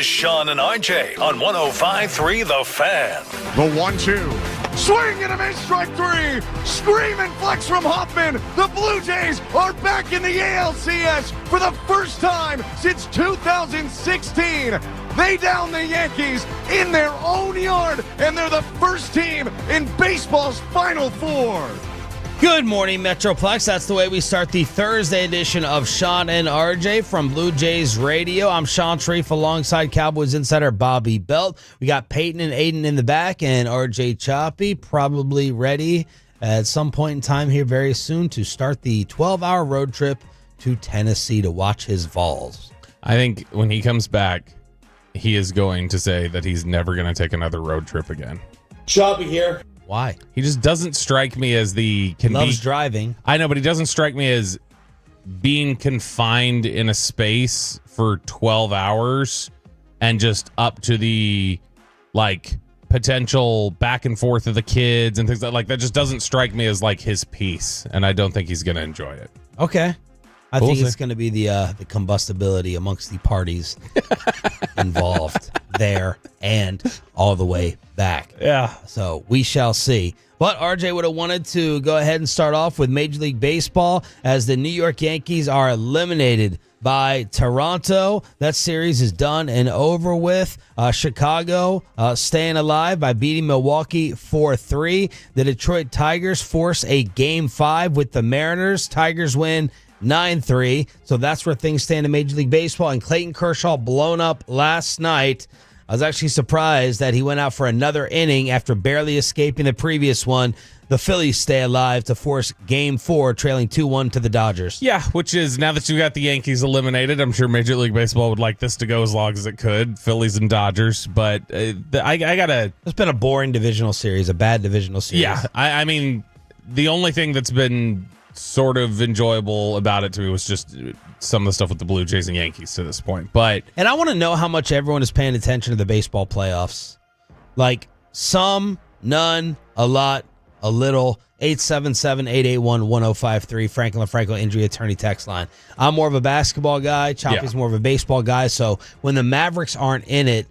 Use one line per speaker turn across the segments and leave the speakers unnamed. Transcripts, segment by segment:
Sean and RJ on 105.3 The Fan.
The 1-2. Swing and a miss, strike three. Scream and flex from Hoffman. The Blue Jays are back in the ALCS for the first time since 2016. They down the Yankees in their own yard, and they're the first team in baseball's Final Four.
Good morning, Metroplex. That's the way we start the Thursday edition of Sean and RJ from Blue Jays Radio. I'm Sean Sharif alongside Cowboys insider Bobby Belt. We got Peyton and Aiden in the back, and RJ Choppy probably ready at some point in time here very soon to start the 12-hour road trip to Tennessee to watch his Vols.
I think when he comes back, he is going to say that he's never going to take another road trip again.
Choppy here.
Why?
He just doesn't strike me as
loves driving.
I know, but he doesn't strike me as being confined in a space for 12 hours and just up to the potential back and forth of the kids and things like that. Just doesn't strike me as his piece, and I don't think he's going to enjoy it.
Okay. I think it's going to be the combustibility amongst the parties involved there and all the way back.
Yeah.
So we shall see. But RJ would have wanted to go ahead and start off with Major League Baseball as the New York Yankees are eliminated by Toronto. That series is done and over with. Chicago staying alive by beating Milwaukee 4-3. The Detroit Tigers force a Game 5 with the Mariners. Tigers win 9-3. So that's where things stand in Major League Baseball. And Clayton Kershaw blown up last night. I was actually surprised that he went out for another inning after barely escaping the previous one. The Phillies stay alive to force Game 4, trailing 2-1 to the Dodgers.
Yeah, which is, now that you got the Yankees eliminated, I'm sure Major League Baseball would like this to go as long as it could, Phillies and Dodgers. But I got to...
It's been a boring divisional series, a bad divisional series.
Yeah, I mean, the only thing that's been sort of enjoyable about it to me was just some of the stuff with the Blue Jays and Yankees to this point.
And I want to know how much everyone is paying attention to the baseball playoffs. Some, none, a lot, a little. 877-881-1053, Franklin Franco Injury Attorney text line. I'm more of a basketball guy. Choppy's more of a baseball guy. So when the Mavericks aren't in it,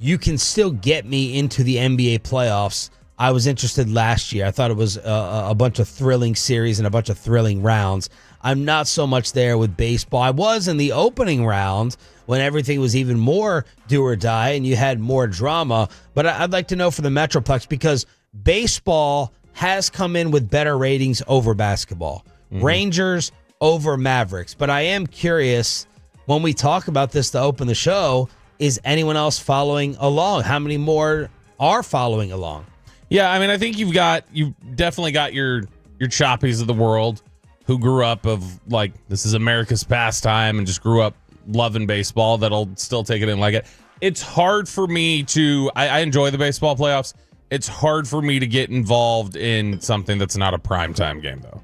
you can still get me into the NBA playoffs. I was interested last year. I thought it was a bunch of thrilling series and a bunch of thrilling rounds. I'm not so much there with baseball. I was in the opening round when everything was even more do or die and you had more drama. But I'd like to know for the Metroplex, because baseball has come in with better ratings over basketball. Mm-hmm. Rangers over Mavericks. But I am curious, when we talk about this to open the show, is anyone else following along? How many more are following along?
Yeah, I mean, I think you've definitely got your Choppies of the world who grew up of this is America's pastime and just grew up loving baseball that'll still take it in like it. It's hard for me to, I enjoy the baseball playoffs. It's hard for me to get involved in something that's not a primetime game though.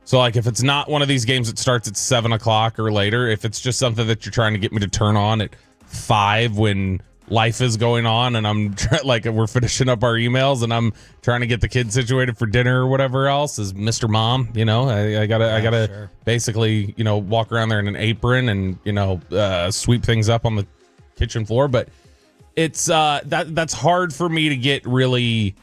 So if it's not one of these games that starts at 7 o'clock or later, if it's just something that you're trying to get me to turn on at 5 when life is going on and I'm we're finishing up our emails and I'm trying to get the kids situated for dinner or whatever else as Mr. Mom, I gotta basically, walk around there in an apron and, sweep things up on the kitchen floor. But it's, that's hard for me to get really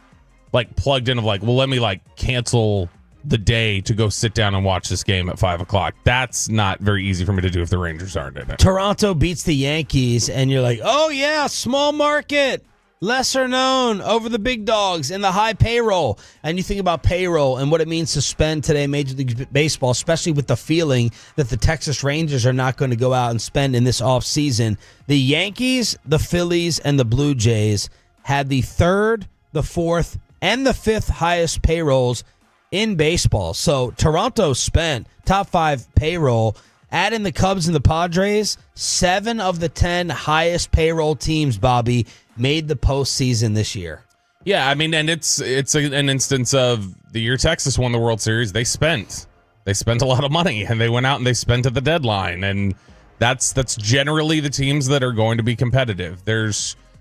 plugged in of let me cancel the day to go sit down and watch this game at 5 o'clock. That's not very easy for me to do if the Rangers aren't in it.
Toronto beats the Yankees, and you're like, oh, yeah, small market, lesser known, over the big dogs, and the high payroll. And you think about payroll and what it means to spend today Major League Baseball, especially with the feeling that the Texas Rangers are not going to go out and spend in this offseason. The Yankees, the Phillies, and the Blue Jays had the third, the fourth, and the fifth highest payrolls in baseball. So Toronto spent top 5 payroll. Add in the Cubs and the Padres, 7 of the 10 highest payroll teams, Bobby, made the postseason this year.
Yeah, I mean, and it's an instance of the year Texas won the World Series. They spent a lot of money, and they went out and they spent at the deadline, and that's generally the teams that are going to be competitive.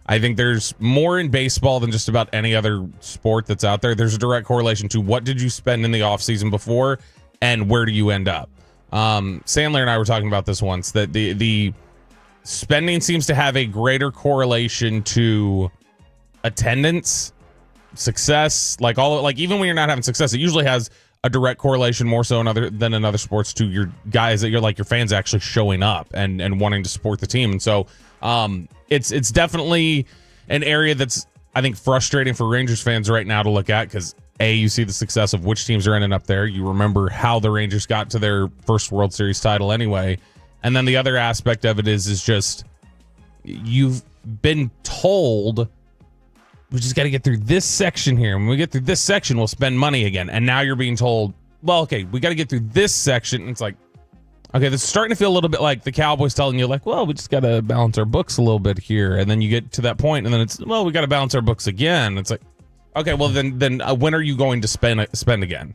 I think there's more in baseball than just about any other sport that's out there. There's a direct correlation to what did you spend in the offseason before and where do you end up. Sandler and I were talking about this once, that the spending seems to have a greater correlation to attendance, success, even when you're not having success, it usually has a direct correlation more so than in other sports to your guys that your fans actually showing up and wanting to support the team. And so it's definitely an area that's, I think, frustrating for Rangers fans right now to look at, because you see the success of which teams are ending up there. You remember how the Rangers got to their first World Series title anyway. And then the other aspect of it is just you've been told, we just got to get through this section here. When we get through this section, we'll spend money again. And now you're being told, well, okay, we got to get through this section. And it's like, okay, this is starting to feel a little bit like the Cowboys telling you, like, well, we just got to balance our books a little bit here. And then you get to that point, and then it's, well, we got to balance our books again. It's like, okay, well, then when are you going to spend again?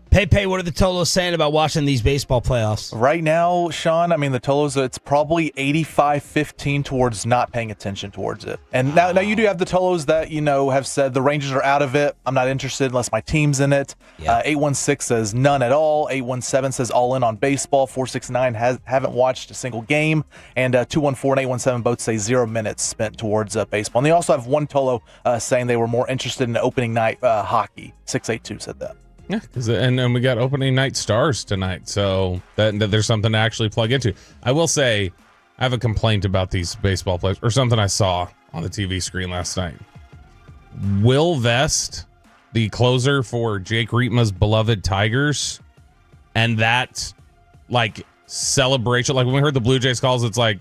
Pepe, what are the Tolos saying about watching these baseball playoffs?
Right now, Sean, I mean, the Tolos, it's probably 85-15 towards not paying attention towards it. And now you do have the Tolos that, have said the Rangers are out of it. I'm not interested unless my team's in it. Yeah. 816 says none at all. 817 says all in on baseball. 469 haven't watched a single game. And 214 and 817 both say 0 minutes spent towards baseball. And they also have one Tolo saying they were more interested in opening night hockey. 682 said that.
Yeah, and we got opening night stars tonight, so that there's something to actually plug into. I will say, I have a complaint about these baseball players, or something I saw on the TV screen last night. Will Vest, the closer for Jake Rietma's beloved Tigers, and that celebration, like when we heard the Blue Jays calls, it's like,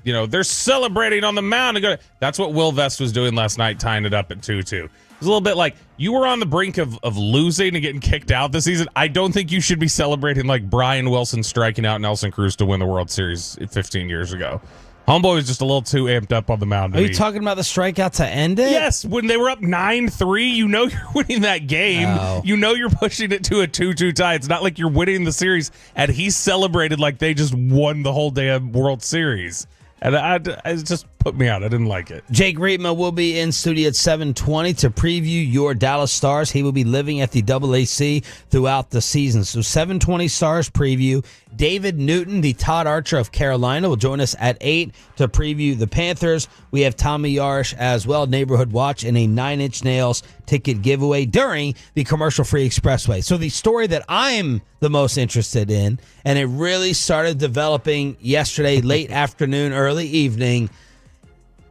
they're celebrating on the mound. That's what Will Vest was doing last night, tying it up at 2-2. It's a little bit like you were on the brink of losing and getting kicked out this season. I don't think you should be celebrating like Brian Wilson striking out Nelson Cruz to win the World Series 15 years ago. Homeboy was just a little too amped up on the mound.
Are you talking about the strikeout to end it?
Yes, when they were up 9-3, you're winning that game.
Oh.
You're pushing it to a 2-2 tie. It's not like you're winning the series, and he celebrated like they just won the whole damn World Series. And it just put me out. I didn't like it.
Jake Rietma will be in studio at 7:20 to preview your Dallas Stars. He will be living at the AAC throughout the season. So 7:20 Stars preview. David Newton, the Todd Archer of Carolina, will join us at 8 to preview the Panthers. We have Tommy Yarish as well, Neighborhood Watch, and a 9 Inch Nails ticket giveaway during the commercial-free expressway. So the story that I'm the most interested in, and it really started developing yesterday, late afternoon, early evening,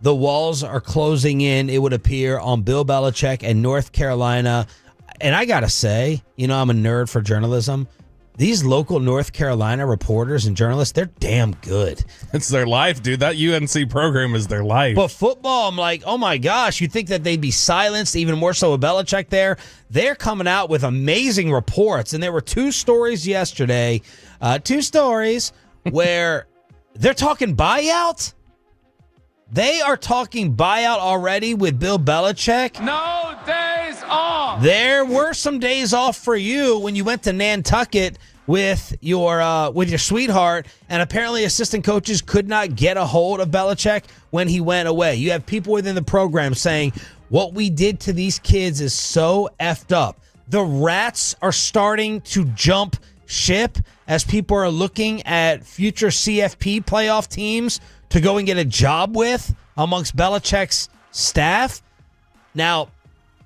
the walls are closing in, it would appear, on Bill Belichick and North Carolina. And I got to say, I'm a nerd for journalism. These local North Carolina reporters and journalists, they're damn good.
It's their life, dude. That UNC program is their life.
But football, I'm like, oh my gosh, you'd think that they'd be silenced, even more so with Belichick there. They're coming out with amazing reports. And there were 2 stories yesterday, 2 stories where they're talking buyout. They are talking buyout already with Bill Belichick.
No days off.
There were some days off for you when you went to Nantucket with your sweetheart, and apparently assistant coaches could not get a hold of Belichick when he went away. You have people within the program saying, what we did to these kids is so effed up. The rats are starting to jump ship as people are looking at future CFP playoff teams to go and get a job with amongst Belichick's staff. Now,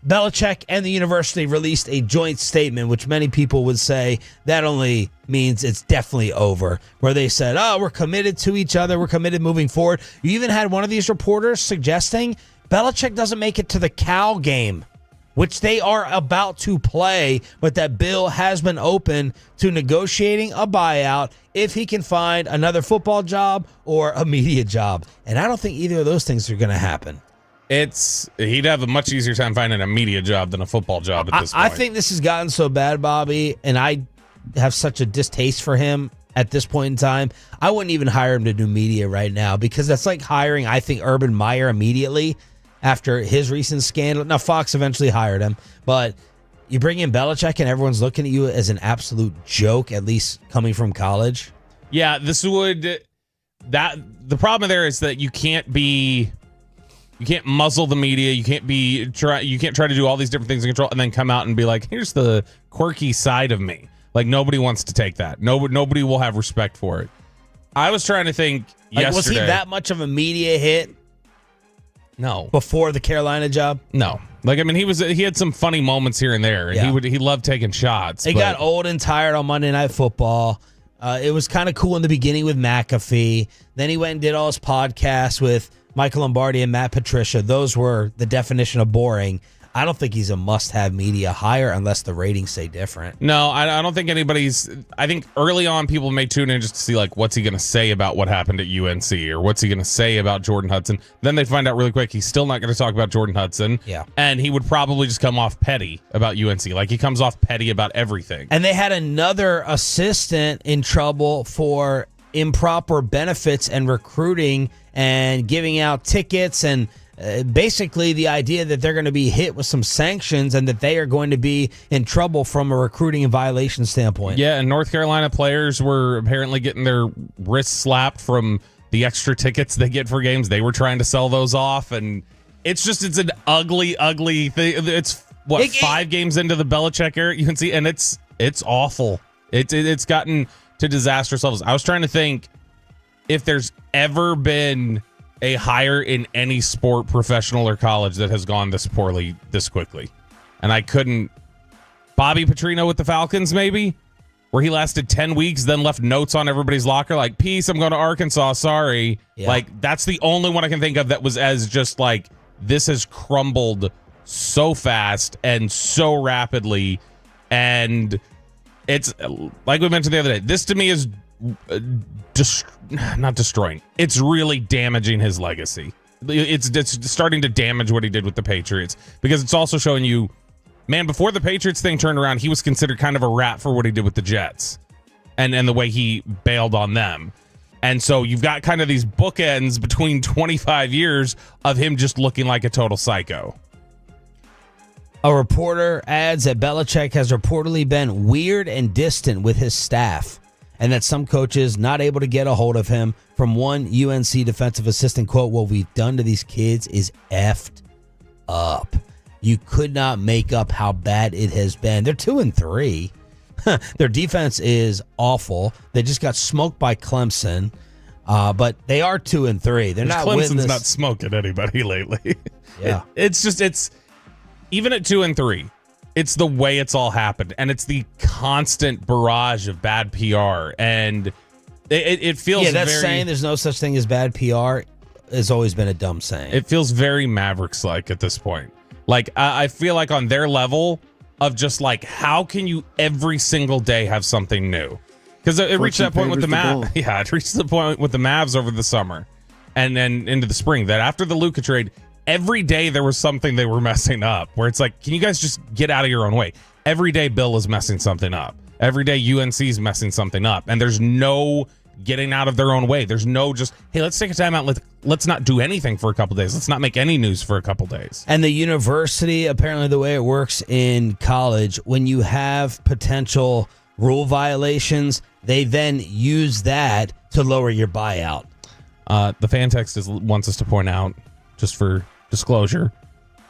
Belichick and the university released a joint statement, which many people would say that only means it's definitely over, where they said, we're committed to each other, we're committed moving forward. You even had one of these reporters suggesting Belichick doesn't make it to the Cal game, which they are about to play, but that Bill has been open to negotiating a buyout if he can find another football job or a media job. And I don't think either of those things are going to happen.
He'd have a much easier time finding a media job than a football job at this point.
I think this has gotten so bad, Bobby, and I have such a distaste for him at this point in time. I wouldn't even hire him to do media right now, because that's like hiring, I think, Urban Meyer immediately after his recent scandal. Now, Fox eventually hired him, but you bring in Belichick and everyone's looking at you as an absolute joke, at least coming from college.
Yeah, the problem there is that you can't muzzle the media. You can't try to do all these different things in control and then come out and be like, here's the quirky side of me. Like, nobody wants to take that. Nobody will have respect for it. I was trying to think
Like,
yesterday.
was he that much of a media hit
No.
before the Carolina job?
No. Like, I mean, he had some funny moments here and there, and
Yeah.
he loved taking shots.
It got old and tired on Monday Night Football. It was kind of cool in the beginning with McAfee. Then he went and did all his podcasts with Michael Lombardi and Matt Patricia. Those were the definition of boring. I don't think he's a must-have media hire unless the ratings say different.
No, I don't think anybody's. I think early on people may tune in just to see, like, what's he going to say about what happened at UNC, or what's he going to say about Jordan Hudson. Then they find out really quick he's still not going to talk about Jordan Hudson.
Yeah.
And he would probably just come off petty about UNC. Like, he comes off petty about everything.
And they had another assistant in trouble for improper benefits and recruiting and giving out tickets and basically the idea that they're going to be hit with some sanctions and that they are going to be in trouble from a recruiting and violation standpoint.
Yeah, and North Carolina players were apparently getting their wrists slapped from the extra tickets they get for games. They were trying to sell those off, and it's an ugly thing. It's 5 games into the Belichick era, you can see, and it's awful. It's gotten to disastrous levels. I was trying to think if there's ever been a hire in any sport, professional or college, that has gone this poorly this quickly. And I couldn't. Bobby Petrino with the Falcons, maybe? Where he lasted 10 weeks, then left notes on everybody's locker like, peace, I'm going to Arkansas, sorry.
Yeah.
Like, that's the only one I can think of that was as just like, this has crumbled so fast and so rapidly. And it's, like we mentioned the other day, this to me is not destroying. It's really damaging his legacy. It's starting to damage what he did with the Patriots, because it's also showing you, man, before the Patriots thing turned around, he was considered kind of a rat for what he did with the Jets and the way he bailed on them. And so you've got kind of these bookends between 25 years of him just looking like a total psycho.
A reporter adds that Belichick has reportedly been weird and distant with his staff, and that some coaches not able to get a hold of him. From one UNC defensive assistant, quote, "What we've done to these kids is effed up. You could not make up how bad it has been." They're 2-3. Their defense is awful. They just got smoked by Clemson, but they are 2-3. They're not
Clemson's
winning.
not smoking anybody lately.
Yeah.
It's even at 2-3. It's the way it's all happened, and it's the constant barrage of bad PR, and it feels
that's
very,
saying there's no such thing as bad PR has always been a dumb saying.
It feels very Mavericks-like at this point. Like, I feel like on their level of just like, how can you every single day have something new? Because it reached that point with the Mavs. Yeah, it reached the point with the Mavs over the summer and then into the spring that after the Luka trade, every day there was something they were messing up where it's like, can you guys just get out of your own way? Every day Bill is messing something up. Every day UNC is messing something up. And there's no getting out of their own way. There's no just, hey, let's take a time out. Let's not do anything for a couple days. Let's not make any news for a couple days.
And the university, apparently the way it works in college, when you have potential rule violations, they then use that to lower your buyout.
The fan text wants us to point out, just for disclosure,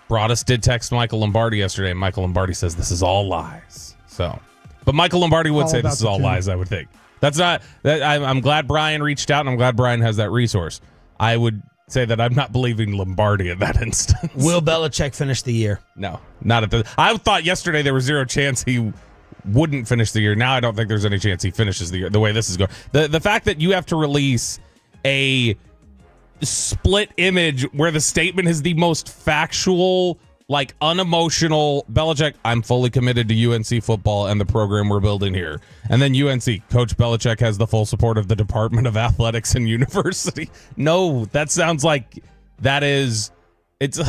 Broadus did text Michael Lombardi yesterday, and Michael Lombardi says this is all lies. But Michael Lombardi would say this is all lies, I would think. That's not. I'm glad Brian reached out, and I'm glad Brian has that resource. I would say that I'm not believing Lombardi in that instance.
Will Belichick finish the year?
No, not at the. I thought yesterday there was zero chance he wouldn't finish the year. Now I don't think there's any chance he finishes the year. The way this is going, the fact that you have to release a split image where the statement is the most factual, like unemotional, Belichick, I'm fully committed to UNC football and the program we're building here. And then UNC, Coach Belichick has the full support of the Department of Athletics and University. No, that sounds like it's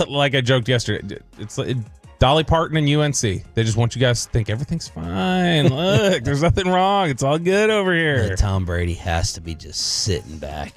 like I joked yesterday. It's like Dolly Parton and UNC. They just want you guys to think everything's fine. Look, there's nothing wrong. It's all good over here.
Tom Brady has to be just sitting back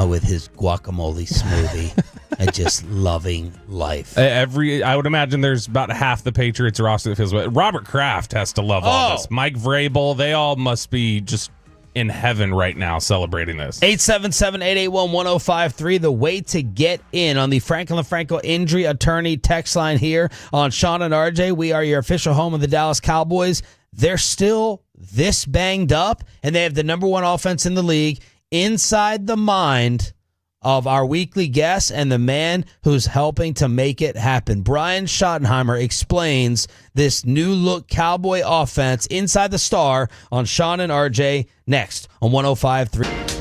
with his guacamole smoothie and just loving life.
I would imagine there's about half the Patriots roster that feels Robert Kraft has to love all this. Mike Vrabel, they all must be just in heaven right now celebrating this.
877-881-1053, the way to get in on the Franklin Franco Injury Attorney text line here on Sean and RJ. We are your official home of the Dallas Cowboys. They're still this banged up, and they have the number one offense in the league. inside the mind of our weekly guest and the man who's helping to make it happen. Brian Schottenheimer explains this new look Cowboy offense inside the Star on Sean and RJ next on 105.3.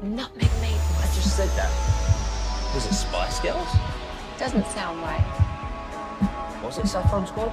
Nutmeg maple.
I just said that. Was it Spice Girls?
Doesn't sound right.
Was it Saffron Squad?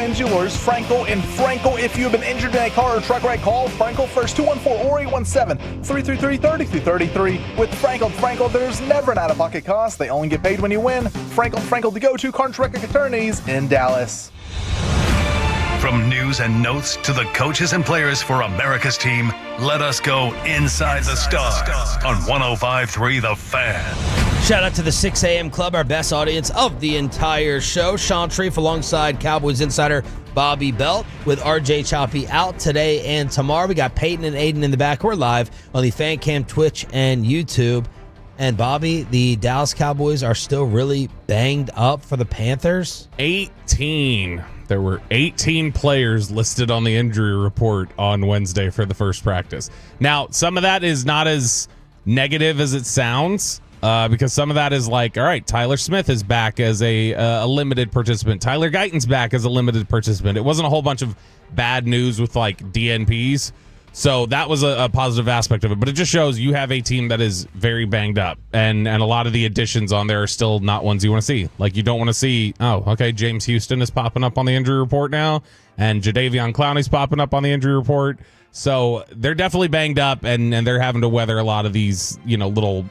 And Jewelers, Frankel and Frankel. If you have been injured in a car or truck wreck, call Frankel first, 214 or 817-333-3333. With Frankel, there's never an out-of-pocket cost. They only get paid when you win. Frankel, the go-to car and truck wreck attorneys in Dallas.
From news and notes to the coaches and players for America's team, let us go inside the stars on 105.3 The Fan.
Shout out to the 6 a.m. Club, our best audience of the entire show. Sean Treef alongside Cowboys insider Bobby Belt with RJ Choppy out today and tomorrow. We got Peyton and Aiden in the back. We're live on the Fan Cam, Twitch, and YouTube. And Bobby, the Dallas Cowboys are still really banged up for the Panthers.
18. There were 18 players listed on the injury report on Wednesday for the first practice. Now, some of that is not as negative as it sounds. Because some of that is like, all right, Tyler Smith is back as a limited participant. Tyler Guyton's back as a limited participant. It wasn't a whole bunch of bad news with like DNPs. So that was a positive aspect of it. But it just shows you have a team that is very banged up. And a lot of the additions on there are still not ones you want to see. Like you don't want to see, oh, okay, James Houston is popping up on the injury report now. And Jadeveon Clowney's popping up on the injury report. So they're definitely banged up and they're having to weather a lot of these, little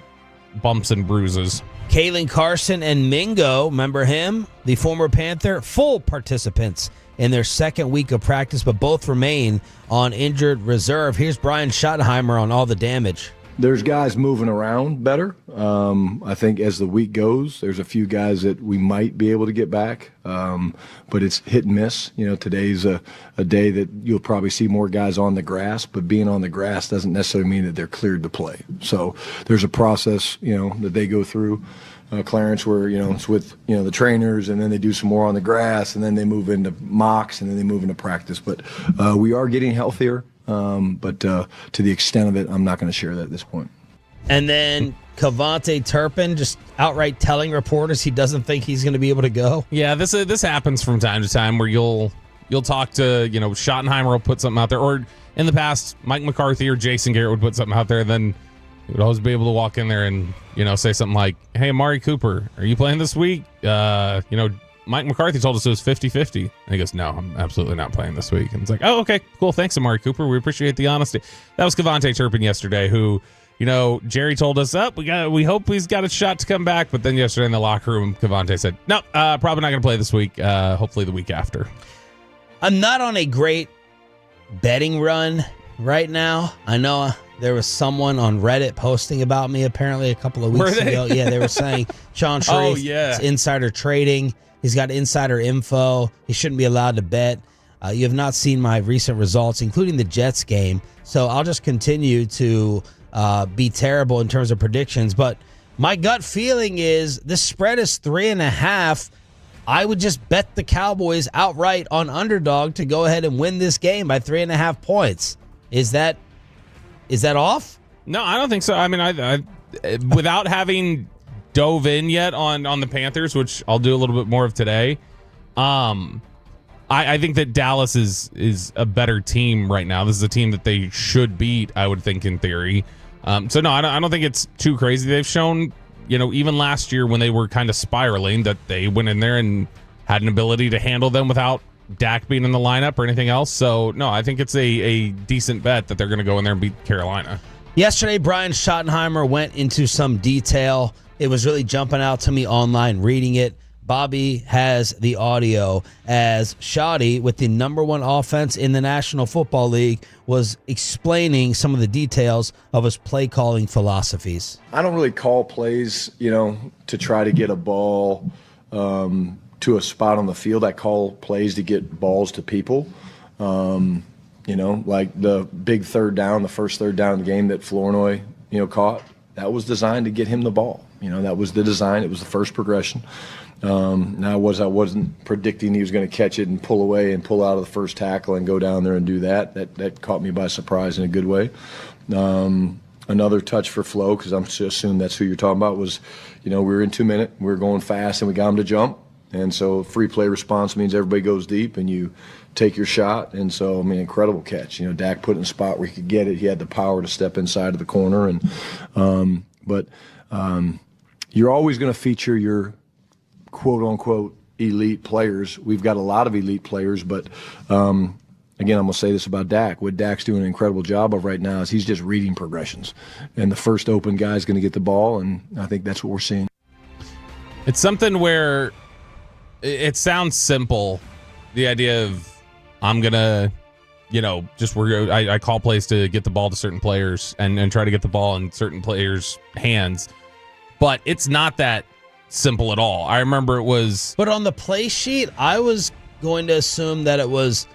bumps and bruises.
Kalen Carson and Mingo, remember him? The former Panther, full participants in their second week of practice, but both remain on injured reserve. Here's Brian Schottenheimer on all the damage.
There's guys moving around better. I think as the week goes, there's a few guys that we might be able to get back, but it's hit and miss. Today's a day that you'll probably see more guys on the grass, but being on the grass doesn't necessarily mean that they're cleared to play. So there's a process, that they go through, Clarence, where, it's with, the trainers, and then they do some more on the grass, and then they move into mocks, and then they move into practice. But we are getting healthier. But to the extent of it, I'm not going to share that at this point.
And then Cavante Turpin just outright telling reporters he doesn't think he's going to be able to go.
Yeah, this happens from time to time where you'll talk to, Schottenheimer will put something out there, or in the past, Mike McCarthy or Jason Garrett would put something out there, then you would always be able to walk in there and, say something like, hey, Amari Cooper, are you playing this week? Mike McCarthy told us it was 50-50. And he goes, no, I'm absolutely not playing this week. And it's like, oh, okay, cool. Thanks, Amari Cooper. We appreciate the honesty. That was Cavante Turpin yesterday, who, Jerry told us, we hope he's got a shot to come back. But then yesterday in the locker room, Cavante said, no, probably not going to play this week. Hopefully the week after.
I'm not on a great betting run right now. I know there was someone on Reddit posting about me apparently a couple of weeks ago. Yeah, they were saying Sean Sharif, it's insider trading. He's got insider info. He shouldn't be allowed to bet. You have not seen my recent results, including the Jets game. So I'll just continue to be terrible in terms of predictions. But my gut feeling is this spread is 3.5. I would just bet the Cowboys outright on underdog to go ahead and win this game by 3.5 points. Is that off? No,
I don't think so. I mean, I without having dove in yet on the Panthers, which I'll do a little bit more of today. I think that Dallas is a better team right now. This is a team that they should beat, I would think, in theory. So no, I don't think it's too crazy. They've shown, even last year when they were kind of spiraling, that they went in there and had an ability to handle them without Dak being in the lineup or anything else. So no, I think it's a decent bet that they're going to go in there and beat Carolina.
Yesterday, Brian Schottenheimer went into some detail. It was really jumping out to me online reading it. Bobby has the audio as Shoddy, with the number one offense in the National Football League, was explaining some of the details of his play calling philosophies.
I don't really call plays, to try to get a ball to a spot on the field. I call plays to get balls to people. Like the big third down, the first third down of the game that Flournoy, caught. that was designed to get him the ball. That was the design. It was the first progression. Now I wasn't predicting he was going to catch it and pull away and pull out of the first tackle and go down there and do that. That caught me by surprise in a good way. Another touch for Flo, because I'm assuming that's who you're talking about, was, we were in 2 minutes, we were going fast, and we got him to jump. And so free play response means everybody goes deep and you take your shot. And so, incredible catch. Dak put it in a spot where he could get it. He had the power to step inside of the corner. But you're always going to feature your quote-unquote elite players. We've got a lot of elite players, but again, I'm going to say this about Dak. What Dak's doing an incredible job of right now is he's just reading progressions. And the first open guy is going to get the ball, and I think that's what we're seeing.
It's something where it sounds simple, the idea of I'm going to, I call plays to get the ball to certain players and try to get the ball in certain players' hands. But it's not that simple at all. I remember it was...
But on the play sheet, I was going to assume that it was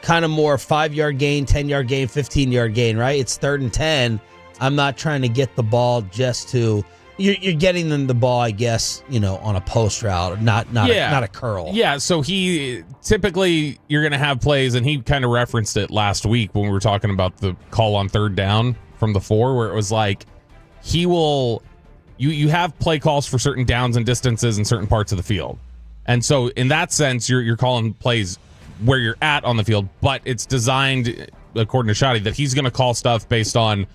kind of more 5-yard gain, 10-yard gain, 15-yard gain, right? It's 3rd and 10. I'm not trying to get the ball just to... You're getting them the ball, I guess, on a post route, not a curl.
Yeah, so he typically you're going to have plays, and he kind of referenced it last week when we were talking about the call on 3rd down from the 4, where it was like he will you have play calls for certain downs and distances in certain parts of the field. And so in that sense, you're calling plays where you're at on the field, but it's designed, according to Shotty, that he's going to call stuff based on,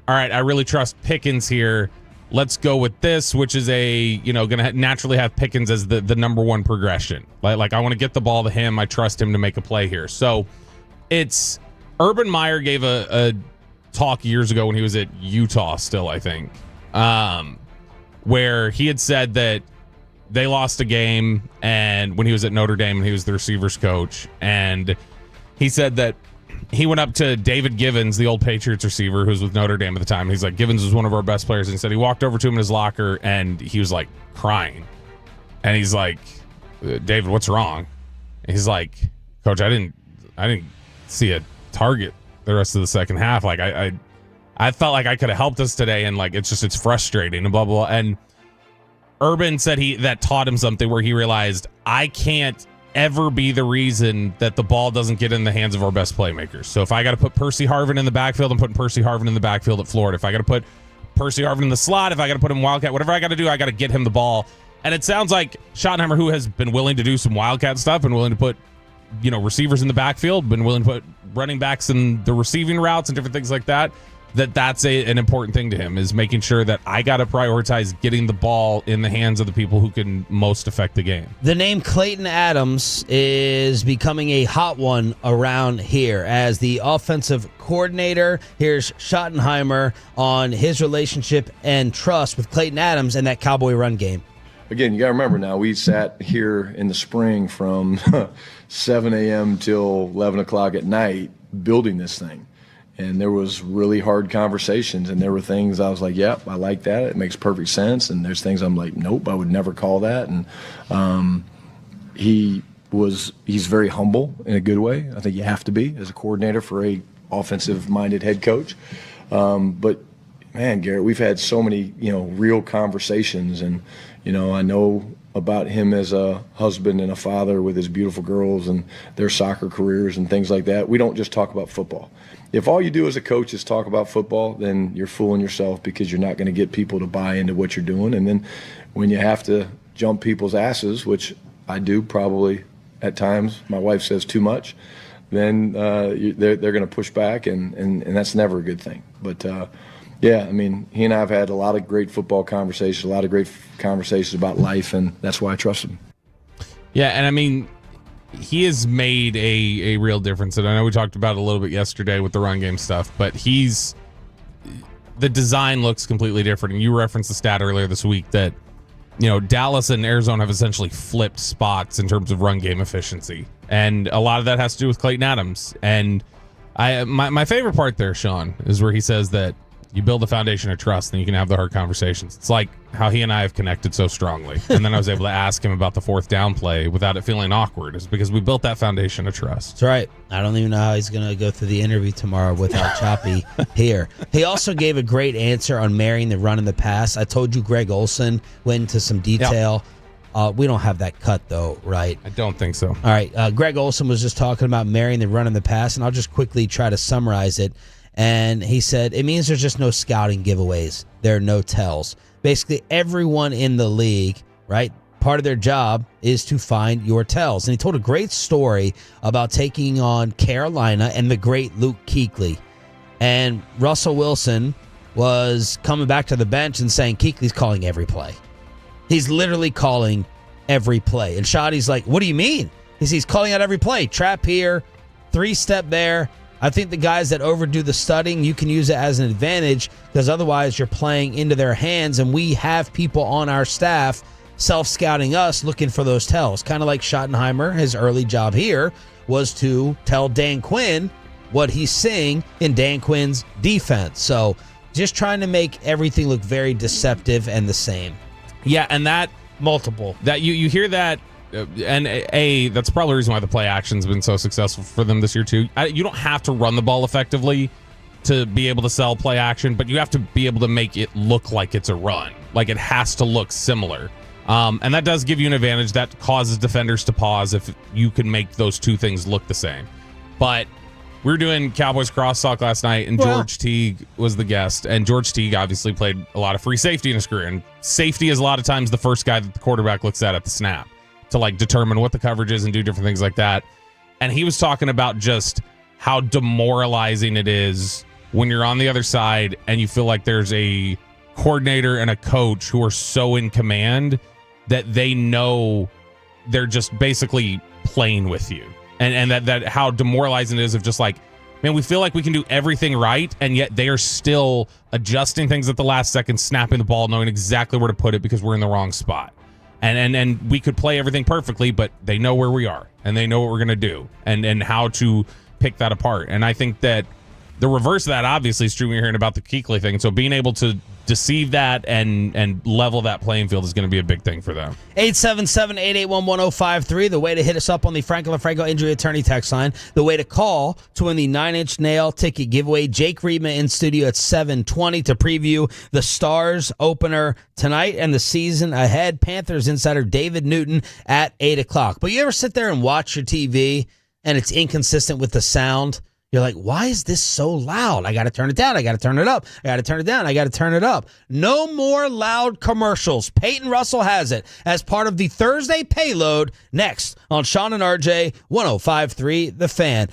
all right, I really trust Pickens here. Let's go with this, which is going to naturally have Pickens as the number one progression. Like I want to get the ball to him. I trust him to make a play here. So it's Urban Meyer gave a talk years ago when he was at Utah still, I think, where he had said that they lost a game and when he was at Notre Dame and he was the receivers coach. And he said that he went up to David Givens, the old Patriots receiver who was with Notre Dame at the time. He's like, Givens was one of our best players. And he said he walked over to him in his locker and he was like crying. And he's like, David, what's wrong? And he's like, Coach, I didn't see a target the rest of the second half. Like I felt like I could have helped us today. And like, it's frustrating and blah, blah, blah. And Urban said that taught him something where he realized I can't ever be the reason that the ball doesn't get in the hands of our best playmakers. So if I got to put Percy Harvin in the backfield, I'm putting Percy Harvin in the backfield at Florida. If I got to put Percy Harvin in the slot, if I got to put him Wildcat, whatever I got to do, I got to get him the ball. And it sounds like Schottenheimer, who has been willing to do some Wildcat stuff and willing to put, receivers in the backfield, been willing to put running backs in the receiving routes and different things like that, that's an important thing to him, is making sure that I got to prioritize getting the ball in the hands of the people who can most affect the game.
The name Clayton Adams is becoming a hot one around here as the offensive coordinator. Here's Schottenheimer on his relationship and trust with Clayton Adams and that Cowboy run game.
Again, you got to remember now, we sat here in the spring from 7 a.m. till 11 o'clock at night building this thing. And there was really hard conversations, and there were things I was like, yep, I like that. It makes perfect sense. And there's things I'm like, nope, I would never call that. And he's very humble in a good way. I think you have to be as a coordinator for a offensive-minded head coach. But, man, Garrett, we've had so many, real conversations. And, I know about him as a husband and a father with his beautiful girls and their soccer careers and things like that. We don't just talk about football. If all you do as a coach is talk about football, then you're fooling yourself because you're not going to get people to buy into what you're doing. And then when you have to jump people's asses, which I do probably at times, my wife says too much, then they're going to push back, and that's never a good thing. But, yeah, I mean, he and I have had a lot of great football conversations, a lot of great conversations about life, and that's why I trust him.
Yeah, and I mean, he has made a real difference. And I know we talked about it a little bit yesterday with the run game stuff, but the design looks completely different. And you referenced the stat earlier this week that, Dallas and Arizona have essentially flipped spots in terms of run game efficiency. And a lot of that has to do with Clayton Adams. And my favorite part there, Sean, is where he says that You build a foundation of trust, then you can have the hard conversations. It's like how he and I have connected so strongly. And then I was able to ask him about the fourth down play without it feeling awkward. It's because we built that foundation of trust.
That's right. I don't even know how he's going to go through the interview tomorrow without Choppy here. He also gave a great answer on marrying the run and the pass. I told you Greg Olson went into some detail. Yep. We don't have that cut, though, right?
I don't think so.
All right. Greg Olson was just talking about marrying the run and the pass, and I'll just quickly try to summarize it. And he said, it means there's just no scouting giveaways. There are no tells. Basically, everyone in the league, right, part of their job is to find your tells. And he told a great story about taking on Carolina and the great Luke Kuechly. And Russell Wilson was coming back to the bench and saying, Kuechly's calling every play. He's literally calling every play. And Shoddy's like, what do you mean? He's calling out every play. Trap here, 3-step there. I think the guys that overdo the studying, you can use it as an advantage because otherwise you're playing into their hands, and we have people on our staff self-scouting us looking for those tells. Kind of like Schottenheimer, his early job here was to tell Dan Quinn what he's seeing in Dan Quinn's defense. So just trying to make everything look very deceptive and the same.
Yeah, and that
multiple.
That you hear that. And that's probably the reason why the play action's been so successful for them this year too. You don't have to run the ball effectively to be able to sell play action, but you have to be able to make it look like it's a run. Like it has to look similar. And that does give you an advantage. That causes defenders to pause if you can make those two things look the same. But we were doing Cowboys crosstalk last night, and George Teague was the guest. And George Teague obviously played a lot of free safety in his career. And safety is a lot of times the first guy that the quarterback looks at the snap to like determine what the coverage is and do different things like that. And he was talking about just how demoralizing it is when you're on the other side and you feel like there's a coordinator and a coach who are so in command that they know they're just basically playing with you. And that how demoralizing it is of just like, man, we feel like we can do everything right, and yet they are still adjusting things at the last second, snapping the ball, knowing exactly where to put it because we're in the wrong spot. And we could play everything perfectly, but they know where we are, and they know what we're going to do, and how to pick that apart. And I think that the reverse of that, obviously, is true when you're hearing about the Kuechly thing. So being able to deceive that and level that playing field is going to be a big thing for them.
877-881-1053, the way to hit us up on the Franco LaFranco Injury Attorney text line. The way to call to win the 9-inch nail ticket giveaway. Jake Riedman in studio at 7:20 to preview the Stars opener tonight and the season ahead. Panthers insider David Newton at 8 o'clock. But you ever sit there and watch your TV and it's inconsistent with the sound? You're like, why is this so loud? I got to turn it down. I got to turn it up. I got to turn it down. I got to turn it up. No more loud commercials. Peyton Russell has it as part of the Thursday payload next on Sean and RJ 105.3 The Fan.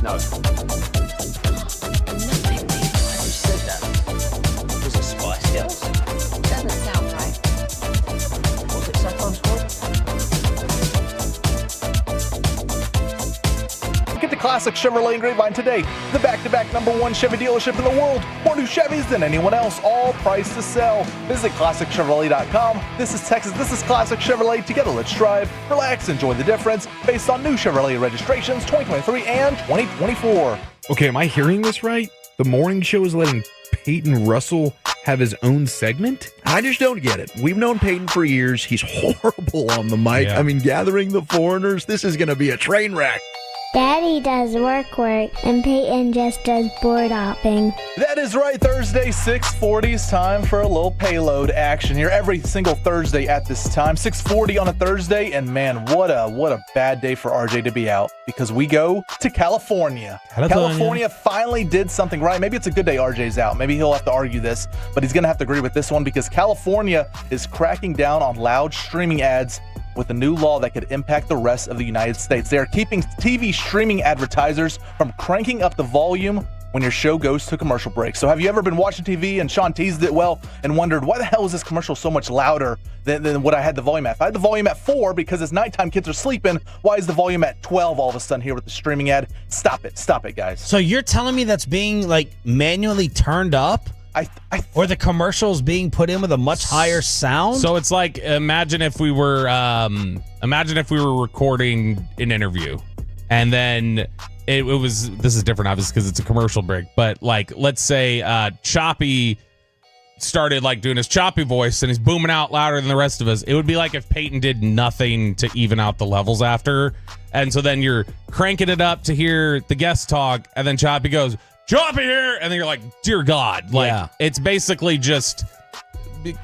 No. Who said that? Was it Spice Girls?
Doesn't sound right.
Was it Saffron Squad?
Get to Classic Chevrolet in Grapevine today. The back-to-back #1 Chevy dealership in the world. More new Chevys than anyone else, all priced to sell. Visit ClassicChevrolet.com. This is Texas. This is Classic Chevrolet. Together, let's drive, relax, enjoy the difference. Based on new Chevrolet registrations 2023 and 2024.
Okay, am I hearing this right? The morning show is letting Peyton Russell have his own segment? I just don't get it. We've known Peyton for years. He's horrible on the mic.
Yeah.
I mean, gathering the foreigners, this is going to be a train wreck.
Daddy does work, and Peyton just does board hopping.
That is right. Thursday, 6:40 is time for a little payload action here every single Thursday at this time. 6:40 on a Thursday, and man, what a bad day for RJ to be out because we go to California. California finally did something right. Maybe it's a good day RJ's out. Maybe he'll have to argue this, but he's going to have to agree with this one because California is cracking down on loud streaming ads with a new law that could impact the rest of the United States. They are keeping TV streaming advertisers from cranking up the volume when your show goes to commercial break. So have you ever been watching TV and Sean teased it well and wondered, why the hell is this commercial so much louder than what I had the volume at? If I had the volume at 4 because it's nighttime, kids are sleeping, why is the volume at 12 all of a sudden here with the streaming ad? Stop it, guys.
So you're telling me that's being manually turned up? Or the commercials being put in with a much higher sound?
So it's like imagine if we were recording an interview, and then it was this is different obviously because it's a commercial break. But let's say Choppy started doing his Choppy voice and he's booming out louder than the rest of us. It would be like if Peyton did nothing to even out the levels after, and so then you're cranking it up to hear the guest talk, and then Choppy goes, Choppy here, and then you're like, dear God. It's basically just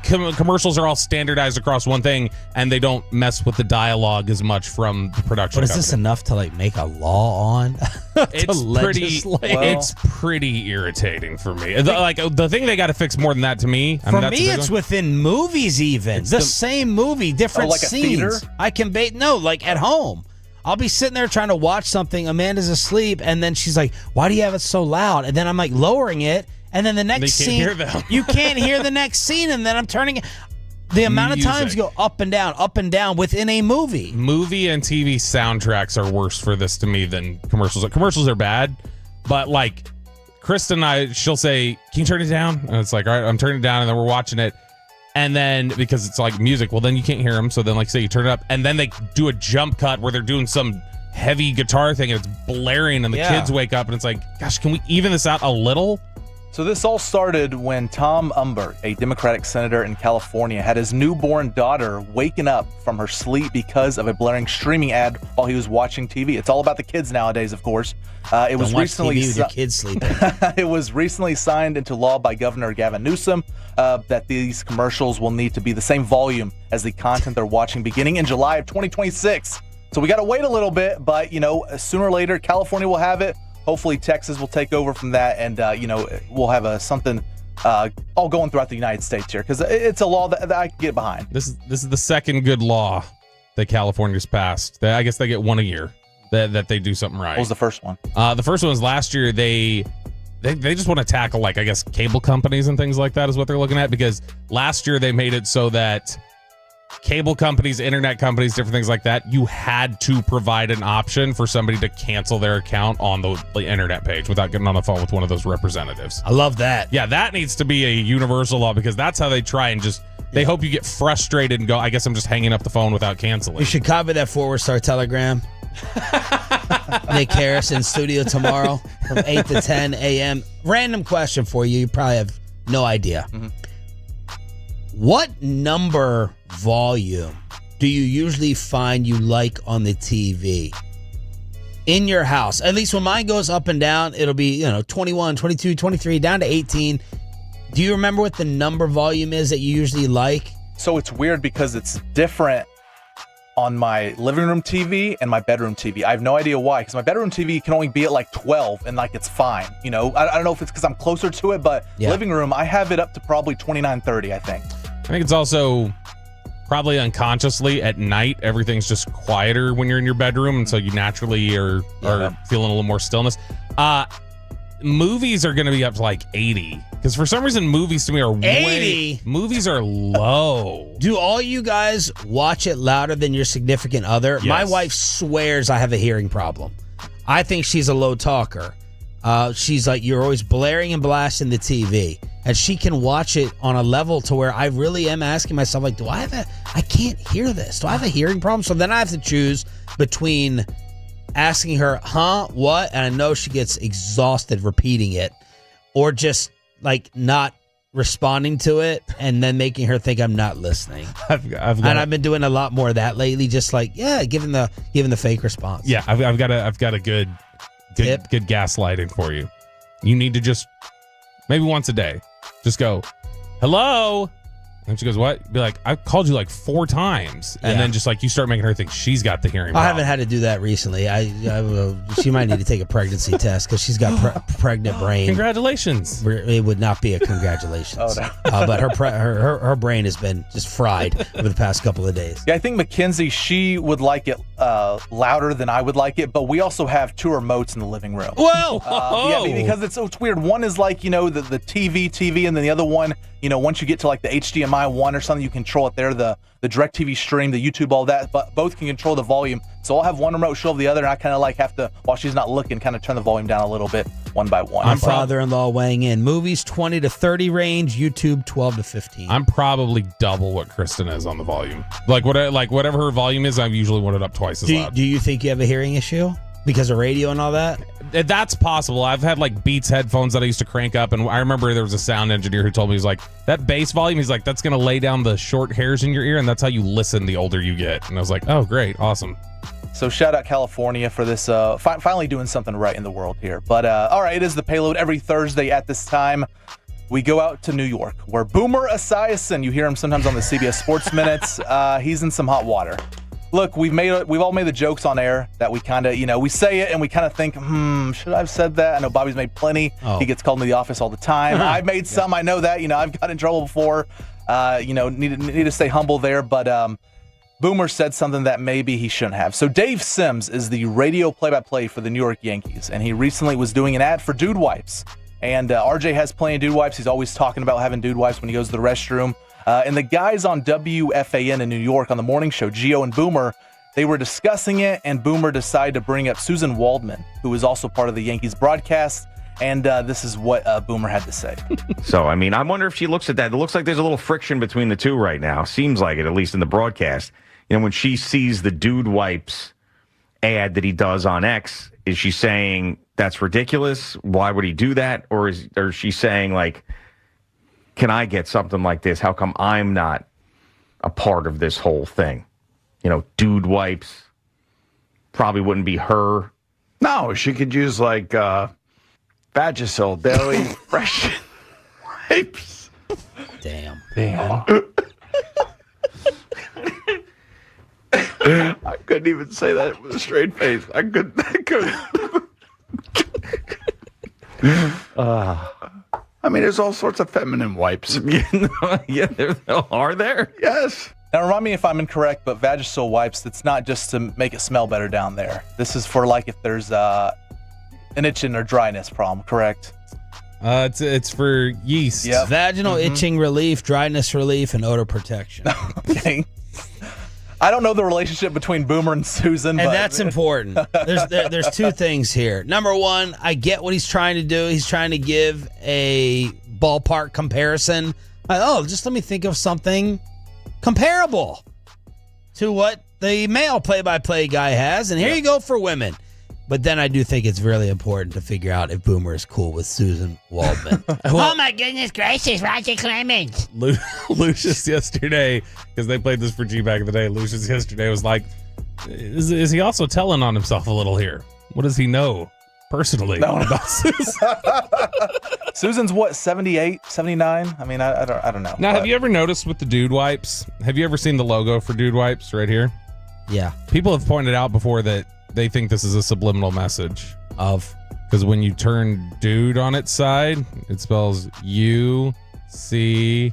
commercials are all standardized across one thing, and they don't mess with the dialogue as much from the production.
But is this enough to make a law on?
It's pretty irritating for me. The thing they got to fix more than that to me.
For me, it's within movies even. It's the same movie, different scenes. I can at home. I'll be sitting there trying to watch something. Amanda's asleep, and then she's like, why do you have it so loud? And then I'm lowering it, and then the next scene, you can't hear the next scene, and then I'm turning it. The amount of times go up and down within a movie.
Movie and TV soundtracks are worse for this to me than commercials. Commercials are bad, but Kristen and I, she'll say, can you turn it down? And it's all right, I'm turning it down, and then we're watching it. And then, because it's music, well, then you can't hear them. So then, say you turn it up, and then they do a jump cut where they're doing some heavy guitar thing, and it's blaring, and the kids wake up, and it's gosh, can we even this out a little?
So this all started when Tom Umber, a Democratic senator in California, had his newborn daughter waking up from her sleep because of a blaring streaming ad while he was watching TV. It's all about the kids nowadays, of course. It was recently
with your kids sleeping.
It was recently signed into law by Governor Gavin Newsom that these commercials will need to be the same volume as the content they're watching beginning in July of 2026. So we got to wait a little bit, but sooner or later, California will have it. Hopefully, Texas will take over from that, and we'll have something all going throughout the United States here because it's a law that I can get behind.
This is the second good law that California's passed. I guess they get one a year that they do something right.
What was the first one?
The first one was last year. They just want to tackle I guess cable companies and things like that is what they're looking at, because last year they made it so that cable companies, internet companies, different things like that, you had to provide an option for somebody to cancel their account on the internet page without getting on the phone with one of those representatives.
I love that.
Yeah, that needs to be a universal law, because that's how they try and they hope you get frustrated and go, I guess I'm just hanging up the phone without canceling.
You should copy that /star telegram. Nick Harris in studio tomorrow from 8 to 10 a.m. Random question for you. You probably have no idea. Mm-hmm. What number volume do you usually find you like on the TV in your house? At least when mine goes up and down, it'll be 21, 22, 23, down to 18. Do you remember what the number volume is that you usually like?
So it's weird because it's different on my living room TV and my bedroom TV. I have no idea why, because my bedroom TV can only be at 12 and it's fine. I don't know if it's because I'm closer to it, but living room, I have it up to probably 29, 30, I think.
I think it's also probably unconsciously at night, everything's just quieter when you're in your bedroom. And so you naturally are feeling a little more stillness. Movies are going to be up to like 80. Because for some reason, movies to me are
80?
Movies are low.
Do all you guys watch it louder than your significant other?
Yes.
My wife swears I have a hearing problem. I think she's a low talker. She's like, you're always blaring and blasting the TV. And she can watch it on a level to where I really am asking myself, like, I can't hear this. Do I have a hearing problem? So then I have to choose between asking her, huh, what? And I know she gets exhausted repeating it, or just like not responding to it and then making her think I'm not listening. I've been doing a lot more of that lately, just like, giving the fake response.
Yeah, I've got a good gaslighting for you. You need to just maybe once a day, just go, hello. And she goes, what? Be like, I called you like 4 times. And then just like you start making her think she's got the hearing problem.
I haven't had to do that recently. She might need to take a pregnancy test because she's got pregnant brain.
Congratulations.
It would not be a congratulations. But her brain has been just fried over the past couple of days.
Yeah, I think Mackenzie, she would like it louder than I would like it, but we also have 2 remotes in the living room.
Well,
because it's weird. One is like, the TV, and then the other one, once you get to like the HDMI one or something, you control it there, the DirecTV stream, the YouTube, all that, but both can control the volume. So I'll have one remote, she'll have the other, and I kind of like have to, while she's not looking, kind of turn the volume down a little bit one by one.
My father-in-law weighing in. Movies 20 to 30 range, YouTube 12 to 15.
I'm probably double what Kristen is on the volume. Whatever her volume is, I usually want it up twice as loud.
Do you think you have a hearing issue because of radio and all that?
That's possible. I've had like Beats headphones that I used to crank up, and I remember there was a sound engineer who told me, he's like, that bass volume, he's like, that's going to lay down the short hairs in your ear, and that's how you listen the older you get. And I was like, oh, great, awesome.
So shout out California for this, finally doing something right in the world here. But all right, it is The Payload every Thursday at this time. We go out to New York, where Boomer Esiason, you hear him sometimes on the CBS Sports Minutes, he's in some hot water. Look, we've all made the jokes on air that we kind of, we say it and we kind of think, should I have said that? I know Bobby's made plenty. He gets called into the office all the time. I've made some. I know that. I've got in trouble before. Need to stay humble there. But Boomer said something that maybe he shouldn't have. So Dave Sims is the radio play-by-play for the New York Yankees, and he recently was doing an ad for Dude Wipes. And RJ has plenty of Dude Wipes. He's always talking about having Dude Wipes when he goes to the restroom. And the guys on WFAN in New York on the morning show, Gio and Boomer, they were discussing it, and Boomer decided to bring up Susan Waldman, who is also part of the Yankees broadcast. And this is what Boomer had to say.
So, I wonder if she looks at that. It looks like there's a little friction between the two right now. Seems like it, at least in the broadcast. When she sees the Dude Wipes ad that he does on X, is she saying, that's ridiculous? Why would he do that? Or is she saying, like, can I get something like this? How come I'm not a part of this whole thing? Dude Wipes probably wouldn't be her.
No, she could use like Vagisil Daily Fresh Wipes.
Damn.
I couldn't even say that with a straight face. I couldn't. There's all sorts of feminine wipes.
Yeah, are there?
Yes.
Now, remind me if I'm incorrect, but Vagisil wipes, it's not just to make it smell better down there. This is for like if there's an itching or dryness problem, correct?
It's for yeast.
Yep. Vaginal itching relief, dryness relief, and odor protection.
Okay. I don't know the relationship between Boomer and Susan.
And that's important. There's 2 things here. Number 1, I get what he's trying to do. He's trying to give a ballpark comparison. Just let me think of something comparable to what the male play-by-play guy has. And here you go for women. But then I do think it's really important to figure out if Boomer is cool with Susan Waldman.
Oh my goodness gracious, Roger Clemens.
Lucius yesterday, because they played this for G back in the day, Lucius yesterday was like, is he also telling on himself a little here? What does he know personally about Susan?
Susan's what, 78, 79? I don't know.
Now, have you ever noticed with the Dude Wipes, have you ever seen the logo for Dude Wipes right here?
Yeah.
People have pointed out before that they think this is a subliminal message
of,
because when you turn dude on its side, it spells U-C-U-D.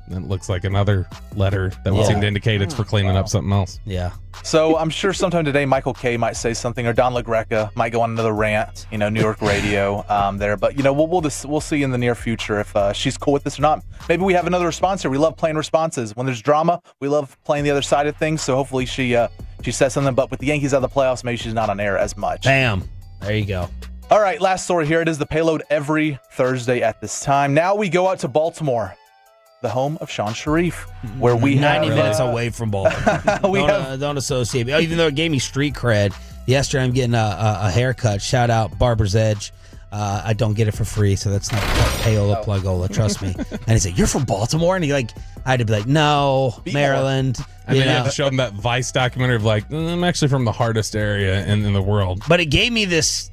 That looks like another letter that would seem to indicate it's for cleaning up something else.
Yeah.
So I'm sure sometime today Michael Kay might say something, or Don LaGreca might go on another rant, New York radio there. But, we'll see in the near future if she's cool with this or not. Maybe we have another response here. We love playing responses. When there's drama, we love playing the other side of things. So hopefully she says something. But with the Yankees out of the playoffs, maybe she's not on air as much.
Bam. There you go.
All right, last story here. It is the payload every Thursday at this time. Now we go out to Baltimore, the home of Sean Sharif, where we
90
have,
minutes away from Baltimore. Don't associate me. Even though it gave me street cred, yesterday I'm getting a haircut. Shout out Barber's Edge. I don't get it for free, so that's not payola plugola. Trust me. And he said, "You're from Baltimore?" And I had to be like, "No, Maryland."
And then you have to show him that Vice documentary of I'm actually from the hardest area in the world.
But it gave me this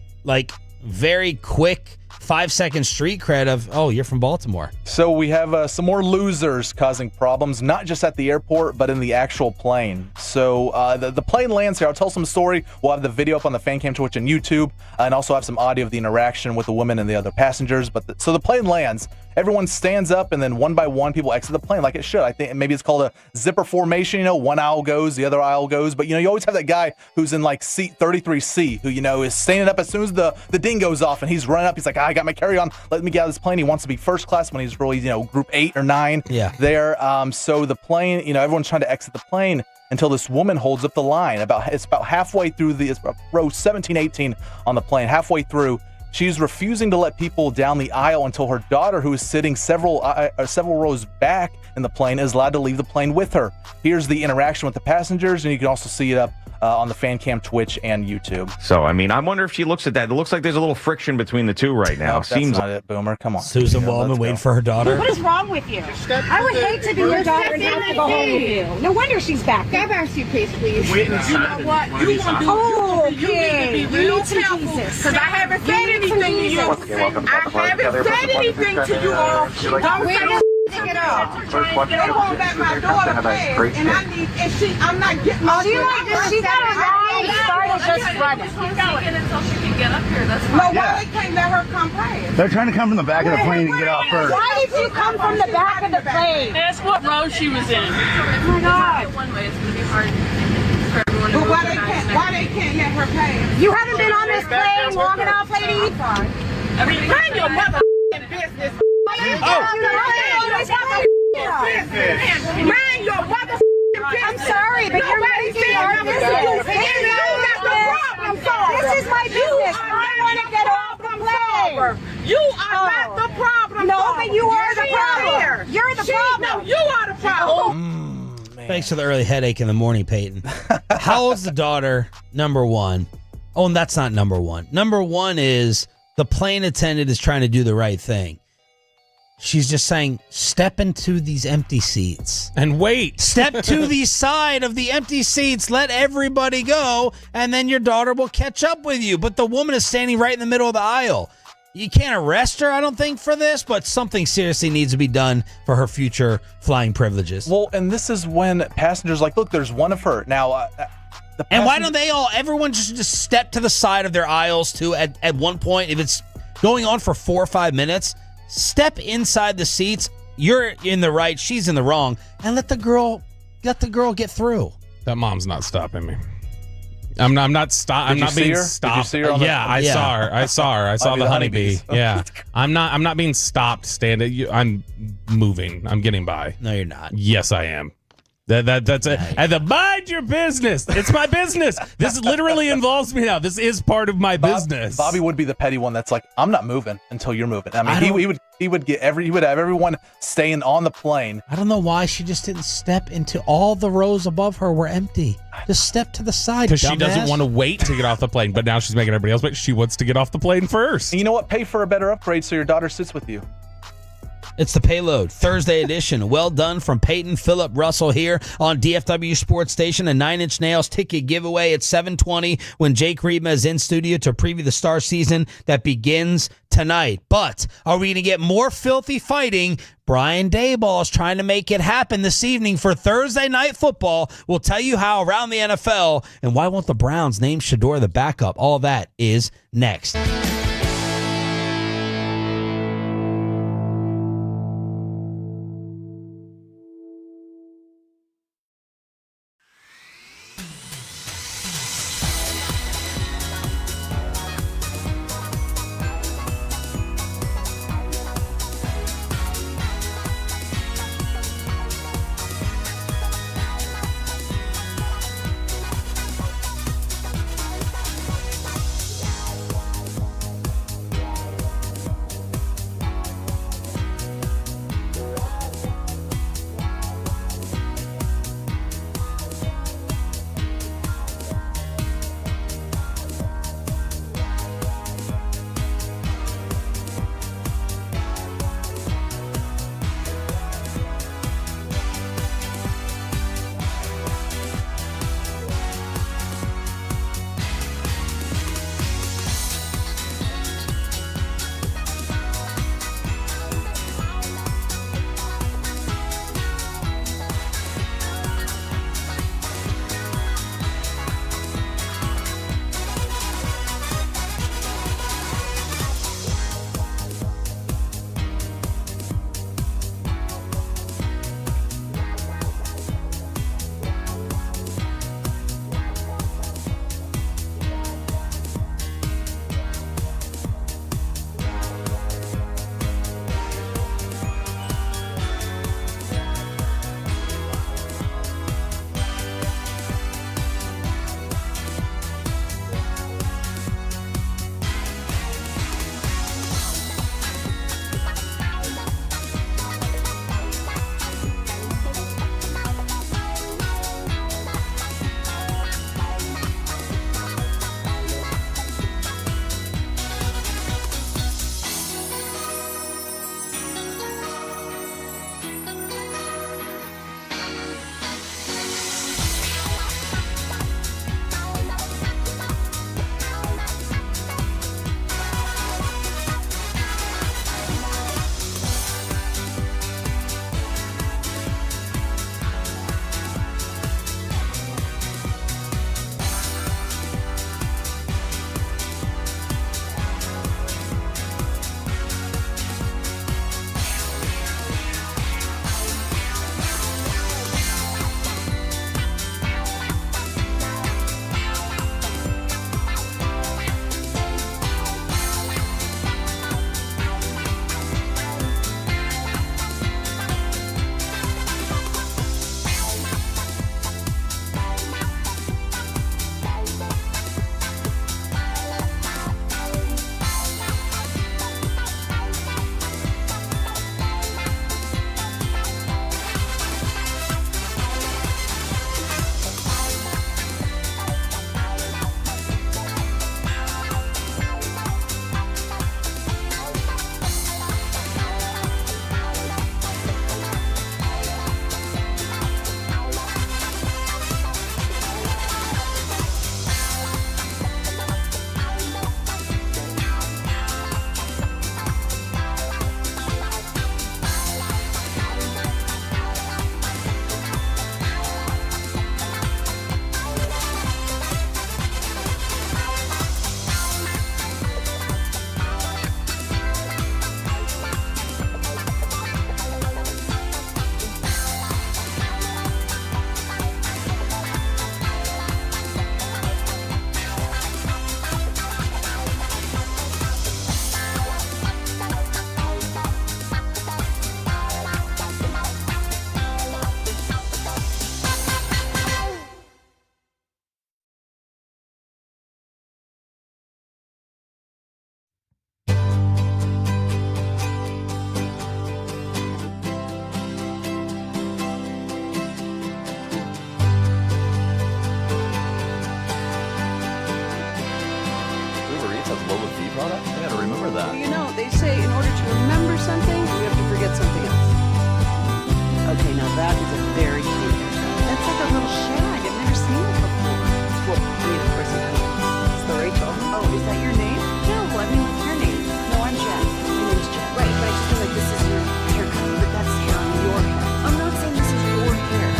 very quick 5-second street cred of, oh, you're from Baltimore.
So we have some more losers causing problems, not just at the airport, but in the actual plane. So the plane lands here. I'll tell some story. We'll have the video up on the fan cam Twitch and YouTube, and also have some audio of the interaction with the woman and the other passengers. So the plane lands. Everyone stands up, and then one by one, people exit the plane like it should. I think maybe it's called a zipper formation. One aisle goes, the other aisle goes. But, you always have that guy who's in seat 33C who, is standing up as soon as the ding goes off, and he's running up. He's like, I got my carry-on. Let me get out of this plane. He wants to be first class when he's really, group 8 or 9 there. So the plane, everyone's trying to exit the plane until this woman holds up the line. It's about halfway through it's row 17, 18 on the plane, halfway through. She's refusing to let people down the aisle until her daughter, who is sitting several rows back in the plane, is allowed to leave the plane with her. Here's the interaction with the passengers, and you can also see it up on the fan cam Twitch and YouTube.
So, I wonder if she looks at that. It looks like there's a little friction between the two right now.
Nope, that's not it, Boomer. Come on.
Susan Wallman waiting for her daughter.
What is wrong with you? I would hate to be your daughter and have to go home with you. No wonder she's back. Grab our suitcase, please. You know what? You want to do okay. You need to Jesus. Because I haven't said anything to you. I haven't said anything to you all. Don't say pick it up. They won't let my daughter pay, and I'm not getting my
She got a ride and started just running.
She's taking until she can get up here. That's fine. No, why they can't let her come pay?
They're trying to come from the back of the plane and get off first.
Why did you come from the back of the plane?
Ask what row she was in.
Oh my God.
One way, it's going to be hard for everyone to
But why they can't let her pay?
You haven't been on this plane long enough, lady?
Mind your mother business. Mind your mother business.
I'm sorry, but you're making our business. This is my business. I want to get off the plane.
You are not the problem.
No, but you are the problem. You're the problem.
No, you are the problem.
Thanks for the early headache in the morning, Peyton. How old's the daughter? Number one. Oh, and that's not number one. Number one is the plane attendant is trying to do the right thing. She's just saying, step into these empty seats.
And wait.
Step to the side of the empty seats. Let everybody go, and then your daughter will catch up with you. But the woman is standing right in the middle of the aisle. You can't arrest her, I don't think, for this, but something seriously needs to be done for her future flying privileges.
Well, and this is when passengers look, there's one of her. Now,
and why don't everyone just step to the side of their aisles too at one point? If it's going on for 4 or 5 minutes, step inside the seats. You're in the right, she's in the wrong, and let the girl get through.
That mom's not stopping me. I'm not being stopped.
Did you see her on
I saw her. I saw the honeybee. Yeah. I'm not being stopped standing. I'm moving. I'm getting by.
No, you're not.
Yes, I am. That's it. And mind your business. It's my business. This literally involves me now. This is part of my business.
Bobby would be the petty one that's like, I'm not moving until you're moving. I mean, he would have everyone staying on the plane.
I don't know why she just didn't step into all the rows above her were empty. Just step to the side,
because she doesn't want to wait to get off the plane. But now she's making everybody else wait. She wants to get off the plane first.
And you know what? Pay for a better upgrade so your daughter sits with you.
It's the Payload Thursday edition. Well done from Peyton Phillip Russell here on DFW Sports Station. A 9 Inch Nails ticket giveaway at 7:20 when Jake Reedman is in studio to preview the Star season that begins tonight. But are we going to get more filthy fighting? Brian Daboll is trying to make it happen this evening for Thursday Night Football. We'll tell you how around the NFL, and why won't the Browns name Shador the backup? All that is next.
Oh, I got to remember that.
You know, they say in order to remember something, you have to forget something else. Okay, now that is a very cute haircut. That's like a little shag. I've never seen it before. Well, I mean, of course you know. It's the Rachel. Oh, is that your name? No, I mean, what's your name? No, I'm Jen. My name's Jen. Right, but I just feel like this is your haircut. But that's hair on your head. I'm not saying this is your hair.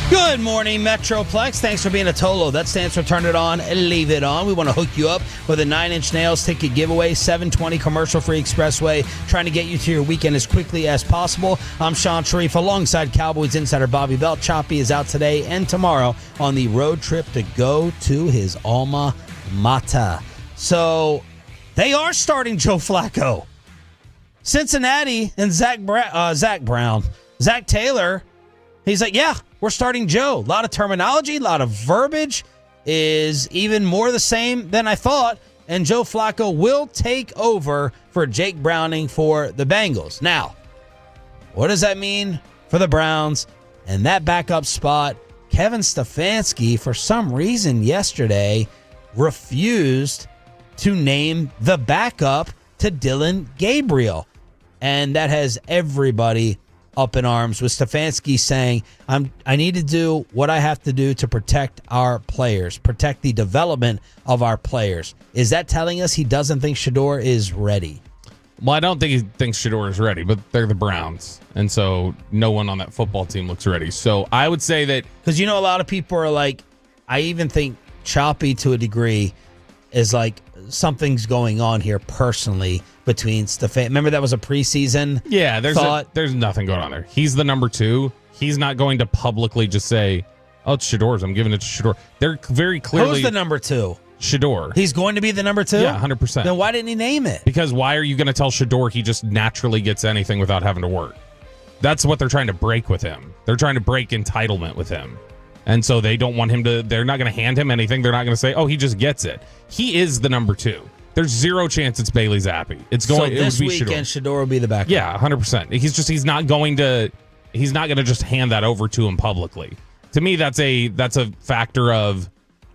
Good morning, Metroplex. Thanks for being a Tolo. That stands for Turn It On and Leave It On. We want to hook you up with a 9-inch nails ticket giveaway, 720 commercial-free expressway, trying to get you to your weekend as quickly as possible. I'm Sean Sharif alongside Cowboys insider Bobby Belt. Choppy is out today and tomorrow on the road trip to go to his alma mater. So they are starting Joe Flacco. Cincinnati and Zach Taylor, he's like, yeah, we're starting Joe. A lot of terminology, a lot of verbiage is even more the same than I thought. And Joe Flacco will take over for Jake Browning for the Bengals. Now, what does that mean for the Browns and that backup spot? Kevin Stefanski, for some reason yesterday, refused to name the backup to Dylan Gabriel. And that has everybody up in arms, with Stefanski saying, I need to do what I have to do to protect our players, protect the development of our players. Is that telling us he doesn't think Shedeur is ready?
Well, I don't think he thinks Shedeur is ready, but they're the Browns. And so no one on that football team looks ready. So I would say that...
Because, a lot of people are like, I even think Choppy to a degree is like, something's going on here personally between Stefan. Remember that was a preseason?
Yeah, there's nothing going on there. He's the number 2. He's not going to publicly just say, oh, it's Shedeur's. I'm giving it to Shedeur. They're very clearly...
Who's the number 2?
Shedeur.
He's going to be the number 2?
Yeah, 100%.
Then why didn't he name it?
Because why are you going to tell Shedeur he just naturally gets anything without having to work? That's what they're trying to break with him. They're trying to break entitlement with him. And so they don't want him to... They're not going to hand him anything. They're not going to say, oh, he just gets it. He is the number 2. There's zero chance it's Bailey Zappi. It's going.
So this
it would be
weekend, Shedeur will be the backup.
Yeah, 100%. He's not going to just hand that over to him publicly. To me, that's a factor of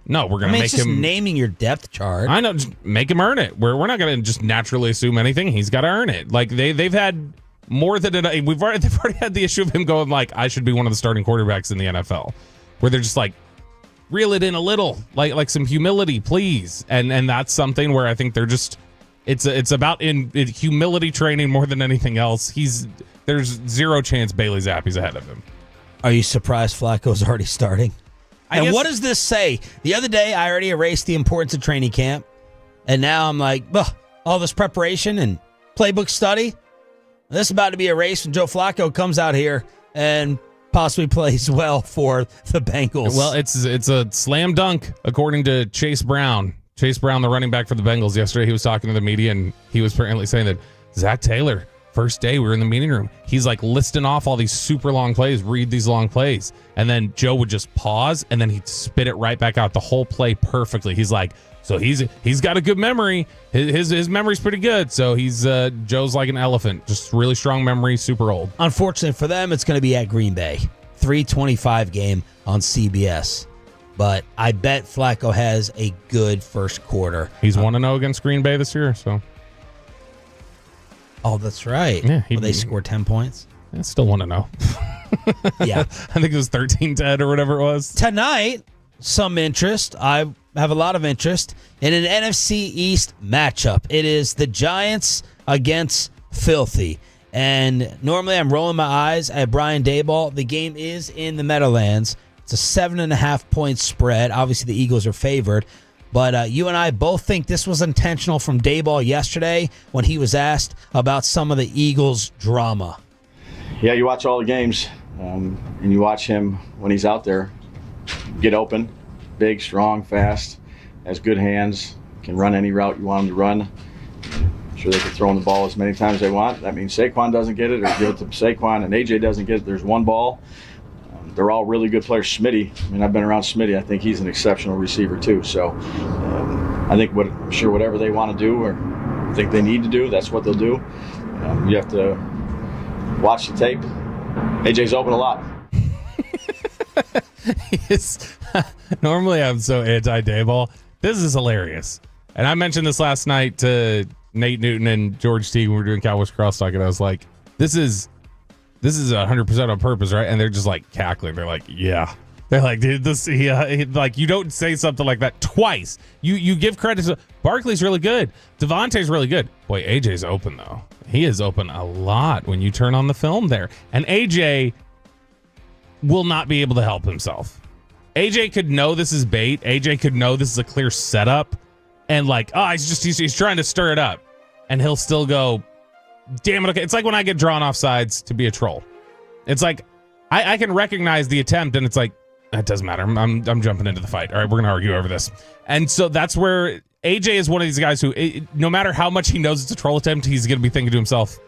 no. We're going to make
it's just
him
naming your depth chart.
I know, just make him earn it. We're not going to just naturally assume anything. He's got to earn it. Like they've had more than they've already had the issue of him going like I should be one of the starting quarterbacks in the NFL, where they're just like, reel it in a little, like some humility, please. And that's something where I think they're just it's about in humility training more than anything else. There's zero chance Bailey Zappi's ahead of him.
Are you surprised Flacco's already starting? And what does this say? The other day I already erased the importance of training camp, and now I'm like, all this preparation and playbook study, this is about to be erased when Joe Flacco comes out here and possibly plays well for the Bengals.
Well, it's a slam dunk, according to Chase Brown. Chase Brown, the running back for the Bengals, yesterday he was talking to the media, and he was apparently saying that Zach Taylor, first day we were in the meeting room, he's like listing off all these super long plays, read these long plays, and then Joe would just pause, and then he'd spit it right back out, the whole play perfectly. He's like, so he's got a good memory. His memory's pretty good. So Joe's like an elephant, just really strong memory, super old.
Unfortunately for them, it's going to be at Green Bay, 3:25 game on CBS. But I bet Flacco has a good first quarter.
He's 1-0 against Green Bay this year, so
Oh, that's right.
Yeah,
They scored 10 points.
I still want to know.
Yeah.
I think it was 13-10 or whatever it was.
Tonight, some interest. I have a lot of interest in an NFC East matchup. It is the Giants against Filthy. And normally I'm rolling my eyes at Brian Daboll. The game is in the Meadowlands. It's a 7.5-point spread. Obviously, the Eagles are favored. But you and I both think this was intentional from Daboll yesterday when he was asked about some of the Eagles' drama.
Yeah, you watch all the games, and you watch him when he's out there get open, big, strong, fast, has good hands, can run any route you want him to run. I'm sure they can throw him the ball as many times as they want. That means Saquon doesn't get it, or give it to Saquon, and AJ doesn't get it. There's one ball. They're all really good players. Smitty, I mean, I've been around Smitty. I think he's an exceptional receiver too. So I think whatever they want to do or think they need to do, that's what they'll do. You have to watch the tape. AJ's open a lot.
Normally I'm so anti-Daboll. This is hilarious. And I mentioned this last night to Nate Newton and George T when we were doing Cowboys Crosstalk, and I was like, this is 100% on purpose, right? And they're just like cackling. They're like, yeah. They're like, dude, like you don't say something like that twice. You give credit to Barkley's really good. Devontae's really good. Boy, AJ's open though. He is open a lot when you turn on the film there. And AJ will not be able to help himself. AJ could know this is bait. AJ could know this is a clear setup. And like, he's trying to stir it up. And he'll still go, damn it, okay. It's like when I get drawn off sides to be a troll. It's like I can recognize the attempt, and it's like, that doesn't matter. I'm jumping into the fight. All right, we're going to argue over this. And so that's where AJ is one of these guys who, no matter how much he knows it's a troll attempt, he's going to be thinking to himself,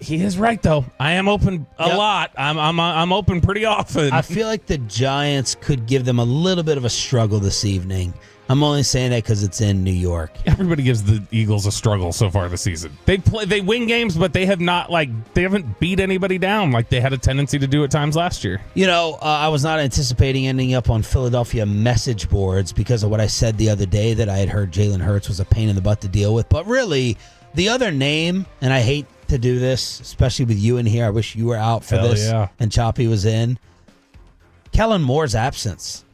he is right, though. I am open a lot. I'm open pretty often.
I feel like the Giants could give them a little bit of a struggle this evening. I'm only saying that because it's in New York.
Everybody gives the Eagles a struggle so far this season. They win games, but they haven't beat anybody down like they had a tendency to do at times last year.
You know, I was not anticipating ending up on Philadelphia message boards because of what I said the other day, that I had heard Jalen Hurts was a pain in the butt to deal with. But really, the other name, and I hate to do this, especially with you in here. I wish you were out for this. Yeah. And Choppy was in. Kellen Moore's absence.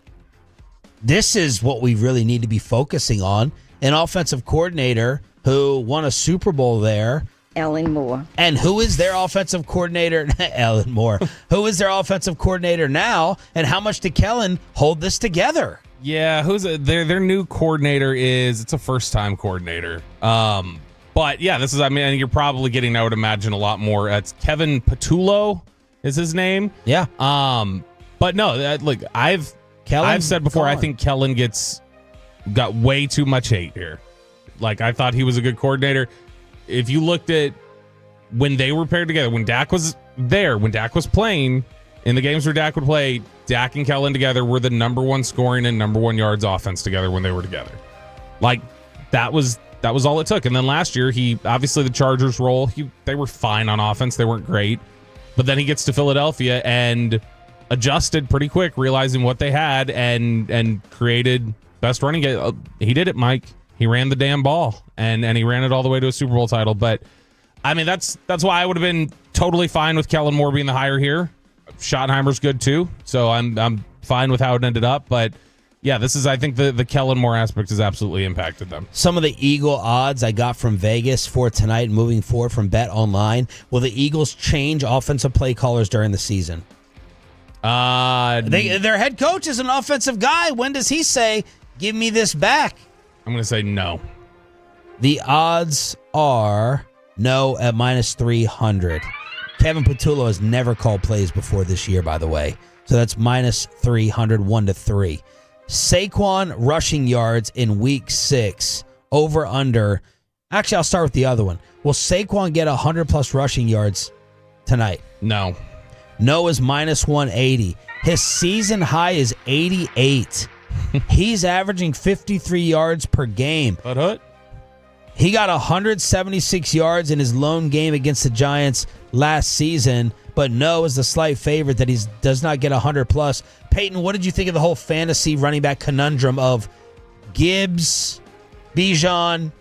This is what we really need to be focusing on. An offensive coordinator who won a Super Bowl there.
Ellen Moore.
And who is their offensive coordinator? Ellen Moore. Who is their offensive coordinator now? And how much did Kellen hold this together?
Yeah, their new coordinator it's a first-time coordinator. But yeah, you're probably getting, I would imagine, a lot more. It's Kevin Patullo is his name.
Yeah.
But no, look, I've said before, I think Kellen got way too much hate here. Like, I thought he was a good coordinator. If you looked at when they were paired together, when Dak was there, when Dak was playing, in the games where Dak would play, Dak and Kellen together were the number one scoring and number one yards offense together when they were together. Like, that was all it took. And then last year, obviously the Chargers role, they were fine on offense. They weren't great. But then he gets to Philadelphia and adjusted pretty quick, realizing what they had and created best running game. He did it, Mike. He ran the damn ball and he ran it all the way to a Super Bowl title. But I mean, that's why I would have been totally fine with Kellen Moore being the hire here. Schottenheimer's good too, so I'm fine with how it ended up. But yeah, I think the Kellen Moore aspect has absolutely impacted them.
Some of the Eagle odds I got from Vegas for tonight, moving forward from Bet Online. Will the Eagles change offensive play callers during the season? Their head coach is an offensive guy. When does he say, give me this back?
I'm going to say no.
The odds are no at -300. Kevin Patullo has never called plays before this year, by the way. So that's -300, 1-3. Saquon rushing yards in week 6, over under. Actually, I'll start with the other one. Will Saquon get 100+ rushing yards tonight?
No.
No is -180. His season high is 88. He's averaging 53 yards per game. He got 176 yards in his lone game against the Giants last season, but no is the slight favorite that he does not get 100+. Peyton, what did you think of the whole fantasy running back conundrum of Gibbs, Bijan,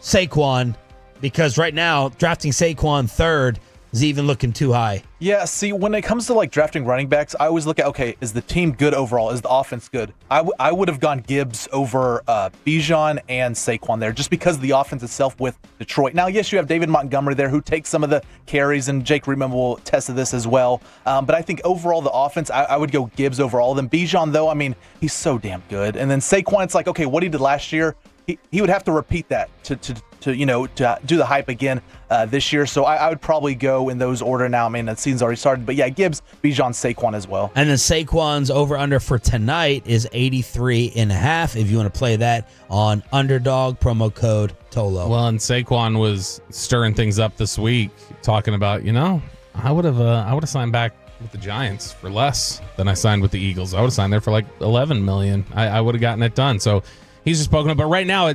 Saquon? because right now drafting Saquon third is even looking too high.
Yeah, see, when it comes to like drafting running backs, I always look at, okay, is the team good overall? Is the offense good? I would have gone Gibbs over Bijan and Saquon there, just because of the offense itself with Detroit. Now, yes, you have David Montgomery there who takes some of the carries, and Jake Reitman will attest to this as well. But I think overall the offense, I would go Gibbs over all of them. Bijan, though, I mean, he's so damn good. And then Saquon, it's like, okay, what he did last year, he would have to repeat that to do the hype again this year. So I would probably go in those order now. I mean, the season's already started. But yeah, Gibbs, Bijan, Saquon as well.
And then Saquon's over-under for tonight is 83.5 if you want to play that on Underdog, promo code TOLO.
Well, and Saquon was stirring things up this week, talking about, I would have signed back with the Giants for less than I signed with the Eagles. I would have signed there for like $11 million. I would have gotten it done. So he's just spoken about. But right now,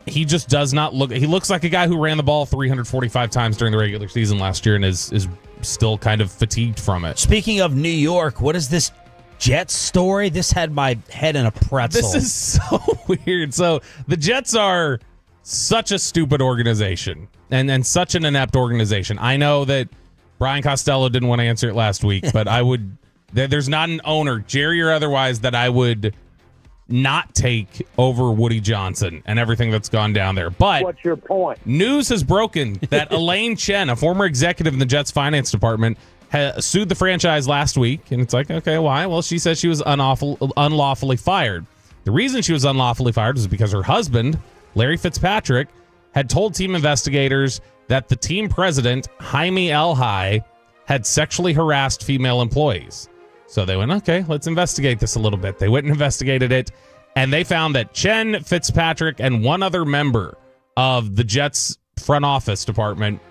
he just does not look. He looks like a guy who ran the ball 345 times during the regular season last year and is still kind of fatigued from it.
Speaking of New York, what is this Jets story? This had my head in a pretzel.
This is so weird. So the Jets are such a stupid organization and such an inept organization. I know that Brian Costello didn't want to answer it last week, but I would. There's not an owner, Jerry or otherwise, that I would not take over Woody Johnson and everything that's gone down there. But
what's your point?
News has broken that Elaine Chen, a former executive in the Jets finance department, sued the franchise last week. And it's like, okay, why? Well, she says she was unlawfully fired. The reason she was unlawfully fired was because her husband, Larry Fitzpatrick, had told team investigators that the team president, Jaime Elhai, had sexually harassed female employees. So they went, okay, let's investigate this a little bit. They went and investigated it, and they found that Chen, Fitzpatrick, and one other member of the Jets front office department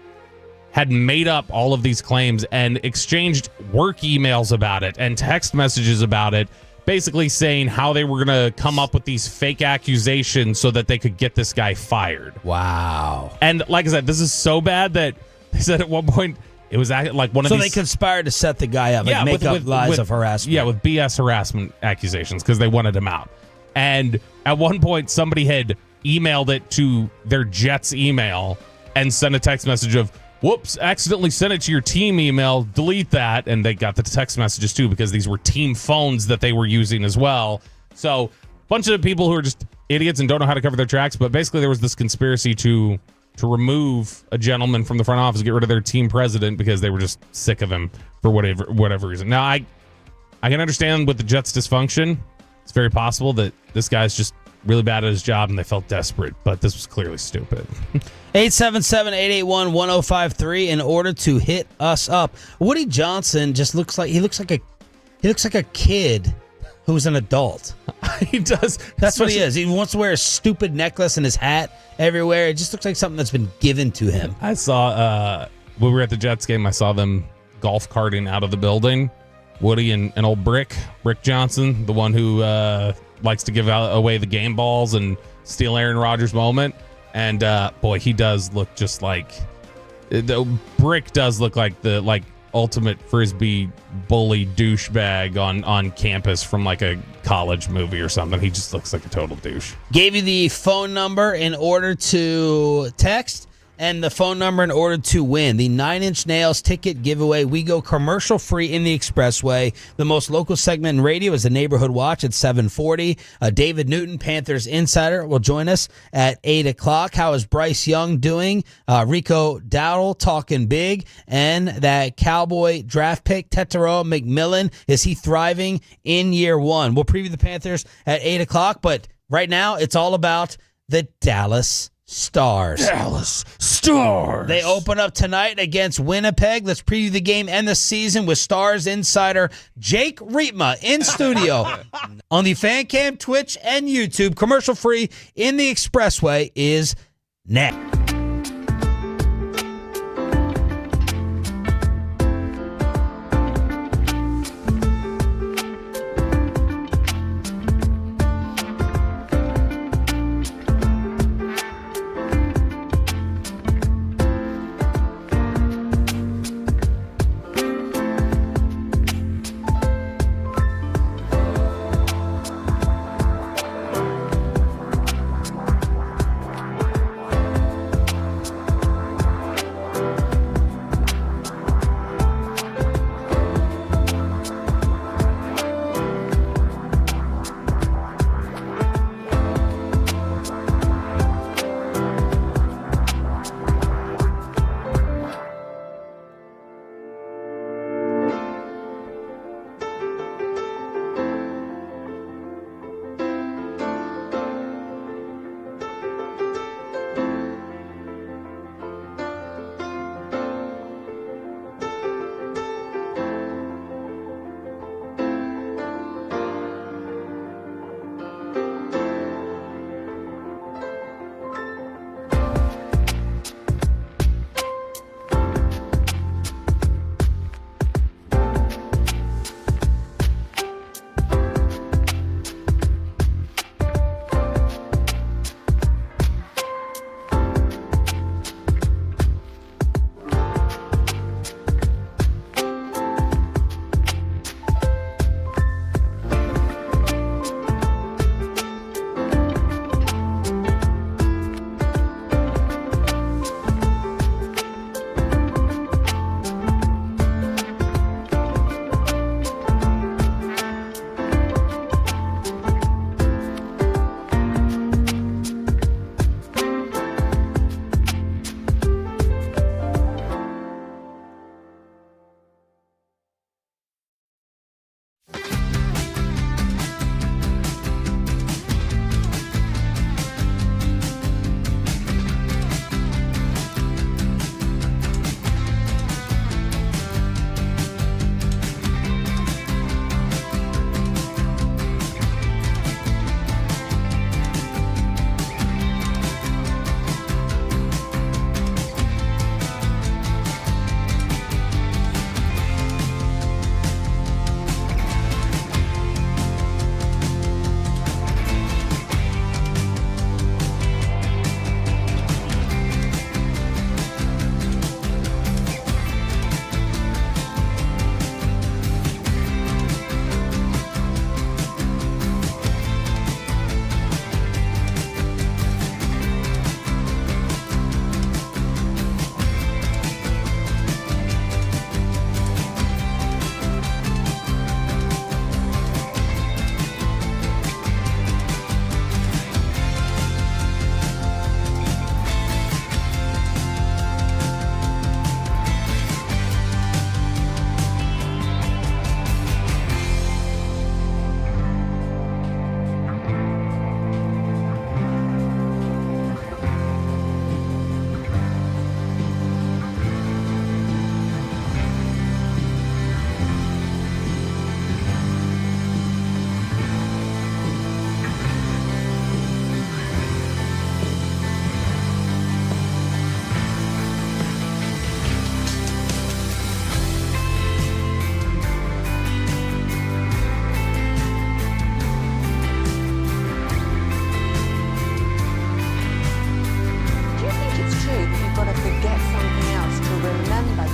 had made up all of these claims and exchanged work emails about it and text messages about it, basically saying how they were going to come up with these fake accusations so that they could get this guy fired.
Wow.
And like I said, this is so bad that they said at one point, it was like one of these.
So they conspired to set the guy up, make up lies of harassment.
Yeah, with BS harassment accusations because they wanted him out. And at one point, somebody had emailed it to their Jets email and sent a text message of, whoops, accidentally sent it to your team email, delete that. And they got the text messages too because these were team phones that they were using as well. So a bunch of people who are just idiots and don't know how to cover their tracks. But basically there was this conspiracy to remove a gentleman from the front office, get rid of their team president because they were just sick of him for whatever reason. Now, I can understand with the Jets' dysfunction. It's very possible that this guy's just really bad at his job and they felt desperate, but this was clearly stupid.
877-881-1053 in order to hit us up. Woody Johnson just looks like a kid who's an adult.
He does.
That's what he is. He wants to wear a stupid necklace and his hat everywhere. It just looks like something that's been given to him.
I saw, when we were at the Jets game, I saw them golf carting out of the building. Woody and old Brick Johnson, the one who likes to give away the game balls and steal Aaron Rodgers' moment. And boy, he does look just like... Brick does look like the ultimate frisbee bully douchebag on campus from like a college movie or something. He just looks like a total douche.
Gave you the phone number in order to text and the phone number in order to win. The 9 Inch Nails ticket giveaway. We go commercial free in the Expressway. The most local segment in radio is the Neighborhood Watch at 7:40. David Newton, Panthers insider, will join us at 8 o'clock. How is Bryce Young doing? Rico Dowdle talking big. And that Cowboy draft pick, Tetairoa McMillan, is he thriving in year one? We'll preview the Panthers at 8 o'clock, but right now it's all about the Dallas Stars.
Dallas Stars.
They open up tonight against Winnipeg. Let's preview the game and the season with Stars insider Jake Reitma in studio on the Fan Cam, Twitch, and YouTube. Commercial free in the Expressway is next.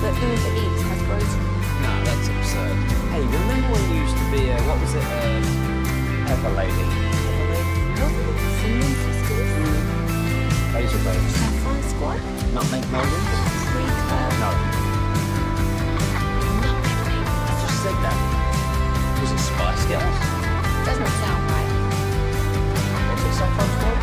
The East has frozen.
No, that's absurd. Hey, remember when you used to be a, what was it, Pepper Lady?
Singing sisters?
Laser Base.
Sapphire Squad?
Nutmeg Melvins?
Sweet
No. I just said that. Was it Spice Girls?
Doesn't sound right.
Was it Sapphire Squad?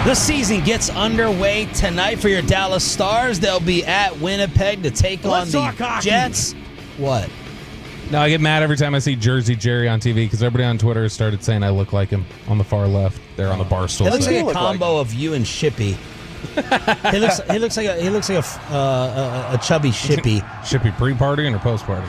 The season gets underway tonight for your Dallas Stars. They'll be at Winnipeg to take on the Jets. What?
No, I get mad every time I see Jersey Jerry on TV because everybody on Twitter has started saying I look like him on the far left. They're on the Barstool.
It looks
side.
like a combo of you and Shippy. he looks like a chubby Shippy.
Shippy pre-partying or post-party?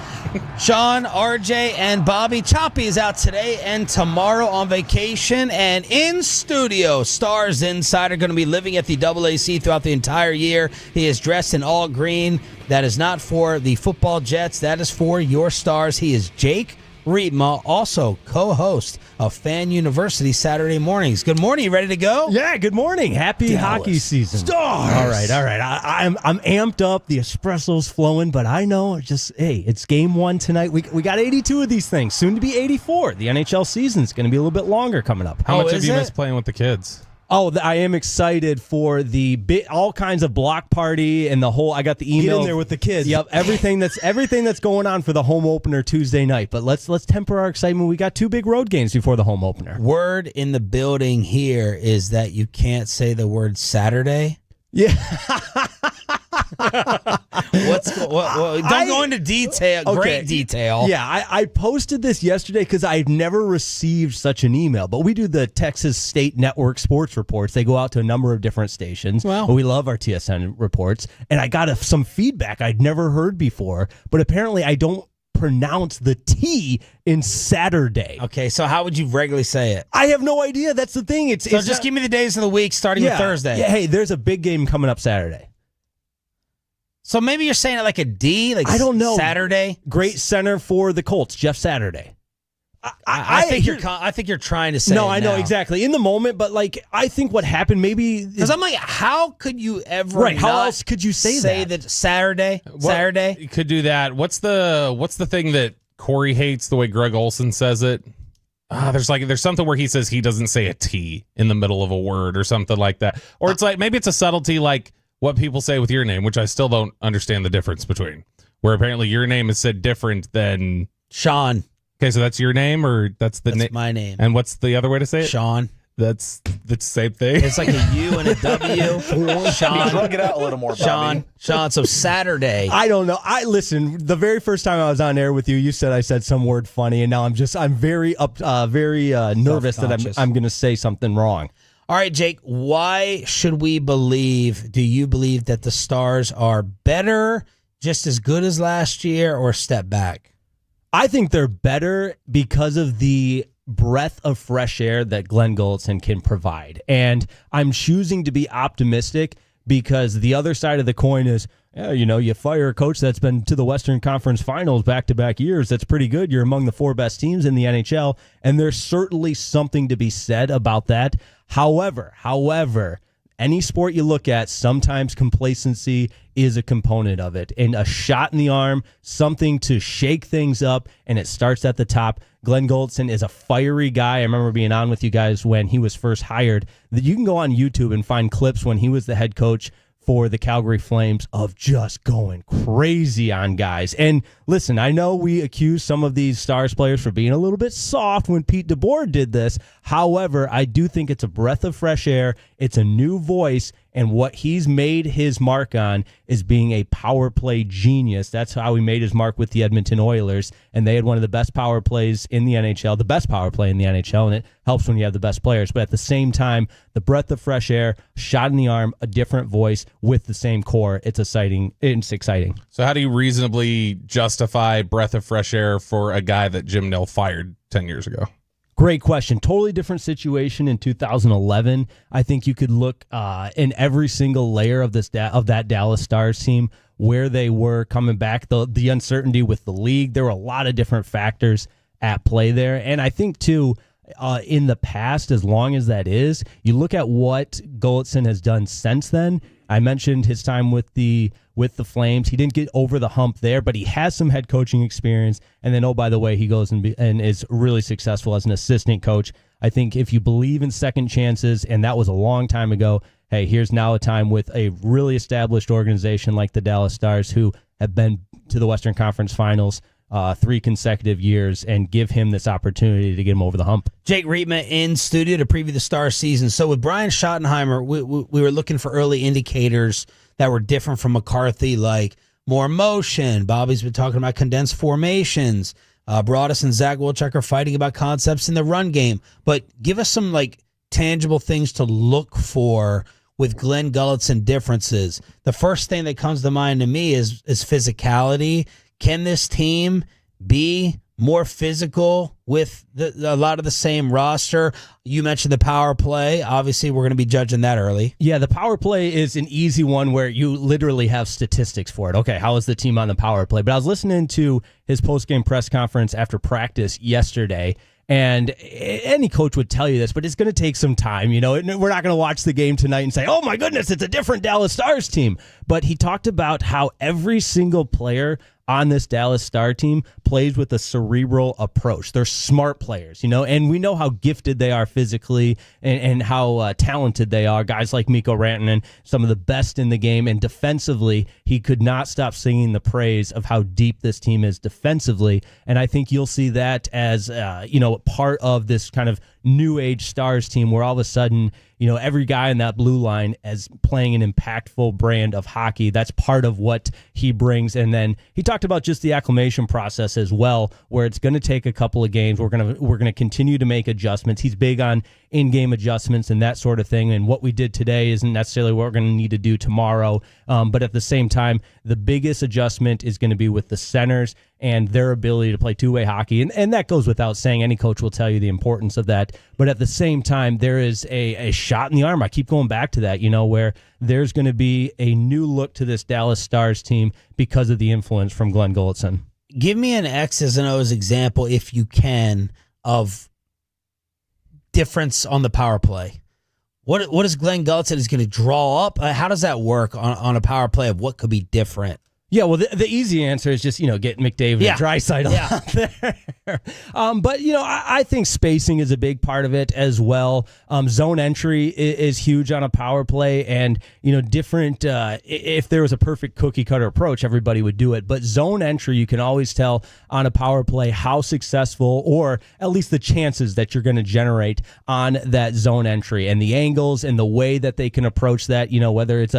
Sean, RJ, and Bobby. Choppy is out today and tomorrow on vacation. And in studio, Stars Insider going to be living at the AAC throughout the entire year. He is dressed in all green. That is not for the football Jets. That is for your Stars. He is Jake Rietma, also co-host of Fan University Saturday mornings. Good morning. You ready to go?
Yeah, good morning. Happy
Dallas
hockey season.
Stars.
All right. I'm amped up. The espresso's flowing, but I know it's game one tonight. We got 82 of these things, soon to be 84. The NHL season's going to be a little bit longer coming up.
How much have you missed playing with the kids?
Oh, I am excited for the all kinds of block party and the whole. I got the email.
Get in there with the kids.
Yep, everything that's going on for the home opener Tuesday night. But let's temper our excitement. We got two big road games before the home opener.
Word in the building here is that you can't say the word Saturday.
Yeah.
Don't go into detail.
Okay.
Great detail.
Yeah, I posted this yesterday because I've never received such an email. But we do the Texas State Network sports reports. They go out to a number of different stations.
Wow.
But we love our TSN reports. And I got some feedback I'd never heard before. But apparently I don't pronounce the T in Saturday.
Okay, so how would you regularly say it?
I have no idea. That's the thing. It's
just give me the days of the week starting with Thursday.
Yeah, hey, there's a big game coming up Saturday.
So maybe you're saying it like a D, like
I don't know.
Saturday.
Great center for the Colts, Jeff Saturday.
I think you're trying to say.
No,
it
I know
now.
exactly in the moment, but like I think what happened maybe
because I'm like, how could you ever?
Right? How else could you say
that Saturday? Saturday
you could do that. What's the thing that Corey hates the way Greg Olson says it? There's something where he says he doesn't say a T in the middle of a word or something like that, or it's like maybe it's a subtlety like what people say with your name, which I still don't understand the difference between. Where apparently your name is said different than
Sean.
Okay, so that's your name, or that's my
name.
And what's the other way to say it?
Sean.
That's the same thing.
It's like a U and a W. Sean,
Drug it out a little more, Bobby.
Sean. So Saturday.
I don't know. Listen. The very first time I was on air with you, you said I said some word funny, and now I'm very nervous that I'm going to say something wrong.
All right, Jake. Why should we believe? Do you believe that the Stars are better, just as good as last year, or a step back?
I think they're better because of the breath of fresh air that Glenn Gulletson can provide. And I'm choosing to be optimistic because the other side of the coin is, you fire a coach that's been to the Western Conference Finals back-to-back years. That's pretty good. You're among the 4 best teams in the NHL, and there's certainly something to be said about that. However, any sport you look at, sometimes complacency is a component of it. And a shot in the arm, something to shake things up, and it starts at the top. Glenn Gulletson is a fiery guy. I remember being on with you guys when he was first hired. You can go on YouTube and find clips when he was the head coach for the Calgary Flames of just going crazy on guys. And listen, I know we accuse some of these Stars players for being a little bit soft when Pete DeBoer did this. However, I do think it's a breath of fresh air. It's a new voice. And what he's made his mark on is being a power play genius. That's how he made his mark with the Edmonton Oilers. And they had one of the best power plays in the NHL, the best power play in the NHL. And it helps when you have the best players. But at the same time, the breath of fresh air, shot in the arm, a different voice with the same core. It's exciting.
So how do you reasonably justify breath of fresh air for a guy that Jim Nill fired 10 years ago?
Great question. Totally different situation in 2011. I think you could look in every single layer of that Dallas Stars team, where they were coming back, the uncertainty with the league. There were a lot of different factors at play there. And I think, too, in the past, as long as that is, you look at what Gulletson has done since then. I mentioned his time with the Flames. He didn't get over the hump there, but he has some head coaching experience. And then, oh, by the way, he goes and is really successful as an assistant coach. I think if you believe in second chances, and that was a long time ago, hey, here's now a time with a really established organization like the Dallas Stars, who have been to the Western Conference Finals 3 consecutive years, and give him this opportunity to get him over the hump.
Jake Rietma in studio to preview the Stars season. So with Brian Schottenheimer, we were looking for early indicators that were different from McCarthy, like more motion. Bobby's been talking about condensed formations. Broadus and Zach Wilczek are fighting about concepts in the run game. But give us some tangible things to look for with Glenn Gulletson differences. The first thing that comes to mind to me is physicality. Can this team be more physical with a lot of the same roster? You mentioned the power play. Obviously, we're going to be judging that early.
Yeah, the power play is an easy one where you literally have statistics for it. Okay, how is the team on the power play? But I was listening to his post-game press conference after practice yesterday, and any coach would tell you this, but it's going to take some time. We're not going to watch the game tonight and say, oh my goodness, it's a different Dallas Stars team. But he talked about how every single player on this Dallas Star team plays with a cerebral approach. They're smart players, and we know how gifted they are physically and how talented they are. Guys like Mikko Rantanen, some of the best in the game, and defensively, he could not stop singing the praise of how deep this team is defensively. And I think you'll see that as, part of this kind of new age Stars team where all of a sudden, every guy in that blue line is playing an impactful brand of hockey. That's part of what he brings. And then he talked about just the acclimation process as well, where it's going to take a couple of games. We're going to continue to make adjustments. He's big on in-game adjustments and that sort of thing. And what we did today isn't necessarily what we're going to need to do tomorrow. But at the same time, the biggest adjustment is going to be with the centers and their ability to play two-way hockey. And that goes without saying. Any coach will tell you the importance of that. But at the same time, there is a shot in the arm. I keep going back to that, where there's going to be a new look to this Dallas Stars team because of the influence from Glenn Gulletson.
Give me an X's and O's example, if you can, of difference on the power play. What is Glenn Gulletson is going to draw up? How does that work on a power play of what could be different?
Yeah, well, the easy answer is just, get McDavid and Draisaitl out there. But, I think spacing is a big part of it as well. Zone entry is huge on a power play, and, different, if there was a perfect cookie cutter approach, everybody would do it. But zone entry, you can always tell on a power play how successful, or at least the chances that you're going to generate on that zone entry, and the angles and the way that they can approach that, whether it's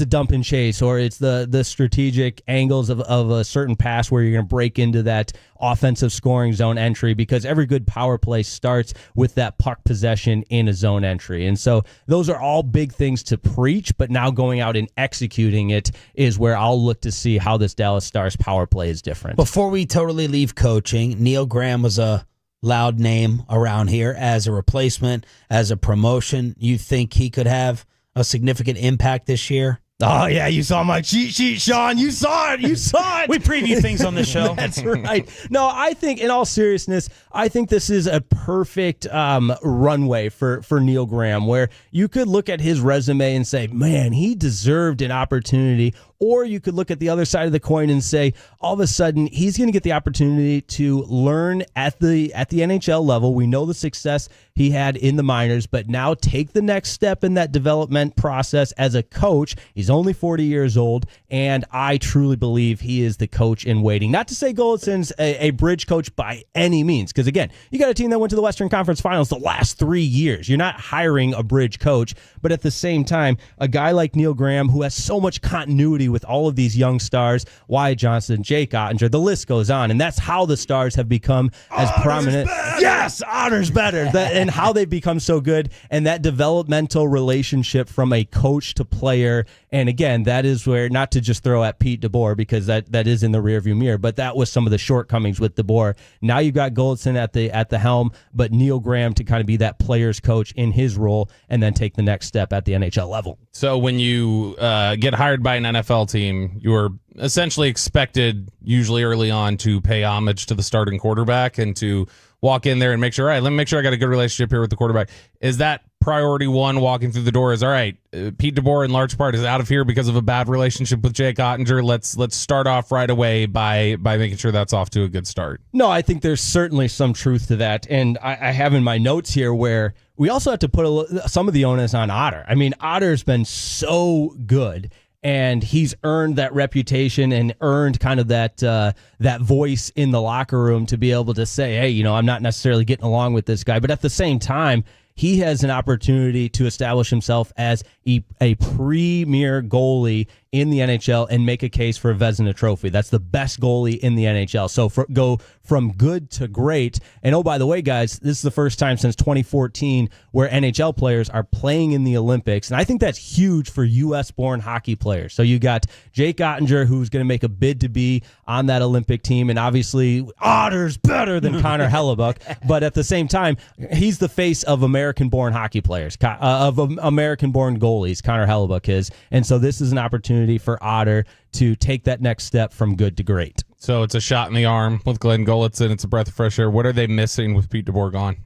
a dump and chase, or it's the strategic angles of a certain pass where you're going to break into that offensive scoring zone entry, because every good power play starts with that puck possession in a zone entry. And so those are all big things to preach, but now going out and executing it is where I'll look to see how this Dallas Stars power play is different.
Before we totally leave coaching, Neil Graham was a loud name around here as a replacement, as a promotion. You think he could have a significant impact this year?
Oh, yeah, you saw my cheat sheet, Sean. You saw it.
We preview things on the show.
That's right. No, I think, in all seriousness, I think this is a perfect runway for Neil Graham, where you could look at his resume and say, man, he deserved an opportunity. Or you could look at the other side of the coin and say, all of a sudden, he's going to get the opportunity to learn at the NHL level. We know the success he had in the minors, but now take the next step in that development process as a coach. He's only 40 years old, and I truly believe he is the coach in waiting. Not to say Golitzyn's a bridge coach by any means, because, again, you got a team that went to the Western Conference Finals the last 3 years. You're not hiring a bridge coach, but at the same time, a guy like Neil Graham, who has so much continuity with all of these young stars, Wyatt Johnston, Jake Ottinger, the list goes on, and that's how the Stars have become as prominent. Yes, Otter's better, and how they've become so good, and that developmental relationship from a coach to player. And again, that is where, not to just throw at Pete DeBoer, because that is in the rearview mirror, but that was some of the shortcomings with DeBoer. Now you've got Golitzyn at the helm, but Neil Graham to kind of be that player's coach in his role, and then take the next step at the NHL level.
So when you get hired by an NFL team, you are essentially expected, usually early on, to pay homage to the starting quarterback and to walk in there and make sure, all right, let me make sure I got a good relationship here with the quarterback. Is that priority one walking through the door? Is, all right, Pete DeBoer in large part is out of here because of a bad relationship with Jake Ottinger. Let's start off right away by making sure that's off to a good start.
No, I think there's certainly some truth to that. And I have in my notes here where we also have to put some of the onus on Otter. I mean, Otter's been so good, and he's earned that reputation and earned kind of that voice in the locker room to be able to say, hey, I'm not necessarily getting along with this guy. But at the same time, he has an opportunity to establish himself as a premier goalie in the NHL and make a case for a Vezina trophy. That's the best goalie in the NHL. So go from good to great. And oh, by the way, guys, this is the first time since 2014 where NHL players are playing in the Olympics. And I think that's huge for U.S.-born hockey players. So you got Jake Ottinger, who's going to make a bid to be on that Olympic team. And obviously, Otter's better than Connor Hellebuck. But at the same time, he's the face of American-born hockey players, of American-born goalies, Connor Hellebuck is. And so this is an opportunity for Otter to take that next step from good to great.
So it's a shot in the arm with Glenn Golitzyn. It's a breath of fresh air. What are they missing with Pete DeBoer gone?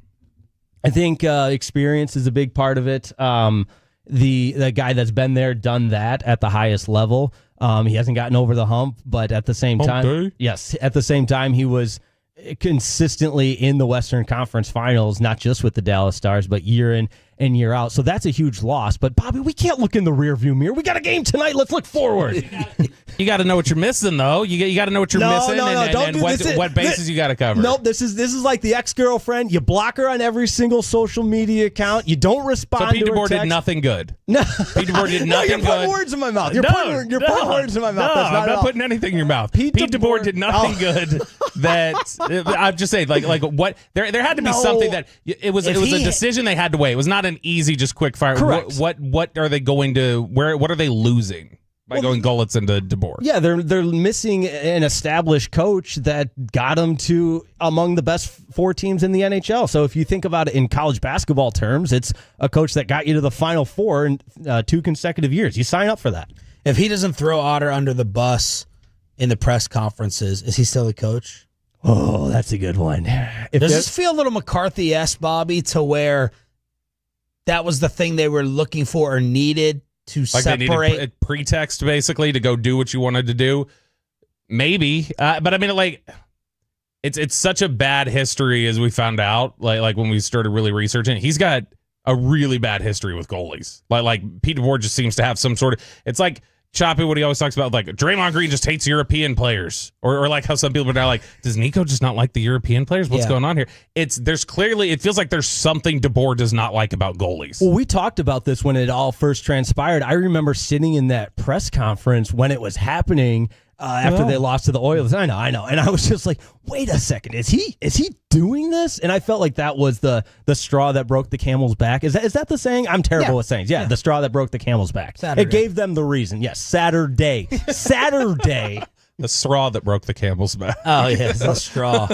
I think experience is a big part of it. The guy that's been there, done that at the highest level. He hasn't gotten over the hump, but at the same time, he was consistently in the Western Conference Finals, not just with the Dallas Stars, but year in and year out. So that's a huge loss. But, Bobby, we can't look in the rearview mirror. We got a game tonight. Let's look forward.
You got to know what you're missing, though. You got to know what you're missing and what bases you got to cover.
Nope, this is like the ex-girlfriend. You block her on every single social media account. You don't respond to her text.
So Pete DeBoer did nothing good.
No.
Pete DeBoer did nothing good.
You're putting words in my mouth. You're putting words in my mouth.
No, I'm not putting anything in your mouth. Pete DeBoer did nothing good. I'm just saying, like what there had to be something that it was a decision they had to weigh. It was not an easy, just quick fire.
Correct.
What are they going to? What are they losing by going Golitzyn to DeBoer?
Yeah, they're missing an established coach that got them to among the best 4 teams in the NHL. So if you think about it in college basketball terms, it's a coach that got you to the Final Four in 2 consecutive years. You sign up for that.
If he doesn't throw Otter under the bus in the press conferences, is he still the coach?
Oh, that's a good one.
Does this feel a little McCarthy-esque, Bobby, to where that was the thing they were looking for or needed to
like
separate?
They needed a pretext, basically, to go do what you wanted to do. Maybe, but I mean, like, it's such a bad history as we found out. Like when we started really researching, he's got a really bad history with goalies. Like Pete DeBoer just seems to have some sort of. It's like Choppy, what he always talks about, like Draymond Green just hates European players, or like how some people are now like, does Nico just not like the European players? What's going on here? It feels like there's something DeBoer does not like about goalies.
Well, we talked about this when it all first transpired. I remember sitting in that press conference when it was happening after they lost to the Oilers. I know, and I was just like, wait a second, is he doing this? And I felt like that was the straw that broke the camel's back. Is that the saying? I'm terrible with sayings. Yeah, the straw that broke the camel's back.
Saturday.
It gave them the reason. Yes, Saturday.
The straw that broke the camel's back.
Oh, yeah, the straw.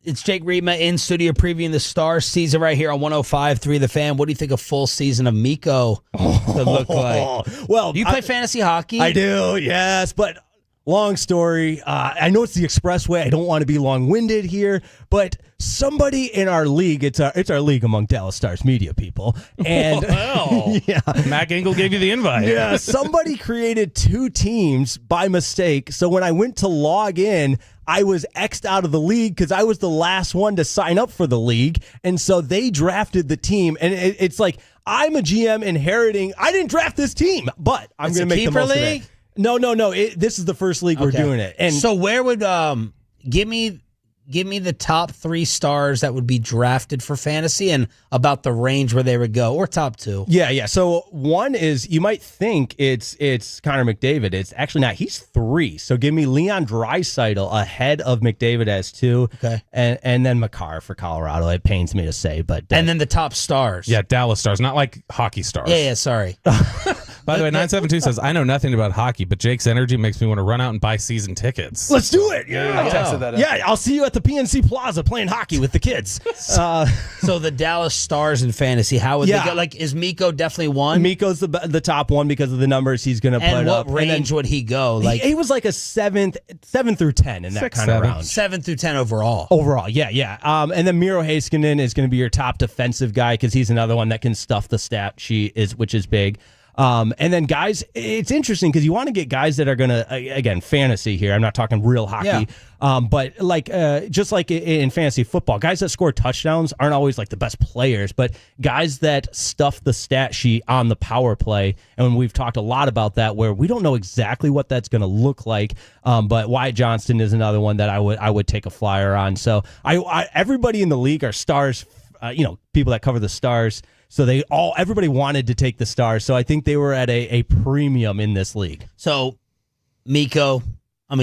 It's Jake Rima in studio previewing the Stars season right here on 105.3 The Fan. What do you think a full season of Miko could look like?
Well,
do you play fantasy hockey?
I do, yes, but long story. I know it's the expressway. I don't want to be long-winded here, but somebody in our league, it's our league among Dallas Stars media people. And
yeah, Mac Engel gave you the invite.
Yeah, somebody created 2 teams by mistake. So when I went to log in, I was X'd out of the league because I was the last one to sign up for the league. And so they drafted the team. And it's like, I'm a GM inheriting. I didn't draft this team, but I'm going to make the most of it. No. This is the first league we're doing it. And
so where would give me the top 3 stars that would be drafted for fantasy and about the range where they would go, or top 2.
Yeah. So one is, you might think it's Connor McDavid. It's actually not. He's 3. So give me Leon Draisaitl ahead of McDavid as 2.
Okay.
And then Makar for Colorado. It pains me to say, but
and then the top stars.
Yeah, Dallas Stars, not like hockey stars.
Yeah. Sorry.
By the way, 972 says, I know nothing about hockey, but Jake's energy makes me want to run out and buy season tickets.
Let's do it. Yeah.
I texted that in.
Yeah, I'll see you at the PNC Plaza playing hockey with the kids.
So the Dallas Stars in fantasy, how would they go? Like, is Miko definitely one?
Miko's the top one because of the numbers he's going to put up.
And what range would he go? Like
he was like a 7 through 10 in that kind of round.
7 through 10 overall.
Overall, yeah. And then Miro Heiskanen is going to be your top defensive guy because he's another one that can stuff the stat sheet, which is big. And then guys, it's interesting because you want to get guys that are going to, again, fantasy here. I'm not talking real hockey. But like, just like in fantasy football, guys that score touchdowns aren't always like the best players, but guys that stuff the stat sheet on the power play. And we've talked a lot about that where we don't know exactly what that's going to look like. But Wyatt Johnston is another one that I would take a flyer on. So everybody in the league are Stars, people that cover the Stars. So everybody wanted to take the Stars. So I think they were at a premium in this league.
So Miko,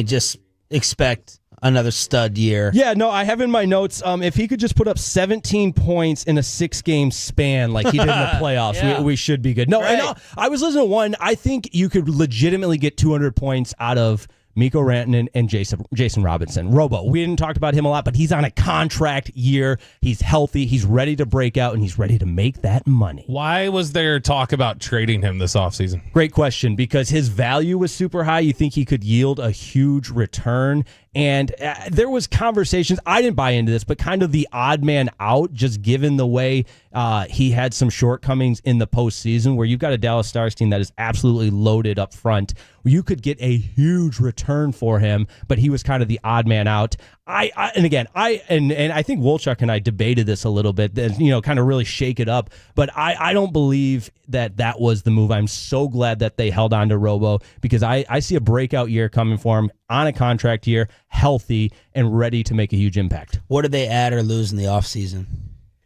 just expect another stud year.
Yeah, no, I have in my notes, if he could just put up 17 points in a 6-game span like he did in the playoffs, we should be good. No,
right.
And I was listening to one. I think you could legitimately get 200 points out of Mikko Rantanen and Jason Robinson. Robo, we didn't talk about him a lot, but he's on a contract year. He's healthy. He's ready to break out, and he's ready to make that money.
Why was there talk about trading him this offseason?
Great question, because his value was super high. You think he could yield a huge return. And there was conversations, I didn't buy into this, but kind of the odd man out, just given the way he had some shortcomings in the postseason, where you've got a Dallas Stars team that is absolutely loaded up front. You could get a huge return for him, but he was kind of the odd man out. I think Wolchuk and I debated this a little bit, kind of really shake it up. But I don't believe that was the move. I'm so glad that they held on to Robo, because I see a breakout year coming for him on a contract year, healthy and ready to make a huge impact.
What did they add or lose in the offseason?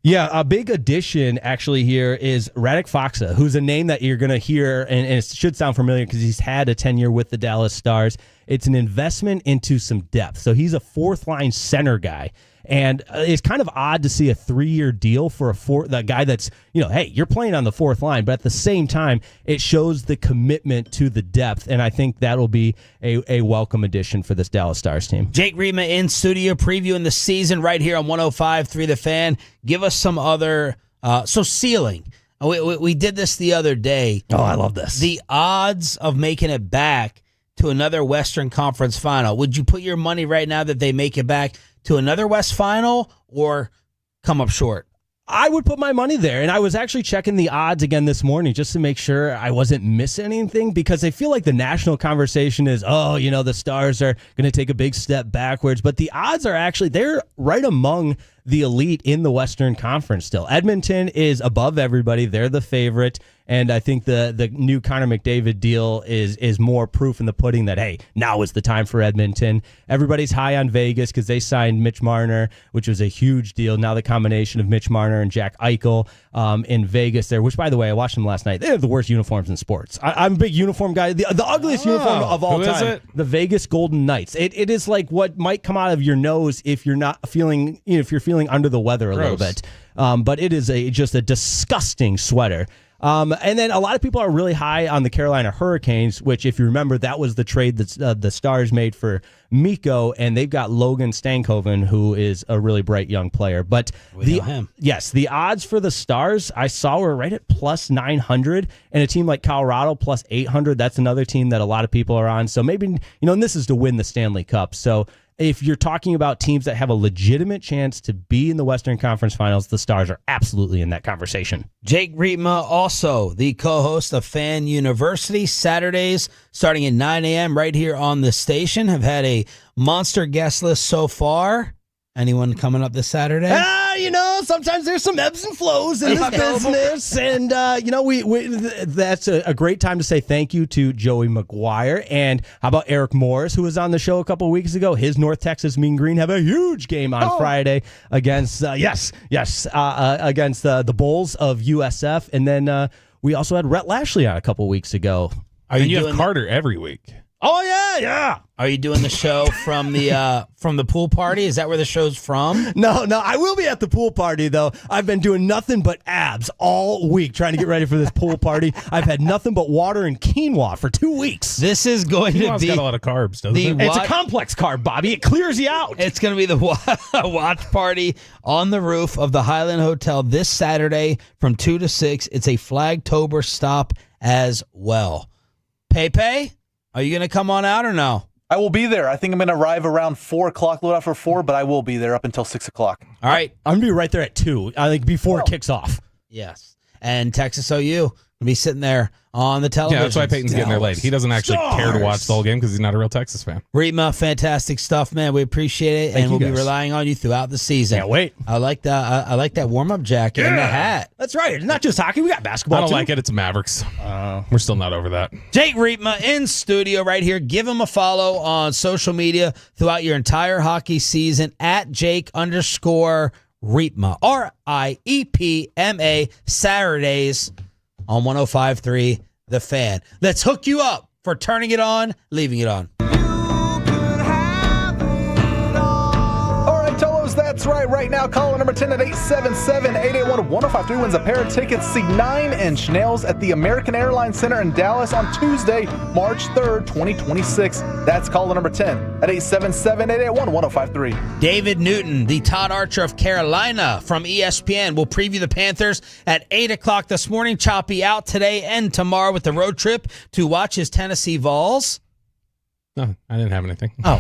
Yeah, a big addition actually here is Radek Faksa, who's a name that you're going to hear, and it should sound familiar because he's had a tenure with the Dallas Stars. It's an investment into some depth. So he's a fourth-line center guy. And it's kind of odd to see a 3-year deal for the guy that's, hey, you're playing on the fourth line, but at the same time, it shows the commitment to the depth, and I think that'll be a welcome addition for this Dallas Stars team.
Jake Rima in studio previewing the season right here on 105.3 The Fan. Give us some other, ceiling. We did this the other day.
Oh, I love this.
The odds of making it back to another Western Conference final. Would you put your money right now that they make it back to another West final or come up short?
I would put my money there. And I was actually checking the odds again this morning just to make sure I wasn't missing anything, because I feel like the national conversation is, the Stars are going to take a big step backwards. But the odds are actually, they're right among the elite in the Western Conference still. Edmonton is above everybody. They're the favorite. And I think the new Connor McDavid deal is more proof in the pudding that, hey, now is the time for Edmonton. Everybody's high on Vegas because they signed Mitch Marner, which was a huge deal. Now the combination of Mitch Marner and Jack Eichel in Vegas there, which, by the way, I watched them last night. They have the worst uniforms in sports. I'm a big uniform guy. The ugliest uniform of all time. Is it? The Vegas Golden Knights. It is like what might come out of your nose if you're not feeling, if you're feeling under the weather a little bit. But it is just a disgusting sweater. And then a lot of people are really high on the Carolina Hurricanes, which, if you remember, that was the trade that the Stars made for Mikko, and they've got Logan Stankoven, who is a really bright young player. But the odds for the Stars I saw were right at plus 900, and a team like Colorado plus 800. That's another team that a lot of people are on. So maybe, and this is to win the Stanley Cup. So if you're talking about teams that have a legitimate chance to be in the Western Conference Finals, the Stars are absolutely in that conversation.
Jake Rietma, also the co-host of Fan University, Saturdays starting at 9 a.m. right here on the station. Have had a monster guest list so far. Anyone coming up this Saturday?
Sometimes there's some ebbs and flows in this business. And, that's a great time to say thank you to Joey McGuire. And how about Eric Morris, who was on the show a couple weeks ago? His North Texas Mean Green have a huge game on Friday against, against the Bulls of USF. And then we also had Rhett Lashley on a couple weeks ago.
You have Carter every week.
Oh, yeah.
Are you doing the show from the pool party? Is that where the show's from?
No, I will be at the pool party, though. I've been doing nothing but abs all week trying to get ready for this pool party. I've had nothing but water and quinoa for 2 weeks.
This is going to be...
got a lot of carbs, doesn't it?
It's a complex carb, Bobby. It clears you out.
It's going to be the watch party on the roof of the Highland Hotel this Saturday from 2 to 6. It's a Flagtober stop as well. Pepe? Are you going to come on out or no?
I will be there. I think I'm going to arrive around 4 o'clock, load out for 4, but I will be there up until 6 o'clock.
All right.
I'm going to be right there at 2, I think, before it kicks off.
Yes. And Texas OU will be sitting there on the television.
Yeah, that's why Peyton's getting there late. He doesn't actually care to watch the whole game because he's not a real Texas fan.
Rietma, fantastic stuff, man. We appreciate it, and we'll be relying on you throughout the season.
Can't wait.
I like that warm-up jacket and the hat.
That's right. It's not just hockey. We got basketball,
I don't
too.
like it. It's Mavericks. We're still not over that.
Jake Rietma in studio right here. Give him a follow on social media throughout your entire hockey season at Jake_Rietma, RIEPMA, Saturdays on 105.3 The Fan. Let's hook you up for turning it on, leaving it on.
That's right. Right now, caller number 10 at 877-881-1053 wins a pair of tickets. See 9-inch nails at the American Airlines Center in Dallas on Tuesday, March 3rd, 2026. That's caller number 10 at 877-881-1053.
David Newton, the Todd Archer of Carolina from ESPN, will preview the Panthers at 8 o'clock this morning. Choppy out today and tomorrow with the road trip to watch his Tennessee Vols.
No, I didn't have anything.
Oh,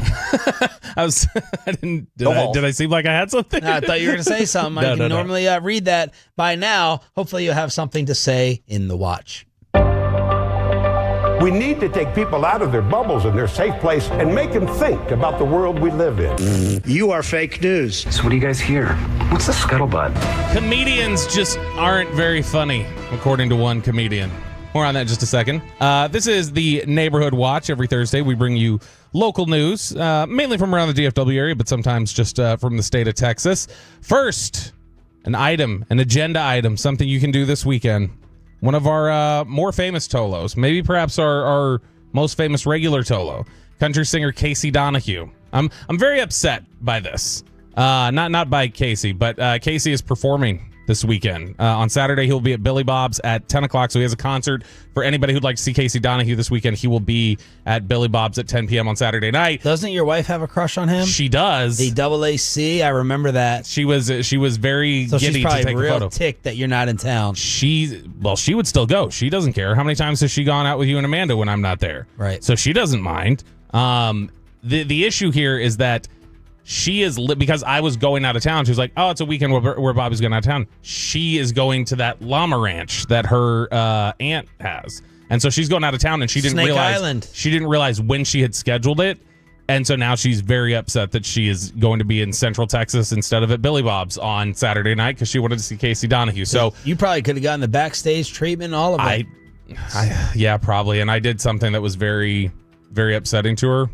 Did I seem like I had something?
No, I thought you were going to say something. I can normally read that by now. Hopefully you'll have something to say in the watch.
We need to take people out of their bubbles and their safe place and make them think about the world we live in.
You are fake news.
So what do you guys hear? What's the scuttlebutt?
Comedians just aren't very funny, according to one comedian. More on that in just a second. This is the Neighborhood Watch. Every Thursday, we bring you local news, mainly from around the DFW area, but sometimes just from the state of Texas. First, an agenda item, something you can do this weekend. One of our more famous Tolos, maybe perhaps our most famous regular Tolo, country singer Casey Donahue. I'm very upset by this. Not by Casey, but Casey is performing this weekend. On Saturday, he'll be at Billy Bob's at 10 o'clock, so he has a concert. For anybody who'd like to see Casey Donahue this weekend, he will be at Billy Bob's at 10 p.m. on Saturday night.
Doesn't your wife have a crush on him?
She does.
The AAC, I remember that.
She was very
so
giddy
she's probably
to take a photo.
Ticked that you're not in town.
She would still go. She doesn't care. How many times has she gone out with you and Amanda when I'm not there?
Right.
So she doesn't mind. The issue here is that She is because I was going out of town. She was like, "Oh, it's a weekend where Bobby's going out of town." She is going to that llama ranch that her aunt has, and so she's going out of town, and she didn't
Snake
realize
Island.
she didn't realize when she had scheduled it, and so now she's very upset that she is going to be in Central Texas instead of at Billy Bob's on Saturday night because she wanted to see Casey Donahue. So
you probably could have gotten the backstage treatment, all of it.
Yeah, probably, and I did something that was very, very upsetting to her.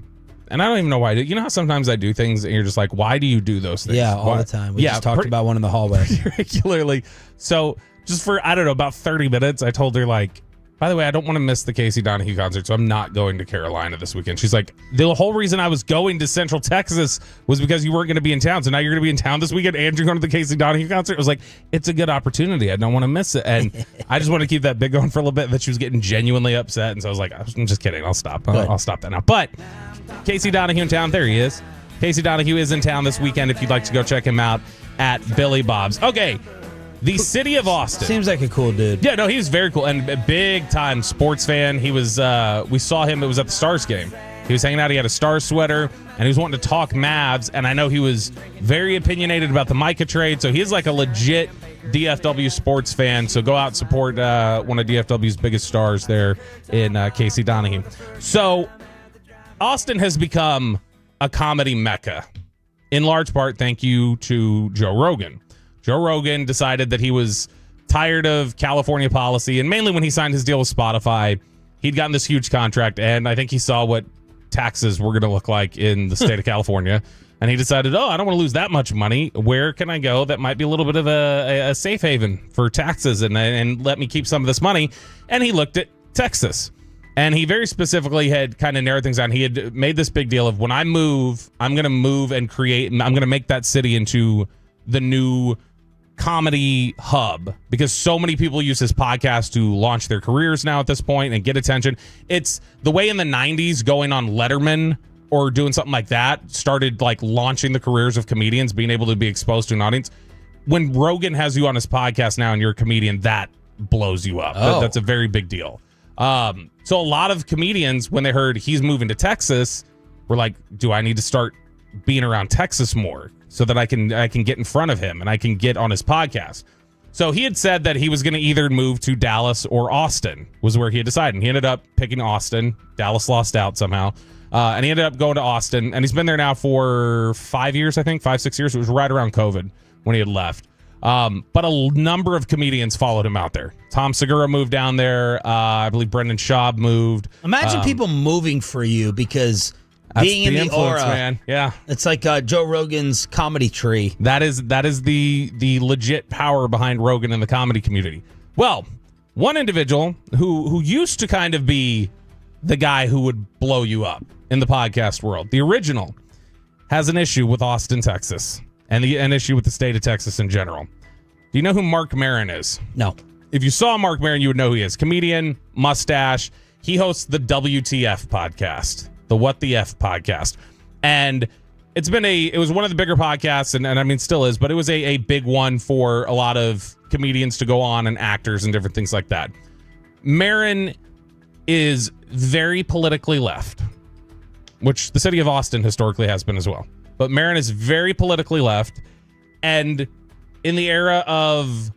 And I don't even know why I do. You know how sometimes I do things and you're just like, why do you do those things?
Yeah, all the time. We just talked about one in the hallway.
Regularly. So just for, I don't know, about 30 minutes, I told her, like, by the way, I don't want to miss the Casey Donahue concert, so I'm not going to Carolina this weekend. She's like, the whole reason I was going to Central Texas was because you weren't going to be in town. So now you're going to be in town this weekend and you're going to the Casey Donahue concert? I was like, it's a good opportunity. I don't want to miss it. And I just want to keep that bit going for a little bit. That she was getting genuinely upset. And so I was like, I'm just kidding. I'll stop. I'll stop that now. But Casey Donahue in town. There he is. Casey Donahue is in town this weekend if you'd like to go check him out at Billy Bob's. Okay. The city of Austin.
Seems like a cool dude.
Yeah, no, he's very cool and a big time sports fan. He was, we saw him, it was at the Stars game. He was hanging out, he had a Stars sweater, and he was wanting to talk Mavs, and I know he was very opinionated about the Micah trade, so he's like a legit DFW sports fan, so go out and support one of DFW's biggest stars there in Casey Donahue. So, Austin has become a comedy mecca, in large part thank you to Joe Rogan. Joe Rogan decided that he was tired of California policy, and mainly when he signed his deal with Spotify, he'd gotten this huge contract, and I think he saw what taxes were going to look like in the state of California, and he decided, I don't want to lose that much money. Where can I go that might be a little bit of a safe haven for taxes and let me keep some of this money? And he looked at Texas, and he very specifically had kind of narrowed things down. He had made this big deal of, when I move, I'm going to move and create, I'm going to make that city into the new comedy hub, because so many people use his podcast to launch their careers now at this point and get attention. It's the way in the 90s going on Letterman or doing something like that started like launching the careers of comedians, being able to be exposed to an audience. When Rogan has you on his podcast now and you're a comedian, that blows you up. That's a very big deal. So a lot of comedians, when they heard he's moving to Texas, were like, do I need to start being around Texas more so that I can get in front of him and I can get on his podcast? So he had said that he was going to either move to Dallas or Austin, was where he had decided. And he ended up picking Austin. Dallas lost out somehow. And he ended up going to Austin. And he's been there now for 5 years, I think, 5-6 years. It was right around COVID when he had left. But a number of comedians followed him out there. Tom Segura moved down there. I believe Brendan Schaub moved.
Imagine people moving for you because being in the aura,
man. Yeah,
it's like Joe Rogan's comedy tree.
That is the legit power behind Rogan in the comedy community. Well, one individual who used to kind of be the guy who would blow you up in the podcast world, the original, has an issue with Austin, Texas, and an issue with the state of Texas in general. Do you know who Mark Maron is?
No.
If you saw Mark Maron, you would know who he is. Comedian, mustache. He hosts the WTF podcast. The What the F podcast. And it was one of the bigger podcasts, and I mean still is, but it was a big one for a lot of comedians to go on and actors and different things like that. Maron is very politically left, which the city of Austin historically has been as well. But Maron is very politically left, and in the era of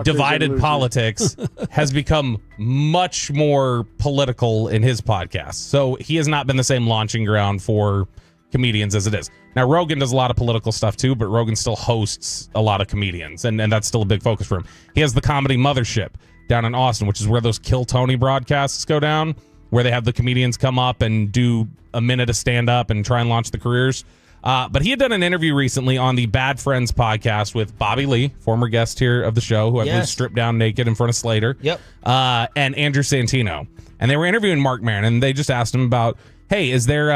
divided politics has become much more political in his podcast. So he has not been the same launching ground for comedians as it is. Now, Rogan does a lot of political stuff too, but Rogan still hosts a lot of comedians, and that's still a big focus for him. He has the Comedy Mothership down in Austin, which is where those Kill Tony broadcasts go down, where they have the comedians come up and do a minute of stand-up and try and launch the careers. But he had done an interview recently on the Bad Friends podcast with Bobby Lee, former guest here of the show, who I believe stripped down naked in front of Slater.
Yep.
And Andrew Santino. And they were interviewing Mark Maron, and they just asked him about, hey, is there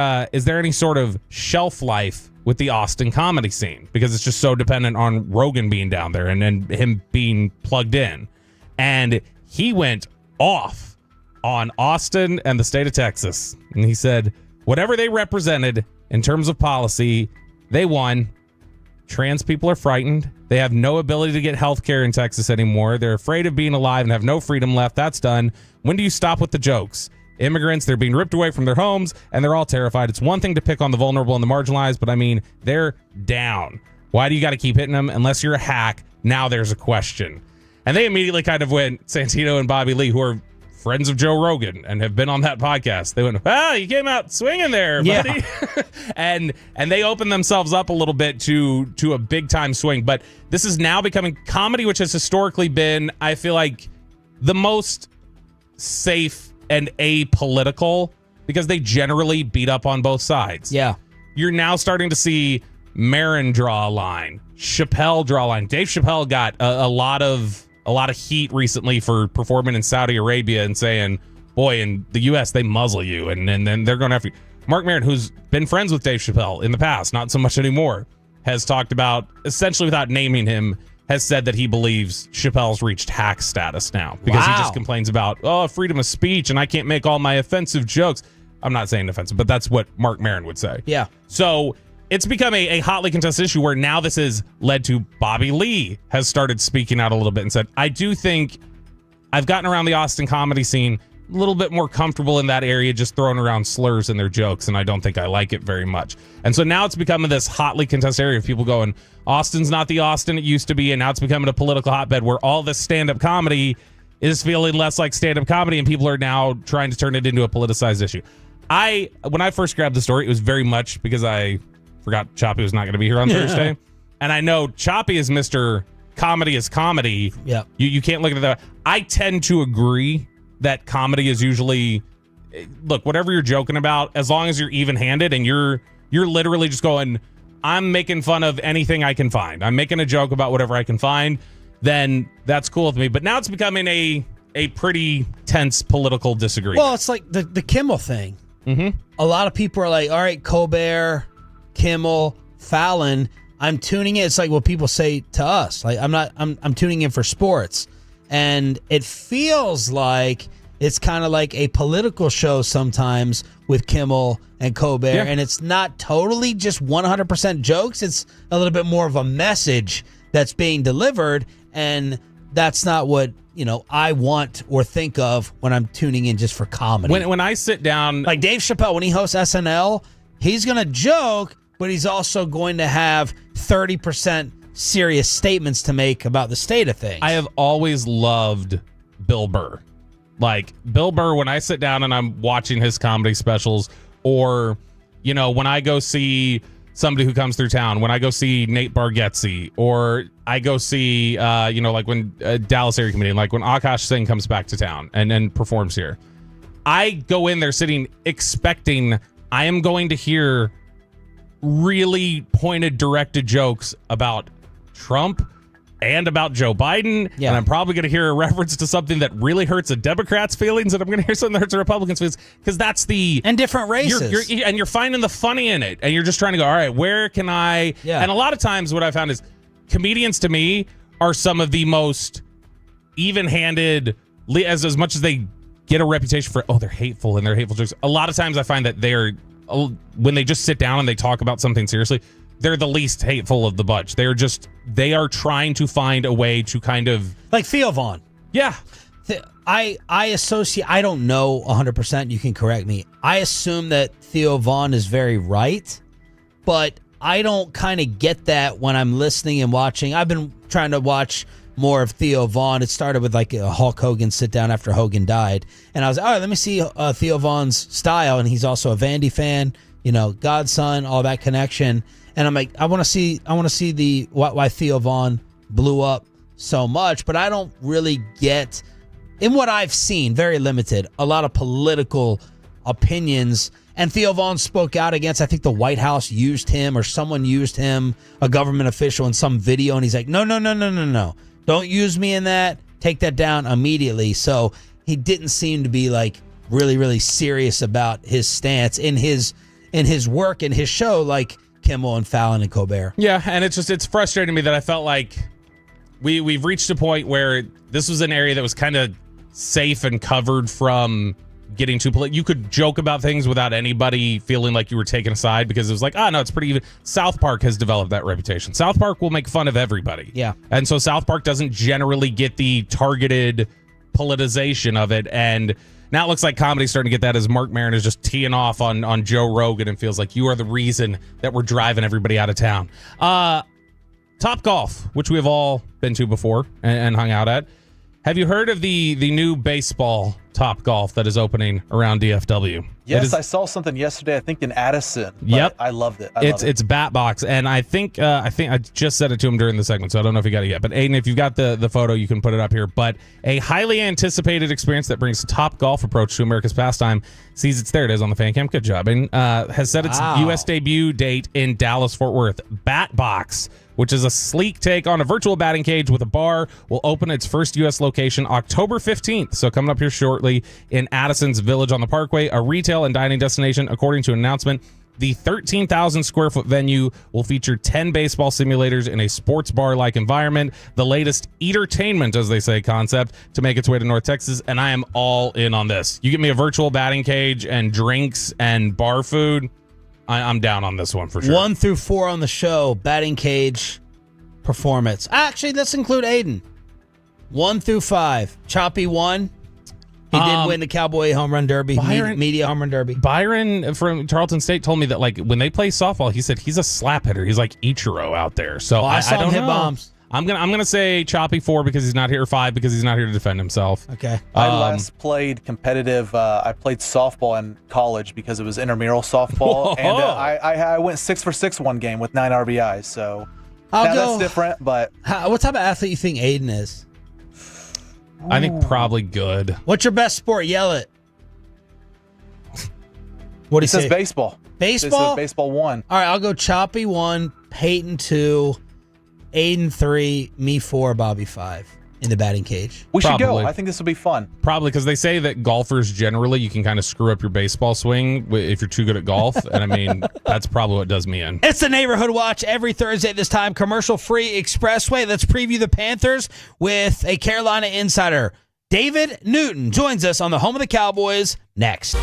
any sort of shelf life with the Austin comedy scene? Because it's just so dependent on Rogan being down there and him being plugged in. And he went off on Austin and the state of Texas. And he said, whatever they represented in terms of policy, they won. Trans people are frightened. They have no ability to get health care in Texas anymore. They're afraid of being alive and have no freedom left. That's done. When do you stop with the jokes? immigrants. They're being ripped away from their homes, and they're all terrified. It's one thing to pick on the vulnerable and the marginalized, but I mean, they're down. Why do you got to keep hitting them? Unless you're a hack, now there's a question. And they immediately kind of went, Santino and Bobby Lee, who are friends of Joe Rogan and have been on that podcast. They went, you came out swinging there, buddy. Yeah. and they opened themselves up a little bit to a big time swing. But this is now becoming comedy, which has historically been, I feel like, the most safe and apolitical because they generally beat up on both sides.
Yeah.
You're now starting to see Marin draw a line, Chappelle draw a line. Dave Chappelle got a lot of heat recently for performing in Saudi Arabia and saying, boy, in the U.S., they muzzle you, and then they're going after you. Mark Maron, who's been friends with Dave Chappelle in the past, not so much anymore, has talked about, essentially without naming him, has said that he believes Chappelle's reached hack status now because he just complains about, freedom of speech, and I can't make all my offensive jokes. I'm not saying offensive, but that's what Mark Maron would say.
Yeah.
So it's become a hotly contested issue where now this has led to Bobby Lee has started speaking out a little bit and said, I do think I've gotten around the Austin comedy scene a little bit more comfortable in that area, just throwing around slurs in their jokes, and I don't think I like it very much. And so now it's becoming this hotly contested area of people going, Austin's not the Austin it used to be, and now it's becoming a political hotbed where all this stand-up comedy is feeling less like stand-up comedy, and people are now trying to turn it into a politicized issue. When I first grabbed the story, it was very much because I forgot Choppy was not going to be here on Thursday. And I know Choppy is Mr. Comedy is comedy.
Yeah.
You can't look at it that way. I tend to agree that comedy is usually, look, whatever you're joking about, as long as you're even-handed and you're literally just going, I'm making fun of anything I can find. I'm making a joke about whatever I can find, then that's cool with me. But now it's becoming a pretty tense political disagreement.
Well, it's like the Kimmel thing.
Mm-hmm.
A lot of people are like, all right, Colbert, Kimmel, Fallon, I'm tuning in. It's like what people say to us. Like I'm tuning in for sports. And it feels like it's kind of like a political show sometimes with Kimmel and Colbert. Yeah. And it's not totally just 100% jokes. It's a little bit more of a message that's being delivered. And that's not what, I want or think of when I'm tuning in just for comedy.
When I sit down...
Like Dave Chappelle, when he hosts SNL, he's going to joke, but he's also going to have 30% serious statements to make about the state of things.
I have always loved Bill Burr. Like, Bill Burr, when I sit down and I'm watching his comedy specials, or, when I go see somebody who comes through town, when I go see Nate Bargatze, or I go see, like when Dallas area comedian, like when Akash Singh comes back to town and then performs here, I go in there sitting expecting I am going to hear really pointed, directed jokes about Trump and about Joe Biden. Yeah. And I'm probably going to hear a reference to something that really hurts a Democrat's feelings, and I'm going to hear something that hurts a Republican's feelings, because that's
and different races.
You're finding the funny in it, and you're just trying to go, all right, where can I? Yeah. And a lot of times what I found is comedians to me are some of the most even-handed, as much as they get a reputation for, they're hateful and they're hateful jokes. A lot of times I find that when they just sit down and they talk about something seriously, they're the least hateful of the bunch. They are trying to find a way to kind of...
Like Theo Vaughn.
Yeah.
I associate... I don't know 100%. You can correct me. I assume that Theo Vaughn is very right, but I don't kind of get that when I'm listening and watching. I've been trying to watch more of Theo Vaughn. It started with like a Hulk Hogan sit down after Hogan died. And I was like, all right, let me see Theo Vaughn's style. And he's also a Vandy fan, Godson, all that connection. And I'm like, I want to see why Theo Vaughn blew up so much, but I don't really get, in what I've seen, very limited, a lot of political opinions. And Theo Vaughn spoke out against, I think the White House used him, or someone used him, a government official, in some video. And he's like, no. Don't use me in that. Take that down immediately. So he didn't seem to be like really, really serious about his stance in his work, in his show, like Kimmel and Fallon and Colbert.
Yeah, and it's frustrating to me that I felt like we've reached a point where this was an area that was kind of safe and covered from getting too political. You could joke about things without anybody feeling like you were taking a side, because it was like, no, it's pretty even. South Park has developed that reputation. South Park will make fun of everybody.
Yeah.
And so South Park doesn't generally get the targeted politicization of it. And now it looks like comedy's starting to get that as Mark Maron is just teeing off on Joe Rogan and feels like you are the reason that we're driving everybody out of town. Top Golf, which we have all been to before and hung out at. Have you heard of the new baseball Top Golf that is opening around DFW?
Yes, I saw something yesterday, I think in Addison. But
Yep.
I loved it.
It's Bat Box, and I think I just said it to him during the segment, so I don't know if you got it yet. But Aiden, if you've got the photo, you can put it up here. But a highly anticipated experience that brings Top Golf approach to America's pastime sees it's there. It is on the fan cam. Good job. And has set its U.S. debut date in Dallas, Fort Worth. Bat Box, which is a sleek take on a virtual batting cage with a bar, will open its first U.S. location October 15th. So coming up here shortly in Addison's Village on the Parkway, a retail and dining destination. According to an announcement, the 13,000 square foot venue will feature 10 baseball simulators in a sports bar-like environment, the latest eatertainment, as they say, concept to make its way to North Texas, and I am all in on this. You give me a virtual batting cage and drinks and bar food, I'm down on this one for sure.
1 through 4 on the show, batting cage performance. Actually, let's include Aiden. 1 through 5. Choppy 1. He did win the Cowboy home run derby, media home run derby.
Byron from Tarleton State told me that like when they play softball, he said he's a slap hitter. He's like Ichiro out there. So
I saw
don't
him hit
know.
bombs.
I'm gonna say Choppy 4 because he's not here, 5 because he's not here to defend himself.
Okay.
I last played competitive. I played softball in college because it was intramural softball, and I went 6 for 6 one game with 9 RBIs. So that's different. But
what type of athlete you think Aiden is?
I think probably good.
What's your best sport? Yell it. What do you say?
Says baseball.
Baseball?
It says baseball 1.
All right, I'll go Choppy 1, Peyton 2, Aiden 3, me 4, Bobby 5 in the batting cage.
We should go. I think this will be fun.
Probably because they say that golfers generally you can kind of screw up your baseball swing if you're too good at golf, and I mean that's probably what does me in.
It's the Neighborhood Watch every Thursday at this time. Commercial-free Expressway. Let's preview the Panthers with a Carolina insider. David Newton joins us on the home of the Cowboys next.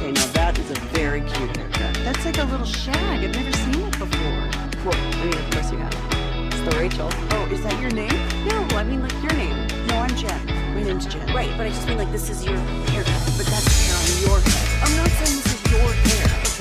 Okay, now that is a very cute haircut. That's like a little shag. I've never seen it before. Well, I mean, of course you have. It's the Rachel. Oh, is that your name? No, I mean like your name. No, I'm Jen. My name's Jen. Right, but I just mean like this is your haircut. But that's the hair on your head. I'm not saying this is your hair. Okay.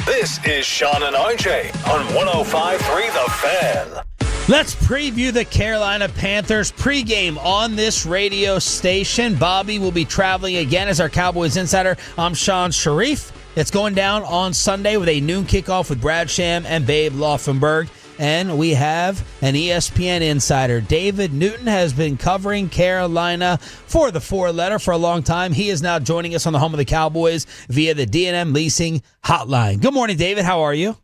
This is Sean and RJ on 105.3 The Fan.
Let's preview the Carolina Panthers pregame on this radio station. Bobby will be traveling again as our Cowboys insider. I'm Sean Sharif. It's going down on Sunday with a noon kickoff with Brad Sham and Babe Laufenberg. And we have an ESPN insider. David Newton has been covering Carolina for the Four Letter for a long time. He is now joining us on the home of the Cowboys via the D&M Leasing Hotline. Good morning, David. How are you?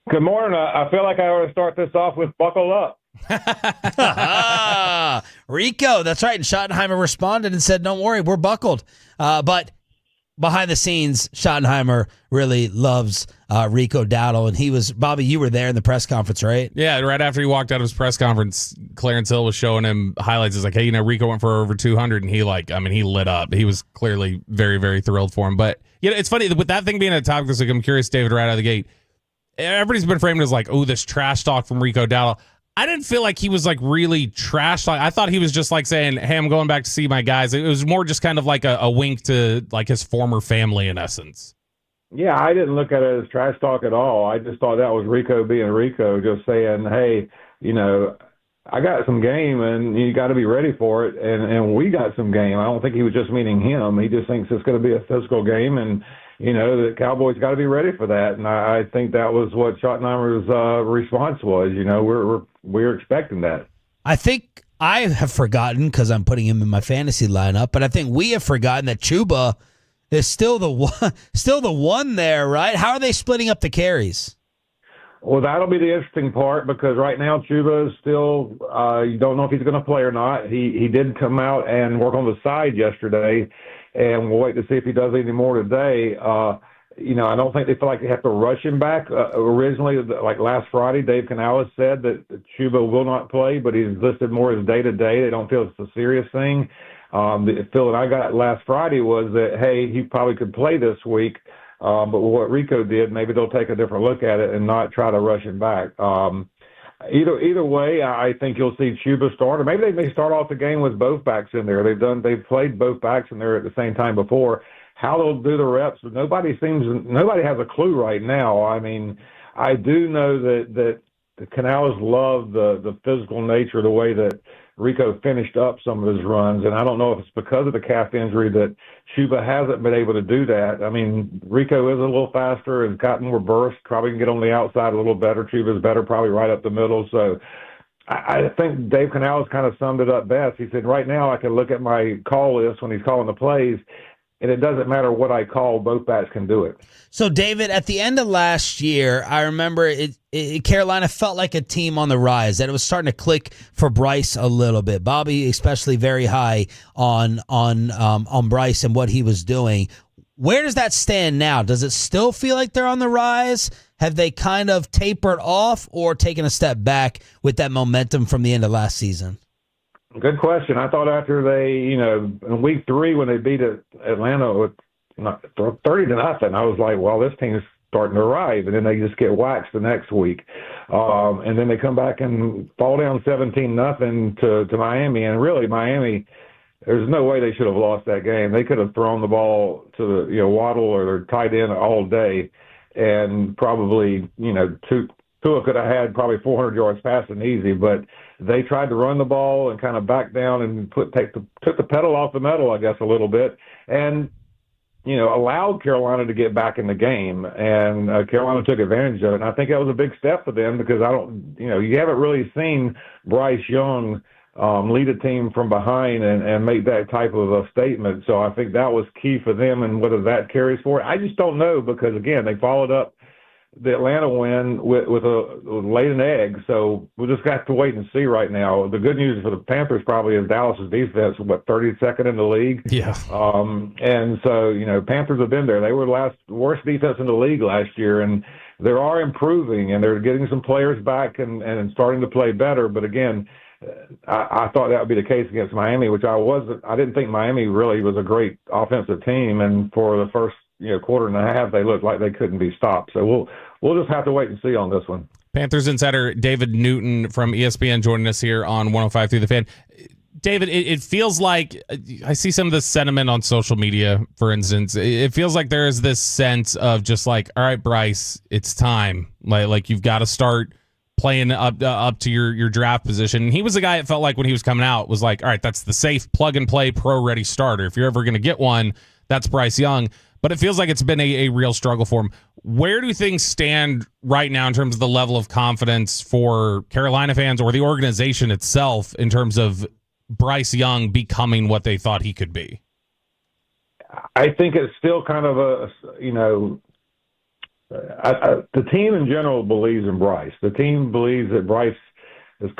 Good morning. I feel like I ought to start this off with buckle up.
Rico, that's right. And Schottenheimer responded and said, don't worry, we're buckled. But behind the scenes, Schottenheimer really loves Rico Dowdle, and he was, Bobby, you were there in the press conference, right?
Yeah, right after he walked out of his press conference, Clarence Hill was showing him highlights. He's like, hey, Rico went for over 200, and he lit up. He was clearly very, very thrilled for him. But it's funny, with that thing being a topic this week, I'm curious, David, right out of the gate, everybody's been framed as like, oh, this trash talk from Rico Dowdle. I didn't feel like he was like really trash talk. I thought he was just like saying, hey, I'm going back to see my guys. It was more just kind of like a wink to like his former family in essence.
Yeah, I didn't look at it as trash talk at all. I just thought that was Rico being Rico, just saying, hey, I got some game and you got to be ready for it. And we got some game. I don't think he was just meaning him. He just thinks it's going to be a physical game, and the Cowboys got to be ready for that. And I think that was what Schottenheimer's response was. We're expecting that.
I think I have forgotten, because I'm putting him in my fantasy lineup, but I think we have forgotten that Chuba is still the one there, right? How are they splitting up the carries?
Well, that'll be the interesting part, because right now Chuba is still, you don't know if he's going to play or not. He did come out and work on the side yesterday, and we'll wait to see if he does any more today. I don't think they feel like they have to rush him back. Originally, like last Friday, Dave Canales said that Chuba will not play, but he's listed more as day-to-day. They don't feel it's a serious thing. The feel that I got last Friday was that, hey, he probably could play this week. But what Rico did, maybe they'll take a different look at it and not try to rush him back. Either way, I think you'll see Chuba start, or maybe they may start off the game with both backs in there. They've played both backs in there at the same time before. How they'll do the reps, nobody has a clue right now. I mean, I do know that the Canales love the physical nature, the way that Rico finished up some of his runs, and I don't know if it's because of the calf injury that Chuba hasn't been able to do that. I mean, Rico is a little faster and got more burst, probably can get on the outside a little better. Chuba's better, probably right up the middle. So I think Dave Canales kind of summed it up best. He said, right now I can look at my call list when he's calling the plays, and it doesn't matter what I call, both backs can do it.
So, David, at the end of last year, I remember Carolina felt like a team on the rise, that it was starting to click for Bryce a little bit. Bobby, especially, very high on Bryce and what he was doing. Where does that stand now? Does it still feel like they're on the rise? Have they kind of tapered off or taken a step back with that momentum from the end of last season?
Good question. I thought after they, in week 3 when they beat Atlanta with 30-0, I was like, well, this team's starting to arrive, and then they just get waxed the next week, and then they come back and fall down 17-0 to Miami, and really Miami, there's no way they should have lost that game. They could have thrown the ball to Waddle or their tight end all day, and probably Tua could have had probably 400 yards passing easy, but they tried to run the ball and kind of back down and took the pedal off the metal, I guess, a little bit, and allowed Carolina to get back in the game, and Carolina took advantage of it. And I think that was a big step for them, because you haven't really seen Bryce Young lead a team from behind and make that type of a statement. So I think that was key for them, and whether that carries forward, I just don't know, because again, they followed up the Atlanta win with laid an egg. So we'll just have to wait and see right now. The good news for the Panthers probably is Dallas's defense, 32nd in the league.
Yeah.
And so, Panthers have been there. They were the worst defense in the league last year, and they are improving, and they're getting some players back and starting to play better. But again, I thought that would be the case against Miami, which I didn't think Miami really was a great offensive team. And for the first quarter and a half, they looked like they couldn't be stopped. So we'll just have to wait and see on this one.
Panthers insider David Newton from ESPN joining us here on 105 through the Fan. David, it feels like I see some of this sentiment on social media, for instance. It feels like there is this sense of just like, all right, Bryce, it's time. Like you've got to start playing up to your draft position. And he was a guy, it felt like when he was coming out, was like, all right, that's the safe plug-and-play pro-ready starter. If you're ever going to get one, that's Bryce Young. But it feels like it's been a real struggle for him. Where do things stand right now in terms of the level of confidence for Carolina fans or the organization itself in terms of Bryce Young becoming what they thought he could be?
I think it's still kind of the team in general believes in Bryce. The team believes that Bryce's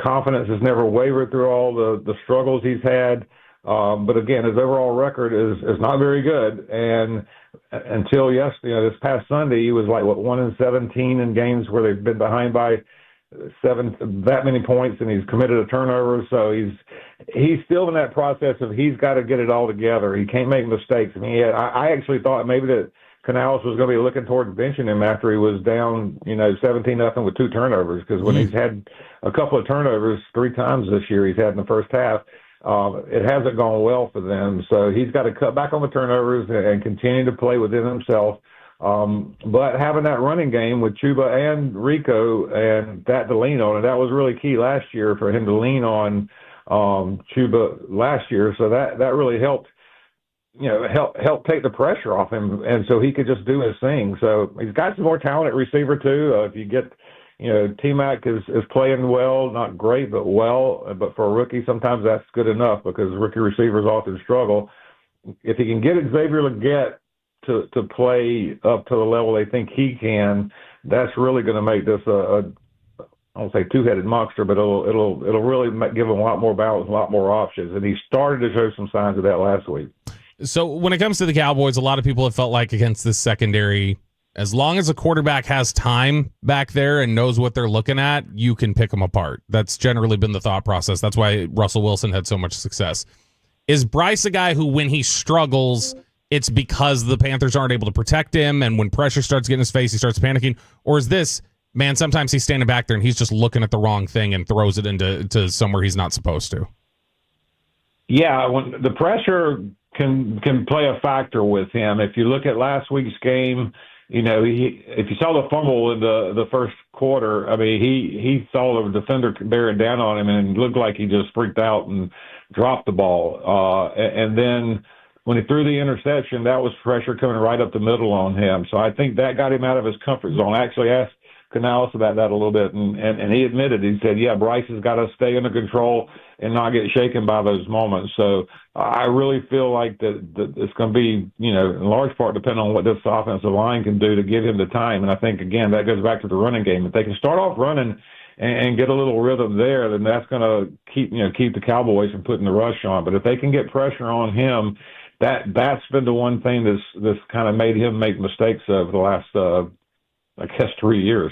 confidence has never wavered through all the struggles he's had. But again, his overall record is not very good. And until yesterday, this past Sunday, he was like 1-17 in games where they've been behind by that many points, and he's committed a turnover. So he's still in that process of he's got to get it all together. He can't make mistakes. I mean, I actually thought maybe that Canales was going to be looking towards benching him after he was down, 17-0 with 2 turnovers, because when he's had a couple of turnovers 3 times this year he's had in the first half, it hasn't gone well for them. So he's got to cut back on the turnovers and continue to play within himself. But having that running game with Chuba and Rico and that to lean on, and that was really key last year for him to lean on Chuba last year. So that really helped, help take the pressure off him, and so he could just do his thing. So he's got some more talent at receiver too. If you get, T-Mac is playing well, not great, but well. But for a rookie, sometimes that's good enough because rookie receivers often struggle. If he can get Xavier Legette to play up to the level they think he can, that's really going to make this I won't say two-headed monster, but it'll really give him a lot more balance, a lot more options. And he started to show some signs of that last week.
So when it comes to the Cowboys, a lot of people have felt like against this secondary, as long as a quarterback has time back there and knows what they're looking at, you can pick them apart. That's generally been the thought process. That's why Russell Wilson had so much success. Is Bryce a guy who, when he struggles, it's because the Panthers aren't able to protect him, and when pressure starts getting in his face, he starts panicking? Or is this, man, sometimes he's standing back there and he's just looking at the wrong thing and throws it into somewhere he's not supposed to?
Yeah, when the pressure can play a factor with him. If you look at last week's game, if you saw the fumble in the first quarter, I mean, he saw the defender bearing down on him, and it looked like he just freaked out and dropped the ball. And then when he threw the interception, that was pressure coming right up the middle on him. So I think that got him out of his comfort zone. I actually asked Canales about that a little bit, and he admitted, he said, yeah, Bryce has got to stay under control and not get shaken by those moments. So I really feel like that it's going to be, in large part depending on what this offensive line can do to give him the time. And I think, again, that goes back to the running game. If they can start off running and get a little rhythm there, then that's going to keep the Cowboys from putting the rush on. But if they can get pressure on him, that's been the one thing that's kind of made him make mistakes over the last 3 years.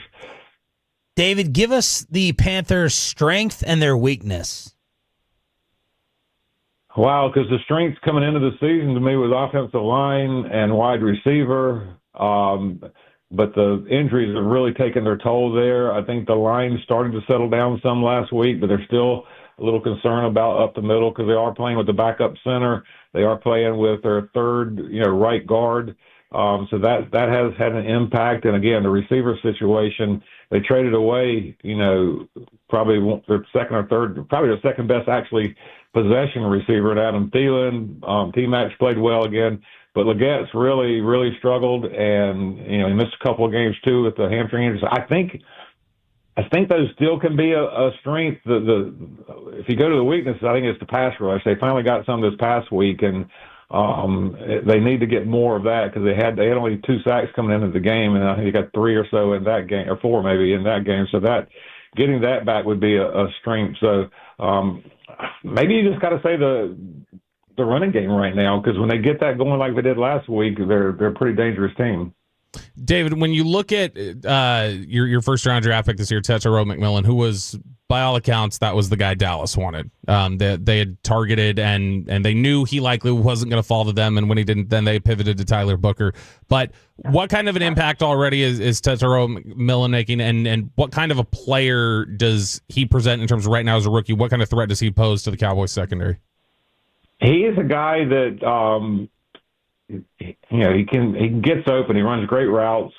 David, give us the Panthers' strength and their weakness.
Wow, because the strengths coming into the season to me was offensive line and wide receiver, but the injuries have really taken their toll there. I think the line started to settle down some last week, but they're still a little concerned about up the middle because they are playing with the backup center. They are playing with their third, right guard. So that has had an impact. And again, the receiver situation, they traded away, probably their second or third, probably their second best actually possession receiver, Adam Thielen. T-Mac played well again, but Legette's really, really struggled, and he missed a couple of games too with the hamstring injuries. I think those still can be a strength. If you go to the weakness, I think it's the pass rush. They finally got some this past week, and they need to get more of that because they had only 2 sacks coming into the game, and I think they got 3 or so in that game, or 4 maybe in that game. So that getting that back would be a strength. So maybe you just got to say the running game right now, because when they get that going like they did last week, they're a pretty dangerous team.
David, when you look at your first round draft pick this year, Tetairoa McMillan, who was, by all accounts, that was the guy Dallas wanted. They had targeted, and they knew he likely wasn't going to fall to them. And when he didn't, then they pivoted to Tyler Booker. But what kind of an impact already is Tetairoa McMillan making, and what kind of a player does he present in terms of right now as a rookie? What kind of threat does he pose to the Cowboys secondary?
He is a guy that he gets open. He runs great routes,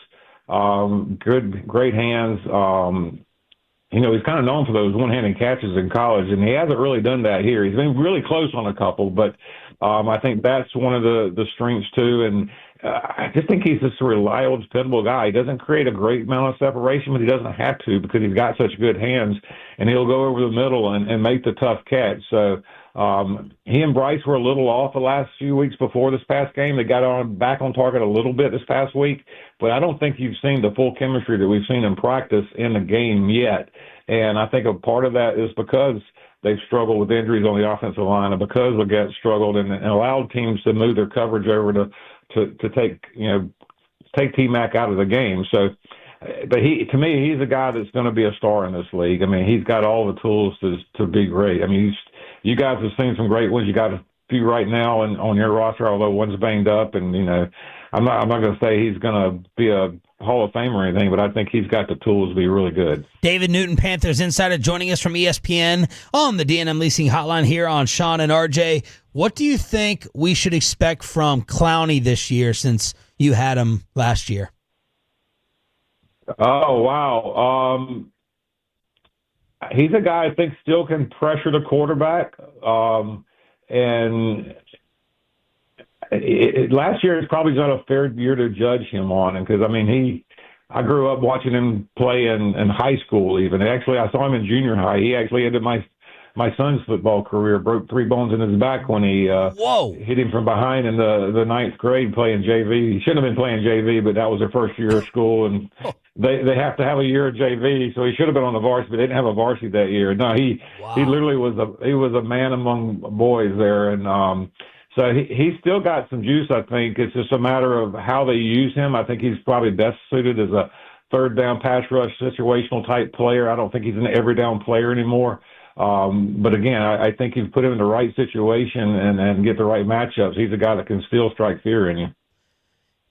great hands. He's kind of known for those one-handed catches in college, and he hasn't really done that here. He's been really close on a couple, but I think that's one of the strengths too. And I just think he's just a reliable, dependable guy. He doesn't create a great amount of separation, but he doesn't have to because he's got such good hands, and he'll go over the middle and make the tough catch. So he and Bryce were a little off the last few weeks before this past game. They got back on target a little bit this past week, but I don't think you've seen the full chemistry that we've seen in practice in the game yet. And I think a part of that is because they've struggled with injuries on the offensive line, and because Leggett struggled and allowed teams to move their coverage over to take T-Mac out of the game. So, but to me, he's a guy that's going to be a star in this league. I mean, he's got all the tools to be great. I mean, you guys have seen some great ones. You got a few right now on your roster, although one's banged up, and I'm not going to say he's going to be a Hall of Fame or anything, but I think he's got the tools to be really good.
David Newton, Panthers insider, joining us from ESPN on the D&M Leasing Hotline here on Sean and RJ. What do you think we should expect from Clowney this year, since you had him last year?
Oh, wow. He's a guy I think still can pressure the quarterback. And last year is probably not a fair year to judge him on, because I grew up watching him play in high school. Even actually, I saw him in junior high. He actually ended my son's football career. Broke 3 bones in his back when he hit him from behind in the 9th grade playing JV. He shouldn't have been playing JV, but that was their first year of school, and they have to have a year of JV, so he should have been on the varsity, but they didn't have a varsity that year. No, he literally was a man among boys there, and so he's still got some juice. I think it's just a matter of how they use him. I think he's probably best suited as a third down pass rush situational type player. I don't think he's an every down player anymore. But again, I think if you put him in the right situation and get the right matchups, he's a guy that can still strike fear in you.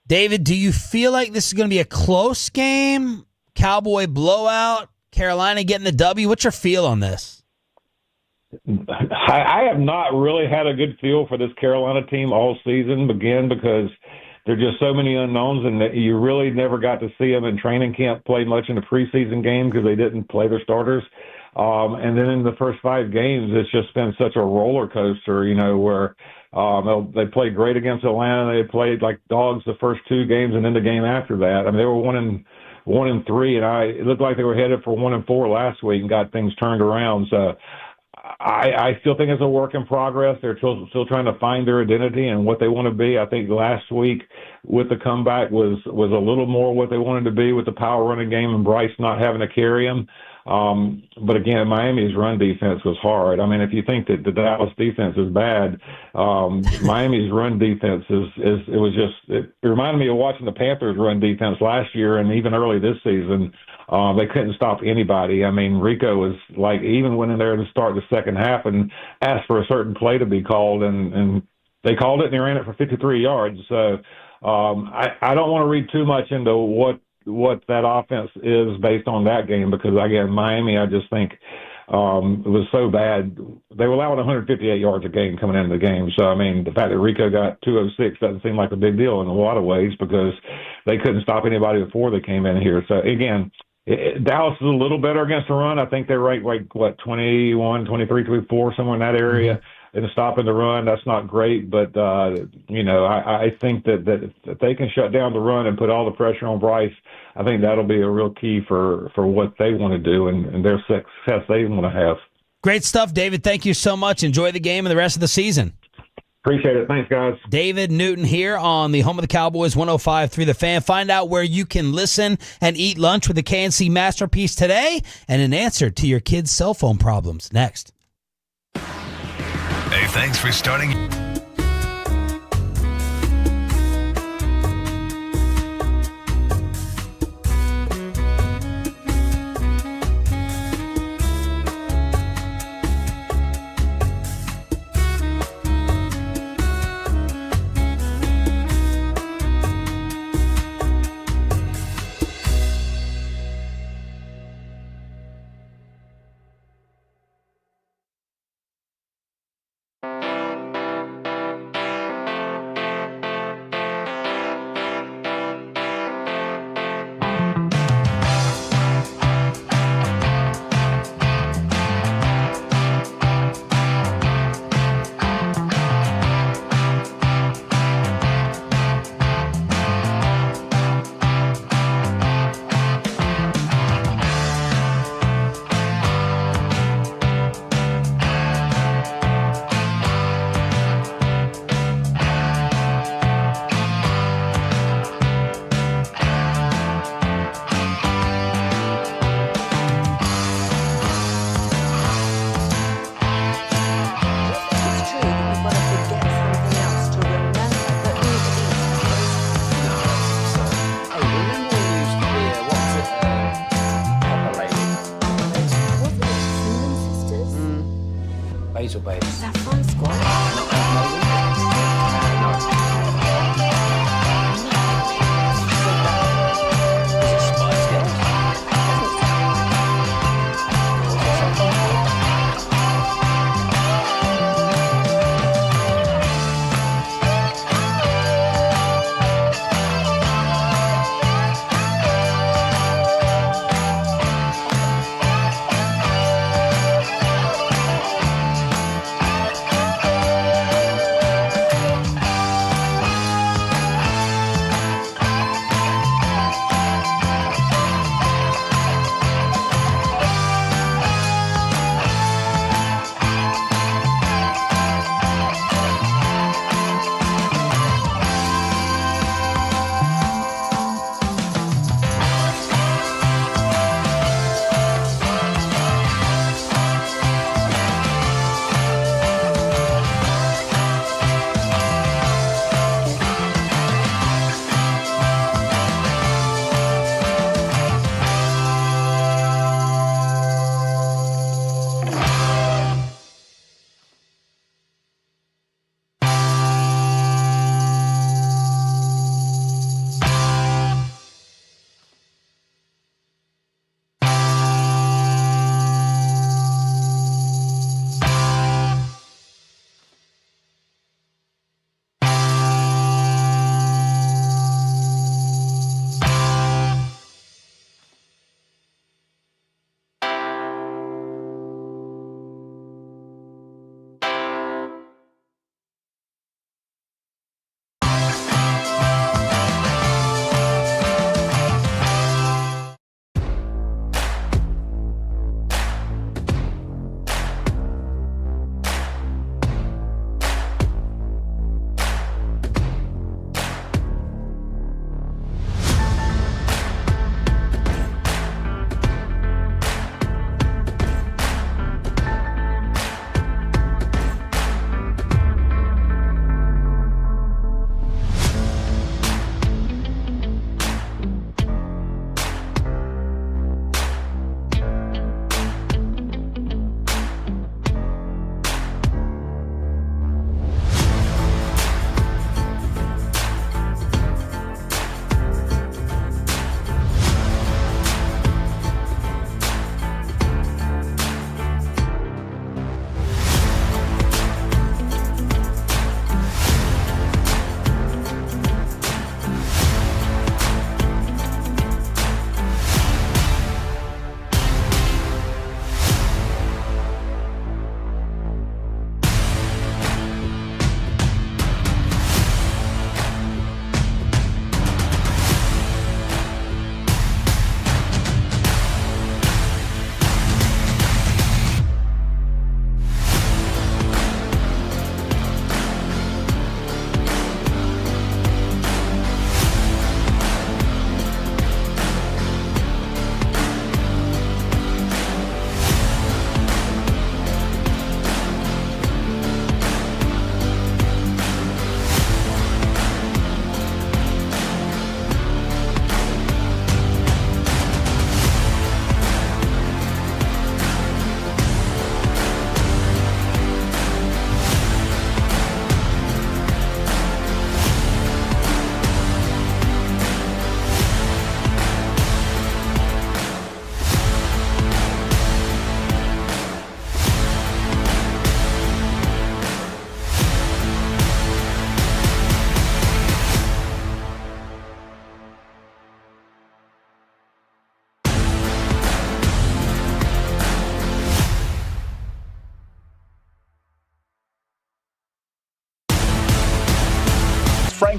David, do you feel like this is going to be a close game? Cowboy blowout? Carolina getting the W? What's your feel on this?
I have not really had a good feel for this Carolina team all season, again, because there are just so many unknowns, and you really never got to see them in training camp play much in the preseason game because they didn't play their starters. And then in the first 5 games, it's just been such a roller coaster, where they played great against Atlanta. They played like dogs the first 2 games, and then the game after that. I mean, they were 1-3, and it looked like they were headed for 1-4 last week and got things turned around. So I still think it's a work in progress. They're still trying to find their identity and what they want to be. I think last week with the comeback was a little more what they wanted to be with the power running game and Bryce not having to carry him. But again, Miami's run defense was hard. I mean, if you think that the Dallas defense is bad, Miami's run defense it reminded me of watching the Panthers run defense last year and even early this season. They couldn't stop anybody. I mean, Rico was like, even went in there to start the second half and asked for a certain play to be called, and they called it and they ran it for 53 yards. So I don't want to read too much into what that offense is based on that game, because again, Miami, I just think it was so bad. They were allowing 158 yards a game coming into the game. So I mean, the fact that Rico got 206 doesn't seem like a big deal in a lot of ways, because they couldn't stop anybody before they came in here. So again, Dallas is a little better against the run. I think they're ranked 21, 23, 24, somewhere in that area. And stopping the run, that's not great, but I think that if they can shut down the run and put all the pressure on Bryce, I think that'll be a real key for what they want to do and their success they want to have.
Great stuff, David. Thank you so much. Enjoy the game and the rest of the season.
Appreciate it. Thanks, guys.
David Newton here on the home of the Cowboys, 105.3 The Fan. Find out where you can listen and eat lunch with the KNC Masterpiece today and an answer to your kids' cell phone problems next.
Hey, thanks for starting.
Hazel Bay.
Is that fun school?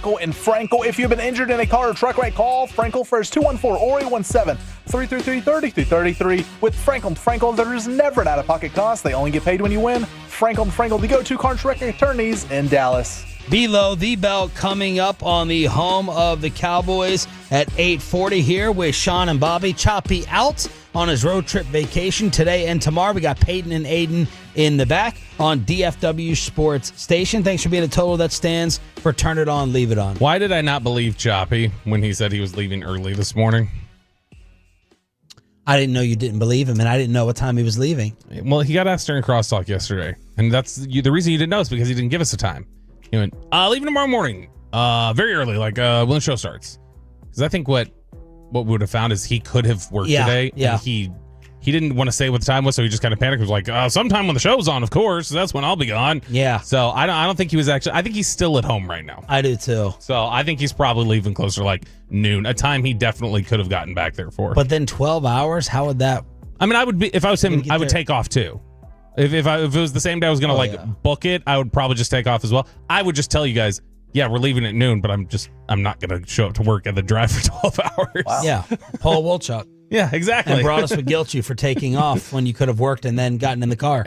Frankel and Frankel. If you've been injured in a car or truck wreck, call Frankel first, 214-817-333-3333. With Frankel and Frankel, there's never an out-of-pocket cost. They only get paid when you win. Frankel and Frankel, the go-to car and truck wreck attorneys in Dallas.
Below the belt coming up on the home of the Cowboys at 8:40 here with Sean and Bobby. Choppy out on his road trip vacation today and tomorrow. We got Peyton and Aiden in the back on DFW Sports Station. Thanks for being a total that stands for Turn It On, Leave It On.
Why did I not believe Choppy when he said he was leaving early this morning?
I didn't know you didn't believe him, and I didn't know what time he was leaving.
Well, he got asked during Crosstalk yesterday. And that's the reason you didn't know is because he didn't give us a time. He went, leaving tomorrow morning, very early, like when the show starts. Because I think what we would have found is he could have worked today.
Yeah.
And he didn't want to say what the time was, so he just kind of panicked. He was like, sometime when the show's on, of course. That's when I'll be gone.
Yeah.
So I don't think he was actually. I think he's still at home right now.
I do too.
So I think he's probably leaving closer to like noon, a time he definitely could have gotten back there for.
But then 12 hours, how would that?
I mean, I would be if I was him. I would take off too. If it was the same day I was going to book it, I would probably just take off as well. I would just tell you guys, yeah, we're leaving at noon, but I'm not going to show up to work and then drive for 12 hours.
Wow. Yeah. Paul Wolchuk.
Yeah, exactly.
And Broadus would guilt you for taking off when you could have worked and then gotten in the car.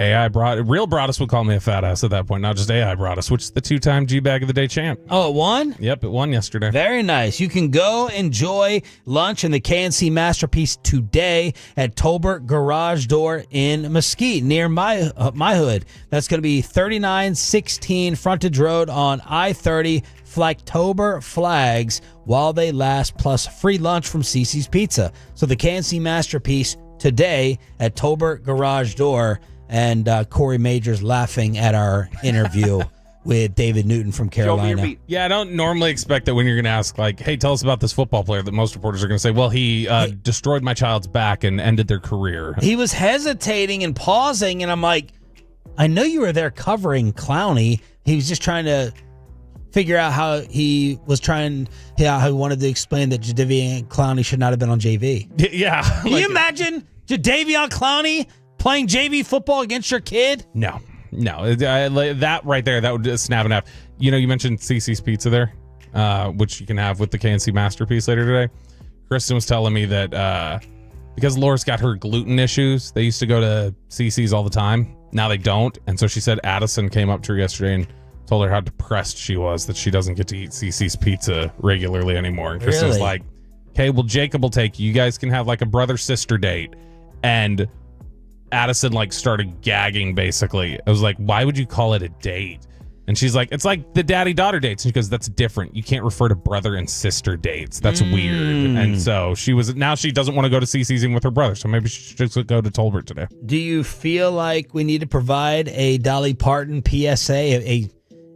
Real Broadus would call me a fat ass at that point, not just AI Broadus, which is the 2-time G-Bag of the Day champ.
Oh, it won?
Yep, it won yesterday.
Very nice. You can go enjoy lunch in the KNC Masterpiece today at Tolbert Garage Door in Mesquite, near my hood. That's going to be 3916 Frontage Road on I-30. Flagtober flags while they last, plus free lunch from Cece's Pizza. So the KNC Masterpiece today at Tolbert Garage Door, and Corey Majors laughing at our interview with David Newton from Carolina.
Yeah, I don't normally expect that when you're going to ask, like, hey, tell us about this football player, that most reporters are going to say, well, he destroyed my child's back and ended their career.
He was hesitating and pausing, and I'm like, I know you were there covering Clowney. He was just trying to figure out how he wanted to explain that Jadeveon Clowney should not have been on JV.
Yeah.
Can you imagine Jadeveon Clowney playing JV football against your kid?
No. That right there, that would snap in half. You know, you mentioned Cece's Pizza there, which you can have with the KNC Masterpiece later today. Kristen was telling me that because Laura's got her gluten issues, they used to go to Cece's all the time. Now they don't. And so she said Addison came up to her yesterday and told her how depressed she was that she doesn't get to eat Cece's Pizza regularly anymore. And Kristen was like, okay, well, Jacob will take you. You guys can have like a brother-sister date. And Addison like started gagging, basically. I was like, why would you call it a date? And she's like, it's like the daddy-daughter dates. And she goes, that's different. You can't refer to brother and sister dates. That's weird. And so she doesn't want to go to Cece's even with her brother. So maybe she should just go to Tolbert today.
Do you feel like we need to provide a Dolly Parton PSA,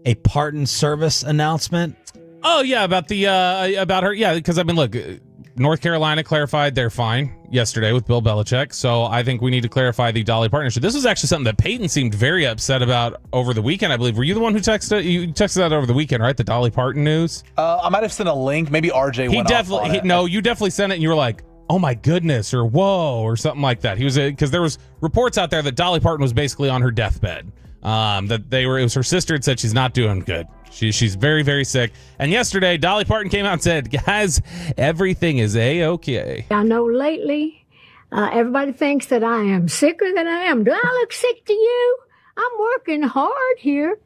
a Parton service announcement?
Oh yeah, about her. Yeah, because I mean, look, North Carolina clarified they're fine yesterday with Bill Belichick. So I think we need to clarify the Dolly Parton issue. This is actually something that Peyton seemed very upset about over the weekend, I believe. Were you the one who texted? You texted that over the weekend, right? The Dolly Parton news.
I might have sent a link. Maybe RJ went off on it.
No, you definitely sent it, and you were like, oh my goodness, or whoa, or something like that. He was because there was reports out there that Dolly Parton was basically on her deathbed. It was her sister had said she's not doing good. She's very, very sick. And yesterday, Dolly Parton came out and said, guys, everything is A-okay.
I know lately, everybody thinks that I am sicker than I am. Do I look sick to you? I'm working hard here.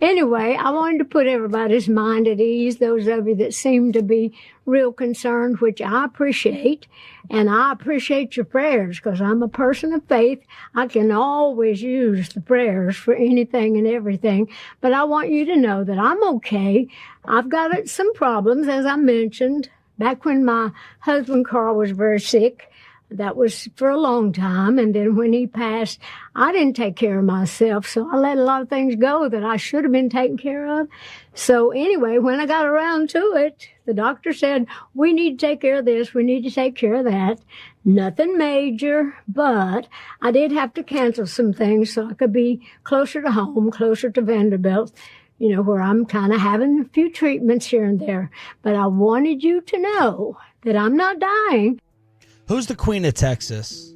Anyway, I wanted to put everybody's mind at ease, those of you that seem to be real concerned, which I appreciate. And I appreciate your prayers because I'm a person of faith. I can always use the prayers for anything and everything. But I want you to know that I'm okay. I've got some problems, as I mentioned, back when my husband Carl was very sick. That was for a long time. And then when he passed, I didn't take care of myself. So I let a lot of things go that I should have been taken care of. So anyway, when I got around to it, the doctor said, we need to take care of this. We need to take care of that. Nothing major, but I did have to cancel some things so I could be closer to home, closer to Vanderbilt, where I'm kind of having a few treatments here and there. But I wanted you to know that I'm not dying.
Who's the Queen of Texas?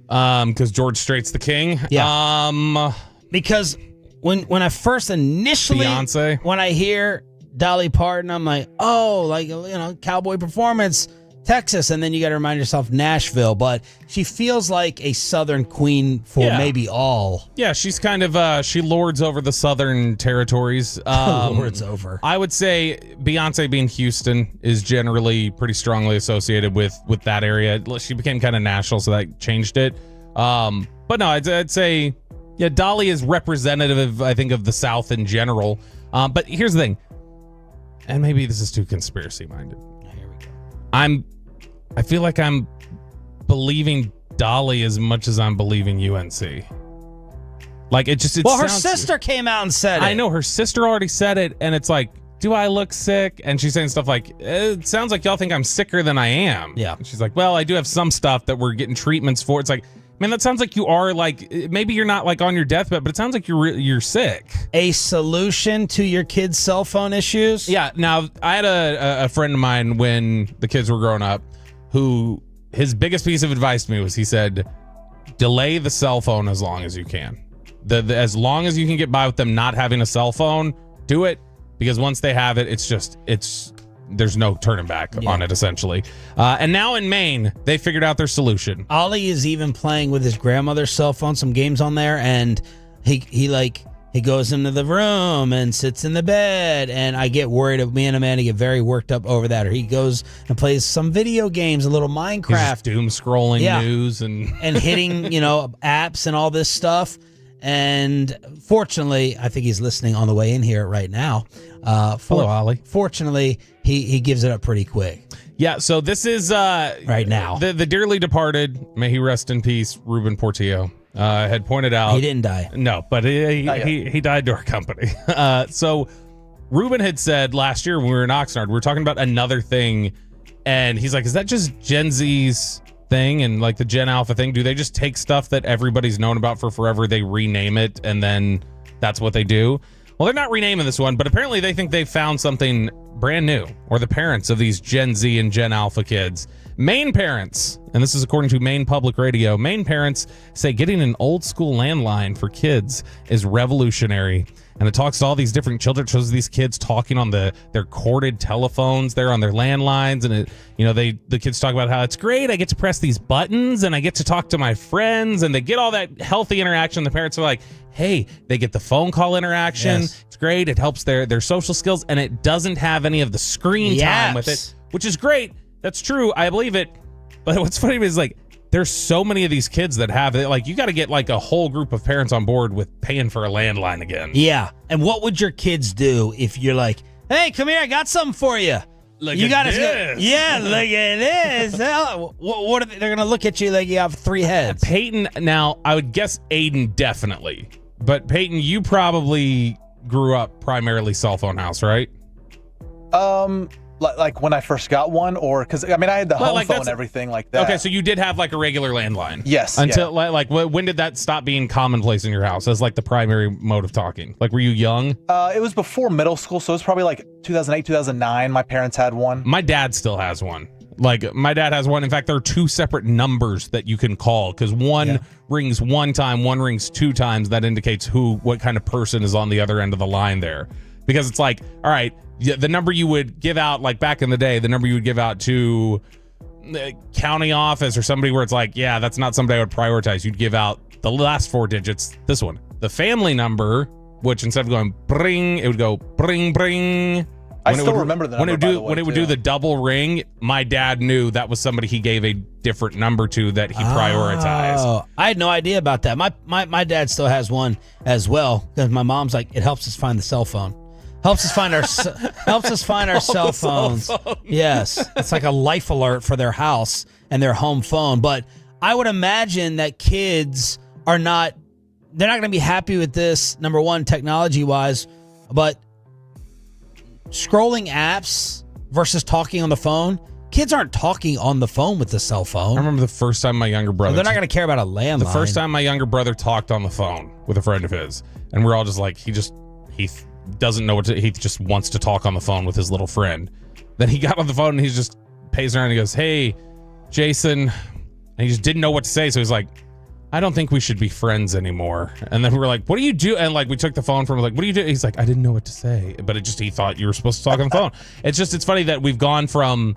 Because George Strait's the king.
Yeah. Because when I first initially
Beyonce.
When I hear Dolly Parton, I'm like, cowboy performance, Texas, and then you got to remind yourself Nashville. But she feels like a Southern queen for maybe all.
Yeah, she's kind of she lords over the Southern territories.
Lords over.
I would say Beyonce being Houston is generally pretty strongly associated with that area. She became kind of national, so that changed it. But no, I'd say Dolly is representative, I think, of the South in general. But here's the thing, and maybe this is too conspiracy minded. Here we go. I feel like I'm believing Dolly as much as I'm believing UNC. Like it just.
Her sister came out and said it.
I know her sister already said it, and it's like, do I look sick? And she's saying stuff like, it sounds like y'all think I'm sicker than I am.
Yeah.
And she's like, well, I do have some stuff that we're getting treatments for. It's like, man, that sounds like you are like, maybe you're not like on your deathbed, but it sounds like you're sick.
A solution to your kids' cell phone issues?
Yeah. Now, I had a friend of mine when the kids were growing up who his biggest piece of advice to me was he said, delay the cell phone as long as you can. As long as you can get by with them not having a cell phone, do it. Because once they have it, there's no turning back on it, essentially. And now in Maine, they figured out their solution.
Ollie is even playing with his grandmother's cell phone, some games on there, and he goes into the room and sits in the bed, and I get worried. Me and Amanda get very worked up over that. Or he goes and plays some video games, a little Minecraft.
He's just doom scrolling news and
hitting, apps and all this stuff. And fortunately, I think he's listening on the way in here right now.
Hello, Ollie.
Fortunately, he gives it up pretty quick.
Yeah, so this is
right now.
The dearly departed, may he rest in peace, Ruben Portillo, had pointed out.
He didn't die.
No, but he died to our company. So Ruben had said last year when we were in Oxnard, we were talking about another thing, and he's like, is that just Gen Z's thing and like the Gen Alpha thing? Do they just take stuff that everybody's known about for forever, they rename it, and then that's what they do? Well, they're not renaming this one, but apparently they think they've found something brand new, or the parents of these Gen Z and Gen Alpha kids. Maine parents, and this is according to Maine Public Radio, Maine parents say getting an old school landline for kids is revolutionary. And it talks to all these different children. It shows these kids talking on their corded telephones there on their landlines. And the kids talk about how it's great. I get to press these buttons and I get to talk to my friends, and they get all that healthy interaction. The parents are like, hey, they get the phone call interaction.
Yes.
It's great. It helps their social skills, and it doesn't have any of the screen time with it, which is great. That's true. I believe it. But what's funny is like, there's so many of these kids that have it. Like, you got to get like a whole group of parents on board with paying for a landline again.
Yeah. And what would your kids do if you're like, hey, come here, I got something for you?
Look
you
at
gotta
this.
Yeah, look at this. What are they're going to look at you like you have three heads.
Peyton, now, I would guess Aiden definitely. But Peyton, you probably grew up primarily cell phone house, right?
Like when I first got one, or because I had the home phone and everything like that.
Okay, so you did have like a regular landline.
Yes.
Until like when did that stop being commonplace in your house as like the primary mode of talking? Like, were you young?
It was before middle school, so it was probably like 2008, 2009. My parents had one.
My dad still has one. Like, my dad has one. In fact, there are two separate numbers that you can call, because one rings one time, one rings two times. That indicates what kind of person is on the other end of the line there. Because it's like, all right, the number you would give out, like back in the day, the number you would give out to the county office or somebody where it's like, yeah, that's not somebody I would prioritize. You'd give out the last four digits, this one. The family number, which instead of going bring, it would go bring, bring.
I still remember the number,
when it would do the double ring, my dad knew that was somebody he gave a different number to that he prioritized.
Oh, I had no idea about that. My dad still has one as well, because my mom's like, it helps us find the cell phone. Helps us find our cell phones. Yes, it's like a life alert for their house and their home phone. But I would imagine that kids they're not going to be happy with this. Number one, technology wise, but scrolling apps versus talking on the phone. Kids aren't talking on the phone with the cell phone.
I remember the first time my younger brother.
So they're not going to care about a landline.
The first time my younger brother talked on the phone with a friend of his, and we're all just like, he doesn't know he just wants to talk on the phone with his little friend. Then he got on the phone and he just pays around and he goes, hey, Jason. And he just didn't know what to say. So he's like, I don't think we should be friends anymore. And then we were like, what do you do? And like, we took the phone from him, like, what do you do? He's like, I didn't know what to say. But he thought you were supposed to talk on the phone. It's funny that we've gone from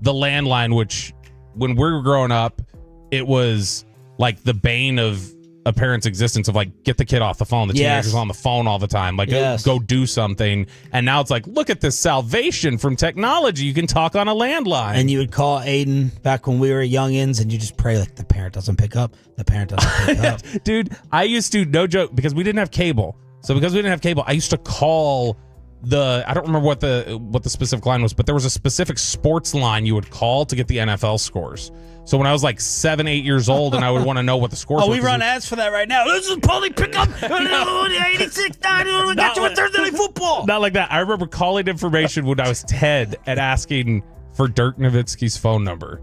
the landline, which when we were growing up, it was like the bane of a parent's existence, of like, get the kid off the phone. The teenager's on the phone all the time. Like, go do something. And now it's like, look at this salvation from technology. You can talk on a landline.
And you would call Aiden back when we were youngins, and you just pray like the parent doesn't pick up. The parent doesn't pick up.
Dude, I used to, no joke, because we didn't have cable. So because we didn't have cable, I used to call I don't remember what the specific line was, but there was a specific sports line you would call to get the NFL scores. So when I was like 7, 8 years old and I would want to know what the scores were.
We run ads for that right now. This is Paulie Pickup. 86.9. We got you with Thursday Night Football.
Not like that. I remember calling information when I was 10 and asking for Dirk Nowitzki's phone number.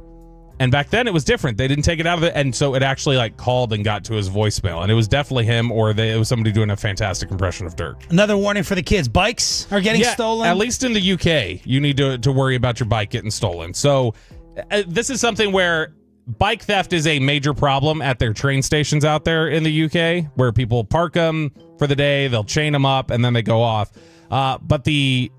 And back then it was different. They didn't take it out of it. And so it actually like called and got to his voicemail. And it was definitely him or it was somebody doing a fantastic impression of Dirk.
Another warning for the kids. Bikes are getting stolen.
At least in the UK, you need to worry about your bike getting stolen. So this is something where bike theft is a major problem at their train stations out there in the UK, where people park them for the day, they'll chain them up, and then they go off. This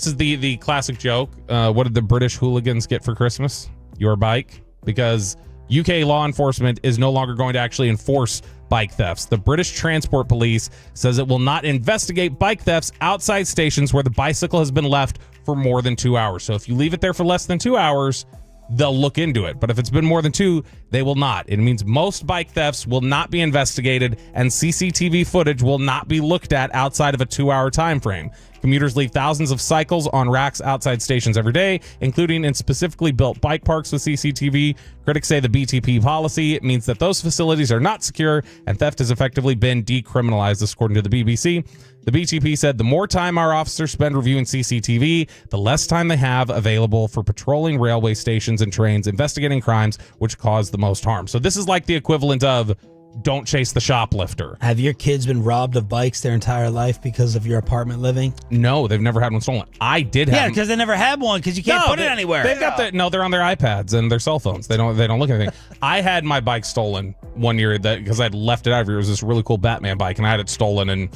is the classic joke. What did the British hooligans get for Christmas? Your bike. Because UK law enforcement is no longer going to actually enforce bike thefts. The British Transport Police says it will not investigate bike thefts outside stations where the bicycle has been left for more than 2 hours. So if you leave it there for less than 2 hours, they'll look into it. But if it's been more than 2, they will not. It means most bike thefts will not be investigated and CCTV footage will not be looked at outside of a 2-hour time frame. Commuters leave thousands of cycles on racks outside stations every day, including in specifically built bike parks with CCTV. Critics say the BTP policy means that those facilities are not secure and theft has effectively been decriminalized, according to the BBC. The BTP said the more time our officers spend reviewing CCTV, the less time they have available for patrolling railway stations and trains, investigating crimes which cause the most harm. So this is like the equivalent of don't chase the shoplifter.
Have your kids been robbed of bikes their entire life because of your apartment living?
No, they've never had one stolen. I did have.
Yeah, because they never had one because you can't put it anywhere.
They've got they're on their iPads and their cell phones. They don't look at anything. I had my bike stolen one year because I'd left it out of here. It was this really cool Batman bike and I had it stolen and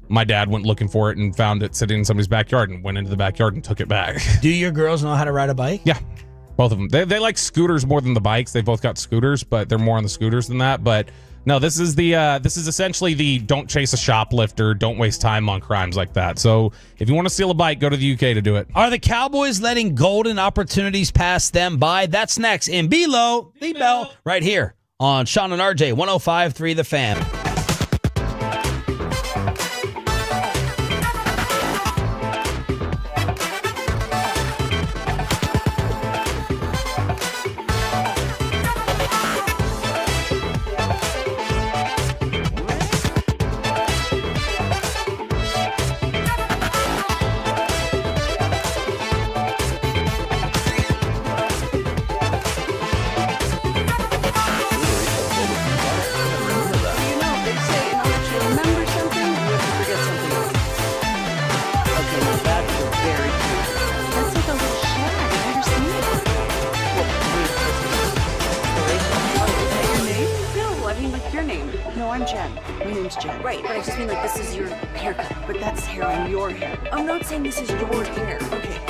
my dad went looking for it and found it sitting in somebody's backyard and went into the backyard and took it back.
Do your girls know how to ride a bike?
Yeah, both of them. They like scooters more than the bikes. They both got scooters, but they're more on the scooters than that. But no, this is essentially the don't chase a shoplifter, don't waste time on crimes like that. So if you want to steal a bike, go to the UK to do it.
Are the Cowboys letting golden opportunities pass them by? That's next in Below the Bell right here on Sean and RJ 105.3 The Fan.
Right, but I just mean like this is your haircut, but that's hair on your hair. I'm not saying this is your hair. Okay.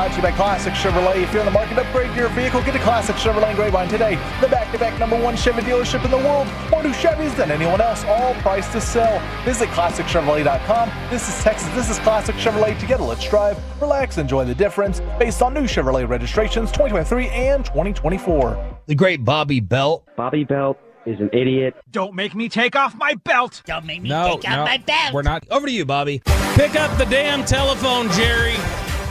brought to you by Classic Chevrolet. If you're in the market to upgrade your vehicle, get a Classic Chevrolet in Grapevine today. The back-to-back #1 Chevy dealership in the world. More new Chevys than anyone else, all priced to sell. Visit ClassicChevrolet.com. This is Texas. This is Classic Chevrolet. Together, let's drive, relax, enjoy the difference. Based on new Chevrolet registrations 2023 and 2024.
The great Bobby Belt.
Bobby Belt is an idiot.
Don't make me take off my belt.
Don't make me
No,
take off my belt.
we're not.
Over to you, Bobby.
Pick up the damn telephone, Jerry,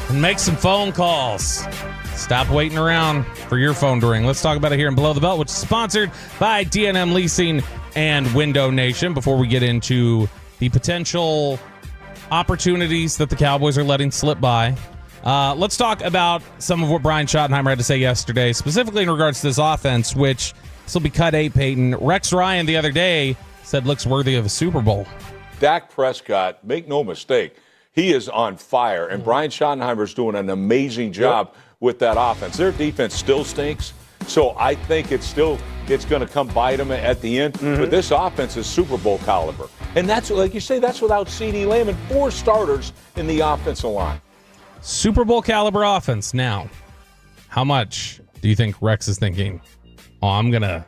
and make some phone calls. Stop waiting around for your phone to ring. Let's talk about it here in Below the Belt, which is sponsored by D&M Leasing and Window Nation. Before we get into the potential opportunities that the Cowboys are letting slip by, let's talk about some of what Brian Schottenheimer had to say yesterday, specifically in regards to this offense, which this will be cut 8, Peyton. Rex Ryan the other day said looks worthy of a Super Bowl.
Dak Prescott, make no mistake, he is on fire, and Brian Schottenheimer's doing an amazing job with that offense. Their defense still stinks, so I think it's going to come bite them at the end. But this offense is Super Bowl caliber, and that's, like you say, that's without CeeDee Lamb and 4 starters in the offensive line.
Super Bowl caliber offense. Now, how much do you think Rex is thinking? Oh, I'm going to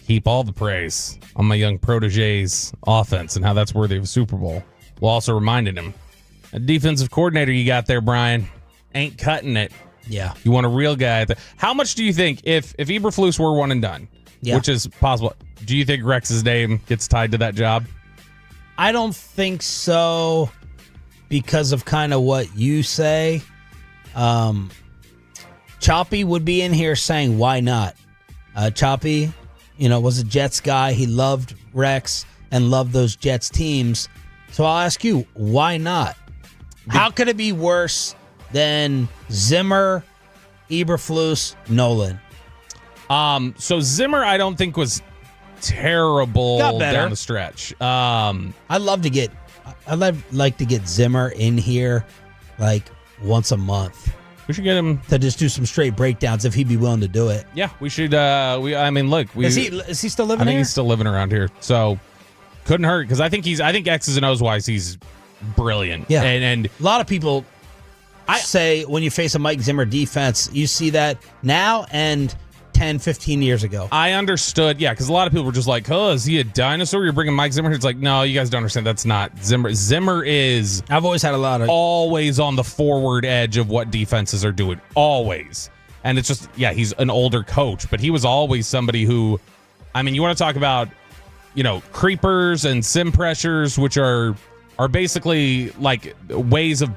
heap all the praise on my young protege's offense and how that's worthy of a Super Bowl. While also reminding him, a defensive coordinator you got there, Brian, ain't cutting it.
Yeah.
You want a real guy. How much do you think, if Eberflus were one and done, which is possible, do you think Rex's name gets tied to that job?
I don't think so because of kind of what you say. Choppy would be in here saying, why not? Choppy, was a Jets guy. He loved Rex and loved those Jets teams. So I'll ask you, why not? How could it be worse than Zimmer, Eberflus, Nolan?
So Zimmer, I don't think was terrible down the stretch.
I'd like to get Zimmer in here like once a month.
We should get him
to just do some straight breakdowns if he'd be willing to do it.
Yeah, we should. Look,
is he still living here?
I think he's still living around here, so couldn't hurt because I think X's and O's wise he's brilliant.
Yeah,
and
a lot of people say when you face a Mike Zimmer defense, you see that now and 10, 15 years ago.
I understood, because a lot of people were just like, oh, is he a dinosaur? You're bringing Mike Zimmer here? It's like, no, you guys don't understand. That's not Zimmer. Zimmer is...
I've always had
always on the forward edge of what defenses are doing. Always. And it's just, he's an older coach, but he was always somebody who, you want to talk about, creepers and sim pressures, which are basically like ways of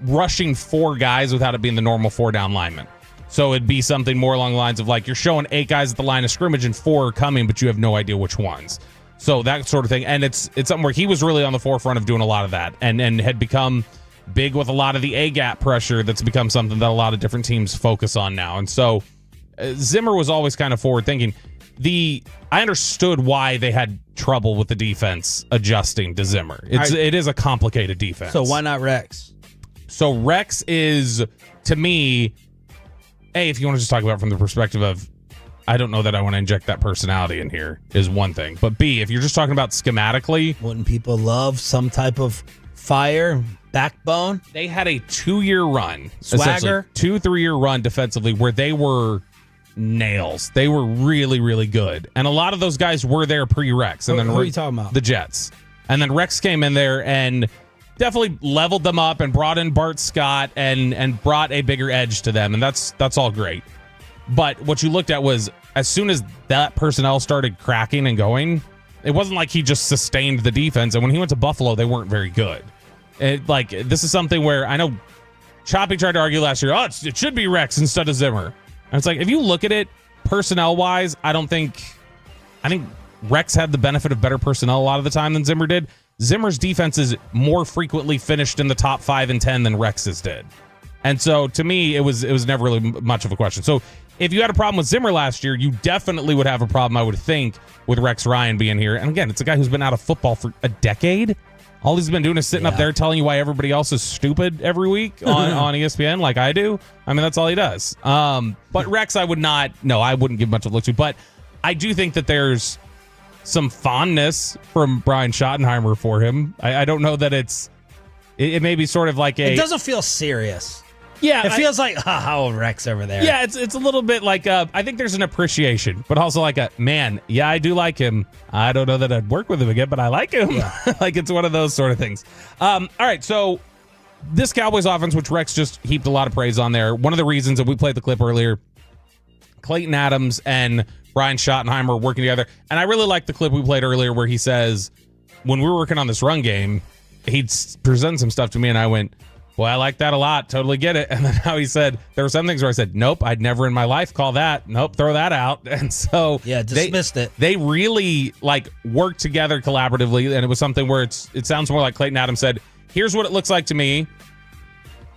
rushing 4 guys without it being the normal 4-down lineman. So it'd be something more along the lines of like you're showing 8 guys at the line of scrimmage and 4 are coming, but you have no idea which ones. So that sort of thing. And it's something where he was really on the forefront of doing a lot of that and had become big with a lot of the A-gap pressure that's become something that a lot of different teams focus on now. And so Zimmer was always kind of forward thinking. I understood why they had trouble with the defense adjusting to Zimmer. It is a complicated defense.
So why not Rex?
So Rex is, to me... A, if you want to just talk about it from the perspective of, I don't know that I want to inject that personality in here, is one thing. But B, if you're just talking about schematically.
Wouldn't people love some type of fire, backbone?
They had a 2-year run.
Swagger?
2-3-year run defensively where they were nails. They were really, really good. And a lot of those guys were there pre-Rex. And then
who are you talking about?
The Jets. And then Rex came in there and definitely leveled them up and brought in Bart Scott and brought a bigger edge to them, and that's all great. But what you looked at was as soon as that personnel started cracking and going, it wasn't like he just sustained the defense. And when he went to Buffalo, they weren't very good. This is something where I know Choppy tried to argue last year, it should be Rex instead of Zimmer. And it's like, if you look at it personnel-wise, I think Rex had the benefit of better personnel a lot of the time than Zimmer did. Zimmer's defenses more frequently finished in the top 5 and 10 than Rex's did. And so to me, it was never really much of a question. So if you had a problem with Zimmer last year, you definitely would have a problem, I would think, with Rex Ryan being here. And again, it's a guy who's been out of football for a decade. All he's been doing is sitting up there telling you why everybody else is stupid every week on ESPN like I do. That's all he does. But Rex, I wouldn't give much of a look to. But I do think that there's some fondness from Brian Schottenheimer for him. I don't know that it may be sort of like
It doesn't feel serious.
Yeah,
it feels like oh, Rex over there.
Yeah, it's a little bit like I think there's an appreciation, but also like a man. Yeah, I do like him. I don't know that I'd work with him again, but I like him. Yeah. Like it's one of those sort of things. All right, so this Cowboys offense, which Rex just heaped a lot of praise on there. One of the reasons that we played the clip earlier, Clayton Adams and Brian Schottenheimer are working together, and I really like the clip we played earlier where he says when we were working on this run game, he'd present some stuff to me, and I went, well, I like that a lot. Totally get it. And then how he said, there were some things where I said, nope, I'd never in my life call that. Nope, throw that out. And so
dismissed it.
They really like worked together collaboratively. And it was something where it sounds more like Clayton Adams said, here's what it looks like to me.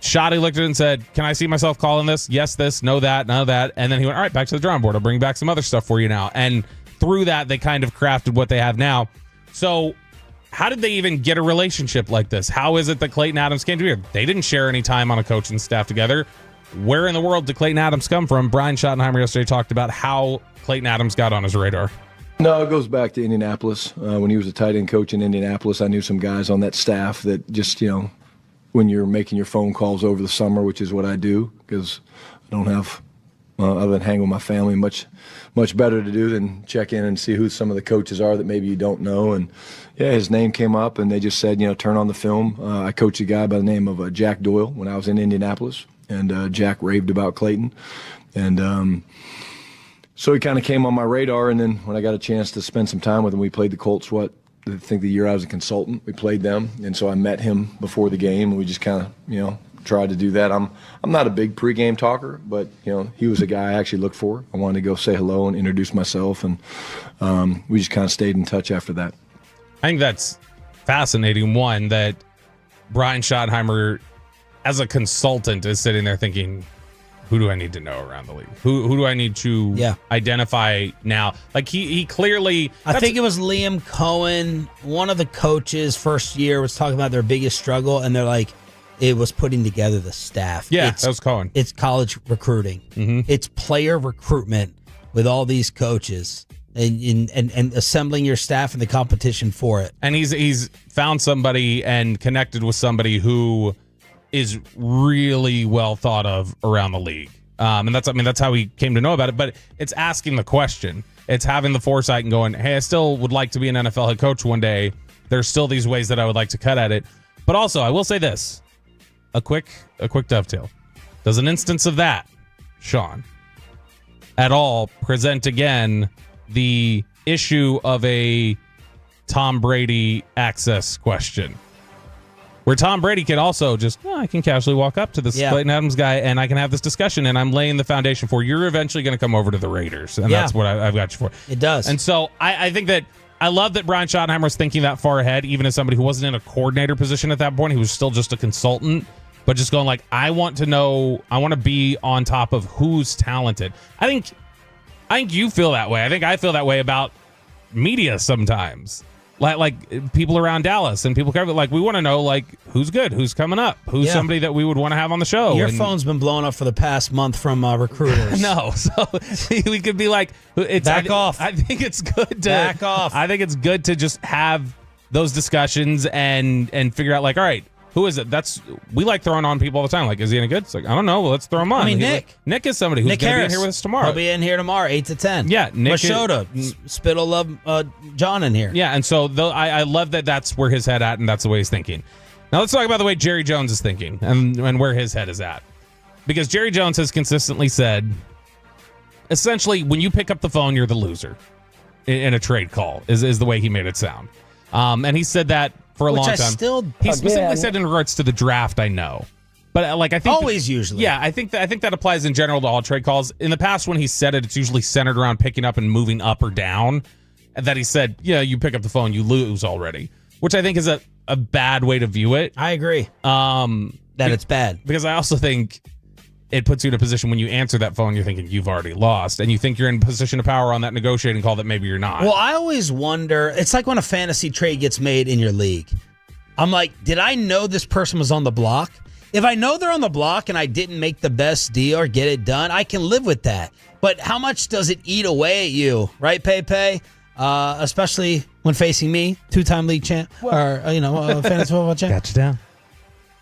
Shotty looked at it and said, can I see myself calling this? Yes, this, no, that, none of that. And then he went, all right, back to the drawing board. I'll bring back some other stuff for you now. And through that, they kind of crafted what they have now. So how did they even get a relationship like this? How is it that Clayton Adams came to here? They didn't share any time on a coaching staff together. Where in the world did Clayton Adams come from? Brian Schottenheimer yesterday talked about how Clayton Adams got on his radar.
No, it goes back to Indianapolis. When he was a tight end coach in Indianapolis, I knew some guys on that staff that just, when you're making your phone calls over the summer, which is what I do, because I don't have, other than hang with my family, much better to do than check in and see who some of the coaches are that maybe you don't know. And yeah, his name came up, and they just said, turn on the film. I coached a guy by the name of Jack Doyle when I was in Indianapolis, and Jack raved about Clayton. And so he kind of came on my radar, and then when I got a chance to spend some time with him, we played the Colts, I think the year I was a consultant. We played them, and so I met him before the game, and we just kind of, tried to do that. I'm not a big pregame talker, but he was a guy I actually looked for. I wanted to go say hello and introduce myself, and we just kind of stayed in touch after that.
I think that's fascinating. One, that Brian Schottenheimer, as a consultant, is sitting there thinking, who do I need to know around the league? Who do I need to identify now? Like he clearly...
I think it was Liam Cohen, one of the coaches first year was talking about their biggest struggle, and they're like, it was putting together the staff.
Yeah, that was Cohen.
It's college recruiting. Mm-hmm. It's player recruitment with all these coaches and assembling your staff and the competition for it.
And he's found somebody and connected with somebody who is really well thought of around the league. And that's how he came to know about it. But it's asking the question. It's having the foresight and going, hey, I still would like to be an NFL head coach one day. There's still these ways that I would like to cut at it. But also, I will say this. A quick dovetail. Does an instance of that, Sean, at all present again the issue of a Tom Brady access question? Where Tom Brady can also just, I can casually walk up to this Clayton Adams guy and I can have this discussion, and I'm laying the foundation for you're eventually going to come over to the Raiders. And that's what I've got you for.
It does.
And so I think that I love that Brian Schottenheimer was thinking that far ahead, even as somebody who wasn't in a coordinator position at that point. He was still just a consultant, but just going like, I want to be on top of who's talented. I think you feel that way. I think I feel that way about media sometimes. Like people around Dallas and people cover, like we want to know like who's good, who's coming up, who's somebody that we would want to have on the show.
Your phone's been blowing up for the past month from recruiters.
No, so we could be like,
back off.
I think it's good to
back off.
I think it's good to just have those discussions and figure out like, all right, who is it? We like throwing on people all the time. Like, is he any good? It's like, I don't know. Well, let's throw him on.
I mean,
Nick is somebody who's going to be in here with us tomorrow.
He'll be in here tomorrow, 8 to 10.
Yeah, Nick.
Machota, Spittle love John in here.
Yeah, and so I love that that's where his head at, and that's the way he's thinking. Now let's talk about the way Jerry Jones is thinking and where his head is at, because Jerry Jones has consistently said, essentially, when you pick up the phone, you're the loser in a trade call. Is the way he made it sound, and he said that for a long time. He specifically said in regards to the draft, I know. But like I think
always usually.
Yeah, I think that applies in general to all trade calls. In the past when he said it, it's usually centered around picking up and moving up or down. And that he said, you pick up the phone, you lose already. Which I think is a bad way to view it.
I agree. That it's bad.
Because I also think it puts you in a position when you answer that phone, you're thinking you've already lost, and you think you're in a position of power on that negotiating call that maybe you're not.
Well, I always wonder, it's like when a fantasy trade gets made in your league. I'm like, did I know this person was on the block? If I know they're on the block and I didn't make the best deal or get it done, I can live with that. But how much does it eat away at you, right, Pepe? Especially when facing me, two-time league champ, or fantasy football champ.
Got you down.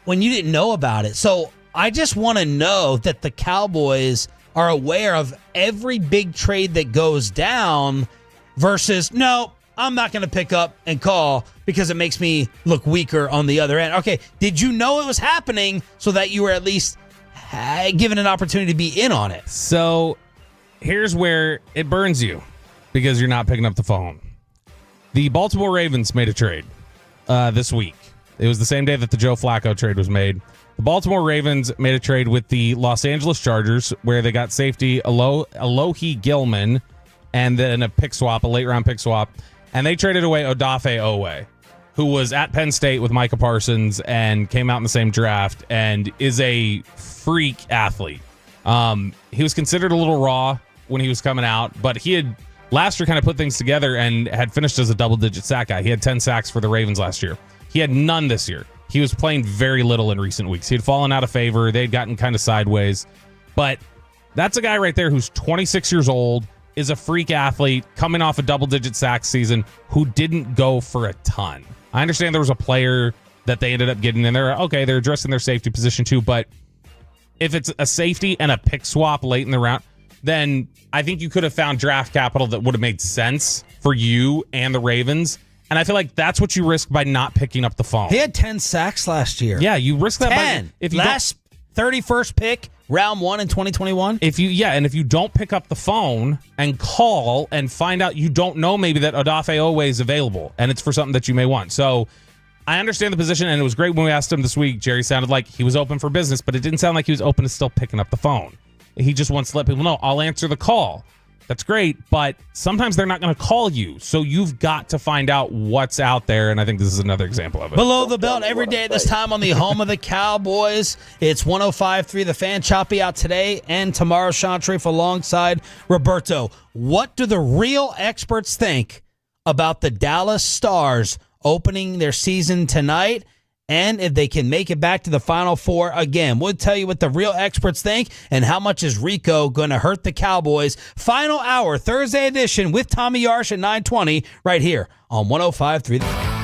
When you didn't know about it. So I just want to know that the Cowboys are aware of every big trade that goes down versus, no, I'm not going to pick up and call because it makes me look weaker on the other end. Okay, did you know it was happening so that you were at least given an opportunity to be in on it?
So here's where it burns you because you're not picking up the phone. The Baltimore Ravens made a trade this week. It was the same day that the Joe Flacco trade was made. The Baltimore Ravens made a trade with the Los Angeles Chargers where they got safety Alohi Gilman and then a late round pick swap. And they traded away Odafe Owe, who was at Penn State with Micah Parsons and came out in the same draft and is a freak athlete. He was considered a little raw when he was coming out, but he had last year kind of put things together and had finished as a double-digit sack guy. He had 10 sacks for the Ravens last year. He had none this year. He was playing very little in recent weeks. He had fallen out of favor. They'd gotten kind of sideways. But that's a guy right there who's 26 years old, is a freak athlete, coming off a double-digit sack season, who didn't go for a ton. I understand there was a player that they ended up getting in there. Okay, they're addressing their safety position too, but if it's a safety and a pick swap late in the round, then I think you could have found draft capital that would have made sense for you and the Ravens. And I feel like that's what you risk by not picking up the phone.
He had 10 sacks last year.
Yeah, you risk that
10.
If you
last 31st pick, round 1 in 2021.
If you don't pick up the phone and call and find out, you don't know maybe that Odafe Owe is available and it's for something that you may want. So I understand the position, and it was great when we asked him this week. Jerry sounded like he was open for business, but it didn't sound like he was open to still picking up the phone. He just wants to let people know, I'll answer the call. That's great, but sometimes they're not going to call you. So you've got to find out what's out there, and I think this is another example of it.
Below the belt every day at this time on the home of the Cowboys. It's 105.3 The Fan. Choppy out today and tomorrow. Sean Trafe alongside Roberto. What do the real experts think about the Dallas Stars opening their season tonight? And if they can make it back to the Final Four again. We'll tell you what the real experts think and how much is Rico going to hurt the Cowboys. Final hour, Thursday edition with Tommy Yarsh at 9:20 right here on 105.3.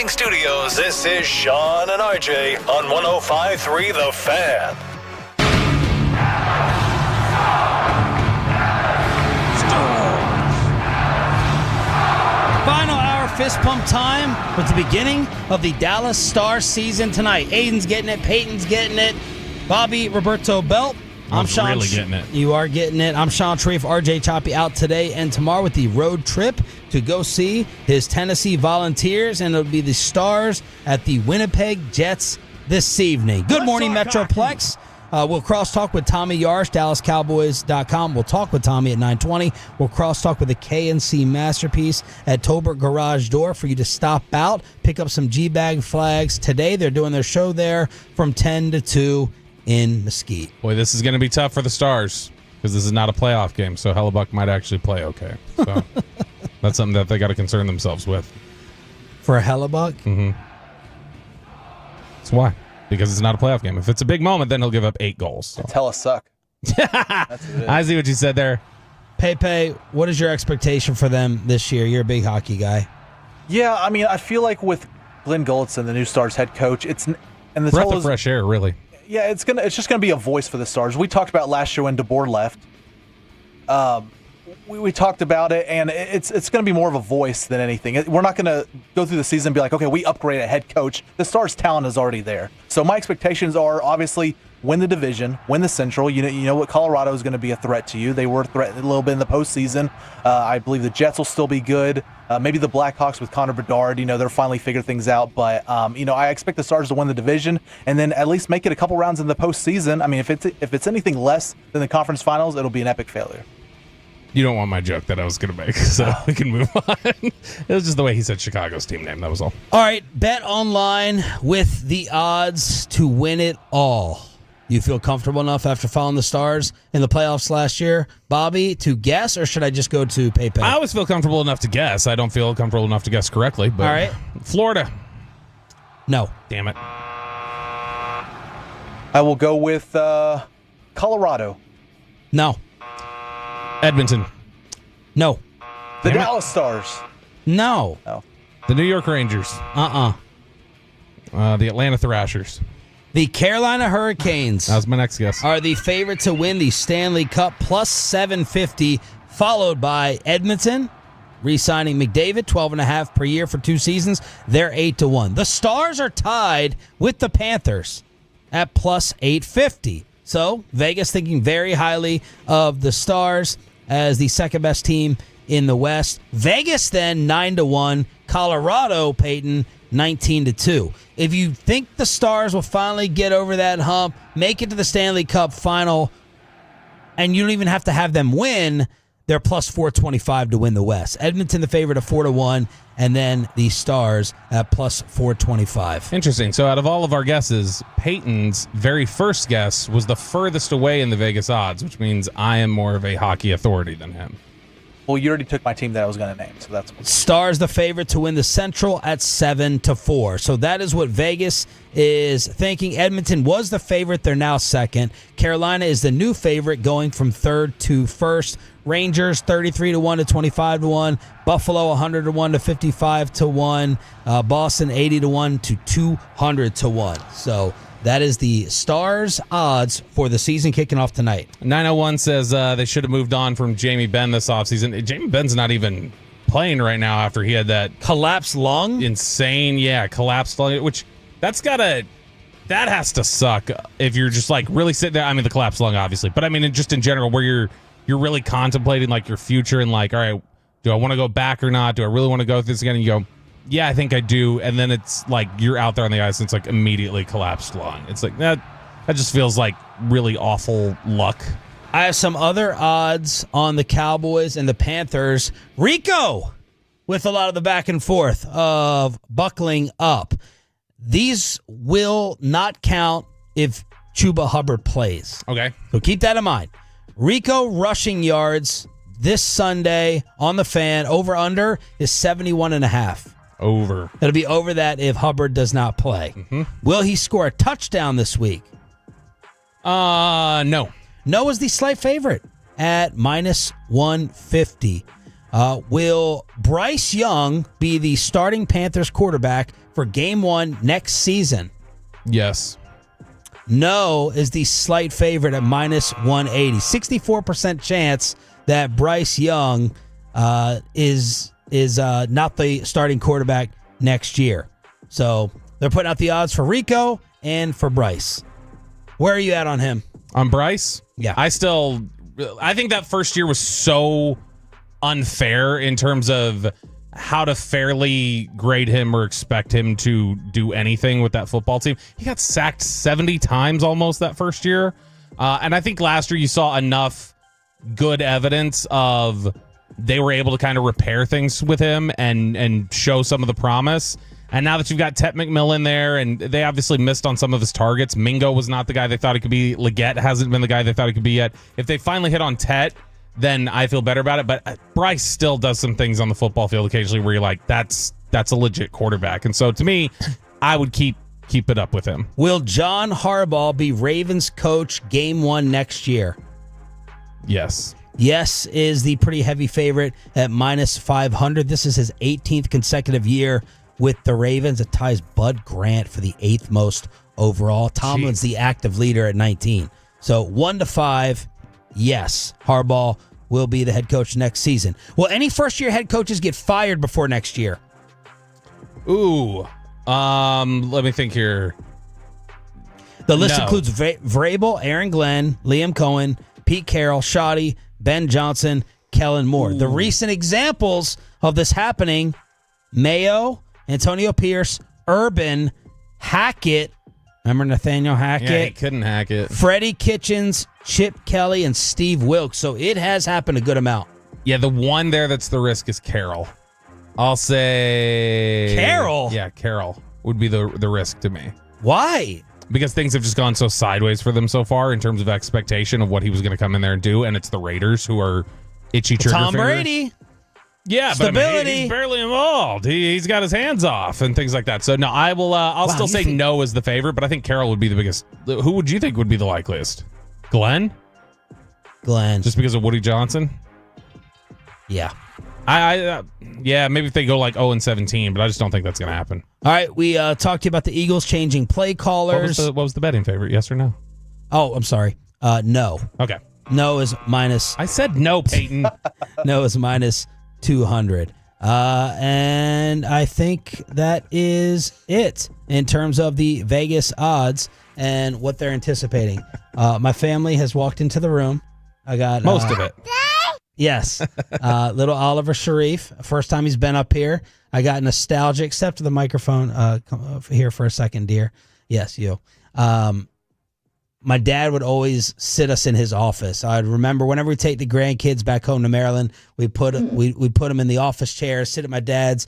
Broadcasting Studios, this is Sean and RJ on 105.3 The Fan.
Final hour fist pump time with the beginning of the Dallas Stars season tonight. Aiden's getting it. Peyton's getting it. Bobby Roberto Belt. I'm Sean.
Really getting it.
You are getting it. I'm Sean Treef. RJ Choppy out today and tomorrow with the road trip to go see his Tennessee Volunteers, and it'll be the Stars at the Winnipeg Jets this evening. Good morning, Metroplex. We'll cross-talk with Tommy Yarsh, DallasCowboys.com. We'll talk with Tommy at 9:20. We'll cross-talk with the KNC Masterpiece at Tolbert Garage Door for you to stop out, pick up some G-Bag flags. Today, they're doing their show there from 10 to 2 in Mesquite.
Boy, this is going to be tough for the Stars because this is not a playoff game, so Hellebuck might actually play okay. So that's something that they got to concern themselves with.
For a Hellebuck?
Mm-hmm. That's why. Because it's not a playoff game. If it's a big moment, then he'll give up 8 goals. So.
It's hella suck. That's what it is.
I see what you said there.
Pepe, what is your expectation for them this year? You're a big hockey guy.
Yeah, I mean, I feel like with Glenn Gulletson, the new Stars head coach, it's and the
breath of fresh air, really.
Yeah, it's just gonna be a voice for the Stars. We talked about last year when DeBoer left. We talked about it, and it's going to be more of a voice than anything. We're not going to go through the season and be like, okay, we upgrade a head coach. The Stars' talent is already there. So my expectations are obviously win the division, win the Central. You know what, Colorado is going to be a threat to you. They were threatened a little bit in the postseason. I believe the Jets will still be good. Maybe the Blackhawks with Connor Bedard. They're finally figuring things out. But I expect the Stars to win the division and then at least make it a couple rounds in the postseason. I mean, if it's anything less than the conference finals, it'll be an epic failure.
You don't want my joke that I was going to make, so we can move on. It was just the way he said Chicago's team name. That was all.
All right, bet online with the odds to win it all. You feel comfortable enough after following the Stars in the playoffs last year, Bobby, to guess, or should I just go to Pepe?
I always feel comfortable enough to guess. I don't feel comfortable enough to guess correctly. But
all right.
Florida.
No.
Damn it.
I will go with Colorado.
No.
Edmonton.
No.
The Dallas Stars.
No.
The New York Rangers. The Atlanta Thrashers.
The Carolina Hurricanes.
That was my next guess.
Are the favorite to win the Stanley Cup plus 750, followed by Edmonton, re-signing McDavid, 12.5 per year for 2 seasons. They're 8-1. The Stars are tied with the Panthers at plus 850. So Vegas thinking very highly of the Stars as the second best team in the West. Vegas then 9-1. Colorado, Peyton, 19-2. If you think the Stars will finally get over that hump, make it to the Stanley Cup final, and you don't even have to have them win, they're plus 425 to win the West. Edmonton the favorite at 4-1, and then the Stars at plus 425.
Interesting. So out of all of our guesses, Peyton's very first guess was the furthest away in the Vegas odds, which means I am more of a hockey authority than him.
Well, you already took my team that I was going to name, so that's what.
Stars the favorite to win the Central at 7-4. So that is what Vegas is thinking. Edmonton was the favorite; they're now second. Carolina is the new favorite, going from third to first. Rangers 33-1 to 25-1. Buffalo 100-1 to 55-1. Boston 80-1 to 200-1. So that is the Stars odds for the season kicking off tonight.
901 says they should have moved on from Jamie Benn this offseason. Jamie Benn's not even playing right now after he had that
collapsed lung.
Insane, collapsed lung. Which that has to suck if you're just like really sitting there. I mean, the collapsed lung, obviously, but I mean, just in general, where you're really contemplating like your future and like, all right, do I want to go back or not? Do I really want to go through this again? And you go, yeah, I think I do. And then it's like you're out there on the ice and it's like immediately collapsed lung. It's like that just feels like really awful luck.
I have some other odds on the Cowboys and the Panthers. Rico with a lot of the back and forth of buckling up. These will not count if Chuba Hubbard plays.
Okay.
So keep that in mind. Rico rushing yards this Sunday on the Fan. Over-under is 71.5.
Over.
It'll be over that if Hubbard does not play.
Mm-hmm.
Will he score a touchdown this week?
No.
No is the slight favorite at minus 150. Will Bryce Young be the starting Panthers quarterback for Game 1 next season?
Yes.
No is the slight favorite at minus 180. 64% chance that Bryce Young is not the starting quarterback next year. So they're putting out the odds for Rico and for Bryce. Where are you at on him?
On Bryce?
Yeah.
I think that first year was so unfair in terms of how to fairly grade him or expect him to do anything with that football team. He got sacked 70 times almost that first year. And I think last year you saw enough good evidence of they were able to kind of repair things with him and show some of the promise. And now that you've got Tet McMillan there, and they obviously missed on some of his targets. Mingo was not the guy they thought he could be. Leggett hasn't been the guy they thought he could be yet. If they finally hit on Tet, then I feel better about it. But Bryce still does some things on the football field occasionally where you're like, that's a legit quarterback. And so to me, I would keep it up with him.
Will John Harbaugh be Ravens coach Game 1 next year?
Yes.
Yes is the pretty heavy favorite at minus 500. This is his 18th consecutive year with the Ravens. It ties Bud Grant for the 8th most overall. Tomlin's the active leader at 19. So 1-5. Yes, Harbaugh will be the head coach next season. Will any first-year head coaches get fired before next year?
Ooh. Let me think here.
The list includes Vrabel, Aaron Glenn, Liam Cohen, Pete Carroll, Shoddy, Ben Johnson, Kellen Moore. Ooh. The recent examples of this happening, Mayo, Antonio Pierce, Irvin, Hackett. Remember Nathaniel Hackett?
Yeah, he couldn't hack it.
Freddie Kitchens, Chip Kelly, and Steve Wilkes. So it has happened a good amount.
Yeah, the one there that's the risk is Carroll. I'll say...
Carroll?
Yeah, Carroll would be the risk to me.
Why?
Because things have just gone so sideways for them so far in terms of expectation of what he was going to come in there and do, and it's the Raiders who are itchy trigger
Tom
finger.
Brady.
Yeah,
Stability.
but I mean, he's barely involved. He's got his hands off and things like that. So no, I will. I'll still say no as the favorite, but I think Carroll would be the biggest. Who would you think would be the likeliest? Glenn, just because of Woody Johnson.
Yeah,
yeah, maybe if they go like 0-17, but I just don't think that's going to happen.
All right, we talked to you about the Eagles changing play callers.
What was the betting favorite? Yes or no?
Oh, I'm sorry. No.
Okay.
No is minus.
I said no, Peyton.
No is minus 200. And I think that is it in terms of the Vegas odds and what they're anticipating. My family has walked into the room. I got
most of it.
Yes. Little Oliver Sharif. First time he's been up here. I got nostalgic. Step to the microphone come here for a second, dear. Yes, you. My dad would always sit us in his office. I'd remember whenever we take the grandkids back home to Maryland, we put them in the office chairs, sit at my dad's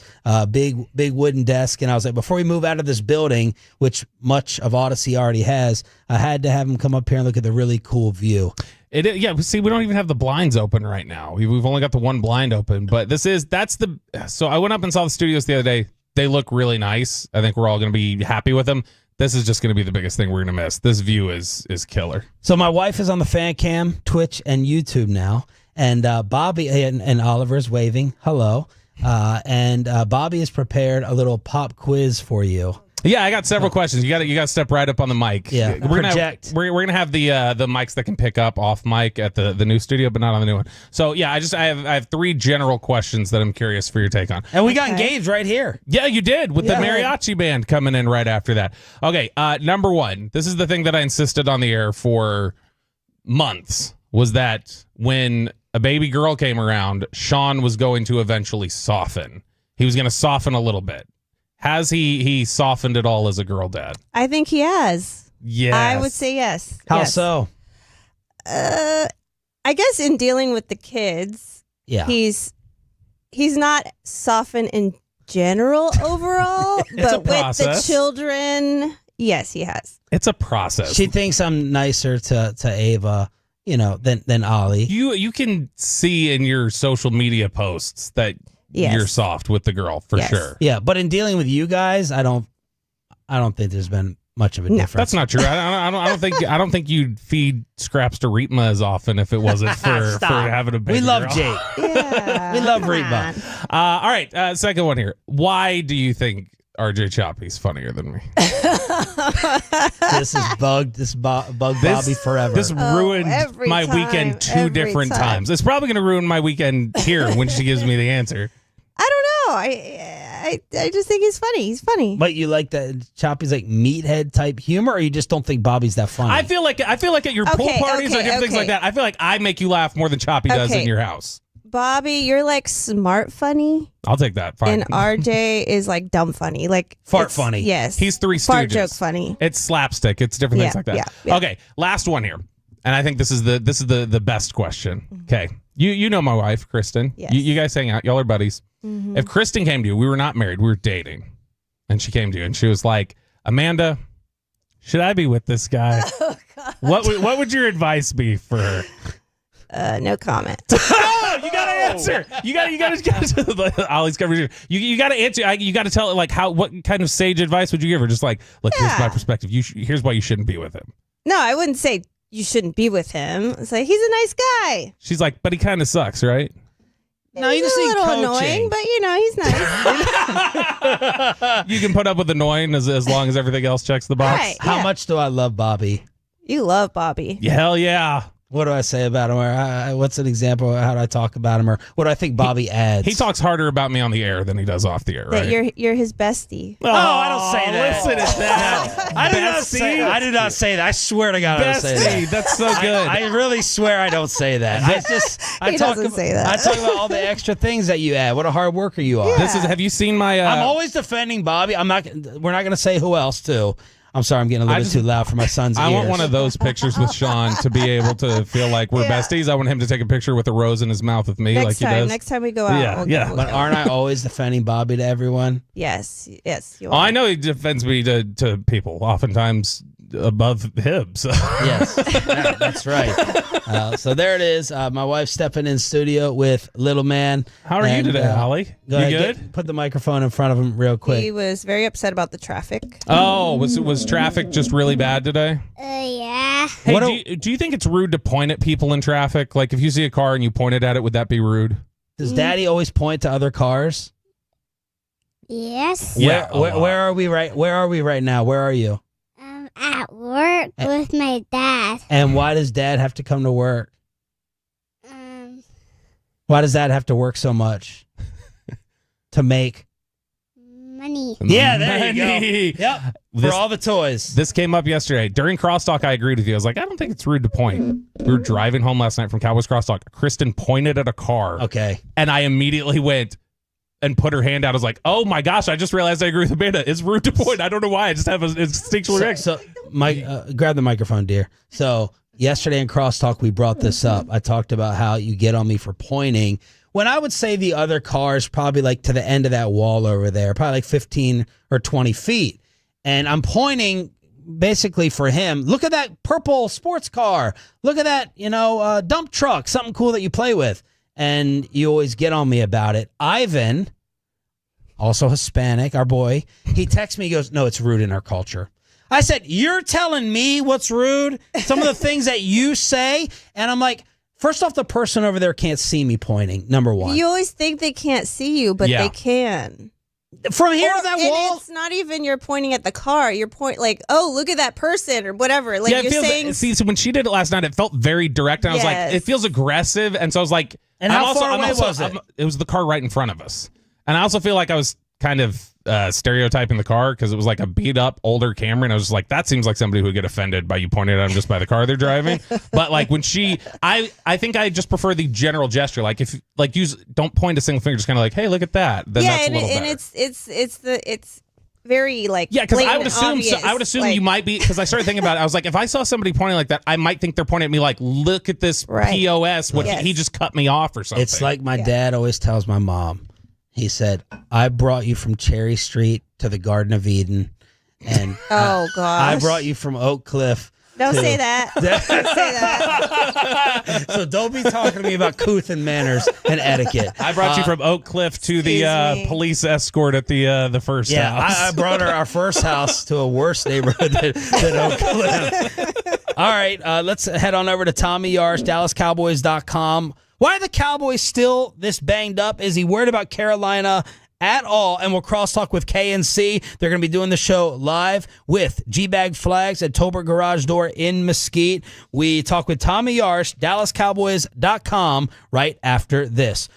big wooden desk, and I was like, before we move out of this building, which much of Odyssey already has, I had to have him come up here and look at the really cool view.
Yeah, see, we don't even have the blinds open right now. We've only got the one blind open, but so I went up and saw the studios the other day. They look really nice. I think we're all going to be happy with them. This is just going to be the biggest thing we're going to miss. This view is killer.
So my wife is on the fan cam, Twitch, and YouTube now. And Bobby and Oliver's waving hello. And Bobby has prepared a little pop quiz for you.
Yeah, I got several questions. You got to step right up on the mic.
Yeah,
we're gonna have the mics that can pick up off mic at the new studio, but not on the new one. So yeah, I have three general questions that I'm curious for your take on.
And we got engaged right here.
Yeah, you did with the mariachi band coming in right after that. Okay, number one. This is the thing that I insisted on the air for months. Was that when a baby girl came around, Sean was going to eventually soften. He was going to soften a little bit. Has he softened at all as a girl dad?
I think he has.
Yes.
I would say yes.
How so?
I guess in dealing with the kids, he's not softened in general overall, but with the children, yes, he has.
It's a process.
She thinks I'm nicer to Ava, than Ollie.
You can see in your social media posts that you're soft with the girl for sure.
Yeah, but in dealing with you guys, I don't think there's been much of a difference.
That's not true. I don't think you'd feed scraps to Reetma as often if it wasn't for having a baby.
We love
girl.
Jake.
Yeah,
we love Reetma.
All right, second one here. Why do you think RJ Choppy's funnier than me?
This is bugged. This bugged Bobby forever.
This ruined my weekend two different times. It's probably going to ruin my weekend here when she gives me the answer.
I don't know. I just think he's funny. He's funny.
But you like that Choppy's like meathead type humor, or you just don't think Bobby's that funny?
I feel like at your pool parties or different things like that. I feel like I make you laugh more than Choppy does in your house.
Bobby, you're like smart funny.
I'll take that. Fine.
And RJ is like dumb funny, like
fart funny.
Yes,
he's Three Stooges.
Fart joke funny.
It's slapstick. It's different things like that.
Yeah.
Okay, last one here, and I think this is the best question. Okay, you know my wife, Kristen.
Yes.
You guys hang out. Y'all are buddies.
Mm-hmm.
If Kristen came to you, we were not married, we were dating, and she came to you and she was like, Amanda, should I be with this guy?
Oh, God.
What would your advice be for her?
No comment.
Oh, you gotta answer. You gotta Ollie's coverage. You gotta answer. You gotta tell her like what kind of sage advice would you give her? Just like, look, here's my perspective. Here's why you shouldn't be with him.
No, I wouldn't say you shouldn't be with him. It's like he's a nice guy.
She's like, but he kind of sucks, right?
No, you just
a
need
little
coaching.
annoying, but he's nice.
You can put up with annoying as long as everything else checks the box.
Right,
How much do I love Bobby?
You love Bobby.
Hell yeah.
What do I say about him? Or what's an example of how do I talk about him? Or what do I think Bobby adds?
He talks harder about me on the air than he does off the air, right?
That you're his bestie.
Oh, I don't say that.
Listen to that.
I do not say that. I swear to God, I don't say that.
That's so good.
I really swear I don't say that.
He doesn't say that.
I talk about all the extra things that you add. What a hard worker you are.
Yeah.
Have you seen my?
I'm always defending Bobby. We're not going to say who else too. I'm sorry, I'm getting a little bit too loud for my son's ears.
I want one of those pictures with Sean to be able to feel like we're besties. I want him to take a picture with a rose in his mouth with me like he does.
Next time we go out.
But aren't I always defending Bobby to everyone?
Yes, you are.
I know he defends me to people, oftentimes above him. So.
Yes, that's right. So there it is. My wife stepping in studio with little man.
How are you today, Holly?
Go ahead, good? Put the microphone in front of him real quick.
He was very upset about the traffic.
Oh, was traffic just really bad today?
Yeah.
Hey, do you think it's rude to point at people in traffic? Like if you see a car and you pointed at it, would that be rude?
Does Daddy always point to other cars?
Yes.
Yeah. Where are we right? Where are we right now? Where are you?
At work with my dad.
And why does Dad have to come to work? Why does Dad have to work so much to make
money?
Yeah, there you go. Yep. For all the toys.
This came up yesterday. During Crosstalk, I agreed with you. I was like, I don't think it's rude to point. We were driving home last night from Cowboys Crosstalk. Kristen pointed at a car.
Okay.
And I immediately went and put her hand out. I was like, oh my gosh, I just realized I agree with Amanda. It's rude to point. I don't know why. I just have an instinctual reaction.
So grab the microphone, dear. So yesterday in Crosstalk, we brought this up. I talked about how you get on me for pointing. When I would say the other car's probably like to the end of that wall over there, probably like 15 or 20 feet. And I'm pointing basically for him. Look at that purple sports car. Look at that, dump truck, something cool that you play with. And you always get on me about it. Ivan, also Hispanic, our boy, he texts me, he goes, no, it's rude in our culture. I said, you're telling me what's rude? Some of the things that you say? And I'm like, first off, the person over there can't see me pointing, number one.
You always think they can't see you, but they can.
From here to that wall?
It's not even you're pointing at the car. You're pointing like, oh, look at that person or whatever. Like you're saying.
See, so when she did it last night, it felt very direct. And I was like, it feels aggressive. And so I was like,
and how far away was it?
It was the car right in front of us. And I also feel like I was kind of stereotyping the car because it was like a beat up older Camry. And I was just like, that seems like somebody who would get offended by you pointing at them just by the car they're driving. But like when I think I just prefer the general gesture. Like if like use don't point a single finger, just kind of like, hey, look at that. Then that's a little better.
It's very like
because I would assume
obvious,
I would assume you might be because I started thinking about it. I was like, if I saw somebody pointing like that, I might think they're pointing at me like, look at this POS. What he just cut me off or something.
It's like my dad always tells my mom. He said, I brought you from Cherry Street to the Garden of Eden. And
oh, gosh.
I brought you from Oak Cliff
Don't say that. Don't say that.
So don't be talking to me about couth and manners and etiquette.
I brought you from Oak Cliff to the police escort at the first house.
I brought our first house to a worse neighborhood than Oak Cliff. All right, let's head on over to Tommy Yarsh, DallasCowboys.com. Why are the Cowboys still this banged up? Is he worried about Carolina at all? And we'll crosstalk with KNC. They're going to be doing the show live with G-Bag Flags at Tolbert Garage Door in Mesquite. We talk with Tommy Yarsh, DallasCowboys.com, right after this.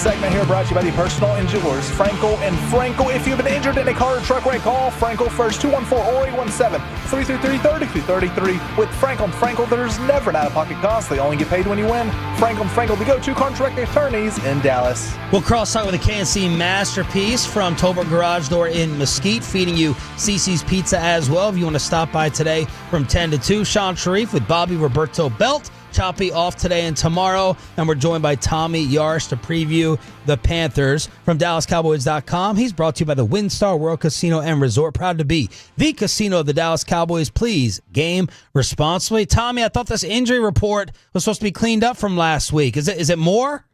segment here brought to you by the personal injuries, Frankel and Frankel. If you've been injured in a car or truck wreck, call Frankel first, 214-817-333-3333. With Frankel and Frankel, there's never an out-of-pocket cost. They only get paid when you win. Frankel and Frankel, the go-to car and truck attorneys in Dallas.
We'll cross-talk with a KNC masterpiece from Tolbert Garage Door in Mesquite, feeding you CC's Pizza as well. If you want to stop by today from 10 to 2, Sean Sharif with Bobby Roberto Belt. Choppy off today and tomorrow, and we're joined by Tommy Yarsh to preview the Panthers from DallasCowboys.com. He's brought to you by the WinStar World Casino and Resort. Proud to be the casino of the Dallas Cowboys. Please game responsibly. Tommy, I thought this injury report was supposed to be cleaned up from last week. Is it more?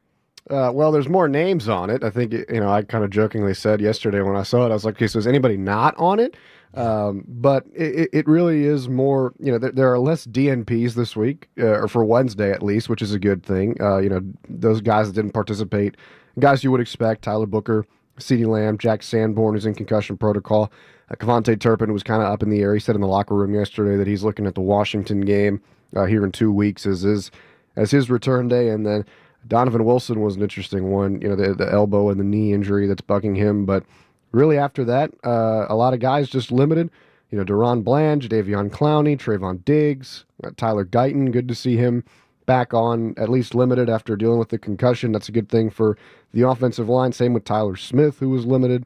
Well, there's more names on it. I think, I kind of jokingly said yesterday when I saw it, I was like, okay, so is anybody not on it? But it really is more, there are less DNPs this week, or for Wednesday at least, which is a good thing. Those guys that didn't participate, guys you would expect, Tyler Booker, CeeDee Lamb, Jack Sanborn, who's in concussion protocol. Kevontae Turpin was kind of up in the air. He said in the locker room yesterday that he's looking at the Washington game here in 2 weeks as his return day. And then Donovan Wilson was an interesting one, the elbow and the knee injury that's bugging him, but really, after that, a lot of guys just limited. Deron Blanche, Davion Clowney, Trayvon Diggs, Tyler Guyton. Good to see him back on, at least limited after dealing with the concussion. That's a good thing for the offensive line. Same with Tyler Smith, who was limited.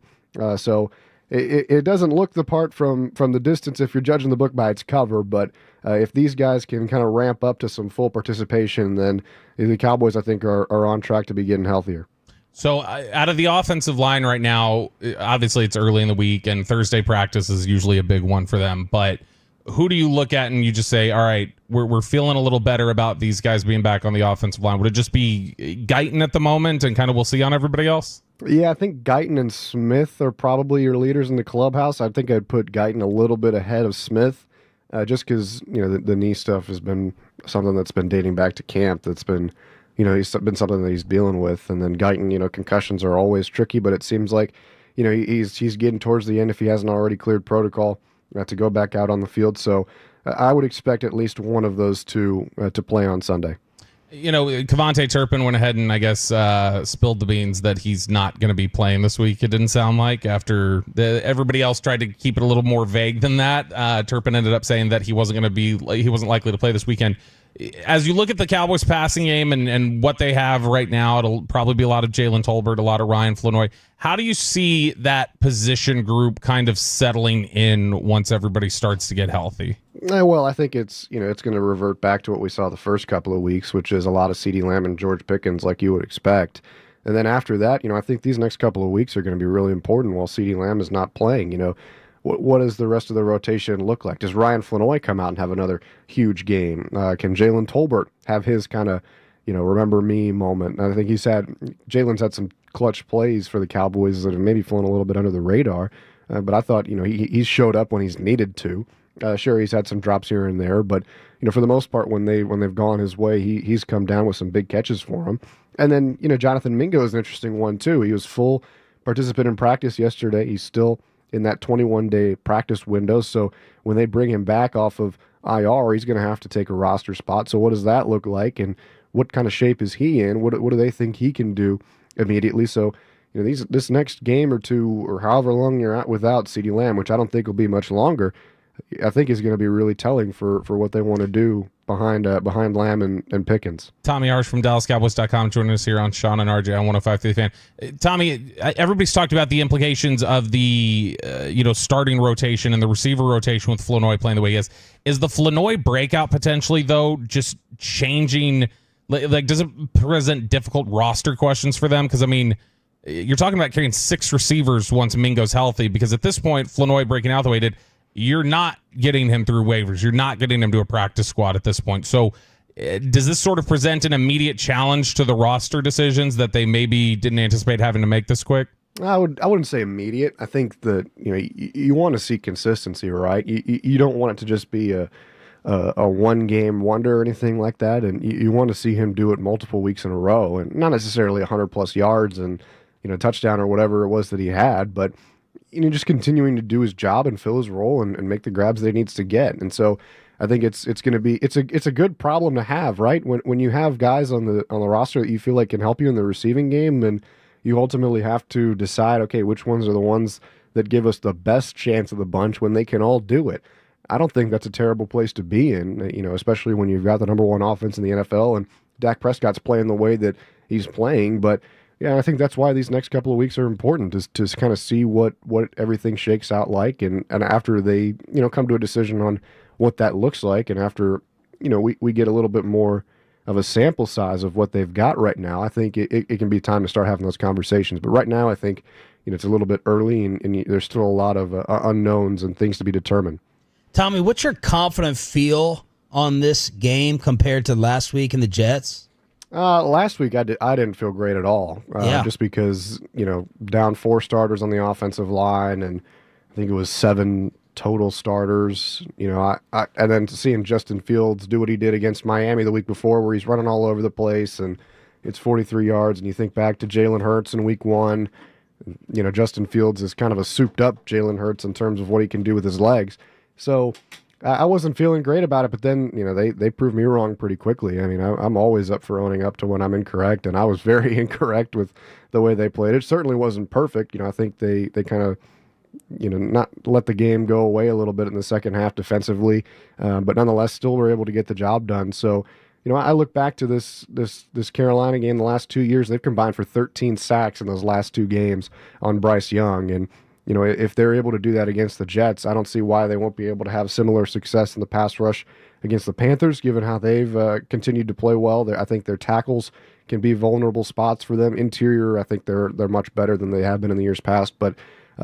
So it doesn't look the part from the distance if you're judging the book by its cover. But if these guys can kind of ramp up to some full participation, then the Cowboys, I think, are on track to be getting healthier.
So out of the offensive line right now, obviously it's early in the week and Thursday practice is usually a big one for them. But who do you look at and you just say, all right, we're feeling a little better about these guys being back on the offensive line? Would it just be Guyton at the moment and kind of we'll see on everybody else?
Yeah, I think Guyton and Smith are probably your leaders in the clubhouse. I think I'd put Guyton a little bit ahead of Smith just because, the knee stuff has been something that's been dating back to camp that's been – he's been something that he's dealing with. And then Guyton, concussions are always tricky, but it seems like, he's getting towards the end if he hasn't already cleared protocol to go back out on the field. So I would expect at least one of those two to play on Sunday.
Kevontae Turpin went ahead and I guess spilled the beans that he's not going to be playing this week. It didn't sound like after everybody else tried to keep it a little more vague than that. Turpin ended up saying that he wasn't likely to play this weekend. As you look at the Cowboys passing game and what they have right now, it'll probably be a lot of Jalen Tolbert, a lot of Ryan Flanoy. How do you see that position group kind of settling in once everybody starts to get healthy?
Well, I think it's going to revert back to what we saw the first couple of weeks, which is a lot of CeeDee Lamb and George Pickens like you would expect. And then after that, I think these next couple of weeks are going to be really important while CeeDee Lamb is not playing. What does the rest of the rotation look like? Does Ryan Flanoy come out and have another huge game? Can Jalen Tolbert have his kind of, remember me moment? And I think Jalen's had some clutch plays for the Cowboys that have maybe flown a little bit under the radar. But I thought, he's showed up when he's needed to. Sure, he's had some drops here and there, but for the most part, when they've gone his way, he's come down with some big catches for him. And then Jonathan Mingo is an interesting one too. He was full participant in practice yesterday. He's still in that 21-day practice window. So when they bring him back off of IR, he's going to have to take a roster spot. So what does that look like? And what kind of shape is he in? What do they think he can do immediately? So, this next game or two, or however long you're at without CeeDee Lamb, which I don't think will be much longer, I think is going to be really telling for what they want to do behind Lamb and Pickens.
Tommy Yarsh from DallasCowboys.com joining us here on Sean and RJ on 105.3 Fan. Tommy, everybody's talked about the implications of the starting rotation and the receiver rotation with Flanoy playing the way he is. Is the Flanoy breakout potentially, though, just changing? Like, does it present difficult roster questions for them? Because, you're talking about carrying 6 receivers once Mingo's healthy, because at this point, Flanoy breaking out the way he did, you're not getting him through waivers. You're not getting him to a practice squad at this point. So does this sort of present an immediate challenge to the roster decisions that they maybe didn't anticipate having to make this quick?
I wouldn't say immediate. I think that you want to see consistency, right? You don't want it to just be a one-game wonder or anything like that, and you want to see him do it multiple weeks in a row, and not necessarily 100-plus yards and touchdown or whatever it was that he had, but just continuing to do his job and fill his role and make the grabs that he needs to get. And so I think it's going to be it's a good problem to have, right? When you have guys on the roster that you feel like can help you in the receiving game, then you ultimately have to decide, okay, which ones are the ones that give us the best chance of the bunch when they can all do it. I don't think that's a terrible place to be in, especially when you've got the number one offense in the NFL and Dak Prescott's playing the way that he's playing. But yeah, I think that's why these next couple of weeks are important, is to kind of see what everything shakes out like, and after they come to a decision on what that looks like, and after we get a little bit more of a sample size of what they've got right now, I think it can be time to start having those conversations. But right now, I think it's a little bit early, and there's still a lot of unknowns and things to be determined.
Tommy, what's your confident feel on this game compared to last week in the Jets?
Last week I didn't feel great at all. Just because down 4 starters on the offensive line, and I think it was 7 total starters. And then seeing Justin Fields do what he did against Miami the week before, where he's running all over the place and it's 43 yards. And you think back to Jalen Hurts in week 1. Justin Fields is kind of a souped up Jalen Hurts in terms of what he can do with his legs. So I wasn't feeling great about it, but then, they proved me wrong pretty quickly. I mean, I'm always up for owning up to when I'm incorrect, and I was very incorrect with the way they played. It certainly wasn't perfect. I think they kind of, not let the game go away a little bit in the second half defensively, but nonetheless still were able to get the job done. So, I look back to this Carolina game the last 2 years. They've combined for 13 sacks in those last 2 games on Bryce Young, and if they're able to do that against the Jets, I don't see why they won't be able to have similar success in the pass rush against the Panthers, given how they've continued to play well. I think their tackles can be vulnerable spots for them. Interior, I think they're much better than they have been in the years past, but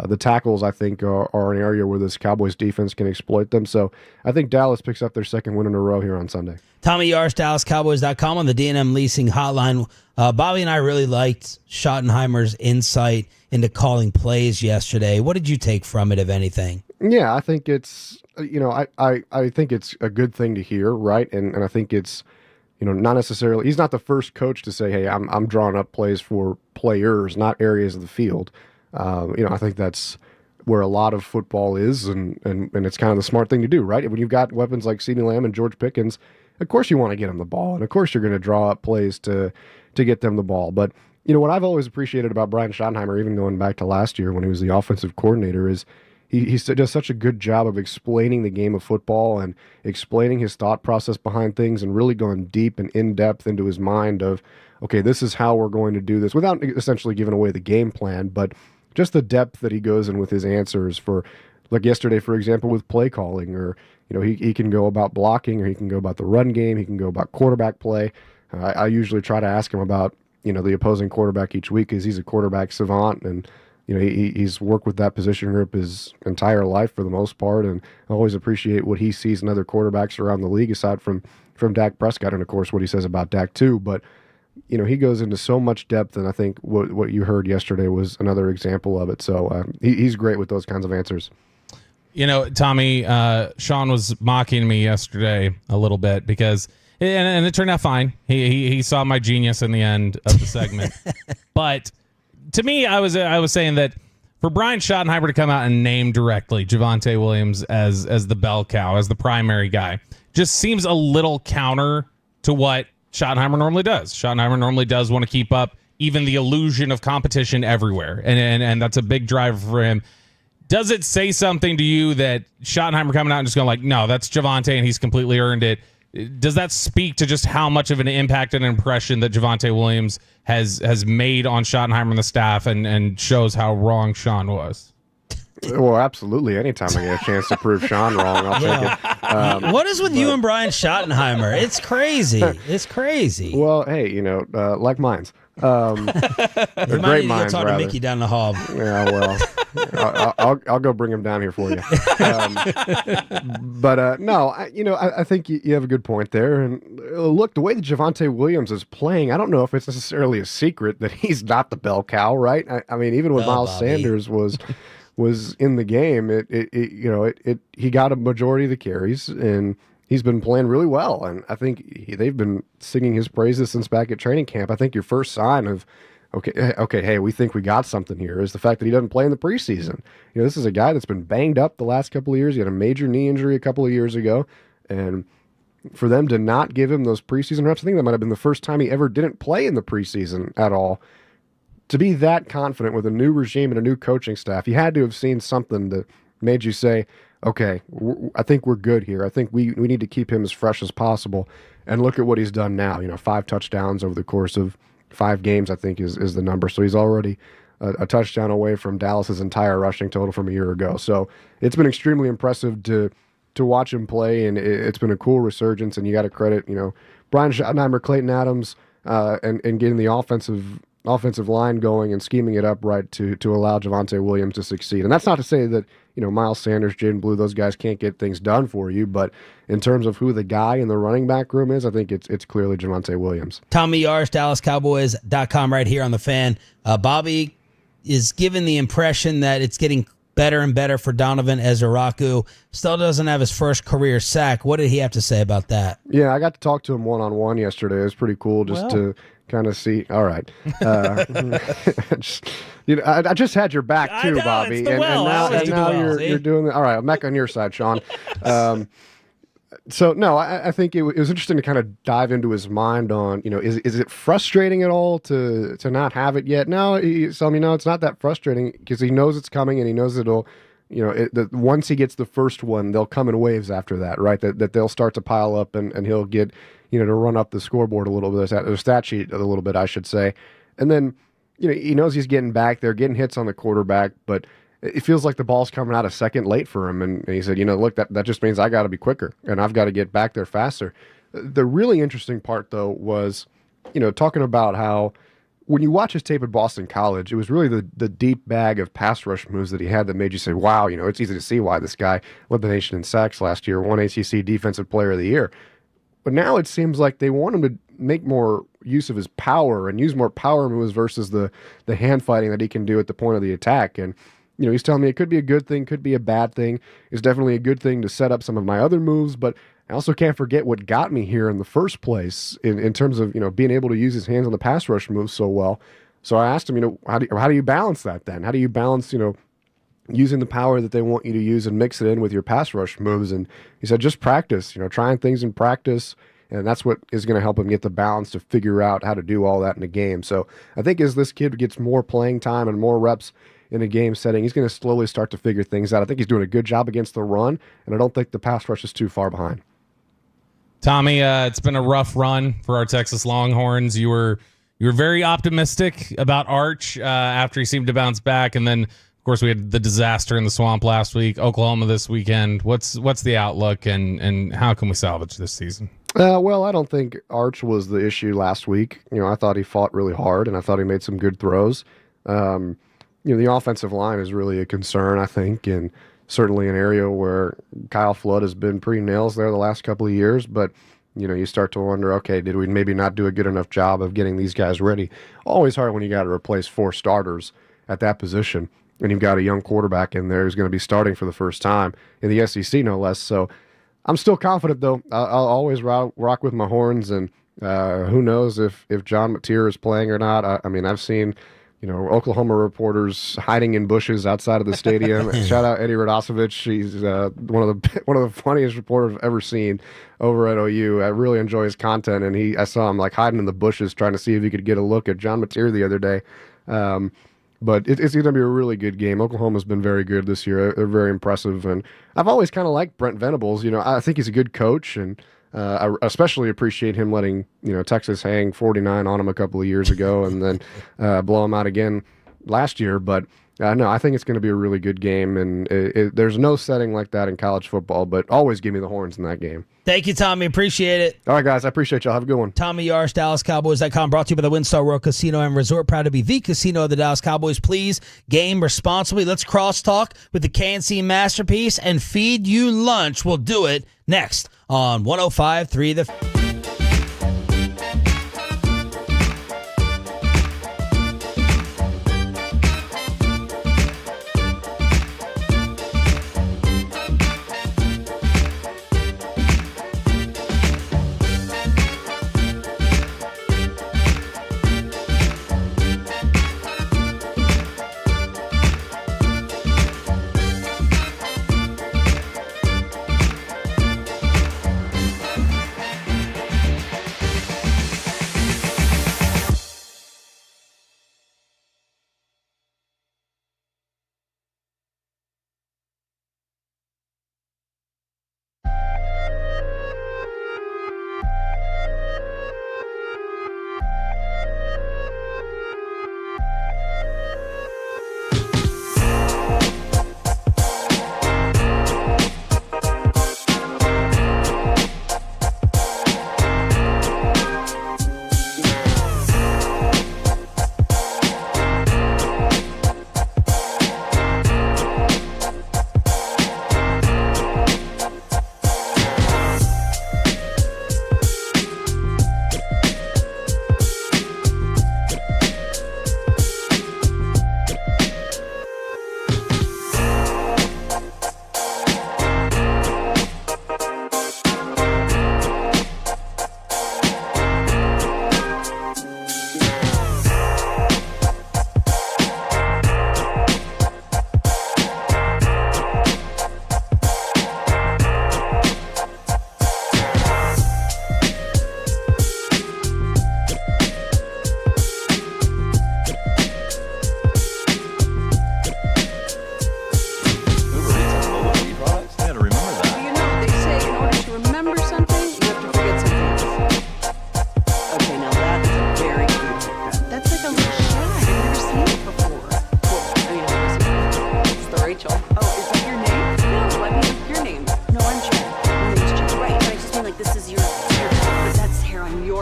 the tackles, I think, are an area where this Cowboys defense can exploit them. So I think Dallas picks up their second win in a row here on Sunday.
Tommy Yars, DallasCowboys.com on the D&M Leasing Hotline. Bobby and I really liked Schottenheimer's insight into calling plays yesterday. What did you take from it, if anything?
Yeah, I think it's, I think it's a good thing to hear, right? And I think it's, not necessarily, he's not the first coach to say, hey, I'm drawing up plays for players, not areas of the field. I think that's where a lot of football is, and it's kind of the smart thing to do, right? When you've got weapons like CeeDee Lamb and George Pickens, of course you want to get them the ball, and of course you're going to draw up plays to get them the ball. But what I've always appreciated about Brian Schottenheimer, even going back to last year when he was the offensive coordinator, is he does such a good job of explaining the game of football and explaining his thought process behind things, and really going deep and in depth into his mind of, okay, this is how we're going to do this, without essentially giving away the game plan, but just the depth that he goes in with his answers for, like yesterday, for example, with play calling, or, he can go about blocking, or he can go about the run game, he can go about quarterback play. I usually try to ask him about, the opposing quarterback each week, because he's a quarterback savant, and, he's worked with that position group his entire life for the most part, and I always appreciate what he sees in other quarterbacks around the league, aside from Dak Prescott, and of course what he says about Dak too, but he goes into so much depth, and I think what you heard yesterday was another example of it. So he's great with those kinds of answers.
Tommy, Sean was mocking me yesterday a little bit because, and it turned out fine. He saw my genius in the end of the segment. But to me, I was saying that for Brian Schottenheimer to come out and name directly Javonte Williams as the bell cow, as the primary guy, just seems a little counter to what Schottenheimer normally does. Schottenheimer normally does want to keep up even the illusion of competition everywhere, and that's a big driver for him. Does it say something to you that Schottenheimer coming out and just going like, no, that's Javonte and he's completely earned it? Does that speak to just how much of an impact and impression that Javonte Williams has made on Schottenheimer and the staff, and shows how wrong Sean was?
Well, absolutely. Anytime I get a chance to prove Sean wrong, I'll take it.
What is with you and Brian Schottenheimer? It's crazy. It's crazy.
Well, hey, like minds. They're great minds,
talk to Mickey down the hall.
Yeah, well, I'll go bring him down here for you. But no, I think you have a good point there. And look, the way that Javonte Williams is playing, I don't know if it's necessarily a secret that he's not the bell cow, right? I mean, even when Miles Sanders was in the game, he got a majority of the carries, and he's been playing really well. And I think they've been singing his praises since back at training camp. I think your first sign of, okay, hey, we think we got something here, is the fact that he doesn't play in the preseason. This is a guy that's been banged up the last couple of years. He had a major knee injury a couple of years ago, And for them to not give him those preseason reps, I think that might have been the first time he ever didn't play in the preseason at all. To be that confident with a new regime and a new coaching staff, you had to have seen something that made you say, okay, I think we're good here. I think we need to keep him as fresh as possible. And look at what he's done now. 5 touchdowns over the course of 5 games, I think is the number. So he's already a touchdown away from Dallas's entire rushing total from a year ago. So it's been extremely impressive to watch him play, and it's been a cool resurgence. And you got to credit, Brian Schottenheimer, Clayton Adams, and getting the offensive line going and scheming it up right to allow Javonte Williams to succeed. And that's not to say that Miles Sanders, Jaden Blue, those guys can't get things done for you, but in terms of who the guy in the running back room is, I think it's clearly Javonte Williams.
Tommy Yarsh, DallasCowboys.com right here on the Fan. Bobby is given the impression that it's getting better and better for Donovan Ezeraku. Still doesn't have his first career sack. What did he have to say about that?
Yeah, I got to talk to him one-on-one yesterday. It was pretty cool to kind of see. All right. I just had your back too, Bobby. And now you're doing it. All right, I'm back on your side, Sean. So no, I think it was interesting to kind of dive into his mind on, is it frustrating at all to not have it yet? No, he's telling me no, it's not that frustrating because he knows it's coming and he knows it'll, once he gets the first one, they'll come in waves after that, right? That they'll start to pile up and he'll get, to run up the scoreboard a little bit, the stat sheet a little bit, I should say. And then, he knows he's getting back there, getting hits on the quarterback, but it feels like the ball's coming out a second late for him. And he said, look, that just means I got to be quicker and I've got to get back there faster. The really interesting part, though, was, talking about how when you watch his tape at Boston College, it was really the deep bag of pass rush moves that he had that made you say, wow, it's easy to see why this guy led the nation in sacks last year, won ACC Defensive Player of the Year. But now it seems like they want him to make more use of his power and use more power moves versus the hand fighting that he can do at the point of the attack. And he's telling me it could be a good thing, could be a bad thing. It's definitely a good thing to set up some of my other moves, but I also can't forget what got me here in the first place in terms of, being able to use his hands on the pass rush moves so well. So I asked him, how do you balance that then? How do you balance, using the power that they want you to use and mix it in with your pass rush moves? And he said, just practice, trying things in practice. And that's what is going to help him get the balance to figure out how to do all that in a game. So I think as this kid gets more playing time and more reps in a game setting, he's going to slowly start to figure things out. I think he's doing a good job against the run, and I don't think the pass rush is too far behind.
Tommy, it's been a rough run for our Texas Longhorns. You were very optimistic about Arch after he seemed to bounce back, and then, of course, we had the disaster in the swamp last week, Oklahoma this weekend. What's the outlook, and how can we salvage this season?
Well, I don't think Arch was the issue last week. I thought he fought really hard, and I thought he made some good throws. The offensive line is really a concern, I think, and certainly an area where Kyle Flood has been pretty nails there the last couple of years. But, you start to wonder, okay, did we maybe not do a good enough job of getting these guys ready? Always hard when you got to replace 4 starters at that position, and you've got a young quarterback in there who's going to be starting for the first time in the SEC, no less. So I'm still confident, though. I'll always rock with my horns, and who knows if John Mateer is playing or not. I've seen Oklahoma reporters hiding in bushes outside of the stadium. Shout out Eddie Radosevich. He's one of the funniest reporters I've ever seen over at OU. I really enjoy his content, and I saw him hiding in the bushes trying to see if he could get a look at John Mateer the other day. But it's going to be a really good game. Oklahoma's been very good this year. They're very impressive, and I've always kind of liked Brent Venables. I think he's a good coach, and I especially appreciate him letting Texas hang 49 on him a couple of years ago and then blow him out again last year. But no, I think it's going to be a really good game, and there's no setting like that in college football, but always give me the horns in that game.
Thank you, Tommy. Appreciate it.
All right, guys. I appreciate y'all. Have a good one.
Tommy Yarsh, DallasCowboys.com, brought to you by the WinStar World Casino and Resort. Proud to be the casino of the Dallas Cowboys. Please game responsibly. Let's crosstalk with the KNC Masterpiece and feed you lunch. We'll do it next on 105.3 The...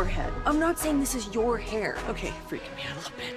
head. I'm not saying this is your hair. Okay, freaking me out a little bit.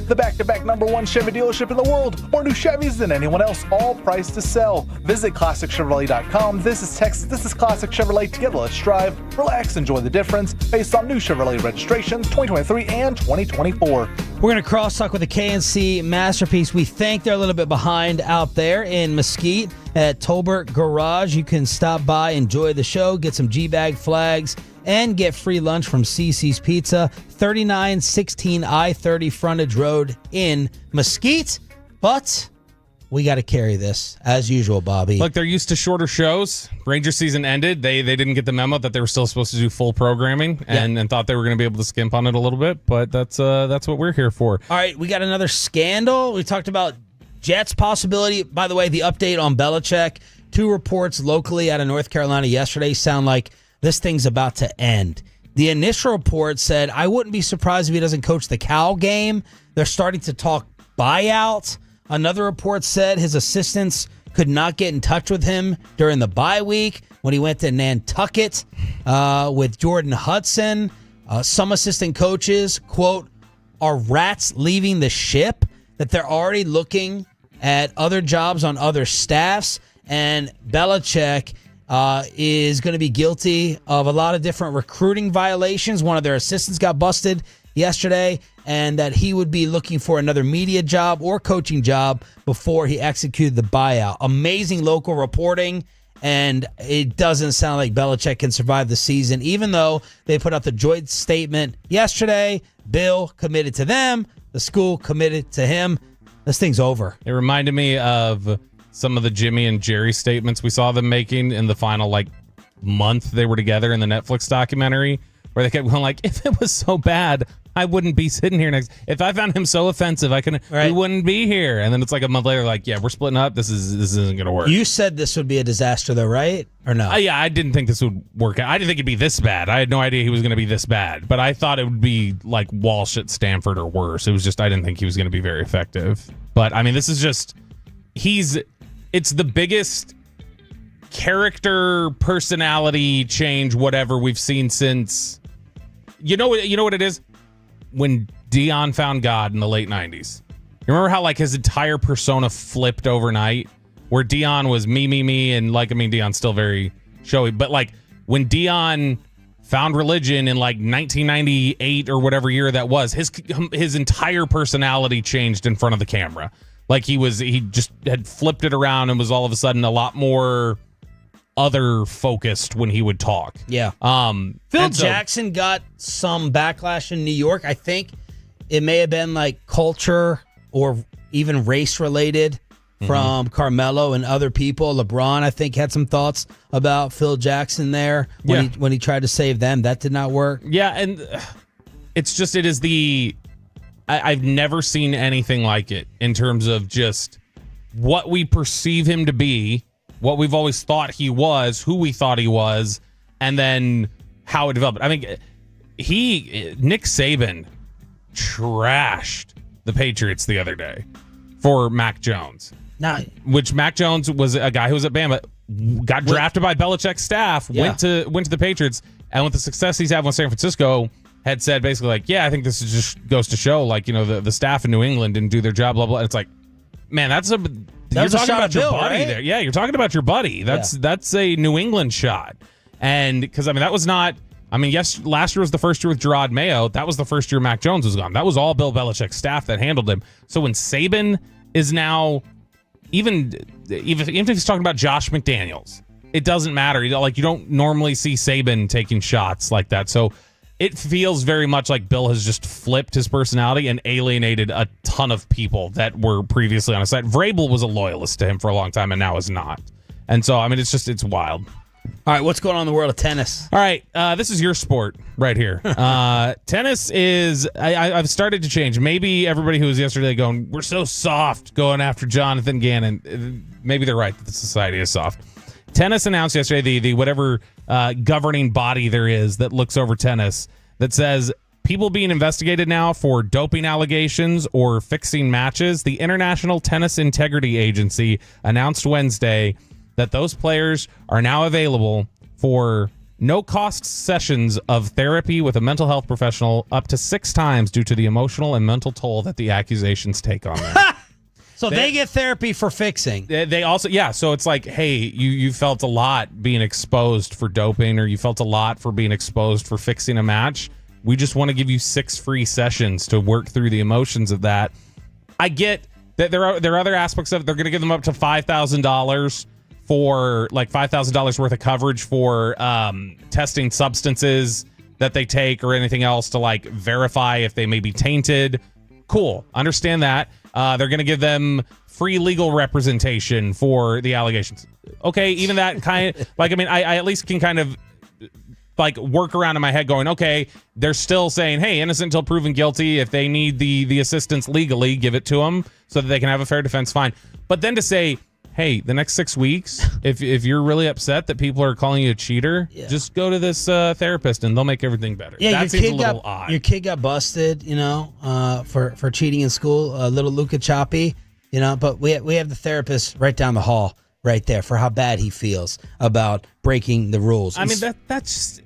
the back-to-back #1 Chevy dealership in the world. More new Chevys than anyone else, all priced to sell. Visit ClassicChevrolet.com. This is Texas. This is Classic Chevrolet. Together, let's drive, relax, enjoy the difference based on new Chevrolet registrations 2023 and 2024.
We're going to cross-talk with the KNC Masterpiece. We think they're a little bit behind out there in Mesquite at Tolbert Garage. You can stop by, enjoy the show, get some G-Bag flags, and get free lunch from CC's Pizza, 3916 I-30 Frontage Road in Mesquite. But we got to carry this, as usual, Bobby.
Look, they're used to shorter shows. Ranger season ended. They didn't get the memo that they were still supposed to do full programming and thought they were going to be able to skimp on it a little bit. But that's what we're here for.
All right, we got another scandal. We talked about Jets possibility. By the way, the update on Belichick two reports locally out of North Carolina yesterday sound like this thing's about to end. The initial report said, I wouldn't be surprised if he doesn't coach the Cal game. They're starting to talk buyout. Another report said his assistants could not get in touch with him during the bye week when he went to Nantucket with Jordan Hudson. Some assistant coaches, quote, are rats leaving the ship, that they're already looking at other jobs on other staffs. And Belichick is going to be guilty of a lot of different recruiting violations. One of their assistants got busted yesterday, and that he would be looking for another media job or coaching job before he executed the buyout. Amazing local reporting, and it doesn't sound like Belichick can survive the season, even though they put out the joint statement yesterday. Bill committed to them. The school committed to him. This thing's over.
It reminded me of some of the Jimmy and Jerry statements we saw them making in the final month they were together in the Netflix documentary, where they kept going if it was so bad, I wouldn't be sitting here next. If I found him so offensive, we wouldn't be here. And then it's a month later, yeah, we're splitting up. This isn't going to work.
You said this would be a disaster, though, right? Or no?
Yeah, I didn't think this would work out. I didn't think it'd be this bad. I had no idea he was going to be this bad. But I thought it would be like Walsh at Stanford or worse. It was just I didn't think he was going to be very effective. But I mean, this is just it's the biggest character, personality change, whatever we've seen since. You know what it is? When Deion found God in the late 90s. You remember how his entire persona flipped overnight? Where Deion was me, and Deion's still very showy, but when Deion found religion in 1998 or whatever year that was, his entire personality changed in front of the camera. He just had flipped it around and was all of a sudden a lot more other focused when he would talk.
Yeah. Phil Jackson got some backlash in New York. I think it may have been culture or even race related from Carmelo and other people. LeBron, I think, had some thoughts about Phil Jackson there when he tried to save them. That did not work.
Yeah, and I've never seen anything like it in terms of just what we perceive him to be, what we've always thought he was, who we thought he was, and then how it developed. I mean, Nick Saban trashed the Patriots the other day for Mac Jones. Which Mac Jones was a guy who was at Bama, got drafted by Belichick's staff, went to the Patriots, and with the success he's had with San Francisco, had said basically I think this just goes to show the staff in New England didn't do their job, blah blah. And it's man, you're talking about your buddy there. Yeah, you're talking about your buddy. That's a New England shot. And because that was not. Yes, last year was the first year with Gerard Mayo. That was the first year Mac Jones was gone. That was all Bill Belichick's staff that handled him. So when Saban is now, even if he's talking about Josh McDaniels, it doesn't matter. You don't normally see Saban taking shots like that. So it feels very much like Bill has just flipped his personality and alienated a ton of people that were previously on his side. Vrabel was a loyalist to him for a long time and now is not. And so, it's wild.
All right, what's going on in the world of tennis?
All right, this is your sport right here. Tennis is, I've started to change. Maybe everybody who was yesterday going, we're so soft going after Jonathan Gannon. Maybe they're right that the society is soft. Tennis announced yesterday the whatever governing body there is that looks over tennis that says people being investigated now for doping allegations or fixing matches. The International Tennis Integrity Agency announced Wednesday that those players are now available for no-cost sessions of therapy with a mental health professional up to 6 times due to the emotional and mental toll that the accusations take on them.
So they get therapy for fixing.
They also, so it's hey, you felt a lot being exposed for doping, or you felt a lot for being exposed for fixing a match. We just want to give you 6 free sessions to work through the emotions of that. I get that there are other aspects of it. They're going to give them up to $5,000 for $5,000 worth of coverage for testing substances that they take or anything else to verify if they may be tainted. Cool. Understand that. They're going to give them free legal representation for the allegations. Okay, even that kind of I at least can kind of work around in my head going, okay, they're still saying, hey, innocent until proven guilty. If they need the assistance legally, give it to them so that they can have a fair defense, fine. But then to say, hey, the next 6 weeks, if you're really upset that people are calling you a cheater, just go to this therapist and they'll make everything better.
Yeah,
that seems a little odd.
Your kid got busted, for cheating in school. Little Luca Choppy, but we have the therapist right down the hall, right there, for how bad he feels about breaking the rules.
I mean, that's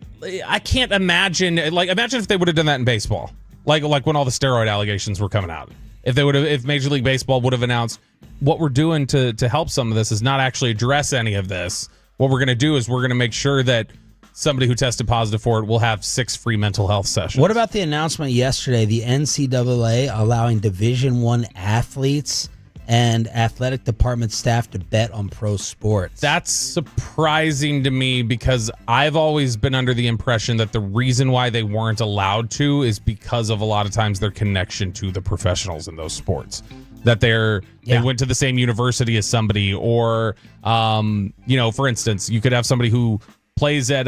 I can't imagine. Imagine if they would have done that in baseball, like when all the steroid allegations were coming out. If Major League Baseball would have announced, what we're doing to help some of this is not actually address any of this. What we're going to do is we're going to make sure that somebody who tested positive for it will have 6 free mental health sessions.
What about the announcement yesterday, the NCAA allowing Division I athletes and athletic department staff to bet on pro sports?
That's surprising to me because I've always been under the impression that the reason why they weren't allowed to is because of a lot of times their connection to the professionals in those sports. That they went to the same university as somebody, or for instance, you could have somebody who plays at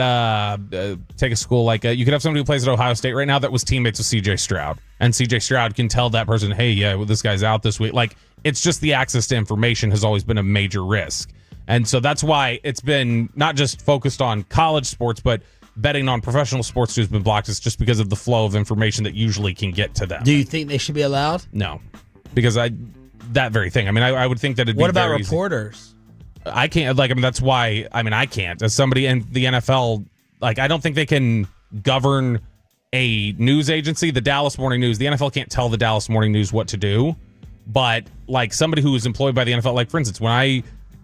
take a school like you could have somebody who plays at Ohio State right now that was teammates with CJ Stroud, and CJ Stroud can tell that person, hey, this guy's out this week. Like, it's just the access to information has always been a major risk, and so that's why it's been not just focused on college sports, but betting on professional sports has been blocked. It's just because of the flow of information that usually can get to them.
Do you think they should be allowed?
No, because that very thing. I mean, I would think that it'd be.
What about
very
reporters?
Easy. I can't. That's why. I can't. As somebody in the NFL, I don't think they can govern a news agency. The Dallas Morning News. The NFL can't tell the Dallas Morning News what to do. But somebody who is employed by the NFL, for instance, when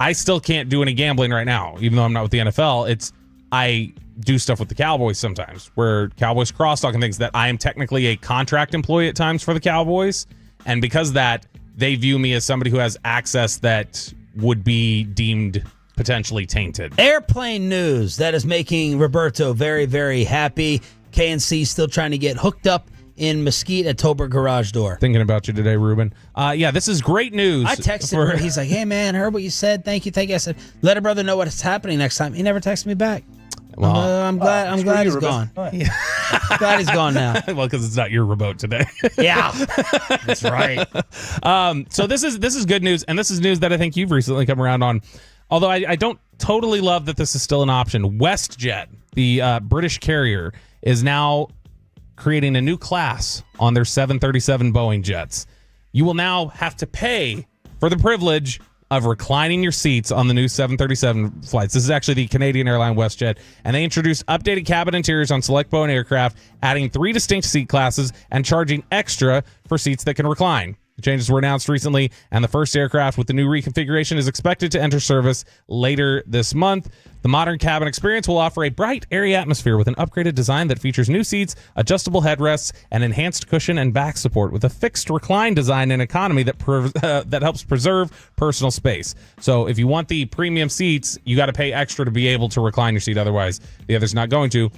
I still can't do any gambling right now, even though I'm not with the NFL. I do stuff with the Cowboys sometimes, where Cowboys crosstalk and things, that I am technically a contract employee at times for the Cowboys, and because of that, they view me as somebody who has access that would be deemed potentially tainted.
Airplane news that is making Roberto very, very happy. KNC still trying to get hooked up in Mesquite at Tolbert Garage Door.
Thinking about you today, Ruben. This is great news.
I texted him. He's like, hey, man, heard what you said. Thank you. I said, let a brother know what's happening next time. He never texted me back. Well, I'm glad he's gone. Yeah. Glad he's gone now.
Well, because it's not your remote today.
Yeah, that's right.
So this is good news, and this is news that I think you've recently come around on. Although I don't totally love that this is still an option. WestJet, the British carrier, is now creating a new class on their 737 Boeing jets. You will now have to pay for the privilege of reclining your seats on the new 737 flights. This is actually the Canadian airline WestJet, and they introduced updated cabin interiors on select Boeing aircraft, adding 3 distinct seat classes and charging extra for seats that can recline. The changes were announced recently, and the first aircraft with the new reconfiguration is expected to enter service later this month. The modern cabin experience will offer a bright, airy atmosphere with an upgraded design that features new seats, adjustable headrests, and enhanced cushion and back support with a fixed recline design and economy that helps preserve personal space. So if you want the premium seats, you got to pay extra to be able to recline your seat. Otherwise, the other's not going to,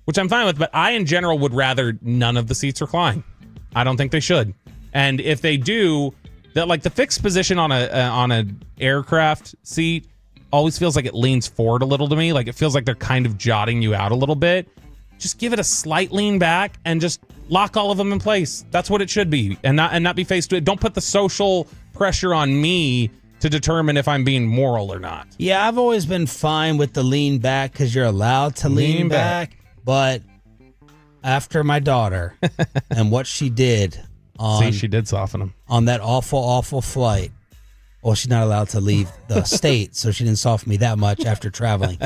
which I'm fine with. But I, in general, would rather none of the seats recline. I don't think they should. And if they do, that the fixed position on an aircraft seat always feels like it leans forward a little to me. Like, it feels like they're kind of jotting you out a little bit. Just give it a slight lean back and just lock all of them in place. That's what it should be, and not be faced with it. Don't put the social pressure on me to determine if I'm being moral or not.
Yeah, I've always been fine with the lean back because you're allowed to lean back. But after my daughter and what she did.
She did soften him.
On that awful, awful flight. Well, she's not allowed to leave the state, so she didn't soften me that much after traveling.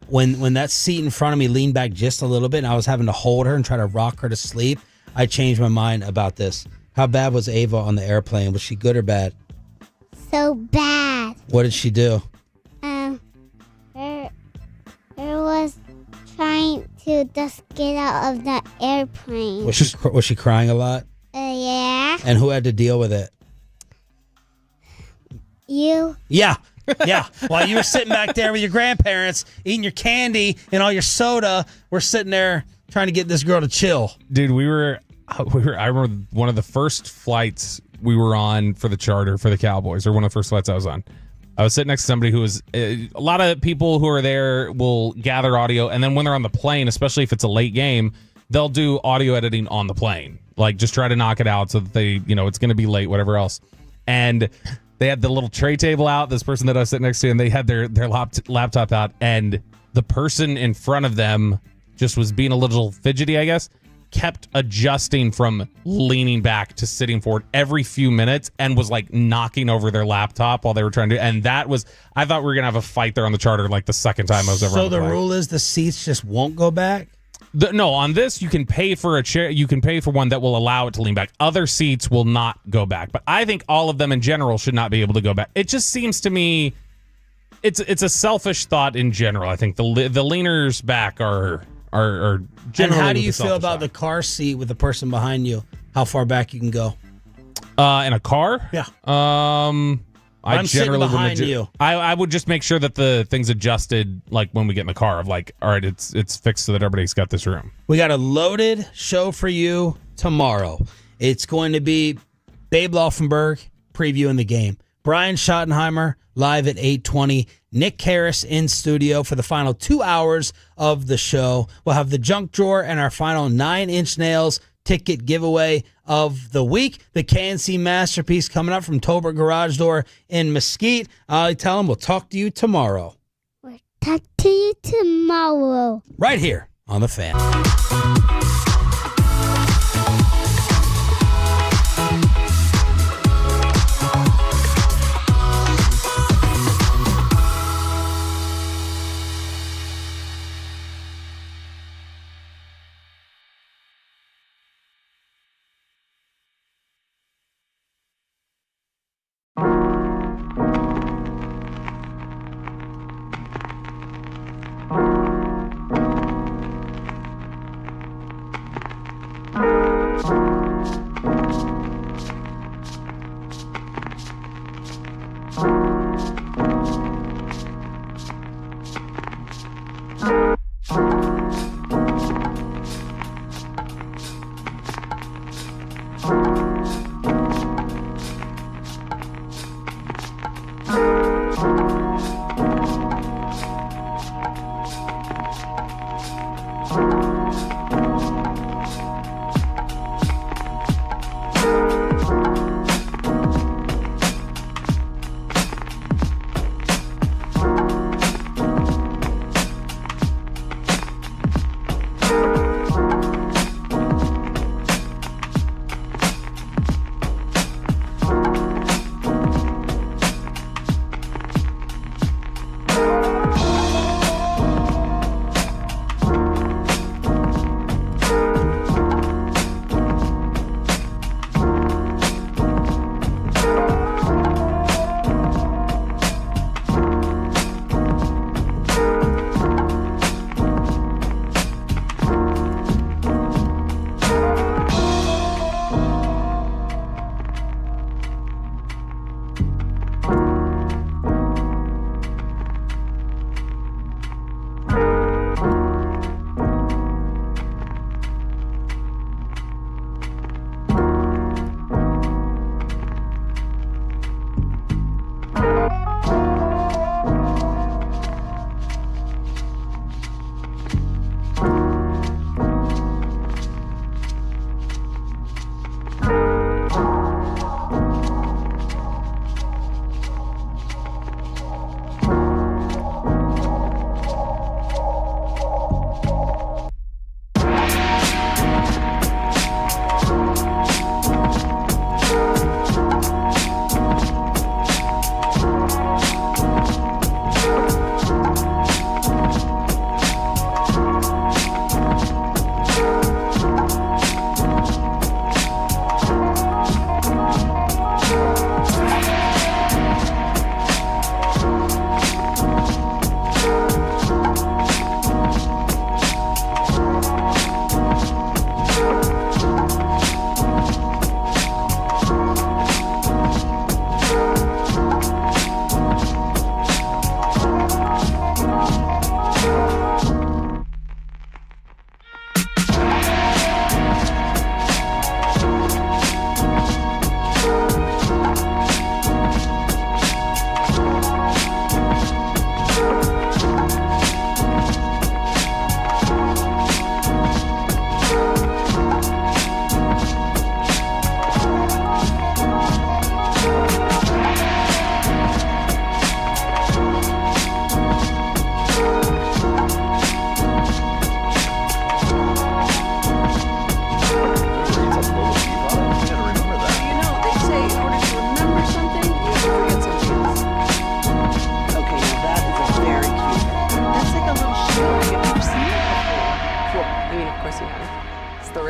When that seat in front of me leaned back just a little bit and I was having to hold her and try to rock her to sleep, I changed my mind about this. How bad was Ava on the airplane? Was she good or bad?
So bad.
What did she do?
Her was trying to just get out of the airplane.
Was she crying a lot?
Yeah.
And who had to deal with it?
You.
Yeah. While you were sitting back there with your grandparents, eating your candy and all your soda, we're sitting there trying to get this girl to chill.
Dude, I remember one of the first flights we were on for the charter for the Cowboys, or one of the first flights I was on. I was sitting next to somebody who was, a lot of people who are there will gather audio, and then when they're on the plane, especially if it's a late game, they'll do audio editing on the plane. Like, just try to knock it out so that they, it's going to be late, whatever else. And they had the little tray table out, this person that I was sitting next to, and they had their laptop out, and the person in front of them just was being a little fidgety, I guess, kept adjusting from leaning back to sitting forward every few minutes and was like knocking over their laptop while they were trying to. And that was, I thought we were going to have a fight there on the charter like the second time I was ever on the
So the
flight.
rule is the seats just won't go back?
No, on this, you can pay for a chair. You can pay for one that will allow it to lean back. Other seats will not go back. But I think all of them in general should not be able to go back. It just seems to me, it's a selfish thought in general. I think the leaners back are generally.
And how do you feel about the car seat with the person behind you? How far back you can go?
In a car?
Yeah.
I generally
sitting behind
wouldn't
you.
I would just make sure that the thing's adjusted, like when we get in the car, of like, all right, it's fixed so that everybody's got this room.
We got a loaded show for you tomorrow. It's going to be Babe Laufenberg previewing the game. Brian Schottenheimer live at 8:20. Nick Harris in studio for the final 2 hours of the show. We'll have the junk drawer and our final 9-inch nails ticket giveaway of the week. The KNC Masterpiece coming up from Tolbert Garage Door in Mesquite. I tell them we'll talk to you tomorrow.
We'll talk to you tomorrow.
Right here on The Fan.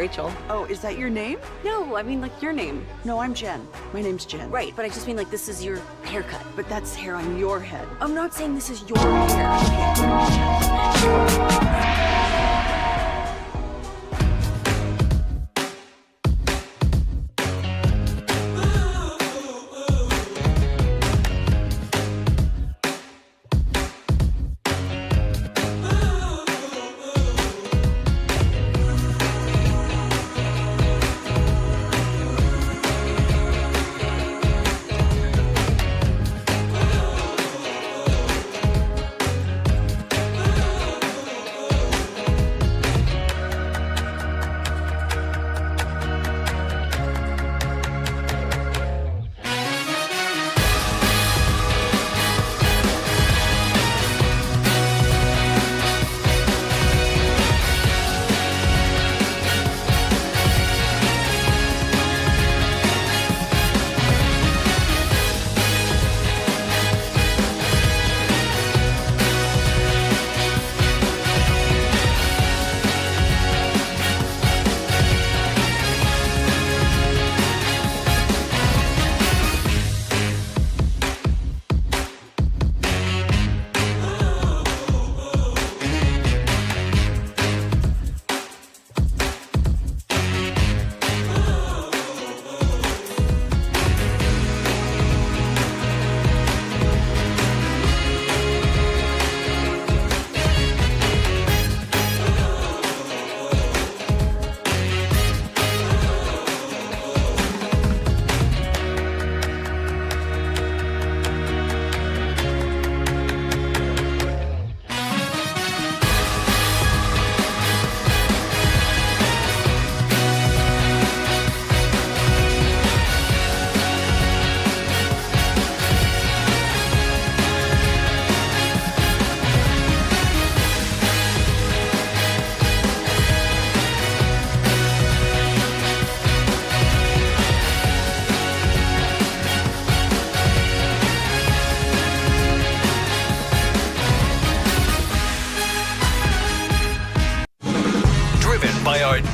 Rachel. Oh, is that your name? No, I mean like your name. No, I'm Jen. My name's Jen.
Right, but I just mean like this is your haircut.
But that's hair on your head.
I'm not saying this is your hair.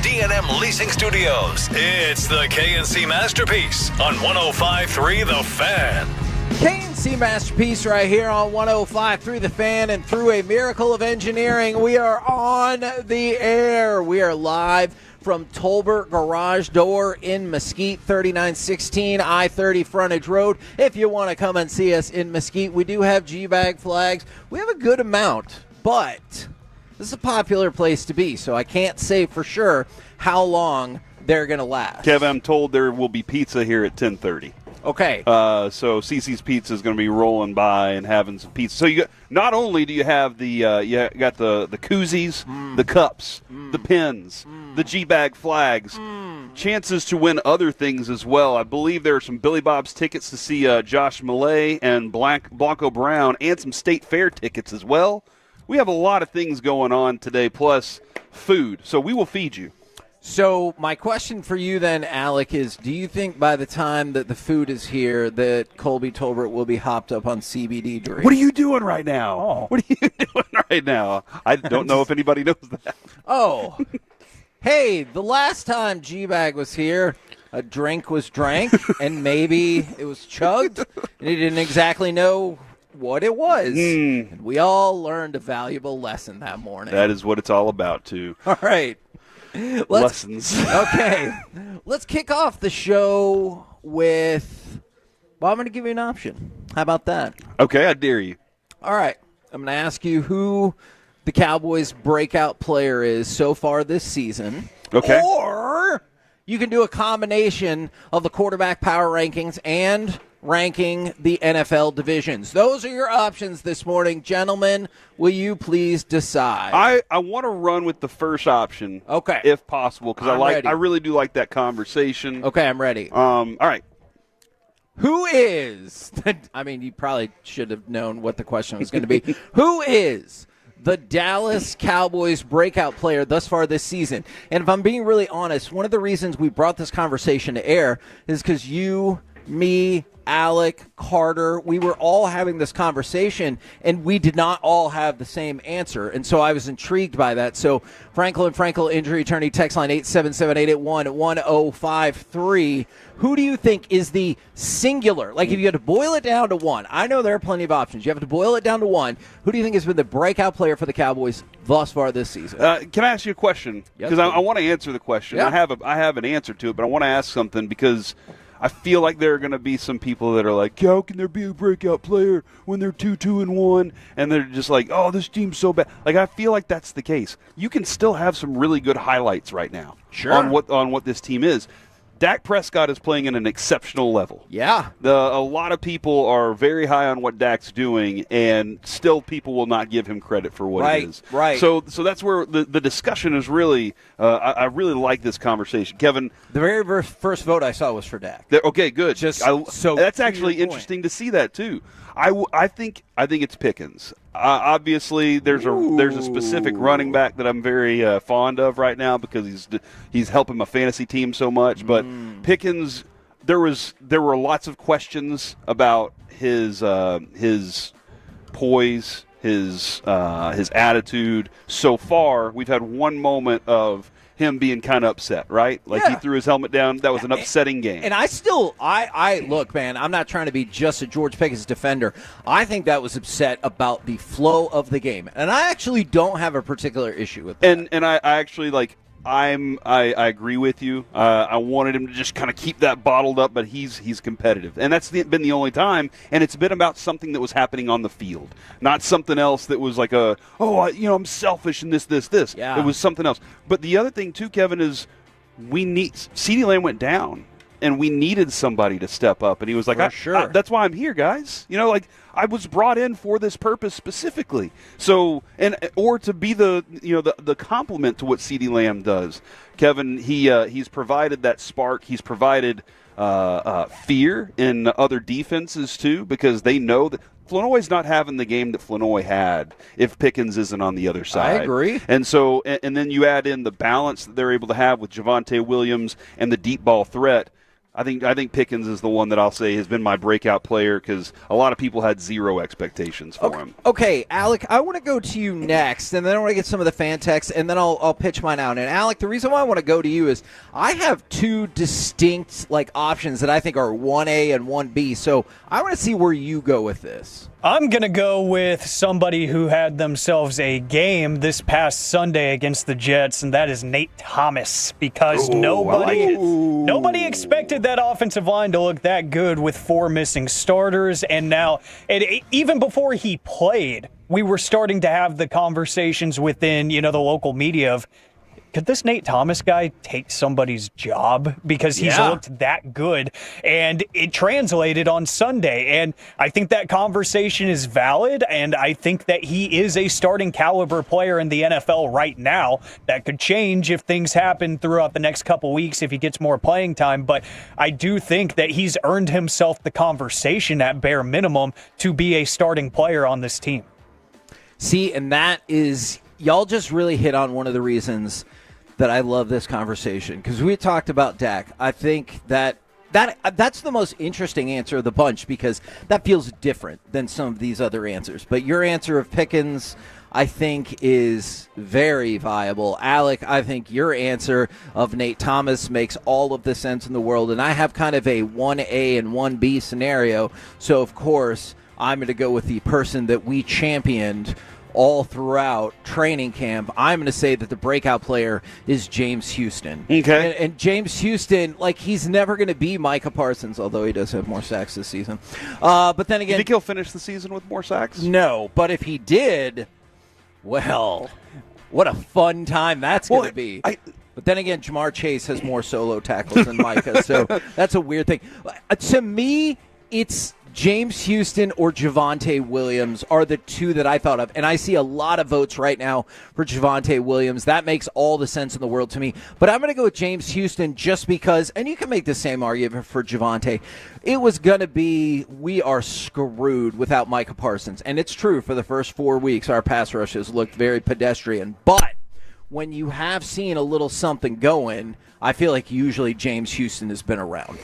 D&M Leasing Studios. It's the KNC Masterpiece on 105.3 The Fan.
KNC Masterpiece right here on 105.3 The Fan, and through a miracle of engineering, we are on the air. We are live from Tolbert Garage Door in Mesquite, 3916 I-30 Frontage Road. If you want to come and see us in Mesquite, we do have G-Bag flags. We have a good amount, but this is a popular place to be, so I can't say for sure how long they're going to last.
Kevin, I'm told there will be pizza here at 10:30.
Okay.
So CC's Pizza is going to be rolling by and having some pizza. So you got, not only do you have the you got the koozies, the cups, the pins, the G-Bag flags, chances to win other things as well. I believe there are some Billy Bob's tickets to see Josh Millay and Blanco Brown, and some State Fair tickets as well. We have a lot of things going on today, plus food. So we will feed you.
So my question for you then, Alec, is do you think by the time that the food is here that Colby Tolbert will be hopped up on CBD drinks?
What are you doing right now? Oh. What are you doing right now? I don't know if anybody knows that.
Oh. Hey, the last time G-Bag was here, a drink was drank, and maybe it was chugged, and he didn't exactly know what it was. And we all learned a valuable lesson that morning.
That is what it's all about, too.
All right.
Lessons.
Okay. Let's kick off the show with, well, I'm going to give you an option. How about that?
Okay, I dare you.
All right. I'm going to ask you who the Cowboys' breakout player is so far this season.
Okay.
Or you can do a combination of the quarterback power rankings and ranking the NFL divisions. Those are your options this morning. Gentlemen, will you please decide?
I want to run with the first option.
Okay.
If possible, because I really do like that conversation.
Okay, I'm ready.
All right.
Who is, I mean, you probably should have known what the question was going to be. Who is the Dallas Cowboys breakout player thus far this season? And if I'm being really honest, one of the reasons we brought this conversation to air is because you, me, Alec, Carter, we were all having this conversation, and we did not all have the same answer. And so I was intrigued by that. So Franklin Injury Attorney, text line 877-881-1053. Who do you think is the singular? Like, if you had to boil it down to one, I know there are plenty of options. You have to boil it down to one. Who do you think has been the breakout player for the Cowboys thus far this season?
Can I ask you a question? Because I want to answer the question.
Yeah.
I have an answer to it, but I want to ask something because I feel like there are going to be some people that are like, how can there be a breakout player when they're 2-2-1? And they're just like, oh, this team's so bad. Like, I feel like that's the case. You can still have some really good highlights right now on what this team is. Dak Prescott is playing at an exceptional level.
Yeah.
A lot of people are very high on what Dak's doing, and still people will not give him credit for what it is.
Right.
So that's where the discussion is really I really like this conversation. Kevin.
The very first vote I saw was for Dak.
Okay, good.
So
that's actually interesting to see that, too. I think it's Pickens. Obviously, there's a specific running back that I'm very fond of right now because he's helping my fantasy team so much. But Pickens, there were lots of questions about his poise, his attitude. So far, we've had one moment of him being kind of upset, right? Like he threw his helmet down. That was an upsetting game.
And I look, man, I'm not trying to be just a George Pickens defender. I think that was upset about the flow of the game. And I actually don't have a particular issue with that.
And I actually I agree with you. I wanted him to just kind of keep that bottled up, but he's competitive, and that's been the only time. And it's been about something that was happening on the field, not something else that was like I'm selfish and this.
Yeah.
It was something else. But the other thing too, Kevin, is CeeDee Lamb went down, and we needed somebody to step up, and he was like, that's why I'm here, guys. I was brought in for this purpose specifically. So, or to be the complement to what CeeDee Lamb does. Kevin, he's provided that spark. He's provided fear in other defenses too, because they know that Flanoy's not having the game that Flanoy had if Pickens isn't on the other side.
I agree.
And so, and then you add in the balance that they're able to have with Javonte Williams and the deep ball threat. I think Pickens is the one that I'll say has been my breakout player because a lot of people had zero expectations for him.
Okay, Alec, I want to go to you next, and then I want to get some of the fan texts, and then I'll pitch mine out. And Alec, the reason why I want to go to you is I have two distinct options that I think are 1A and 1B. So I want to see where you go with this.
I'm going to go with somebody who had themselves a game this past Sunday against the Jets, and that is Nate Thomas, because nobody expected that offensive line to look that good with 4 missing starters. And now, even before he played, we were starting to have the conversations within, the local media of, could this Nate Thomas guy take somebody's job because he's looked that good? And it translated on Sunday. And I think that conversation is valid. And I think that he is a starting caliber player in the NFL right now. That could change if things happen throughout the next couple weeks, if he gets more playing time. But I do think that he's earned himself the conversation at bare minimum to be a starting player on this team.
See, and that is, y'all just really hit on one of the reasons that I love this conversation, because we talked about Dak. I think that's the most interesting answer of the bunch because that feels different than some of these other answers. But your answer of Pickens, I think, is very viable. Alec, I think your answer of Nate Thomas makes all of the sense in the world, and I have kind of a 1A and 1B scenario. So, of course, I'm going to go with the person that we championed all throughout training camp. I'm going to say that the breakout player is James Houston.
Okay.
And James Houston, he's never going to be Micah Parsons, although he does have more sacks this season. But then again,
you think he'll finish the season with more sacks?
No, but if he did, well, what a fun time that's going to be. But then again, Jamar Chase has more solo tackles than Micah, so that's a weird thing. To me, it's James Houston or Javonte Williams are the two that I thought of. And I see a lot of votes right now for Javonte Williams. That makes all the sense in the world to me. But I'm going to go with James Houston just because, and you can make the same argument for Javonte, it was going to be, we are screwed without Micah Parsons. And it's true, for the first 4 weeks, our pass rushes looked very pedestrian. But when you have seen a little something going, I feel like usually James Houston has been around.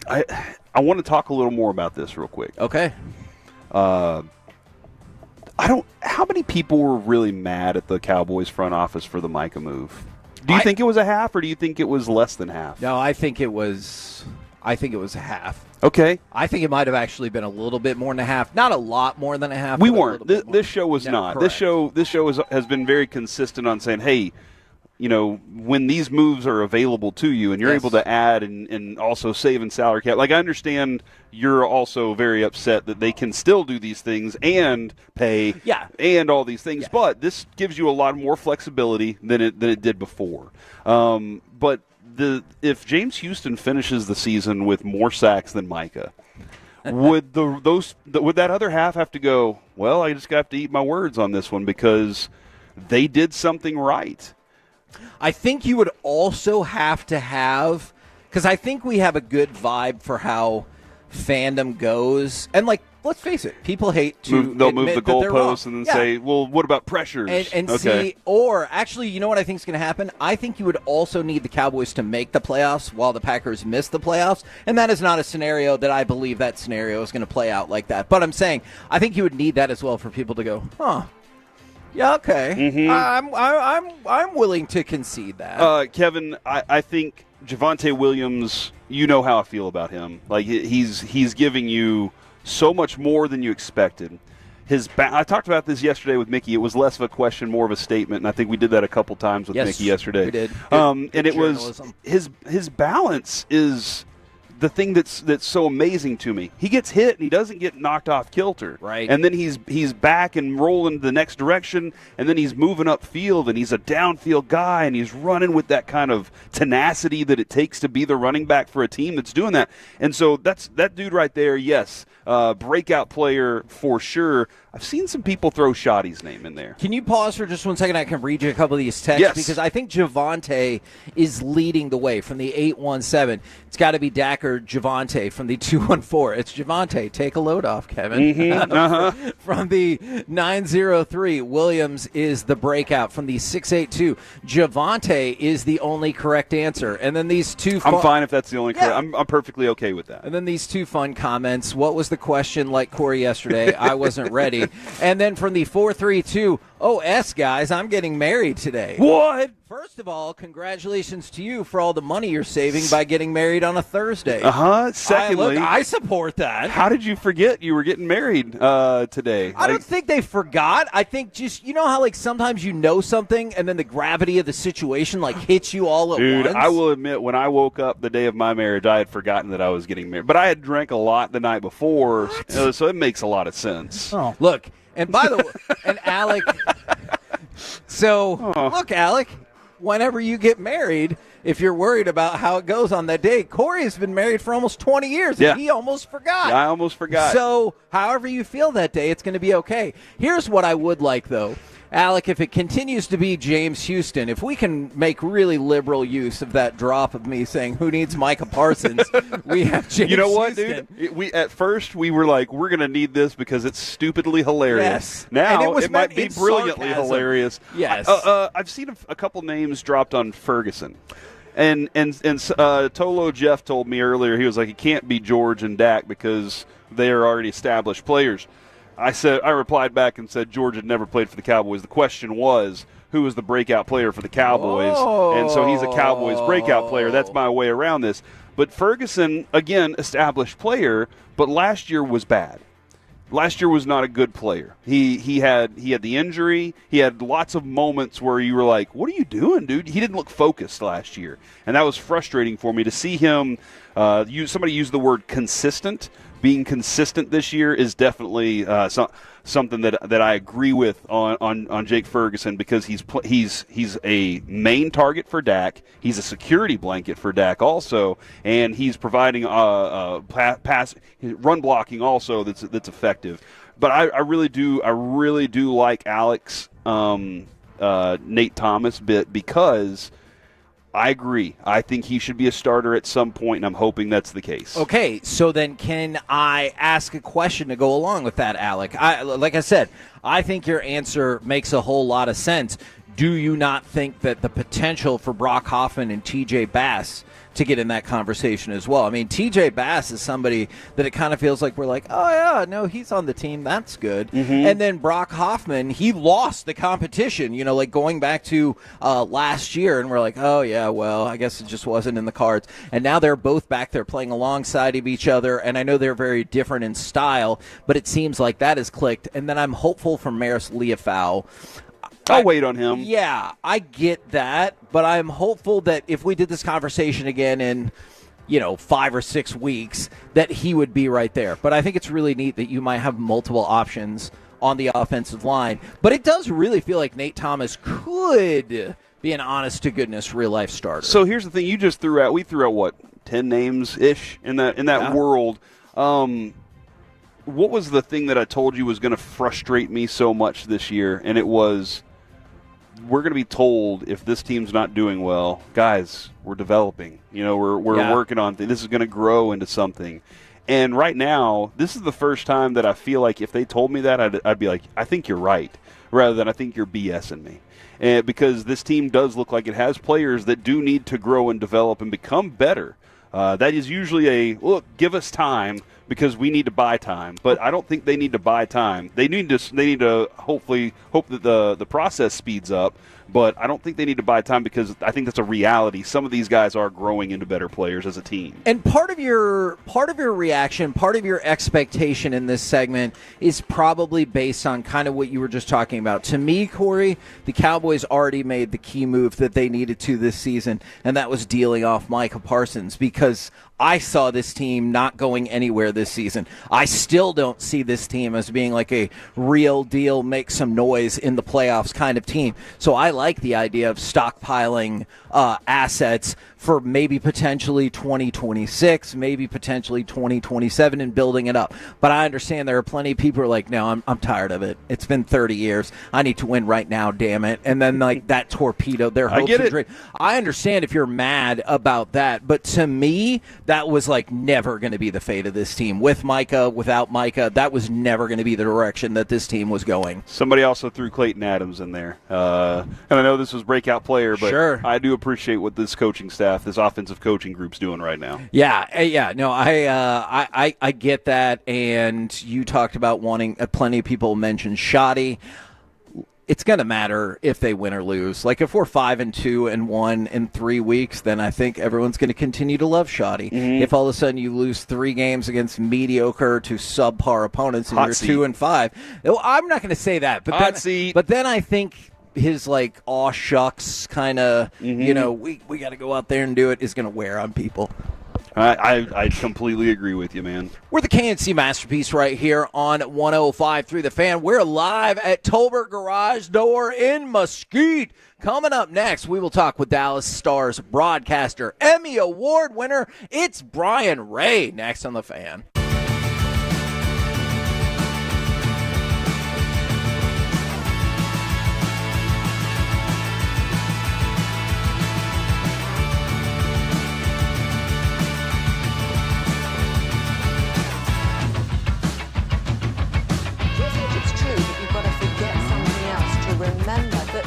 I want to talk a little more about this real quick.
Okay.
How many people were really mad at the Cowboys front office for the Micah move? Do you think it was a half, or do you think it was less than half?
No, I think it was a half.
Okay.
I think it might have actually been a little bit more than a half. Not a lot more than a half.
We weren't. This show was not.
Correct.
This show has been very consistent on saying, hey, when these moves are available to you and you're able to add and also save in salary cap. Like, I understand you're also very upset that they can still do these things and pay and all these things, but this gives you a lot more flexibility than it did before. But if James Houston finishes the season with more sacks than Micah, would that other half have to go, well, I just have to eat my words on this one because they did something right?
I think you would also have to have, because I think we have a good vibe for how fandom goes. And, let's face it, people hate to
they'll move the goalposts and then
Yeah.
say, well, what about pressures?
And see, or actually, you know what I think is going to happen? I think you would also need the Cowboys to make the playoffs while the Packers miss the playoffs. And that is not a scenario that I believe that scenario is going to play out like that. But I'm saying, I think you would need that as well for people to go, huh. Yeah, okay.
Mm-hmm.
I'm willing to concede that.
Kevin, I think Javonte Williams, you know how I feel about him. Like, he's giving you so much more than you expected. I talked about this yesterday with Mickey. It was less of a question, more of a statement, and I think we did that a couple times with Mickey yesterday.
We did.
And it was his balance is the thing that's so amazing to me. He gets hit and he doesn't get knocked off kilter.
Right.
And then he's back and rolling the next direction, and then he's moving upfield, and he's a downfield guy, and he's running with that kind of tenacity that it takes to be the running back for a team that's doing that. And so that dude right there, yes, breakout player for sure. I've seen some people throw Shoddy's name in there.
Can you pause for just 1 second? I can read you a couple of these texts.
Yes.
Because I think Javonte is leading the way from the 817. It's got to be Dak or Javonte from the 214. It's Javonte. Take a load off, Kevin.
Mm-hmm. Uh-huh.
From the 903, Williams is the breakout. From the 682, Javonte is the only correct answer. And then these two
I'm fine if that's the only correct. I'm perfectly okay with that.
And then these two fun comments. What was the question like Corey yesterday? I wasn't ready. And then from the 432, guys, I'm getting married today.
What?
First of all, congratulations to you for all the money you're saving by getting married on a Thursday.
Secondly,
I support that.
How did you forget you were getting married today?
I don't think they forgot. I think just, you know how sometimes you know something and then the gravity of the situation hits you all at once?
Dude, I will admit, when I woke up the day of my marriage, I had forgotten that I was getting married. But I had drank a lot the night before, so it makes a lot of sense.
Oh. Look, and by the way, and Alec, look, Alec, whenever you get married, if you're worried about how it goes on that day, Corey has been married for almost 20 years, and he almost forgot.
Yeah, I almost forgot.
So however you feel that day, it's going to be okay. Here's what I would like, though. Alec, if it continues to be James Houston, if we can make really liberal use of that drop of me saying, who needs Micah Parsons, we have James Houston.
You know what, dude? At first, we were like, we're going to need this because it's stupidly hilarious.
Yes.
Now, it might be brilliantly hilarious.
Yes.
I've seen a couple names dropped on Ferguson. And Tolo Jeff told me earlier, he was like, it can't be George and Dak because they are already established players. I replied back and said George had never played for the Cowboys. The question was, who was the breakout player for the Cowboys?
Whoa.
And so he's a Cowboys breakout player. That's my way around this. But Ferguson, again, established player, but last year was bad. Last year was not a good player. He had the injury. He had lots of moments where you were like, what are you doing, dude? He didn't look focused last year. And that was frustrating for me to see him somebody use the word consistent. Being consistent this year is definitely something that I agree with on Jake Ferguson, because he's a main target for Dak. He's a security blanket for Dak also, and he's providing pass run blocking also that's effective. But I really do like Alex Nate Thomas because I agree. I think he should be a starter at some point, and I'm hoping that's the case.
Okay, so then can I ask a question to go along with that, Alec? Like I said, I think your answer makes a whole lot of sense. do you not think that the potential for Brock Hoffman and TJ Bass to get in that conversation as well? I mean, TJ Bass is somebody that it kind of feels like we're like, oh, yeah, no, he's on the team. That's good.
Mm-hmm.
And then Brock Hoffman, he lost the competition, like going back to last year. And we're like, oh, yeah, well, I guess it just wasn't in the cards. And now they're both back there playing alongside of each other. And I know they're very different in style, but it seems like that has clicked. And then I'm hopeful for Maris Leafau.
I'll wait on him.
Yeah, I get that, but I'm hopeful that if we did this conversation again in, 5 or 6 weeks, that he would be right there. But I think it's really neat that you might have multiple options on the offensive line. But it does really feel like Nate Thomas could be an honest-to-goodness real-life starter.
So here's the thing. You just threw out – we threw out, what, 10 names-ish in that world. What was the thing that I told you was going to frustrate me so much this year? And it was – we're going to be told if this team's not doing well, guys, we're developing. We're working on things. This is going to grow into something. And right now, this is the first time that I feel like if they told me that, I'd be like, I think you're right, rather than I think you're BSing me. And because this team does look like it has players that do need to grow and develop and become better. That is usually look, give us time because we need to buy time. But I don't think they need to buy time. They need to hopefully hope that the process speeds up. But I don't think they need to buy time because I think that's a reality. Some of these guys are growing into better players as a team.
And part of your reaction, part of your expectation in this segment is probably based on kind of what you were just talking about. To me, Corey, the Cowboys already made the key move that they needed to this season, and that was dealing off Micah Parsons because I saw this team not going anywhere this season. I still don't see this team as being like a real deal, make some noise in the playoffs kind of team. So I like the idea of stockpiling assets for maybe potentially 2026, maybe potentially 2027 and building it up. But I understand there are plenty of people who are like, no, I'm tired of it. It's been 30 years. I need to win right now, damn it. And then like that torpedo, their hopes and dreams. I understand if you're mad about that, but to me, that was like never going to be the fate of this team. With Micah, without Micah, that was never going to be the direction that this team was going.
Somebody also threw Clayton Adams in there. And I know this was breakout player, but
sure.
I do appreciate what this coaching staff, this offensive coaching group's doing right now.
Yeah. No, I get that. And you talked about wanting plenty of people mentioned Shoddy. It's going to matter if they win or lose. Like if we're 5-2 and 1 in 3 weeks, then I think everyone's going to continue to love Shoddy. Mm-hmm. If all of a sudden you lose 3 games against mediocre to subpar opponents and you're 2-5, I'm not going to say that. But then I think his like aw shucks kind of we got to go out there and do it is going to wear on people.
I completely agree with you, man.
We're the KNC Masterpiece right here on 105.3 The Fan. We're live at Tolbert Garage Door in Mesquite. Coming up next, we will talk with Dallas Stars broadcaster, Emmy Award winner. It's Brian Ray next on The Fan.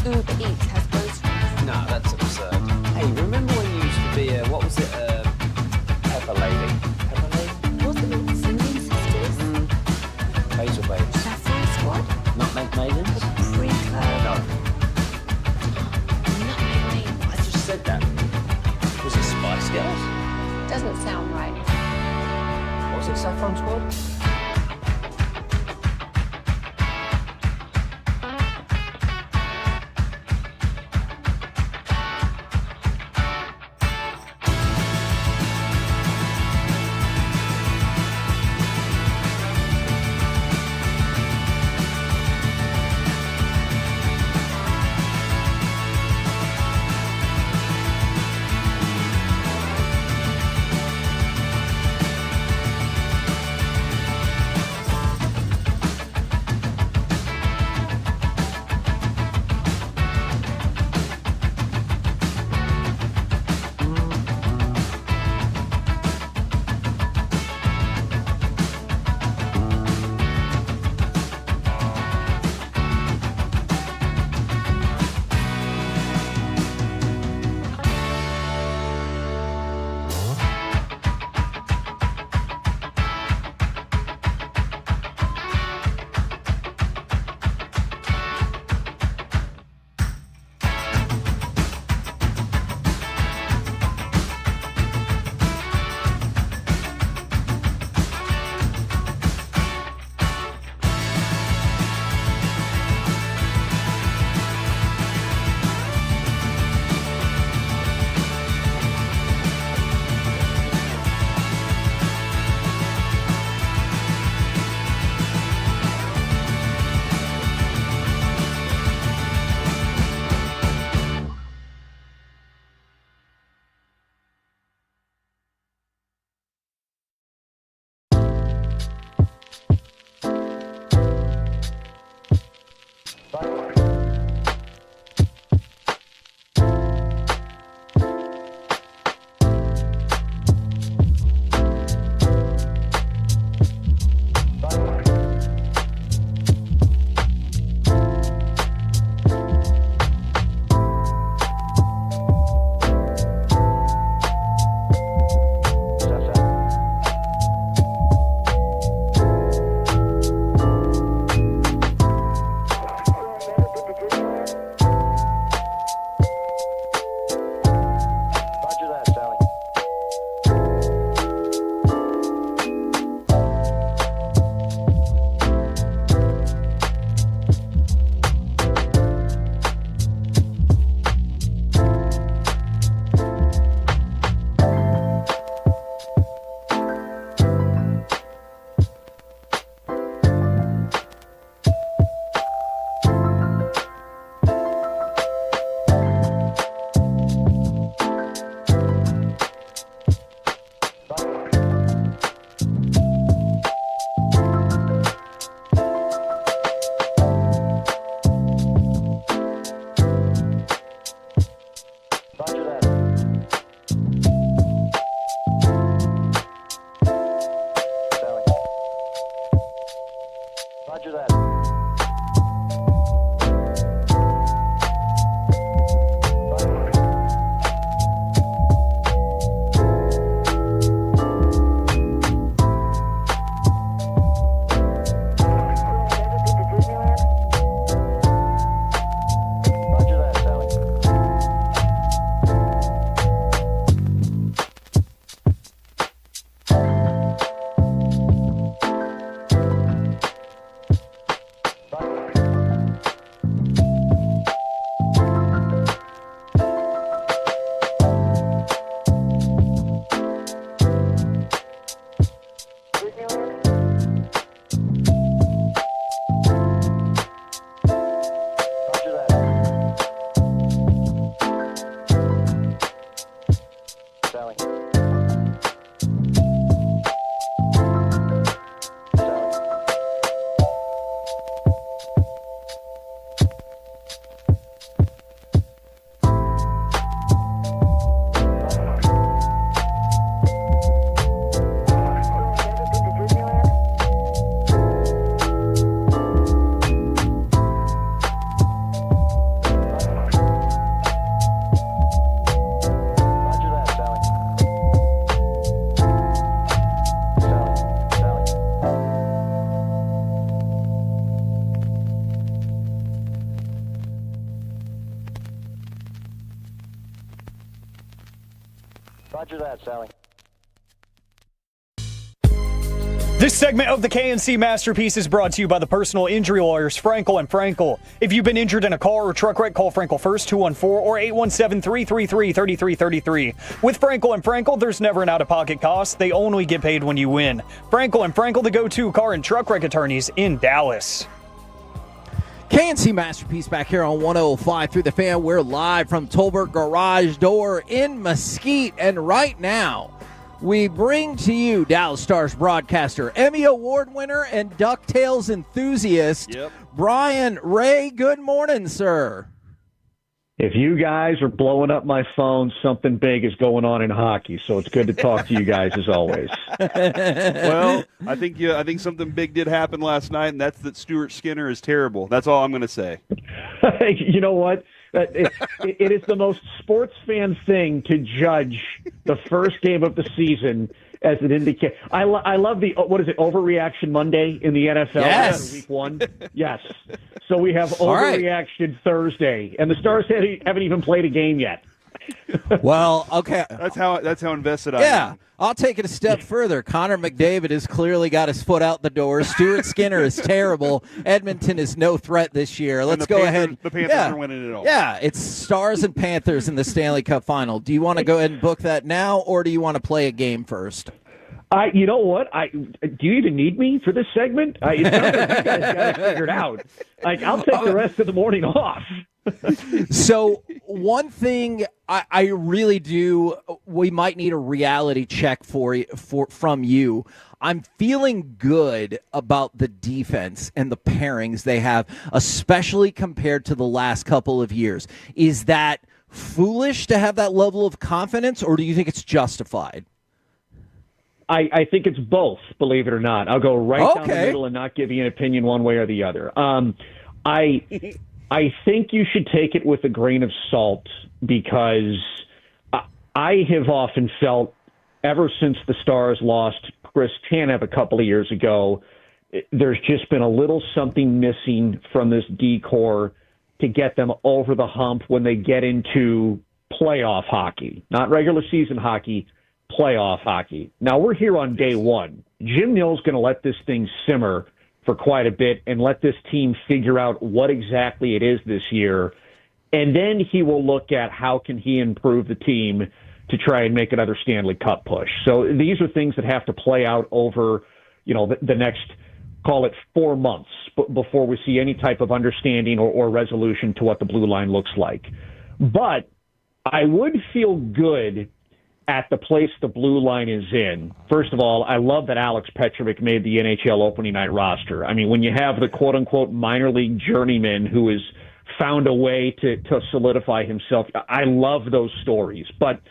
Uber Eats has groceries.
No, that's absurd. Hey, remember when you used to be a, what was it, Pepper Lady? Pepper Lady?
Wasn't it Singing Sisters?
Basil Babes.
Saffron Squad?
Nutmeg Maidens?
Pre-club?
No.
Nutmeg Maidens.
I just said that. Was it Spice Girls?
Doesn't sound right.
What was it, Saffron Squad?
Roger that, Sally.
This segment of the KNC Masterpiece is brought to you by the personal injury lawyers Frankel and Frankel. If you've been injured in a car or truck wreck, call Frankel first, 214 or 817-333-3333. With Frankel and Frankel, there's never an out-of-pocket cost. They only get paid when you win. Frankel and Frankel, the go-to car and truck wreck attorneys in Dallas.
KNC Masterpiece back here on 105 through the fan. We're live from Tolbert Garage Door in Mesquite. And right now, we bring to you Dallas Stars broadcaster, Emmy Award winner, and DuckTales enthusiast, Brian Ray. Good morning, sir.
If you guys are blowing up my phone, something big is going on in hockey. So it's good to talk to you guys as always.
Well, I think something big did happen last night, and that's that Stuart Skinner is terrible. That's all I'm going to say.
You know what? It is the most sports fan thing to judge the first game of the season as an indicator. I love the, what is it, Overreaction Monday in the NFL?
Yes.
Week one? Yes. So we have Overreaction Thursday, and the Stars haven't even played a game yet.
Well, okay.
That's how invested I am.
Yeah, I'll take it a step further. Connor McDavid has clearly got his foot out the door. Stuart Skinner is terrible. Edmonton is no threat this year. Let's go ahead.
The Panthers are winning it all.
Yeah, it's Stars and Panthers in the Stanley Cup Final. Do you want to go ahead and book that now, or do you want to play a game first?
You know what? Do you even need me for this segment? It sounds like you guys got it figured out. I'll take the rest of the morning off.
So one thing I really do we might need a reality check from you. I'm feeling good about the defense and the pairings they have, especially compared to the last couple of years. Is that foolish to have that level of confidence, or do you think it's justified?
I think it's both, believe it or not. I'll go right down the middle and not give you an opinion one way or the other. I think you should take it with a grain of salt, because I have often felt, ever since the Stars lost Chris Tanev a couple of years ago, there's just been a little something missing from this D-core to get them over the hump when they get into playoff hockey. Not regular season hockey, playoff hockey. Now, we're here on day one. Jim Nill's going to let this thing simmer for quite a bit and let this team figure out what exactly it is this year. And then he will look at how can he improve the team to try and make another Stanley Cup push. So these are things that have to play out over, the next, call it 4 months before we see any type of understanding or resolution to what the blue line looks like. But I would feel good at the place the blue line is in. First of all, I love that Alex Petrovic made the NHL opening night roster. I mean, when you have the quote-unquote minor league journeyman who has found a way to solidify himself, I love those stories. But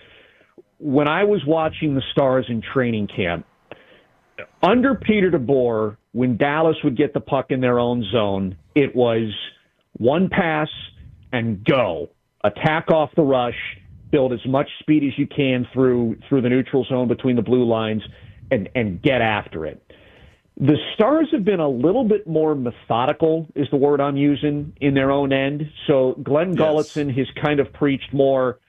when I was watching the Stars in training camp, under Peter DeBoer, when Dallas would get the puck in their own zone, it was one pass and go. Attack off the rush, build as much speed as you can through the neutral zone between the blue lines, and get after it. The Stars have been a little bit more methodical, is the word I'm using, in their own end. So Glenn Gulletson has kind of preached more,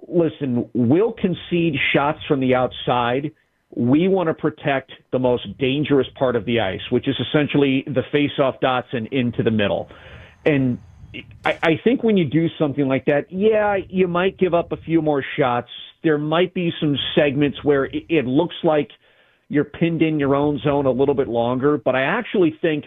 listen, we'll concede shots from the outside. We want to protect the most dangerous part of the ice, which is essentially the face-off dots and into the middle. And I think when you do something like that, you might give up a few more shots. There might be some segments where it looks like you're pinned in your own zone a little bit longer, but I actually think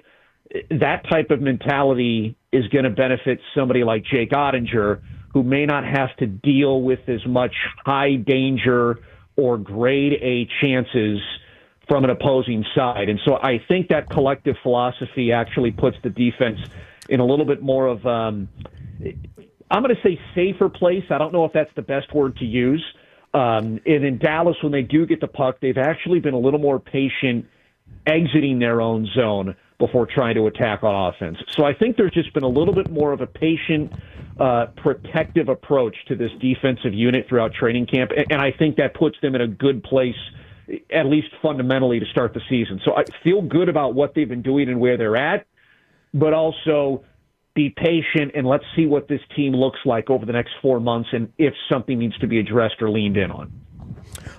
that type of mentality is going to benefit somebody like Jake Ottinger, who may not have to deal with as much high danger or grade A chances from an opposing side. And so I think that collective philosophy actually puts the defense in a little bit more of, I'm going to say safer place. I don't know if that's the best word to use. And in Dallas, when they do get the puck, they've actually been a little more patient exiting their own zone before trying to attack on offense. So I think there's just been a little bit more of a patient, protective approach to this defensive unit throughout training camp. And I think that puts them in a good place, at least fundamentally, to start the season. So I feel good about what they've been doing and where they're at, but also be patient and let's see what this team looks like over the next 4 months and if something needs to be addressed or leaned in on.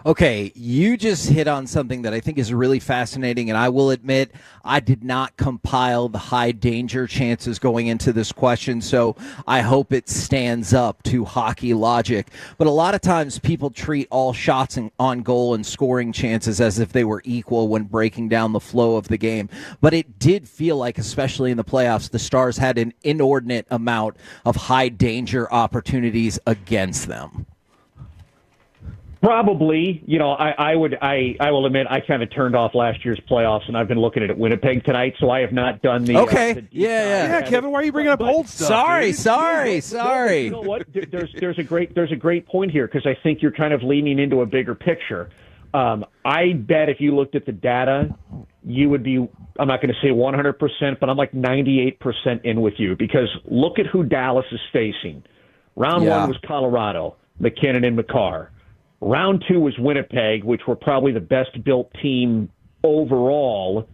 Okay, you just hit on something that I think is really fascinating, and I will admit I did not compile the high danger chances going into this question, so I hope it stands up to hockey logic. But a lot of times people treat all shots on goal and scoring chances as if they were equal when breaking down the flow of the game. But it did feel like, especially in the playoffs, the Stars had an inordinate amount of high danger opportunities against them.
Probably, I will admit I kind of turned off last year's playoffs, and I've been looking at Winnipeg tonight, so I have not done the.
Okay, yeah,
Kevin, why are you bringing up old stuff?
Sorry. You know what? There's a great point here because I think you're kind of leaning into a bigger picture. I bet if you looked at the data, you would be. I'm not going to say 100%, but I'm like 98% in with you because look at who Dallas is facing. Round one was Colorado, McKinnon and McCarr. Round two was Winnipeg, which were probably the best-built team overall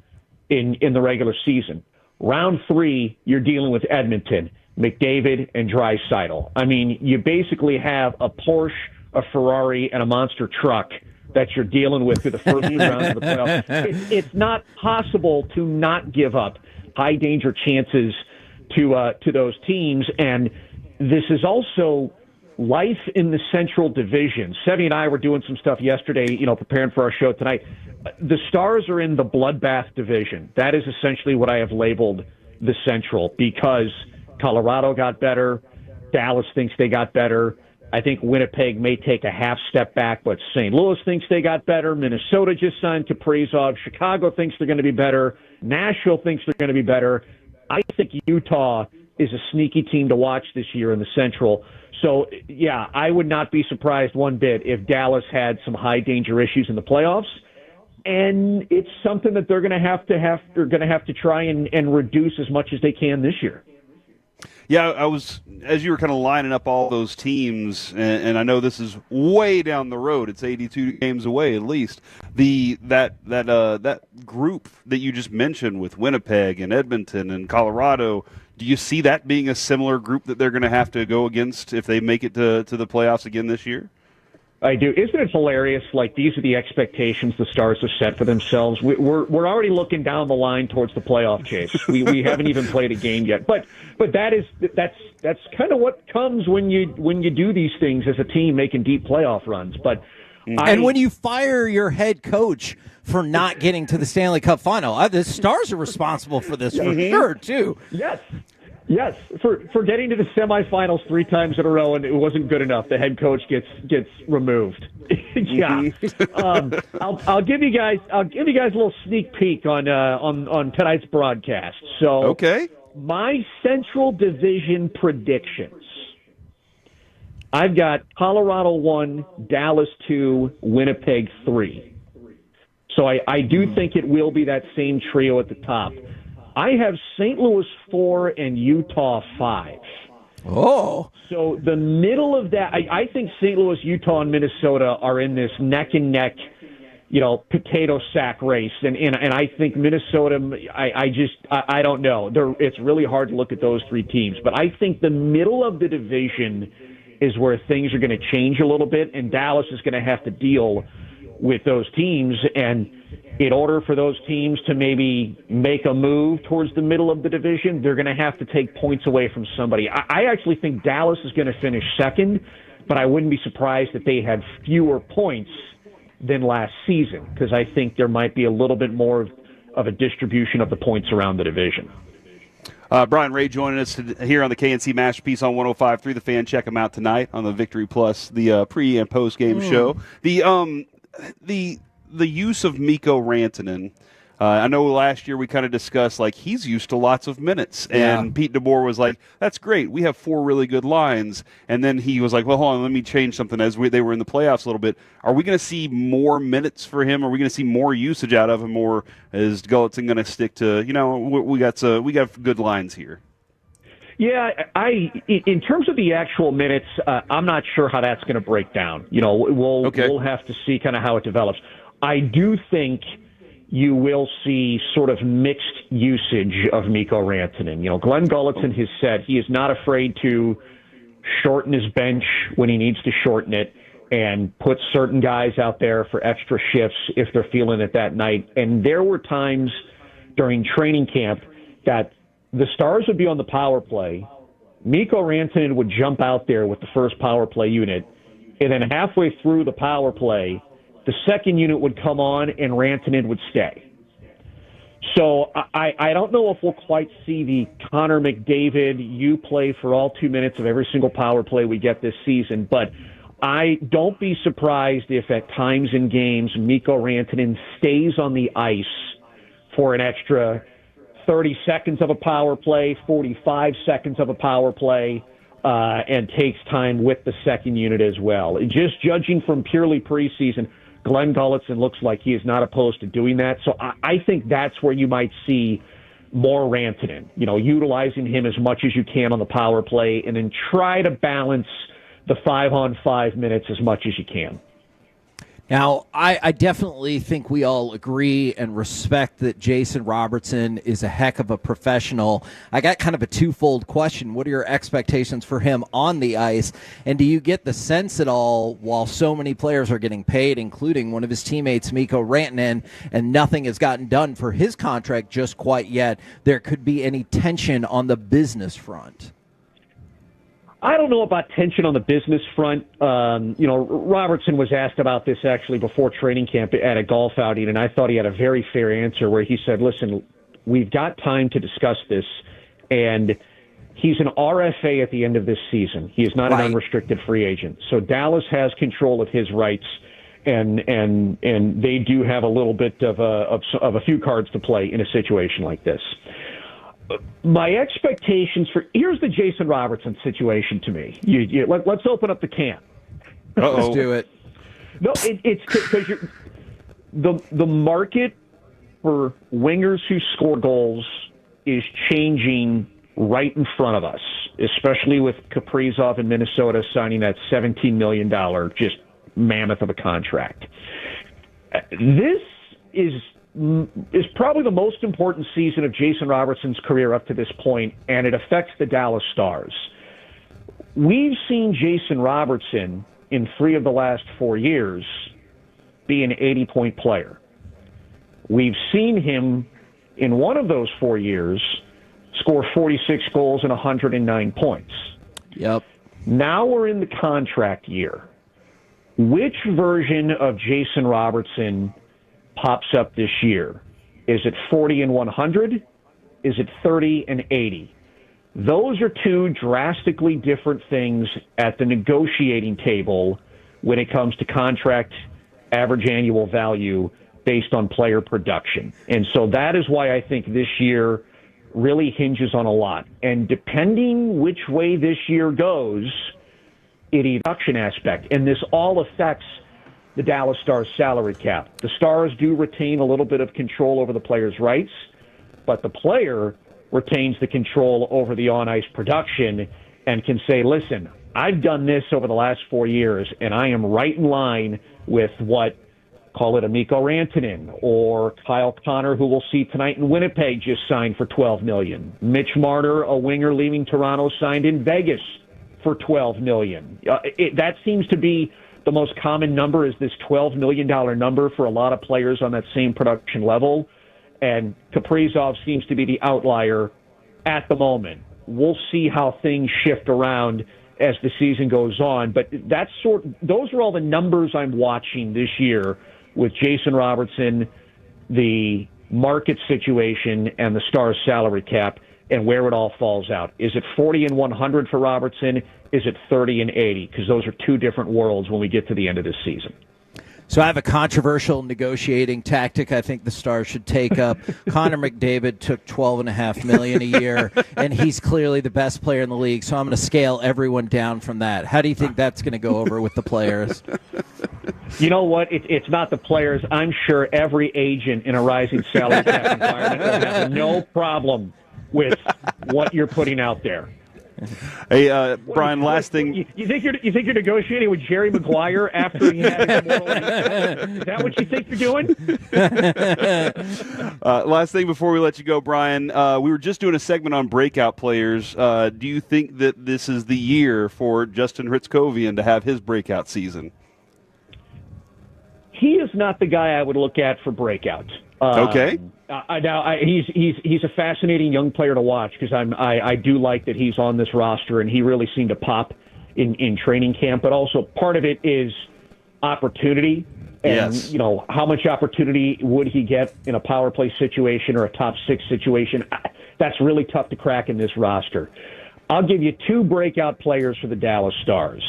in the regular season. Round three, you're dealing with Edmonton, McDavid, and Draisaitl. I mean, you basically have a Porsche, a Ferrari, and a monster truck that you're dealing with through the first 2 rounds of the playoffs. It's not possible to not give up high-danger chances to those teams, and this is also life in the Central Division. Sevy and I were doing some stuff yesterday, preparing for our show tonight. The Stars are in the bloodbath division. That is essentially what I have labeled the Central because Colorado got better. Dallas thinks they got better. I think Winnipeg may take a half step back, but St. Louis thinks they got better. Minnesota just signed Kaprizov. Chicago thinks they're going to be better. Nashville thinks they're going to be better. I think Utah is a sneaky team to watch this year in the Central. So, yeah, I would not be surprised one bit if Dallas had some high-danger issues in the playoffs. And it's something that they're going to have to try and reduce as much as they can this year.
Yeah, I was, as you were kind of lining up all those teams, and I know this is way down the road. It's 82 games away at least. That group that you just mentioned with Winnipeg and Edmonton and Colorado, do you see that being a similar group that they're going to have to go against if they make it to the playoffs again this year?
I do. Isn't it hilarious? Like, these are the expectations the Stars have set for themselves. We're already looking down the line towards the playoff chase. We haven't even played a game yet. But that's kind of what comes when you do these things as a team making deep playoff runs. But
and when you fire your head coach for not getting to the Stanley Cup final, the Stars are responsible for this for sure too.
Yes, for getting to the semifinals 3 times in a row and it wasn't good enough. The head coach gets removed. Yeah, I'll give you guys a little sneak peek on tonight's broadcast. So,
okay,
my Central Division predictions. I've got Colorado 1, Dallas 2, Winnipeg 3. So I do think it will be that same trio at the top. I have St. Louis 4 and Utah 5.
Oh.
So the middle of that, I think St. Louis, Utah, and Minnesota are in this neck-and-neck, potato sack race. And I think Minnesota, I don't know. It's really hard to look at those 3 teams. But I think the middle of the division is where things are going to change a little bit, and Dallas is going to have to deal with those teams. And in order for those teams to maybe make a move towards the middle of the division, they're going to have to take points away from somebody. I actually think Dallas is going to finish second, but I wouldn't be surprised if they had fewer points than last season, because I think there might be a little bit more of a distribution of the points around the division.
Brian Ray joining us here on the KNC Masterpiece on 105.3 The Fan. Check him out tonight on the Victory Plus, the pre- and post-game show. The use of Mikko Rantanen, I know last year we kind of discussed, like, he's used to lots of minutes. And Pete DeBoer was like, that's great. We have 4 really good lines. And then he was like, well, hold on, let me change something as they were in the playoffs a little bit. Are we going to see more minutes for him? Are we going to see more usage out of him? Or is Gulletson going to stick to, we got good lines here?
Yeah, in terms of the actual minutes, I'm not sure how that's going to break down. We'll have to see kind of how it develops. I do think you will see sort of mixed usage of Mikko Rantanen. Glenn Gulletson has said he is not afraid to shorten his bench when he needs to shorten it and put certain guys out there for extra shifts if they're feeling it that night. And there were times during training camp that the Stars would be on the power play. Mikko Rantanen would jump out there with the first power play unit, and then halfway through the power play, the second unit would come on and Rantanen would stay. So I don't know if we'll quite see the Connor McDavid, you play for all 2 minutes of every single power play we get this season, but I don't be surprised if at times in games Mikko Rantanen stays on the ice for an extra 30 seconds of a power play, 45 seconds of a power play, and takes time with the second unit as well. Just judging from purely preseason, Glenn Gulletson looks like he is not opposed to doing that. So I think that's where you might see more Rantanen, utilizing him as much as you can on the power play and then try to balance the 5-on-5 minutes as much as you can.
Now, I definitely think we all agree and respect that Jason Robertson is a heck of a professional. I got kind of a twofold question. What are your expectations for him on the ice? And do you get the sense at all, while so many players are getting paid, including one of his teammates, Mikko Rantanen, and nothing has gotten done for his contract just quite yet, there could be any tension on the business front?
I don't know about tension on the business front. Robertson was asked about this actually before training camp at a golf outing, and I thought he had a very fair answer where he said, listen, we've got time to discuss this, and He's an RFA at the end of this season. He is not an unrestricted free agent. So Dallas has control of his rights, and they do have a little bit of a few cards to play in a situation like this. My expectations here's the Jason Robertson situation to me. Let's open up the can.
Let's do it.
No, it's because the market for wingers who score goals is changing right in front of us, especially with Kaprizov in Minnesota signing that $17 million just mammoth of a contract. This is probably the most important season of Jason Robertson's career up to this point, and it affects the Dallas Stars. We've seen Jason Robertson in 3 of the last 4 years be an 80-point player. We've seen him in 1 of those 4 years score 46 goals and 109 points.
Yep.
Now we're in the contract year. Which version of Jason Robertson pops up this year? Is it 40 and 100? Is it 30 and 80? Those are 2 drastically different things at the negotiating table when it comes to contract average annual value based on player production. And so that is why I think this year really hinges on a lot. And depending which way this year goes, it production aspect. And this all affects the Dallas Stars salary cap. The Stars do retain a little bit of control over the player's rights, but the player retains the control over the on-ice production and can say, listen, I've done this over the last 4 years, and I am right in line with what, call it a Mikko Rantanen or Kyle Connor, who we'll see tonight in Winnipeg, just signed for $12 million. Mitch Marner, a winger leaving Toronto, signed in Vegas for $12 million. That seems to be the most common number, is this $12 million number for a lot of players on that same production level. And Kaprizov seems to be the outlier at the moment. We'll see how things shift around as the season goes on. But those are all the numbers I'm watching this year with Jason Robertson, the market situation, and the Stars salary cap, and where it all falls out. Is it 40 and 100 for Robertson? Is it 30 and 80? Because those are 2 different worlds when we get to the end of this season.
So I have a controversial negotiating tactic I think the Stars should take up. Connor McDavid took $12.5 million a year, and he's clearly the best player in the league, so I'm going to scale everyone down from that. How do you think that's going to go over with the players?
You know what? It's not the players. I'm sure every agent in a rising salary cap environment will have no problem with what you're putting out there.
Hey, Brian, last thing.
You think you're negotiating with Jerry Maguire after he had his moral? Is that what you think you're doing?
Last thing before we let you go, Brian. We were just doing a segment on breakout players. Do you think that this is the year for Justin Hrickovian to have his breakout season?
He is not the guy I would look at for breakout.
Okay.
He's a fascinating young player to watch because I do like that he's on this roster, and he really seemed to pop in training camp. But also part of it is opportunity, and how much opportunity would he get in a power play situation or a top 6 situation? That's really tough to crack in this roster. I'll give you 2 breakout players for the Dallas Stars.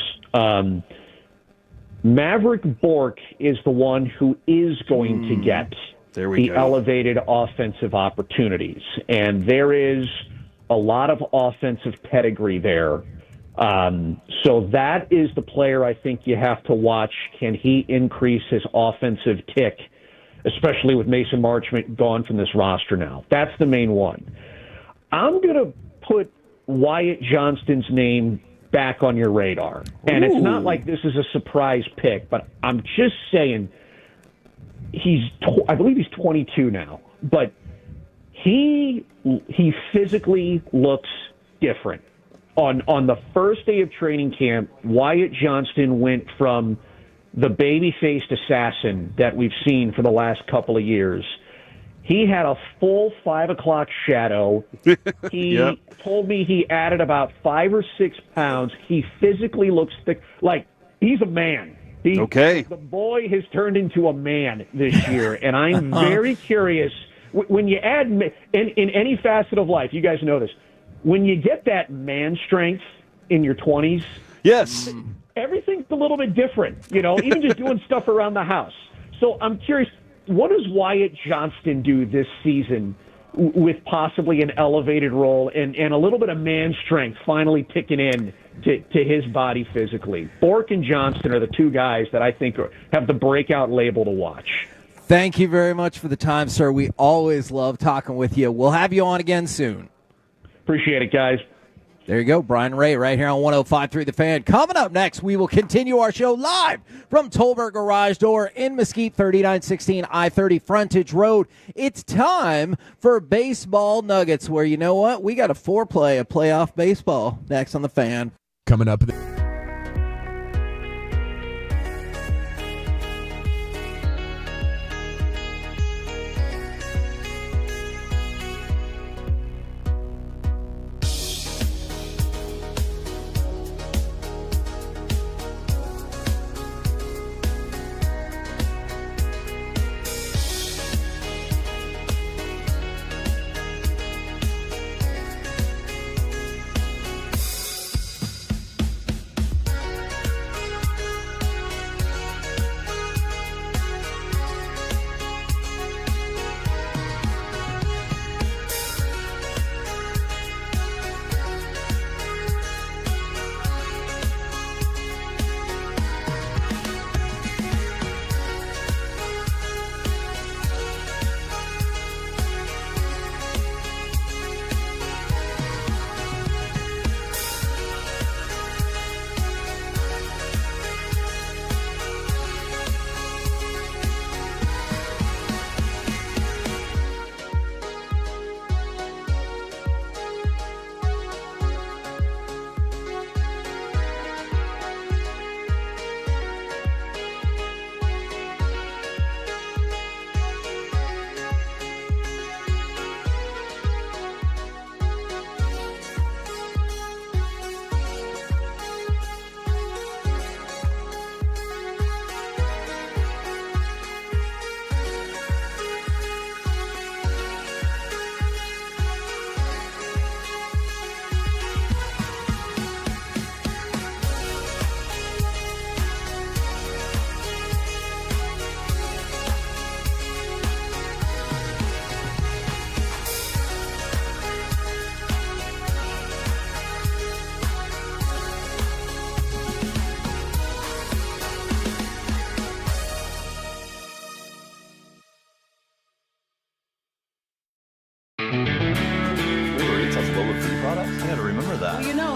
Maverick Bork is the one who is going to get the elevated offensive opportunities. And there is a lot of offensive pedigree there. So that is the player I think you have to watch. Can he increase his offensive tick, especially with Mason Marchment gone from this roster now? That's the main one. I'm going to put Wyatt Johnston's name back on your radar. And it's not like this is a surprise pick, but I'm just saying I believe he's 22 now, but he physically looks different. On the first day of training camp, Wyatt Johnston went from the baby-faced assassin that we've seen for the last couple of years. He had a full 5 o'clock shadow. He told me he added about 5 or 6 pounds. He physically looks thick. Like, he's a man. The boy has turned into a man this year, and I'm very curious. When you add, in any facet of life, you guys know this, when you get that man strength in your 20s,
yes,
everything's a little bit different, even just doing stuff around the house. So I'm curious, what does Wyatt Johnston do this season with possibly an elevated role and a little bit of man strength finally kicking in to his body physically? Bork and Johnston are the two guys that I think have the breakout label to watch.
Thank you very much for the time, sir. We always love talking with you. We'll have you on again soon.
Appreciate it, guys. There
you go, Brian Ray, right here on 105.3 The Fan. Coming up next, we will continue our show live from Tolbert Garage Door in Mesquite, 3916 I-30 Frontage Road. It's time for Baseball Nuggets, where you know what? We got a foreplay of playoff baseball next on The Fan.
Coming up.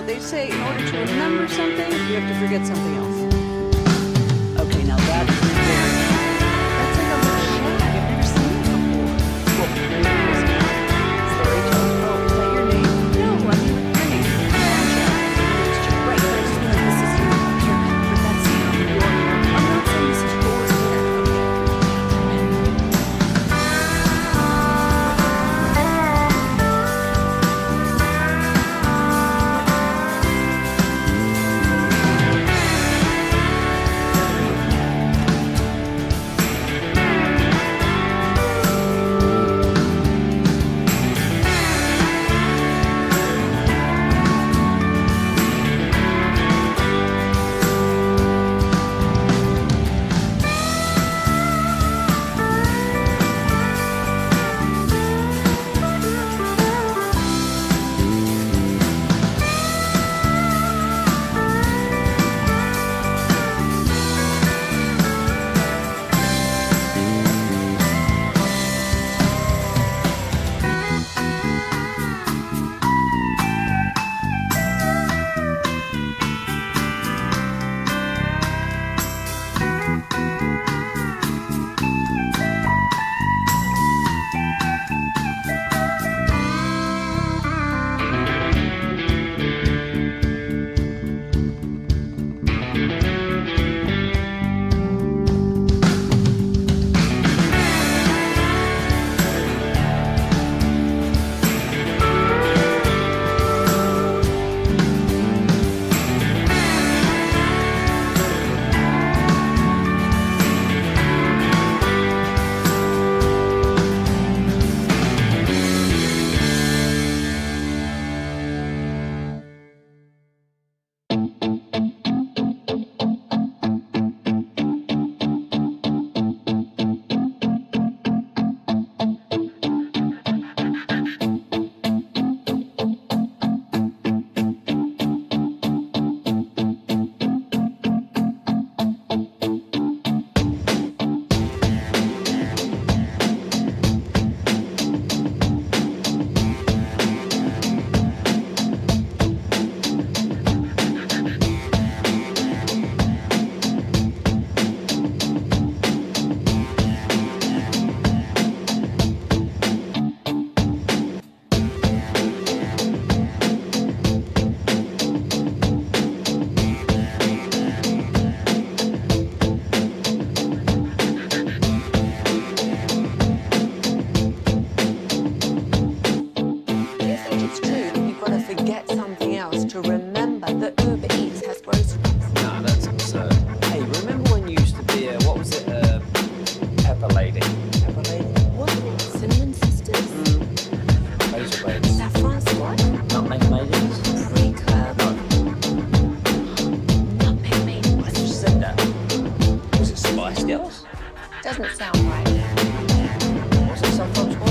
They say in order to remember something, you have to forget something else. Okay, now that's that's like a little shag. I've never seen it before. Well, it's the Rachel. Oh, is that your name? No, I mean your name. It's just right. But I just mean like this is your haircut. But that's your hair. I'm not saying this is yours hair.
remember that Uber Eats has groceries?
Nah, that's absurd. Hey, remember when you used to be what was it, Pepper Lady? Pepper Lady?
What? Cinnamon Sisters?
Razor Blades.
Saffron Squad?
Nutmeg Maidens?
Pre-club? Nutmeg Maidens?
I just said that. Was it Spice Girls?
Doesn't sound right.
Was it Saffron Squad?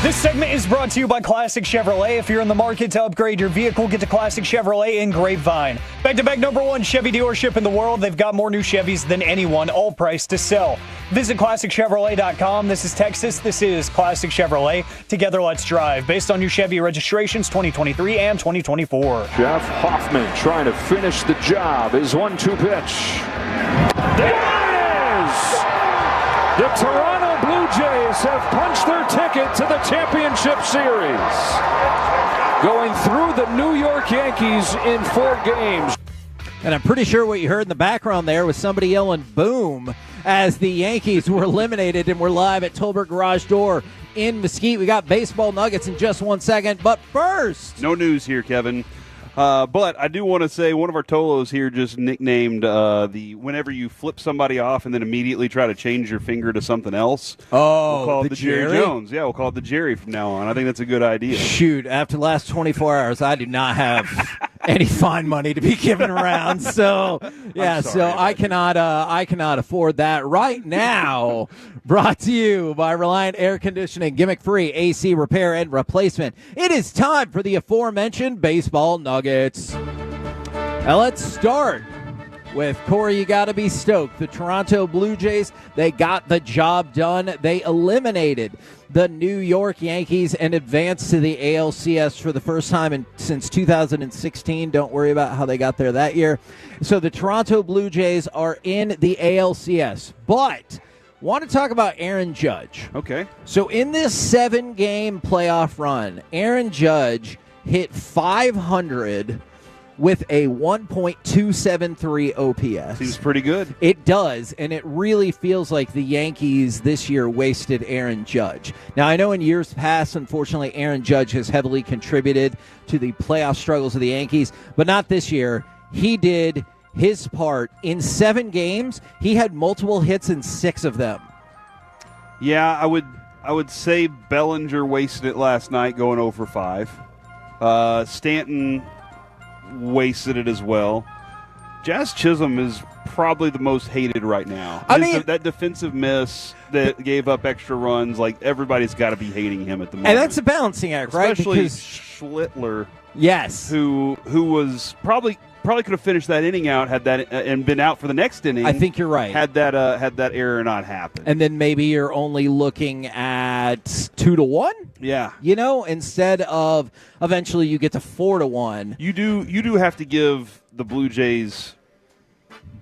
This segment is brought to you by Classic Chevrolet. If you're in the market to upgrade your vehicle, get to Classic Chevrolet in Grapevine. Back-to-back #1 Chevy dealership in the world. They've got more new Chevys than anyone, all priced to sell. Visit ClassicChevrolet.com. This is Texas. This is Classic Chevrolet. Together, let's drive. Based on new Chevy registrations 2023 and 2024.
Jeff Hoffman trying to finish the job. His 1-2 pitch. There it is! The Toronto Blue Jays have punched their ticket to the championship series. Going through the New York Yankees in 4 games.
And I'm pretty sure what you heard in the background there was somebody yelling boom as the Yankees were eliminated, and we're live at Tolbert Garage Door in Mesquite. We got baseball nuggets in just 1 second, but first.
No news here, Kevin. But I do want to say one of our Tolos here just nicknamed the whenever you flip somebody off and then immediately try to change your finger to something else.
Oh,
we'll call it
the
the Jerry Jones. Yeah, we'll call it the Jerry from now on. I think that's a good idea.
Shoot, after the last 24 hours, I do not have any fine money to be given around. So, yeah, I cannot afford that right now. Brought to you by Reliant Air Conditioning, gimmick-free AC repair and replacement. It is time for the aforementioned baseball nuggets. Now let's start with Corey. You got to be stoked. The Toronto Blue Jays, they got the job done. They eliminated the New York Yankees and advanced to the ALCS for the first time since 2016. Don't worry about how they got there that year. So the Toronto Blue Jays are in the ALCS, but want to talk about Aaron Judge.
Okay.
So in this 7-game playoff run, Aaron Judge hit 500 with a 1.273 OPS.
Seems pretty good.
It does, and it really feels like the Yankees this year wasted Aaron Judge. Now, I know in years past, unfortunately, Aaron Judge has heavily contributed to the playoff struggles of the Yankees, but not this year. He did his part. In 7 games, he had multiple hits in 6 of them.
Yeah, I would say Bellinger wasted it last night going 0 for 5. Stanton wasted it as well. Jazz Chisholm is probably the most hated right now. That defensive miss that gave up extra runs, like everybody's got to be hating him at the moment.
And that's a balancing act, right?
Especially
Because
Schlittler.
Yes.
Who was probably could have finished that inning out had that and been out for the next inning.
I think you're right.
Had that error not happened.
And then maybe you're only looking at 2-1.
Yeah.
Instead of eventually you get to 4-1.
You do have to give the Blue Jays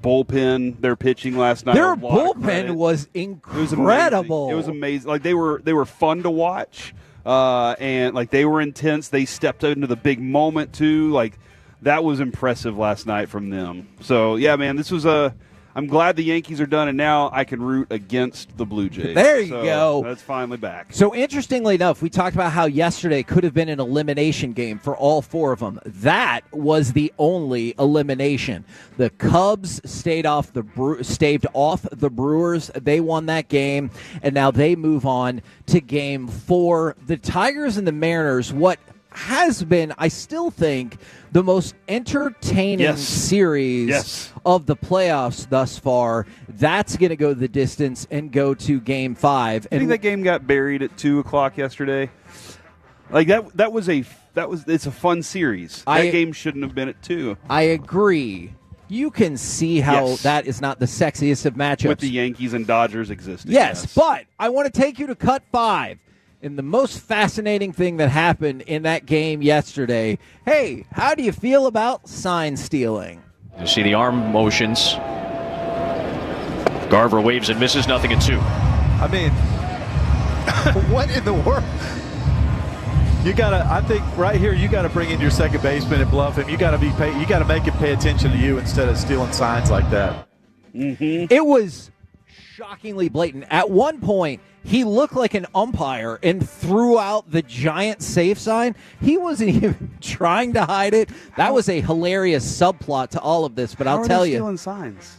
bullpen their pitching last night.
Their bullpen was incredible.
It was amazing. Like they were fun to watch. And like they were intense. They stepped into the big moment too. Like that was impressive last night from them. So yeah, man, this was I'm glad the Yankees are done, and now I can root against the Blue Jays.
There you go.
That's finally back.
So interestingly enough, we talked about how yesterday could have been an elimination game for all four of them. That was the only elimination. The Cubs staved off the Brewers. They won that game, and now they move on to Game 4. The Tigers and the Mariners, what has been, I still think, the most entertaining series of the playoffs thus far. That's going to go the distance and go to Game 5.
I think that game got buried at 2:00 yesterday. Like it's a fun series. That game shouldn't have been at 2.
I agree. You can see how that is not the sexiest of matchups
with the Yankees and Dodgers existing.
Yes, but I want to take you to cut 5. And the most fascinating thing that happened in that game yesterday, hey, how do you feel about sign stealing?
You see the arm motions. Garver waves and misses, nothing at 2.
I mean, what in the world? I think right here, you gotta bring in your second baseman and bluff him. You gotta make him pay attention to you instead of stealing signs like that.
Mm-hmm.
It was shockingly blatant. At one point, he looked like an umpire and threw out the giant safe sign. He wasn't even trying to hide it. That was a hilarious subplot to all of this, but I'll tell you.
Stealing signs?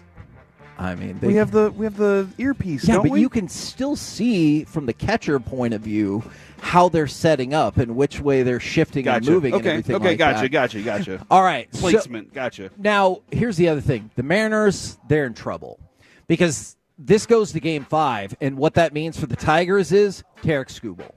I mean,
we have the earpiece,
yeah,
don't
but
we?
you can still see from the catcher point of view how they're setting up and which way they're shifting and moving and everything like that.
Gotcha.
All right.
Placement, gotcha.
Now, here's the other thing. The Mariners, they're in trouble because this goes to Game 5, and what that means for the Tigers is Tarek Skubal.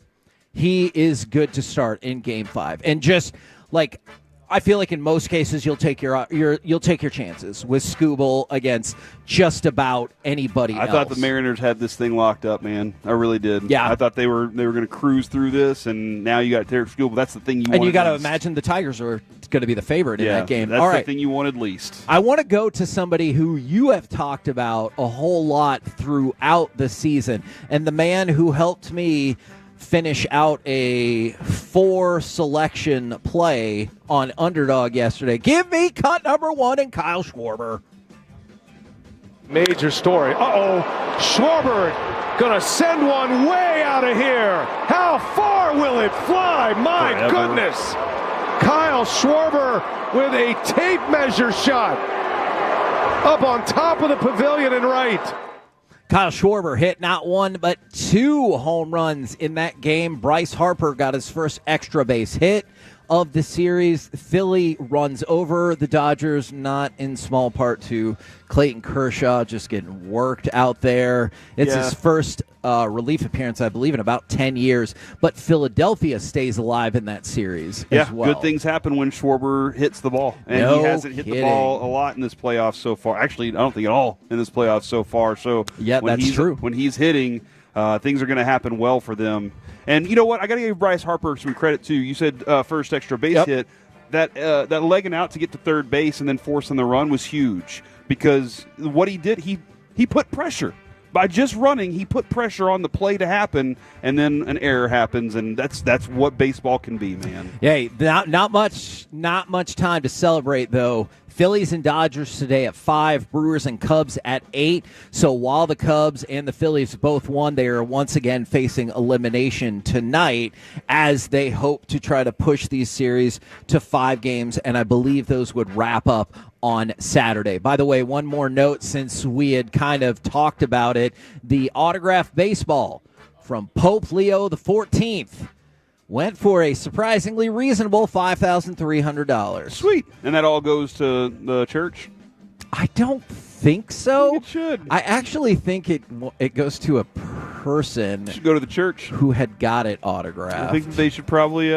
He is good to start in Game 5, and just like I feel like in most cases you'll take your chances with Skubal against just about anybody else.
I thought the Mariners had this thing locked up, man. I really did.
Yeah,
I thought they were going to cruise through this, and now you got Tarek Skubal. That's the thing you wanted.
And you got to imagine the Tigers are going to be the favorite in that game.
That's
All right.
the thing you wanted least.
I want to go to somebody who you have talked about a whole lot throughout the season, and the man who helped me finish out a 4-selection play on Underdog yesterday. Give me cut number 1 and Kyle Schwarber.
Major story. Schwarber gonna send one way out of here. How far will it fly? My goodness. Kyle Schwarber with a tape measure shot up on top of the pavilion and right.
Kyle Schwarber hit not 1 but 2 home runs in that game. Bryce Harper got his first extra base hit of the series. Philly runs over the Dodgers, not in small part to Clayton Kershaw just getting worked out there. It's his first relief appearance, I believe, in about 10 years. But Philadelphia stays alive in that series as well.
Good things happen when Schwarber hits the ball. And he hasn't hit the ball a lot in this playoffs so far. Actually, I don't think at all in this playoffs so far. So
that's true.
When he's hitting, things are going to happen well for them. And you know what? I got to give Bryce Harper some credit, too. You said first extra base hit. That legging out to get to third base and then forcing the run was huge. Because what he did, he put pressure. By just running, he put pressure on the play to happen, and then an error happens, and that's what baseball can be, man.
Yeah, not much time to celebrate, though. Phillies and Dodgers today at 5, Brewers and Cubs at 8. So while the Cubs and the Phillies both won, they are once again facing elimination tonight as they hope to try to push these series to 5 games, and I believe those would wrap up on Saturday. By the way, one more note since we had kind of talked about it. The autographed baseball from Pope Leo XIV went for a surprisingly reasonable $5,300.
Sweet. And that all goes to the church?
I don't think so.
It should.
I actually think it goes to a person.
It should go to the church
who had got it autographed.
I think they should probably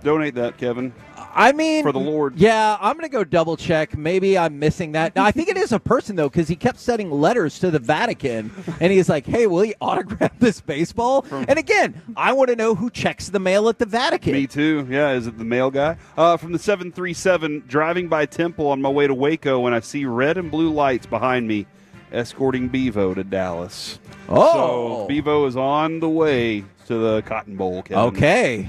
donate that, Kevin.
I mean,
for the Lord.
Yeah, I'm going to go double check. Maybe I'm missing that. No, I think it is a person, though, because he kept sending letters to the Vatican, and he's like, hey, will he autograph this baseball? And again, I want to know who checks the mail at the Vatican.
Me too. Yeah, is it the mail guy? From the 737, driving by Temple on my way to Waco when I see red and blue lights behind me, escorting Bevo to Dallas.
Oh.
So Bevo is on the way to the Cotton Bowl, Kevin.
Okay.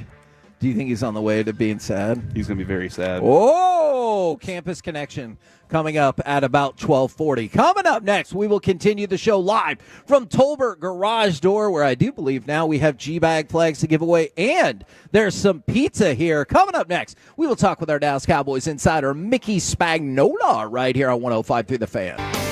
Do you think he's on the way to being sad?
He's going to be very sad.
Oh! Oh, Campus Connection coming up at about 12:40. Coming up next, we will continue the show live from Tolbert Garage Door, where I do believe now we have G-Bag flags to give away, and there's some pizza here. Coming up next, we will talk with our Dallas Cowboys insider, Mickey Spagnola, right here on 105.3 The Fan.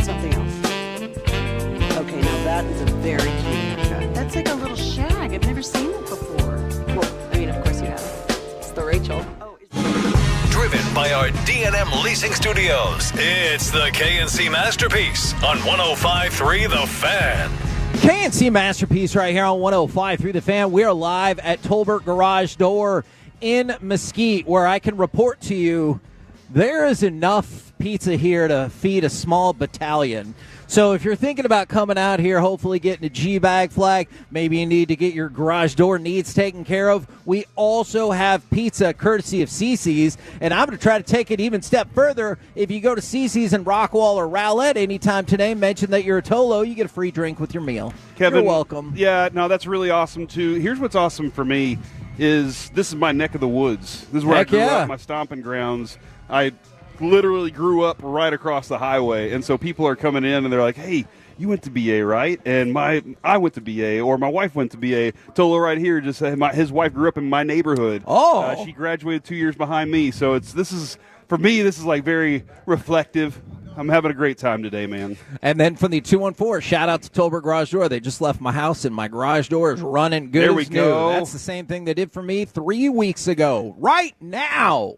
something else. Okay, now that is a very cute haircut. That's like a little shag. I've never seen it before. Well, I mean, of course you have. It's the Rachel.
Driven by our D&M Leasing Studios, it's the KNC Masterpiece on 105.3 The Fan.
KNC Masterpiece right here on 105.3 The Fan. We are live at Tolbert Garage Door in Mesquite, where I can report to you there is enough pizza here to feed a small battalion. So if you're thinking about coming out here, hopefully getting a G-Bag flag, maybe you need to get your garage door needs taken care of, we also have pizza courtesy of CC's, and I'm going to try to take it even step further. If you go to CC's in Rockwall or Rowlett anytime today, mention that you're a Tolo, you get a free drink with your meal.
Kevin,
you're welcome.
Yeah, no, that's really awesome, too. Here's what's awesome for me is this is my neck of the woods. This is where I grew up, my stomping grounds. I literally grew up right across the highway, and so people are coming in and they're like, hey, you went to BA, right? And I went to BA, or my wife went to BA. Tolo right here just said his wife grew up in my neighborhood. She graduated 2 years behind me, so this is like very reflective. I'm having a great time today, man.
And then from the 214, shout out to Tolbert Garage Door. They just left my house, and my garage door is running good.
There we go.
That's the same thing they did for me 3 weeks ago. Right now,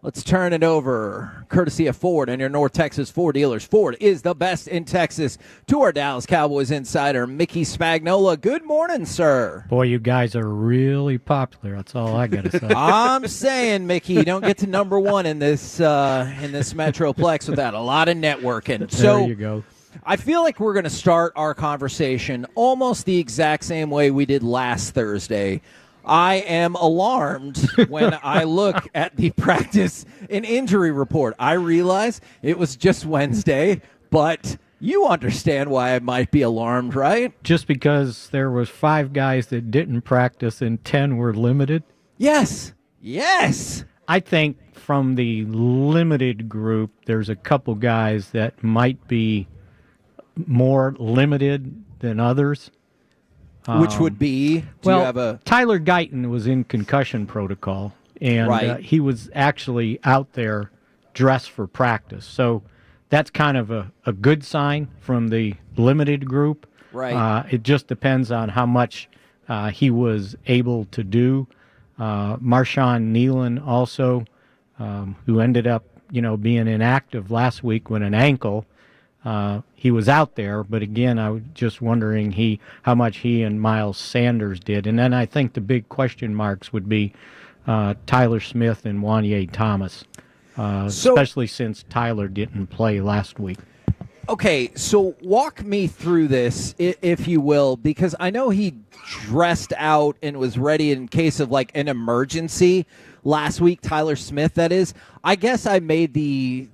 let's turn it over, courtesy of Ford and your North Texas Ford dealers. Ford is the best in Texas. To our Dallas Cowboys insider, Mickey Spagnola. Good morning, sir.
Boy, you guys are really popular. That's all I got to say.
I'm saying, Mickey, you don't get to number one in this Metroplex without a lot of networking.
There you go.
I feel like we're going to start our conversation almost the exact same way we did last Thursday. I am alarmed when I look at the practice and injury report. I realize it was just Wednesday, but you understand why I might be alarmed, right?
Just because there was 5 guys that didn't practice and 10 were limited?
Yes. Yes.
I think from the limited group, there's a couple guys that might be more limited than others.
Which would be?
Tyler Guyton was in concussion protocol, and he was actually out there dressed for practice. So that's kind of a good sign from the limited group.
Right.
It just depends on how much he was able to do. Marshawn Nealon also, who ended up, being inactive last week with an ankle. He was out there, but again, I was just wondering how much he and Miles Sanders did. And then I think the big question marks would be Tyler Smith and Wanye Thomas, especially since Tyler didn't play last week.
Okay, so walk me through this, if you will, because I know he dressed out and was ready in case of like an emergency last week, Tyler Smith, that is. I guess I made the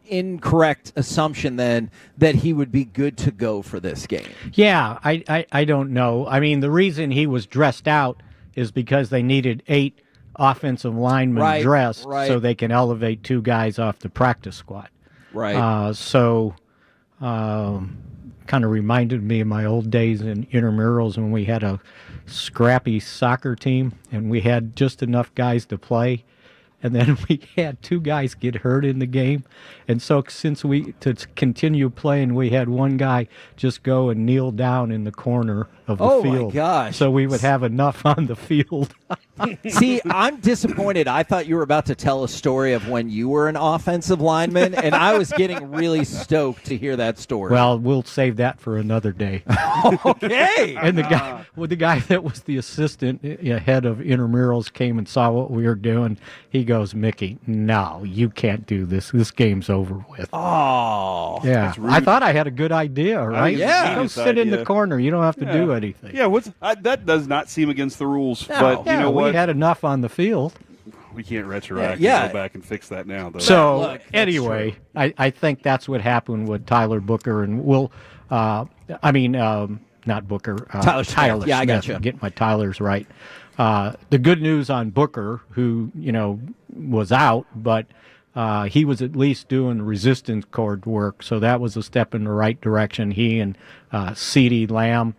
incorrect assumption then that he would be good to go for this game.
Yeah, I don't know. I mean, the reason he was dressed out is because they needed 8 offensive linemen dressed so they can elevate 2 guys off the practice squad.
Right.
Kind of reminded me of my old days in intramurals when we had a scrappy soccer team and we had just enough guys to play. And then we had 2 guys get hurt in the game. And so to continue playing, we had one guy just go and kneel down in the corner of the field.
Oh, my gosh.
So we would have enough on the field.
See, I'm disappointed. I thought you were about to tell a story of when you were an offensive lineman, and I was getting really stoked to hear that story.
Well, we'll save that for another day.
Okay.
And the guy that was the assistant head of intramurals came and saw what we were doing. He goes, Mickey, no, you can't do this. This game's over with.
Oh.
Yeah. I thought I had a good idea, right?
Yeah.
Go sit in the corner. You don't have to do anything.
Yeah, that does not seem against the rules.
No.
But you know what?
We had enough on the field.
We can't retroactively go back and fix that now, though.
So, anyway, I think that's what happened with Tyler Booker and not Booker. Tyler Smith.
Yeah, I got you.
Get my Tylers right. The good news on Booker, who, was out, but he was at least doing resistance cord work, so that was a step in the right direction. He and CeeDee Lamb.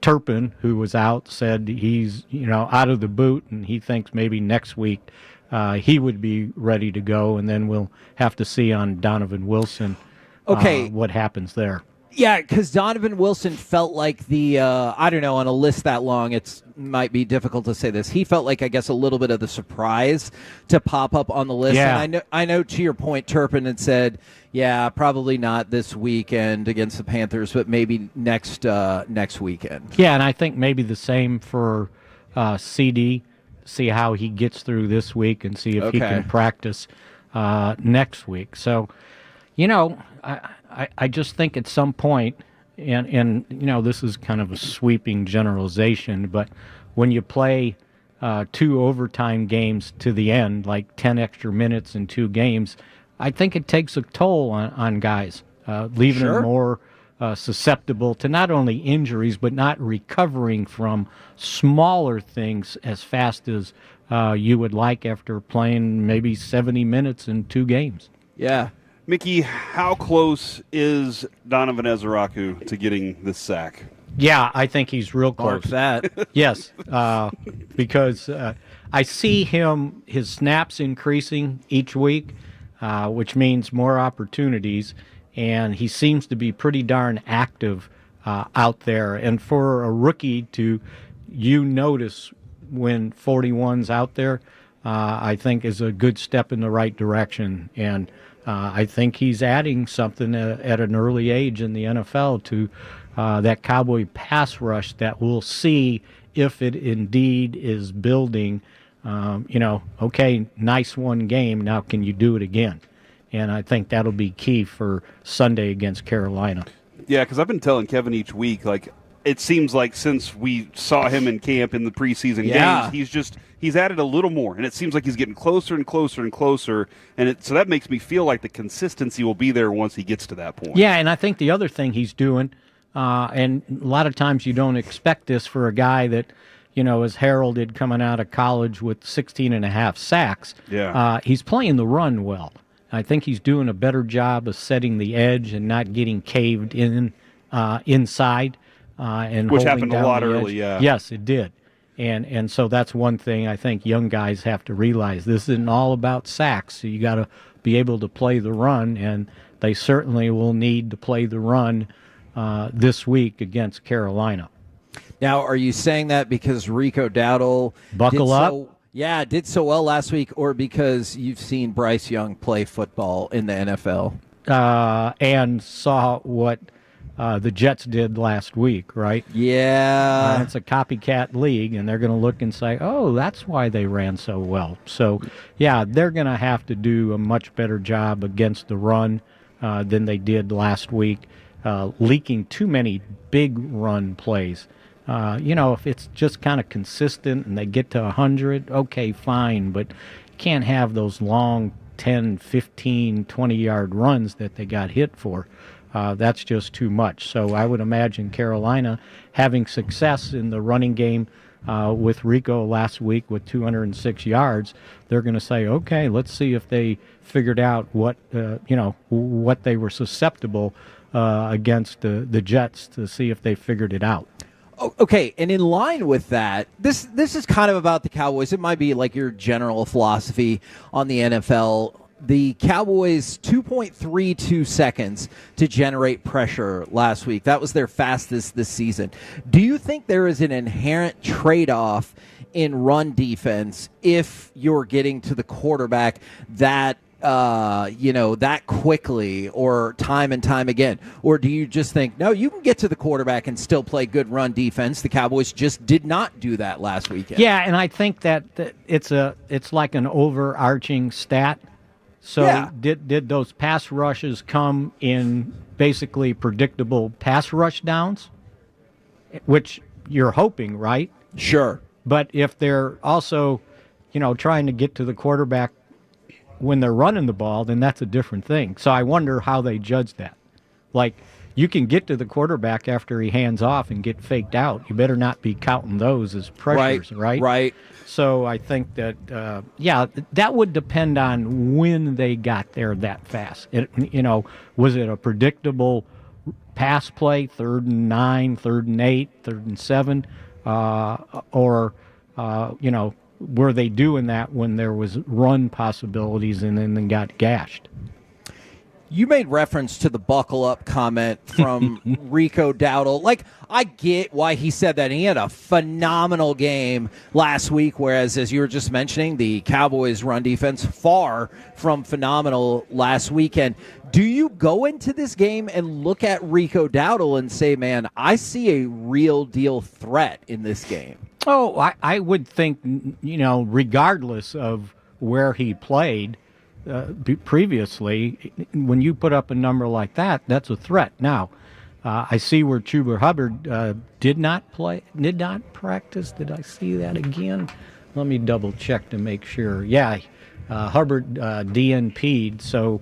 Turpin, who was out, said he's out of the boot, and he thinks maybe next week he would be ready to go, and then we'll have to see on Donovan Wilson what happens there.
Yeah, because Donovan Wilson felt like I don't know, on a list that long, it might be difficult to say this. He felt like, I guess, a little bit of the surprise to pop up on the list.
Yeah.
And I know to your point, Turpin had said, yeah, probably not this weekend against the Panthers, but maybe next weekend.
Yeah, and I think maybe the same for CD. See how he gets through this week and see if he can practice next week. So, I just think at some point, and this is kind of a sweeping generalization, but when you play 2 overtime games to the end, like 10 extra minutes in 2 games, I think it takes a toll on guys, leaving them more susceptible to not only injuries, but not recovering from smaller things as fast as you would like after playing maybe 70 minutes in 2 games.
Yeah.
Mickey, how close is Donovan Ezeraku to getting this sack?
Yeah, I think he's real close.
That.
Yes, because I see his snaps increasing each week, which means more opportunities, and he seems to be pretty darn active out there. And for a rookie to notice when 41's out there, I think is a good step in the right direction. And I think he's adding something at an early age in the NFL to that Cowboy pass rush that we'll see if it indeed is building. Okay, nice one game. Now can you do it again? And I think that'll be key for Sunday against Carolina.
Yeah, because I've been telling Kevin each week, like, it seems like since we saw him in camp in the preseason games, he's added a little more, and it seems like he's getting closer and closer and closer, and so that makes me feel like the consistency will be there once he gets to that point.
Yeah, and I think the other thing he's doing, and a lot of times you don't expect this for a guy that, is heralded coming out of college with 16 and a half sacks.
Yeah.
He's playing the run well. I think he's doing a better job of setting the edge and not getting caved in inside. And
which
holding
happened a
down
lot
the edge.
early, yeah.
Yes, it did. And so that's one thing I think young guys have to realize. This isn't all about sacks. So you got to be able to play the run, and they certainly will need to play the run this week against Carolina.
Now, are you saying that because Rico Dowdle did so well last week, or because you've seen Bryce Young play football in the NFL?
And saw what the Jets did last week, right?
Yeah.
It's a copycat league, and they're going to look and say, oh, that's why they ran so well. So, yeah, they're going to have to do a much better job against the run than they did last week, leaking too many big run plays. If it's just kind of consistent and they get to 100, okay, fine, but you can't have those long 10, 15, 20-yard runs that they got hit for. That's just too much. So I would imagine Carolina having success in the running game with Rico last week with 206 yards. They're going to say, okay, let's see if they figured out what they were susceptible against the Jets, to see if they figured it out.
Okay, and in line with that, this is kind of about the Cowboys. It might be like your general philosophy on the NFL. The Cowboys, 2.32 seconds to generate pressure last week. That was their fastest this season. Do you think there is an inherent trade-off in run defense if you're getting to the quarterback that quickly or time and time again? Or do you just think, no, you can get to the quarterback and still play good run defense? The Cowboys just did not do that last weekend.
Yeah, and I think that it's like an overarching stat. So did those pass rushes come in basically predictable pass rush downs, which you're hoping, right?
Sure.
But if they're also, trying to get to the quarterback when they're running the ball, then that's a different thing. So I wonder how they judge that. Like, you can get to the quarterback after he hands off and get faked out. You better not be counting those as pressures, right?
Right.
So I think that, that would depend on when they got there that fast. Was it a predictable pass play, 3rd and 9, 3rd and 8, 3rd and 7, or were they doing that when there was run possibilities and then got gashed?
You made reference to the buckle up comment from Rico Dowdle. Like, I get why he said that. He had a phenomenal game last week, whereas, as you were just mentioning, the Cowboys' run defense far from phenomenal last weekend. Do you go into this game and look at Rico Dowdle and say, man, I see a real deal threat in this game?
Oh, I would think, regardless of where he played, previously, when you put up a number like that, that's a threat. Now, I see where Chuba Hubbard did not practice. Did I see that again? Let me double check to make sure. Yeah, Hubbard DNP'd, so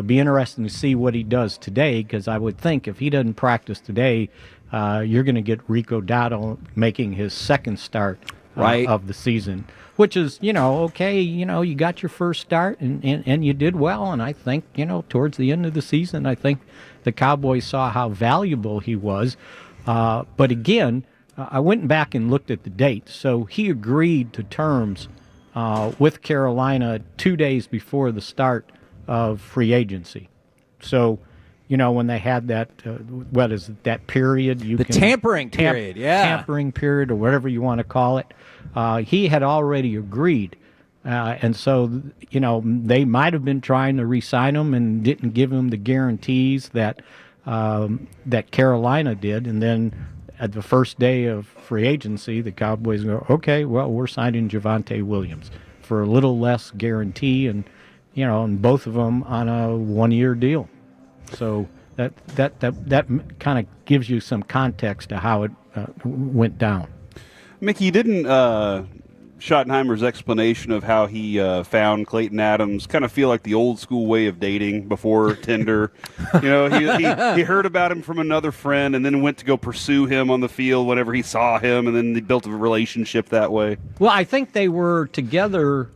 be interesting to see what he does today, because I would think if he doesn't practice today, you're going to get Rico Dowdle making his second start of the season. Which is, okay, you got your first start and you did well. And I think, towards the end of the season, I think the Cowboys saw how valuable he was. But again, I went back and looked at the date. So he agreed to terms with Carolina 2 days before the start of free agency. So, when they had that, what is it, that period?
Tampering period,
Tampering period, or whatever you want to call it. He had already agreed. And so, they might have been trying to re-sign him and didn't give him the guarantees that that Carolina did. And then at the first day of free agency, the Cowboys go, okay, well, we're signing Javonte Williams for a little less guarantee, and and both of them on a 1-year deal. So that kind of gives you some context to how it went down.
Mickey, didn't Schottenheimer's explanation of how he found Clayton Adams kind of feel like the old school way of dating before Tinder? He heard about him from another friend and then went to go pursue him on the field whenever he saw him, and then they built a relationship that way.
Well, I think they were together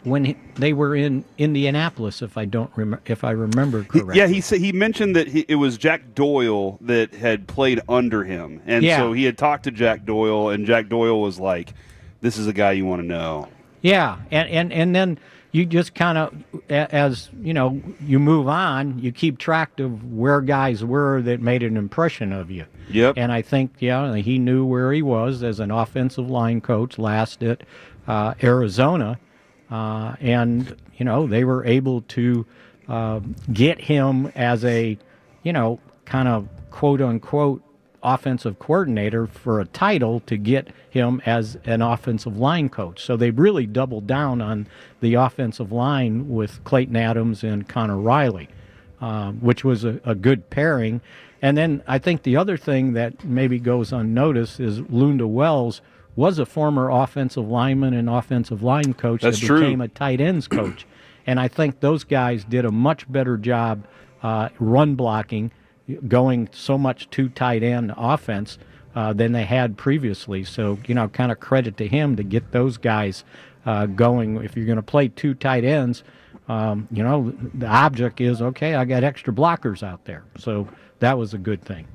when they were in Indianapolis, if I remember correctly.
Yeah, he mentioned that it was Jack Doyle that had played under him, and so he had talked to Jack Doyle, and Jack Doyle was like, "This is a guy you want to know." Yeah,
and then you just kind of, as you move on, you keep track of where guys were that made an impression of you.
Yep.
And I think he knew where he was as an offensive line coach last at Arizona. And they were able to get him as a, kind of quote unquote offensive coordinator for a title to get him as an offensive line coach. So they really doubled down on the offensive line with Clayton Adams and Connor Riley, which was a good pairing. And then I think the other thing that maybe goes unnoticed is Lunda Wells was a former offensive lineman and offensive line coach that became a tight ends coach. And I think those guys did a much better job run blocking, going so much to tight end offense than they had previously. So, kind of credit to him to get those guys going. If you're going to play two tight ends, the object is, okay, I got extra blockers out there. So that was a good thing.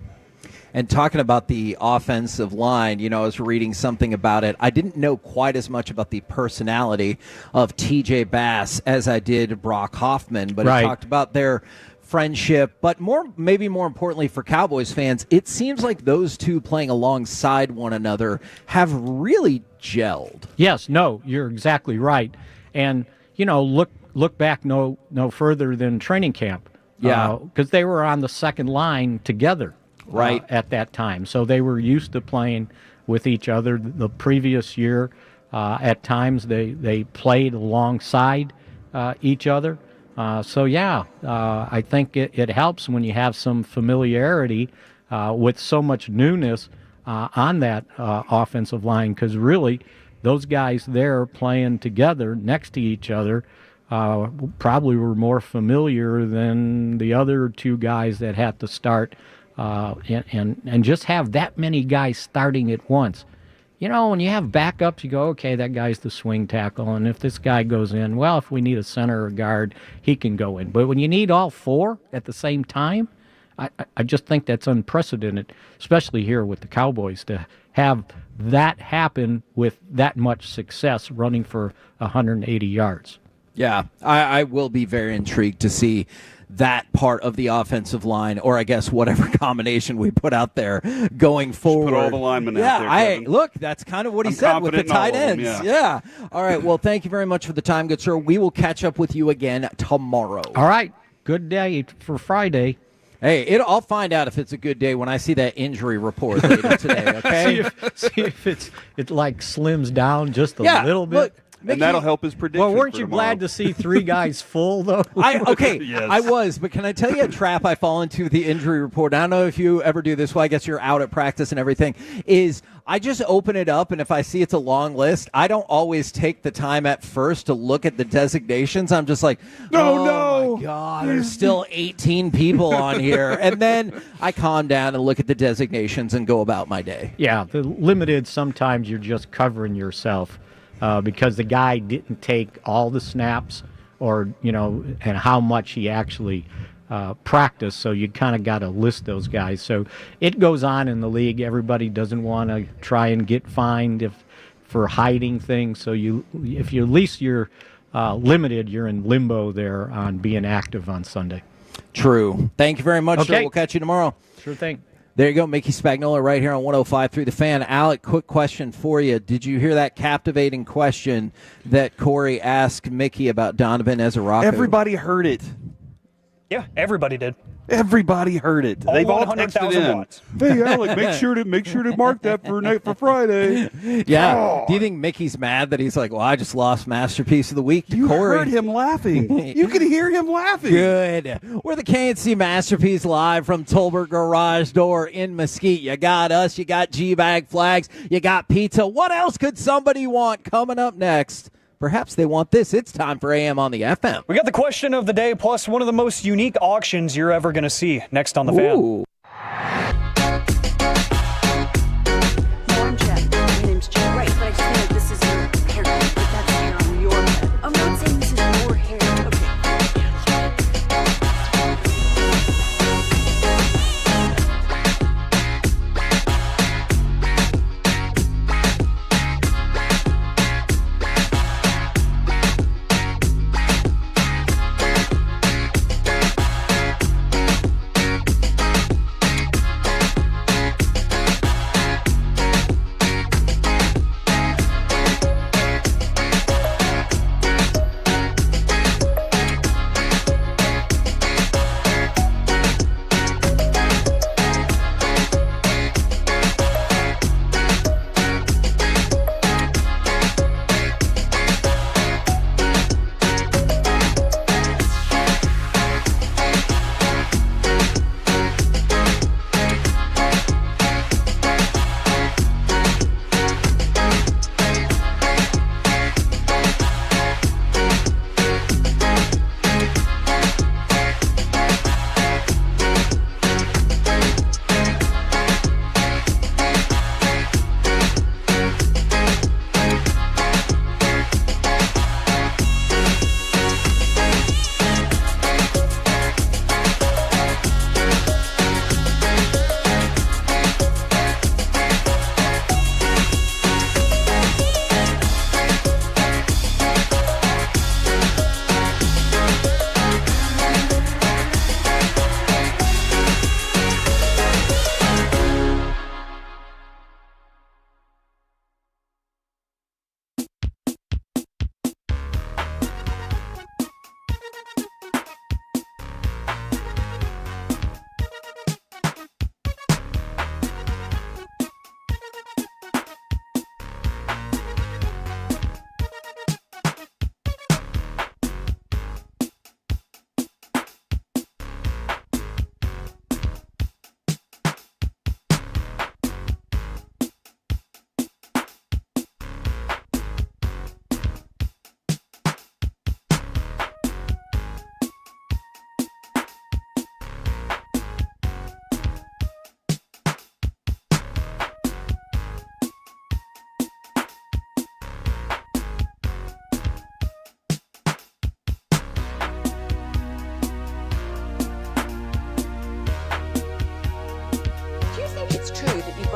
And talking about the offensive line, I was reading something about it. I didn't know quite as much about the personality of TJ Bass as I did Brock Hoffman, but He talked about their friendship. But maybe more importantly for Cowboys fans, it seems like those two playing alongside one another have really gelled.
Yes, no, you're exactly right. And, look back no further than training camp.
Yeah.
Because they were on the second line together.
Right.
At that time. So they were used to playing with each other. The previous year, at times, they played alongside each other. I think it helps when you have some familiarity with so much newness on that offensive line, because really those guys there playing together next to each other probably were more familiar than the other two guys that had to start. And just have that many guys starting at once. When you have backups, you go, okay, that guy's the swing tackle, and if this guy goes in, well, if we need a center or guard, he can go in. But when you need all four at the same time, I just think that's unprecedented, especially here with the Cowboys, to have that happen with that much success running for 180 yards.
Yeah, I will be very intrigued to see that part of the offensive line, or I guess whatever combination we put out there going forward.
Put all the linemen out there, Kevin.
Look, that's kind of what he
I'm
said with the
confident in all
tight
of them,
ends.
yeah.
All right. Well, thank you very much for the time, good sir. We will catch up with you again tomorrow.
All right. Good day for Friday.
Hey, I'll find out if it's a good day when I see that injury report later today. Okay.
see if it like slims down just a little bit.
Look,
and that'll help his prediction.
Well, weren't
for
you
tomorrow.
glad to see 3 guys full, though?
Yes.
I was, but can I tell you a trap I fall into with the injury report? I don't know if you ever do this. Well, I guess you're out at practice and everything. Is I just open it up, and if I see it's a long list, I don't always take the time at first to look at the designations. I'm just like, oh my God, there's still 18 people on here. And then I calm down and look at the designations and go about my day.
Yeah, the limited, sometimes you're just covering yourself. Because the guy didn't take all the snaps or, and how much he actually practiced. So you kind of got to list those guys. So it goes on in the league. Everybody doesn't want to try and get fined for hiding things. So if you're at least you're limited, you're in limbo there on being active on Sunday.
True. Thank you very much,
Okay.
sir. We'll catch you tomorrow.
Sure thing.
There you go, Mickey Spagnola right here on 105.3 The Fan. Alec, quick question for you. Did you hear that captivating question that Corey asked Mickey about Donovan Ezerako?
Everybody heard it.
Yeah, everybody did.
Everybody heard it. They've all texted in.
watts.
Hey, Alec, make sure to mark that for Friday.
Yeah.
Oh.
Do you think Mickey's mad that he's like, well, I just lost Masterpiece of the Week to
You
Corey?
heard him laughing. You could hear him laughing.
Good. We're the KNC Masterpiece live from Tolbert Garage Door in Mesquite. You got us. You got G-Bag flags. You got pizza. What else could somebody want? Coming up next, perhaps they want this. It's time for AM on the FM.
We got the question of the day, plus one of the most unique auctions you're ever going to see next on the Fan.
Warm Jet. My name's Jet. Right, but I just feel like this is your haircut. But that's hair on your head. I'm not saying this is your hair. Okay.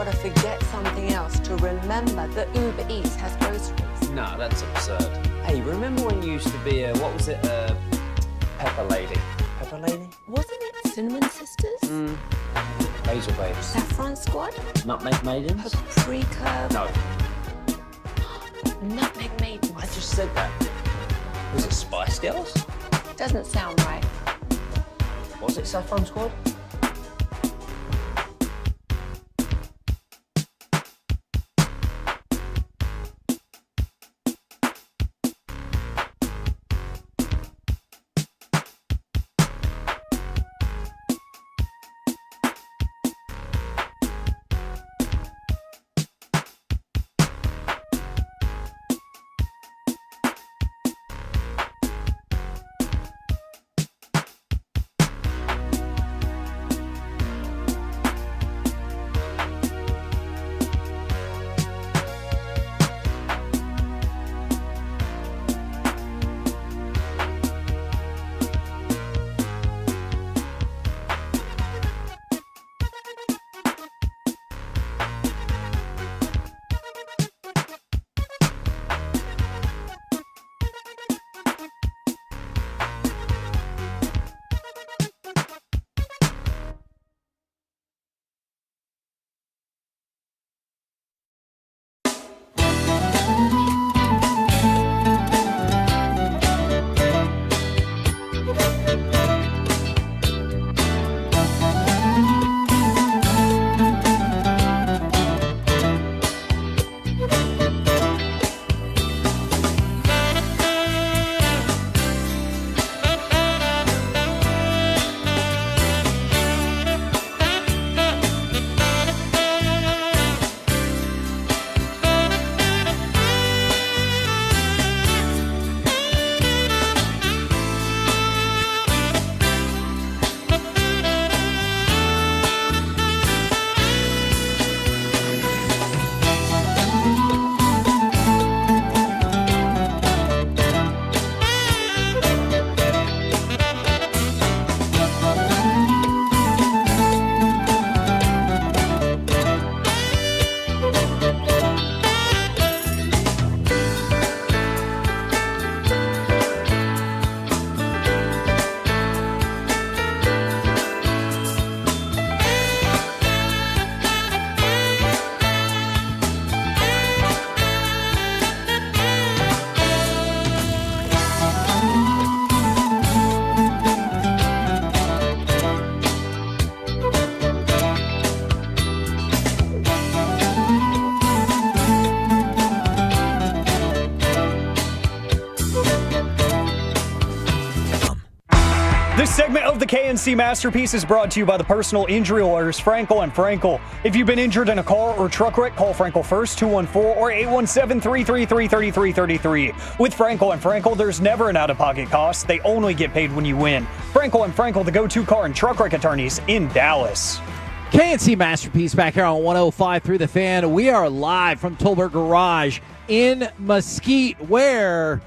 got to forget something else to remember that Uber Eats has groceries.
No, that's absurd. Hey, remember when you used to be a, what was it, Pepper Lady? Pepper Lady?
Wasn't it Cinnamon Sisters?
Basil Babes.
Saffron Squad?
Nutmeg Maidens?
Paprika?
No.
Nutmeg Maidens.
I just said that. Was it Spice Girls?
Doesn't sound right.
Was it Saffron Squad?
This segment of the KNC Masterpiece is brought to you by the personal injury lawyers Frankel and Frankel. If you've been injured in a car or truck wreck, call Frankel first, 214 or 817-333-3333. With Frankel and Frankel, there's never an out-of-pocket cost. They only get paid when you win. Frankel and Frankel, the go-to car and truck wreck attorneys in Dallas.
KNC Masterpiece back here on 105 through the fan. We are live from Tolbert Garage in Mesquite, where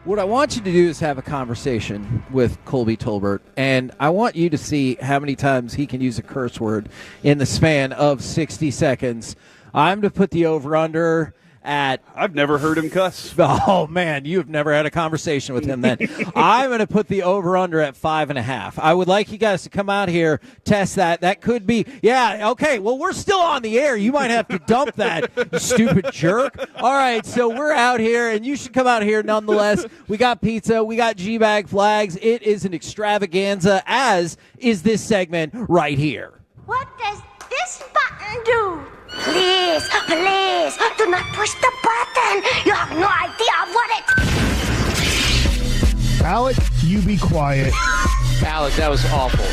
what I want you to do is have a conversation with Colby Tolbert, and I want you to see how many times he can use a curse word in the span of 60 seconds. I'm to put the over-under at...
I've never heard him cuss.
Oh, man, you've never had a conversation with him then. I'm going to put the over-under at 5.5. I would like you guys to come out here, test that. That could be, yeah, okay, well, we're still on the air. You might have to dump that, you stupid jerk. All right, so we're out here, and you should come out here nonetheless. We got pizza. We got G-Bag flags. It is an extravaganza, as is this segment right here.
What does this button do? Please, please, do not push the button. You have no idea what it...
Alec, you be quiet.
Alec, that was awful.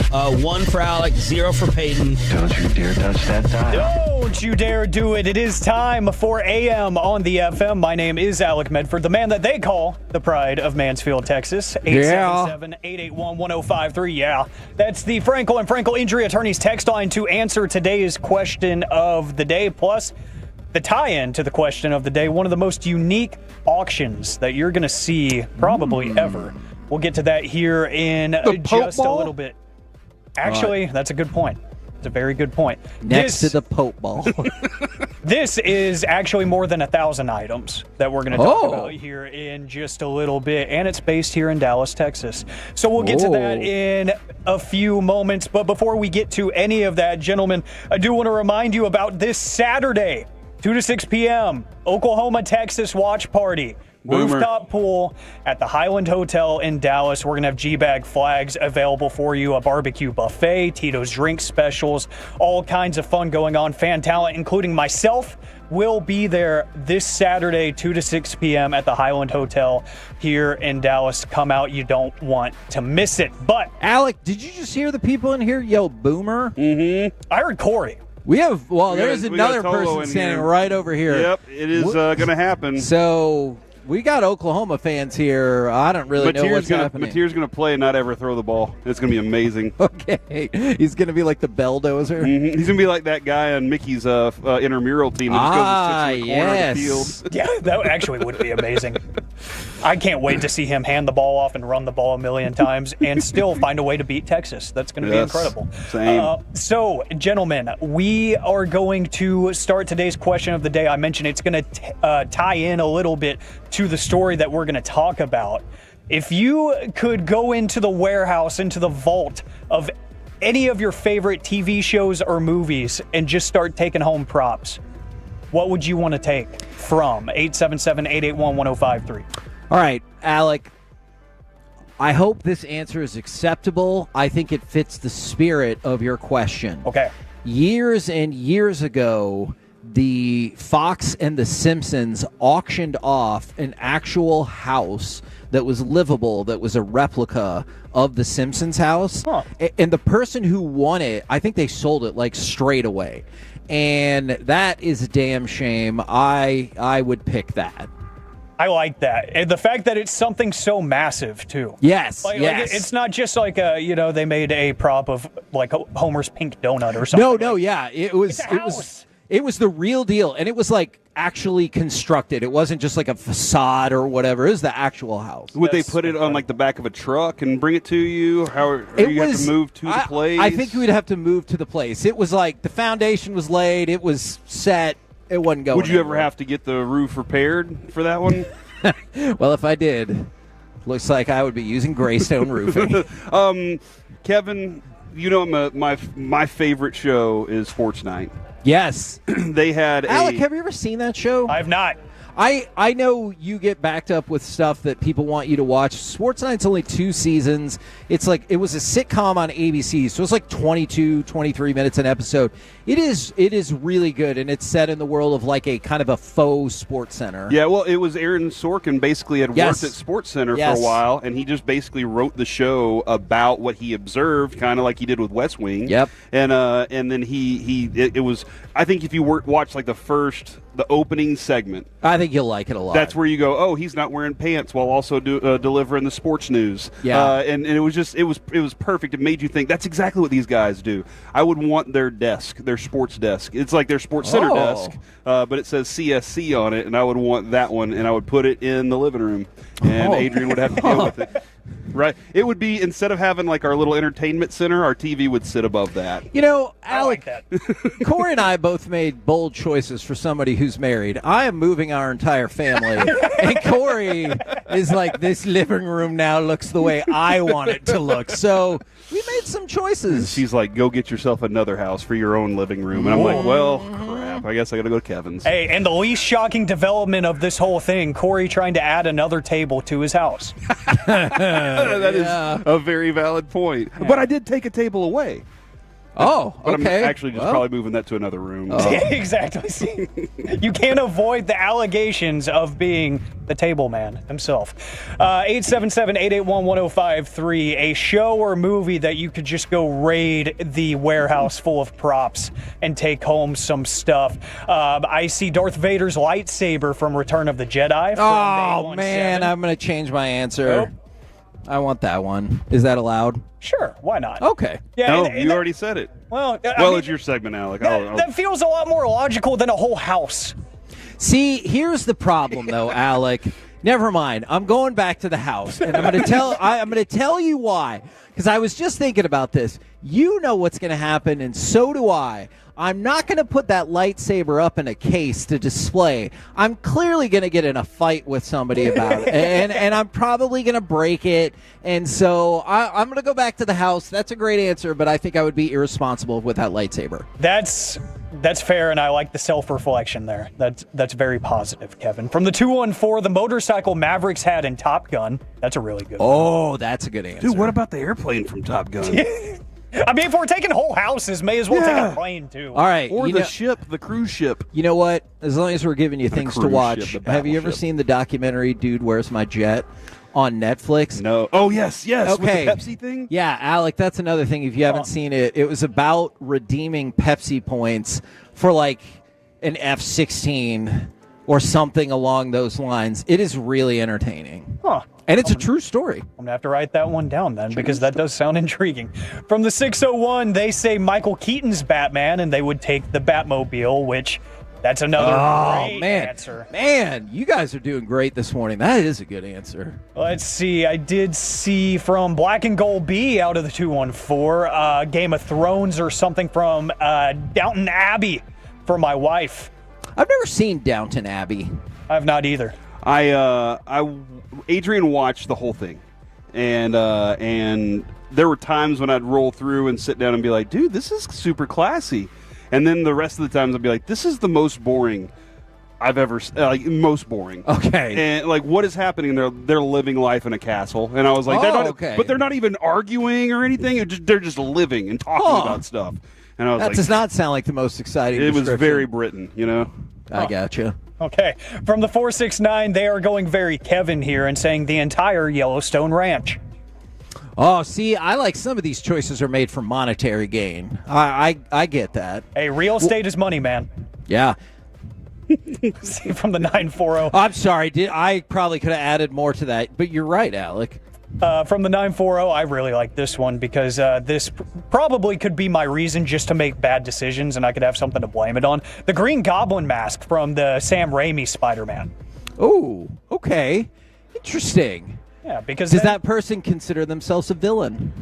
1 for Alec, 0 for Peyton.
Don't you dare touch that dial.
Don't you dare do it. It is time for AM on the FM. My name is Alec Medford, the man that they call the pride of Mansfield, Texas. 877-881-1053. Yeah, that's the Frankel and Frankel Injury Attorneys text line to answer today's question of the day, plus the tie-in to the question of the day, one of the most unique auctions that you're going to see probably ever. We'll get to that here in just a little bit. Actually, that's a good point. It's a very good point.
Next to the Pope ball.
This is actually more than 1,000 items that we're going to talk about here in just a little bit, and it's based here in Dallas, Texas. So we'll get to that in a few moments, but before we get to any of that, gentlemen, I do want to remind you about this Saturday, 2 to 6 p.m., Oklahoma, Texas watch party.
Boomer.
Rooftop pool at the Highland Hotel in Dallas. We're going to have G-Bag flags available for you, a barbecue buffet, Tito's drink specials, all kinds of fun going on. Fan talent, including myself, will be there this Saturday, 2 to 6 p.m. at the Highland Hotel here in Dallas. Come out. You don't want to miss it. But,
Alec, did you just hear the people in here yell boomer?
Mm-hmm.
I heard Corey.
There's another person standing right over here.
Yep, it is going to happen.
So we got Oklahoma fans here. I don't really know what's happening.
Mateer's going to play and not ever throw the ball. It's going to be amazing.
Okay. He's going to be like the belldozer.
Mm-hmm. He's going to be like that guy on Mickey's intramural team that just goes and sits in the corner of the field.
Yeah, that actually would be amazing. I can't wait to see him hand the ball off and run the ball a million times and still find a way to beat Texas. That's going to be incredible.
Same.
So, gentlemen, we are going to start today's question of the day. I mentioned it's going to tie in a little bit to the story that we're going to talk about. If you could go into the warehouse, into the vault of any of your favorite TV shows or movies and just start taking home props, what would you want to take from 877-881-1053?
All right, Alec, I hope this answer is acceptable. I think it fits the spirit of your question.
Okay.
Years and years ago, the Fox and the Simpsons auctioned off an actual house that was livable, that was a replica of the Simpsons house.
Huh.
And the person who won it, I think they sold it like straight away. And that is a damn shame. I would pick that.
I like that. And the fact that it's something so massive, too.
Yes,
Like it's not just like they made a prop of like Homer's pink donut or something.
No, yeah. It was the real deal. And it was like actually constructed. It wasn't just like a facade or whatever. It was the actual house.
Would they put it on like the back of a truck and bring it to you? Have to move to the place?
I think we'd have to move to the place. It was like the foundation was laid. It was set. It wasn't going.
Would you ever have to get the roof repaired for that one?
Well, if I did, looks like I would be using Greystone Roofing.
Kevin, you know my favorite show is Sports Night.
Yes.
They had
Alec, have you ever seen that show?
I have not.
I know you get backed up with stuff that people want you to watch. Sports Night's only 2 seasons. It's like it was a sitcom on ABC, so it's like 22, 23 minutes an episode. It is really good, and it's set in the world of like a kind of a faux sports center.
Yeah, well, it was Aaron Sorkin basically had worked at Sports Center for a while, and he just basically wrote the show about what he observed, kind of like he did with West Wing.
Yep.
And then it was, I think if you watch like the opening segment,
I think you'll like it a lot.
That's where you go, oh, he's not wearing pants while also delivering the sports news.
Yeah.
And it was just, it was perfect. It made you think, that's exactly what these guys do. I would want their desk, their sports desk. It's like their Sports Center desk, but it says CSC on it, and I would want that one, and I would put it in the living room, and Adrian would have to deal with it. Right. It would be, instead of having like our little entertainment center, our TV would sit above that.
You know, Alec, Corey and I both made bold choices for somebody who's married. I am moving our entire family, and Corey is like, this living room now looks the way I want it to look. So we made some choices.
And she's like, go get yourself another house for your own living room. And I'm like, well, crap. I guess I got to go to Kevin's.
Hey, and the least shocking development of this whole thing, Corey trying to add another table to his house.
That is a very valid point. Yeah. But I did take a table away.
Oh,
but
okay.
I'm actually just probably moving that to another room.
Exactly. See, you can't avoid the allegations of being the table man himself. 877-881-1053, a show or movie that you could just go raid the warehouse full of props and take home some stuff. I see Darth Vader's lightsaber from Return of the Jedi.
Oh, man, I'm going to change my answer.
Nope.
I want that one. Is that allowed?
Sure, why not?
Okay.
Yeah,
no, you already said it.
Well,
it's your segment, Alec.
That feels a lot more logical than a whole house.
See, here's the problem, though, Alec.
Never mind. I'm going back to the house, and I'm going to tell you why. Because I was just thinking about this. You know what's going to happen, and so do I. I'm not going to put that lightsaber up in a case to display. I'm clearly going to get in a fight with somebody about it, and I'm probably going to break it. And so I'm going to go back to the house. That's a great answer, but I think I would be irresponsible with that lightsaber.
That's fair, and I like the self-reflection there. That's very positive, Kevin. From the 214, the motorcycle Mavericks had in Top Gun. That's a really good one.
Oh, that's a good answer.
Dude, what about the airplane from Top Gun?
I mean, if we're taking whole houses, may as well take a plane, too.
All right.
Or the cruise ship.
You know what? As long as we're giving you things to watch, have you ever seen the documentary Dude, Where's My Jet on Netflix?
No. Oh, yes.
Okay.
With the Pepsi thing?
Yeah, Alec, that's another thing. If you haven't seen it, it was about redeeming Pepsi points for like an F-16 or something along those lines. It is really entertaining.
Huh.
And it's a true story.
I'm going to have to write that one down then, because that does sound intriguing. From the 601, they say Michael Keaton's Batman, and they would take the Batmobile, which that's another great answer.
Man, you guys are doing great this morning. That is a good answer.
Let's see. I did see from Black and Gold B out of the 214, Game of Thrones or something from Downton Abbey for my wife.
I've never seen Downton Abbey.
I have not either.
Adrian watched the whole thing, and there were times when I'd roll through and sit down and be like, dude, this is super classy. And then the rest of the times I'd be like, this is the most boring I've ever, most boring.
Okay.
And like, what is happening? They're living life in a castle. And I was like, but they're not even arguing or anything. They're just living and talking about stuff. And I was
that does not sound like the most exciting
It was
description.
very Britain, you know?
I gotcha.
Okay. From the 469, they are going very Kevin here and saying the entire Yellowstone Ranch.
Oh, see, I like some of these choices are made for monetary gain. I get that.
Hey, real estate is money, man.
Yeah.
See, from the 940.
I'm sorry. I probably could have added more to that, but you're right, Alec.
From the 940, I really like this one because this probably could be my reason just to make bad decisions, and I could have something to blame it on. The Green Goblin mask from the Sam Raimi Spider-Man.
Oh, okay. Interesting.
Yeah, because
does that person consider themselves a villain?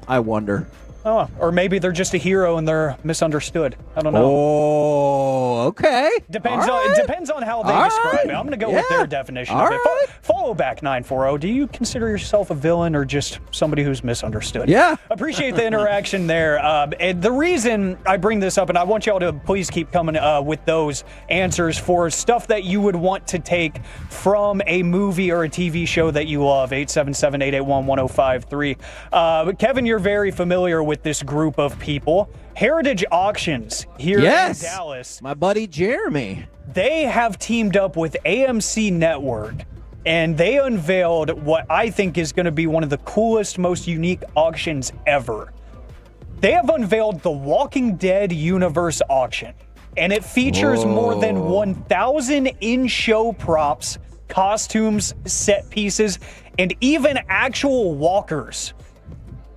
I wonder.
Oh, or maybe they're just a hero and they're misunderstood. I don't know.
Oh, okay.
Depends on how they describe it. I'm going to go with their definition of it. Follow back 940. Do you consider yourself a villain or just somebody who's misunderstood?
Yeah.
Appreciate the interaction there. And the reason I bring this up, and I want y'all to please keep coming with those answers for stuff that you would want to take from a movie or a TV show that you love. 877-881-1053. But Kevin, you're very familiar with this group of people. Heritage Auctions here in Dallas.
My buddy Jeremy.
They have teamed up with AMC Network, and they unveiled what I think is going to be one of the coolest, most unique auctions ever. They have unveiled the Walking Dead Universe auction, and it features more than 1,000 in-show props, costumes, set pieces, and even actual walkers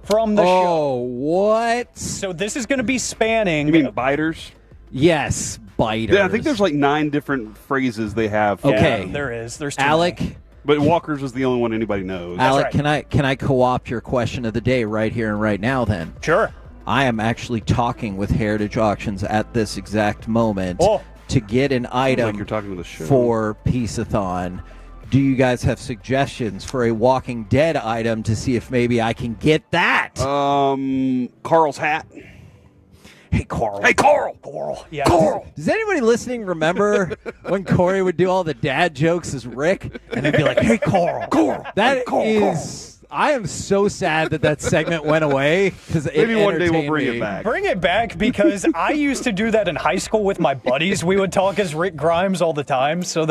from the show.
Oh, what?
So this is going to be spanning...
You mean biters?
Yes, biters.
Yeah, I think there's like 9 different phrases they have.
Okay.
Yeah, there is. There's too
Alec...
many.
But Walker's was the only one anybody knows.
Alec, can I co-opt your question of the day right here and right now then?
Sure.
I am actually talking with Heritage Auctions at this exact moment to get an item
you're talking to the show.
for Peace-a-thon. Do you guys have suggestions for a Walking Dead item to see if maybe I can get that?
Carl's hat.
Hey, Carl.
Hey, Carl.
Carl. Yeah.
Carl. Does anybody listening remember when Corey would do all the dad jokes as Rick? And they'd be like, hey, Carl.
Carl.
That is... I am so sad that segment went away.
Maybe one day we'll bring it back.
Bring it back because I used to do that in high school with my buddies. We would talk as Rick Grimes all the time. So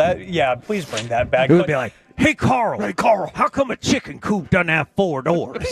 please bring that back.
It would be like, hey, Carl. Hey, Carl. How come a chicken coop doesn't have 4 doors?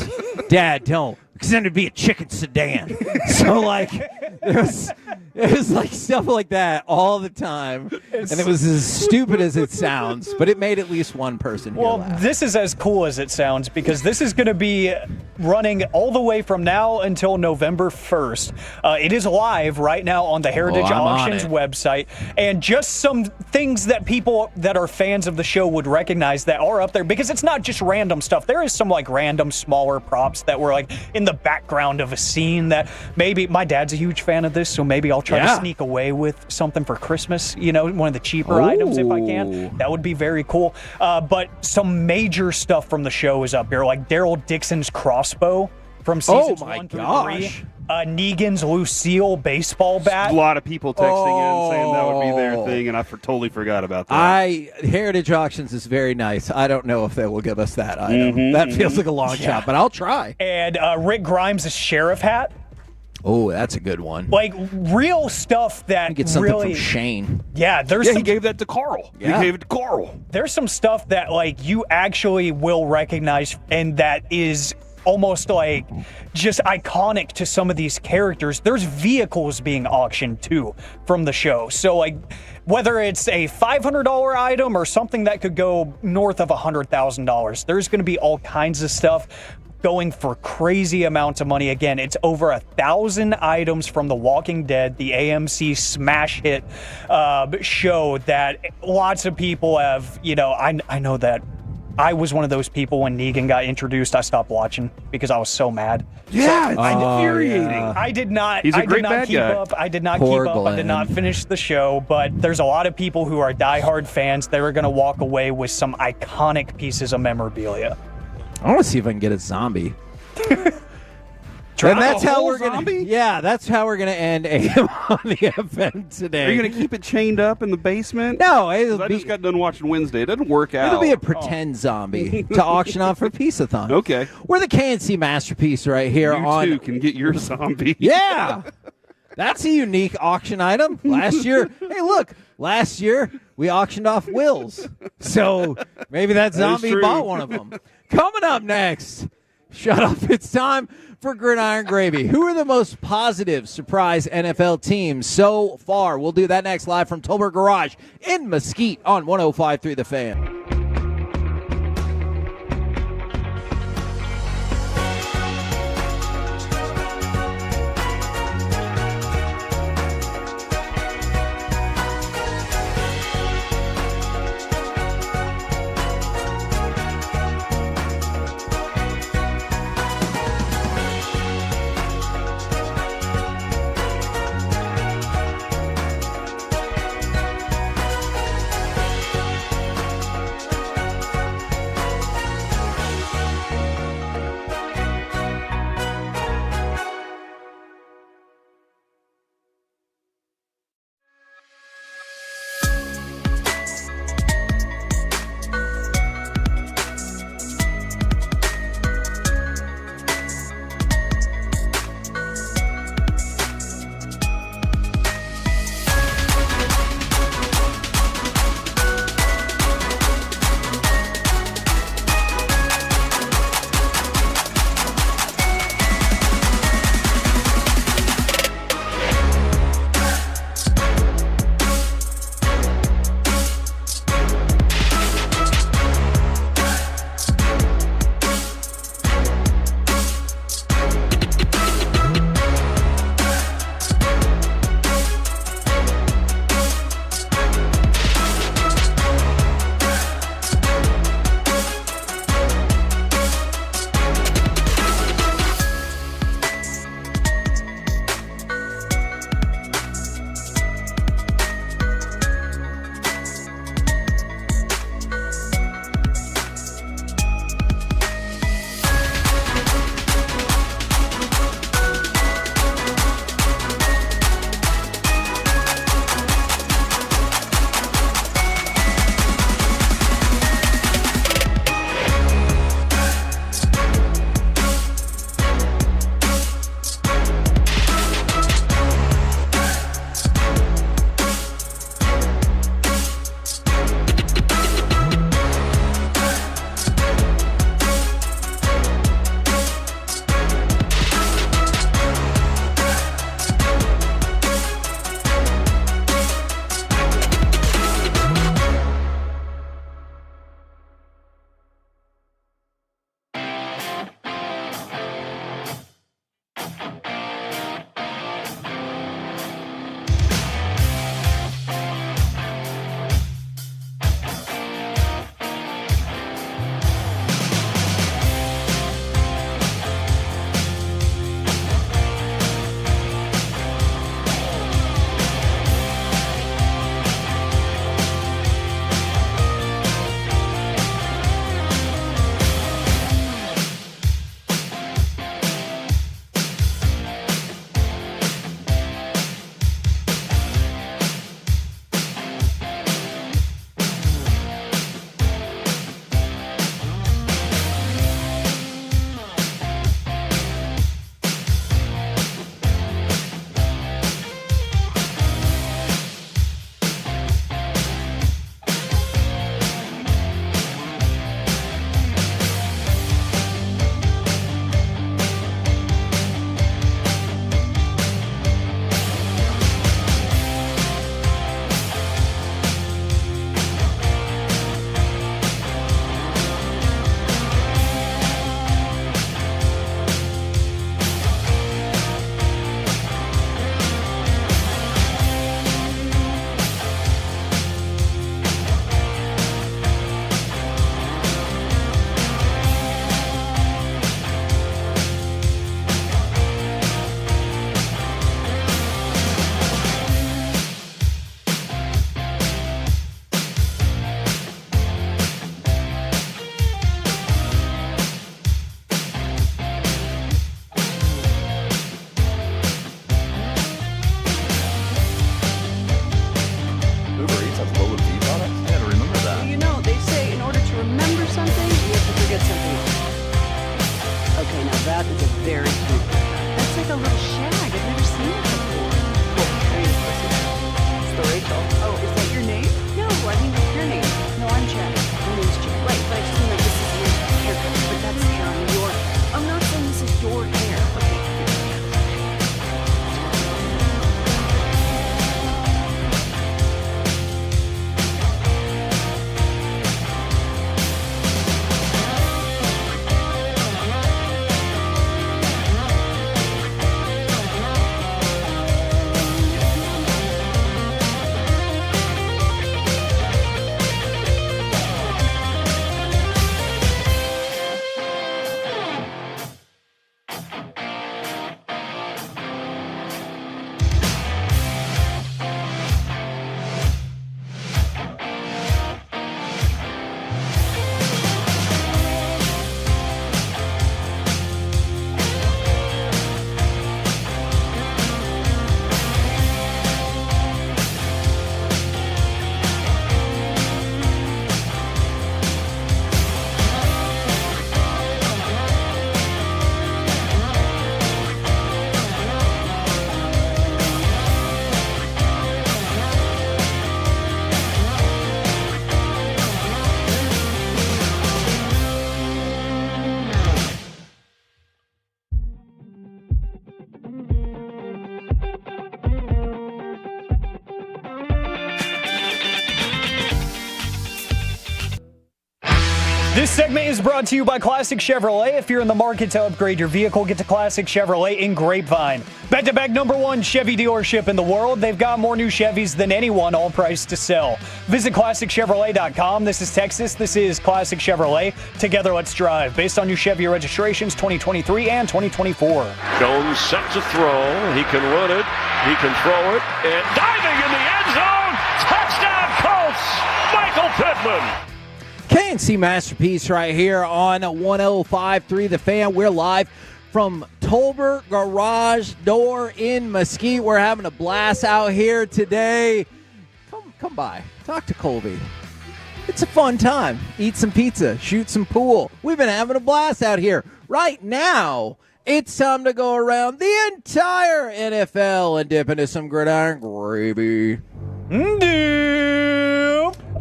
Dad, don't.
because then it'd be a chicken sedan. So, like, it was like stuff like that all the time. And it was as stupid as it sounds, but it made at least one person here laugh.
This is as cool as it sounds because this is going to be running all the way from now until November 1st. It is live right now on the Heritage Auctions website. And just some things that people that are fans of the show would recognize that are up there, because it's not just random stuff. There is some like random smaller props that were like in the background of a scene that maybe my dad's a huge fan of this, so maybe I'll try to sneak away with something for Christmas, you know, one of the cheaper items if I can. That would be very cool. But some major stuff from the show is up here, like Daryl Dixon's crossbow from seasons 1 through 3. Negan's Lucille baseball bat.
A lot of people texting in saying that would be their thing, and I totally forgot about that.
Heritage Auctions is very nice. I don't know if they will give us that item. That feels like a long shot, but I'll try.
And Rick Grimes' sheriff hat.
Oh, that's a good one.
Like real stuff that
get something
really
from Shane.
Yeah,
he gave that to Carl.
Yeah.
He gave it to Carl.
There's some stuff that like you actually will recognize, and that is almost like just iconic to some of these characters. There's vehicles being auctioned too from the show. So like whether it's a $500 item or something that could go north of $100,000, there's going to be all kinds of stuff going for crazy amounts of money. Again, it's over 1,000 items from The Walking Dead, the AMC smash hit show that lots of people have, you know, I know that I was one of those people when Negan got introduced. I stopped watching because I was so mad.
Yeah, it's infuriating.
I did not.
He's a great
I did not
bad
keep
guy.
up. I did not
Poor
keep up. I did not finish the show. But there's a lot of people who are diehard fans that are going to walk away with some iconic pieces of memorabilia.
I want to see if I can get a zombie. And that's how we're gonna. Yeah, that's how we're gonna end AM on the FM today.
Are you gonna keep it chained up in the basement?
No,
I just got done watching Wednesday. It doesn't work out.
It'll be a pretend zombie to auction off for Peace-a-thon.
Okay,
we're the KNC masterpiece right here.
You too can get your zombie.
Yeah, that's a unique auction item. Last year, hey, look, last year we auctioned off Wills, so maybe that zombie bought one of them. Coming up next, shut up! It's time for Gridiron Gravy. Who are the most positive surprise NFL teams so far? We'll do that next, live from Tolbert Garage in Mesquite on 105.3 The Fan.
little shag. I've never seen it before. Well, I mean, of course it's the Rachel. Oh, is that your name? No, I mean your name. No, I'm Chad. My name's Chad. Right, but I just mean like this is your haircut, but that's hair on your head. I'm not saying this is your hair. Okay.
This segment is brought to you by Classic Chevrolet. If you're in the market to upgrade your vehicle, get to Classic Chevrolet in Grapevine. Back-to-back #1 Chevy dealership in the world. They've got more new Chevys than anyone, all priced to sell. Visit ClassicChevrolet.com. This is Texas. This is Classic Chevrolet. Together, let's drive. Based on new Chevy registrations 2023 and 2024.
Jones set to throw. He can run it. He can throw it. And diving in the end zone. Touchdown, Colts. Michael Pittman.
KNC Masterpiece right here on 105.3 The Fan. We're live from Tolbert Garage Door in Mesquite. We're having a blast out here today. Come by. Talk to Colby. It's a fun time. Eat some pizza. Shoot some pool. We've been having a blast out here. Right now, it's time to go around the entire NFL and dip into some gridiron gravy.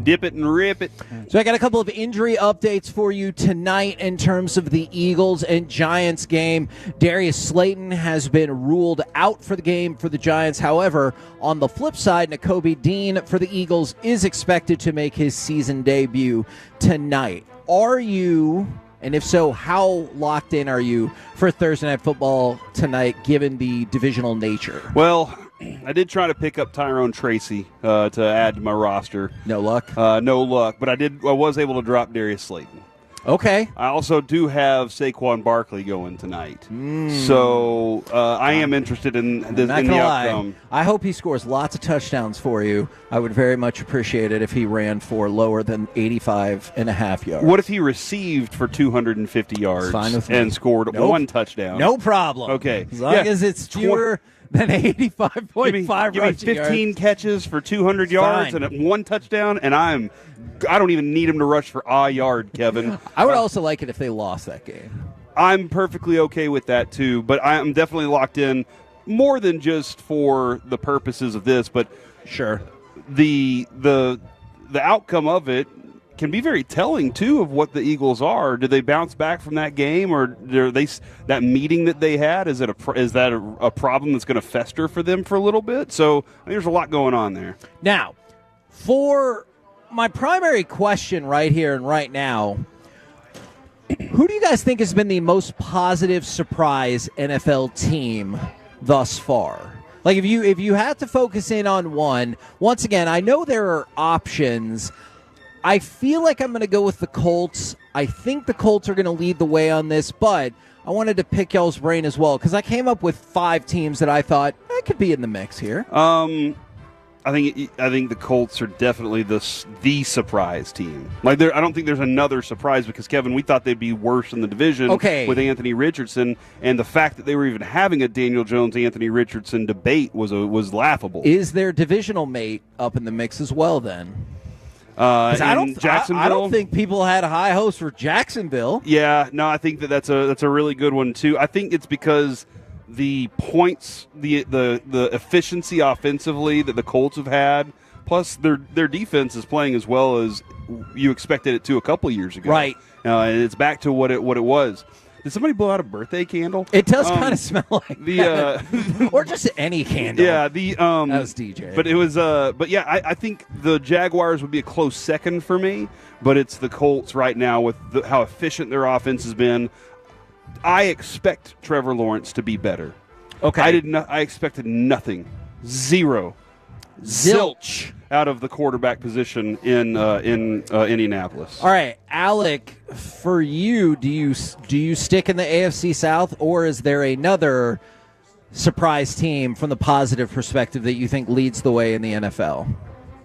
Dip it and rip it.
So I got a couple of injury updates for you tonight in terms of the Eagles and Giants game. Darius Slayton has been ruled out for the game for the Giants. However, on the flip side, Nakobe Dean for the Eagles is expected to make his season debut tonight. Are you, and if so, how locked in are you for Thursday Night Football tonight, given the divisional nature?
Well, I did try to pick up Tyrone Tracy to add to my roster.
No luck?
No luck, but I was able to drop Darius Slayton.
Okay.
I also do have Saquon Barkley going tonight. So I am interested in the outcome.
I hope he scores lots of touchdowns for you. I would very much appreciate it if he ran for lower than 85.5 yards.
What if he received for 250 yards and scored one touchdown?
No problem.
Okay.
As long as it's fewer than 85.5
Give me 15 catches for 200 yards and one touchdown, and I don't even need him to rush for a yard, Kevin.
I would also like it if they lost that game.
I'm perfectly okay with that, too, but I'm definitely locked in more than just for the purposes of this, but
sure,
the outcome of it can be very telling, too, of what the Eagles are. Did they bounce back from that game, or that meeting that they had, is that a problem that's going to fester for them for a little bit? So I think there's a lot going on there.
Now, for my primary question right here and right now, who do you guys think has been the most positive surprise NFL team thus far? Like, if you had to focus in on one, once again, I know there are options. I feel like I'm going to go with the Colts. I think the Colts are going to lead the way on this, but I wanted to pick y'all's brain as well because I came up with 5 teams that I thought could be in the mix here.
I think the Colts are definitely the surprise team. Like, I don't think there's another surprise because, Kevin, we thought they'd be worse in the division with Anthony Richardson, and the fact that they were even having a Daniel Jones-Anthony Richardson debate was laughable.
Is their divisional mate up in the mix as well then?
I don't
think people had high hopes for Jacksonville.
Yeah, no, I think that's a really good one too. I think it's because the points, the efficiency offensively that the Colts have had, plus their defense is playing as well as you expected it to a couple years ago.
Right.
And it's back to what it was. Did somebody blow out a birthday candle?
It does kind of smell like
the
or just any candle.
Yeah,
that was DJ.
But it was but yeah, I think the Jaguars would be a close second for me, but it's the Colts right now with how efficient their offense has been. I expect Trevor Lawrence to be better.
Okay.
I expected nothing. Zero. Zilch out of the quarterback position in Indianapolis.
All right, Alec, for you, do you stick in the AFC South, or is there another surprise team from the positive perspective that you think leads the way in the NFL?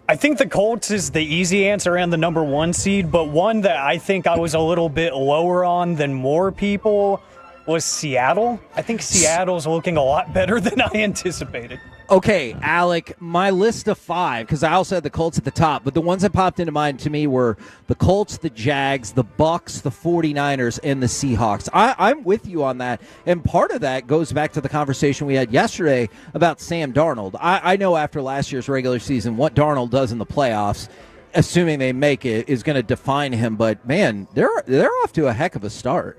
I think the Colts is the easy answer and the number 1 seed, but one that I think I was a little bit lower on than more people was Seattle. I think Seattle's looking a lot better than I anticipated.
Okay, Alec, my list of 5, because I also had the Colts at the top, but the ones that popped into mind to me were the Colts, the Jags, the Bucks, the 49ers, and the Seahawks. I'm with you on that, and part of that goes back to the conversation we had yesterday about Sam Darnold. I know after last year's regular season, what Darnold does in the playoffs, assuming they make it, is going to define him, but, man, they're off to a heck of a start.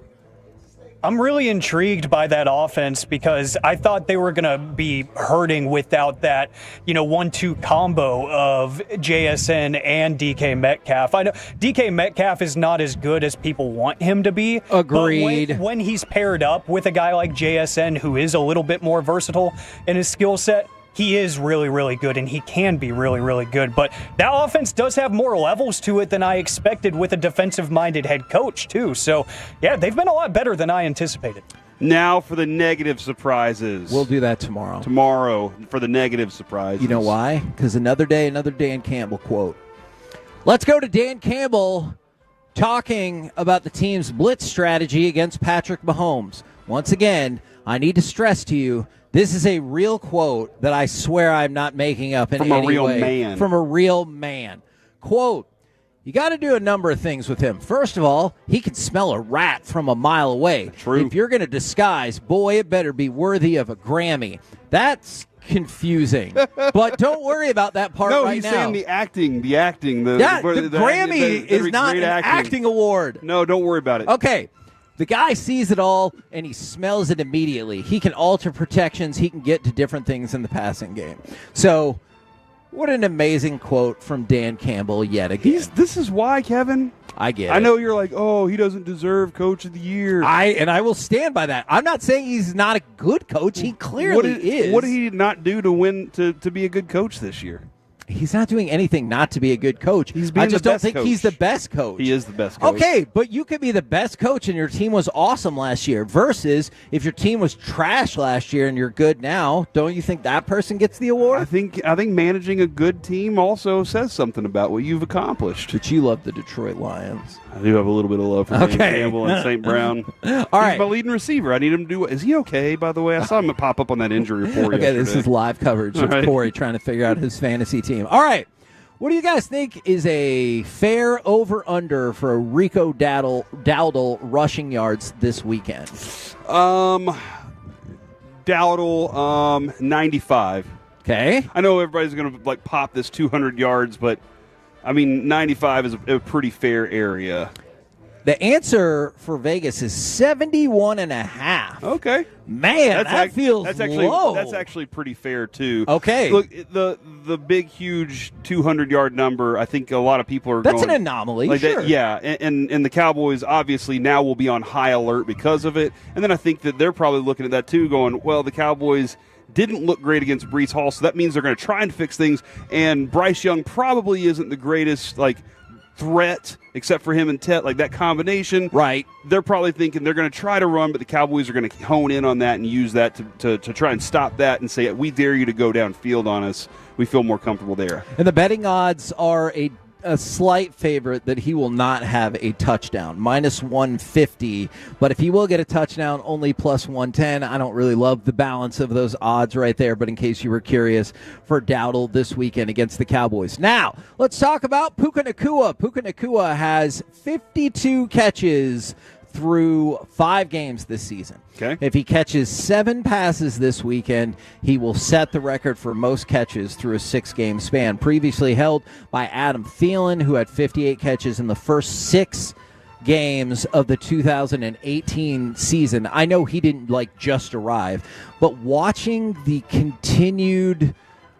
I'm really intrigued by that offense because I thought they were going to be hurting without that, 1-2 combo of JSN and DK Metcalf. I know DK Metcalf is not as good as people want him to be.
Agreed.
But when he's paired up with a guy like JSN, who is a little bit more versatile in his skill set, he is really, really good, and he can be really, really good. But that offense does have more levels to it than I expected with a defensive-minded head coach, too. So, yeah, they've been a lot better than I anticipated.
Now for the negative surprises.
We'll do that tomorrow.
Tomorrow for the negative surprises.
You know why? Because another Dan Campbell quote. Let's go to Dan Campbell talking about the team's blitz strategy against Patrick Mahomes. Once again, I need to stress to you, this is a real quote that I swear I'm not making up in any way.
From a real man.
From a real man. Quote, you got to do a number of things with him. First of all, he can smell a rat from a mile away.
True.
If you're going to disguise, boy, it better be worthy of a Grammy. That's confusing. But don't worry about that part right now.
No, he's saying the acting. The
Grammy is not an acting award.
No, don't worry about it.
Okay. The guy sees it all, and he smells it immediately. He can alter protections. He can get to different things in the passing game. So, what an amazing quote from Dan Campbell yet again.
This is why, Kevin.
I get it.
I know you're like, oh, he doesn't deserve Coach of the Year.
I will stand by that. I'm not saying he's not a good coach. He clearly is.
What did he not do to win to be a good coach this year?
He's not doing anything not to be a good coach. I just don't think he's the best coach.
He is the best coach.
Okay, but you could be the best coach and your team was awesome last year versus if your team was trash last year and you're good now. Don't you think that person gets the award?
I think managing a good team also says something about what you've accomplished.
But you love the Detroit Lions.
I do have a little bit of love for Dan Campbell and St. Brown.
All right.
He's my leading receiver. I need him to do. Is he okay, by the way? I saw him pop up on that injury report yesterday.
This is live coverage of Corey trying to figure out his fantasy team. All right. What do you guys think is a fair over-under for a Rico Dowdle rushing yards this weekend?
Dowdle, 95.
Okay.
I know everybody's going to pop this 200 yards, but, 95 is a pretty fair area.
The answer for Vegas is 71.5.
Okay.
Man, that feels low.
That's actually pretty fair, too.
Okay.
Look, the big, huge 200-yard number, I think a lot of people are
That's an anomaly, sure.
That, yeah, and the Cowboys obviously now will be on high alert because of it. And then I think that they're probably looking at that, too, going, well, the Cowboys didn't look great against Breece Hall, so that means they're going to try and fix things. And Bryce Young probably isn't the greatest, threat, except for him and Tet, that combination.
Right.
They're probably thinking they're going to try to run, but the Cowboys are going to hone in on that and use that to try and stop that and say, we dare you to go downfield on us. We feel more comfortable there.
And the betting odds are a slight favorite that he will not have a touchdown, -150. But if he will get a touchdown, only +110. I don't really love the balance of those odds right there, but in case you were curious, for Dowdle this weekend against the Cowboys. Now, let's talk about Puka Nacua. Puka Nacua has 52 catches
through 5 games this season.
Okay.
If he catches 7 passes this weekend, he will set the record for most catches through a 6-game span, previously held by Adam Thielen, who had 58 catches in the first 6 games of the 2018 season. I know he didn't just arrive, but watching the continued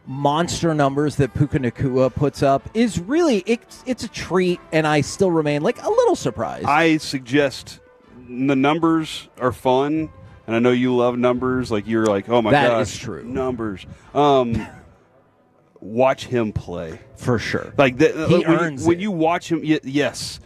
monster numbers that Puka Nacua puts up is really it's a treat, and I still remain a little surprised.
I suggest the numbers are fun, and I know you love numbers. You're oh my gosh,
that is true.
Numbers. Watch him play
for sure.
He
earns
when
it.
you watch him. Yes.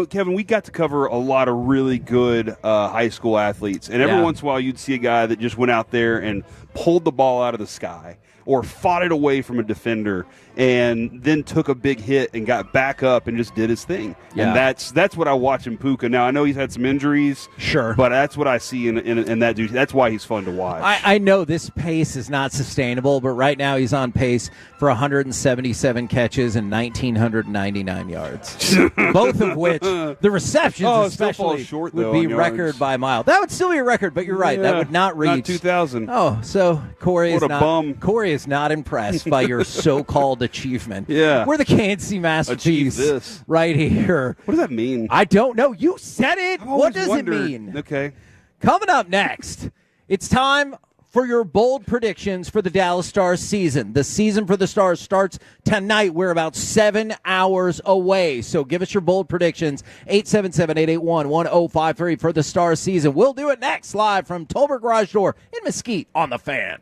Kevin, we got to cover a lot of really good high school athletes, and every once in a while you'd see a guy that just went out there and pulled the ball out of the sky or fought it away from a defender and then took a big hit and got back up and just did his thing.
Yeah.
And that's what I watch in Puka. Now, I know he's had some injuries.
Sure.
But that's what I see in that dude. That's why he's fun to watch.
I know this pace is not sustainable, but right now he's on pace for 177 catches and 1,999 yards. Both of which, the receptions especially,
short,
would
though,
be
on yards.
record by mile. That would still be a record, but you're right. That would not reach.
Not 2,000.
Oh, so Corey
What
is
a
not
bum.
Corey is not impressed by your so-called achievement.
Yeah.
We're the KNC masterpiece
Achieve this.
right here.
What does that mean?
I don't know. You said it.
I've
What
always
does
wondered.
it mean?
Okay.
Coming up next, it's time for your bold predictions for the Dallas Stars season. The season for the Stars starts tonight. We're about 7 hours away. So give us your bold predictions. 877-881-1053 for the Stars season. We'll do it next live from Tolbert Garage Door in Mesquite on The Fan.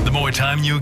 The more time you...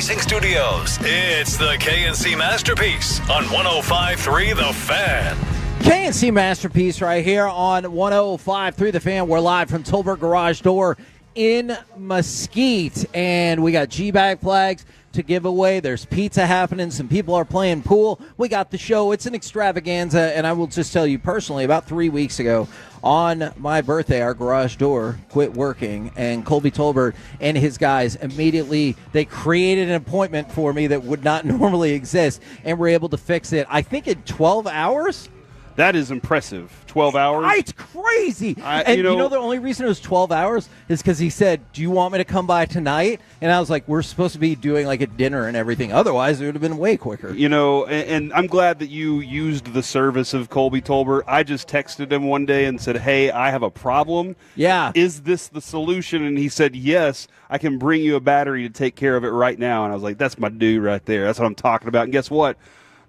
Leasing Studios. It's the KNC Masterpiece on 105.3 The Fan.
KNC Masterpiece right here on 105.3 The Fan. We're live from Tolbert Garage Door in Mesquite, and we got G-Bag flags to give away. There's pizza happening. Some people are playing pool. We got the show. It's an extravaganza, and I will just tell you personally, about 3 weeks ago, on my birthday, our garage door quit working, and Colby Tolbert and his guys immediately, they created an appointment for me that would not normally exist, and were able to fix it, I think, in 12 hours?
That is impressive. 12 hours?
It's crazy. And you know the only reason it was 12 hours is because he said, do you want me to come by tonight? And I was like, we're supposed to be doing like a dinner and everything. Otherwise, it would have been way quicker.
You know, and I'm glad that you used the service of Colby Tolbert. I just texted him one day and said, hey, I have a problem.
Yeah.
Is this the solution? And he said, yes, I can bring you a battery to take care of it right now. And I was like, that's my dude right there. That's what I'm talking about. And guess what?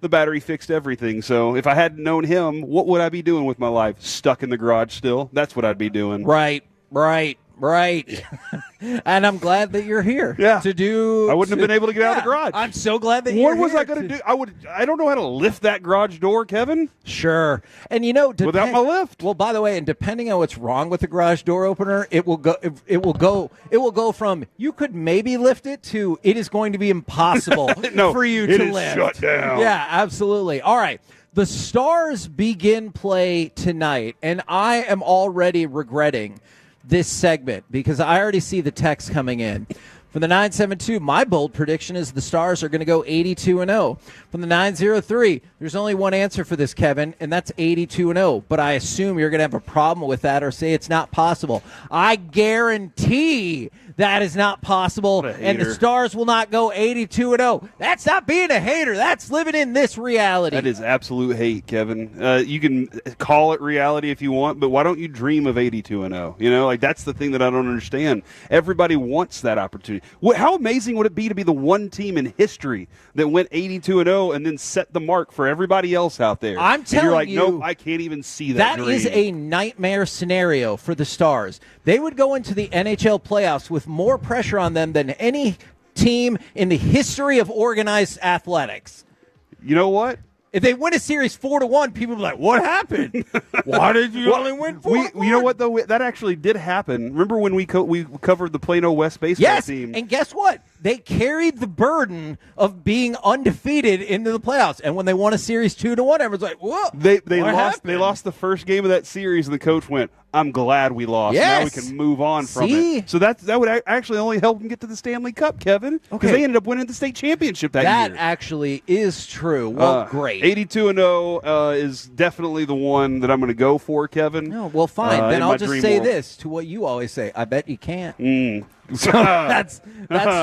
The battery fixed everything. So if I hadn't known him, what would I be doing with my life? Stuck in the garage still? That's what I'd be doing.
Right. And I'm glad that you're here.
Yeah.
To do.
I wouldn't have been able to get out of the garage.
I'm so glad that you're
What
here.
was I going to do? I don't know how to lift that garage door, Kevin.
Sure. And you know,
without my lift.
Well, by the way, and depending on what's wrong with the garage door opener, it will go from you could maybe lift it to it is going to be impossible for you to lift.
Shut down.
Yeah, absolutely. All right. The Stars begin play tonight, and I am already regretting this segment because I already see the text coming in. From the 972, my bold prediction is the Stars are going to go 82-0. From the 903, there's only one answer for this, Kevin, and that's 82-0. But I assume you're going to have a problem with that or say it's not possible. I guarantee that is not possible, and the Stars will not go 82-0. That's not being a hater. That's living in this reality.
That is absolute hate, Kevin. You can call it reality if you want, but why don't you dream of 82-0? You know, like that's the thing that I don't understand. Everybody wants that opportunity. How amazing would it be to be the one team in history that went 82-0 and then set the mark for everybody else out there?
I'm telling
you're like,
you,
nope, I can't even see that.
That is a nightmare scenario for the Stars. They would go into the NHL playoffs with more pressure on them than any team in the history of organized athletics.
You know what?
If they win a series 4-1, people will be like, what happened? Why did you only win 4-1?
You know what, though? That actually did happen. Remember when we covered the Plano West baseball team?
And guess what? They carried the burden of being undefeated into the playoffs. And when they won a series 2-1, everyone's like, whoa,
They lost the first game of that series, and the coach went, I'm glad we lost.
Yes.
Now we can move on from it. So that would actually only help them get to the Stanley Cup, Kevin, because they ended up winning the state championship that year.
That actually is true. Well, great.
82-0 is definitely the one that I'm going to go for, Kevin.
No, well, fine. Then I'll just say this to what you always say. I bet you can't. So that's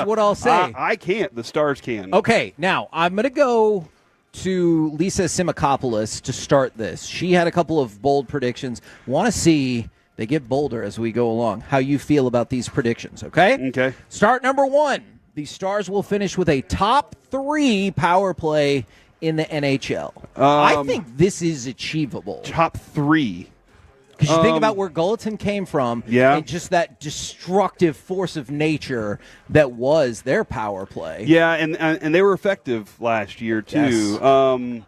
what I'll say.
I can't. The Stars can.
Okay, now I'm going to go to Lisa Simakopoulos to start this. She had a couple of bold predictions. Want to see, they get bolder as we go along, how you feel about these predictions, okay?
Okay.
Start number one. The Stars will finish with a top 3 power play in the NHL. I think this is achievable.
Top 3.
Because you think about where Gulleton came from and just that destructive force of nature that was their power play.
Yeah, and they were effective last year, too.
Yes.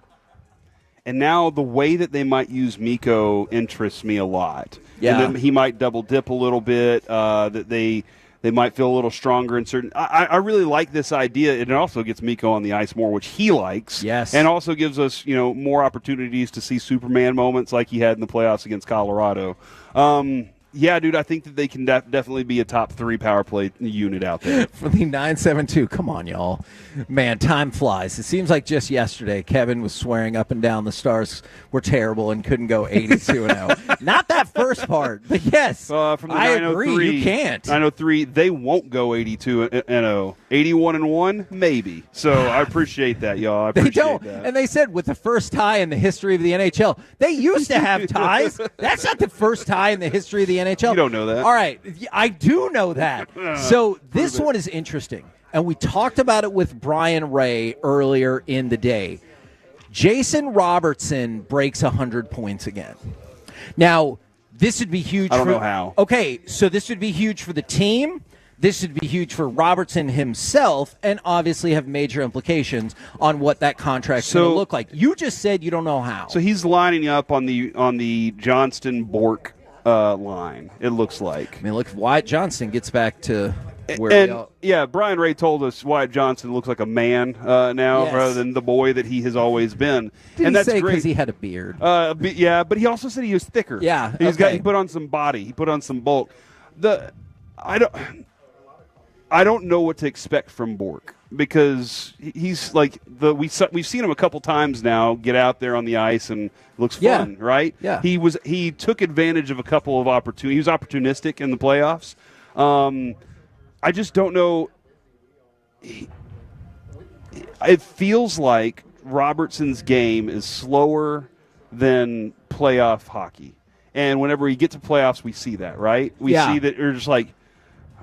And now the way that they might use Mikko interests me a lot.
Yeah.
And he might double dip a little bit, that they might feel a little stronger in certain. I really like this idea. It also gets Mikko on the ice more, which he likes.
Yes.
And also gives us, more opportunities to see Superman moments like he had in the playoffs against Colorado. Yeah, dude, I think that they can definitely be a top 3 power play unit out there.
For the 972, come on, y'all. Man, time flies. It seems like just yesterday Kevin was swearing up and down the Stars were terrible and couldn't go 82-0. Not that first part, but yes,
from the
I agree, you can't.
903, they won't go 82-0. 81-1, maybe. So I appreciate that, y'all. I appreciate
They don't.
that.
And they said with the first tie in the history of the NHL, they used to have ties. That's not the first tie in the history of the NHL.
You don't know that.
All right. I do know that. So this one is interesting. And we talked about it with Brian Ray earlier in the day. Jason Robertson breaks 100 points again. Now, this would be huge.
I don't know how.
Okay, so this would be huge for the team.
this would be huge for Robertson himself and obviously have major implications on what that contract's going to look like. You just said you don't know how.
So he's lining up on the Johnston-Bork line, it looks like.
I mean, look, if Wyatt Johnston gets back to where we are.
Yeah, Brian Ray told us Wyatt Johnston looks like a man now rather than the boy that he has always been.
Did
and
he
that's
say
great
because he had a beard?
Yeah, but he also said he was thicker.
Yeah,
he put on some body. He put on some bulk. I don't know what to expect from Bork because he's like we've seen him a couple times now get out there on the ice and looks fun, right?
Yeah.
He took advantage of a couple of opportunities. He was opportunistic in the playoffs. I just don't know. It feels like Robertson's game is slower than playoff hockey. And whenever we get to playoffs, we see that, right? We see that you're just like,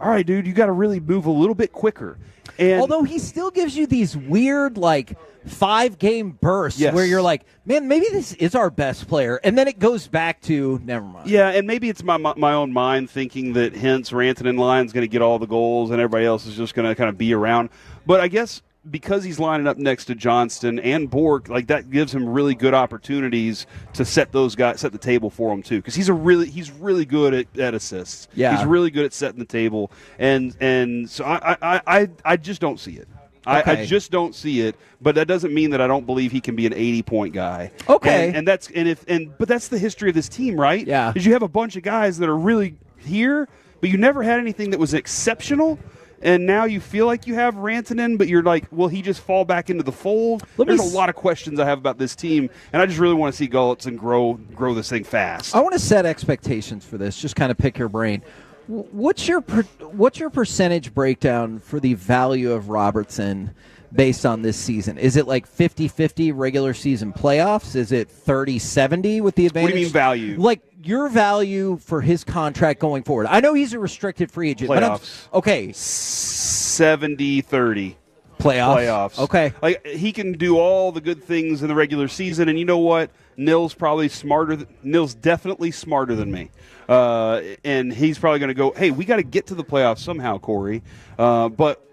all right, dude, you got to really move a little bit quicker. And
although he still gives you these weird, 5-game bursts where you're like, man, maybe this is our best player. And then it goes back to, never mind.
Yeah, and maybe it's my own mind thinking that hence Rantanen line's going to get all the goals and everybody else is just going to kind of be around. But I guess because he's lining up next to Johnston and Bork, that gives him really good opportunities to set the table for him too. Because he's really good at assists.
Yeah,
he's really good at setting the table, and so I just don't see it.
Okay.
I just don't see it, but that doesn't mean that I don't believe he can be an 80-point guy.
Okay,
but that's the history of this team, right?
Yeah,
because you have a bunch of guys that are really here, but you never had anything that was exceptional. And now you feel like you have Rantanen, but you're like, will he just fall back into the fold? There's a lot of questions I have about this team, and I just really want to see Gulletson grow this thing fast.
I want to set expectations for this. Just kind of pick your brain. What's your percentage breakdown for the value of Robertson based on this season? Is it like 50-50 regular season playoffs? Is it 30-70 with the advantage?
What do you mean value?
Like your value for his contract going forward. I know he's a restricted free agent.
Playoffs.
But okay.
70-30.
Playoffs. Okay.
Like he can do all the good things in the regular season, and you know what? Nil's definitely smarter than me. And he's probably going to go, hey, we got to get to the playoffs somehow, Corey. But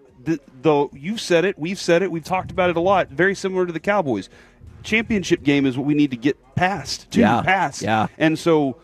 though you've said it, we've talked about it a lot, very similar to the Cowboys. Championship game is what we need to get past.
Yeah.
And so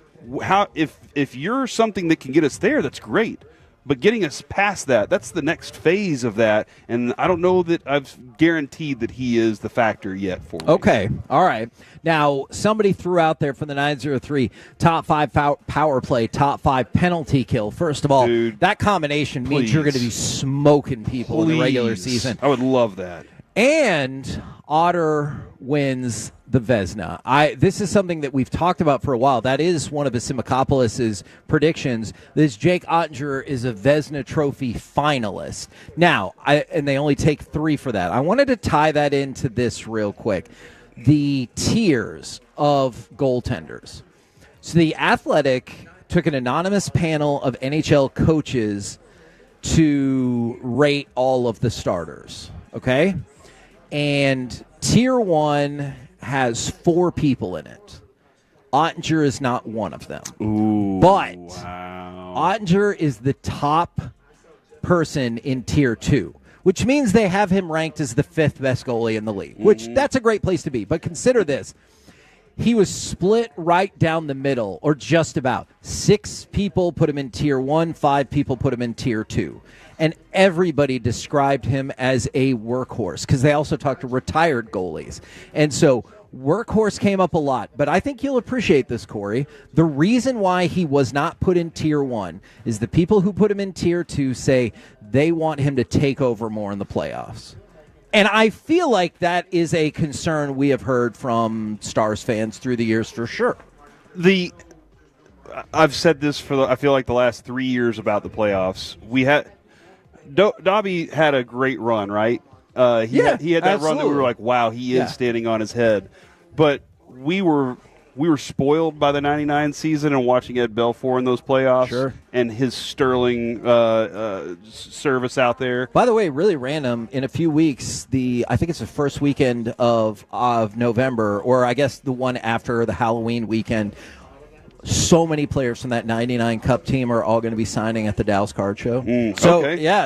if you're something that can get us there, that's great. But getting us past that's the next phase of that. And I don't know that I've guaranteed that he is the factor yet for me.
Okay. All right. Now, somebody threw out there from the 903 top 5 power play, top 5 penalty kill. First of all, that combination means you're going to be smoking people in the regular season.
I would love that.
And Otter wins the Vezina. This is something that we've talked about for a while. That is one of Asimakopoulos' predictions. This Jake Ottinger is a Vezina Trophy finalist. Now, and they only take 3 for that. I wanted to tie that into this real quick. The tiers of goaltenders. So the Athletic took an anonymous panel of NHL coaches to rate all of the starters. Okay? And tier 1 has 4 people in it. Ottinger is not one of them.
Ooh,
but
wow.
Ottinger is the top person in tier 2, which means they have him ranked as the 5th best goalie in the league, which that's a great place to be. But consider this. He was split right down the middle, or just about. 6 people put him in tier 1, 5 people put him in tier 2. And everybody described him as a workhorse because they also talked to retired goalies. And so workhorse came up a lot. But I think you'll appreciate this, Corey. The reason why he was not put in tier 1 is the people who put him in tier 2 say they want him to take over more in the playoffs. And I feel like that is a concern we have heard from Stars fans through the years for sure.
I've said this I feel like the last 3 years about the playoffs. We had Dobby had a great run, right? He had that run that we were like, wow, he is standing on his head. But we were spoiled by the 99 season and watching Ed Belfour in those playoffs and his sterling service out there.
By the way, really random, in a few weeks, I think it's the first weekend of November, or I guess the one after the Halloween weekend, so many players from that 99 Cup team are all going to be signing at the Dallas Card Show.
Okay.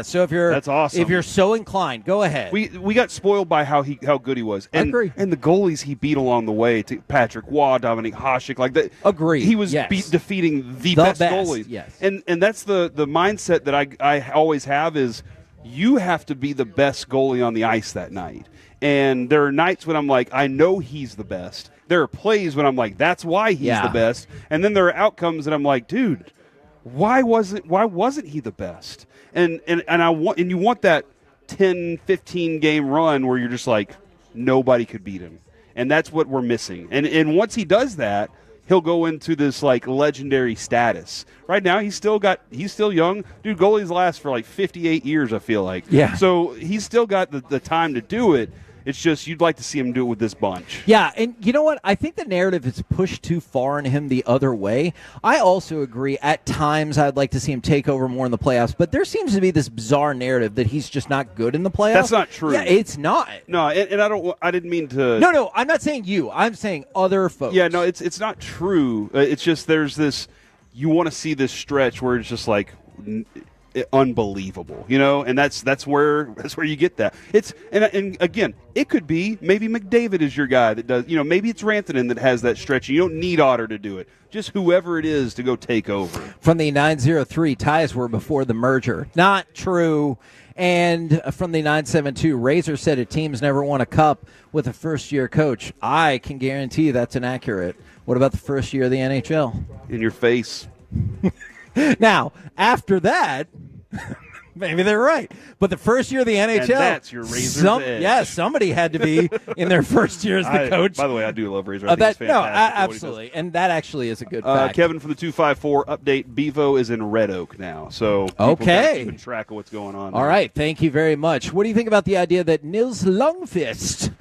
So if you're
That's awesome.
if you're so inclined, go ahead.
We got spoiled by how good he was. And,
I agree.
And the goalies he beat along the way, to Patrick Waugh, Dominic Hasek, like that.
Agree.
He was
Yes.
defeating the best goalies.
Yes.
And that's the mindset that I always have is you have to be the best goalie on the ice that night. And there are nights when I'm like, I know he's the best. There are plays when I'm like, that's why he's the best. And then there are outcomes that I'm like, dude, why wasn't he the best? And you want that 10, 15 game run where you're just like, nobody could beat him. And that's what we're missing. And once he does that, he'll go into this like legendary status. Right now he's still young. Dude, goalies last for like 58 years, I feel like.
Yeah.
So he's still got the time to do it. It's just you'd like to see him do it with this bunch.
Yeah, and you know what? I think the narrative is pushed too far in him the other way. I also agree at times I'd like to see him take over more in the playoffs, but there seems to be this bizarre narrative that he's just not good in the playoffs.
That's not true.
Yeah, it's not.
No, and I didn't mean to.
No, I'm not saying you. I'm saying other folks.
Yeah, no, it's not true. It's just there's this. You want to see this stretch where it's just like unbelievable, and that's where you get that. It's and again, it could be maybe McDavid is your guy that does. Maybe it's Rantanen that has that stretch. You don't need Otter to do it. Just whoever it is to go take over.
From the 903, ties were before the merger. Not true. And from the 972, Razor said a team's never won a cup with a first-year coach. I can guarantee that's inaccurate. What about the first year of the NHL?
In your face.
Now, after that, maybe they're right. But the first year of the NHL,
and that's your Razor's edge.
Yeah, somebody had to be in their first year as the coach.
By the way, I do love Razor. I think he's fantastic.
No, absolutely. And that actually is a good fact.
Kevin from the 254 update, Bevo is in Red Oak now. So
okay,
keeping track of what's going on.
All right, thank you very much. What do you think about the idea that Nils Lundqvist,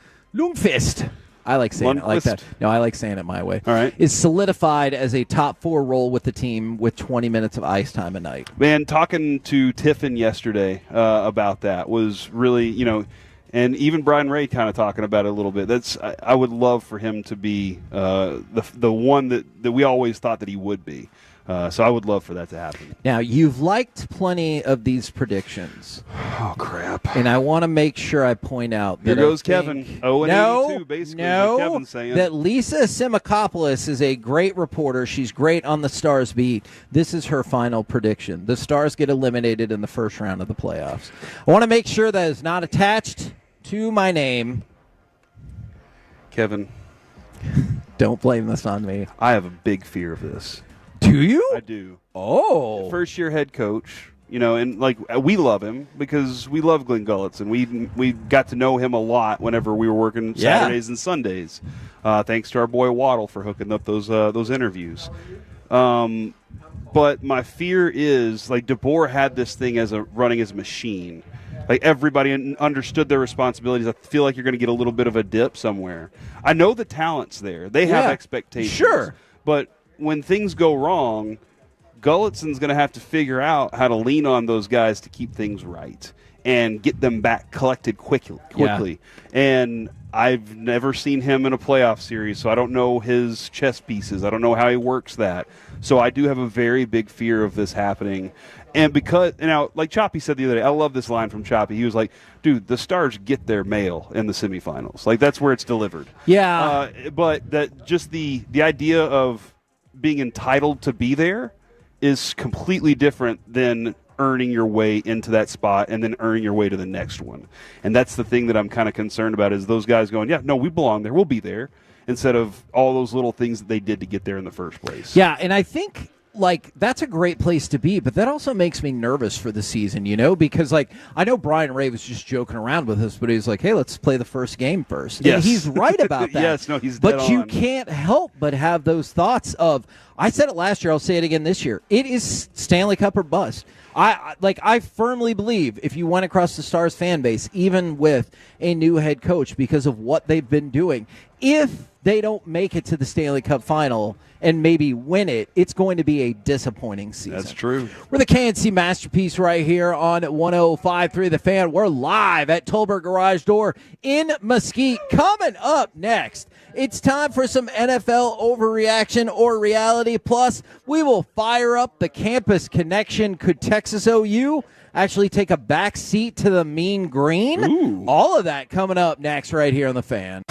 I like saying it like that. No, I like saying it my way.
All right.
Is solidified as a top 4 role with the team with 20 minutes of ice time a night.
Man, talking to Tiffin yesterday about that was really, and even Brian Ray kind of talking about it a little bit. I would love for him to be the one that we always thought that he would be. So I would love for that to happen.
Now, you've liked plenty of these predictions.
Oh, crap.
And I want to make sure I point out that
Here goes Kevin. 0-82, basically, is what Kevin's saying.
That Lisa Simakopoulos is a great reporter. She's great on the Stars beat. This is her final prediction. The Stars get eliminated in the first round of the playoffs. I want to make sure that is not attached to my name.
Kevin.
Don't blame this on me.
I have a big fear of this.
Do you?
I do.
Oh.
First-year head coach, and we love him because we love Glenn Gullitz, and we got to know him a lot whenever we were working Saturdays and Sundays. Thanks to our boy Waddle for hooking up those interviews. But my fear is, DeBoer had this thing running as a machine. Everybody understood their responsibilities. I feel like you're going to get a little bit of a dip somewhere. I know the talent's there. They have expectations.
Sure.
But when things go wrong, Gullickson's going to have to figure out how to lean on those guys to keep things right and get them back collected quickly.
Yeah.
And I've never seen him in a playoff series, so I don't know his chess pieces. I don't know how he works that. So I do have a very big fear of this happening. And because, like Choppy said the other day, I love this line from Choppy. He was like, dude, the Stars get their mail in the semifinals. That's where it's delivered.
Yeah.
But that just the idea of being entitled to be there is completely different than earning your way into that spot and then earning your way to the next one. And that's the thing that I'm kind of concerned about is those guys going, yeah, no, we belong there. We'll be there, instead of all those little things that they did to get there in the first place.
Yeah, and I think that's a great place to be, but that also makes me nervous for the season, because I know Brian Ray was just joking around with us, but he's like, hey, let's play the first game first.
Yes.
And he's right about that.
Yes, no, he's dead
But you
on.
can't help but have those thoughts of, I said it last year, I'll say it again this year. It is Stanley Cup or bust. I firmly believe if you went across the Stars fan base, even with a new head coach because of what they've been doing, if they don't make it to the Stanley Cup final and maybe win it, it's going to be a disappointing season.
That's true.
We're the KNC Masterpiece right here on 105.3 The Fan. We're live at Tolbert Garage Door in Mesquite. Coming up next, it's time for some NFL overreaction or reality.
reality. Plus, we will fire up the campus connection. Could Texas OU actually take a back seat to the Mean Green?
Ooh.
All of that coming up next right here on The Fan.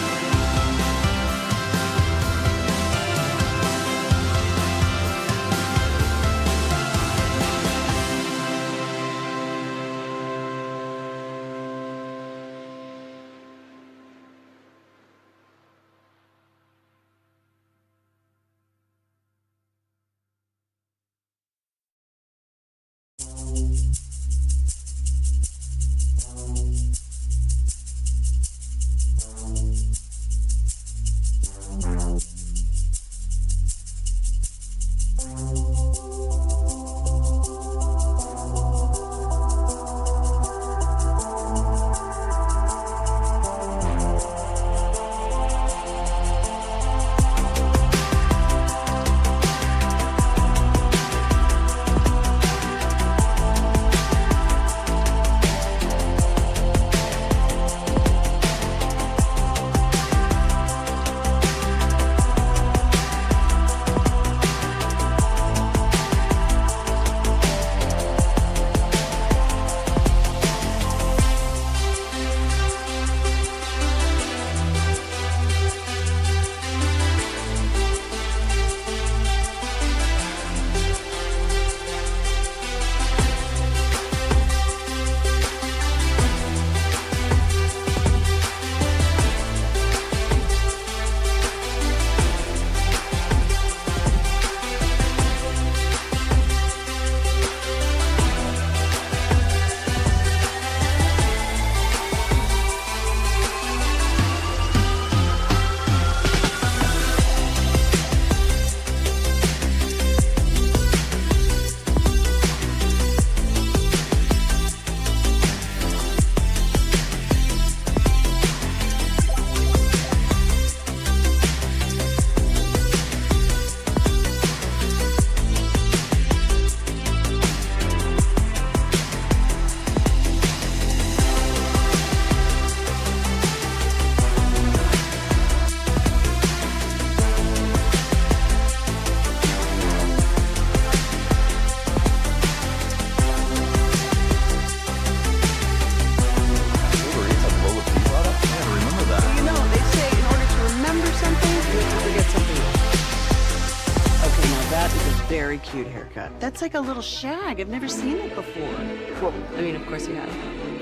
very cute haircut. That's like a little shag. I've never seen it before. Well, I mean, of course you have.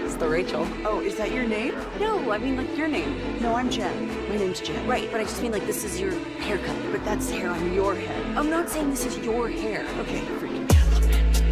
It's the Rachel. Oh, is that your name? No, I mean like your name. No, I'm Jen. My name's Jen.
Right, but I just mean like this is your haircut.
But that's hair on your head.
I'm not saying this is your hair.
Okay, freaking me out a little bit.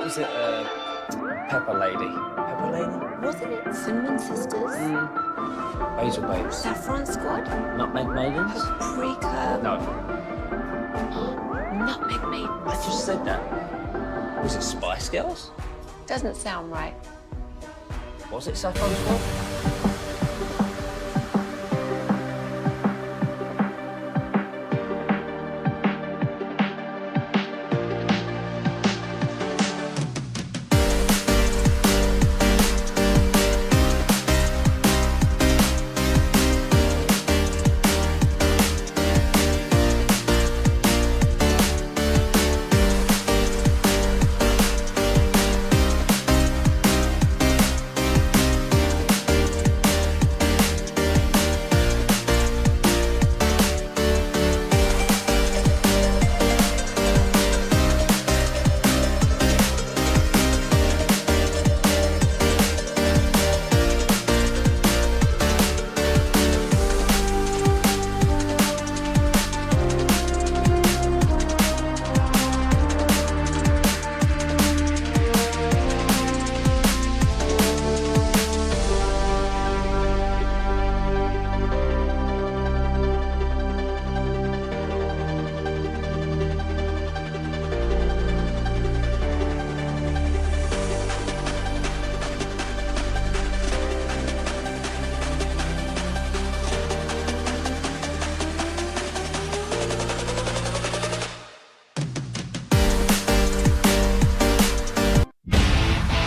what was it? Pepper Lady. Pepper Lady?
Wasn't it Cinnamon Sisters?
Basil Babes.
Saffron Squad?
Nutmeg Maidens?
Paprika?
No.
Nutmeg Maidens.
I just said that. Was it Spice Girls?
Doesn't sound right.
Was it Saffron Squad?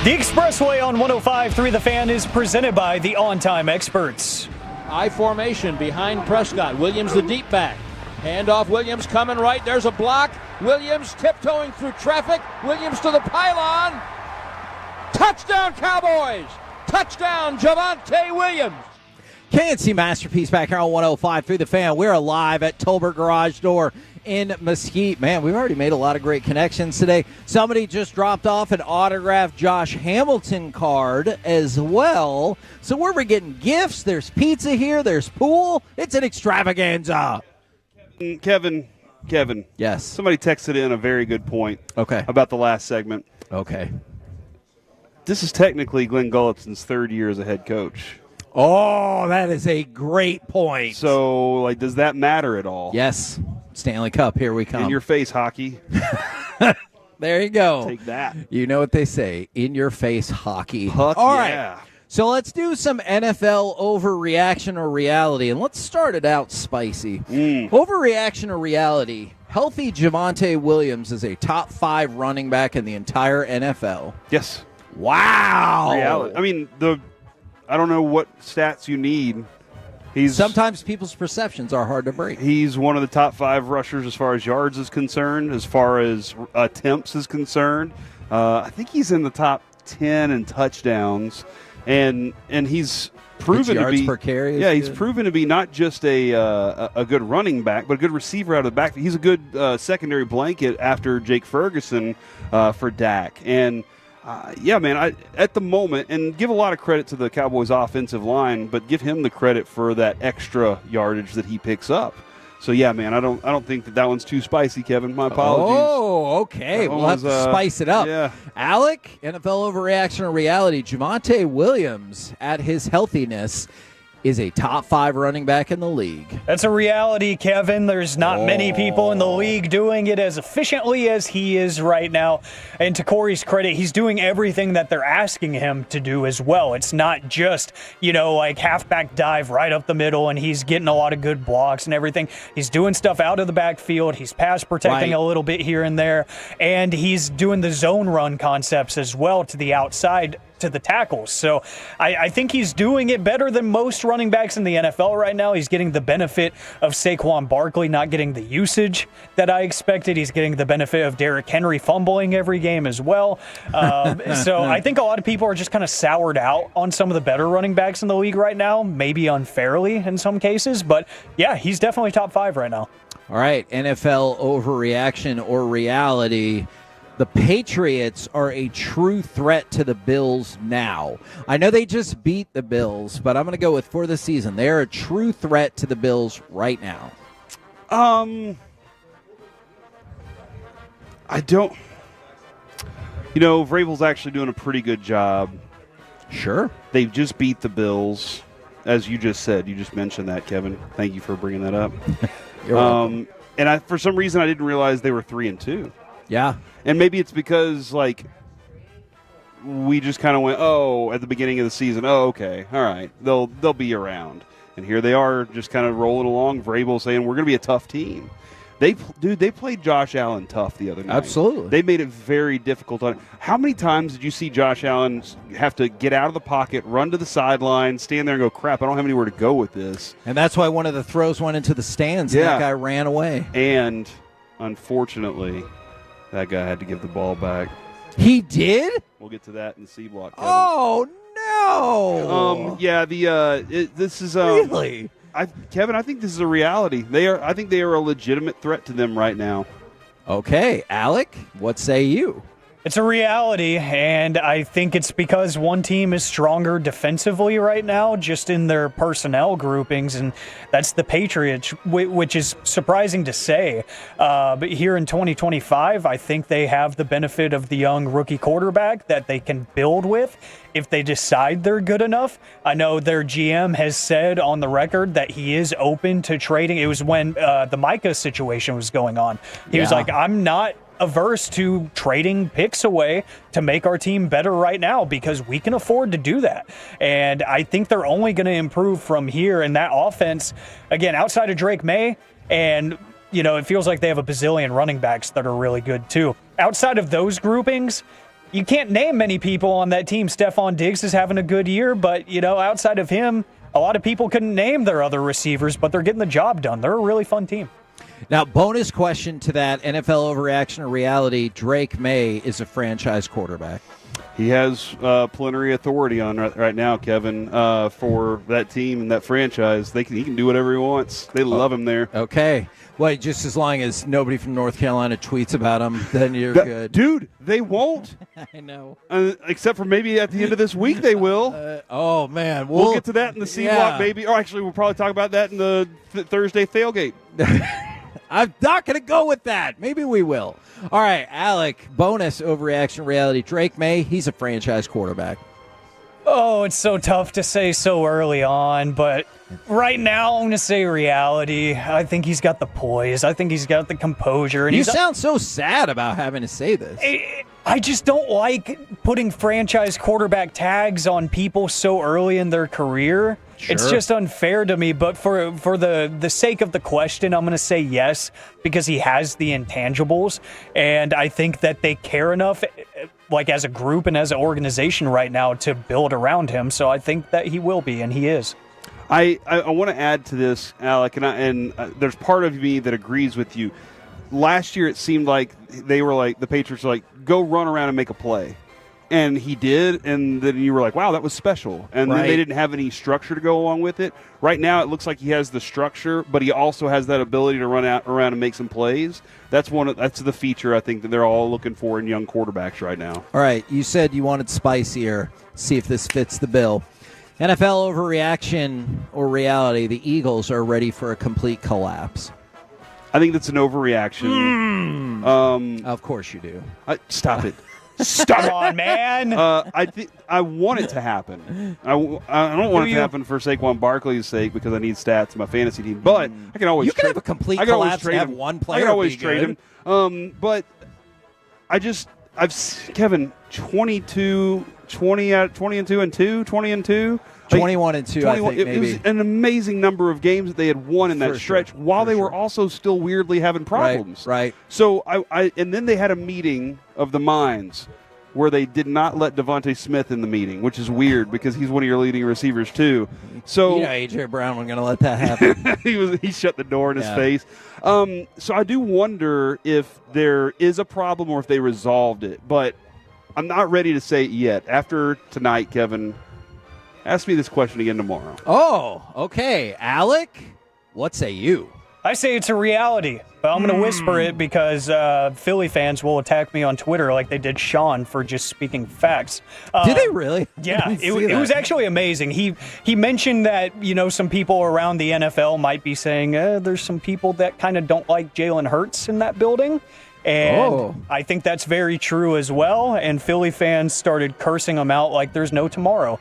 The Expressway on 105.3 The Fan is presented by the On Time Experts.
I formation behind Prescott. Williams the deep back. Handoff, Williams coming right. There's a block. Williams tiptoeing through traffic. Williams to the pylon. Touchdown, Cowboys! Touchdown, Javonte Williams!
KNC Masterpiece back here on 105.3 The Fan. We're live at Tolbert Garage Door in Mesquite. Man, we've already made a lot of great connections today. Somebody just dropped off an autographed Josh Hamilton card as well. So we're getting gifts. There's pizza here. There's pool. It's an extravaganza.
Kevin.
Yes.
Somebody texted in a very good point.
Okay.
About the last segment.
Okay.
This is technically Glenn Gullickson's third year as a head coach.
Oh, that is a great point.
So, does that matter at all?
Yes. Stanley Cup, here we come.
In your face, hockey.
There you go.
Take that.
You know what they say, in your face hockey.
Huck,
all
yeah.
right. So let's do some NFL overreaction or reality, and let's start it out spicy. Overreaction or reality, healthy Javonte Williams is a top 5 running back in the entire NFL.
Yes.
Wow.
Reality. I mean, I don't know what stats you need.
Sometimes people's perceptions are hard to break.
He's one of the top 5 rushers as far as yards is concerned, as far as attempts is concerned. I think he's in the top 10 in touchdowns, and he's proven to be
per carry.
Yeah, he's proven to be not just a good running back, but a good receiver out of the back. He's a good secondary blanket after Jake Ferguson for Dak. And yeah, man, at the moment, and give a lot of credit to the Cowboys' offensive line, but give him the credit for that extra yardage that he picks up. So yeah, man, I don't think that one's too spicy, Kevin. My apologies.
Oh, okay. We'll have to spice it up.
Yeah.
Alec, NFL overreaction or reality, Javonte Williams at his healthiness is a top 5 running back in the league.
That's a reality, Kevin. There's not many people in the league doing it as efficiently as he is right now. And to Corey's credit, he's doing everything that they're asking him to do as well. It's not just, halfback dive right up the middle and he's getting a lot of good blocks and everything. He's doing stuff out of the backfield. He's pass protecting a little bit here and there. And he's doing the zone run concepts as well to the outside, to the tackles. So I think he's doing it better than most running backs in the NFL right now. He's getting the benefit of Saquon Barkley not getting the usage that I expected. He's getting the benefit of Derrick Henry fumbling every game as well. So I think a lot of people are just kind of soured out on some of the better running backs in the league right now, maybe unfairly in some cases. But yeah, he's definitely top 5 right now.
All right, NFL overreaction or reality. The Patriots are a true threat to the Bills now. I know they just beat the Bills, but I'm going to go with for the season. They're a true threat to the Bills right now.
I don't. Vrabel's actually doing a pretty good job.
Sure.
They've just beat the Bills, as you just said. You just mentioned that, Kevin. Thank you for bringing that up.
You're welcome.
And for some reason, I didn't realize they were 3-2.
Yeah.
And maybe it's because, we just kind of went, at the beginning of the season, okay, all right, they'll be around. And here they are just kind of rolling along. Vrabel saying, we're going to be a tough team. They played Josh Allen tough the other night.
Absolutely.
They made it very difficult on him. How many times did you see Josh Allen have to get out of the pocket, run to the sideline, stand there and go, crap, I don't have anywhere to go with this?
And that's why one of the throws went into the stands and that guy ran away.
And, unfortunately, that guy had to give the ball back.
He did?
We'll get to that in the C block, Kevin.
Oh, no.
This is...
really?
Kevin, I think this is a reality. I think they are a legitimate threat to them right now.
Okay, Alec, what say you?
It's a reality, and I think it's because one team is stronger defensively right now, just in their personnel groupings, and that's the Patriots, which is surprising to say. But here in 2025, I think they have the benefit of the young rookie quarterback that they can build with if they decide they're good enough. I know their GM has said on the record that he is open to trading. It was when the Micah situation was going on. He was like, I'm not averse to trading picks away to make our team better right now because we can afford to do that. And I think they're only going to improve from here. And that offense, again, outside of Drake May, and, it feels like they have a bazillion running backs that are really good too. Outside of those groupings, you can't name many people on that team. Stephon Diggs is having a good year, but, outside of him, a lot of people couldn't name their other receivers, but they're getting the job done. They're a really fun team.
Now, bonus question to that, NFL overreaction or reality, Drake May is a franchise quarterback.
He has plenary authority on right now, Kevin, for that team and that franchise. He can do whatever he wants. They love him there.
Okay. Well, just as long as nobody from North Carolina tweets about him, then you're good.
Dude, they won't.
I know.
Except for maybe at the end of this week they will.
Oh, man.
We'll get to that in the C block, maybe. Or actually, we'll probably talk about that in the Thursday tailgate.
I'm not going to go with that. Maybe we will. All right, Alec, bonus overreaction reality. Drake May, he's a franchise quarterback.
Oh, it's so tough to say so early on, but right now I'm going to say reality. I think he's got the poise. I think he's got the composure. And
you sound so sad about having to say this.
I just don't like putting franchise quarterback tags on people so early in their career. Sure. It's just unfair to me, but for the sake of the question, I'm going to say yes, because he has the intangibles, and I think that they care enough, as a group and as an organization right now, to build around him, so I think that he will be, and he is.
I want to add to this, Alec, and there's part of me that agrees with you. Last year, it seemed like the Patriots were like, go run around and make a play. And he did, and then you were like, wow, that was special. And then they didn't have any structure to go along with it. Right now, it looks like he has the structure, but he also has that ability to run around and make some plays. That's the feature I think that they're all looking for in young quarterbacks right now.
All right, you said you wanted spicier. See if this fits the bill. NFL overreaction or reality, the Eagles are ready for a complete collapse.
I think that's an overreaction.
Of course you do.
Stop it. Stop
Come on, man.
I want it to happen. I don't want it to happen for Saquon Barkley's sake because I need stats in my fantasy team. But I can always
have a complete collapse and have one player.
I can always
be
trade
good.
him. But Kevin, 20 and 2.
21 and 2, I think, maybe.
It was an amazing number of games that they had won in that stretch while they were also still weirdly having problems.
Right.
So and then they had a meeting of the minds where they did not let Devontae Smith in the meeting, which is weird because he's one of your leading receivers too. So
A.J. Brown wasn't going to let that happen.
he shut the door in his face. So I do wonder if there is a problem or if they resolved it, but I'm not ready to say it yet. After tonight, Kevin, ask me this question again tomorrow.
Oh, okay. Alec, what say you?
I say it's a reality, but I'm going to whisper it because Philly fans will attack me on Twitter like they did Sean for just speaking facts.
Did they really?
Yeah, it was actually amazing. He mentioned that, some people around the NFL might be saying there's some people that kind of don't like Jalen Hurts in that building. And I think that's very true as well. And Philly fans started cursing him out like there's no tomorrow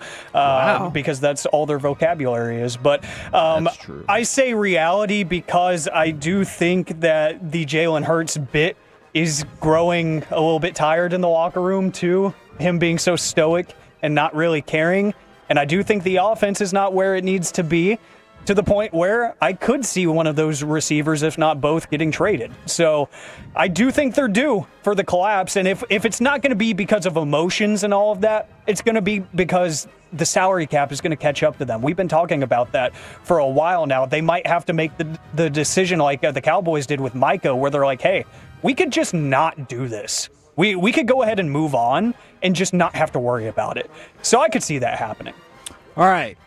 because that's all their vocabulary is. But I say reality because I do think that the Jalen Hurts bit is growing a little bit tired in the locker room too, him being so stoic and not really caring. And I do think the offense is not where it needs to be, to the point where I could see one of those receivers, if not both, getting traded. So I do think they're due for the collapse. And if it's not going to be because of emotions and all of that, it's going to be because the salary cap is going to catch up to them. We've been talking about that for a while now. They might have to make the decision like the Cowboys did with Micah, where they're like, hey, we could just not do this. We could go ahead and move on and just not have to worry about it. So I could see that happening.
All right.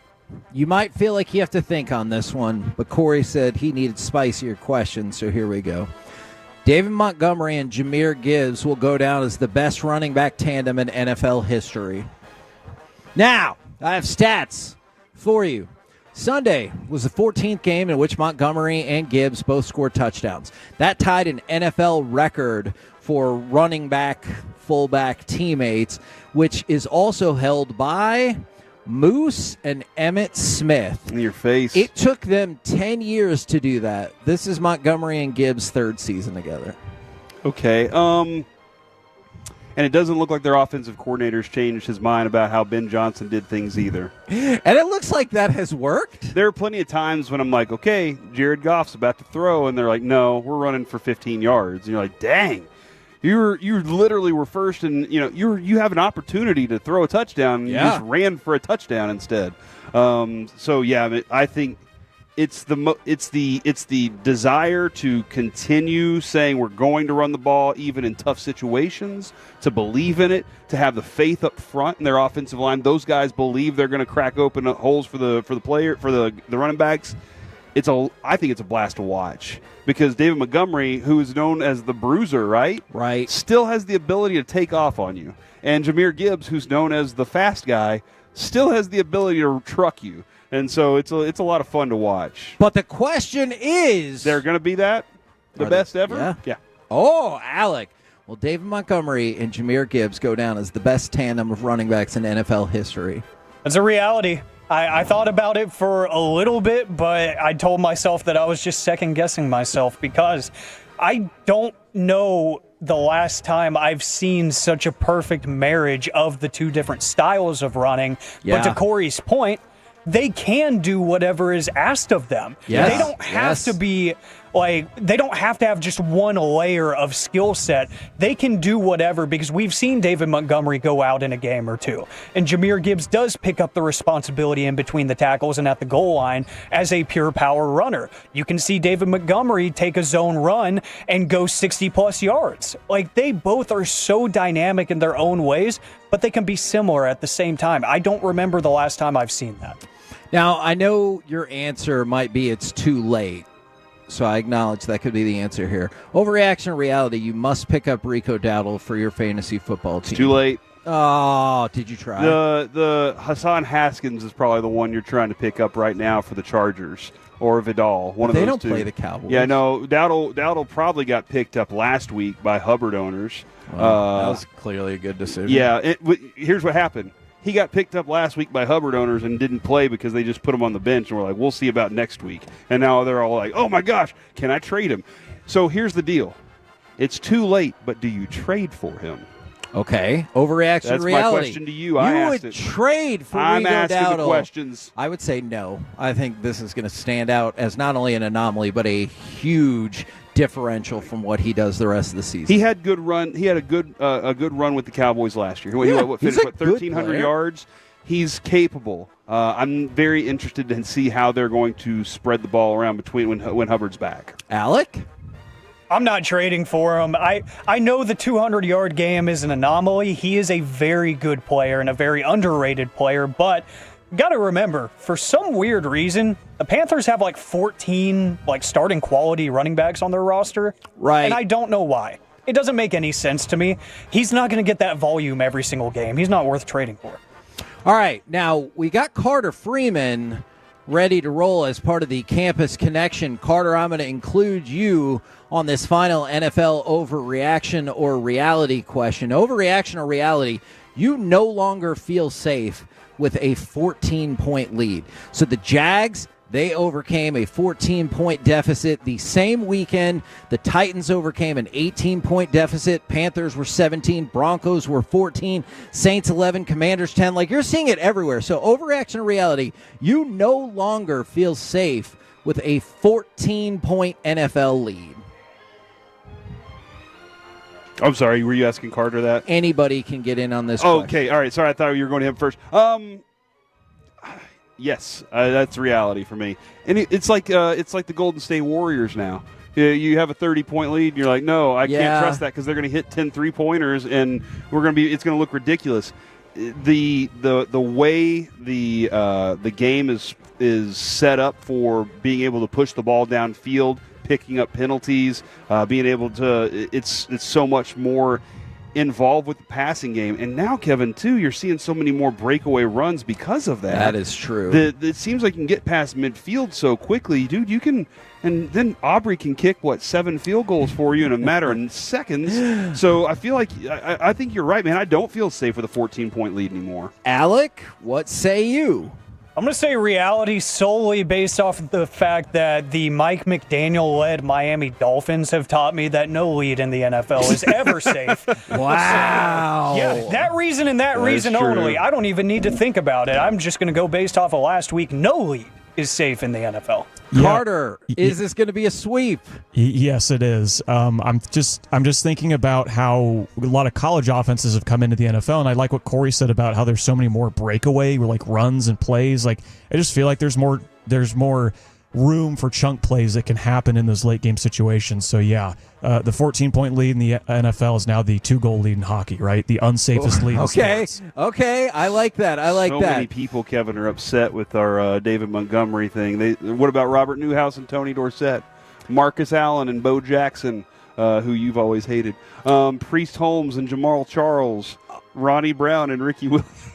You might feel like you have to think on this one, but Corey said he needed spicier questions, so here we go. David Montgomery and Jahmyr Gibbs will go down as the best running back tandem in NFL history. Now, I have stats for you. Sunday was the 14th game in which Montgomery and Gibbs both scored touchdowns. That tied an NFL record for running back, fullback teammates, which is also held by Moose and Emmitt Smith.
In your face.
It took them 10 years to do that. This is Montgomery and Gibbs' third season together.
Okay. And it doesn't look like their offensive coordinator's changed his mind about how Ben Johnson did things either.
And it looks like that has worked.
There are plenty of times when I'm like, okay, Jared Goff's about to throw, and they're like, no, we're running for 15 yards. And you're like, dang. You literally were first, and you have an opportunity to throw a touchdown. And you just ran for a touchdown instead. I think it's the desire to continue saying we're going to run the ball even in tough situations, to believe in it, to have the faith up front in their offensive line. Those guys believe they're going to crack open holes for the running backs. I think it's a blast to watch because David Montgomery, who is known as the bruiser, right, still has the ability to take off on you, and Jahmyr Gibbs, who's known as the fast guy, still has the ability to truck you, and so it's a lot of fun to watch.
But the question is,
they're going to be the best ever?
Yeah. Oh, Alec. Well, David Montgomery and Jahmyr Gibbs go down as the best tandem of running backs in NFL history.
It's a reality. I thought about it for a little bit, but I told myself that I was just second-guessing myself because I don't know the last time I've seen such a perfect marriage of the two different styles of running. Yeah. But to Corey's point, they can do whatever is asked of them.
Yes.
They don't have to be they don't have to have just one layer of skill set. They can do whatever because we've seen David Montgomery go out in a game or two. And Jahmyr Gibbs does pick up the responsibility in between the tackles and at the goal line as a pure power runner. You can see David Montgomery take a zone run and go 60-plus yards. They both are so dynamic in their own ways, but they can be similar at the same time. I don't remember the last time I've seen that.
Now, I know your answer might be it's too late, so I acknowledge that could be the answer here. Overreaction or reality, you must pick up Rico Dowdle for your fantasy football team.
It's too late.
Oh, did you try?
The Hassan Haskins is probably the one you're trying to pick up right now for the Chargers, or Vidal. One of those two. They don't
play the Cowboys.
Yeah, no. Dowdle probably got picked up last week by Hubbard owners.
Well, that was clearly a good decision.
Yeah. Here's what happened. He got picked up last week by Hubbard owners and didn't play because they just put him on the bench and were like, we'll see about next week. And now they're all like, oh, my gosh, can I trade him? So here's the deal. It's too late, but do you trade for him?
Okay. Overreaction
That's
reality.
My question to you.
You would trade for
I'm
Rico
asking
Dowdle.
The questions.
I would say no. I think this is going to stand out as not only an anomaly, but a huge differential from what he does the rest of the season.
He had good run. He had a good run with the Cowboys last year. He finished 1,300 yards. He's capable. I'm very interested to see how they're going to spread the ball around between when Hubbard's back.
Alec?
I'm not trading for him. I know the 200-yard game is an anomaly. He is a very good player and a very underrated player, but got to remember, for some weird reason, the Panthers have 14 starting quality running backs on their roster.
Right.
And I don't know why. It doesn't make any sense to me. He's not going to get that volume every single game. He's not worth trading for.
All right. Now, we got Carter Freeman,
ready to roll as part of the Campus Connection. Carter, I'm going to include you on this final NFL overreaction or reality question. Overreaction or reality, you no longer feel safe with a 14-point lead. So the Jags, they overcame a 14-point deficit. The same weekend, the Titans overcame an 18-point deficit. Panthers were 17. Broncos were 14. Saints 11. Commanders 10. Like, you're seeing it everywhere. So overreaction or reality, you no longer feel safe with a 14-point NFL lead.
I'm sorry, were you asking Carter that?
Anybody can get in on this
Okay,
question.
all right. Sorry, I thought you were going to him first. Yes, that's reality for me. And it's like the Golden State Warriors now. You have a 30-point lead, and you're like, no, I can't trust that because they're going to hit 10 3-pointers, and it's going to look ridiculous. The way the game is set up for being able to push the ball downfield, picking up penalties, being able to it's so much more involved with the passing game. And now, Kevin, too, you're seeing so many more breakaway runs because of that.
That is true.
It seems like you can get past midfield so quickly. Dude, you can – and then Aubrey can kick, 7 field goals for you in a matter of seconds. So I feel like I think you're right, man. I don't feel safe with a 14-point lead anymore.
Alec, what say you?
I'm going to say reality solely based off of the fact that the Mike McDaniel-led Miami Dolphins have taught me that no lead in the NFL is ever safe.
Wow.
So, yeah, that reason and that reason only. I don't even need to think about it. I'm just going to go based off of last week. No lead is safe in the NFL.
Yeah. Carter, is this going to be a sweep?
Yes, it is. I'm just thinking about how a lot of college offenses have come into the NFL, and I like what Corey said about how there's so many more breakaway runs and plays. Like, I just feel like there's more room for chunk plays that can happen in those late game situations. So yeah, the 14-point lead in the NFL is now the 2-goal lead in hockey, right? The unsafest lead.
Okay, I like that.
So many people, Kevin, are upset with our David Montgomery thing. What about Robert Newhouse and Tony Dorsett, Marcus Allen and Bo Jackson, who you've always hated, Priest Holmes and Jamal Charles, Ronnie Brown and Ricky Williams.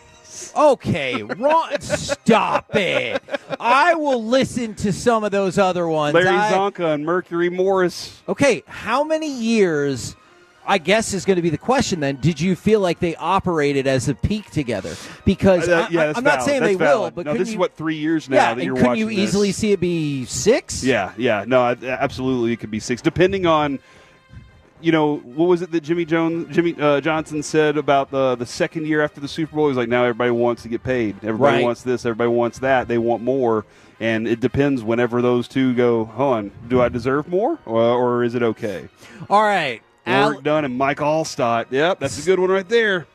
Okay, Ron, stop it. I will listen to some of those other ones.
Larry Zonka and Mercury Morris.
Okay, how many years, I guess is going to be the question then, did you feel like they operated as a peak together? Because I'm not saying they will, but
no, this is 3 years now that you're watching.
Couldn't you easily see it be 6?
Yeah. No, absolutely it could be 6, depending on – what was it that Jimmy Johnson said about the second year after the Super Bowl? He was like, now everybody wants to get paid. Everybody wants this. Everybody wants that. They want more. And it depends whenever those two go, hold on, do I deserve more or is it okay?
All right.
Warwick Dunn and Mike Allstott. Yep, that's a good one right there.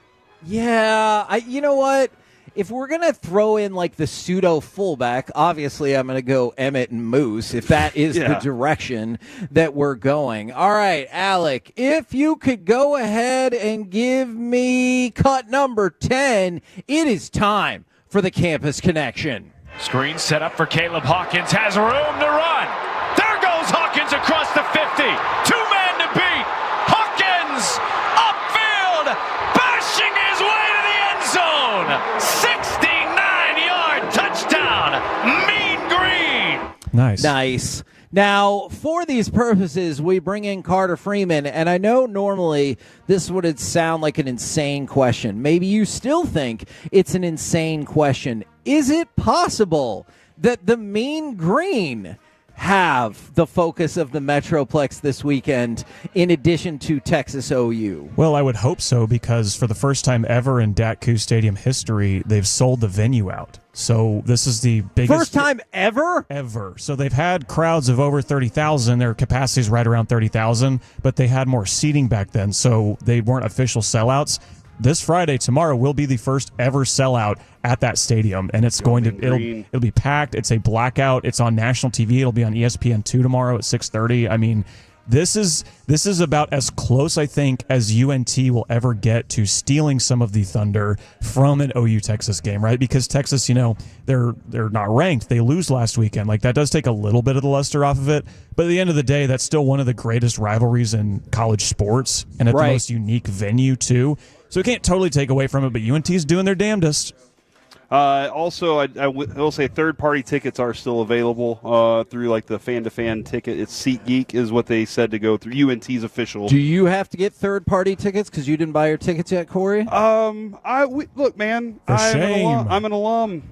Yeah. You know what? If we're going to throw in the pseudo fullback, obviously I'm going to go Emmett and Moose if that is the direction that we're going. All right, Alec, if you could go ahead and give me cut number 10, it is time for the Campus Connection.
Screen set up for Caleb Hawkins, has room to run. There goes Hawkins across the 50. 2-man to beat. Hawkins upfield, bashing his way to the end zone. 69-yard touchdown, Mean Green.
Nice.
Now, for these purposes, we bring in Carter Freeman, and I know normally this would sound like an insane question. Maybe you still think it's an insane question. Is it possible that the Mean Green have the focus of the Metroplex this weekend in addition to Texas OU?
Well, I would hope so, because for the first time ever in DATCU Stadium history, they've sold the venue out. So this is the biggest...
First time ever?
Ever. So they've had crowds of over 30,000. Their capacity is right around 30,000, but they had more seating back then, so they weren't official sellouts. This Friday, tomorrow, will be the first ever sellout at that stadium, and it's it'll be packed. It's a blackout. It's on national TV. It'll be on ESPN2 tomorrow at 6:30. I mean, this is about as close, I think, as UNT will ever get to stealing some of the thunder from an OU Texas game, right? Because Texas, they're not ranked. They lose last weekend. That does take a little bit of the luster off of it. But at the end of the day, that's still one of the greatest rivalries in college sports, and at the most unique venue too. So we can't totally take away from it, but UNT's doing their damnedest.
Also, I will say third-party tickets are still available through like the fan-to-fan ticket. It's SeatGeek is what they said to go through. UNT's official.
Do you have to get third-party tickets because you didn't buy your tickets yet, Corey?
Look, man, I'm an alum,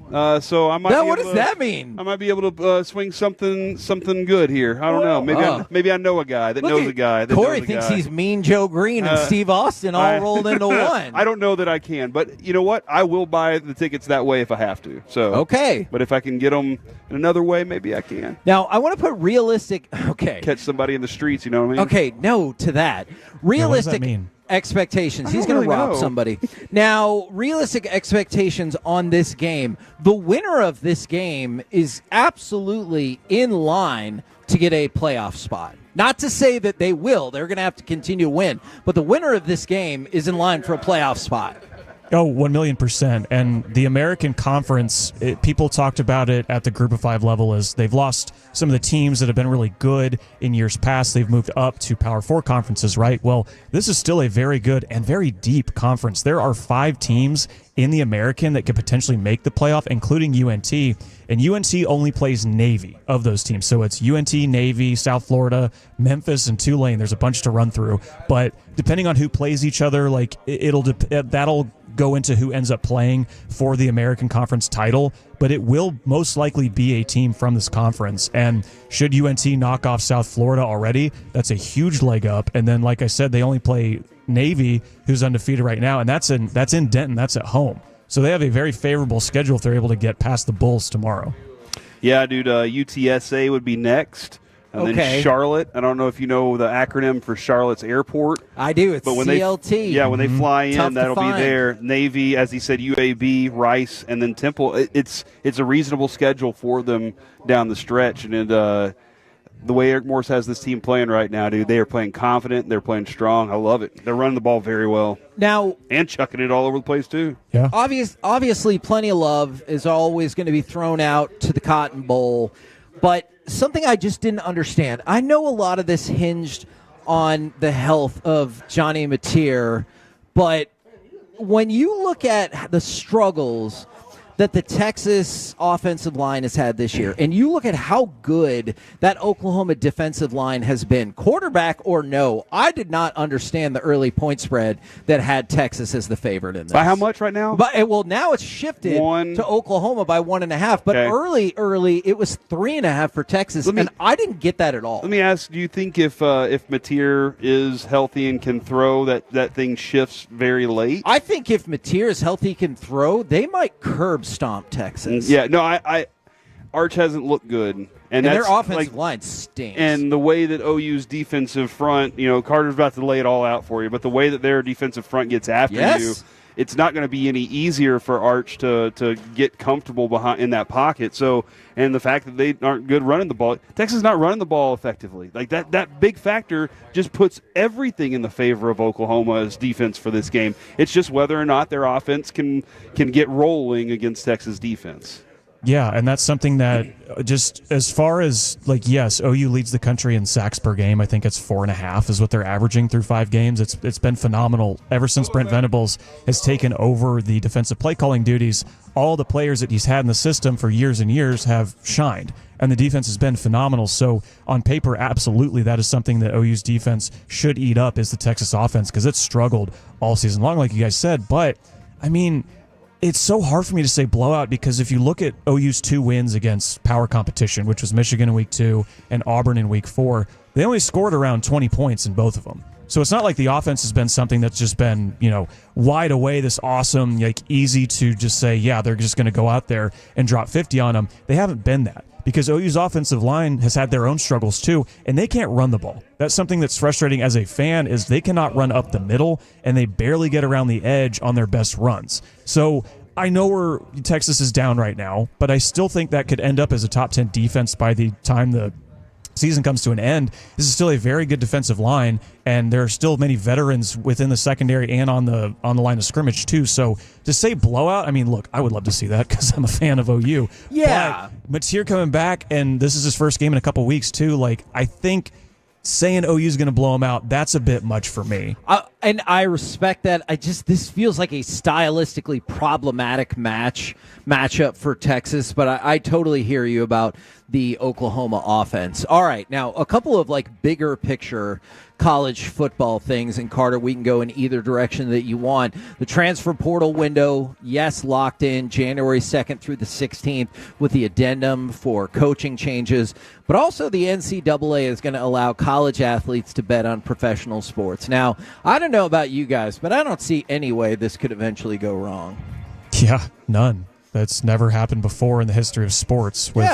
so I might.
Now, what does that mean?
I might be able to swing something good here. I don't know. Maybe I know a guy that knows a guy. That
Corey
knows a
thinks
guy.
he's Mean Joe Green and Steve Austin all rolled into one.
I don't know that I can, but you know what? I will buy the tickets that way if I have to. So
okay,
but if I can get them in another way, maybe I can.
Now I want to put realistic. Okay,
catch somebody in the streets. You know what I mean?
Okay, no to that. Realistic
what does that mean?
Expectations. He's going to rob somebody. Now, realistic expectations on this game. The winner of this game is absolutely in line to get a playoff spot. Not to say that they will. They're going to have to continue to win. But the winner of this game is in line for a playoff spot.
Oh, 1,000,000%. And the American Conference, people talked about it at the Group of Five level as they've lost some of the teams that have been really good in years past. They've moved up to Power Four conferences, right? Well, this is still a very good and very deep conference. There are 5 teams in the American that could potentially make the playoff, including UNT. And UNT only plays Navy of those teams. So it's UNT, Navy, South Florida, Memphis, and Tulane. There's a bunch to run through. But depending on who plays each other, like that'll go into who ends up playing for the American Conference title. But it will most likely be a team from this conference. And should UNT knock off South Florida already, that's a huge leg up. And then, like I said, they only play Navy, who's undefeated right now, and that's in Denton. That's at home. So they have a very favorable schedule if they're able to get past the Bulls tomorrow.
Yeah, dude, UTSA would be next. And then Charlotte. I don't know if you know the acronym for Charlotte's airport.
I do. It's CLT.
When they fly in,
Tough
that'll be there. Navy, as he said, UAB, Rice, and then Temple. It's a reasonable schedule for them down the stretch. And the way Eric Morse has this team playing right now, dude, they are playing confident. They're playing strong. I love it. They're running the ball very well.
Now,
and chucking it all over the place, too.
Yeah.
Obviously, plenty of love is always going to be thrown out to the Cotton Bowl. But something I just didn't understand. I know a lot of this hinged on the health of Johnny Mateer, but when you look at the struggles that the Texas offensive line has had this year, and you look at how good that Oklahoma defensive line has been, quarterback or no, I did not understand the early point spread that had Texas as the favorite in this.
By how much right now?
Well, now it's shifted to Oklahoma by 1.5, but early it was 3.5 for Texas, and I didn't get that at all.
Let me ask, do you think if Mateer is healthy and can throw, that thing shifts very late?
I think if Mateer is healthy and can throw, they might curb stomp Texas.
Yeah, no, Arch hasn't looked good. And
their offensive line stinks.
And the way that OU's defensive front, Carter's about to lay it all out for you, but the way that their defensive front gets after you, it's not going to be any easier for Arch to get comfortable behind in that pocket. So, and the fact that they aren't good running the ball, Texas is not running the ball effectively. Like that big factor just puts everything in the favor of Oklahoma's defense for this game. It's just whether or not their offense can get rolling against Texas defense.
Yeah, and that's something that just as far as, yes, OU leads the country in sacks per game. I think it's 4.5 is what they're averaging through 5 games. It's been phenomenal ever since Brent Venables has taken over the defensive play calling duties. All the players that he's had in the system for years and years have shined, and the defense has been phenomenal. So on paper, absolutely, that is something that OU's defense should eat up is the Texas offense because it's struggled all season long, like you guys said. But, I mean, it's so hard for me to say blowout because if you look at OU's 2 wins against power competition, which was Michigan in week 2 and Auburn in week 4, they only scored around 20 points in both of them. So it's not like the offense has been something that's just been, wide away, this awesome, easy to just say, yeah, they're just going to go out there and drop 50 on them. They haven't been that because OU's offensive line has had their own struggles too, and they can't run the ball. That's something that's frustrating as a fan is they cannot run up the middle, and they barely get around the edge on their best runs. So I know Texas is down right now, but I still think that could end up as a top 10 defense by the time the season comes to an end. This is still a very good defensive line, and there are still many veterans within the secondary and on the line of scrimmage too. So to say blowout, I mean, look, I would love to see that because I'm a fan of OU.
Yeah,
but Mateer coming back, and this is his first game in a couple weeks too. I think saying OU is going to blow him out, that's a bit much for me.
And I respect that. This feels like a stylistically problematic matchup for Texas, but I totally hear you about the Oklahoma offense. All right, now a couple of bigger picture college football things, and Carter, we can go in either direction that you want. The transfer portal window, yes, locked in January 2nd through the 16th with the addendum for coaching changes, but also the NCAA is going to allow college athletes to bet on professional sports. Now, I don't know about you guys, but I don't see any way this could eventually go wrong.
Yeah, none. That's never happened before in the history of sports with,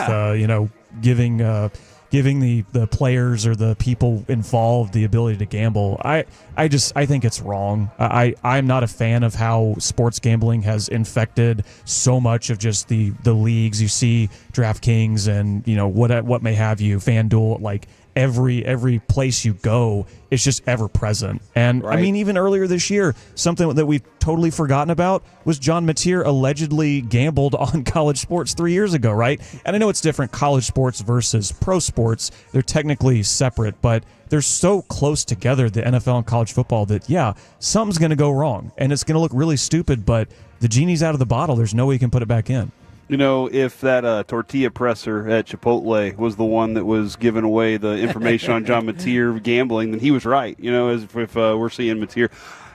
giving the players or the people involved the ability to gamble. I think it's wrong. I'm not a fan of how sports gambling has infected so much of just the leagues. You see DraftKings and what may have you, FanDuel, every place you go, it's just ever present. And right. I mean, even earlier this year, something that we've totally forgotten about was John Mateer allegedly gambled on college sports 3 years ago, right? And I know it's different, college sports versus pro sports. They're technically separate, but they're so close together, the NFL and college football, that, something's going to go wrong. And it's going to look really stupid, but the genie's out of the bottle. There's no way you can put it back in.
If that tortilla presser at Chipotle was the one that was giving away the information on John Mateer gambling, then he was right. If we're seeing Mateer.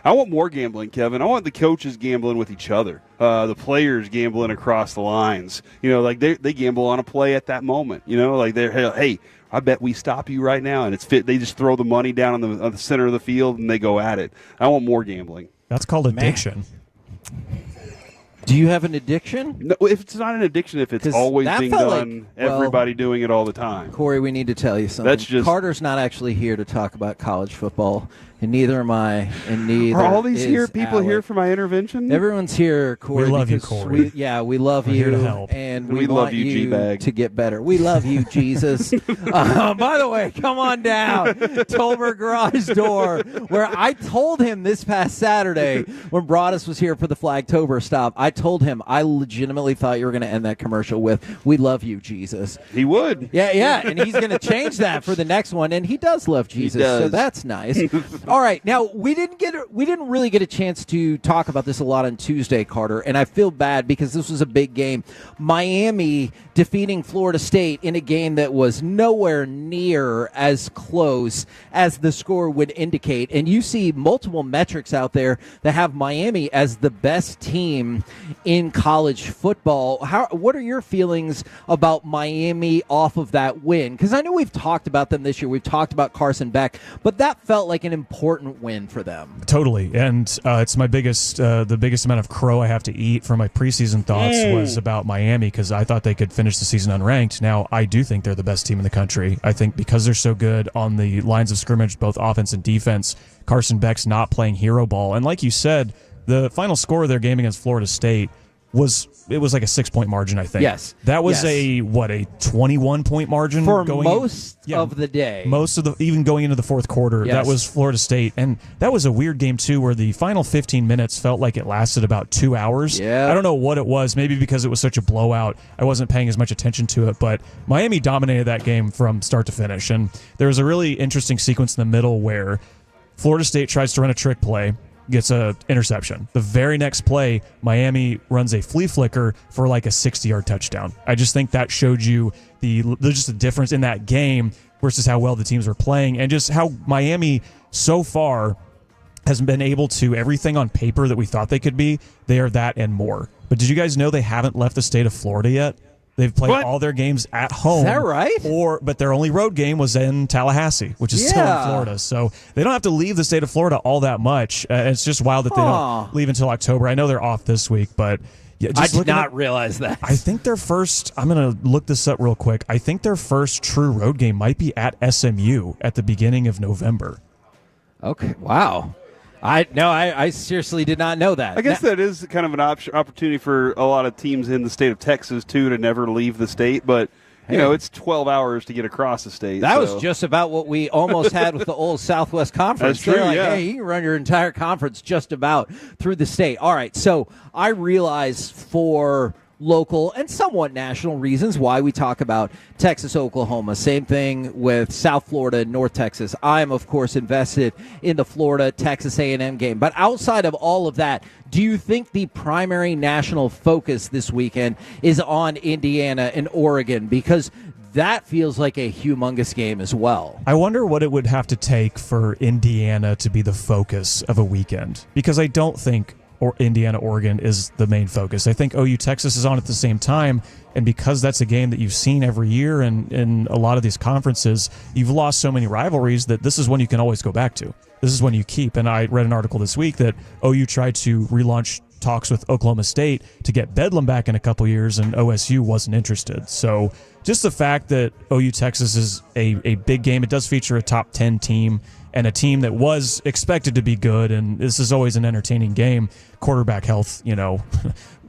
I want more gambling, Kevin. I want the coaches gambling with each other, the players gambling across the lines. They gamble on a play at that moment. They're, hey, I bet we stop you right now, and it's fit. They just throw the money down on the center of the field and they go at it. I want more gambling.
That's called addiction.
Do you have an addiction?
No, if it's not an addiction, if it's always being done, everybody doing it all the time.
Corey, we need to tell you something. Carter's not actually here to talk about college football, and neither am I, and neither
are all these people
Alec.
Here for my intervention?
Everyone's here, Corey.
We love you, Corey.
We love you,
to help.
And we love you, G-Bag, to get better. We love you, Jesus. By the way, come on down, Tolbert Garage Door, where I told him this past Saturday when Broadus was here for the Flagtober stop, I told him I legitimately thought you were going to end that commercial with, we love you, Jesus.
He would.
Yeah, and he's going to change that for the next one, and he does love Jesus, so that's nice. All right, now we didn't really get a chance to talk about this a lot on Tuesday, Carter, and I feel bad because this was a big game. Miami defeating Florida State in a game that was nowhere near as close as the score would indicate, and you see multiple metrics out there that have Miami as the best team in college football. What are your feelings about Miami off of that win? Because I know we've talked about them this year. We've talked about Carson Beck, but that felt like an important win for them.
Totally, and it's the biggest amount of crow I have to eat for my preseason thoughts was about Miami because I thought they could finish the season unranked. Now, I do think they're the best team in the country. I think because they're so good on the lines of scrimmage, both offense and defense, Carson Beck's not playing hero ball. And like you said, the final score of their game against Florida State was like a 6-point margin, I think.
Yes.
That was a 21-point margin
for most of the day.
Even going into the fourth quarter, that was Florida State. And that was a weird game, too, where the final 15 minutes felt like it lasted about 2 hours.
Yeah.
I don't know what it was. Maybe because it was such a blowout, I wasn't paying as much attention to it. But Miami dominated that game from start to finish. And there was a really interesting sequence in the middle where Florida State tries to run a trick play, gets an interception. The very next play, Miami runs a flea flicker for like a 60-yard touchdown. I just think that showed you just the difference in that game versus how well the teams were playing and just how Miami so far has been able to, everything on paper that we thought they could be, they are that and more. But did you guys know they haven't left the state of Florida yet? They've played all their games at home.
Is that right?
But their only road game was in Tallahassee, which is still in Florida. So they don't have to leave the state of Florida all that much. It's just wild that they don't leave until October. I know they're off this week, but
I did not realize that.
I think their first, I'm going to look this up real quick. I think their first true road game might be at SMU at the beginning of November.
Okay, wow. I seriously did not know that.
I guess that is kind of an opportunity for a lot of teams in the state of Texas, too, to never leave the state. But, it's 12 hours to get across the state.
That was just about what we almost had with the old Southwest Conference.
That's true,
Hey, you can run your entire conference just about through the state. All right, so I realize for
local and somewhat national reasons why we talk about Texas, Oklahoma. Same thing with South Florida and North Texas. I am, of course, invested in the Florida Texas A&M game. But outside of all of that, do you think the primary national focus this weekend is on Indiana and Oregon? Because that feels like a humongous game as well.
I wonder what it would have to take for Indiana to be the focus of a weekend, because I don't think Indiana, Oregon is the main focus. I think OU, Texas is on at the same time, and because that's a game that you've seen every year and in a lot of these conferences, you've lost so many rivalries that this is one you can always go back to. This is one you keep. And I read an article this week that OU tried to relaunch talks with Oklahoma State to get Bedlam back in a couple years, and OSU wasn't interested. So just the fact that OU Texas is a big game, it does feature a top 10 team and a team that was expected to be good, and this is always an entertaining game. Quarterback health,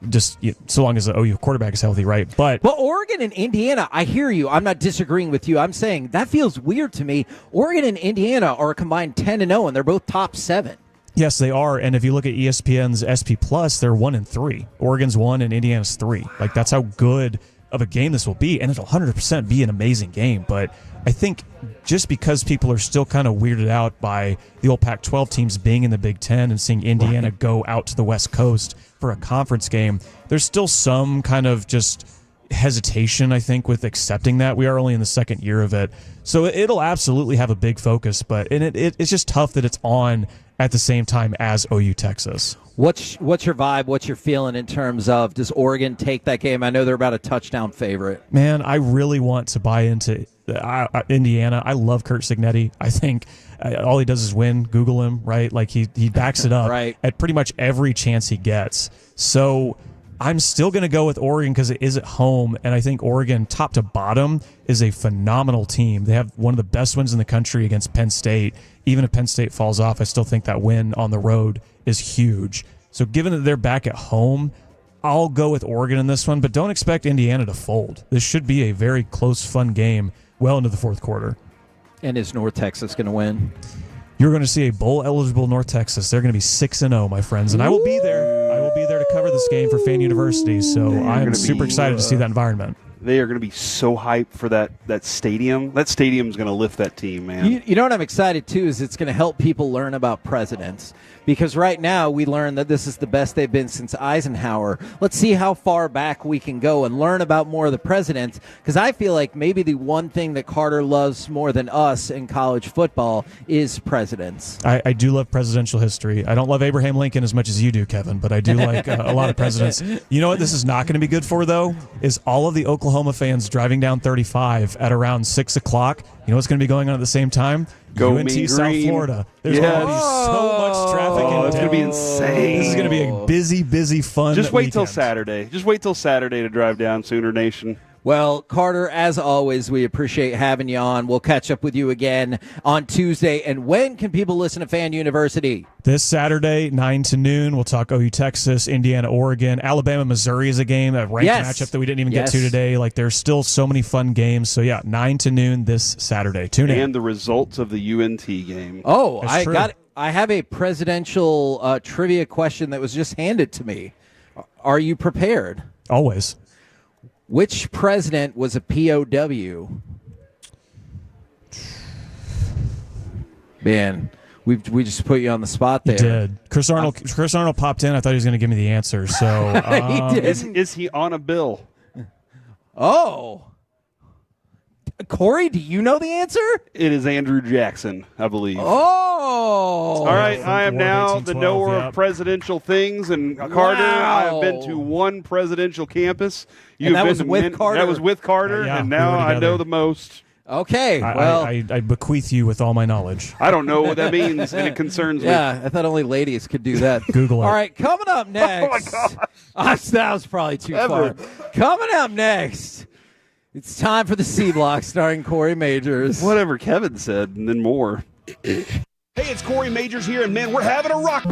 just so long as the OU quarterback is healthy, right? But
Oregon and Indiana, I hear you. I'm not disagreeing with you. I'm saying that feels weird to me. Oregon and Indiana are a combined 10-0, and they're both top 7.
Yes, they are. And if you look at ESPN's SP Plus, they're 1-3. Oregon's 1 and Indiana's 3. Like, that's how good of a game this will be, and it'll 100% be an amazing game. But I think just because people are still kind of weirded out by the old Pac-12 teams being in the Big Ten and seeing Indiana go out to the West Coast for a conference game, there's still some kind of just hesitation, I think, with accepting that. We are only in the second year of it. So it'll absolutely have a big focus, but it's just tough that it's on at the same time as OU Texas.
What's your vibe? What's your feeling in terms of, does Oregon take that game? I know they're about a touchdown favorite.
Man, I really want to buy into Indiana. I love Kurt Signetti. I think all he does is win. Google him, right? Like he backs it up
right
at pretty much every chance he gets. So I'm still going to go with Oregon because it is at home, and I think Oregon, top to bottom, is a phenomenal team. They have one of the best wins in the country against Penn State. Even if Penn State falls off, I still think that win on the road is huge. So given that they're back at home, I'll go with Oregon in this one, but don't expect Indiana to fold. This should be a very close, fun game well into the fourth quarter.
And is North Texas going to win?
You're going to see a bowl-eligible North Texas. They're going to be 6-0, my friends, and I will be there. I will be there to cover this game for Fan University, so I am super excited to see that environment.
They are going to be so hyped for that stadium. That stadium's going to lift that team, man.
You know what I'm excited, too, is it's going to help people learn about presidents. Because right now we learn that this is the best they've been since Eisenhower. Let's see how far back we can go and learn about more of the presidents. Because I feel like maybe the one thing that Carter loves more than us in college football is presidents.
I do love presidential history. I don't love Abraham Lincoln as much as you do, Kevin, but I do like a lot of presidents. You know what this is not going to be good for, though, is all of the Oklahoma fans driving down 35 at around 6 o'clock. You know what's going to be going on at the same time?
Go
UNT
Mean
South
Green.
Florida. There's going to be so much traffic.
It's going to be insane.
This is going to be a busy, fun
Just wait till
weekend.
Saturday. Just wait till Saturday to drive down, Sooner Nation.
Well, Carter, as always, we appreciate having you on. We'll catch up with you again on Tuesday. And when can people listen to Fan University?
This Saturday, 9 to noon, we'll talk OU Texas, Indiana, Oregon. Alabama, Missouri is a game, a ranked matchup that we didn't even get to today. Like, there's still so many fun games. So, yeah, 9 to noon this Saturday. Tune in.
And the results of the UNT game.
Oh, I have a presidential trivia question that was just handed to me. Are you prepared?
Always.
Which president was a POW? Man, we just put you on the spot there.
He did. Chris Arnold popped in. I thought he was going to give me the answer. So
He did.
Is he on a bill?
Oh. Corey, do you know the answer?
It is Andrew Jackson, I believe.
Oh.
All right, I am now the knower of presidential things, and Carter, I have been to one presidential campus.
And that was with Carter?
That was with Carter,
Yeah,
and now
we were
I know
together.
the most.
Okay, well.
I bequeath you with all my knowledge.
I don't know what that means, and it concerns me.
Yeah, I thought only ladies could do that.
Google it.
All right, coming up next.
Oh, my gosh.
That was probably too far. Coming up next, it's time for the C Block starring Corey Majors.
Whatever Kevin said, and then more.
Hey, it's Corey Majors here, and man, we're having a rock.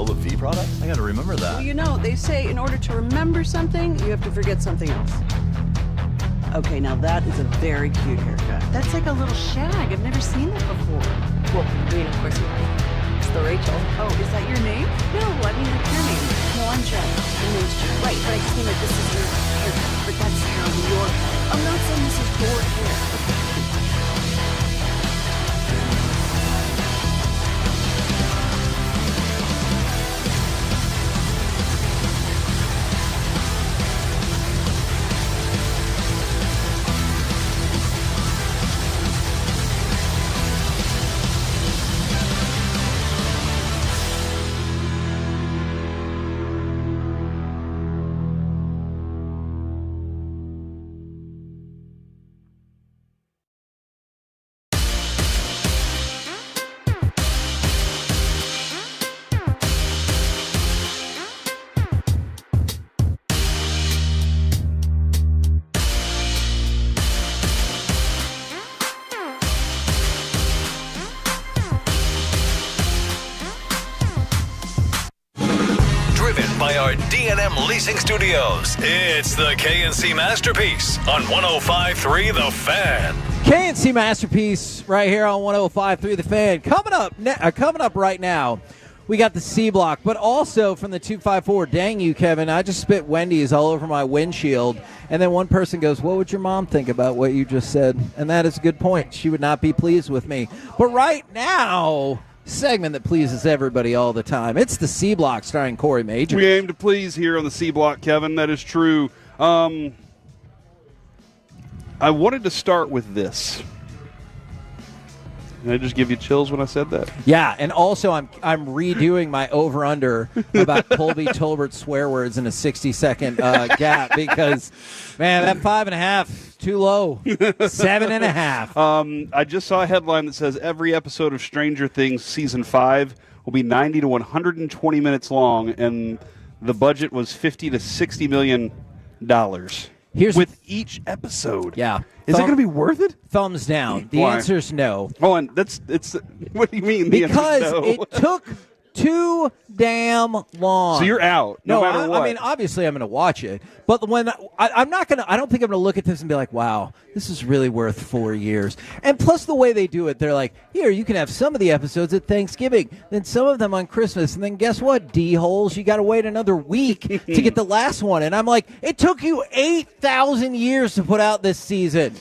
low fee products? I got to remember that.
Well, you know, they say in order to remember something, you have to forget something else. Okay, now that is a very cute haircut. That's like a little shag. I've never seen that before. Well, I mean, of course you have. It's the Rachel. Oh, is that your name? No, I mean, like your name. No, I'm Jen. Your name's Jen. Right, but I just mean like this is your haircut. But that's your hair. I'm not saying this is your hair.
By our D&M Leasing Studios, it's the KNC Masterpiece on 105.3 The Fan.
KNC Masterpiece right here on 105.3 The Fan. Coming up right now, we got the C Block, but also from the 254. Dang you, Kevin! I just spit Wendy's all over my windshield, and then one person goes, "What would your mom think about what you just said?" And that is a good point. She would not be pleased with me. But right now, segment that pleases everybody all the time. It's the C Block starring Corey Majors.
We aim to please here on the C Block, Kevin. That is true. I wanted to start with this. Did I just give you chills when I said that?
Yeah, and also I'm redoing my over-under about Colby Tolbert's swear words in a 60-second gap because, man, that 5.5, too low. 7.5.
I just saw a headline that says every episode of Stranger Things Season 5 will be 90 to 120 minutes long, and the budget was $50 to $60 million. With each episode.
Yeah.
Is it going to be worth it?
Thumbs down. The
Why?
answer is no.
Oh, and it's. What do you mean?
Because
no?
it took too damn long.
So you're out. No matter what.
I mean, obviously, I'm going to watch it, but when I'm not going to, I don't think I'm going to look at this and be like, "Wow, this is really worth 4 years." And plus, the way they do it, they're like, "Here, you can have some of the episodes at Thanksgiving, then some of them on Christmas, and then guess what? D-holes, you got to wait another week to get the last one." And I'm like, "It took you 8,000 years to put out this season."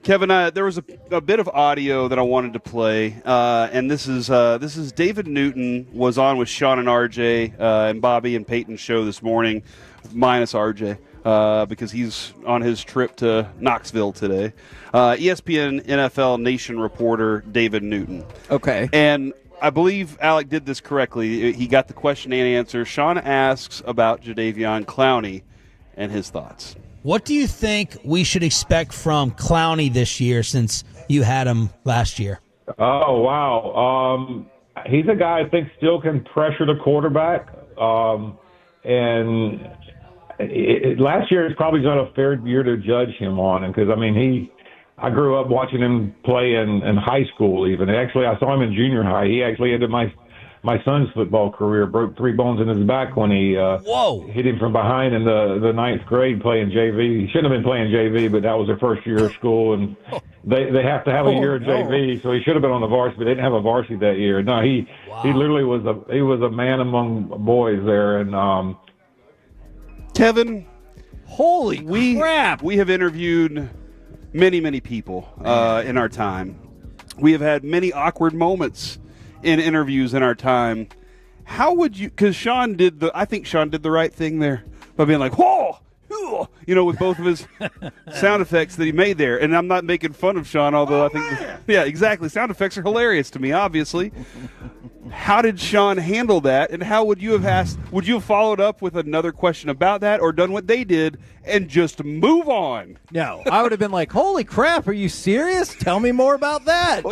Kevin, there was a bit of audio that I wanted to play, and this is David Newton was on with Sean and RJ and Bobby and Peyton's show this morning, minus RJ, because he's on his trip to Knoxville today. ESPN NFL Nation reporter David Newton.
Okay.
And I believe Alec did this correctly. He got the question and answer. Sean asks about Jadeveon Clowney and his thoughts.
What do you think we should expect from Clowney this year since you had him last year?
Oh, wow. He's a guy I think still can pressure the quarterback. And last year is probably not a fair year to judge him on. Because, I mean, I grew up watching him play in high school even. Actually, I saw him in junior high. He actually ended my son's football career, broke 3 bones in his back when he hit him from behind in the ninth grade playing JV. He shouldn't have been playing JV, but that was their first year of school, and they have to have a year of JV, so he should have been on the varsity, but they didn't have a varsity that year. No, he literally was a man among boys there. And
Kevin,
holy crap!
We have interviewed many people in our time. We have had many awkward moments in interviews in our time. How would you, because I think Sean did the right thing there by being like, whoa, with both of his sound effects that he made there. And I'm not making fun of Sean, although I think, yeah, exactly. Sound effects are hilarious to me, obviously. How did Sean handle that, and how would you have asked? Would you have followed up with another question about that, or done what they did and just move on?
No, I would have been like, "Holy crap, are you serious? Tell me more about that."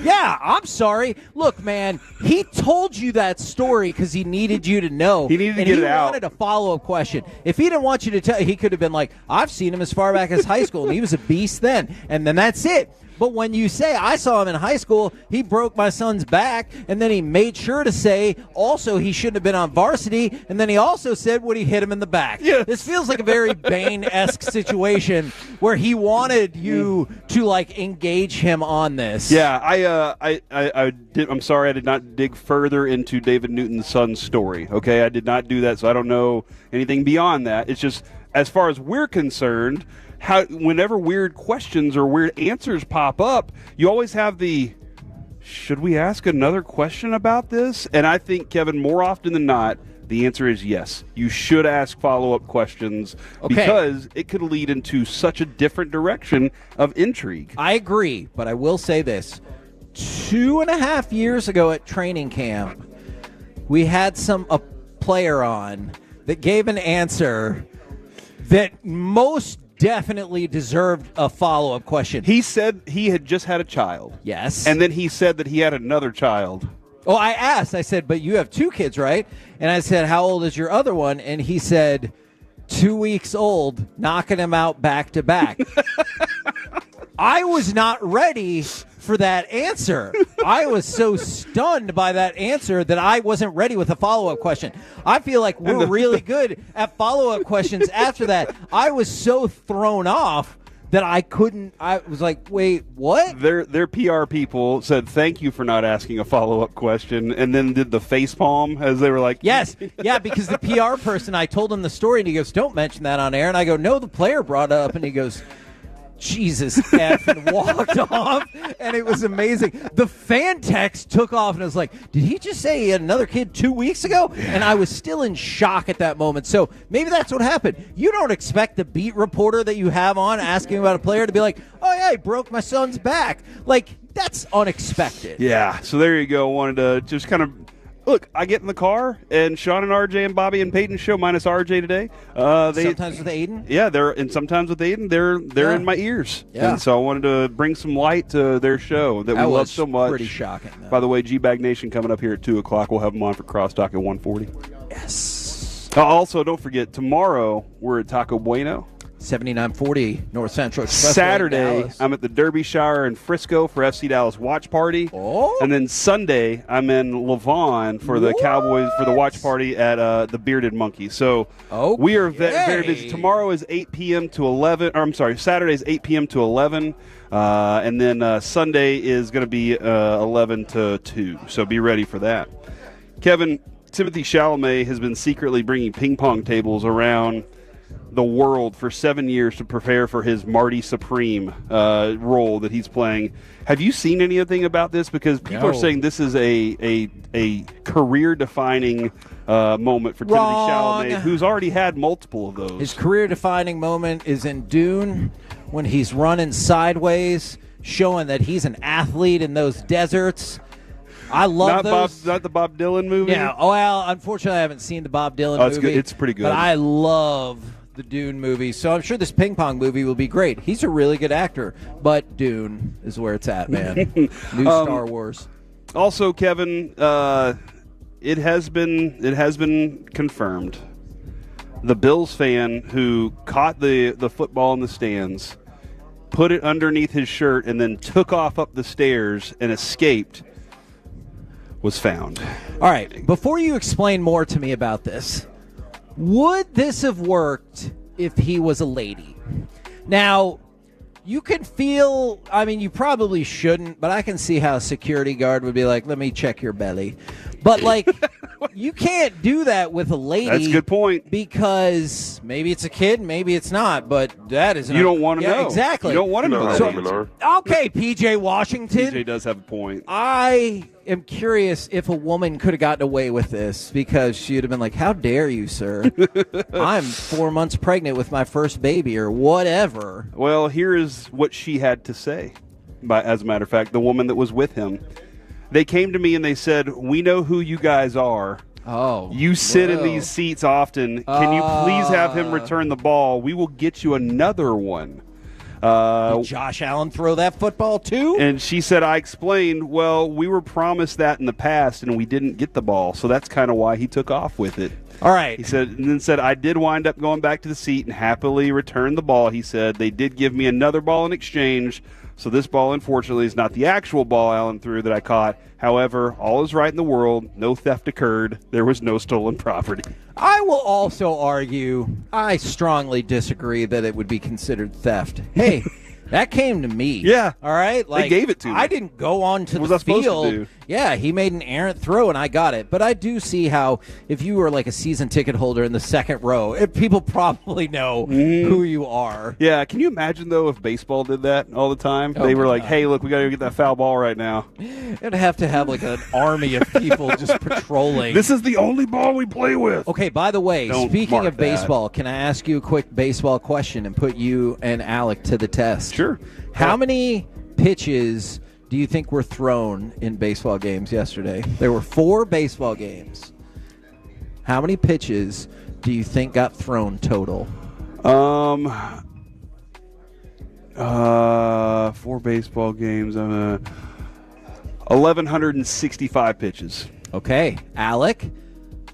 Yeah, I'm sorry. Look, man, he told you that story because he needed you to know.
He needed to get it out.
He wanted a follow-up question. If he didn't want you to tell, he could have been like, "I've seen him as far back as high school, and he was a beast then," and then that's it. But when you say, I saw him in high school, he broke my son's back, and then he made sure to say, also, he shouldn't have been on varsity, and then he also said when he hit him in the back.
Yes.
This feels like a very Bane-esque situation where he wanted you to, like, engage him on this.
Yeah, I'm sorry I did not dig further into David Newton's son's story, okay? I did not do that, so I don't know anything beyond that. It's just, as far as we're concerned, whenever weird questions or weird answers pop up, you always have the, should we ask another question about this? And I think, Kevin, more often than not, the answer is yes. You should ask follow-up questions because it could lead into such a different direction of intrigue.
I agree, but I will say this. 2.5 years ago at training camp, we had a player on that gave an answer that most definitely deserved a follow-up question.
He said he had just had a child.
Yes.
And then he said that he had another child.
Oh, I asked. I said, but you have 2 kids, right? And I said, how old is your other one? And he said, 2 weeks old, knocking him out back to back. I was not ready for that answer. I was so stunned by that answer that I wasn't ready with a follow-up question. I feel like we're really good at follow-up questions after that. I was so thrown off that I was like, wait, what?
Their PR people said, thank you for not asking a follow-up question, and then did the face palm as they were like...
Yes, yeah, because the PR person, I told him the story, and he goes, don't mention that on air. And I go, no, the player brought it up, and he goes... Jesus F, and walked off, and it was amazing. The fan text took off, and I was like, did he just say he had another kid 2 weeks ago? And I was still in shock at that moment. So maybe that's what happened. You don't expect the beat reporter that you have on asking about a player to be like, oh, yeah, he broke my son's back. Like, that's unexpected.
Yeah, so there you go. Wanted to just kind of... Look, I get in the car, and Sean and RJ and Bobby and Peyton show, minus RJ today.
Sometimes with Aiden?
Yeah, sometimes with Aiden, they're in my ears.
Yeah.
And so I wanted to bring some light to their show that we love so much.
Pretty shocking, though.
By the way, G-Bag Nation coming up here at 2 o'clock. We'll have them on for Crosstalk at 1:40.
Yes.
Also, don't forget, tomorrow we're at Taco Bueno.
7940 North Central Expressway.
Saturday, I'm at the Derbyshire in Frisco for FC Dallas watch party.
Oh.
And then Sunday, I'm in Lavon for the Cowboys for the watch party at the Bearded Monkey. So we are very busy. Tomorrow is 8 p.m. to 11. Or I'm sorry, Saturday is 8 p.m. to 11. And then Sunday is going to be 11 to 2. So be ready for that. Kevin, Timothy Chalamet has been secretly bringing ping pong tables around the world for 7 years to prepare for his Marty Supreme role that he's playing. Have you seen anything about this? Because people are saying this is a career-defining moment for Timothy Chalamet, who's already had multiple of those.
His career-defining moment is in Dune when he's running sideways, showing that he's an athlete in those deserts. I love those.
Not the Bob Dylan movie?
Yeah. Oh, well, unfortunately, I haven't seen the Bob Dylan movie.
It's good. It's pretty good.
But I love the Dune movie, so I'm sure this ping pong movie will be great. He's a really good actor, but Dune is where it's at, man. New Star Wars.
Also, Kevin, it has been confirmed. The Bills fan who caught the football in the stands, put it underneath his shirt, and then took off up the stairs and escaped, was found.
All right, before you explain more to me about this, would this have worked if he was a lady? Now, you can feel, I mean, you probably shouldn't, but I can see how a security guard would be like, let me check your belly. But, like, you can't do that with a lady.
That's a good point.
Because maybe it's a kid, maybe it's not, but that is
You don't want to know.
Exactly.
You don't want to know that answer.
Okay, P.J. Washington.
P.J. does have a point.
I am curious if a woman could have gotten away with this, because she would have been like, how dare you, sir? I'm 4 months pregnant with my first baby, or whatever.
Well, here is what she had to say. As a matter of fact, the woman that was with him. They came to me and they said, we know who you guys are.
Oh.
You sit in these seats often. Can you please have him return the ball? We will get you another one.
Did Josh Allen throw that football too?
And she said, I explained, well, we were promised that in the past and we didn't get the ball. So that's kind of why he took off with it.
All right.
He said, and then said, I did wind up going back to the seat and happily returned the ball. He said, they did give me another ball in exchange. So this ball, unfortunately, is not the actual ball Allen threw that I caught. However, all is right in the world. No theft occurred. There was no stolen property.
I will also argue, I strongly disagree that it would be considered theft. Hey, that came to me.
Yeah.
All right?
They gave it to me.
I didn't go onto
What
the
was I supposed to
field.
do?
Yeah, he made an errant throw, and I got it. But I do see how, if you were like a season ticket holder in the second row, people probably know who you are.
Yeah, can you imagine, though, if baseball did that all the time? They were like, hey, look, we got to get that foul ball right now.
It'd have to have like an army of people just patrolling.
This is the only ball we play with.
Okay, by the way,
Don't
speaking
mark
of baseball, can I ask you a quick baseball question and put you and Alec to the test?
Sure.
How many pitches do you think were thrown in baseball games yesterday? There were 4 baseball games. How many pitches do you think got thrown total?
4 baseball games. 1,165 pitches.
Okay, Alec,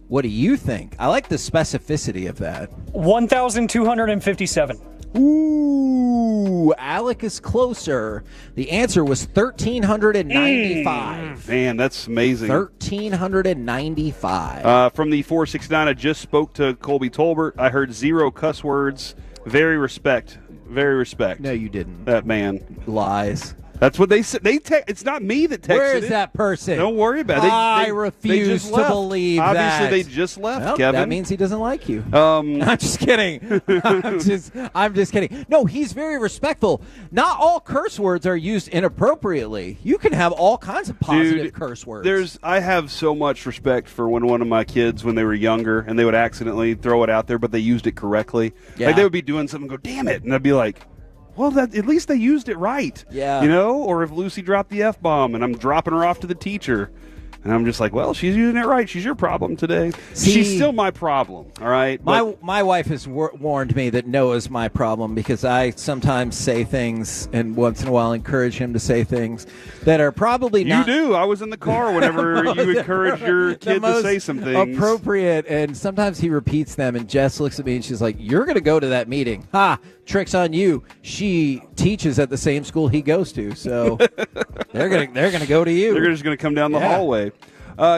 what do you think? I like the specificity of that.
1,257.
Ooh, Alec is closer. The answer was 1,395.
Man, that's amazing.
1,395.
From the 469, I just spoke to Colby Tolbert. I heard 0 cuss words. Very respect.
No, you didn't.
That man.
Lies.
That's what they said. It's not me that texted
Where is
it.
that person?
Don't worry about it.
I
they
refuse
just
to
left.
believe
Obviously,
that.
they just left,
Well,
Kevin.
that means he doesn't like you.
I'm
just kidding. I'm just kidding. No, he's very respectful. Not all curse words are used inappropriately. You can have all kinds of positive curse words.
I have so much respect for when one of my kids, when they were younger, and they would accidentally throw it out there, but they used it correctly.
Yeah.
Like they would be doing something and go, damn it. And I'd be like, well, at least they used it right.
Yeah.
You know? Or if Lucy dropped the F-bomb and I'm dropping her off to the teacher. And I'm just like, well, she's using it right. She's your problem today. She's still my problem, all right?
My wife has warned me that Noah's my problem because I sometimes say things and once in a while encourage him to say things that are probably not.
You do. I was in the car whenever you encouraged your kid to say some things.
Appropriate, and sometimes he repeats them, and Jess looks at me and she's like, you're going to go to that meeting. Ha! Trick's on you. She teaches at the same school he goes to, so they're gonna go to you.
They're just going to come down the hallway.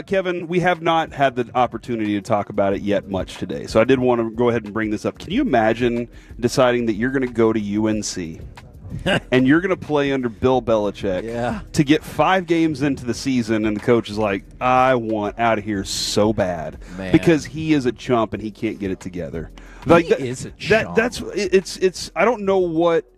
Kevin, we have not had the opportunity to talk about it yet much today, so I did want to go ahead and bring this up. Can you imagine deciding that you're going to go to UNC and you're going to play under Bill Belichick to get 5 games into the season, and the coach is like, I want out of here so bad because he is a chump and he can't get it together.
He is a chump.
It's I don't know what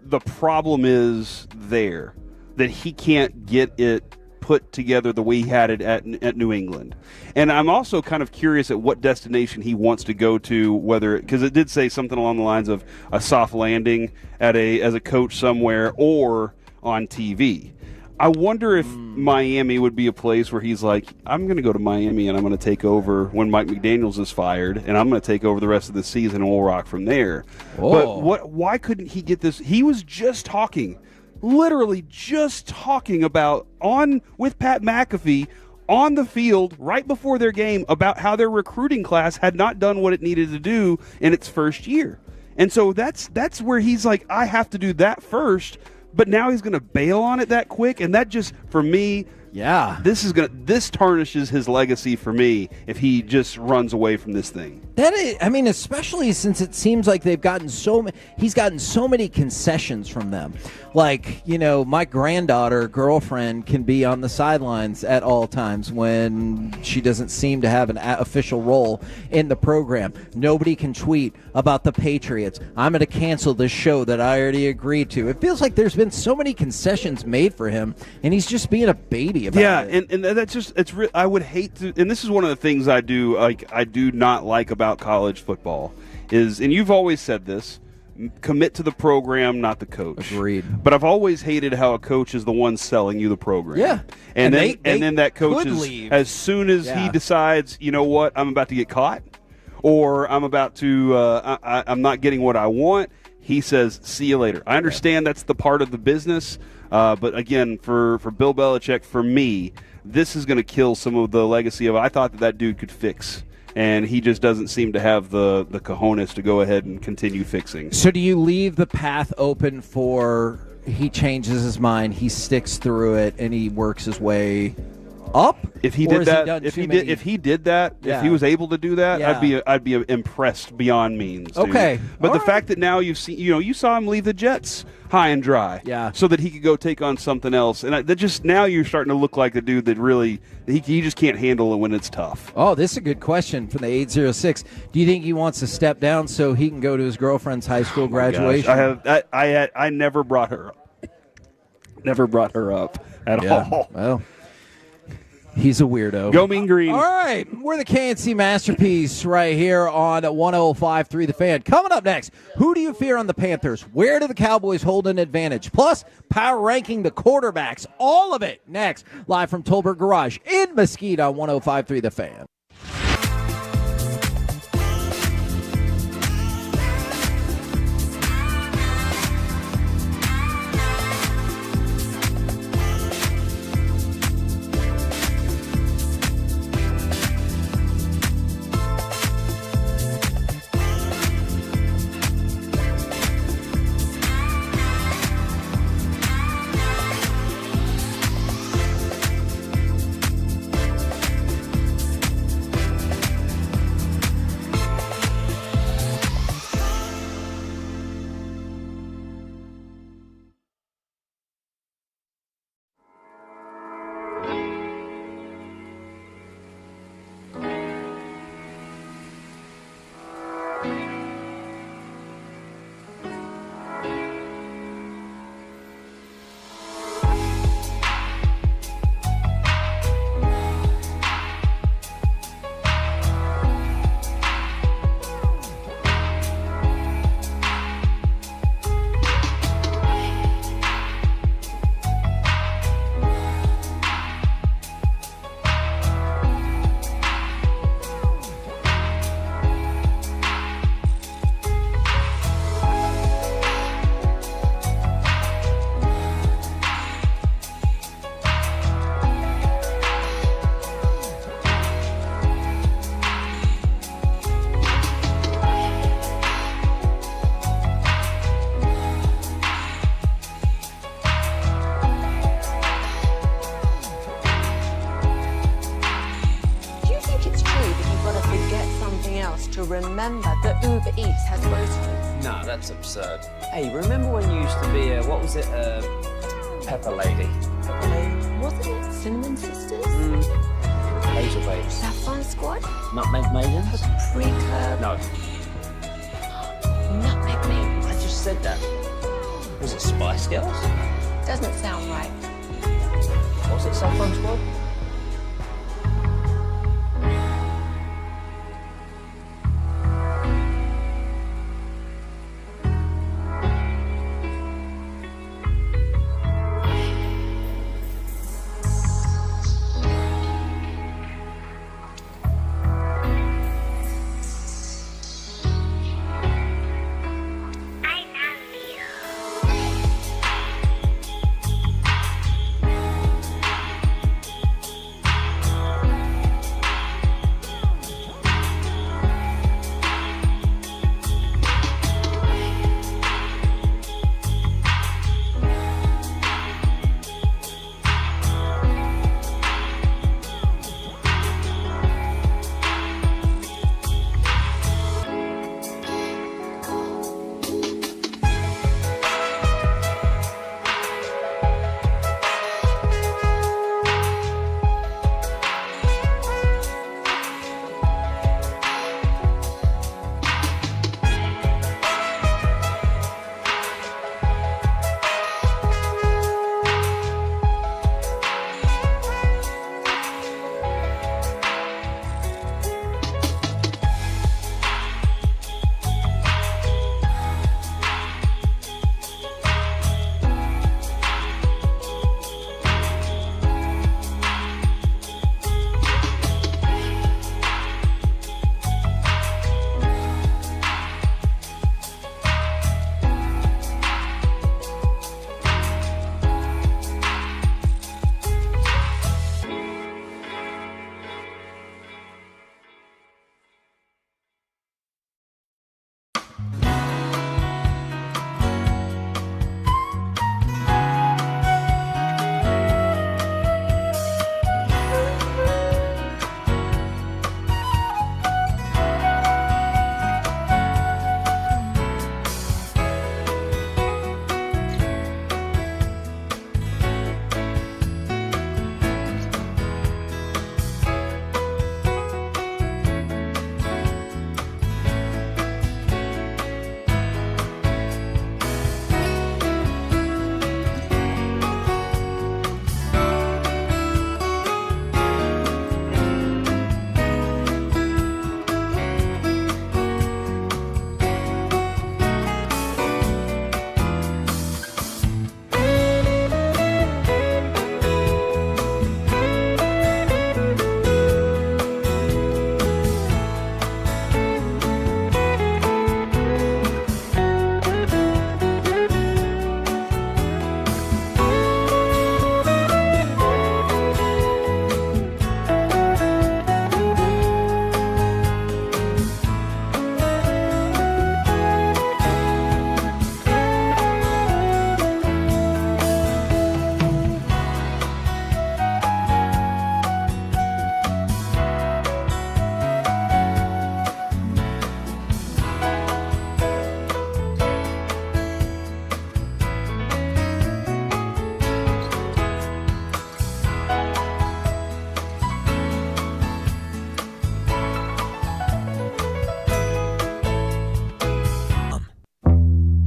the problem is there that he can't get it put together the way he had it at New England. And I'm also kind of curious at what destination he wants to go to, because it did say something along the lines of a soft landing as a coach somewhere or on TV. I wonder if Miami would be a place where he's like, I'm going to go to Miami and I'm going to take over when Mike McDaniels is fired, and I'm going to take over the rest of the season and we'll rock from there.
Whoa.
But why couldn't he get this? He was just talking, literally just talking about with Pat McAfee on the field right before their game about how their recruiting class had not done what it needed to do in its first year. And so that's where he's like, I have to do that first. But now he's going to bail on it that quick, and that just, for me, this tarnishes his legacy for me if he just runs away from this thing.
Especially since it seems like he's gotten so many concessions from them. Like, my girlfriend can be on the sidelines at all times when she doesn't seem to have an official role in the program. Nobody can tweet about the Patriots. I'm going to cancel this show that I already agreed to. It feels like there's been so many concessions made for him, and he's just being a baby about it.
And that's just I would hate to, and this is one of the things I do not like about college football is, and you've always said this, commit to the program, not the coach.
Agreed.
But I've always hated how a coach is the one selling you the program.
Yeah.
And then that coach is,
leave.
as soon as he decides, you know what, I'm about to get caught, or I'm about to I'm not getting what I want, he says, see you later. I understand that's the part of the business, but again, for Bill Belichick, for me, this is going to kill some of the legacy of, I thought that dude could fix and he just doesn't seem to have the cojones to go ahead and continue fixing.
So do you leave the path open for he changes his mind, he sticks through it, and he works his way up?
If he did that, if he was able to do that,
Yeah.
I'd be impressed beyond means. Dude.
Okay.
But
All
the
right.
fact that now you saw him leave the Jets high and dry, so that he could go take on something else, and that just now you're starting to look like the dude that really he just can't handle it when it's tough.
Oh, this is a good question from the 806. Do you think he wants to step down so he can go to his girlfriend's high school graduation?
I never brought her up. Never brought her up at all.
Well, he's a weirdo.
Go Mean Green.
All right, we're the KNC Masterpiece right here on 105.3 The Fan. Coming up next, who do you fear on the Panthers? Where do the Cowboys hold an advantage? Plus, power ranking the quarterbacks. All of it next, live from Tolbert Garage in Mesquite on 105.3 The Fan.
Remember that Uber Eats has groceries.
No, that's absurd. Hey, remember when you used to be what was it, Pepper Lady?
Pepper Lady? Wasn't it Cinnamon Sisters?
Hazel Babes.
Saffron Squad?
Nutmeg Maidens?
Pre-Curb?
No.
Nutmeg Maidens.
I just said that. Was it Spice Girls?
Doesn't sound right.
Was it Saffron Squad?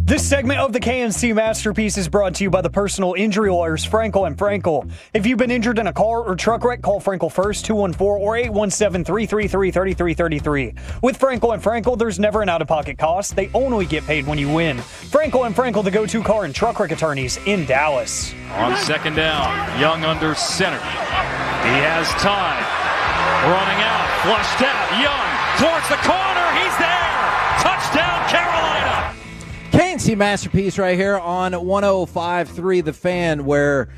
This segment of the KNC Masterpiece is brought to you by the personal injury lawyers Frankel and Frankel. If you've been injured in a car or truck wreck, call Frankel first, 214 or 817-333-3333. With Frankel and Frankel, there's never an out-of-pocket cost. They only get paid when you win. Frankel and Frankel, the go-to car and truck wreck attorneys in Dallas.
On second down, Young under center. He has time. Running out, flushed out. Young towards the corner. He's there. Touchdown, Carolina.
KNC Masterpiece right here on 105.3 The Fan, where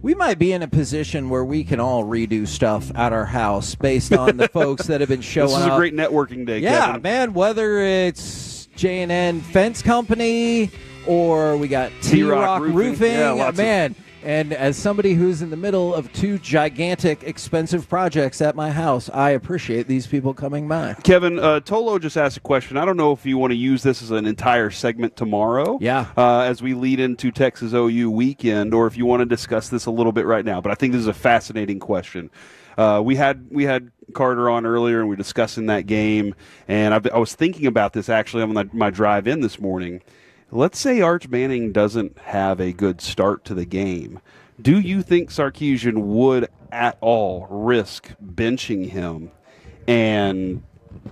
we might be in a position where we can all redo stuff at our house based on the folks that have been showing up.
This is a great networking day,
Yeah,
Kevin.
man, whether it's J&N Fence Company or we got T-Rock Roofing.
Yeah,
man. And as somebody who's in the middle of two gigantic, expensive projects at my house, I appreciate these people coming by.
Kevin, Tolo just asked a question. I don't know if you want to use this as an entire segment tomorrow, as we lead into Texas OU weekend, or if you want to discuss this a little bit right now. But I think this is a fascinating question. We had Carter on earlier, and we were discussing that game. And I was thinking about this actually on my drive in this morning. Let's say Arch Manning doesn't have a good start to the game. Do you think Sarkisian would at all risk benching him and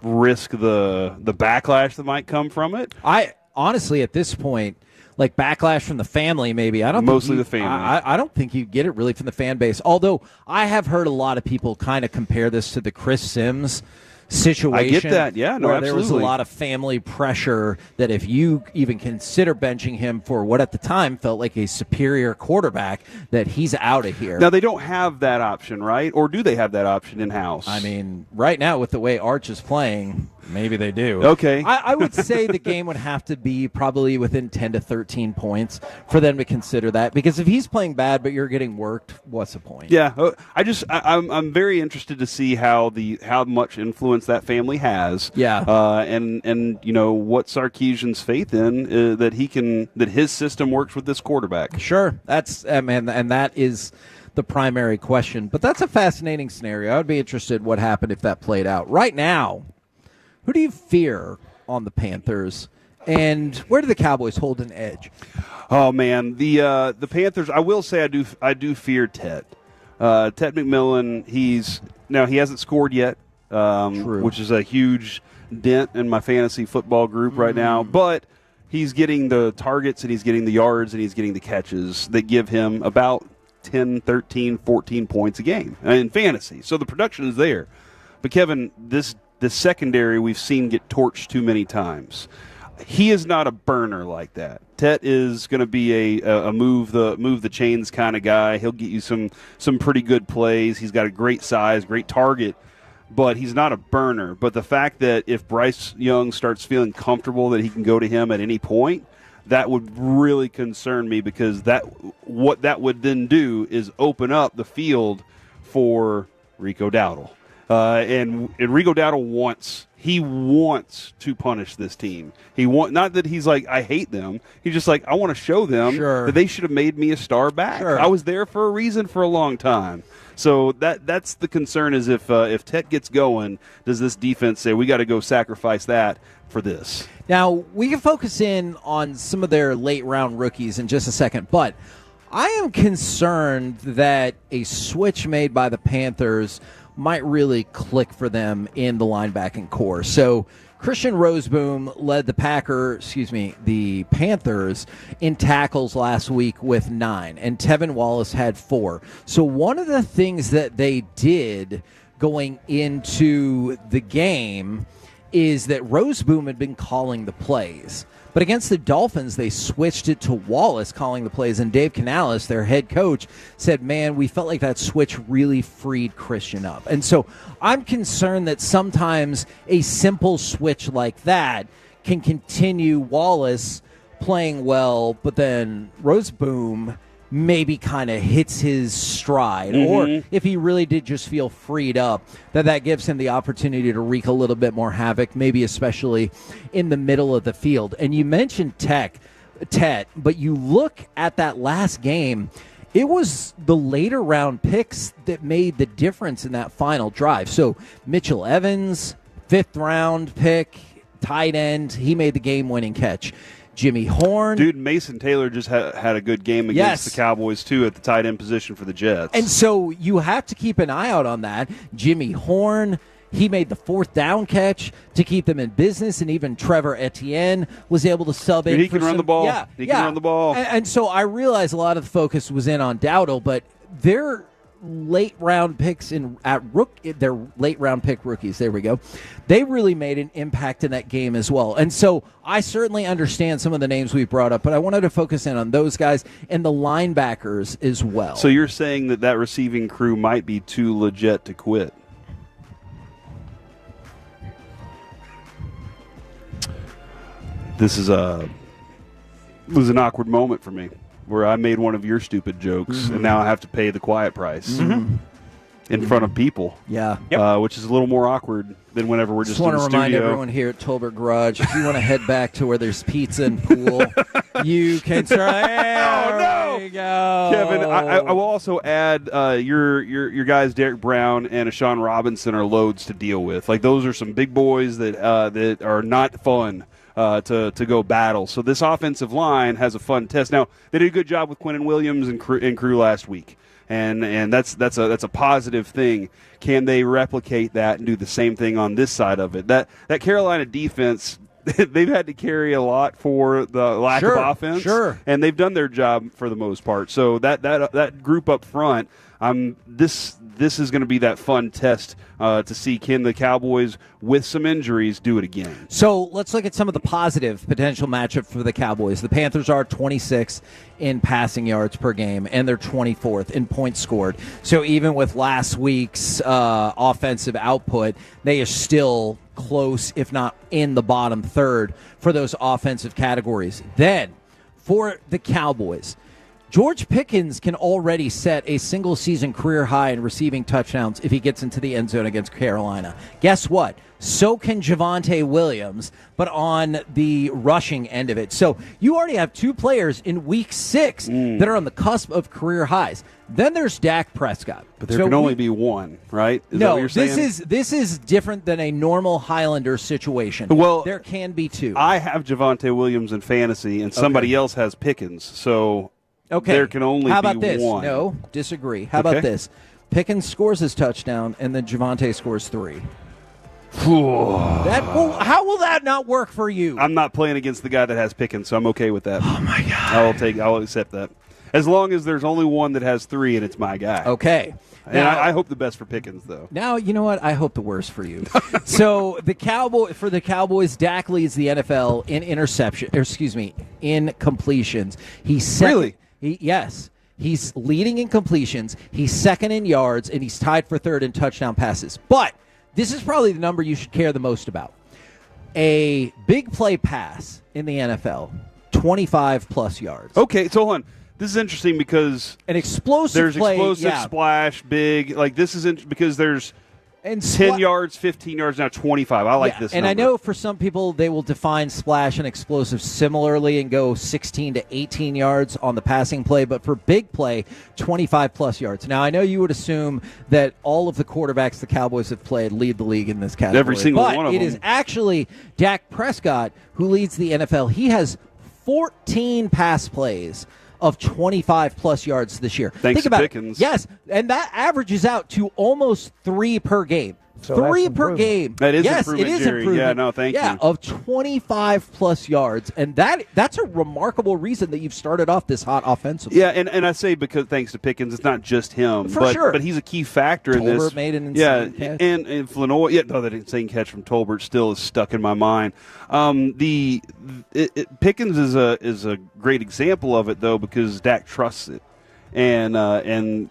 risk the backlash that might come from it?
I honestly, at this point, like backlash from the family, maybe. I don't
Mostly
think
the family.
I don't think you get it really from the fan base. Although I have heard a lot of people kind of compare this to the Chris Sims situation.
I get that, yeah, no,
where
absolutely.
there was a lot of family pressure that if you even consider benching him for what at the time felt like a superior quarterback, that he's out of here.
Now, they don't have that option, right? Or do they have that option in-house?
I mean, right now with the way Arch is playing, maybe they do.
Okay.
I would say the game would have to be probably within 10 to 13 points for them to consider that. Because if he's playing bad but you're getting worked, what's the point?
Yeah, I'm very interested to see how much influence that family has.
Yeah.
And you know what Sarkisian's faith in that his system works with this quarterback.
Sure, that's and that is the primary question. But that's a fascinating scenario. I would be interested what happened if that played out. Right now, who do you fear on the Panthers, and where do the Cowboys hold an edge?
Oh man, the Panthers. I will say I do fear Ted. Ted McMillan. He hasn't scored yet, which is a huge dent in my fantasy football group right now. But he's getting the targets and he's getting the yards and he's getting the catches that give him about 10, 13, 14 points a game in fantasy. So the production is there. But Kevin, this secondary we've seen get torched too many times. He is not a burner like that. Tet is going to be a move the chains kind of guy. He'll get you some pretty good plays. He's got a great size, great target, but he's not a burner. But the fact that if Bryce Young starts feeling comfortable that he can go to him at any point, that would really concern me, because what that would then do is open up the field for Rico Dowdle. And Rico Dowdle wants to punish this team. Not that he's like, I hate them. He's just like, I want to show them that they should have made me a star back.
Sure.
I was there for a reason for a long time. So that's the concern, is if Tet gets going, does this defense say we got to go sacrifice that for this?
Now, we can focus in on some of their late-round rookies in just a second, but I am concerned that a switch made by the Panthers might really click for them in the linebacking core. So Christian Roseboom led the Panthers in tackles last week with 9, and Tevin Wallace had 4. So one of the things that they did going into the game is that Roseboom had been calling the plays. But against the Dolphins, they switched it to Wallace calling the plays, and Dave Canales, their head coach, said, man, we felt like that switch really freed Christian up. And so I'm concerned that sometimes a simple switch like that can continue Wallace playing well, but then Roseboom maybe kind of hits his stride. Or if he really did just feel freed up, that gives him the opportunity to wreak a little bit more havoc, maybe especially in the middle of the field. And you mentioned Tet, but you look at that last game, it was the later round picks that made the difference in that final drive. So Mitchell Evans, 5th round pick, tight end, he made the game-winning catch. Jimmy Horn.
Dude, Mason Taylor just had a good game against the Cowboys, too, at the tight end position for the Jets.
And so you have to keep an eye out on that. Jimmy Horn, he made the 4th down catch to keep them in business, and even Trevor Etienne was able to sub in.
He can run the ball.
Yeah,
he can run the ball.
And so I realize a lot of the focus was in on Dowdle, but their late round picks their late round pick rookies, there we go, they really made an impact in that game as well. And so I certainly understand some of the names we've brought up, but I wanted to focus in on those guys and the linebackers as well.
So you're saying that receiving crew might be too legit to quit? This was an awkward moment for me, where I made one of your stupid jokes, and now I have to pay the quiet price in front of people.
Yeah.
Which is a little more awkward than whenever we're just in the studio.
want to remind everyone here at Tolbert Garage, if you want to head back to where there's pizza and pool, you can there we go.
Kevin, I will also add your guys, Derek Brown and Ashawn Robinson, are loads to deal with. Like, those are some big boys that are not fun to go battle. So this offensive line has a fun test. Now, they did a good job with Quinnen Williams and crew last week, and that's a positive thing. Can they replicate that and do the same thing on this side of it? That Carolina defense, they've had to carry a lot for the lack of offense, and they've done their job for the most part. So that group up front, this is going to be that fun test to see, can the Cowboys, with some injuries, do it again.
So let's look at some of the positive potential matchup for the Cowboys. The Panthers are 26th in passing yards per game, and they're 24th in points scored. So even with last week's offensive output, they are still close, if not in the bottom third for those offensive categories. Then, for the Cowboys, George Pickens can already set a single-season career high in receiving touchdowns if he gets into the end zone against Carolina. Guess what? So can Javonte Williams, but on the rushing end of it. So you already have 2 players in Week 6 that are on the cusp of career highs. Then there's Dak Prescott.
But there can only be one, right? Is that what you're saying?
This is different than a normal Highlander situation.
Well,
there can be 2.
I have Javonte Williams in fantasy, and somebody else has Pickens. So there can only
How about
be
this?
one.
No, disagree. How about this? Pickens scores his touchdown, and then Javonte scores 3. How will that not work for you?
I'm not playing against the guy that has Pickens, so I'm okay with that.
Oh, my God.
I'll accept that. As long as there's only one that has 3 and it's my guy.
Okay.
And
now,
I hope the best for Pickens, though.
Now, you know what? I hope the worst for you. So the Cowboys, Dak leads the NFL in completions. He's
really?
Yes. He's leading in completions. He's second in yards, and he's tied for third in touchdown passes. But this is probably the number you should care the most about. A big play pass in the NFL, 25-plus yards.
Okay, so hold on. This is interesting because
an explosive
there's
play,
explosive splash, big. Like, this is because there's 10 yards, 15 yards, now 25. I like this
and
number.
I know for some people they will define splash and explosive similarly and go 16 to 18 yards on the passing play, but for big play, 25-plus yards. Now, I know you would assume that all of the quarterbacks the Cowboys have played lead the league in this category.
Every single
one
of them.
But it is actually Dak Prescott who leads the NFL. He has 14 pass plays of 25-plus yards this year.
Thanks
Think about
to Pickens.
It. Yes, and that averages out to almost 3 per game.
So
3 per game.
That is
yes,
improvement,
it is
Jerry.
improvement.
Yeah, no, thank you.
Of 25-plus yards, and that's a remarkable reason that you've started off this hot offensively.
Yeah, and I say because thanks to Pickens, it's not just him. But he's a key factor in this.
Tolbert made an insane catch.
And Flanoy, that insane catch from Tolbert still is stuck in my mind. Pickens is a great example of it, though, because Dak trusts it. And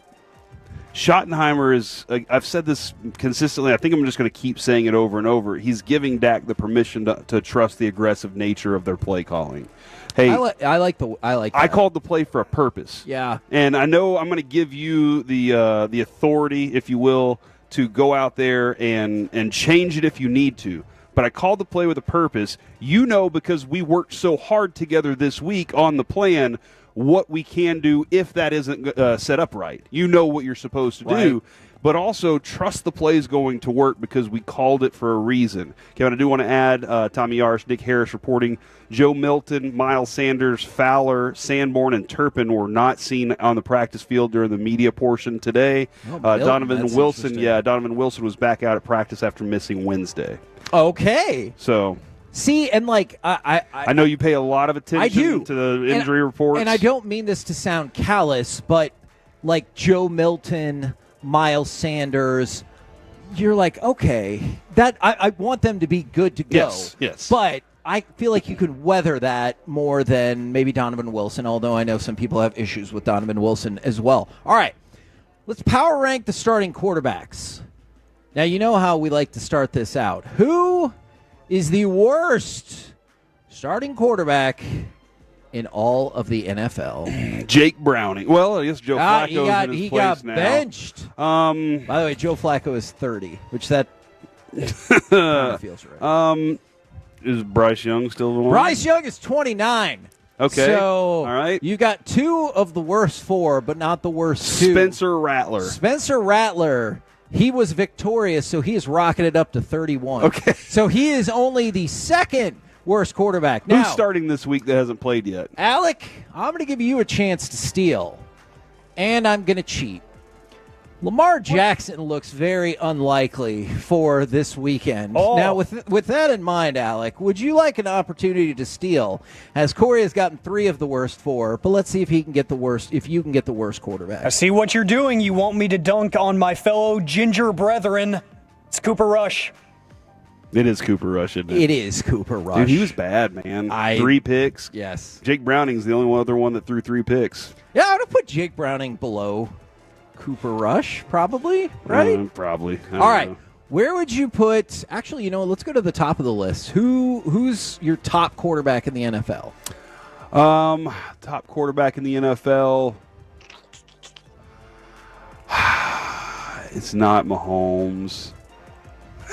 Schottenheimer is, I've said this consistently, I think I'm just going to keep saying it over and over. He's giving Dak the permission to trust the aggressive nature of their play calling. Hey,
I like that.
I called the play for a purpose.
Yeah.
And I know I'm going to give you the authority, if you will, to go out there and change it if you need to. But I called the play with a purpose. You know, because we worked so hard together this week on the plan, what we can do if that isn't set up right. You know what you're supposed to do. but also trust the plays going to work because we called it for a reason. Kevin, I do want to add Tommy Yaris, Nick Harris reporting Joe Milton, Miles Sanders, Fowler, Sanborn, and Turpin were not seen on the practice field during the media portion today. Donovan Wilson, Donovan Wilson was back out at practice after missing Wednesday.
Okay.
So...
See, and like I
know you pay a lot of attention to the injury reports.
And I don't mean this to sound callous, but like Joe Milton, Miles Sanders, you're like, okay, that I want them to be good to go.
Yes.
But I feel like you could weather that more than maybe Donovan Wilson, although I know some people have issues with Donovan Wilson as well. All right, let's power rank the starting quarterbacks. Now, you know how we like to start this out. Who is the worst starting quarterback in all of the NFL?
Jake Browning. Well, I guess Joe Flacco's in his
he
place
got
now.
benched. By the way, Joe Flacco is 30, which that feels right.
Is Bryce Young still the one?
Bryce Young is 29.
Okay.
So
all right.
You got two of the worst four, but not the worst two.
Spencer Rattler. He was victorious, so he is rocketed up to 31.
Okay. So he is only the second worst quarterback. Now,
who's starting this week that hasn't played yet?
Alec, I'm going to give you a chance to steal, and I'm going to cheat. Lamar Jackson looks very unlikely for this weekend. Now, with that in mind, Alec, would you like an opportunity to steal? As Corey has gotten 3 of the worst 4, but let's see if he can get the worst. If you can get the worst quarterback.
I see what you're doing. You want me to dunk on my fellow ginger brethren. It's Cooper Rush.
It is Cooper Rush, isn't it?
It is Cooper Rush.
Dude, he was bad, man. 3 picks.
Yes.
Jake Browning's the only other one that threw 3 picks.
Yeah, I would put Jake Browning below Cooper Rush, probably, right?
Probably.
All right. Where would you put? Actually, let's go to the top of the list. Who's your top quarterback in the NFL?
Top quarterback in the NFL. It's not Mahomes.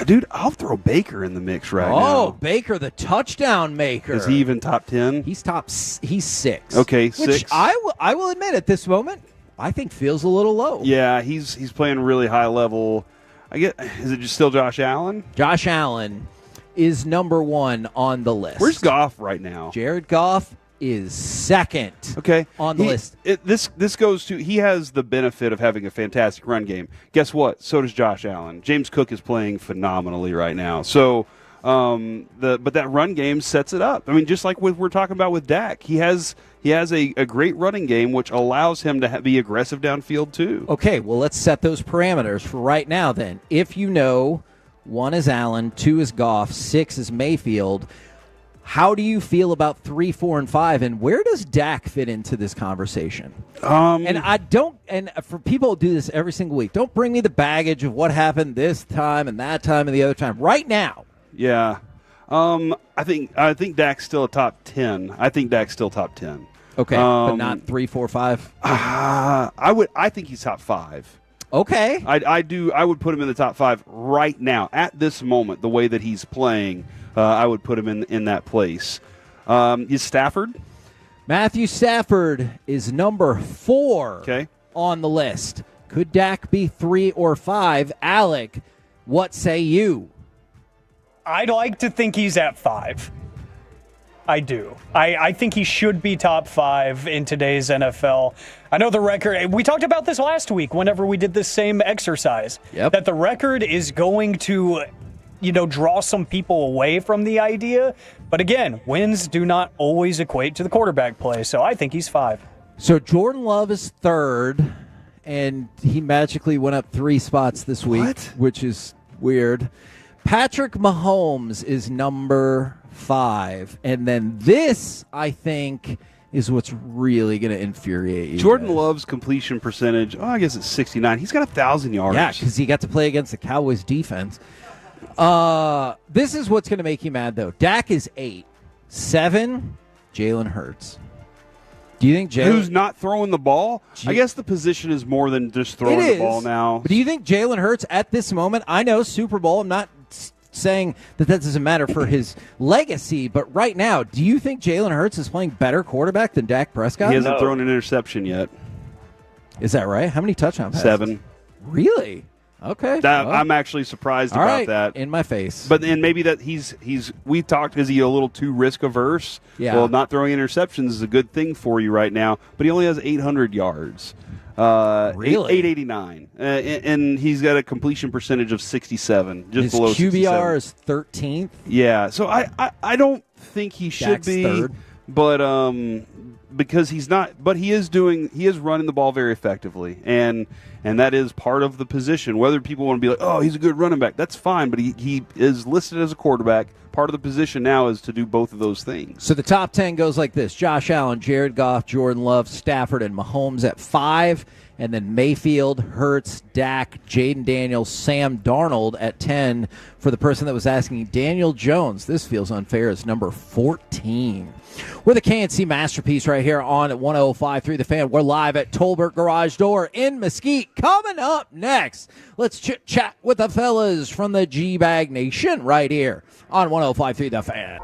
Dude, I'll throw Baker in the mix right now.
Oh, Baker, the touchdown maker.
Is he even top 10?
He's 6.
Okay, 6.
Which I will admit at this moment, I think feels a little low.
Yeah, he's playing really high level. Is it just still Josh Allen?
Josh Allen is number 1 on the list.
Where's Goff right now?
Jared Goff is second.
Okay,
on the list.
This goes to he has the benefit of having a fantastic run game. Guess what? So does Josh Allen. James Cook is playing phenomenally right now. So. But that run game sets it up. I mean, just like we're talking about with Dak, he has a great running game, which allows him to be aggressive downfield too.
Okay, well, let's set those parameters for right now then. If 1 is Allen, 2 is Goff, 6 is Mayfield, how do you feel about 3, 4, and 5, and where does Dak fit into this conversation? And for people who do this every single week, don't bring me the baggage of what happened this time and that time and the other time. Right now.
Yeah, I think Dak's still a top 10. I think Dak's still top 10.
Okay, but not 3, 4, 5.
I think he's top 5.
Okay,
I would put him in the top 5 right now at this moment. The way that he's playing, I would put him in that place. Is Stafford?
Matthew Stafford is number 4.
Okay.
On the list. Could Dak be 3 or 5? Alec, what say you?
I'd like to think he's at 5. I do. I think he should be top 5 in today's NFL. I know the record, we talked about this last week whenever we did this same exercise, that the record is going to, draw some people away from the idea. But again, wins do not always equate to the quarterback play, so I think he's 5.
So Jordan Love is 3rd, and he magically went up 3 spots this week, which is weird. Patrick Mahomes is number 5. And then this, I think, is what's really going to infuriate you.
Jordan Love's completion percentage, I guess it's 69. He's got 1,000 yards.
Yeah, because he got to play against the Cowboys defense. This is what's going to make you mad, though. Dak is 8. 7, Jalen Hurts. Do you think Jalen...
Who's not throwing the ball? I guess the position is more than just throwing the ball now.
But do you think Jalen Hurts at this moment, I know Super Bowl, I'm not saying that doesn't matter for his legacy, but right now, do you think Jalen Hurts is playing better quarterback than Dak Prescott?
He hasn't thrown an interception yet.
Is that right? How many touchdown passes?
7.
Really? Okay.
I'm actually surprised
All
about
right.
that.
In my face.
But and maybe that we talked, is he a little too risk averse?
Yeah.
Well, not throwing interceptions is a good thing for you right now, but he only has 800 yards.
Really?
889. And he's got a completion percentage of 67, just
His
below
QBR
67.
is 13th.
Yeah. So I don't think he should
Dak's
be
third.
but because he's not, but he is running the ball very effectively, and that is part of the position. Whether people want to be like, oh, he's a good running back, that's fine, but he is listed as a quarterback. Part of the position now is to do both of those things.
So the top 10 goes like this: Josh Allen, Jared Goff, Jordan Love, Stafford, and Mahomes at 5. And then Mayfield, Hurts, Dak, Jaden Daniels, Sam Darnold at 10. For the person that was asking, Daniel Jones, this feels unfair, is number 14. We're the KNC Masterpiece right here on 105.3 The Fan. We're live at Tolbert Garage Door in Mesquite. Coming up next, let's chit-chat with the fellas from the G-Bag Nation right here on 105.3 The Fan.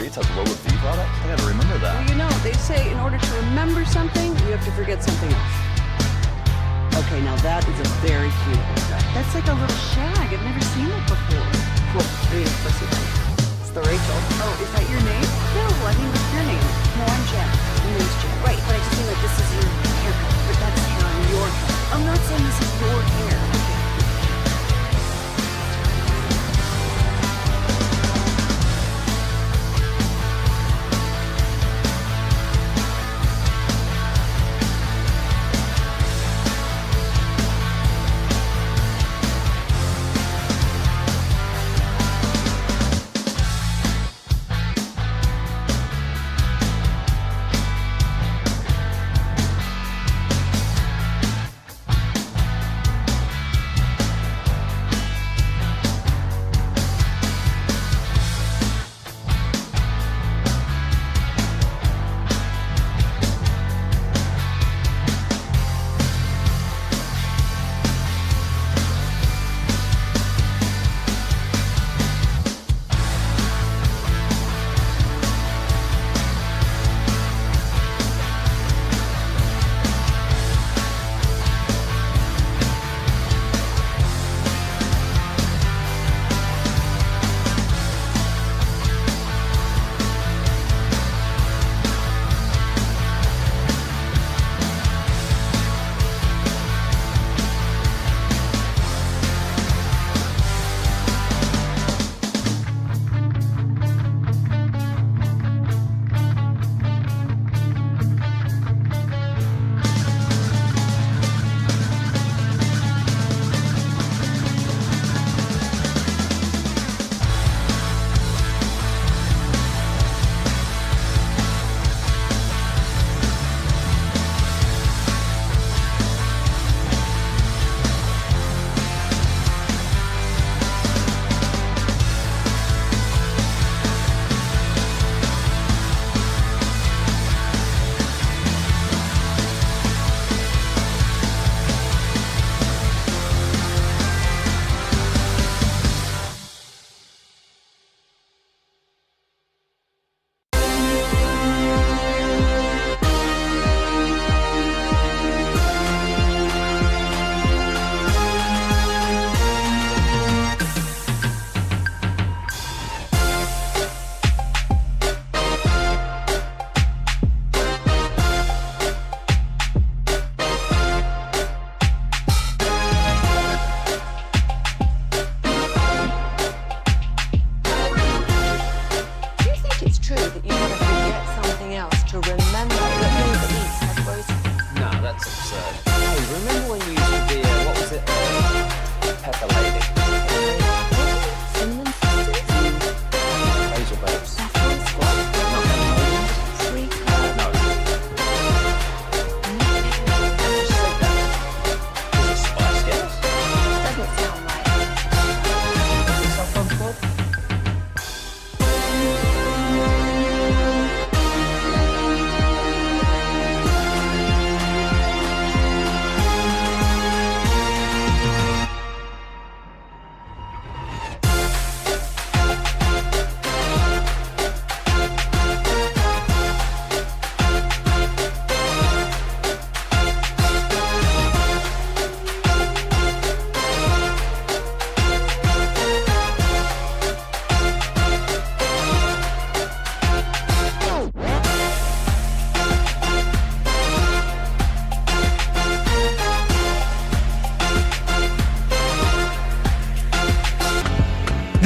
Eats has lower fee products? I gotta remember that.
Well, you know, they say in order to remember something, you have to forget something else. Okay, now that is a very cute haircut. That's like a little shag. I've never seen it before. Cool. I mean, pussy. It's the Rachel. Oh, is that your name? No, I mean, what's your name? No, I'm Jen. My name's Jen. Right, but I just mean like this is your haircut. But that's hair on your head. I'm not saying this is your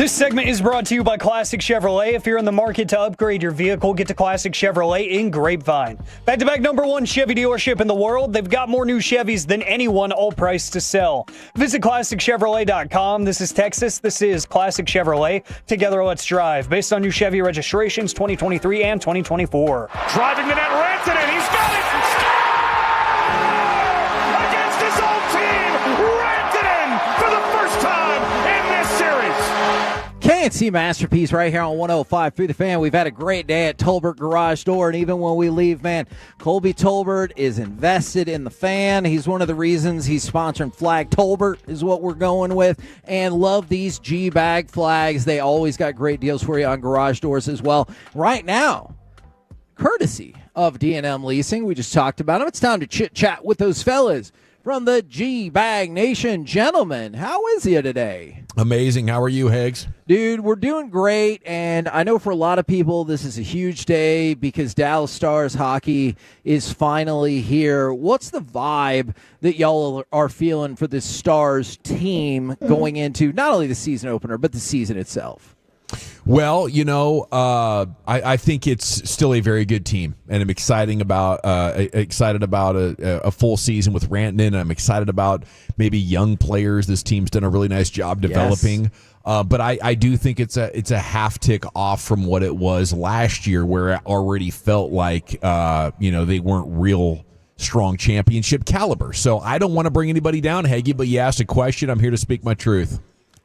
This segment is brought to you by Classic Chevrolet. If you're in the market to upgrade your vehicle, get to Classic Chevrolet in Grapevine. Back-to-back #1 Chevy dealership in the world. They've got more new Chevys than anyone, all priced to sell. Visit ClassicChevrolet.com. This is Texas. This is Classic Chevrolet. Together, let's drive. Based on new Chevy registrations 2023 and 2024.
Driving the net, Rantanen. He's got it. Against his old team, Rantanen for the first time in this series.
KNC Masterpiece right here on 105 through the fan. We've had a great day at Tolbert Garage Door, and even when we leave, man, Colby Tolbert is invested in the fan. He's one of the reasons he's sponsoring Flag Tolbert is what we're going with, and love these G-Bag flags. They always got great deals for you on garage doors as well. Right now, courtesy of D&M Leasing, we just talked about them. It's time to chit-chat with those fellas from the G-Bag Nation. Gentlemen, how is you today?
Amazing. How are you, Higgs?
Dude, we're doing great, and I know for a lot of people this is a huge day because Dallas Stars hockey is finally here. What's the vibe that y'all are feeling for this Stars team going into not only the season opener, but the season itself?
Well, I think it's still a very good team, and I'm excited about a full season with Rantanen, and I'm excited about maybe young players. This team's done a really nice job developing. Yes. But I do think it's a half tick off from what it was last year, where it already felt like they weren't real strong championship caliber. So I don't want to bring anybody down, Heggie, but you asked a question. I'm here to speak my truth.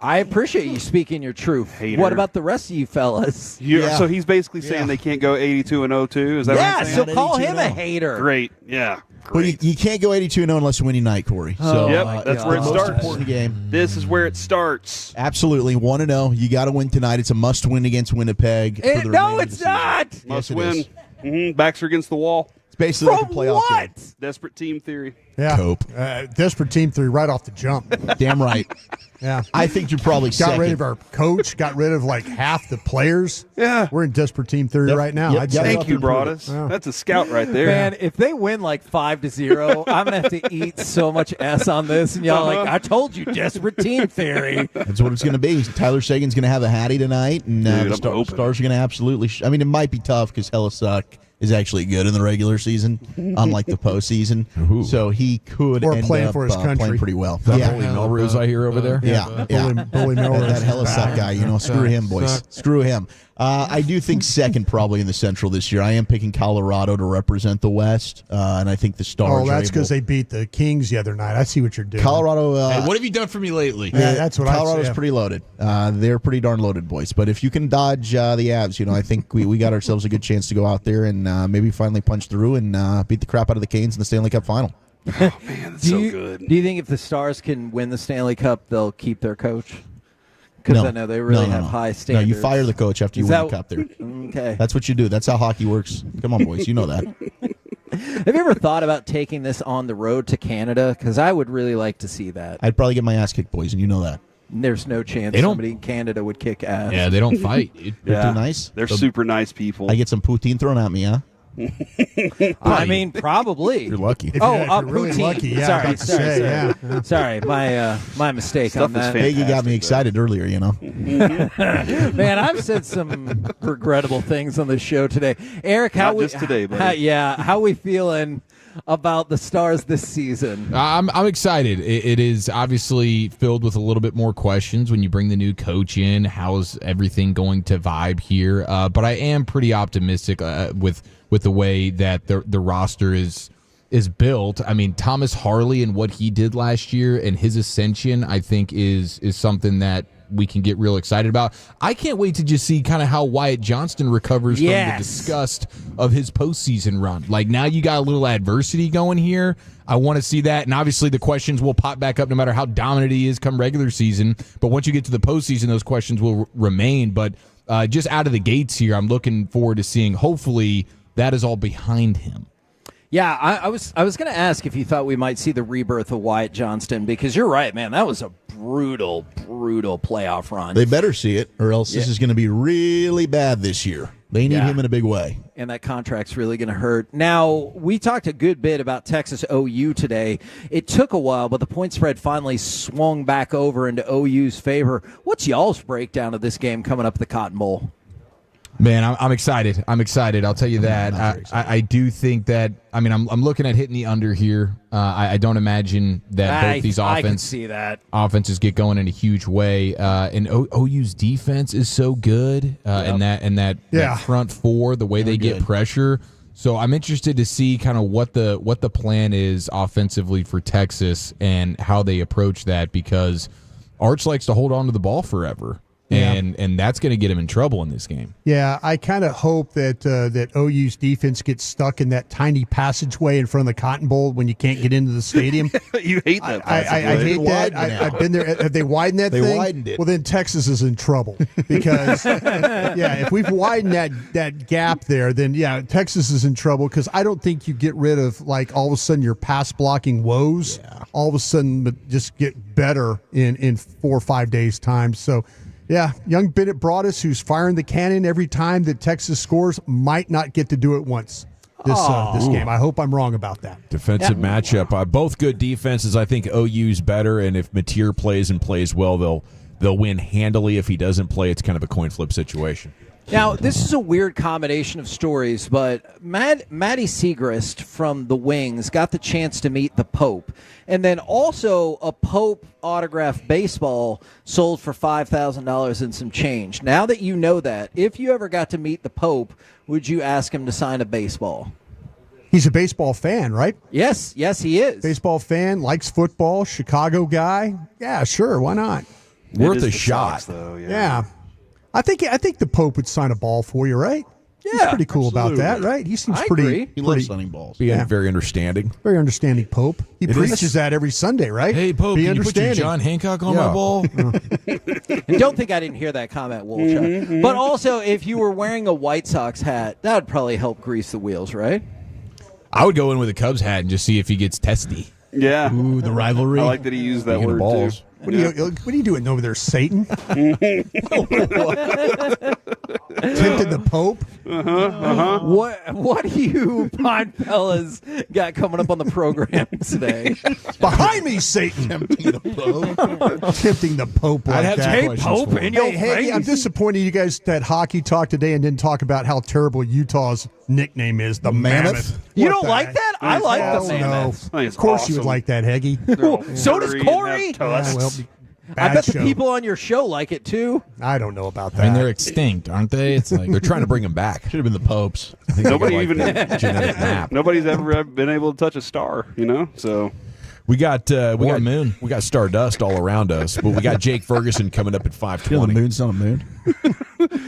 I appreciate you speaking your truth.
Hater.
What about the rest of you fellas?
So he's basically saying they can't go 82-0-2. Is that what he's saying?
So call him a hater.
Great. Yeah.
Well, you can't go 82-0 unless you win your night, Corey. So
that's where it starts.
Most important game.
This is where it starts.
Absolutely. 1-0. You got to win tonight. It's a must-win against Winnipeg.
No, it's not.
Must win. Mm-hmm. Backs are against the wall.
It's basically like a playoff game.
Desperate team theory.
Yeah.
Cope.
Desperate team theory right off the jump.
Damn right.
Yeah.
I think you're probably
got rid of our coach, got rid of like half the players.
Yeah.
We're in desperate team theory right now.
Thank you, Broadus. Yeah. That's a scout right there.
Man, if they win like 5-0, I'm going to have to eat so much S on this. And y'all like, I told you, desperate team theory.
That's what it's going to be. Tyler Sagan's going to have a hattie tonight, and the Stars are going to absolutely it might be tough because Hellesuck is actually good in the regular season, unlike the postseason.
Ooh.
So he could end
playing
up
for his country.
playing pretty well.
Bully Melrose I hear over there?
Yeah.
Bully Melrose.
That Hellesuck guy, screw him, boys. Screw him. I do think second probably in the Central this year. I am picking Colorado to represent the West, and I think the Stars.
Oh, that's because they beat the Kings the other night. I see what you're doing.
Colorado.
Hey, what have you done for me lately?
Yeah, that's what
Colorado's
I say.
pretty loaded. They're pretty darn loaded, boys. But if you can dodge the Avs, I think we got ourselves a good chance to go out there and maybe finally punch through and beat the crap out of the Canes in the Stanley Cup final.
Oh, man, that's so good.
Do you think if the Stars can win the Stanley Cup, they'll keep their coach? Because I know they really have high standards.
No, you fire the coach after you win the cup there.
Okay.
That's what you do. That's how hockey works. Come on, boys. You know that.
Have you ever thought about taking this on the road to Canada? Because I would really like to see that.
I'd probably get my ass kicked, boys, and you know that.
There's no chance somebody in Canada would kick ass.
Yeah, they don't fight.
They're too nice.
They're super nice people.
I get some poutine thrown at me, huh?
I mean, probably.
You're lucky.
If you're really
poutine.
lucky, yeah.
Sorry, my mistake on that.
Peggy got me excited earlier,
Man, I've said some regrettable things on this show today. Eric, how we feeling about the Stars this season?
I'm excited. It is obviously filled with a little bit more questions when you bring the new coach in. How's everything going to vibe here? But I am pretty optimistic with the way that the roster is built. I mean, Thomas Harley and what he did last year and his ascension, I think, is something that we can get real excited about. I can't wait to just see kind of how Wyatt Johnston recovers from the disgust of his postseason run. Like, now you got a little adversity going here. I want to see that, and obviously the questions will pop back up no matter how dominant he is come regular season. But once you get to the postseason, those questions will remain. But just out of the gates here, I'm looking forward to seeing, hopefully, that is all behind him.
Yeah, I was going to ask if you thought we might see the rebirth of Wyatt Johnston, because you're right, man. That was a brutal playoff run.
They better see it, or else this is going to be really bad this year. They need him in a big way.
And that contract's really going to hurt. Now, we talked a good bit about Texas OU today. It took a while, but the point spread finally swung back over into OU's favor. What's y'all's breakdown of this game coming up at the Cotton Bowl?
Man, I'm excited. I'm excited. I'll tell you that. I do think that. I mean, I'm looking at hitting the under here. I don't imagine that both these offenses get going in a huge way. And OU's defense is so good, and that front four, the way they get pressure. So I'm interested to see kind of what the plan is offensively for Texas and how they approach that, because Arch likes to hold on to the ball forever. And that's going to get him in trouble in this game.
Yeah, I kind of hope that OU's defense gets stuck in that tiny passageway in front of the Cotton Bowl when you can't get into the stadium.
You hate that passageway.
I hate that. I've been there. Have they widened that thing?
They widened it.
Well, then Texas is in trouble because, if we've widened that gap there, then, Texas is in trouble, because I don't think you get rid of, like, all of a sudden your pass blocking woes. Yeah. All of a sudden just get better in 4 or 5 days' time. So, yeah, young Bennett Broadus, who's firing the cannon every time that Texas scores, might not get to do it once this game. I hope I'm wrong about that.
Defensive matchup. Both good defenses. I think OU's better, and if Mateer plays well, they'll win handily. If he doesn't play, it's kind of a coin flip situation.
Now, this is a weird combination of stories, but Maddie Segrist from the Wings got the chance to meet the Pope. And then also a Pope autographed baseball sold for $5,000 and some change. Now that you know that, if you ever got to meet the Pope, would you ask him to sign a baseball?
He's a baseball fan, right?
Yes, he is.
Baseball fan, likes football, Chicago guy. Yeah, sure, why not?
Worth a shot.
Though,
yeah. I think the Pope would sign a ball for you, right?
Yeah,
he's pretty cool about that, right? He seems pretty.
He loves signing balls.
Being very understanding.
Very understanding Pope. He preaches that every Sunday, right?
Hey, Pope, can you put your John Hancock on my ball?
And don't think I didn't hear that comment, Wolchuk. But also, if you were wearing a White Sox hat, that would probably help grease the wheels, right?
I would go in with a Cubs hat and just see if he gets testy.
Yeah.
Ooh, the rivalry.
I like that he used that word,
balls.
too.
What are you doing over there, Satan? Tempting the Pope?
What do you fine fellas got coming up on the program today?
Behind me, Satan! Tempting the Pope. Tempting the Pope like
I'd have
that.
some Pope in your
Hey, I'm disappointed you guys had hockey talk today and didn't talk about how terrible Utah's nickname is, the Mammoth.
You don't like that? I like the Mammoth.
No. Of course you would like that, Heggy.
So does Corey. I bet the people on your show like it too.
I don't know about that.
I mean, they're extinct, aren't they? It's like they're trying to bring them back.
Should have been the Popes.
I think genetic map.
Nobody's ever been able to touch a star, So
we got moon. We got stardust all around us, but we got Jake Ferguson coming up at 5:20.
The moon's not a moon.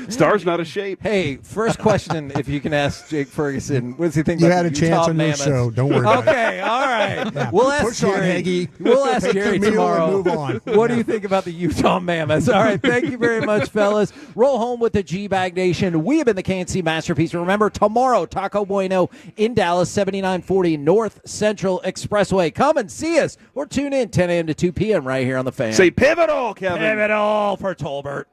star's not a shape.
Hey, first question, if you can ask Jake Ferguson, what does he think
you
about
had a
the
chance
Utah
on
Mammoth?
your show. Don't worry about it.
Okay, all right.
Yeah,
we'll ask
push on,
Jerry.
Heggy.
We'll ask
Take
Jerry
your meal
tomorrow.
and move on.
What do you think about the Utah Mammoths? All right, thank you very much, fellas. Roll home with the G-Bag Nation. We have been the KNC Masterpiece. Remember, tomorrow, Taco Bueno in Dallas, 7940 North Central Expressway. Come and see us or tune in 10 a.m. to 2 p.m. right here on The Fan.
Say pivotal, Kevin.
Pivotal for Tolbert.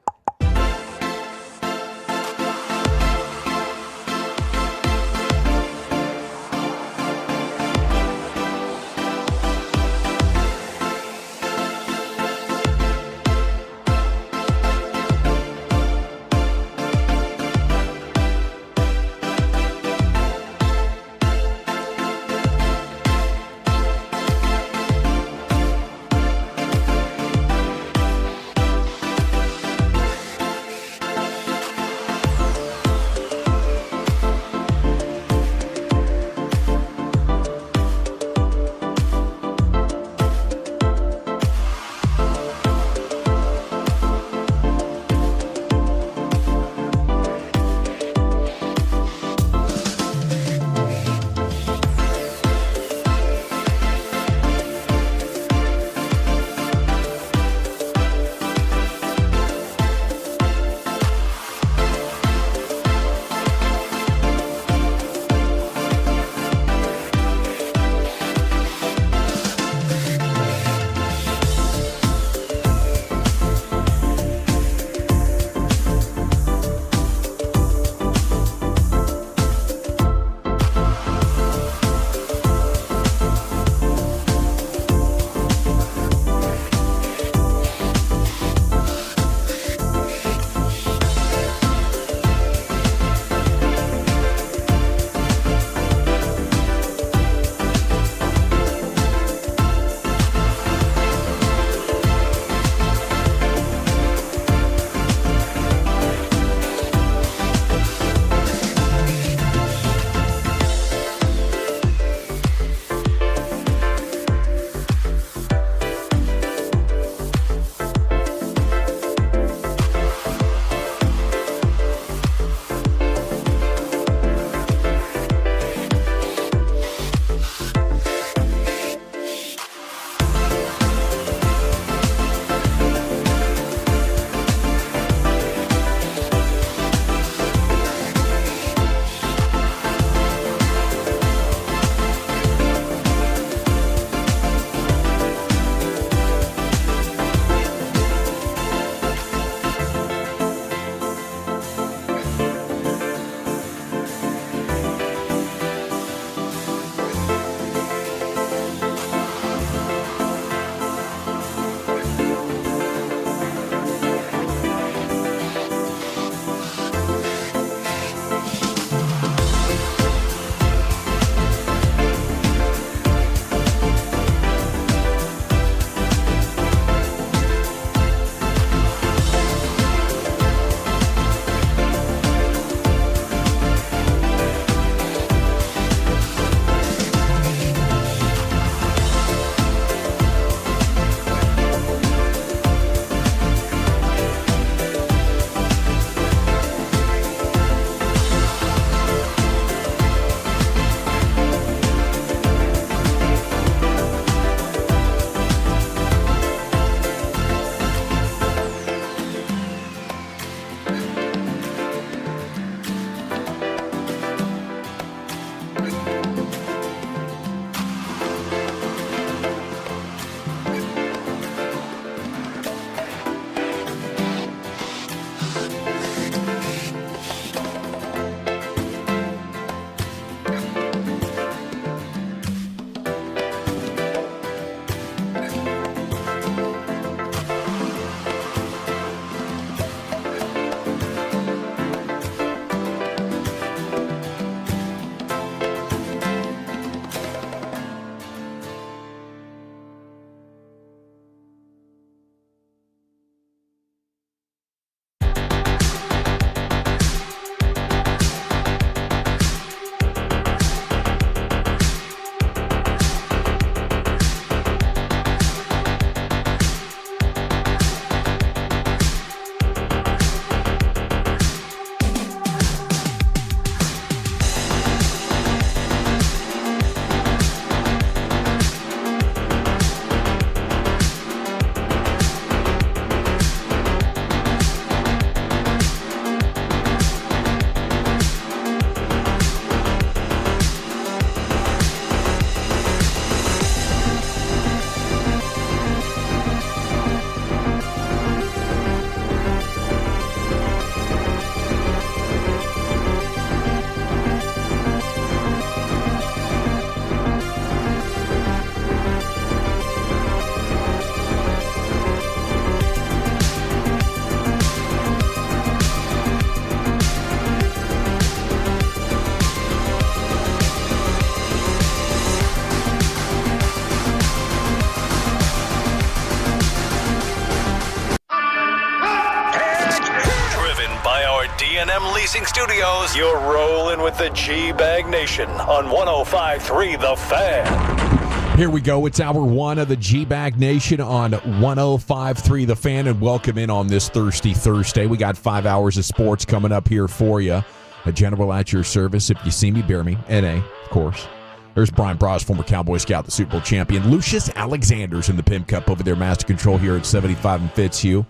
You're rolling with the G-Bag Nation on 105.3 The Fan.
Here we go. It's hour one of the G-Bag Nation on 105.3 The Fan, and welcome in on this Thirsty Thursday. We got 5 hours of sports coming up here for you. A general at your service. If you see me, bear me. N.A., of course. There's Brian Bros, former Cowboy Scout, the Super Bowl champion. Lucius Alexander's in the Pim Cup over there, Master Control here at 75 and Fitzhugh.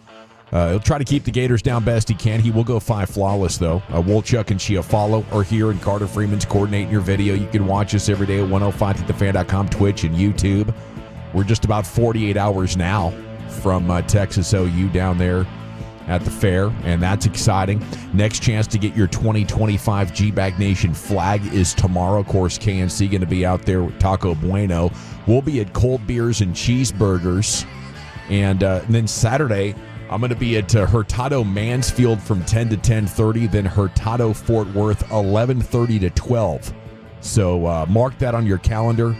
He'll try to keep the Gators down best he can. He will go 5 flawless, though. Wolchuk and Chiafalo are here, and Carter Freeman's coordinating your video. You can watch us every day at 105thethefan.com, Twitch, and YouTube. We're just about 48 hours now from Texas OU down there at the fair, and that's exciting. Next chance to get your 2025 G-Bag Nation flag is tomorrow. Of course, KNC going to be out there with Taco Bueno. We'll be at Cold Beers and Cheeseburgers. And then Saturday, I'm going to be at Hurtado Mansfield from 10 to 10:30, then Hurtado Fort Worth 11:30 to 12. So mark that on your calendar.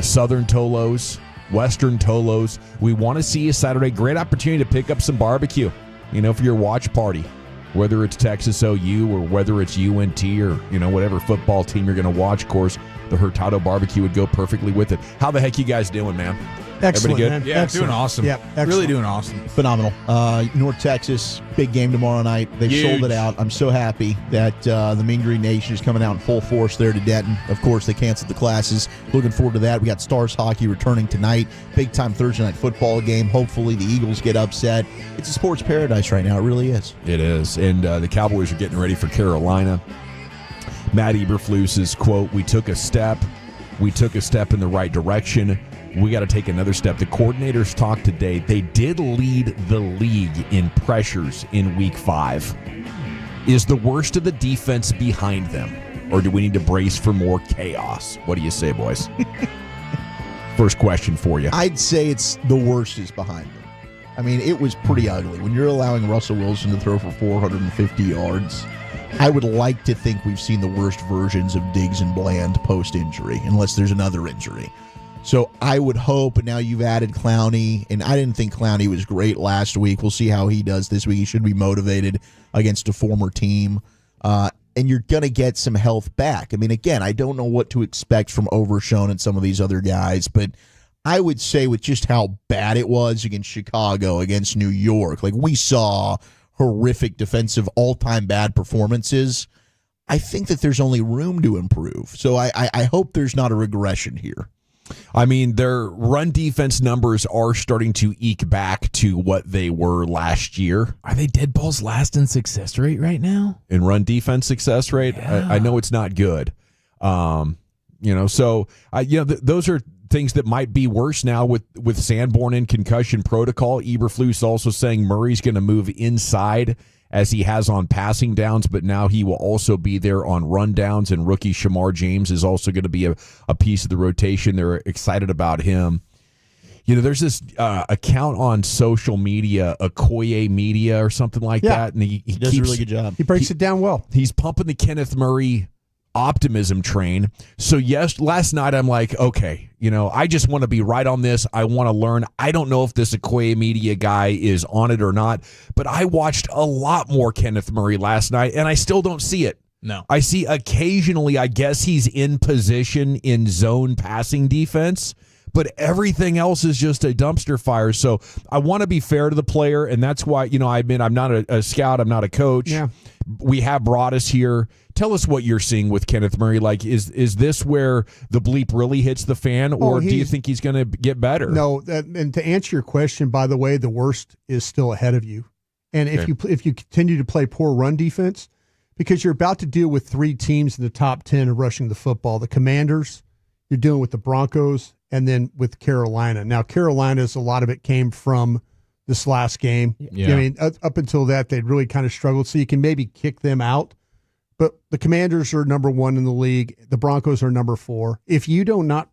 Southern Tolos, Western Tolos. We want to see you Saturday. Great opportunity to pick up some barbecue, for your watch party, whether it's Texas OU or whether it's UNT or, whatever football team you're going to watch. Of course, the Hurtado barbecue would go perfectly with it. How the heck you guys doing, man?
Excellent,
Everybody good?
man. Excellent.
Doing awesome.
Yep, excellent.
Really doing awesome.
Phenomenal. North Texas, big game tomorrow night. They've
Huge.
sold it out. I'm so happy that the Mean Green Nation is coming out in full force there to Denton. Of course, they canceled the classes. Looking forward to that. We got Stars hockey returning tonight. Big-time Thursday night football game. Hopefully the Eagles get upset. It's a sports paradise right now. It really is.
It is. And the Cowboys are getting ready for Carolina. Matt Eberflus's quote, we took a step in the right direction. We got to take another step. The coordinators talked today. They did lead the league in pressures in Week 5. Is the worst of the defense behind them, or do we need to brace for more chaos? What do you say, boys? First question for you.
I'd say it's the worst is behind them. I mean, it was pretty ugly. When you're allowing Russell Wilson to throw for 450 yards, I would like to think we've seen the worst versions of Diggs and Bland post-injury, unless there's another injury. So I would hope, and now you've added Clowney, and I didn't think Clowney was great last week. We'll see how he does this week. He should be motivated against a former team. And you're going to get some health back. I mean, again, I don't know what to expect from Overshown and some of these other guys, but I would say with just how bad it was against Chicago, against New York, like we saw horrific defensive all-time bad performances. I think that there's only room to improve. So I hope there's not a regression here.
I mean, their run defense numbers are starting to eke back to what they were last year.
Are they dead balls last in success rate right now?
In run defense success rate?
Yeah.
I know it's not good. So those are things that might be worse now with Sanborn in concussion protocol. Eberflus also saying Murray's going to move inside as he has on passing downs, but now he will also be there on run downs, and rookie Shamar James is also going to be a piece of the rotation. They're excited about him. There's this account on social media, Okoye Media or something like that, and he
does a really good job.
He breaks it down well.
He's pumping the Kenneth Murray optimism train. So last night I'm like, okay, I just want to be right on this. I want to learn. I don't know if this Okoye Media guy is on it or not, but I watched a lot more Kenneth Murray last night, and I still don't see it.
No.
I see occasionally, I guess he's in position in zone passing defense, but everything else is just a dumpster fire. So I want to be fair to the player, and that's why, I'm not a scout, I'm not a coach.
Yeah.
We have brought us here. Tell us what you're seeing with Kenneth Murray. Like, is this where the bleep really hits the fan, or do you think he's going to get better?
No, and to answer your question, by the way, the worst is still ahead of you. And if you continue to play poor run defense, because you're about to deal with 3 teams in the top 10 of rushing the football, the Commanders, you're dealing with the Broncos, and then with Carolina. Now, Carolina's, a lot of it came from this last game.
Yeah.
I mean, up until that, they'd really kind of struggled, so you can maybe kick them out. But the Commanders are number 1 in the league. The Broncos are number 4. If you do not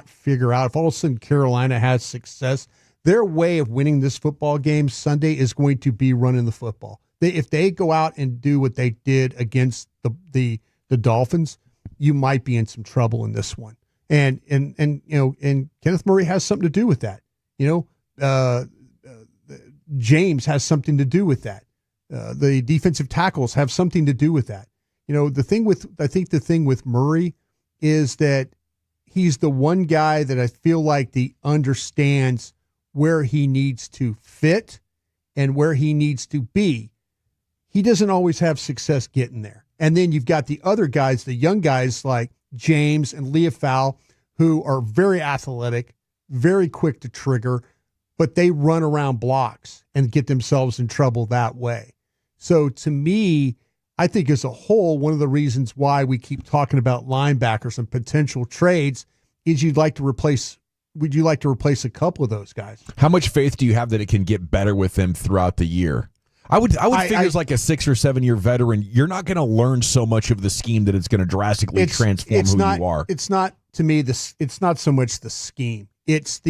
figure out, if all of a sudden Carolina has success, their way of winning this football game Sunday is going to be running the football. If they go out and do what they did against the Dolphins, you might be in some trouble in this one. And Kenneth Murray has something to do with that. James has something to do with that. The defensive tackles have something to do with that. the thing with Murray is that he's the one guy that I feel like understands where he needs to fit and where he needs to be. He doesn't always have success getting there. And then you've got the other guys, the young guys like James and Leofau, who are very athletic, very quick to trigger, but they run around blocks and get themselves in trouble that way. So to me, I think as a whole, one of the reasons why we keep talking about linebackers and potential trades is would you like to replace a couple of those guys?
How much faith do you have that it can get better with them throughout the year? I would figure as like a 6 or 7 year veteran, you're not going to learn so much of the scheme that it's going to drastically transform you are.
It's not, to me, it's not so much the scheme. It's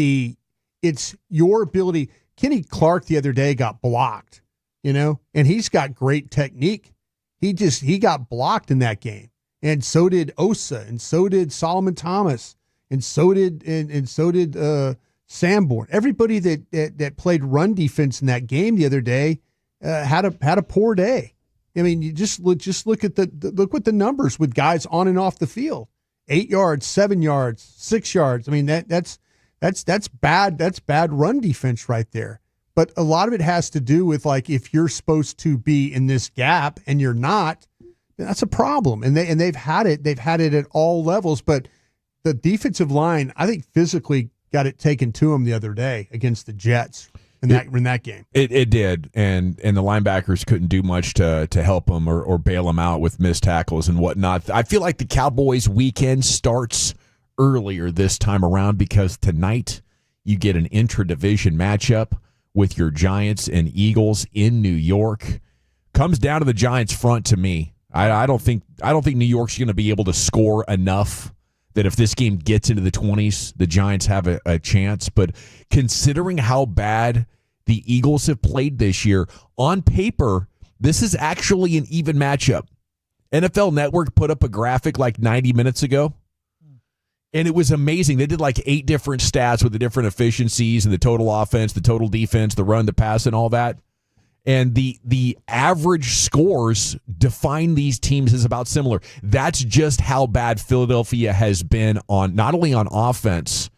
your ability. Kenny Clark the other day got blocked, and he's got great technique. He got blocked in that game. And so did Osa, and so did Solomon Thomas, and so did Sanborn. Everybody that played run defense in that game the other day had a poor day. I mean, you just look at look what the numbers with guys on and off the field. 8 yards, 7 yards, 6 yards. I mean, that's bad. That's bad run defense right there. But a lot of it has to do with, like, if you're supposed to be in this gap and you're not, that's a problem. And they've had it. They've had it at all levels. But the defensive line, I think, physically got it taken to them the other day against the Jets in that game.
It did, and the linebackers couldn't do much to help them or bail them out with missed tackles and whatnot. I feel like the Cowboys weekend starts earlier this time around because tonight you get an intra-division matchup with your Giants and Eagles in New York. Comes down to the Giants front to me. I don't think New York's going to be able to score enough that if this game gets into the 20s, the Giants have a chance. But considering how bad the Eagles have played this year, on paper, this is actually an even matchup. NFL Network put up a graphic like 90 minutes ago, and it was amazing. They did like 8 different stats with the different efficiencies and the total offense, the total defense, the run, the pass, and all that. And the average scores define these teams as about similar. That's just how bad Philadelphia has been on not only on offense,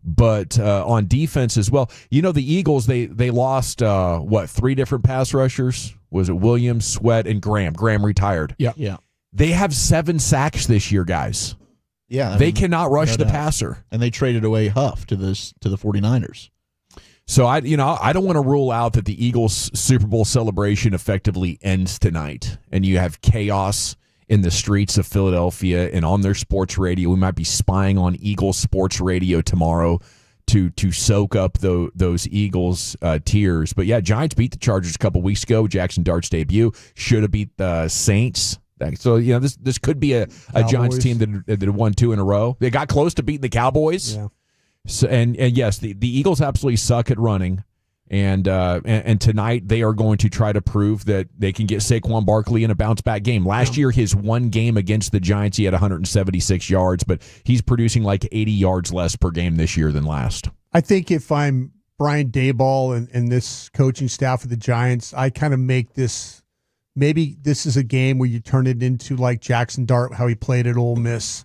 but on defense as well. The Eagles, they lost, 3 different pass rushers? Was it Williams, Sweat, and Graham? Graham retired.
Yeah.
They have 7 sacks this year, guys.
Yeah.
They cannot rush the passer.
And they traded away Huff to the 49ers.
So I don't want to rule out that the Eagles Super Bowl celebration effectively ends tonight, and you have chaos in the streets of Philadelphia and on their sports radio. We might be spying on Eagles sports radio tomorrow to soak up those Eagles tears. But yeah, Giants beat the Chargers a couple weeks ago. Jackson Dart's debut should have beat the Saints. So this could be a Giants team that won 2 in a row. They got close to beating the Cowboys.
Yeah.
So, and yes, the Eagles absolutely suck at running, and tonight they are going to try to prove that they can get Saquon Barkley in a bounce-back game. Last year, his one game against the Giants, he had 176 yards, but he's producing like 80 yards less per game this year than last.
I think if I'm Brian Daboll and this coaching staff of the Giants, I kind of make this, maybe this is a game where you turn it into like Jackson Dart, how he played at Ole Miss.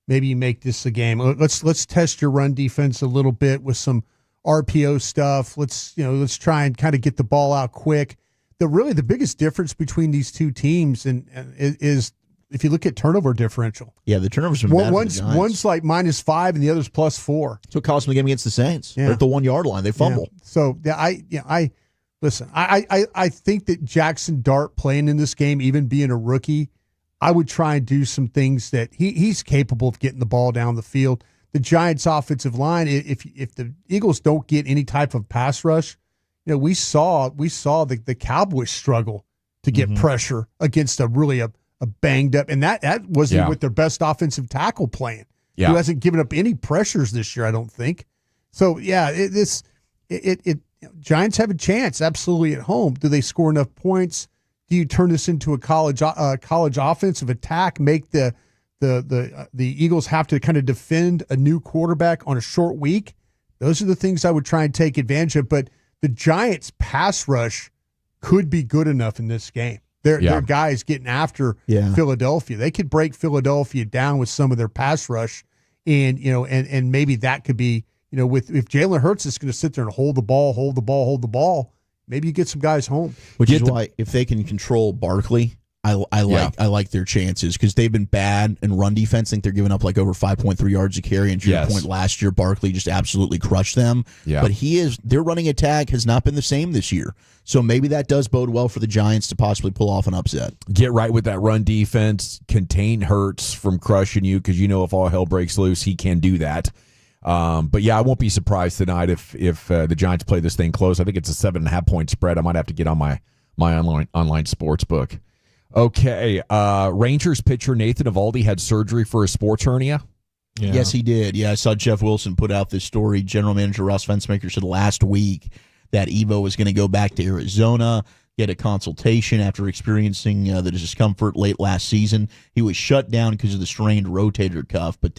Maybe you make this a game. Let's test your run defense a little bit with some RPO stuff. Let's try and kind of get the ball out quick. The biggest difference between these two teams is if you look at turnover differential.
Yeah, the turnovers are bad for the Giants.
One's like -5 and the other's +4.
That's what cost them the game against the Saints.
Yeah.
They're at the 1 yard line. They fumble.
Yeah. So I think that Jackson Dart playing in this game, even being a rookie, I would try and do some things that he's capable of getting the ball down the field. The Giants' offensive line, if the Eagles don't get any type of pass rush, we saw the Cowboys struggle to get pressure against a banged up, and that wasn't with their best offensive tackle playing.
Yeah.
Who hasn't given up any pressures this year, I don't think. So yeah, Giants have a chance absolutely at home. Do they score enough points? Do you turn this into a college offensive attack? Make the Eagles have to kind of defend a new quarterback on a short week? Those are the things I would try and take advantage of. But the Giants' pass rush could be good enough in this game. They're guys getting after Philadelphia. They could break Philadelphia down with some of their pass rush, and maybe that could be, with if Jalen Hurts is going to sit there and hold the ball, maybe you get some guys home.
Which is why if they can control Barkley, I like their chances, because they've been bad in run defense. I think they're giving up like over 5.3 yards a carry. And to your point, last year Barkley just absolutely crushed them.
Yeah.
But their running attack has not been the same this year. So maybe that does bode well for the Giants to possibly pull off an upset.
Get right with that run defense, contain Hurts from crushing you, because if all hell breaks loose, he can do that. But yeah, I won't be surprised tonight if the Giants play this thing close. I think it's a 7.5 point spread. I might have to get on my online sports book. Okay, Rangers pitcher Nathan Eovaldi had surgery for a sports hernia.
Yeah. Yes, he did. Yeah, I saw Jeff Wilson put out this story. General manager Ross Fensmaker said last week that Evo was going to go back to Arizona, get a consultation after experiencing the discomfort late last season. He was shut down because of the strained rotator cuff, but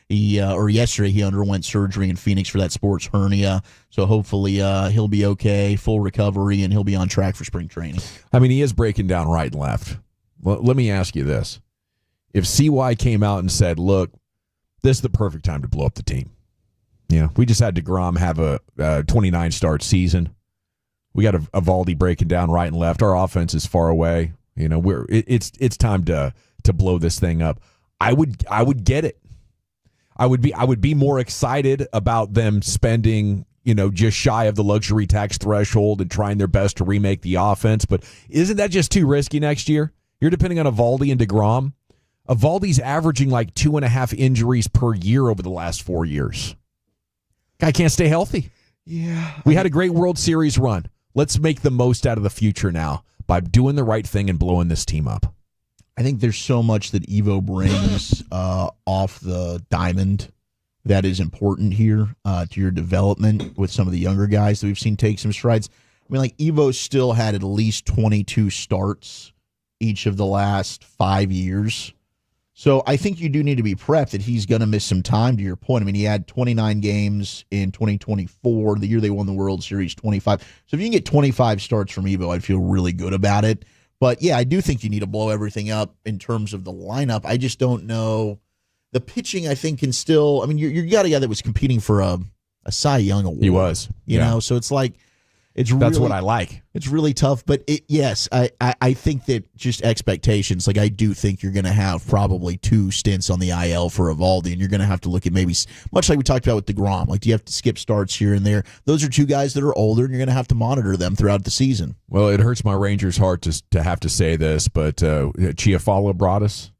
yesterday he underwent surgery in Phoenix for that sports hernia. So hopefully he'll be okay, full recovery, and he'll be on track for spring training.
I mean, he is breaking down right and left. Well, let me ask you this. If CY came out and said, look, this is the perfect time to blow up the team. We just had DeGrom have a 29-start season. We got Eovaldi breaking down right and left. Our offense is far away. It's time to blow this thing up. I would get it. I would be more excited about them spending, just shy of the luxury tax threshold and trying their best to remake the offense. But isn't that just too risky next year? You're depending on Eovaldi and DeGrom. Eovaldi's averaging like 2.5 injuries per year over the last 4 years. Guy can't stay healthy.
Yeah.
We had a great World Series run. Let's make the most out of the future now by doing the right thing and blowing this team up.
I think there's so much that Evo brings off the diamond that is important here to your development with some of the younger guys that we've seen take some strides. I mean, like Evo still had at least 22 starts each of the last 5 years. So I think you do need to be prepped that he's going to miss some time, to your point. I mean, he had 29 games in 2024, the year they won the World Series, 25. So if you can get 25 starts from Evo, I'd feel really good about it. But, yeah, I do think you need to blow everything up in terms of the lineup. I just don't know. The pitching, I think, can still – I mean, you got a guy that was competing for a Cy Young Award.
He was.
You know, so it's like –
that's
really,
what I like.
It's really tough, but yes, I think that just expectations. Like I do think you're going to have probably 2 stints on the IL for Eovaldi, and you're going to have to look at maybe much like we talked about with DeGrom. Like, do you have to skip starts here and there? Those are 2 guys that are older, and you're going to have to monitor them throughout the season.
Well, it hurts my Rangers' heart to have to say this, but Chiafalo brought us.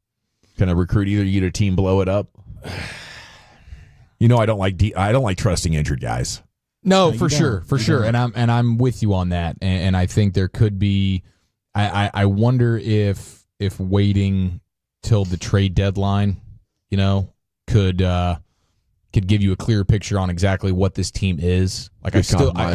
Can I recruit either team blow it up? I don't like trusting injured guys.
No, for sure, and I'm with you on that, and I think there could be. I wonder if waiting till the trade deadline, could give you a clearer picture on exactly what this team is. Like I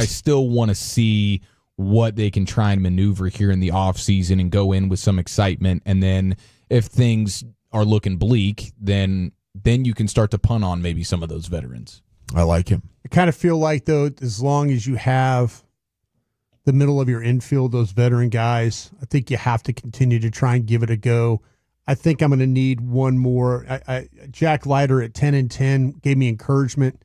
still want to see what they can try and maneuver here in the offseason and go in with some excitement, and then if things are looking bleak, then you can start to punt on maybe some of those veterans.
I like him.
I kind of feel like, though, as long as you have the middle of your infield, those veteran guys, I think you have to continue to try and give it a go. I think I'm going to need one more. Jack Leiter at 10-10 gave me encouragement.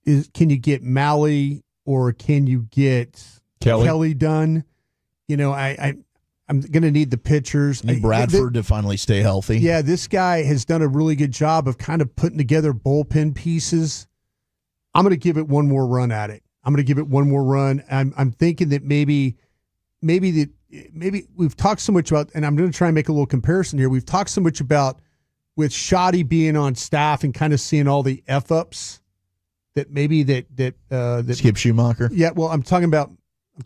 Can you get Malley or can you get Kelly done? I'm going to need the pitchers.
Need Bradford to finally stay healthy.
Yeah, this guy has done a really good job of kind of putting together bullpen pieces. I'm going to give it one more run at it. I'm thinking that maybe we've talked so much about, and I'm going to try and make a little comparison here. We've talked so much about with Shoddy being on staff and kind of seeing all the F-ups that maybe that
Skip Schumacher.
Yeah, well, I'm talking about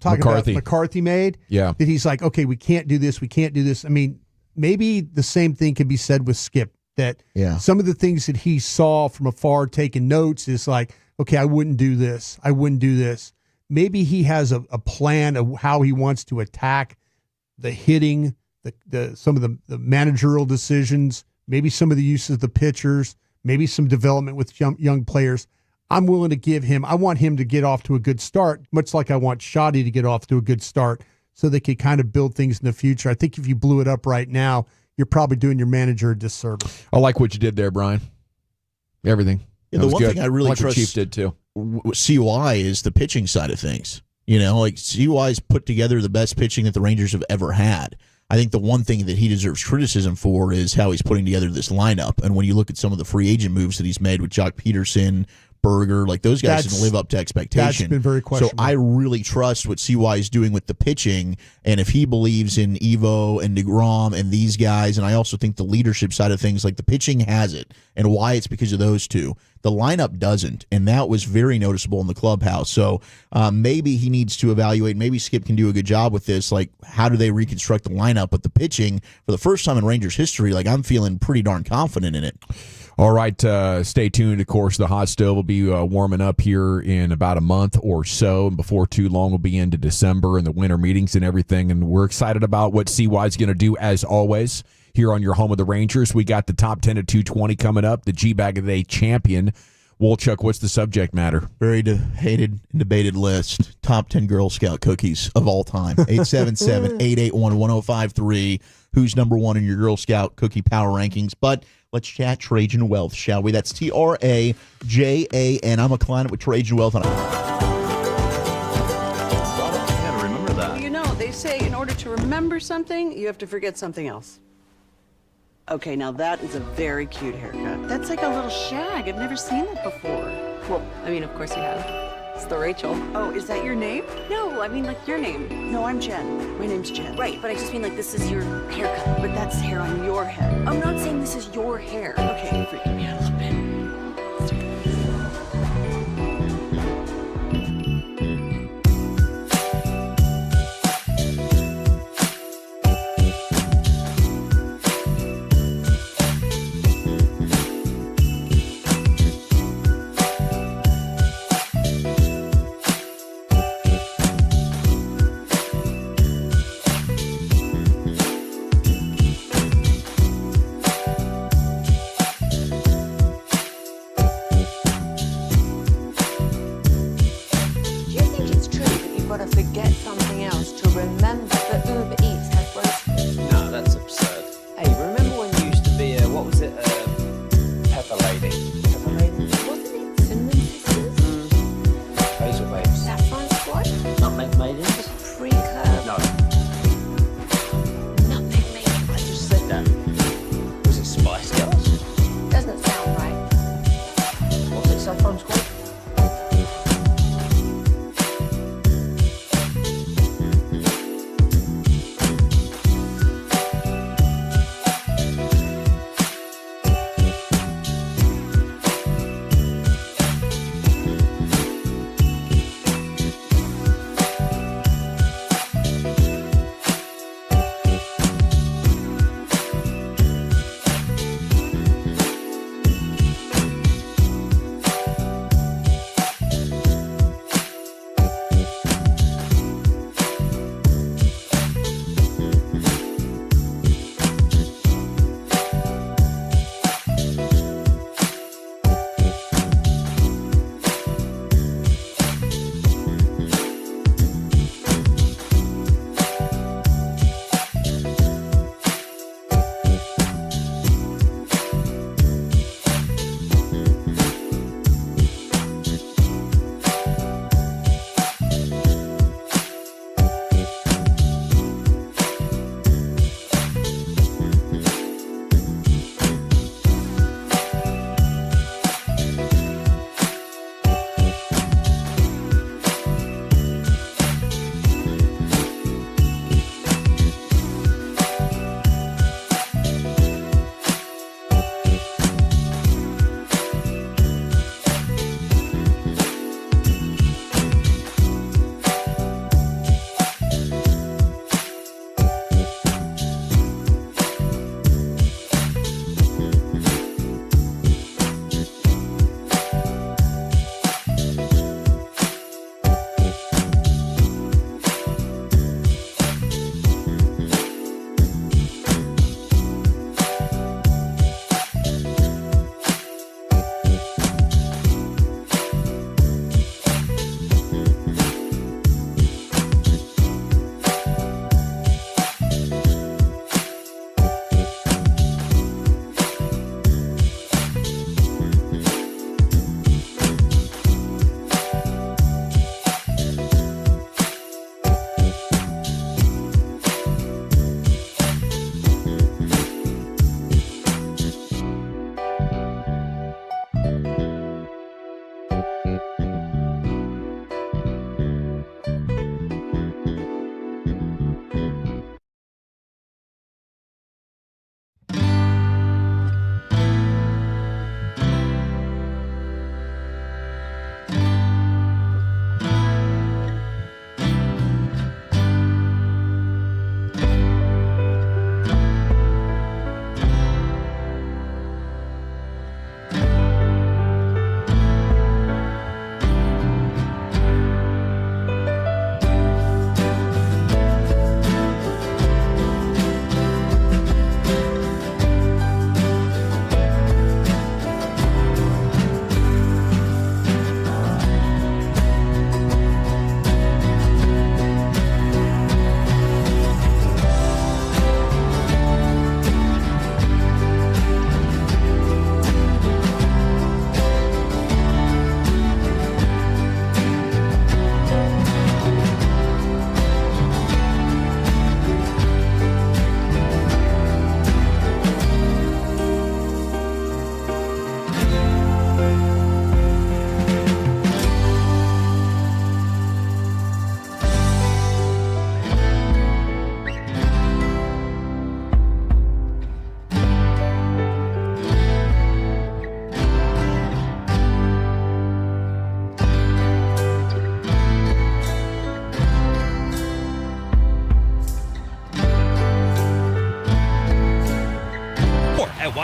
McCarthy made.
Yeah.
That he's like, okay, we can't do this. I mean, maybe the same thing can be said with Skip, that some of the things that he saw from afar taking notes is like, okay, I wouldn't do this. Maybe he has a plan of how he wants to attack the hitting, some of the managerial decisions, maybe some of the uses of the pitchers, maybe some development with young players. I'm willing to give him. I want him to get off to a good start, much like I want Shoddy to get off to a good start. so they could kind of build things in the future. I think if you blew it up right now, you're probably doing your manager a disservice.
I like what you did there, Brian. Everything.
Yeah,
That
the
was
one
good.
thing I really
like what
trust
Chief did too.
CY is the pitching side of things. You know, like CY's put together the best pitching that the Rangers have ever had. I think the one thing that he deserves criticism for is how he's putting together this lineup. And when you look at some of the free agent moves that he's made with Jock Peterson, Berger, like those guys didn't live up to expectation.
That's been very questionable.
So I really trust what CY is doing with the pitching, and if he believes in Evo and DeGrom and these guys, and I also think the leadership side of things, like the pitching has it, and why it's because of those two. The lineup doesn't, and that was very noticeable in the clubhouse. So maybe he needs to evaluate. Maybe Skip can do a good job with this. Like, how do they reconstruct the lineup? But the pitching, for the first time in Rangers history, like I'm feeling pretty darn confident in it.
All right, stay tuned. Of course, the hot stove will be warming up here in about a month or so, and before too long we'll be into December and the winter meetings and everything, and we're excited about what CY is going to do as always here on your home of the Rangers. We got the top 10 to 220 coming up, the G-Bag of the Day champion. Wolchuk, what's the subject matter?
Very hated and debated list. Top 10 Girl Scout cookies of all time. 877-881-1053. Who's number one in your Girl Scout cookie power rankings? But let's chat Trajan Wealth, shall we? That's Trajan. I'm a client with Trajan Wealth.
I gotta remember that.
You know, they say in order to remember something, you have to forget something else. Okay, now that is a very cute haircut. That's like a little shag. I've never seen that before.
Well, I mean, of course you have. It's the Rachel.
Oh, is that your name?
No, I mean like your name.
No, I'm Jen. My name's Jen.
Right, but I just mean like this is your haircut.
But that's hair on your head.
I'm not saying this is your hair.
Okay, you're freaking me out a little bit.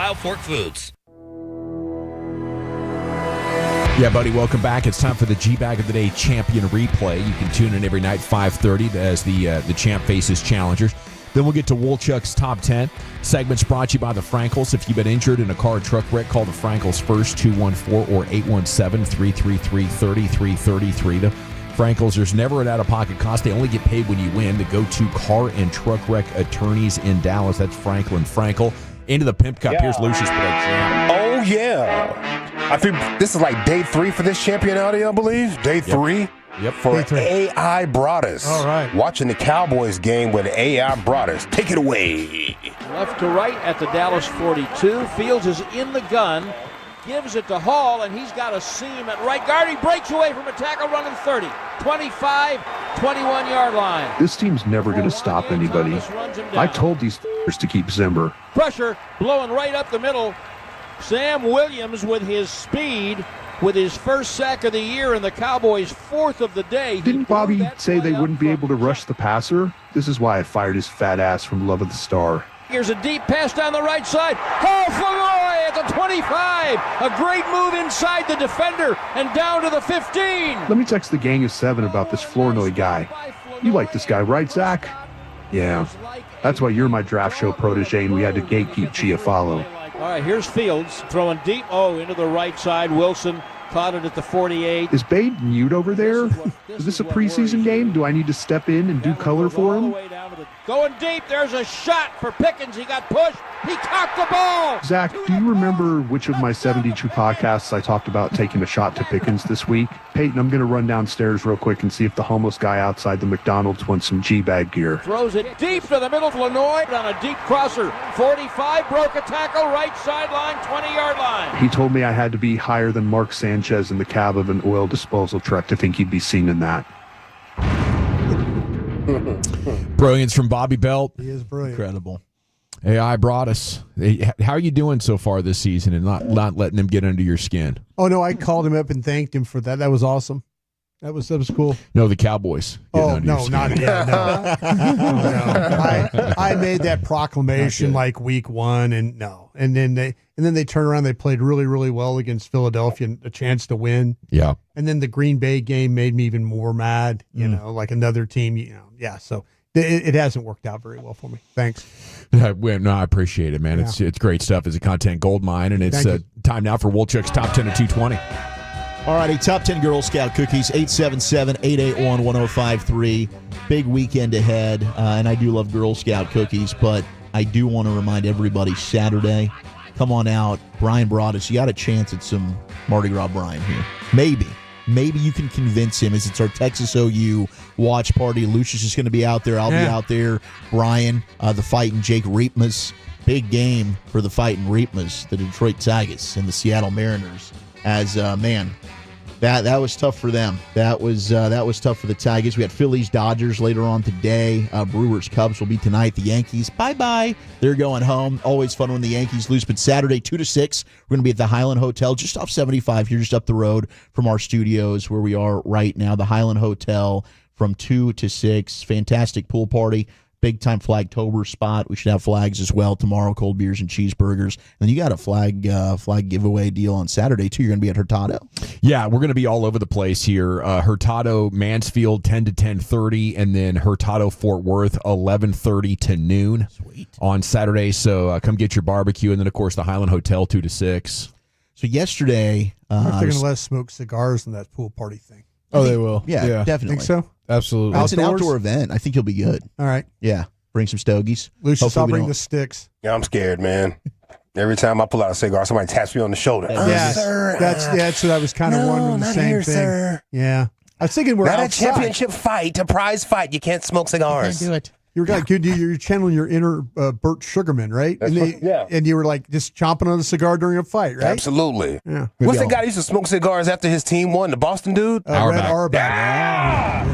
Wild Fork Foods.
Yeah, buddy, welcome back. It's time for the G-Bag of the Day Champion Replay. You can tune in every night, 5:30, as the champ faces challengers. Then we'll get to Woolchuck's Top 10. Segments brought to you by the Frankels. If you've been injured in a car or truck wreck, call the Frankels first, 214 or 817-333-3333. The Frankels, there's never an out-of-pocket cost. They only get paid when you win. The go-to car and truck wreck attorneys in Dallas. That's Franklin Frankel. Into the Pimp Cup. Here's Lucius with that jam.
Oh, yeah. I think this is like day 3 for this championality, I believe. Day 3.
Yep.
For AI Broadus.
All right.
Watching the Cowboys game with AI Broadus. Take it away.
Left to right at the Dallas 42. Fields is in the gun. Gives it to Hall, and he's got a seam at right guard. He breaks away from a tackle running 30. 25, 21-yard line.
This team's never going to stop anybody. I told these to keep Zimmer.
Pressure blowing right up the middle. Sam Williams with his speed, with his first sack of the year and the Cowboys' 4th of the day.
Didn't Bobby say they wouldn't be able to rush the passer? This is why I fired his fat ass from Love of the Star.
Here's a deep pass down the right side. Oh, Floyd at the 25. A great move inside the defender and down to the 15.
Let me text the gang of 7 about this Flournoy guy. You like this guy, right, Zach? Yeah. That's why you're my draft show protege and we had to gatekeep Chiafalo.
All right, here's Fields throwing deep. Oh, into the right side. Wilson caught it at the 48.
Is Bade mute over there? Is this a preseason game? Do I need to step in and do color for him?
Going deep. There's a shot for Pickens. He got pushed. He cocked the ball.
Zach, do you remember which of my 72 podcasts I talked about taking a shot to Pickens this week? Peyton, I'm going to run downstairs real quick and see if the homeless guy outside the McDonald's wants some G-Bag gear.
Throws it deep to the middle of Lanoy on a deep crosser. 45, broke a tackle, right sideline, 20-yard line.
He told me I had to be higher than Mark Sanchez in the cab of an oil disposal truck to think he'd be seen in that.
Brilliance from Bobby Belt.
He is brilliant.
Incredible.
AI brought us. How are you doing so far this season and not letting them get under your skin?
Oh, no, I called him up and thanked him for that. That was awesome. That was cool.
No, the Cowboys.
Oh, no, not yet. No. I made that proclamation like week 1, and no. And then they turned around. They played really, really well against Philadelphia, and a chance to win.
Yeah.
And then the Green Bay game made me even more mad. You know, like another team. Yeah. So it hasn't worked out very well for me. Thanks.
No, I appreciate it, man.
Yeah.
It's great stuff. It's a content gold mine, and it's time now for Woolchuck's Top 10 of 220.
All righty, top 10 Girl Scout cookies, 877-881-1053. Big weekend ahead, and I do love Girl Scout cookies, but I do want to remind everybody, Saturday, come on out. Brian brought us. You got a chance at some Mardi Gras Brian here. Maybe you can convince him, as it's our Texas OU watch party. Lucius is going to be out there. I'll be out there. Brian, the Fighting Jake Reepmas. Big game for the Fighting Reepmas, the Detroit Tigers and the Seattle Mariners. As, man, that was tough for them. That was tough for the Tigers. We had Phillies, Dodgers later on today. Brewers, Cubs will be tonight. The Yankees, bye-bye. They're going home. Always fun when the Yankees lose. But Saturday, 2 to 6, we're going to be at the Highland Hotel, just off 75 here, just up the road from our studios where we are right now. The Highland Hotel from 2 to 6. Fantastic pool party. Big-time Flagtober spot. We should have flags as well tomorrow, cold beers and cheeseburgers. And you got a flag giveaway deal on Saturday, too. You're going to be at Hurtado.
Yeah, we're going to be all over the place here. Hurtado, Mansfield, 10 to 10:30, and then Hurtado, Fort Worth, 11:30 to noon.
Sweet.
On Saturday. So come get your barbecue. And then, of course, the Highland Hotel, 2 to 6.
So yesterday...
I wonder if they're going to let us smoke cigars in that pool party thing.
Oh, they will.
Yeah, definitely.
Think so?
Absolutely.
It's an outdoor event. I think you'll be good.
All right.
Yeah. Bring some stogies.
Lucius, I'll bring the sticks.
Yeah, I'm scared, man. Every time I pull out a cigar, somebody taps me on the shoulder.
Sir. That's what I was kind of wondering. The same thing. Sir. Yeah. I was thinking we're
not
outside.
A championship fight, a prize fight. You can't smoke cigars.
You can't do it.
You're like you're channeling your inner Bert Sugarman, right? And you were like just chomping on a cigar during a fight, right?
Absolutely.
Yeah.
What's the guy that used to smoke cigars after his team won? The Boston dude?
Red Auerbach.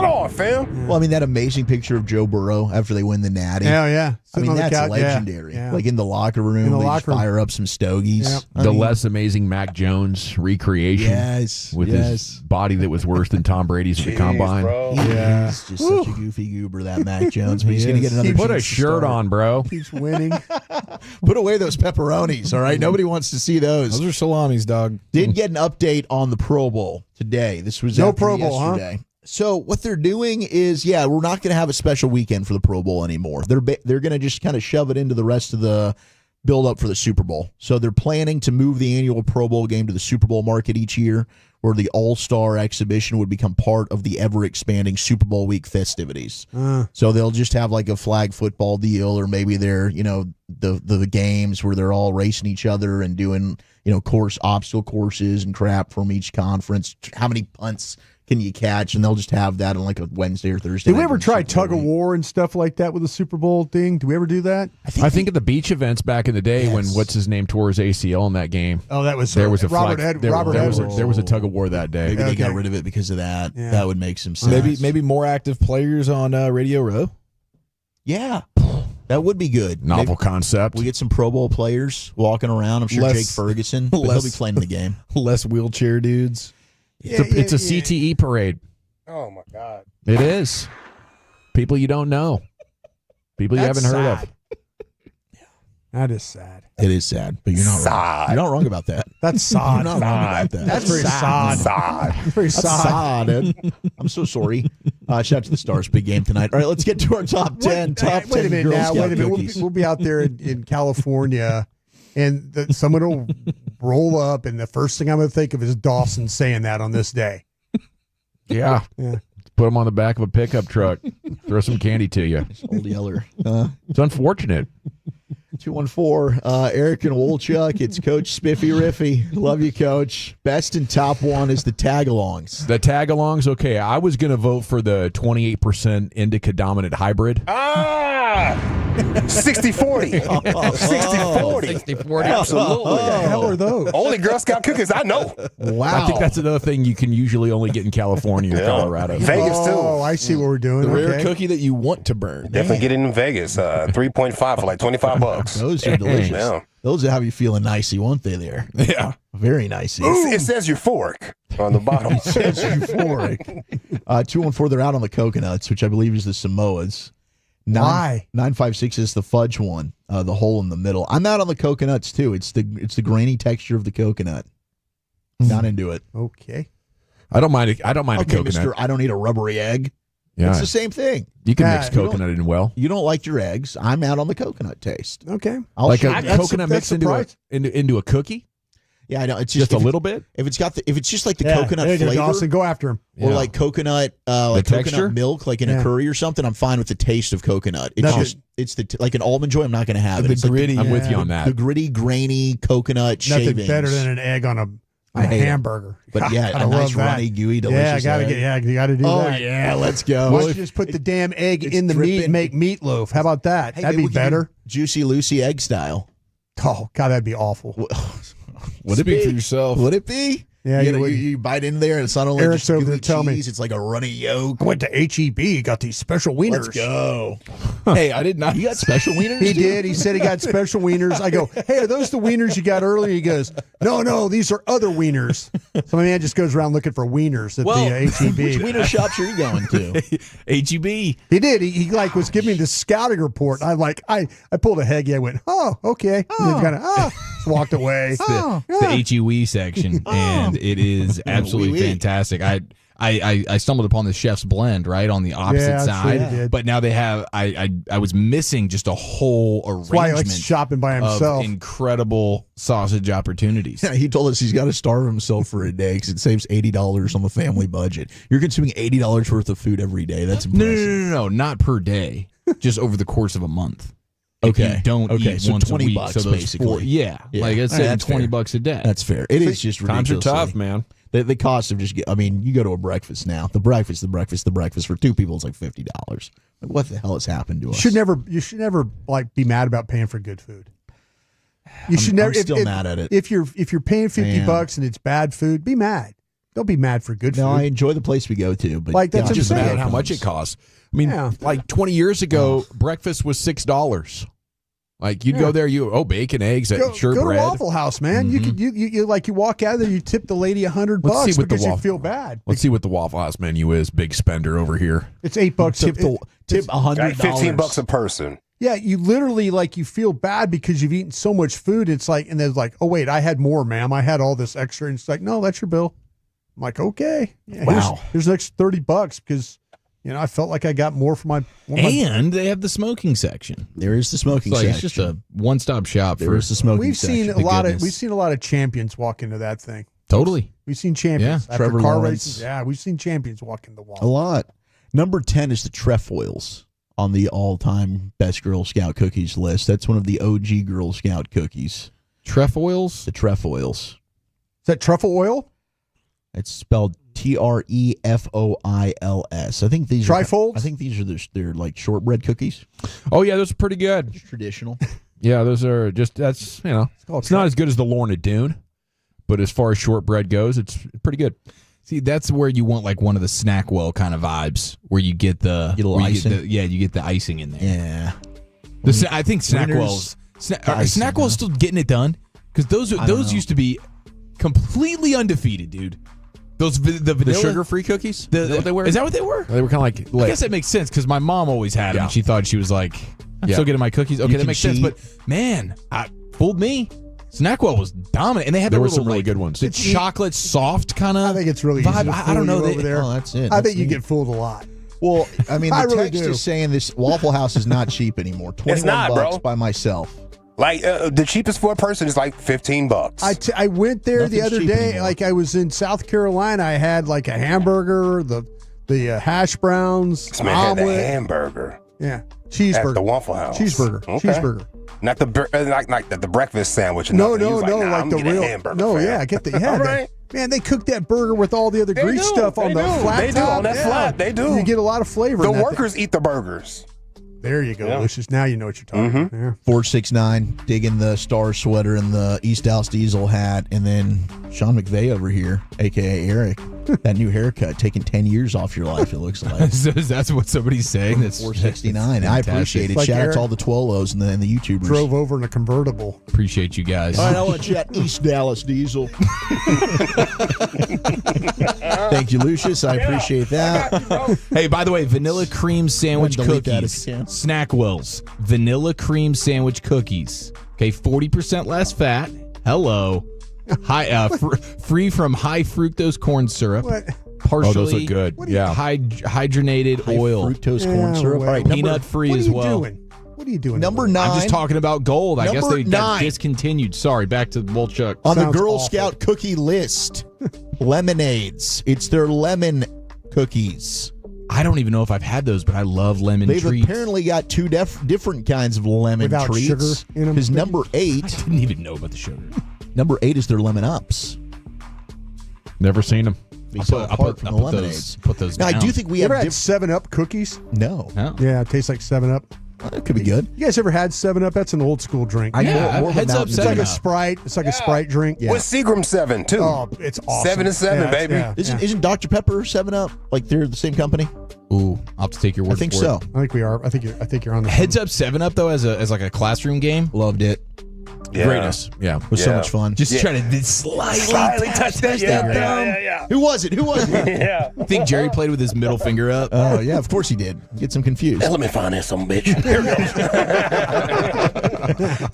Come on, fam.
Well, I mean, that amazing picture of Joe Burrow after they win the Natty.
Yeah, yeah.
I mean,
Sitting on the
that's
couch.
legendary.
Yeah.
Like in the locker room,
In the
they
locker
just
room.
fire up some stogies.
Yep.
I
The
mean,
less amazing Mac Jones recreation.
Yes,
With
yes.
his body that was worse than Tom Brady's at the combine.
bro.
He's just such a goofy goober, that Mac Jones. But he's going to get another.
Put a
chance to
shirt
start.
on, bro.
Keeps winning.
Put away those pepperonis. All right, nobody wants to see those.
Those are salamis, dog.
Did get an update on the Pro Bowl today. This was
No
after
Pro Bowl, huh?
yesterday. So what they're doing is, we're not going to have a special weekend for the Pro Bowl anymore. They're going to just kind of shove it into the rest of the build up for the Super Bowl. So they're planning to move the annual Pro Bowl game to the Super Bowl market each year, where the All-Star exhibition would become part of the ever-expanding Super Bowl week festivities. So they'll just have like a flag football deal, or maybe they're, the games where they're all racing each other and doing, obstacle courses and crap from each conference. How many punts can you catch? And they'll just have that on like a Wednesday or Thursday.
Did we ever try tug of war and stuff like that with the Super Bowl thing? Do we ever do that?
I think at the beach events back in the day when what's his name tore his ACL in that game.
Oh, that was
there was a
Robert
flag,
Robert
there was a tug of war that day.
Maybe they got rid of it because of that.
Yeah.
That would make some sense.
Maybe more active players on Radio Row.
Yeah, that would be good.
Novel concept.
We get some Pro Bowl players walking around. I'm sure Jake Ferguson, but he'll be playing in the game.
Less wheelchair dudes.
It's a CTE parade.
Oh, my God.
It is. People you don't know. People you haven't heard of.
That is sad.
It is sad, but you're not wrong. You're not wrong about that.
That's sad.
You're not wrong about that.
That's very sad. That's very
That's
sad.
sad. I'm so sorry. Shout out to the Stars. Big game tonight. All right, let's get to our top 10.
Wait a minute
Girl
now.
Scout
Wait a minute.
cookies.
We'll be out there in California, and someone will roll up, and the first thing I'm going to think of is Dawson saying that on this day.
Yeah.
Yeah.
Put them on the back of a pickup truck. Throw some candy to you.
Old Yeller.
It's unfortunate.
214, Eric and Wolchuk. It's Coach Spiffy Riffy. Love you, Coach. Best and top one is the tag-alongs.
The tag-alongs, okay. I was going to vote for the 28% indica dominant hybrid.
60-40. 60-40.
60-40.
Absolutely.
What the hell are those?
Only Girl Scout cookies I know.
Wow.
I think that's another thing you can usually only get in California or Colorado.
Vegas, too.
Oh, I see what we're doing.
The rare
Okay.
cookie that you want to burn.
Definitely get it in Vegas. 3.5 for like $25.
Those are delicious.
Yeah.
Those will have you feeling nicey, won't they there?
Yeah.
Very nicey.
It says euphoric on the bottom.
It says euphoric. 214, they're out on the coconuts, which I believe is the Samoas.
Why?
956 is the fudge one, the hole in the middle. I'm out on the coconuts too. It's the grainy texture of the coconut. Not into it.
Okay.
I don't mind. I don't mind
Okay,
a coconut.
Mr. I don't need a rubbery egg.
Yeah.
It's the same thing.
You can
Yeah,
mix
you don't-
coconut in well.
You don't like your eggs. I'm out on the coconut taste.
Okay.
I'll
Like
show
a
you.
coconut mixed into a cookie?
Yeah, I know. It's
Just
just
a little bit?
If it's just like the
Yeah,
coconut
there you go,
flavor,
Dawson. Go after him.
or
Yeah.
like coconut, like
texture?
coconut milk, like in a
Yeah.
curry or something, I'm fine with the taste of coconut. It's
Nothing.
just like an almond joy. I'm not going to have it.
The
It's like
gritty.
I'm with you on that.
the gritty, grainy coconut
Nothing
shavings.
better than an egg on a
I hate it.
hamburger.
But yeah,
I
a nice
love that.
runny, gooey, delicious.
Yeah, you got to do
Oh
that.
yeah, let's go.
Why don't you just put the damn egg
it's
in the meat and
dripping.
make meatloaf? How about that?
Hey,
That'd
maybe
be
we can do
better.
Juicy Lucy egg style.
Oh God, that'd be awful.
Would it be for yourself?
Would it be?
Yeah,
you,
you
know,
would.
you bite in there, and it's not only
Eric's
just
over
gooey
there telling me.
cheese, it's like a runny yolk.
I went to HEB, got these special wieners.
Let's go.
Hey, I did not.
You got special wieners?
He did. He said he got special wieners. I go, hey, are those the wieners you got earlier? He goes, no, these are other wieners. So my man just goes around looking for wieners at the HEB.
Which wiener shops are you going to?
HEB.
He did. He like was giving me the scouting report. I pulled a Heggy. I went, oh, okay. And then kind of just walked away.
It's the HEW section, and it is absolutely fantastic. I stumbled upon the chef's blend right on the opposite
Yeah, I'm sure
side,
you did.
but now they have. I was missing just a whole
That's why he
arrangement
likes shopping by himself.
of incredible sausage opportunities.
Yeah, he told us he's got to starve himself for a day because it saves $80 on the family budget. You're consuming $80 worth of food every day. That's impressive.
No, not per day. Just over the course of a month.
Okay.
If you don't eat
so
once
$20
a week,
bucks,
so those
basically.
like I said,
That's fair.
$20 a day.
That's fair. It is just
Times
ridiculous.
are tough, man.
The cost of you go to a breakfast now. The breakfast for two people is like $50. Like, what the hell has happened to us?
You should never like be mad about paying for good food. You should never.
I'm still mad at it.
If you're paying $50
Man.
and it's bad food, be mad. Don't be mad for good food.
No, I enjoy the place we go to, but
Like, that's
It's just
what I'm
mad
saying.
how much it costs. I mean,
Yeah.
like 20 years ago, breakfast was $6. Like you'd go there, bacon, eggs,
Go
sure
to
bread.
Waffle House, man. You could you walk out of there, you tip the lady $100
Let's see what
because
the
you
waffle-
feel bad.
Let's see what the Waffle House menu is. Big spender over here.
It's $8.
Tip
$100.
Like $15 a person.
Yeah, you literally you feel bad because you've eaten so much food. It's like, and then like, oh wait, I had more, ma'am. I had all this extra. And it's like, no, that's your bill. I'm like, okay, yeah,
Wow.
Here's an extra $30 because I felt like I got more for my.
And they have the smoking section.
There is the smoking
It's like
section.
it's just a one-stop shop.
There is the smoking
We've
section.
seen a lot of champions walk into that thing.
Totally.
We've seen champions
Yeah.
after
Trevor
car
Lawrence.
races. Yeah, we've seen champions walk in the wall.
A lot. Number 10 is the trefoils on the all-time best Girl Scout cookies list. That's one of the OG Girl Scout cookies.
Trefoils?
The trefoils.
Is that truffle oil?
It's spelled Trefoils. I think these
Trifolds?
I think these are they're like shortbread cookies.
Oh yeah, those are pretty good.
Just traditional.
Yeah, those are it's not as good as the Lorna Doone, but as far as shortbread goes, it's pretty good.
See, that's where you want like one of the Snackwell kind of vibes, where you get the
icing?
you get the icing in there.
Yeah.
I think Snackwell's Snackwell's still getting it done because those used to be completely undefeated, dude. Those the vanilla
sugar-free cookies. Is that what they were?
Is that what they were?
They were kind of like.
I guess that makes sense because my mom always had them.
Yeah.
And she thought she was like, I'm still getting my cookies. Okay,
You
that
can
makes sense.
cheat.
But man, fooled me. Snackwell was dominant, and they had
There
the
were
little,
some really good ones.
The chocolate soft kind of.
I think it's really
vibe.
easy to
I don't
fool
know.
you over there.
Oh, that's it.
I
That's
think you
neat.
get fooled a lot.
Well, I mean, the
I really
text
do.
is saying this Waffle House is not cheap anymore. $21
not, bro.
by myself.
Like the cheapest for a person is like $15.
I went there the
Nothing's
other
cheap
day.
anymore.
Like I was in South Carolina. I had like a hamburger, the hash browns,
This man had the
omelet.
hamburger
Yeah, cheeseburger.
at the Waffle House.
Cheeseburger.
Okay.
Cheeseburger.
Not the breakfast sandwich. or
No,
nothing. He was
no,
nah,
like
I'm
the
getting a
real.
hamburger.
No,
fam.
yeah, get the yeah.
All
that-
right.
Man, they cook that burger with all the other
They
grease
do.
stuff on
They
the
do.
flat
They do.
top.
On that flat. They do.
You get a lot of flavor.
The
in that
workers eat the burgers.
There you go,
Yeah.
Lucius. Now you know what you're talking about. Yeah.
469 digging the Star sweater and the East House Diesel hat, and then Sean McVay over here, aka Eric, that new haircut taking 10 years off your life. It looks like
So that's what somebody's saying. That's
469. I appreciate it.
Like
Shout out
Eric
to all the Twolos and the YouTubers.
Drove over in a convertible.
Appreciate you guys.
All right, I want to chat East Dallas Diesel. Thank you, Lucius. I appreciate that.
Hey, by the way, vanilla cream sandwich
Delete that if
cookies.
you can.
Snackwell's vanilla cream sandwich cookies. Okay, 40% less fat. Hello. High, free from high fructose corn syrup.
What?
Partially
Oh, those look good. Yeah.
hydrogenated
High
oil.
fructose corn syrup.
well,
All right,
Peanut free
What are
as
you
well.
doing? What are you doing?
number 9.
I'm just talking about gold. I guess
Number
they got
9.
discontinued. Sorry, back to Wolchuk.
on the
Sounds
Girl
awful.
Scout cookie list. Lemonades. It's their lemon cookies.
I don't even know if I've had those, but I love lemon
They've
treats.
apparently got two different kinds of lemon
Without
treats.
sugar in 'em.
Because number 8,
I didn't even know about the sugar.
number 8 is their lemon ups.
Never seen them.
They sell apart from the lemonades.
Put those
Now, I
down.
do think we
You ever
have
had 7-Up cookies?
no.
Oh.
Yeah, it tastes like 7-Up.
That could be good.
You guys ever had 7-Up? That's an old school drink.
Yeah,
more of a
heads up,
Mountain
It's like
Dew.
a Sprite. It's like a Sprite drink.
Yeah.
With Seagram 7 too.
Oh, it's awesome.
7 and 7,
Yeah, it's-
baby.
yeah, yeah.
Isn't Dr. Pepper 7-Up? Like they're the same company?
Ooh, I'll have to take your word
I think
for
so.
it.
I think we are. I think you're on the
Heads up 7-Up though as like a classroom game.
Loved it.
Yeah.
Greatness. Yeah.
It was so
Yeah.
much fun.
Just trying to slightly touch that thumb.
Who was it?
Yeah.
I think Jerry played with his middle finger up.
Oh, yeah, of course he did. Gets him confused.
Let me find that some bitch.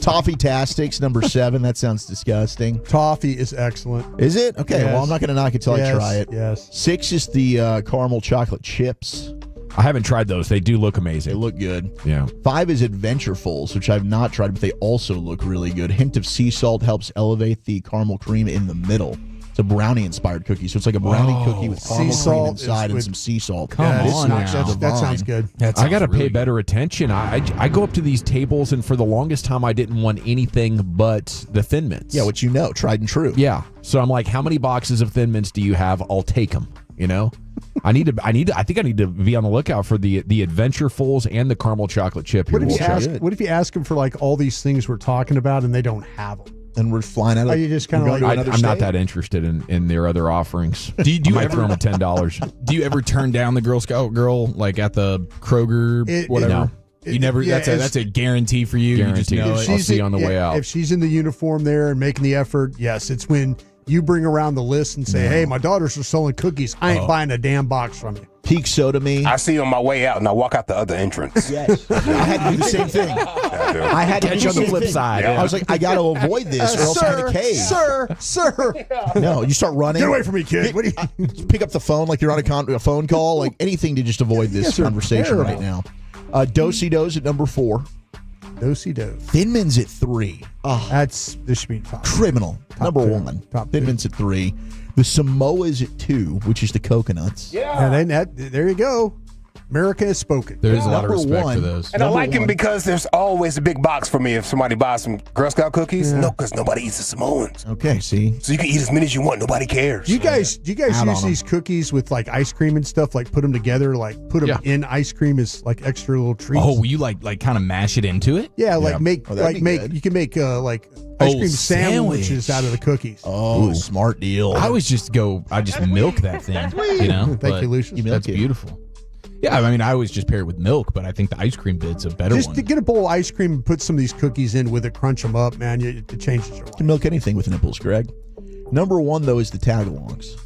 Toffee Tastics, number 7. That sounds disgusting.
Toffee is excellent.
Is it? Okay,
Yes.
well, I'm not going to knock it till I try it.
Yes.
6 is the caramel chocolate chips.
I haven't tried those. They do look
They
amazing.
look good.
Yeah.
5 is Adventurefuls, which I've not tried, but they also look really good. Hint of sea salt helps elevate the caramel cream in the middle. It's a brownie-inspired cookie, so it's like a brownie cookie with caramel
Sea
cream
salt
inside
is
and
with-
some sea salt.
Come
Yeah,
on now.
that sounds good.
I got to pay better attention. I go up to these tables, and for the longest time, I didn't want anything but the Thin Mints.
Yeah, what you know, tried and true.
Yeah. So I'm like, how many boxes of Thin Mints do you have? I'll take them. You know, I think I need to be on the lookout for the Adventurefuls and the caramel chocolate chip.
What
here.
if you
We'll
ask?
check.
What if you ask them for like all these things we're talking about and they don't have them?
and we're flying out.
Are you just kind of like?
I'm not that interested in their other offerings. Do you ever throw them $10?
Do you ever turn down the Girl Scout girl like at the Kroger, whatever?
No.
You never.
Yeah,
that's a guarantee for you.
Guarantee.
You just know
I'll see you on the way out.
If she's in the uniform there and making the effort, yes, it's when you bring around the list and say, "Hey, my daughters are selling cookies. I ain't buying a damn box from you."
Peak soda me.
I see you on my way out, and I walk out the other entrance.
Yes, I had to do the same thing. I had to do
on the
same
flip
thing.
side.
I was like, I got to avoid this, or else I'm going to cave.
Sir.
No, you start running.
Get away from me, kid. What do you?
Pick up the phone like you're on a phone call, like anything to just avoid this conversation right now. Do-si-dos at number 4.
Do-si-do.
Thin Mints at 3. Oh,
this should be top.
Criminal.
Top
Number
2.
1.
Top
Thin
2.
Mints at 3. The Samoas at 2, which is the coconuts.
Yeah.
And then there you go. America has spoken.
There's a lot of
Number
respect
1.
for those.
And I like him because there's always a big box for me if somebody buys some Girl Scout cookies.
Yeah.
No, because nobody eats the Samoans.
Okay, see.
So you can eat as many as you want. Nobody cares.
Do you guys
Out
use
on
these cookies with like ice cream and stuff? Like put them together, like put them in ice cream as like extra little treats.
Oh, will you like kind of mash it into it?
Yeah, like make
that'd be good.
you can make like ice cream sandwiches
sandwich.
out of the cookies.
Oh, smart deal.
I just milk that thing. You know,
Thank you, Lucius.
That's beautiful. Yeah, I mean, I always just pair it with milk, but I think the ice cream bit's a better
Just
one.
to get a bowl of ice cream and put some of these cookies in with it, crunch them up, man. It changes your life.
You can milk anything with nipples, Greg. Number 1, though, is the tagalongs.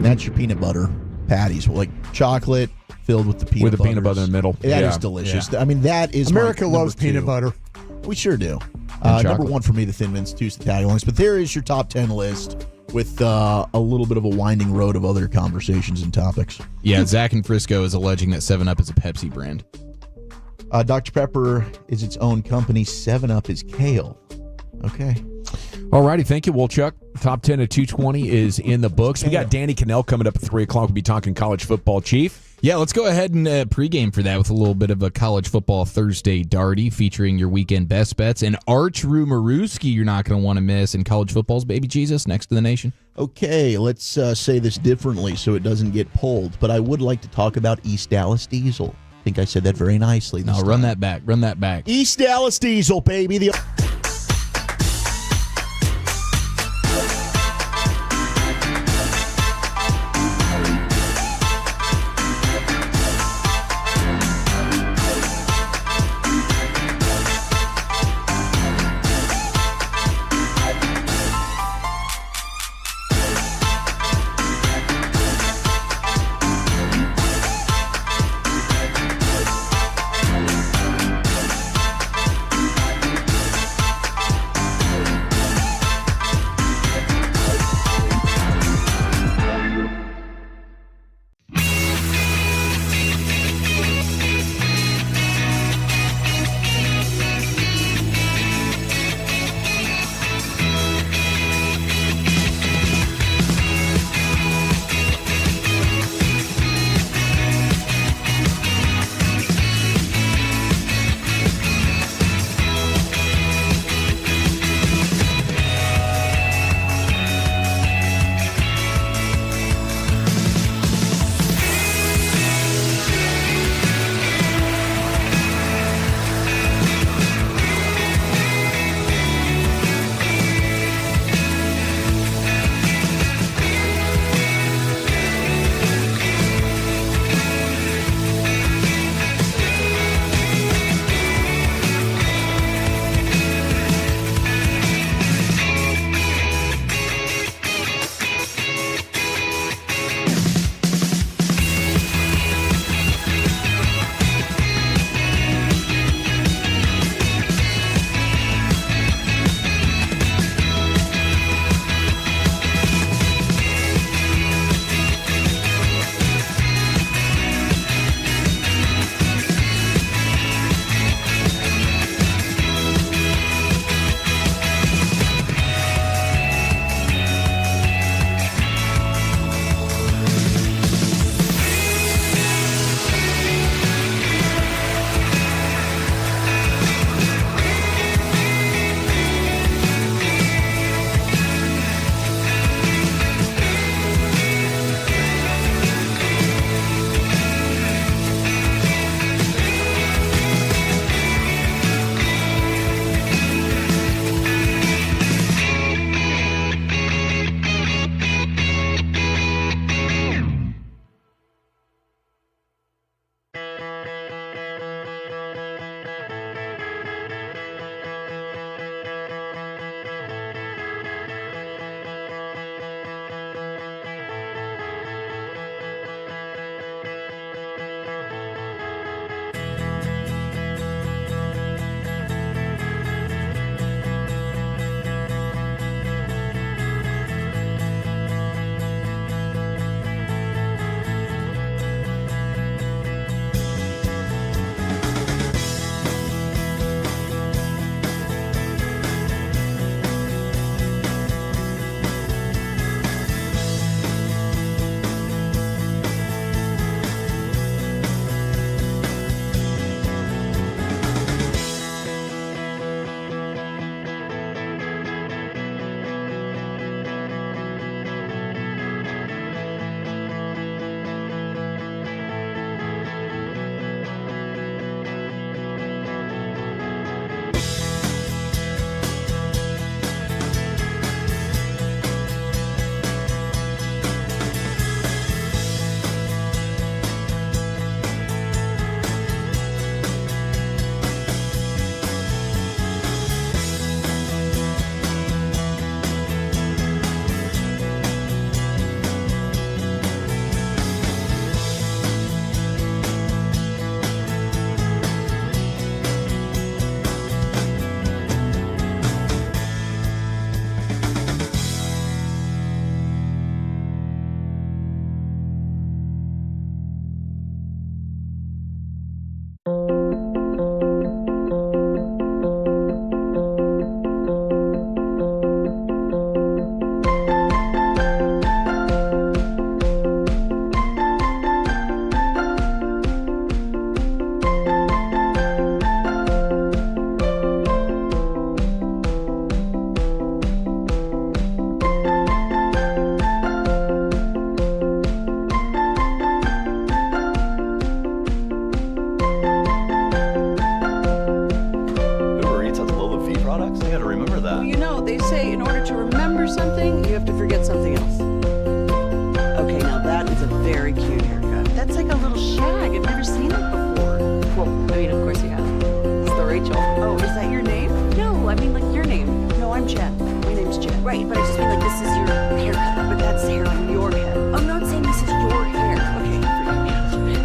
That's your peanut butter patties, like chocolate filled with the peanut butter.
With the peanut butter in the middle.
That is delicious.
Yeah.
I mean, that is
America
my
loves
number 2.
peanut butter.
We sure do.
And
Number
chocolate.
1 for me, the Thin Mints, 2 is the tagalongs. But there is your top 10 list with a little bit of a winding road of other conversations and topics.
Yeah, Zach in Frisco is alleging that 7-Up is a Pepsi brand.
Dr. Pepper is its own company. 7-Up is kale. Okay.
Alrighty, thank you, Wolchuk. Top 10 of 220 is in the books. We got Danny Cannell coming up at 3 o'clock. We'll be talking college football, Chief.
Yeah, let's go ahead and pregame for that with a little bit of a college football Thursday Darty featuring your weekend best bets. And Arch Rumarooski you're not going to want to miss in college football's Baby Jesus next to the nation.
Okay, let's say this differently so it doesn't get pulled. But I would like to talk about East Dallas Diesel. I think I said that very nicely.
No, run that back. Run that back.
East Dallas Diesel, baby.
No, they say in order to remember something, you have to forget something else. Okay, now that is a very cute haircut. That's like a little shag. I've never seen it before. Well, I mean, of course you have. It's the Rachel. Oh, is that your name? No, I mean like your name. No, I'm Jen. My name's Jen. Right, but I just mean like this is your haircut, but that's hair on your head. I'm not saying this is your hair. Okay, forgive me.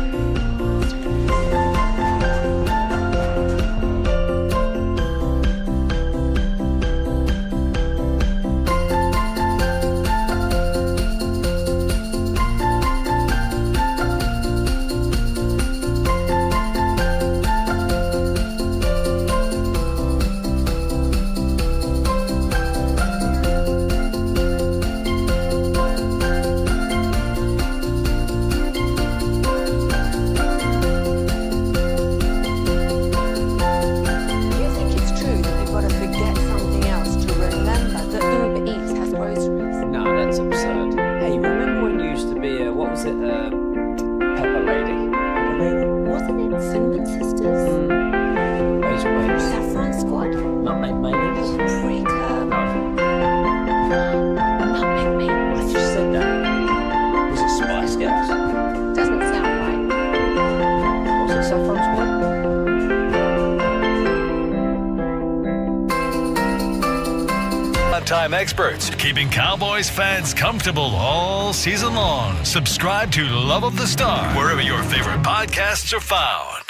Time experts, keeping Cowboys fans comfortable all season long. Subscribe to Love of the Star, wherever your favorite podcasts are found.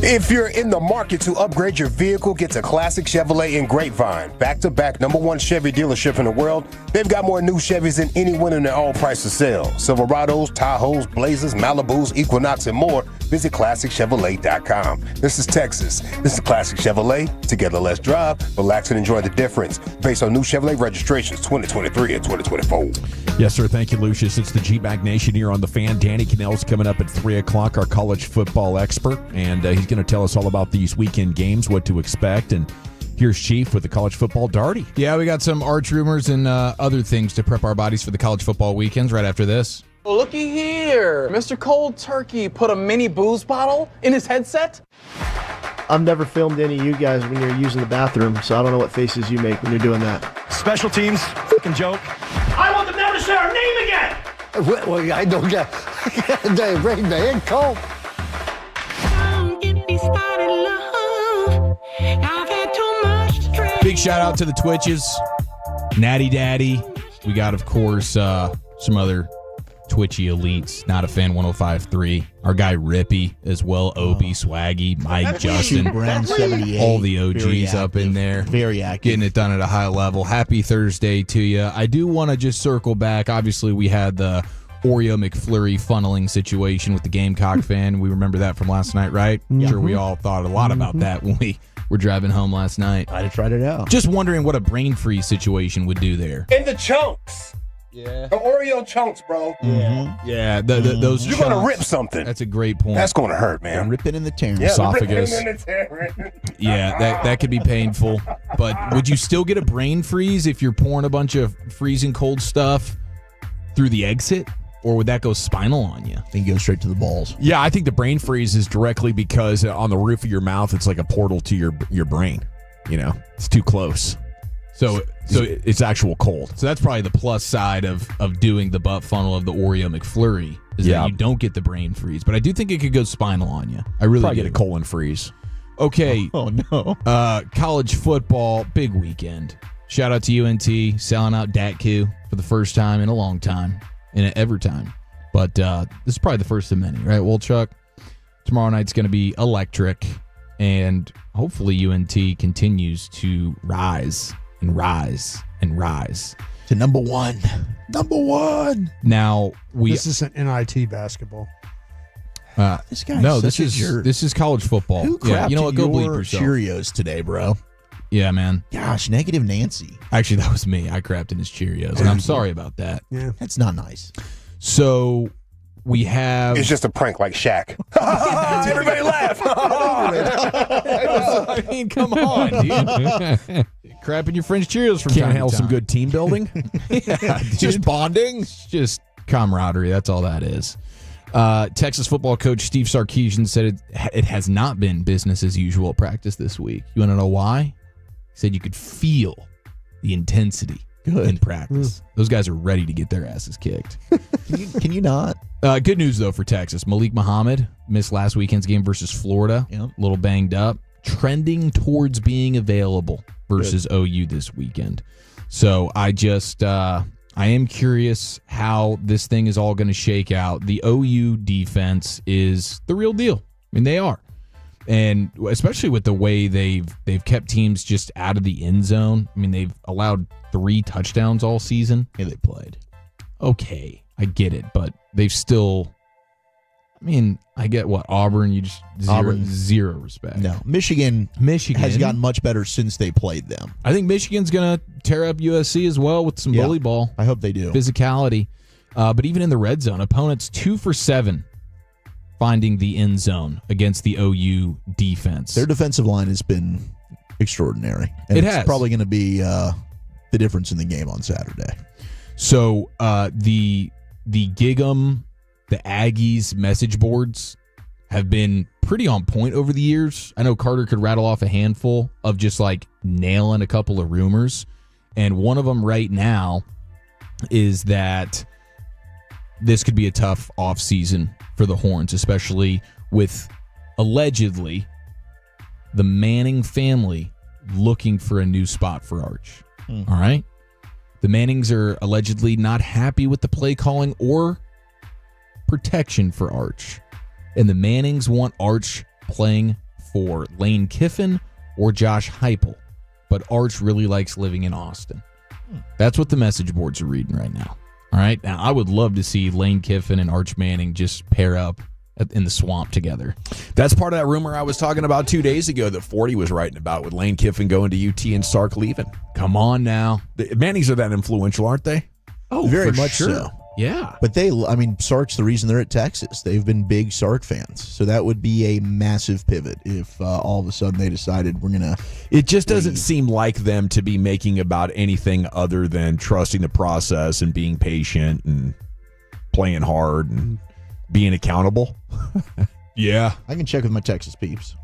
If you're in the market to upgrade your vehicle, get to Classic Chevrolet in Grapevine. Back-to-back #1 Chevy dealership in the world. They've got more new Chevys than anyone in their all-price to sell. Silverados, Tahoes, Blazers, Malibus, Equinox, and more. Visit ClassicChevrolet.com. This is Texas. This is Classic Chevrolet. Together, let's drive, relax, and enjoy the difference. Based on new Chevrolet registrations 2023 and 2024.
Yes, sir. Thank you, Lucius. It's the G-Bag Nation here on The Fan. Danny Cannell's coming up at 3 o'clock, our college football expert, and he's going to tell us all about these weekend games, what to expect, and here's Chief with the college football darty.
Yeah, we got some arch rumors and other things to prep our bodies for the college football weekends right after this.
Looky here. Mr. Cold Turkey put a mini booze bottle in his headset?
I've never filmed any of you guys when you're using the bathroom, so I don't know what faces you make when you're doing that.
Special teams, fucking joke.
I want them never to say our name again.
Well, I don't get they bring the head cold.
Big shout out to the Twitches, Natty Daddy. We got, of course, some other Twitchy elites. Not a fan 105.3. Our guy Rippy as well. Opie, Swaggy, Mike, Justin,
Brand 78.
all the OGs up in there.
Very active.
Getting it done at a high level. Happy Thursday to you. I do want to just circle back. Obviously, we had the Oreo McFlurry funneling situation with the Gamecock fan. We remember that from last night, right?
Yeah.
Sure, we all thought a lot about that when we were driving home last night.
I tried it out.
Just wondering what a brain freeze situation would do there.
In the chunks.
Yeah. The Oreo chunks, bro.
Yeah, those
You're going to rip something.
That's a great point.
That's going to hurt, man.
Rip it in the tear.
Yeah,
Esophagus.
rip it in the tear.
Yeah, that could be painful. But would you still get a brain freeze if you're pouring a bunch of freezing cold stuff through the exit? Or would that go spinal on you?
Then go straight to the balls.
Yeah, I think the brain freeze is directly because on the roof of your mouth, it's like a portal to your brain. You know, it's too close. So it's actual cold.
So that's probably the plus side of doing the butt funnel of the Oreo McFlurry is that you don't get the brain freeze. But I do think it could go spinal on you. I really
probably
do.
get a colon freeze.
Okay.
Oh, no.
College football, big weekend. Shout out to UNT, selling out DATQ for the first time in a long time, in ever time. But this is probably the first of many, right, Wolchuk? Tomorrow night's going to be electric, and hopefully UNT continues to rise and rise and rise
to number one. Number one.
Now
This isn't NIT basketball.
This guy.
No, this is college football.
Who
Yeah, you know what? Go bleep
your
yourself.
Cheerios today, bro?
Yeah, man.
Gosh, negative Nancy.
Actually, that was me. I crapped in his Cheerios, and I'm sorry about that.
Yeah,
that's not nice.
So we have.
It's just a prank like Shaq. Everybody laugh.
I mean, come on, dude. Crapping your friend's Cheerios from
Can't
time
handle
to
some
time.
good team building.
Yeah,
Just bonding.
It's just camaraderie. That's all that is. Texas football coach Steve Sarkisian said it has not been business as usual at practice this week. You want to know why? He said you could feel the intensity in practice. Those guys are ready to get their asses kicked.
Can you not?
Good news, though, for Texas. Malik Muhammad missed last weekend's game versus Florida. A little banged up. Trending towards being available versus OU this weekend. So I am curious how this thing is all going to shake out. The OU defense is the real deal. I mean, they are. And especially with the way they've kept teams just out of the end zone. I mean, they've allowed 3 touchdowns all season.
Yeah, they played.
Okay, I get it, but they've still. I mean, I get what Auburn. You just zero respect.
No, Michigan has gotten much better since they played them.
I think Michigan's gonna tear up USC as well with some bully ball.
I hope they do.
Physicality, but even in the red zone, opponents 2 for 7. Finding the end zone against the OU defense.
Their defensive line has been extraordinary. And it's probably going to be the difference in the game on Saturday.
So the Gig'em, the Aggies message boards have been pretty on point over the years. I know Carter could rattle off a handful of just like nailing a couple of rumors. And one of them right now is that this could be a tough offseason for the Horns, especially with allegedly the Manning family looking for a new spot for Arch. All right? The Mannings are allegedly not happy with the play calling or protection for Arch. And the Mannings want Arch playing for Lane Kiffin or Josh Heupel. But Arch really likes living in Austin. That's what the message boards are reading right now. All right. Now, I would love to see Lane Kiffin and Arch Manning just pair up in the swamp together.
That's part of that rumor I was talking about 2 days ago that 40 was writing about with Lane Kiffin going to UT and Sark leaving.
Come on now.
The Mannings are that influential, aren't they?
Oh, very much
sure.
so.
Yeah.
But Sark's the reason they're at Texas. They've been big Sark fans. So that would be a massive pivot if all of a sudden they decided we're going to.
It just doesn't seem like them to be making about anything other than trusting the process and being patient and playing hard and being accountable.
Yeah.
I can check with my Texas peeps.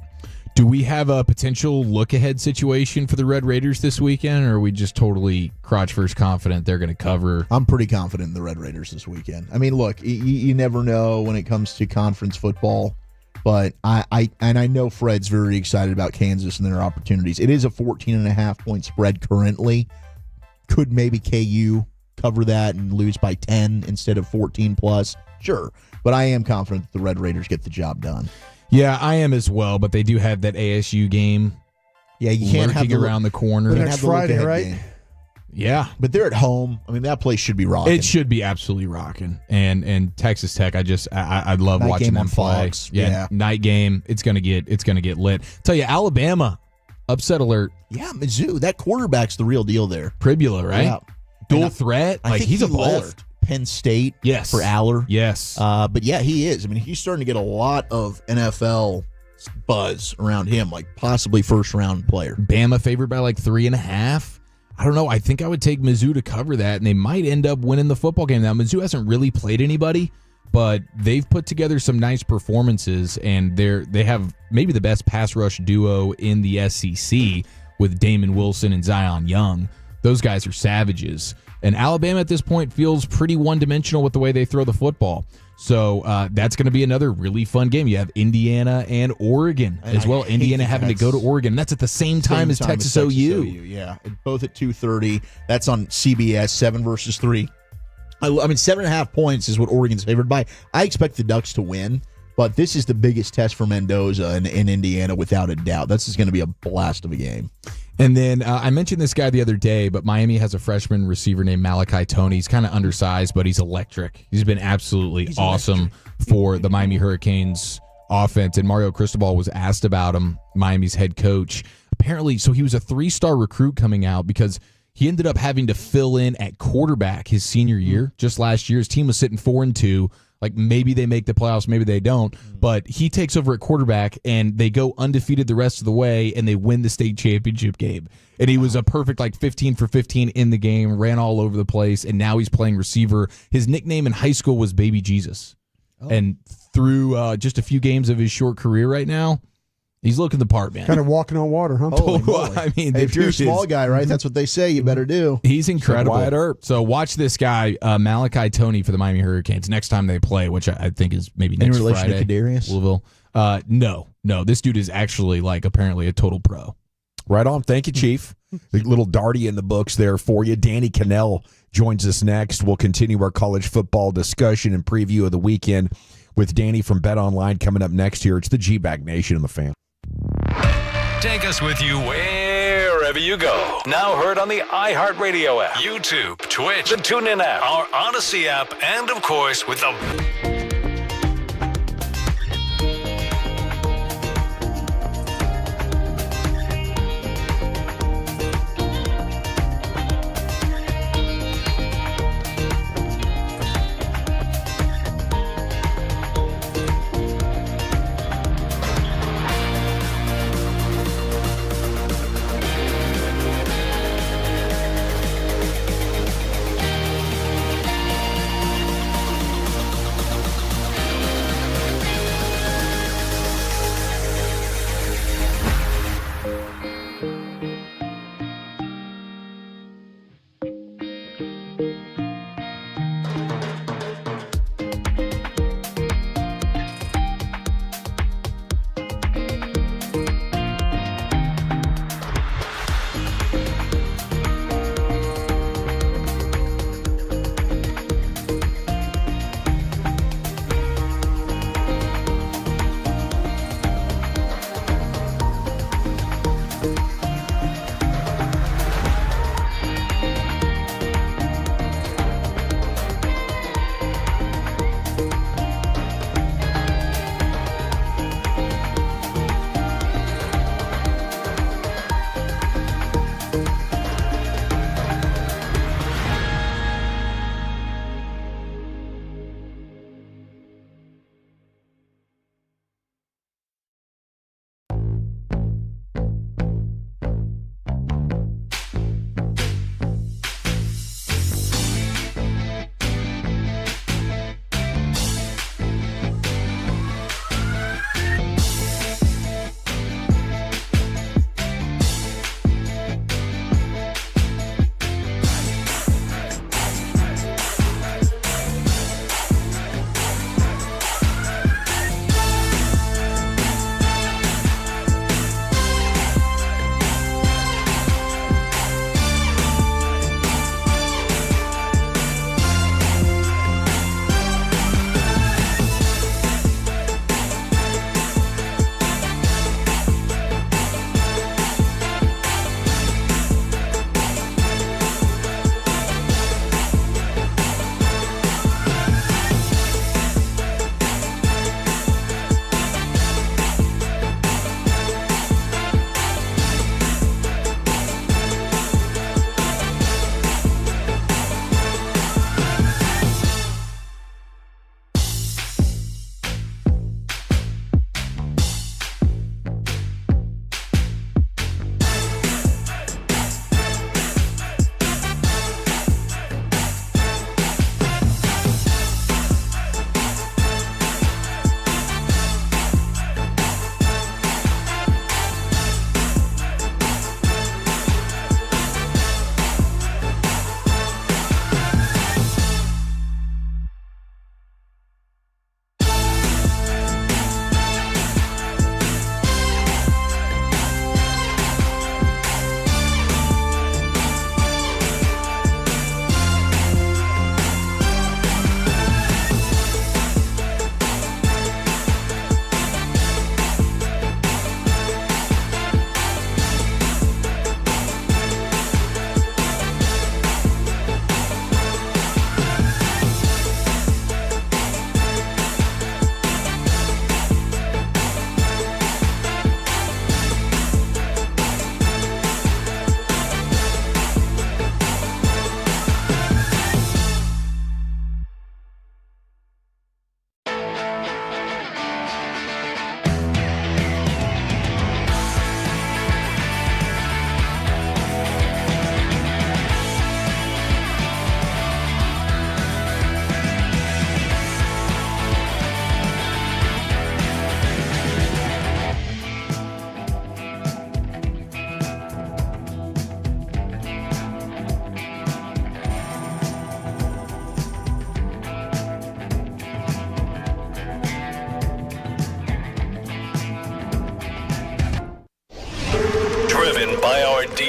Do we have a potential look-ahead situation for the Red Raiders this weekend, or are we just totally crotch-first confident they're going to cover?
I'm pretty confident in the Red Raiders this weekend. I mean, look, you never know when it comes to conference football, but I know Fred's very excited about Kansas and their opportunities. It is a 14.5-point spread currently. Could maybe KU cover that and lose by 10 instead of 14+? Sure, but I am confident that the Red Raiders get the job done.
Yeah, I am as well, but they do have that ASU game.
Yeah, you can't have
around the corner.
Next Friday, right?
Game.
Yeah,
but they're at home. I mean, that place should be rocking.
It should be absolutely rocking. And Texas Tech, I love
night
watching them play.
Fox.
Yeah, night game. It's gonna get lit. Tell you, Alabama upset alert.
Yeah, Mizzou. That quarterback's the real deal there.
Pribula, right?
Yeah.
Dual threat.
I think
he's a baller.
Left Penn State.
Yes.
For Aller.
Yes.
But yeah, he is. I mean, he's starting to get a lot of NFL buzz around him, like possibly first round player.
Bama favored by like 3.5. I don't know. I think I would take Mizzou to cover that, and they might end up winning the football game. Now, Mizzou hasn't really played anybody, but they've put together some nice performances, and they have maybe the best pass rush duo in the SEC with Damon Wilson and Zion Young. Those guys are savages. And Alabama at this point feels pretty one-dimensional with the way they throw the football. So that's going to be another really fun game. You have Indiana and Oregon as well. Indiana having to go to Oregon. That's at the same time as Texas OU.
Yeah, both at 2:30. That's on CBS, 7 versus 3. I mean, 7.5 points is what Oregon's favored by. I expect the Ducks to win, but this is the biggest test for Mendoza in Indiana without a doubt. This is going to be a blast of a game.
And then I mentioned this guy the other day, but Miami has a freshman receiver named Malachi Toney. He's kind of undersized, but he's electric. He's been absolutely awesome for the Miami Hurricanes offense. And Mario Cristobal was asked about him, Miami's head coach. Apparently, so he was a 3-star recruit coming out because he ended up having to fill in at quarterback his senior year. Just last year, his team was sitting 4-2. Like, maybe they make the playoffs, maybe they don't. But he takes over at quarterback, and they go undefeated the rest of the way, and they win the state championship game. And he was a perfect, 15 for 15 in the game, ran all over the place, and now he's playing receiver. His nickname in high school was Baby Jesus. And through just a few games of his short career right now, He's looking the part, man.
Kind of walking on water, huh?
Holy moly.
I mean,
Hey, if you're a
dude
small
is-
guy, right? That's what they say. You better do.
He's incredible.
Wyatt Earp.
So watch this guy, Malachi Toney for the Miami Hurricanes next time they play, which I think is maybe
Any
next
relation
Friday.
to Kadarius?
Louisville. No. This dude is actually like apparently a total pro.
Right on. Thank you, Chief. A little darty in the books there for you. Danny Cannell joins us next. We'll continue our college football discussion and preview of the weekend with Danny from Bet Online coming up next here. It's the G-Bag Nation and the Fan.
Take us with you wherever you go. Now heard on the iHeartRadio app, YouTube, Twitch, the TuneIn app, our Odyssey app, and of course with the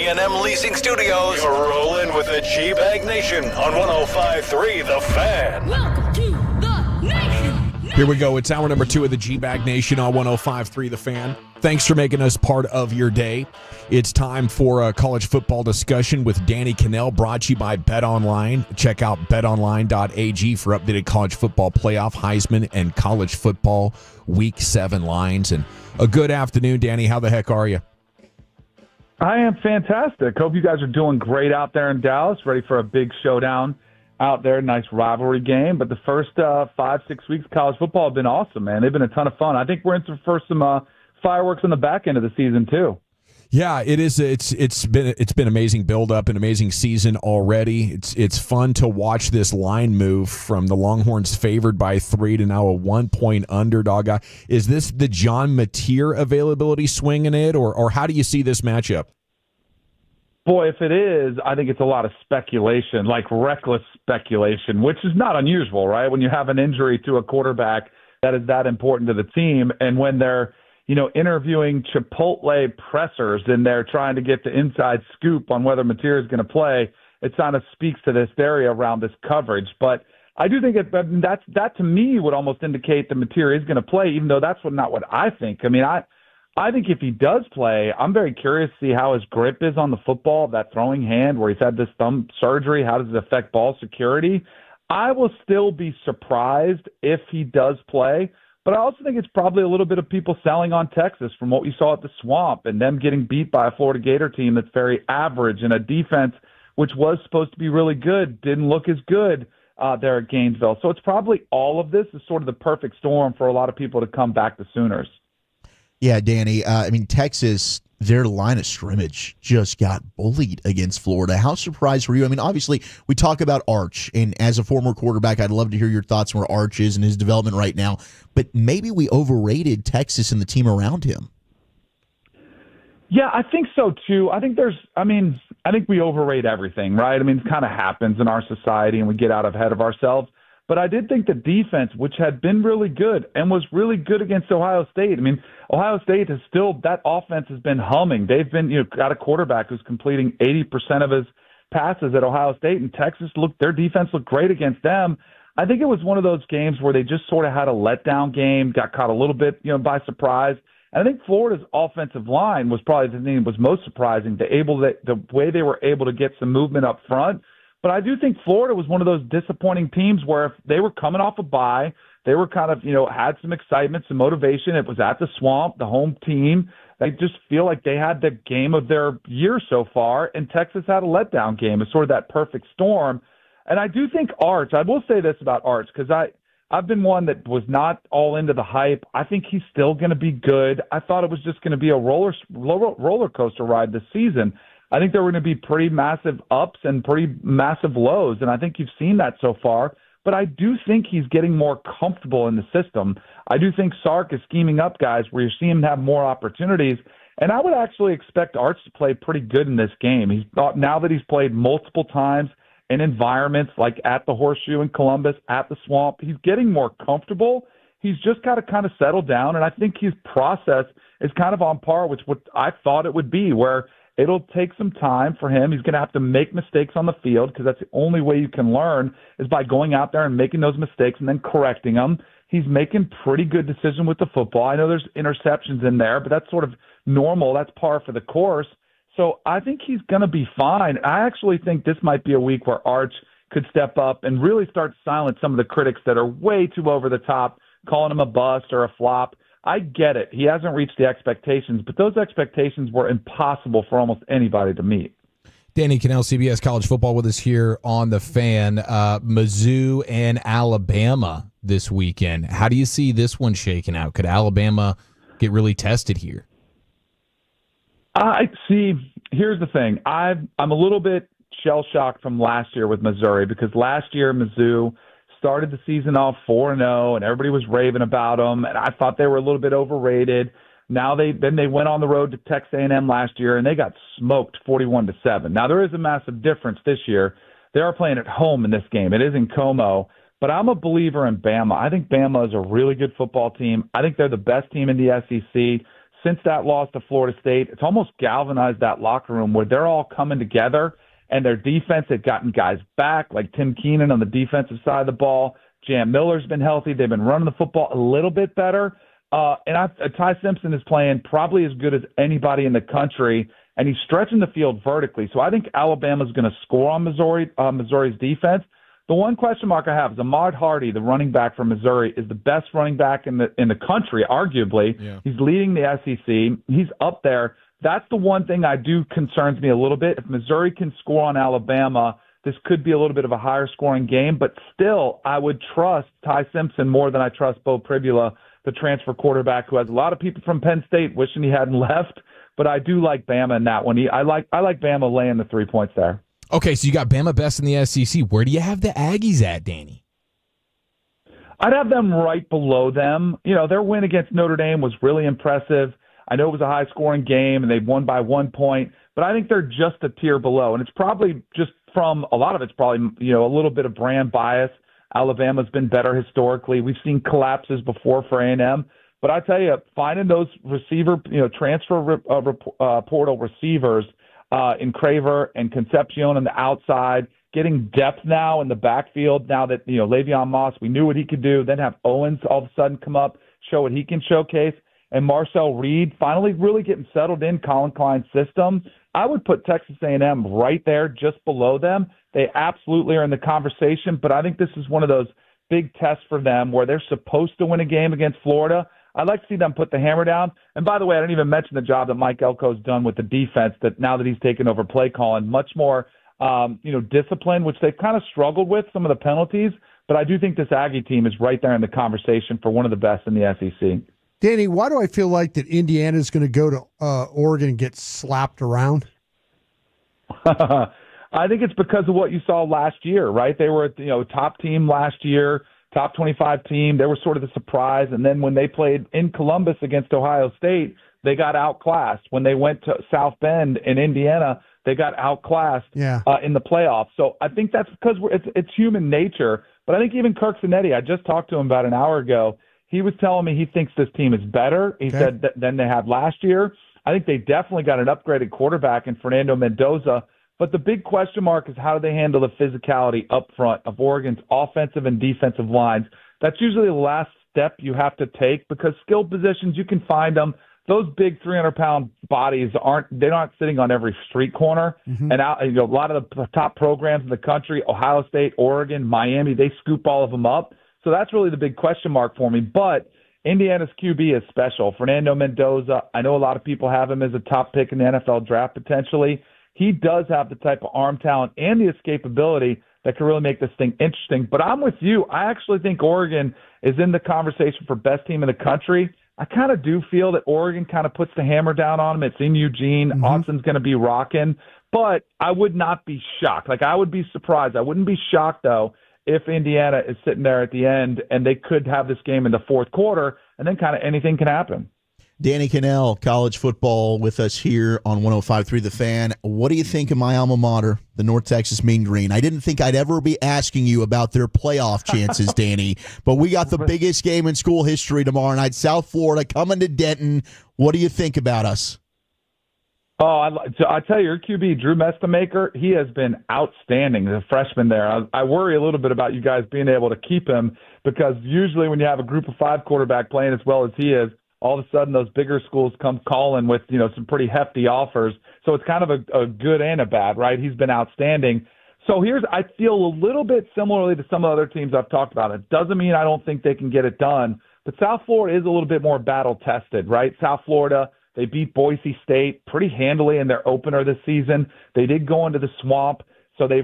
P&M Leasing Studios. You're rolling with the G-Bag Nation on 105.3 The Fan.
Welcome to the nation.
Here we go. It's hour number 2 of the G-Bag Nation on 105.3 The Fan. Thanks for making us part of your day. It's time for a college football discussion with Danny Cannell, brought to you by BetOnline. Check out betonline.ag for updated college football playoff, Heisman, and college football Week 7 lines. And a good afternoon, Danny. How the heck are you?
I am fantastic. Hope you guys are doing great out there in Dallas, ready for a big showdown out there. Nice rivalry game. But the first 5-6 weeks of college football have been awesome, man. They've been a ton of fun. I think we're in for some fireworks on the back end of the season, too.
Yeah, it is. It's been amazing build up, an amazing season already. It's fun to watch this line move from the Longhorns favored by 3 to now a 1-point underdog. Is this the John Mateer availability swinging it, or how do you see this matchup?
Boy, if it is, I think it's a lot of speculation, like reckless speculation, which is not unusual, right? When you have an injury to a quarterback that is that important to the team, and when they're interviewing Chipotle pressers and they're trying to get the inside scoop on whether Mateer is going to play, it kind of speaks to this area around this coverage. But I do think that to me would almost indicate that Mateer is going to play, even though that's not what I think. I mean, I think if he does play, I'm very curious to see how his grip is on the football, that throwing hand where he's had this thumb surgery. How does it affect ball security? I will still be surprised if he does play. But I also think it's probably a little bit of people selling on Texas from what we saw at the Swamp and them getting beat by a Florida Gator team that's very average and a defense which was supposed to be really good didn't look as good there at Gainesville. So it's probably all of this is sort of the perfect storm for a lot of people to come back to Sooners.
Yeah, Danny. Texas, their line of scrimmage just got bullied against Florida. How surprised were you? I mean, obviously, we talk about Arch, and as a former quarterback, I'd love to hear your thoughts on where Arch is and his development right now. But maybe we overrated Texas and the team around him.
Yeah, I think so, too. I think we overrate everything, right? I mean, it kind of happens in our society, and we get out ahead of ourselves. But I did think the defense, which had been really good and was really good against Ohio State. I mean, Ohio State has still, that offense has been humming. They've been, got a quarterback who's completing 80% of his passes at Ohio State, and Texas their defense looked great against them. I think it was one of those games where they just sort of had a letdown game, got caught a little bit, by surprise. And I think Florida's offensive line was probably the thing that was most surprising. The way they were able to get some movement up front. But I do think Florida was one of those disappointing teams where if they were coming off a bye, they were kind of, had some excitement, some motivation. It was at the Swamp, the home team. They just feel like they had the game of their year so far, and Texas had a letdown game. It's sort of that perfect storm. And I do think Arch, I will say this about Arch, because I've been one that was not all into the hype. I think he's still going to be good. I thought it was just going to be a roller coaster ride this season. I think there were going to be pretty massive ups and pretty massive lows, and I think you've seen that so far. But I do think he's getting more comfortable in the system. I do think Sark is scheming up guys where you're seeing him have more opportunities, and I would actually expect Arch to play pretty good in this game. Now that he's played multiple times in environments like at the Horseshoe in Columbus, at the Swamp, he's getting more comfortable. He's just got to kind of settle down, and I think his process is kind of on par with what I thought it would be, where it'll take some time for him. He's going to have to make mistakes on the field because that's the only way you can learn is by going out there and making those mistakes and then correcting them. He's making pretty good decisions with the football. I know there's interceptions in there, but that's sort of normal. That's par for the course. So I think he's going to be fine. I actually think this might be a week where Arch could step up and really start to silence some of the critics that are way too over the top, calling him a bust or a flop. I get it. He hasn't reached the expectations, but those expectations were impossible for almost anybody to meet.
Danny Cannell, CBS College Football, with us here on The Fan. Mizzou and Alabama this weekend. How do you see this one shaking out? Could Alabama get really tested here?
Here's the thing. I'm a little bit shell-shocked from last year with Missouri because last year Mizzou started the season off 4-0, and everybody was raving about them, and I thought they were a little bit overrated. Now they went on the road to Texas A&M last year, and they got smoked 41-7. Now there is a massive difference this year. They are playing at home in this game. It is in Como, but I'm a believer in Bama. I think Bama is a really good football team. I think they're the best team in the SEC. since that loss to Florida State, it's almost galvanized that locker room where they're all coming together, and their defense, they've gotten guys back, like Tim Keenan on the defensive side of the ball. Jam Miller's been healthy. They've been running the football a little bit better. Ty Simpson is playing probably as good as anybody in the country, and he's stretching the field vertically. So I think Alabama's going to score on Missouri's defense. The one question mark I have is Ahmad Hardy, the running back from Missouri, is the best running back in the country, arguably. Yeah. He's leading the SEC. He's up there. That's the one thing I do concerns me a little bit. If Missouri can score on Alabama, this could be a little bit of a higher scoring game, but still I would trust Ty Simpson more than I trust Bo Pribula, the transfer quarterback who has a lot of people from Penn State wishing he hadn't left, but I do like Bama in that one. I like Bama laying the 3 points there.
Okay, so you got Bama best in the SEC. Where do you have the Aggies at, Danny?
I'd have them right below them. You know, their win against Notre Dame was really impressive. I know it was a high-scoring game, and they won by 1 point, but I think they're just a tier below, and it's probably just from a lot of it's probably, you know, a little bit of brand bias. Alabama's been better historically. We've seen collapses before for A&M, but I tell you, finding those transfer portal receivers in Craver and Concepcion on the outside, getting depth now in the backfield now that, Le'Veon Moss, we knew what he could do, then have Owens all of a sudden come up, show what he can showcase, and Marcel Reed finally really getting settled in Colin Klein's system. I would put Texas A&M right there just below them. They absolutely are in the conversation, but I think this is one of those big tests for them where they're supposed to win a game against Florida. I'd like to see them put the hammer down. And by the way, I didn't even mention the job that Mike Elko's done with the defense, that now that he's taken over play calling, much more discipline, which they've kind of struggled with, some of the penalties. But I do think this Aggie team is right there in the conversation for one of the best in the SEC.
Danny, why do I feel like that Indiana's going to go to Oregon and get slapped around?
I think it's because of what you saw last year, right? They were top team last year, top 25 team. They were sort of the surprise. And then when they played in Columbus against Ohio State, they got outclassed. When they went to South Bend in Indiana, they got outclassed in the playoffs. So I think that's because it's human nature. But I think even Kirk Cinetti, I just talked to him about an hour ago, he was telling me he thinks this team is better, he said, than they had last year. I think they definitely got an upgraded quarterback in Fernando Mendoza. But the big question mark is how do they handle the physicality up front of Oregon's offensive and defensive lines. That's usually the last step you have to take because skilled positions, you can find them. Those big 300-pound bodies they're not sitting on every street corner. Mm-hmm. And a lot of the top programs in the country, Ohio State, Oregon, Miami, they scoop all of them up. So that's really the big question mark for me. But Indiana's QB is special. Fernando Mendoza, I know a lot of people have him as a top pick in the NFL draft potentially. He does have the type of arm talent and the escapability that can really make this thing interesting. But I'm with you. I actually think Oregon is in the conversation for best team in the country. I kind of do feel that Oregon kind of puts the hammer down on them. It's in Eugene. Mm-hmm. Austin's going to be rocking. But I would not be shocked. I would be surprised. I wouldn't be shocked, though, if Indiana is sitting there at the end and they could have this game in the fourth quarter, and then kind of anything can happen.
Danny Cannell, college football with us here on 105.3 The Fan. What do you think of my alma mater, the North Texas Mean Green? I didn't think I'd ever be asking you about their playoff chances, Danny, but we got the biggest game in school history tomorrow night. South Florida coming to Denton. What do you think about us?
Oh, I tell you, your QB, Drew Mestamaker, he has been outstanding, the freshman there. I worry a little bit about you guys being able to keep him because usually when you have a group of five quarterback playing as well as he is, all of a sudden those bigger schools come calling with, some pretty hefty offers. So it's kind of a good and a bad, right? He's been outstanding. So I feel a little bit similarly to some of the other teams I've talked about. It doesn't mean I don't think they can get it done, but South Florida is a little bit more battle tested, right? South Florida, they beat Boise State pretty handily in their opener this season. They did go into the swamp, so they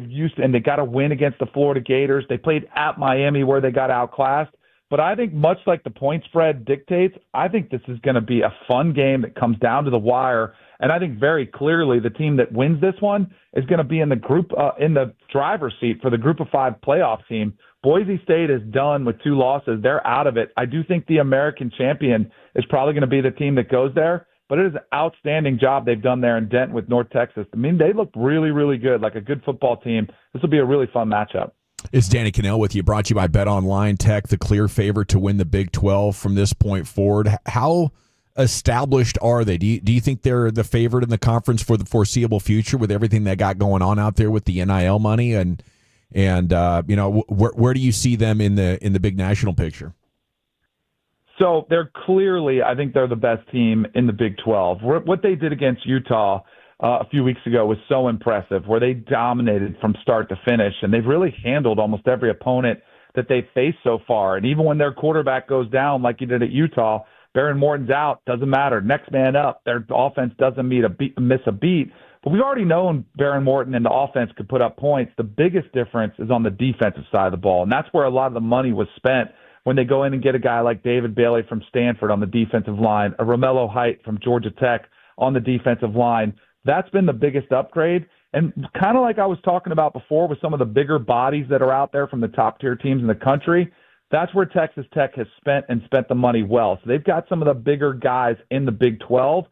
got a win against the Florida Gators. They played at Miami where they got outclassed. But I think much like the point spread dictates, I think this is going to be a fun game that comes down to the wire. And I think very clearly the team that wins this one is going to be in the driver's seat for the group of five playoff team. Boise State is done with 2 losses. They're out of it. I do think the American champion is probably going to be the team that goes there. But it is an outstanding job they've done there in Denton with North Texas. I mean, they look really, really good, like a good football team. This will be a really fun matchup.
It's Danny Cannell with you, brought to you by Bet Online Tech, the clear favorite to win the Big 12 from this point forward. How established are they? Do you think they're the favorite in the conference for the foreseeable future with everything they got going on out there with the NIL money and where do you see them in the big national picture?
So they're clearly, I think they're the best team in the Big 12. What they did against Utah a few weeks ago was so impressive, where they dominated from start to finish, and they've really handled almost every opponent that they've faced so far. And even when their quarterback goes down like he did at Utah, Baron Morton's out, doesn't matter. Next man up. Their offense doesn't miss a beat. But we've already known Baron Morton and the offense could put up points. The biggest difference is on the defensive side of the ball, and that's where a lot of the money was spent when they go in and get a guy like David Bailey from Stanford on the defensive line, a Romello Height from Georgia Tech on the defensive line. That's been the biggest upgrade. And kind of like I was talking about before with some of the bigger bodies that are out there from the top-tier teams in the country, that's where Texas Tech has spent the money well. So they've got some of the bigger guys in the Big 12.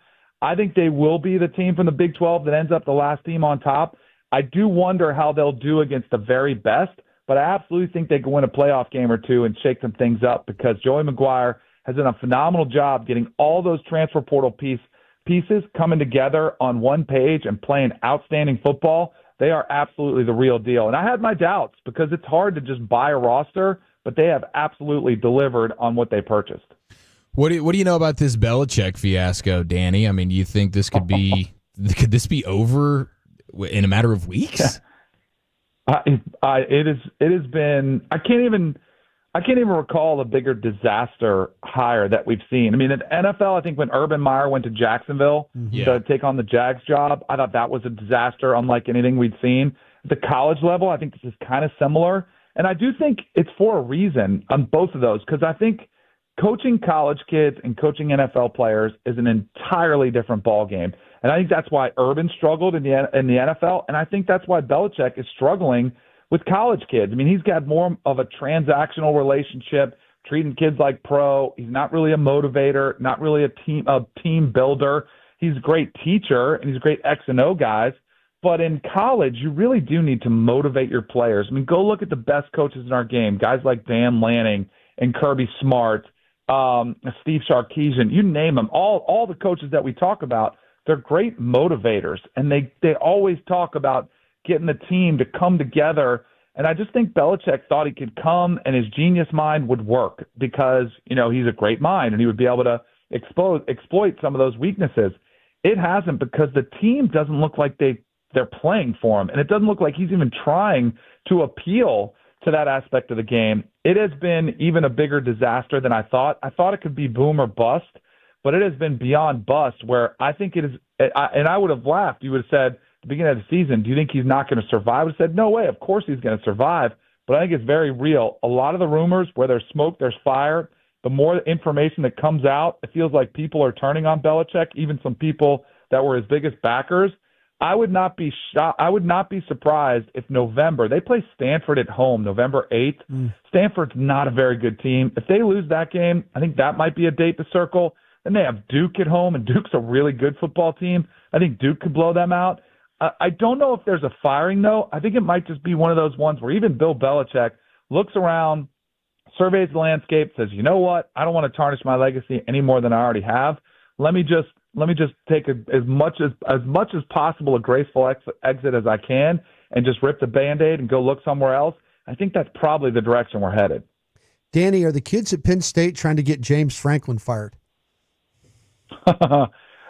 I think they will be the team from the Big 12 that ends up the last team on top. I do wonder how they'll do against the very best, but I absolutely think they can win a playoff game or two and shake some things up because Joey McGuire has done a phenomenal job getting all those transfer portal pieces coming together on one page and playing outstanding football. They are absolutely the real deal. And I had my doubts because it's hard to just buy a roster, but they have absolutely delivered on what they purchased.
What do you know about this Belichick fiasco, Danny? I mean, do you think this could this be over in a matter of weeks?
It has been. I can't even recall a bigger disaster hire that we've seen. I mean, in the NFL, I think when Urban Meyer went to Jacksonville to take on the Jags job, I thought that was a disaster unlike anything we'd seen. At the college level, I think this is kind of similar. And I do think it's for a reason on both of those, because I think coaching college kids and coaching NFL players is an entirely different ballgame. And I think that's why Urban struggled in the NFL, and I think that's why Belichick is struggling with college kids. I mean, he's got more of a transactional relationship, treating kids like pro. He's not really a motivator, not really a team builder. He's a great teacher, and he's a great X and O guys. But in college, you really do need to motivate your players. I mean, go look at the best coaches in our game, guys like Dan Lanning and Kirby Smart, Steve Sarkisian, you name them. All the coaches that we talk about, they're great motivators, and they always talk about getting the team to come together. And I just think Belichick thought he could come and his genius mind would work because, he's a great mind and he would be able to exploit some of those weaknesses. It hasn't, because the team doesn't look like they're playing for him, and it doesn't look like he's even trying to appeal to that aspect of the game. It has been even a bigger disaster than I thought. I thought it could be boom or bust, but it has been beyond bust, where I think it is, and I would have laughed. You would have said, at the beginning of the season, do you think he's not going to survive? I would have said, no way, of course he's going to survive, but I think it's very real. A lot of the rumors, where there's smoke, there's fire. The more information that comes out, it feels like people are turning on Belichick, even some people that were his biggest backers. I would not be shocked. I would not be surprised if November, they play Stanford at home, November 8th. Stanford's not a very good team. If they lose that game, I think that might be a date to circle. Then they have Duke at home, and Duke's a really good football team. I think Duke could blow them out. I don't know if there's a firing, though. I think it might just be one of those ones where even Bill Belichick looks around, surveys the landscape, says, you know what? I don't want to tarnish my legacy any more than I already have. Let me just take as much as possible a graceful exit as I can and just rip the Band-Aid and go look somewhere else. I think that's probably the direction we're headed.
Danny, are the kids at Penn State trying to get James Franklin fired?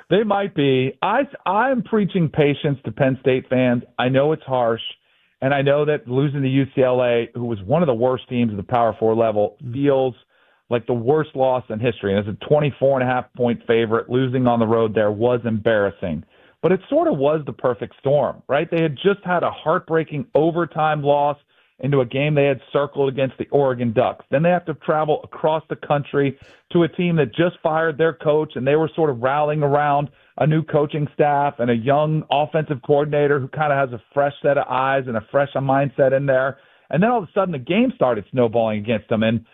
They might be. I'm preaching patience to Penn State fans. I know it's harsh, and I know that losing to UCLA, who was one of the worst teams at the Power 4 level, feels like the worst loss in history. And as a 24.5-point favorite, losing on the road there was embarrassing. But it sort of was the perfect storm, right? They had just had a heartbreaking overtime loss into a game they had circled against the Oregon Ducks. Then they have to travel across the country to a team that just fired their coach, and they were sort of rallying around a new coaching staff and a young offensive coordinator who kind of has a fresh set of eyes and a fresh mindset in there. And then all of a sudden the game started snowballing against them. And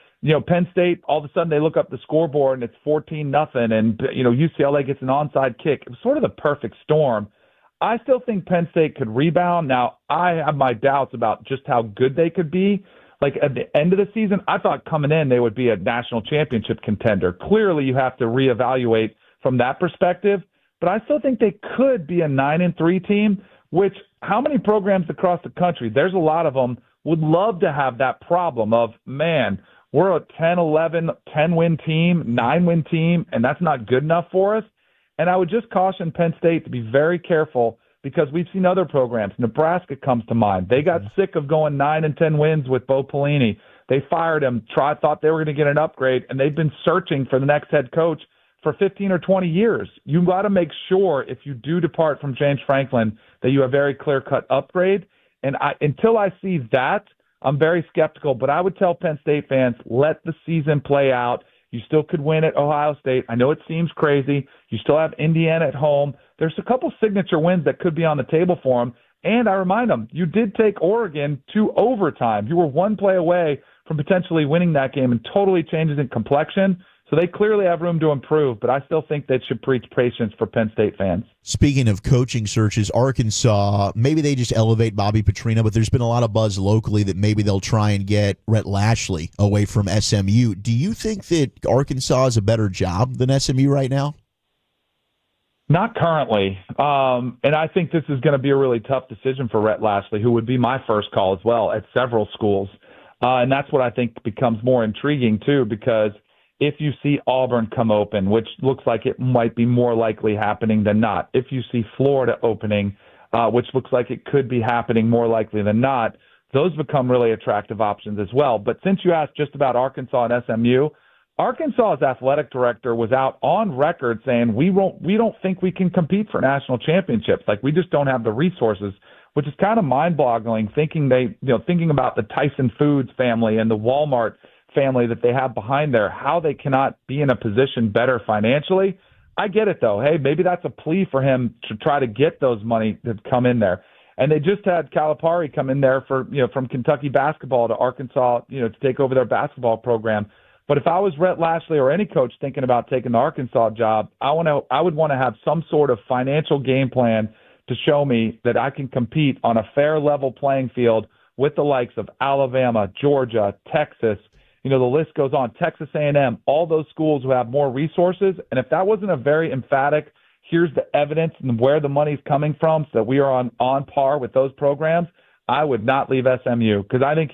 Penn State, all of a sudden they look up the scoreboard and it's 14-0, and UCLA gets an onside kick. It was sort of the perfect storm. I still think Penn State could rebound. Now, I have my doubts about just how good they could be. Like at the end of the season, I thought coming in they would be a national championship contender. Clearly, you have to reevaluate from that perspective. But I still think they could be a 9-3 team, which how many programs across the country, there's a lot of them, would love to have that problem of, man, we're a 10-11, 10-win team, 9-win team, and that's not good enough for us. And I would just caution Penn State to be very careful because we've seen other programs. Nebraska comes to mind. They got sick of going 9 and 10 wins with Bo Pelini. They fired him, thought they were going to get an upgrade, and they've been searching for the next head coach for 15 or 20 years. You got to make sure if you do depart from James Franklin that you have very clear-cut upgrade. And until I see that, I'm very skeptical. But I would tell Penn State fans, let the season play out. You still could win at Ohio State. I know it seems crazy. You still have Indiana at home. There's a couple signature wins that could be on the table for them. And I remind them, you did take Oregon to overtime. You were one play away from potentially winning that game and totally changes in complexion. So they clearly have room to improve, but I still think they should preach patience for Penn State fans.
Speaking of coaching searches, Arkansas, maybe they just elevate Bobby Petrino, but there's been a lot of buzz locally that maybe they'll try and get Rhett Lashley away from SMU. Do you think that Arkansas is a better job than SMU right now?
Not currently. And I think this is going to be a really tough decision for Rhett Lashley, who would be my first call as well at several schools. And that's what I think becomes more intriguing, too, because if you see Auburn come open, which looks like it might be more likely happening than not, if you see Florida opening, which looks like it could be happening more likely than not, those become really attractive options as well. But since you asked just about Arkansas and SMU, Arkansas's athletic director was out on record saying we don't think we can compete for national championships. Like, we just don't have the resources, which is kind of mind-boggling, thinking about the Tyson Foods family and the Walmart family that they have behind there, how they cannot be in a position better financially. I get it, though. Hey, maybe that's a plea for him to try to get those money to come in there. And they just had Calipari come in there for, from Kentucky basketball to Arkansas, to take over their basketball program. But if I was Rhett Lashley or any coach thinking about taking the Arkansas job, I would want to have some sort of financial game plan to show me that I can compete on a fair level playing field with the likes of Alabama, Georgia, Texas. The list goes on. Texas A&M, all those schools who have more resources. And if that wasn't a very emphatic, here's the evidence and where the money's coming from so that we are on par with those programs, I would not leave SMU because I think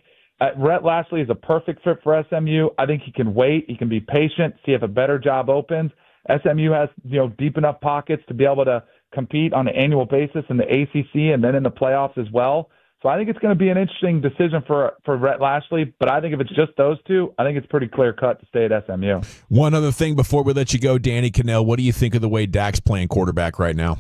Rhett Lashley is a perfect fit for SMU. I think he can wait. He can be patient, see if a better job opens. SMU has, deep enough pockets to be able to compete on an annual basis in the ACC and then in the playoffs as well. So I think it's going to be an interesting decision for Rhett Lashley, but I think if it's just those two, I think it's pretty clear-cut to stay at SMU.
One other thing before we let you go, Danny Cannell, what do you think of the way Dak's playing quarterback right now?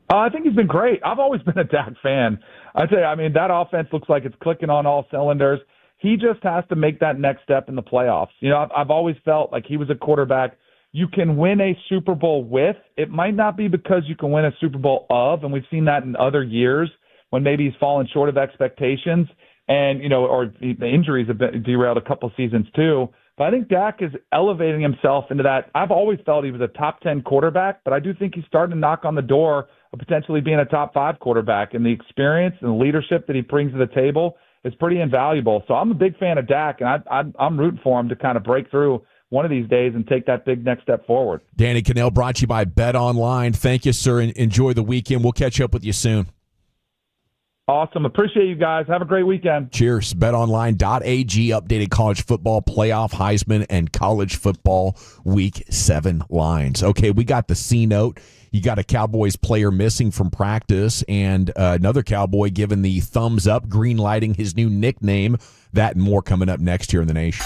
I think he's been great. I've always been a Dak fan. I tell you, that offense looks like it's clicking on all cylinders. He just has to make that next step in the playoffs. I've always felt like he was a quarterback you can win a Super Bowl with. It might not be because you can win a Super Bowl of, and we've seen that in other years when maybe he's fallen short of expectations and, or the injuries have been derailed a couple seasons too. But I think Dak is elevating himself into that. I've always felt he was a top 10 quarterback, but I do think he's starting to knock on the door of potentially being a top 5 quarterback. And the experience and the leadership that he brings to the table is pretty invaluable. So I'm a big fan of Dak, and I'm rooting for him to kind of break through one of these days and take that big next step forward.
Danny Cannell, brought to you by Bet Online. Thank you, sir, and enjoy the weekend. We'll catch up with you soon.
Awesome. Appreciate you guys. Have a great weekend.
Cheers. BetOnline.ag, updated college football playoff, Heisman, and college football week 7 lines. Okay, we got the C note. You got a Cowboys player missing from practice and another Cowboy giving the thumbs up, green lighting his new nickname. That and more coming up next here in the Nation.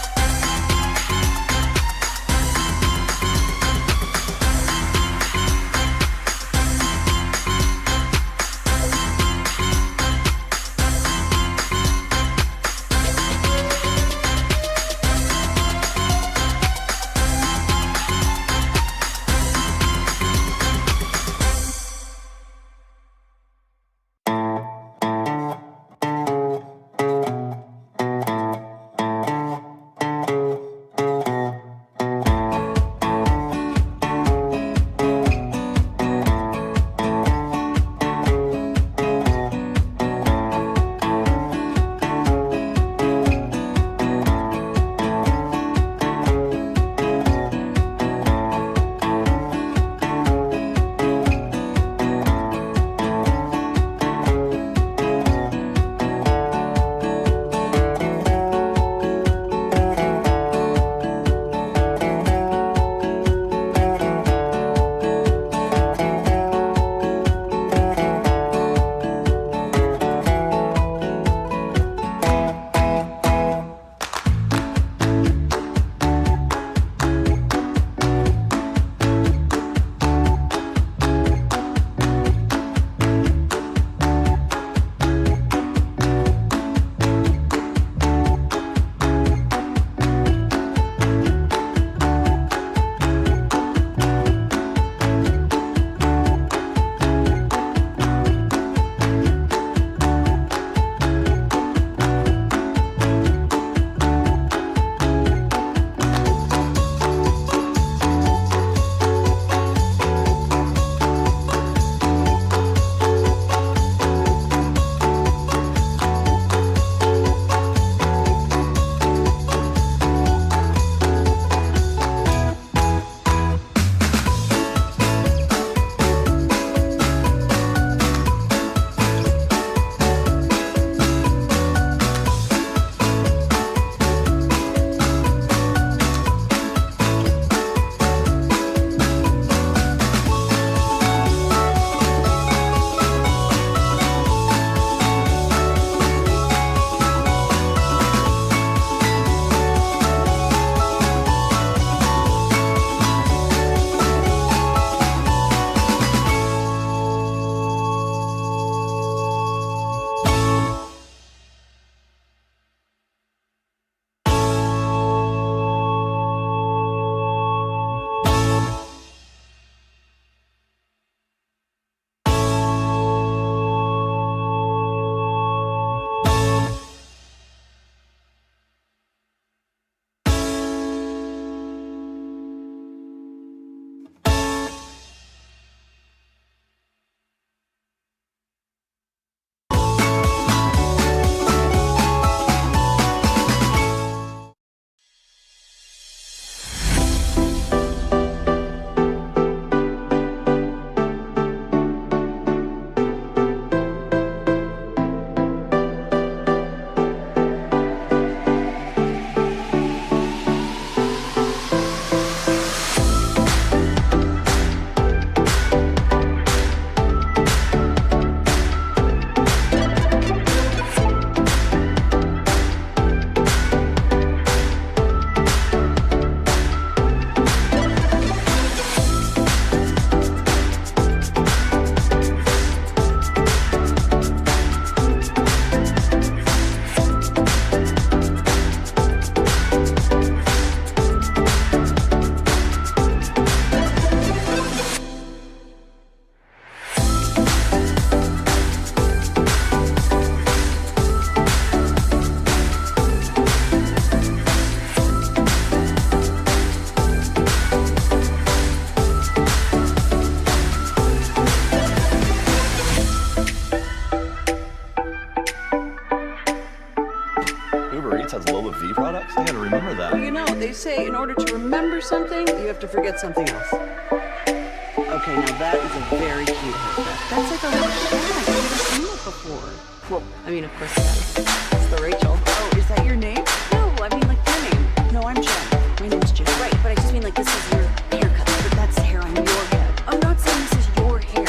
Uber Eats has Lola V products? I gotta remember that.
Well, you know, they say in order to remember something, you have to forget something else. Okay, now that is a very cute haircut. That's like a little shag. I've never seen it before. Well, I mean, of course it is. It's the Rachel. Oh, is that your name? No, I mean like your name. No, I'm Jen. My name's Jen. Right, but I just mean like this is your haircut. But that's the hair on your head. I'm not saying this is your hair. Okay.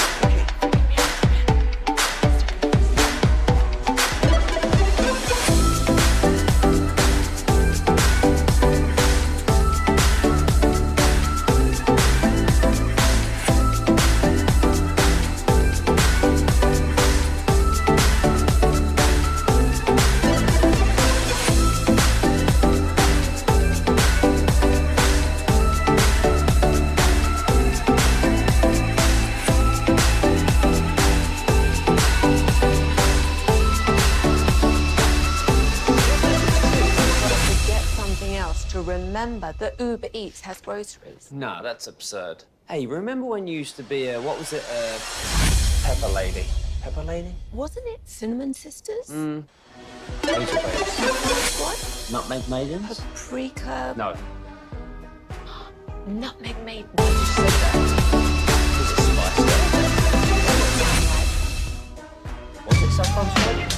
Remember that Uber Eats has groceries.
No, that's absurd. Hey, remember when you used to be what was it, Pepper Lady? Pepper Lady?
Wasn't it Cinnamon Sisters?
Angel Babes.
What?
Nutmeg Maidens?
Paprika.
No.
Nutmeg Maidens.
Was it Spice Girls? Was it Saffron's Wedding?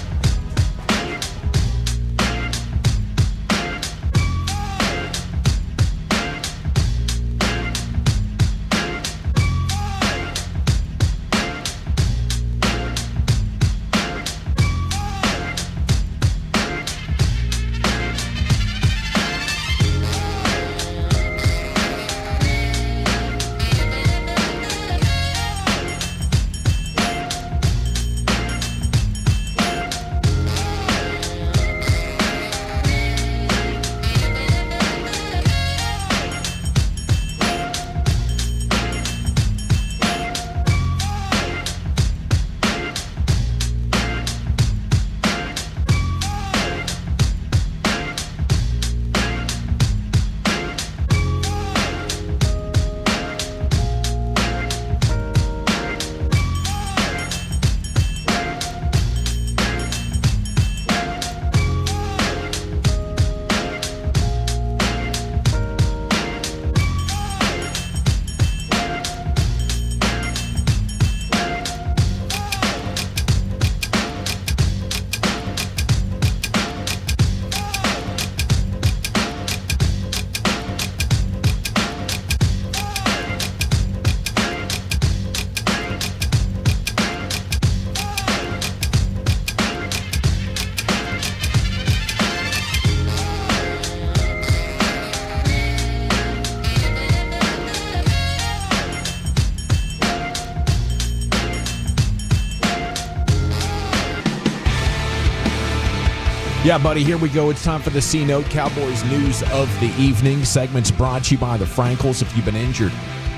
Yeah, buddy, here we go. It's time for the C-Note, Cowboys news of the evening. Segments brought to you by the Frankels. If you've been injured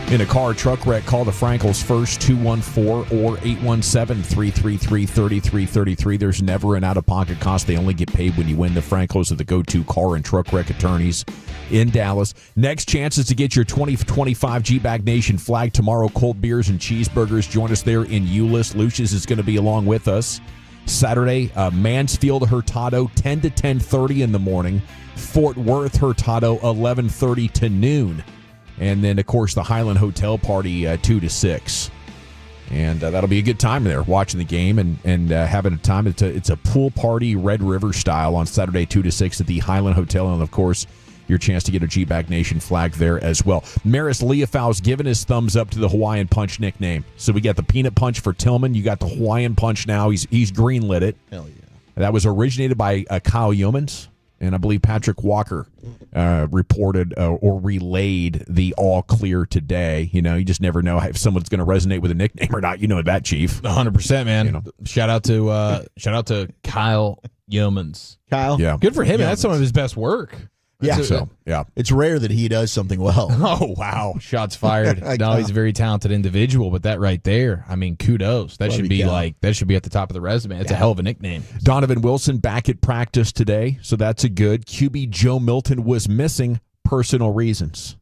in a car or truck wreck, call the Frankels first, 214 or 817-333-3333. There's never an out-of-pocket cost. They only get paid when you win. The Frankels are the go-to car and truck wreck attorneys in Dallas. Next chance is to get your 2025 G-Bag Nation flag tomorrow. Cold beers and cheeseburgers. Join us there in Euless. Lucius is going to be along with us. Saturday, Mansfield, Hurtado, 10 to 10:30 in the morning. Fort Worth, Hurtado, 11:30 to noon. And then, of course, the Highland Hotel party, 2 to 6. And that'll be a good time there, watching the game and having a time. It's a pool party, Red River style, on Saturday, 2 to 6 at the Highland Hotel. And, of course, your chance to get a G-Bag Nation flag there as well. Maris Leofau's given his thumbs up to the Hawaiian Punch nickname. So we got the Peanut Punch for Tillman. You got the Hawaiian Punch now. He's greenlit it.
Hell yeah.
That was originated by Kyle Yeomans, and I believe Patrick Walker reported or relayed the all clear today. You know, you just never know if someone's going to resonate with a nickname or not. You know that, Chief.
100%, man.
You know.
Shout out to Kyle Yeomans.
Kyle?
Yeah.
Good for him. That's some of his best work.
Yeah.
Yeah.
It's rare that he does something well.
Oh, wow. Shots fired. No, he's a very talented individual, but that right there, I mean, kudos. That should be at the top of the resume. It's a hell of a nickname.
Donovan Wilson back at practice today, so that's a good. QB Joe Milton was missing, personal reasons.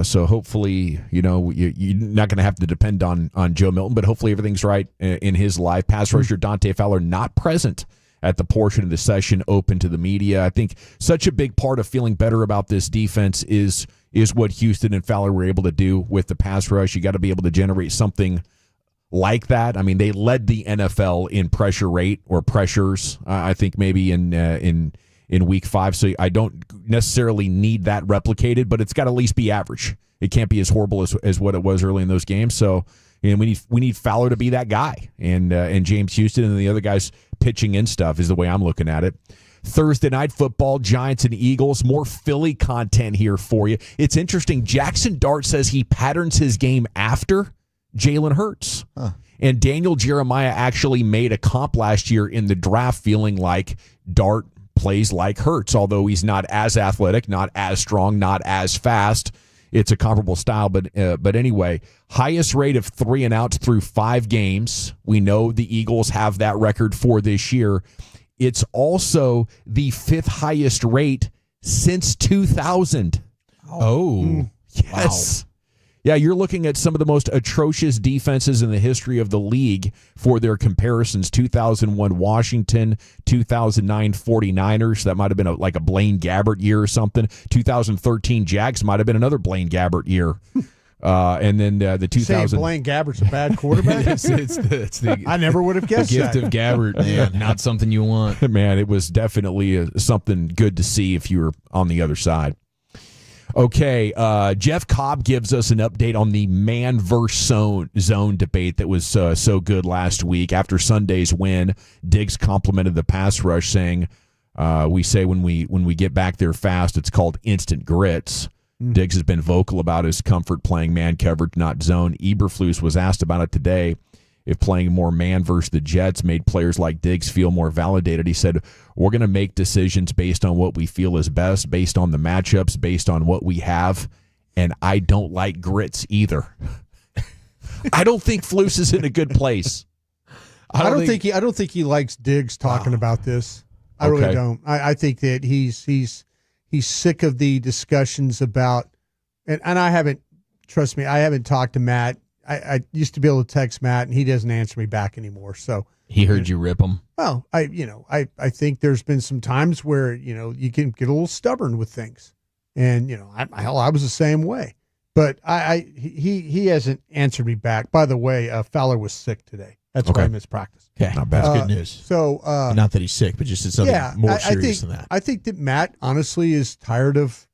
So hopefully, you're not going to have to depend on Joe Milton, but hopefully everything's right in his life. Pass rusher Dante Fowler not present at the portion of the session open to the media. I think such a big part of feeling better about this defense is what Houston and Fowler were able to do with the pass rush. You got to be able to generate something like that. I mean, they led the NFL in pressure rate or pressures, I think maybe in week 5. So I don't necessarily need that replicated, but it's got to at least be average. It can't be as horrible as what it was early in those games. So we need Fowler to be that guy, and James Houston and the other guys pitching in stuff is the way I'm looking at it. Thursday night football, Giants and Eagles. More Philly content here for you. It's interesting. Jackson Dart says he patterns his game after Jalen Hurts. And Daniel Jeremiah actually made a comp last year in the draft feeling like Dart plays like Hurts, although he's not as athletic, not as strong, not as fast. It's a comparable style, but anyway, highest rate of 3 and outs through 5 games. We know the Eagles have that record for this year. It's also the 5th highest rate since 2000.
Oh,
yes. Wow. Yeah, you're looking at some of the most atrocious defenses in the history of the league for their comparisons. 2001 Washington, 2009 49ers. That might have been like a Blaine Gabbert year or something. 2013 Jags might have been another Blaine Gabbert year. And then the 2000.
Saying Blaine Gabbert's a bad quarterback?
it's the,
I never would have guessed
the gift
that.
of Gabbert, man. Not something you want.
Man, it was definitely something good to see if you were on the other side. Okay, Jeff Cobb gives us an update on the man versus zone debate that was so good last week. After Sunday's win, Diggs complimented the pass rush, saying, we say when we get back there fast, it's called instant grits. Diggs has been vocal about his comfort playing man coverage, not zone. Eberflus was asked about it today, if playing more man versus the Jets made players like Diggs feel more validated. He said, we're going to make decisions based on what we feel is best, based on the matchups, based on what we have, and I don't like grits either. I don't think Flus is in a good place.
I don't think he likes Diggs talking about this. I really don't. I think that he's sick of the discussions about, and I haven't, trust me, I haven't talked to Matt. I used to be able to text Matt, and he doesn't answer me back anymore. So
he heard you rip him.
Well, I think there's been some times where you can get a little stubborn with things, and I was the same way. But he hasn't answered me back. By the way, Fowler was sick today. That's why I missed practice.
Okay, not bad. That's good news.
So
not that he's sick, but just it's something more serious than that.
I think that Matt honestly is tired of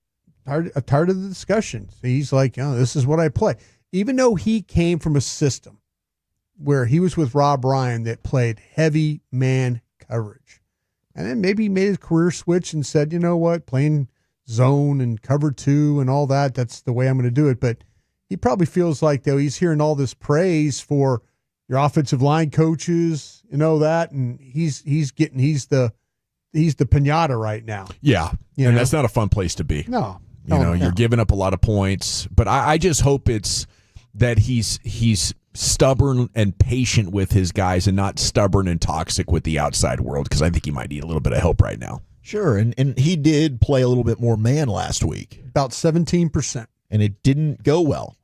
the discussions. He's like, this is what I play. Even though he came from a system where he was with Rob Ryan that played heavy man coverage, and then maybe he made his career switch and said, you know what, playing zone and cover 2 and all that, that's the way I'm going to do it. But he probably feels like, though, he's hearing all this praise for your offensive line coaches and all that, and he's the pinata right now.
Yeah, and that's not a fun place to be.
No.
You're giving up a lot of points, but I just hope it's that he's stubborn and patient with his guys and not stubborn and toxic with the outside world, because I think he might need a little bit of help right now.
Sure, and he did play a little bit more man last week.
About 17%.
And it didn't go well.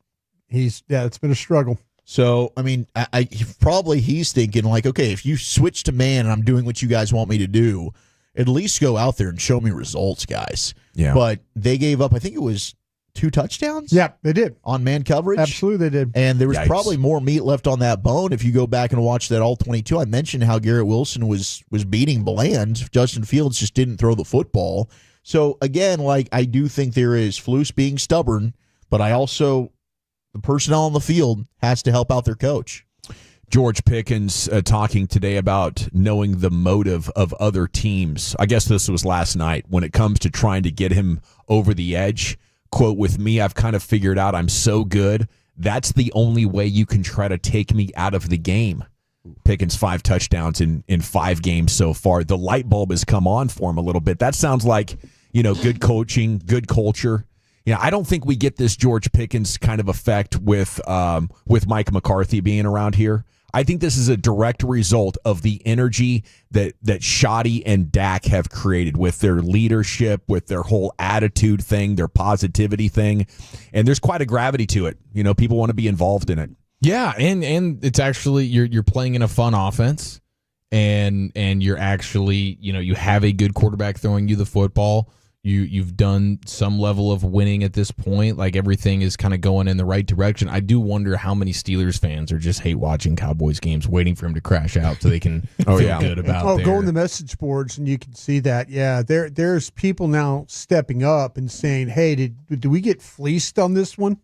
It's been a struggle.
So, I mean, he's thinking like, okay, if you switch to man and I'm doing what you guys want me to do, at least go out there and show me results, guys.
Yeah.
But they gave up, I think it was 2 touchdowns?
Yeah, they did.
On man coverage?
Absolutely, they did.
And there was probably more meat left on that bone if you go back and watch that all 22. I mentioned how Garrett Wilson was beating Bland. Justin Fields just didn't throw the football. So, again, I do think there is Flus being stubborn, but I also, the personnel on the field has to help out their coach.
George Pickens talking today about knowing the motive of other teams. I guess this was last night when it comes to trying to get him over the edge. Quote, with me, I've kind of figured out I'm so good. That's the only way you can try to take me out of the game. Pickens 5 touchdowns in 5 games so far. The light bulb has come on for him a little bit. That sounds like, good coaching, good culture. I don't think we get this George Pickens kind of effect with Mike McCarthy being around here. I think this is a direct result of the energy that Shoddy and Dak have created with their leadership, with their whole attitude thing, their positivity thing. And there's quite a gravity to it. People want to be involved in it.
Yeah, and it's actually you're playing in a fun offense, and you're actually, you have a good quarterback throwing you the football. You've done some level of winning at this point. Like, everything is kind of going in the right direction. I do wonder how many Steelers fans are just hate watching Cowboys games, waiting for him to crash out so they can feel good about
go in the message boards and you can see that. Yeah, there's people now stepping up and saying, "Hey, did we get fleeced on this one?"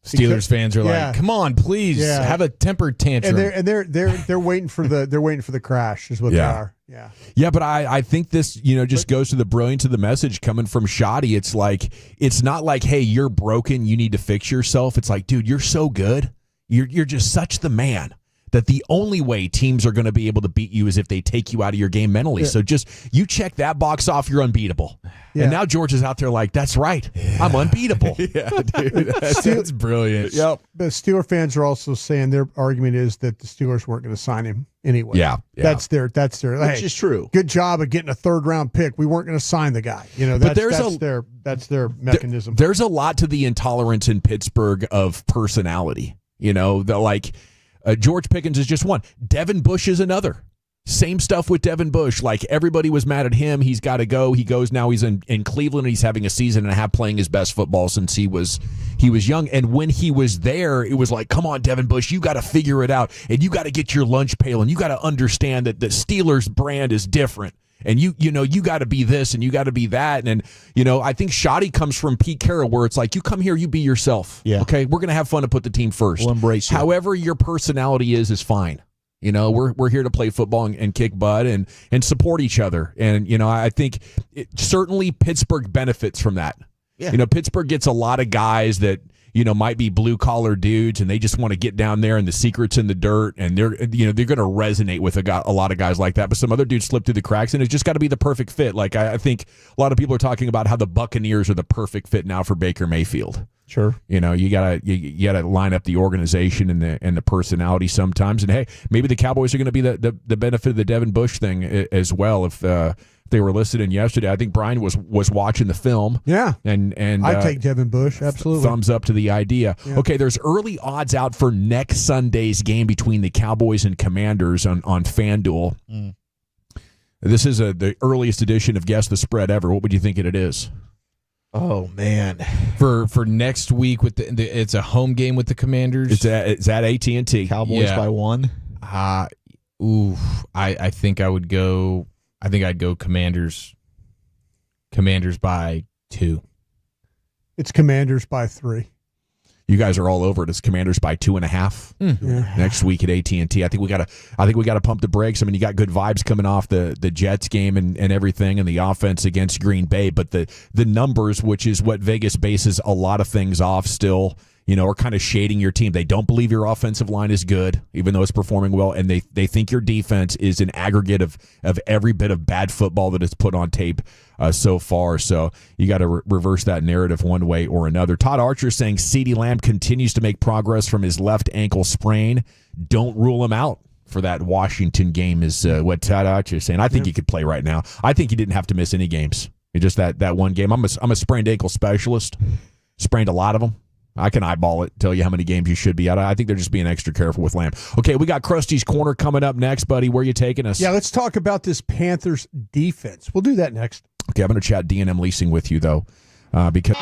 Steelers fans are like, "Come on, please, have a temper tantrum."
And they're waiting for the crash is what they are. Yeah.
Yeah, but I think this, just goes to the brilliance of the message coming from Shoddy. It's like, it's not like, hey, you're broken, you need to fix yourself. It's like, dude, you're so good. You're just such the man that the only way teams are going to be able to beat you is if they take you out of your game mentally.
Yeah.
So just, you check that box off, you're unbeatable.
Yeah.
And now George is out there like, that's right. I'm unbeatable.
Yeah, dude. That's brilliant.
Yep.
But Steeler fans are also saying their argument is that the Steelers weren't going to sign him anyway.
Yeah.
That's their
Which is true.
Good job of getting a 3rd round pick. We weren't going to sign the guy. That's their mechanism.
There's a lot to the intolerance in Pittsburgh of personality. George Pickens is just one. Devin Bush is another. Same stuff with Devin Bush. Like, everybody was mad at him. He's got to go. He goes now. He's in Cleveland. He's having a season and a half playing his best football since he was young. And when he was there, it was like, come on, Devin Bush, you got to figure it out. And you got to get your lunch pail. And you got to understand that the Steelers brand is different. And you got to be this and you got to be that. And I think Shoddy comes from Pete Carroll, where it's like, you come here, you be yourself.
Yeah.
Okay, we're going to have fun to put the team first.
We'll embrace you.
However your personality is fine. We're here to play football and kick butt and support each other. And, I think certainly Pittsburgh benefits from that.
Yeah.
Pittsburgh gets a lot of guys that, might be blue collar dudes, and they just want to get down there and the secret's in the dirt, and they're going to resonate with a lot of guys like that. But some other dudes slip through the cracks, and it's just got to be the perfect fit. Like, I think a lot of people are talking about how the Buccaneers are the perfect fit now for Baker Mayfield.
Sure.
You gotta line up the organization and the personality sometimes. And hey, maybe the Cowboys are going to be the benefit of the Devin Bush thing as well. If they were listening yesterday, I think Brian was watching the film.
Yeah.
And
I take Devin Bush, absolutely.
Thumbs up to the idea. Yeah. Okay, there's early odds out for next Sunday's game between the Cowboys and Commanders on FanDuel. This is the earliest edition of Guess the Spread ever. What would you think it is?
Oh man!
For next week with it's a home game with the Commanders.
It's at AT&T.
Cowboys by 1.
I think I would go. I think I'd go Commanders. Commanders by 2.
It's Commanders by 3.
You guys are all over it. It's Commanders by 2.5 next week at AT&T. I think we gotta pump the brakes. I mean, you got good vibes coming off the Jets game and everything, and the offense against Green Bay, but the numbers, which is what Vegas bases a lot of things off, still, are kind of shading your team. They don't believe your offensive line is good, even though it's performing well, and they think your defense is an aggregate of every bit of bad football that it's put on tape so far. So you got to reverse that narrative one way or another. Todd Archer saying CeeDee Lamb continues to make progress from his left ankle sprain. Don't rule him out for that Washington game is what Todd Archer is saying. I think he could play right now. I think he didn't have to miss any games. It's just that one game. I'm a sprained ankle specialist. Sprained a lot of them. I can eyeball it, tell you how many games you should be out. I think they're just being extra careful with Lamb. Okay, we got Krusty's Corner coming up next, buddy. Where are you taking us?
Yeah, let's talk about this Panthers defense. We'll do that next.
Okay, I'm going to chat D&M leasing with you, though, because...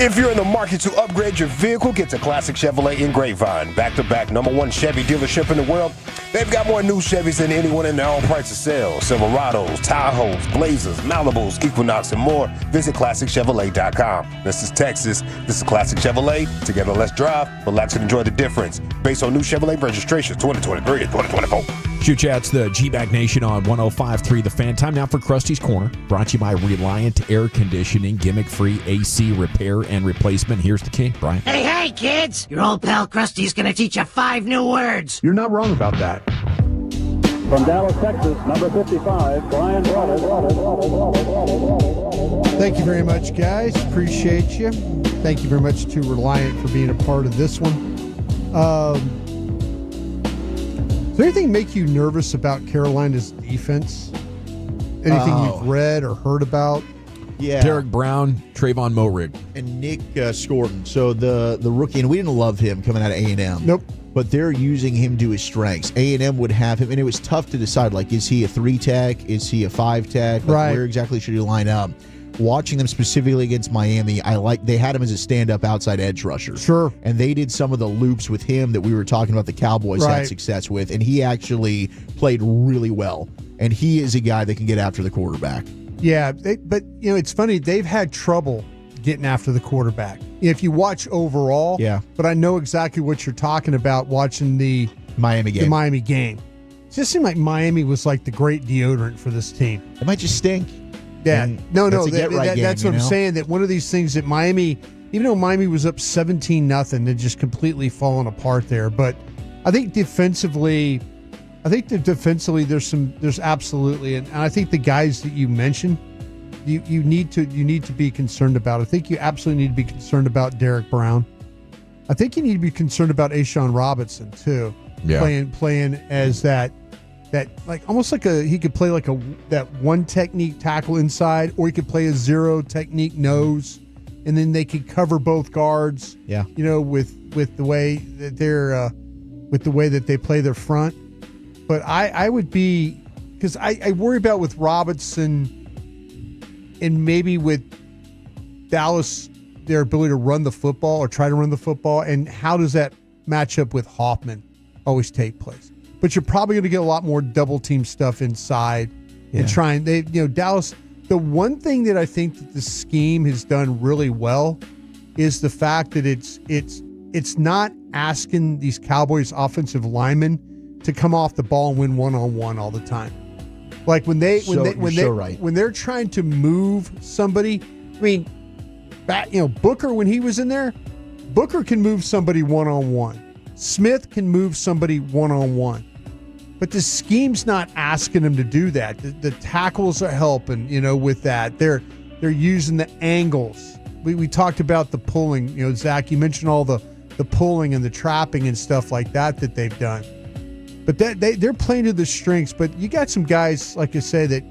If you're in the market to upgrade your vehicle, get to Classic Chevrolet in Grapevine. Back-to-back #1 Chevy dealership in the world. They've got more new Chevys than anyone in their own price of sale. Silverados, Tahoes, Blazers, Malibus, Equinox, and more. Visit ClassicChevrolet.com. This is Texas. This is Classic Chevrolet. Together, let's drive, relax, and enjoy the difference. Based on new Chevrolet registrations 2023 and 2024.
Shoot chats, the G-Bag Nation on 105.3 The Fan. Time now for Krusty's Corner, brought to you by Reliant Air Conditioning, gimmick-free AC repair and replacement. Here's the king, Brian.
Hey, kids! Your old pal Krusty's gonna teach you 5 new words.
You're not wrong about that.
From Dallas, Texas, number 55, Brian Waters.
Thank you very much, guys. Appreciate you. Thank you very much to Reliant for being a part of this one. Does anything make you nervous about Carolina's defense? Anything you've read or heard about?
Yeah.
Derek Brown, Trayvon Moehrig.
And Nick Scorton. So the rookie, and we didn't love him coming out of A&M.
Nope.
But they're using him to his strengths. A&M would have him, and it was tough to decide, like, is he a 3-tech? Is he a 5-tech? Like,
right.
Where exactly should he line up? Watching them specifically against Miami, they had him as a stand-up outside edge rusher.
Sure.
And they did some of the loops with him that we were talking about the Cowboys had success with, and he actually played really well. And he is a guy that can get after the quarterback.
Yeah, but it's funny. They've had trouble getting after the quarterback. If you watch overall, but I know exactly what you're talking about watching the
Miami
game. It just seemed like Miami was like the great deodorant for this team.
It might just stink.
Yeah, no, that's what I'm
saying.
That one of these things that Miami, even though Miami was up 17-0, they're just completely fallen apart there. But I think defensively, there's absolutely, and I think the guys that you mentioned, you need to be concerned about. I think you absolutely need to be concerned about Derek Brown. I think you need to be concerned about Ashawn Robinson too.
Yeah.
Playing as that like almost like he could play like that one technique tackle inside, or he could play a 0 technique nose, and then they could cover both guards.
Yeah.
With the way that they play their front. But I would be, because I worry about with Robinson and maybe with Dallas, their ability to run the football or try to run the football, and how does that match up with Hoffman always take place? But you're probably going to get a lot more double team stuff inside and trying. Dallas. The one thing that I think that the scheme has done really well is the fact that it's not asking these Cowboys offensive linemen to come off the ball and win 1-on-1 all the time. Like when they're trying to move somebody. I mean, Booker, when he was in there, Booker can move somebody 1-on-1. Smith can move somebody 1-on-1. But the scheme's not asking them to do that. The tackles are helping, with that. They're using the angles. We talked about the pulling. Zach, you mentioned all the pulling and the trapping and stuff like that they've done. But they're playing to the strengths. But you got some guys, like I say, that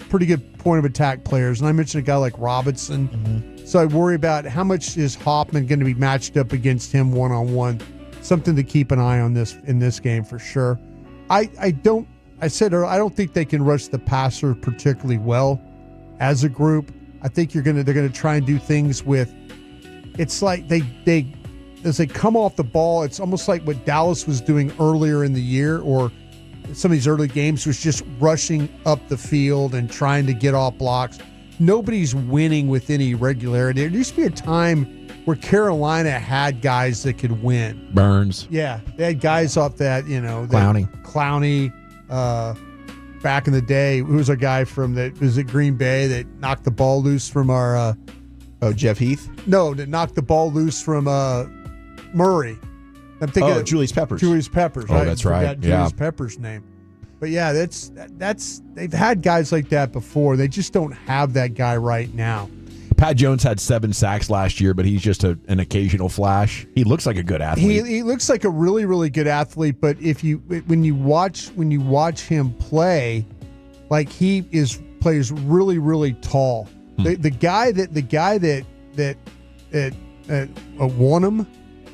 pretty good point of attack players. And I mentioned a guy like Robinson. Mm-hmm. So I worry about how much is Hoffman going to be matched up against him 1-on-1. Something to keep an eye on in this game for sure. I don't think they can rush the passer particularly well as a group. I think they're going to try and do things with. It's like they as they come off the ball, it's almost like what Dallas was doing earlier in the year, or some of these early games, was just rushing up the field and trying to get off blocks. Nobody's winning with any regularity. There used to be a time where Carolina had guys that could win.
Burns.
Yeah, they had guys off that, Clowney. Back in the day, who was a guy was at Green Bay that knocked the ball loose from our...
Jeff Heath?
No, that knocked the ball loose from Murray. I'm thinking
Julius Peppers.
Julius Peppers, right?
Oh, that's right.
Julius Peppers' name. But yeah, that's they've had guys like that before. They just don't have that guy right now.
Pat Jones had 7 sacks last year, but he's just an occasional flash. He looks like a good athlete.
He looks like a really, really good athlete. But when you watch him play, like plays really, really tall. The guy that Wanham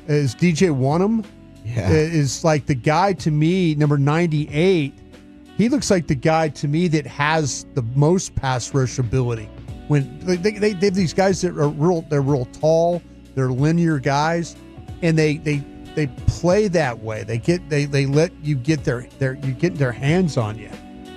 is DJ Wanham.
Yeah.
Is like the guy to me, number 98. He looks like the guy to me that has the most pass rush ability. When they have these guys that are real tall, they're linear guys, and they play that way. They let you get their hands on you,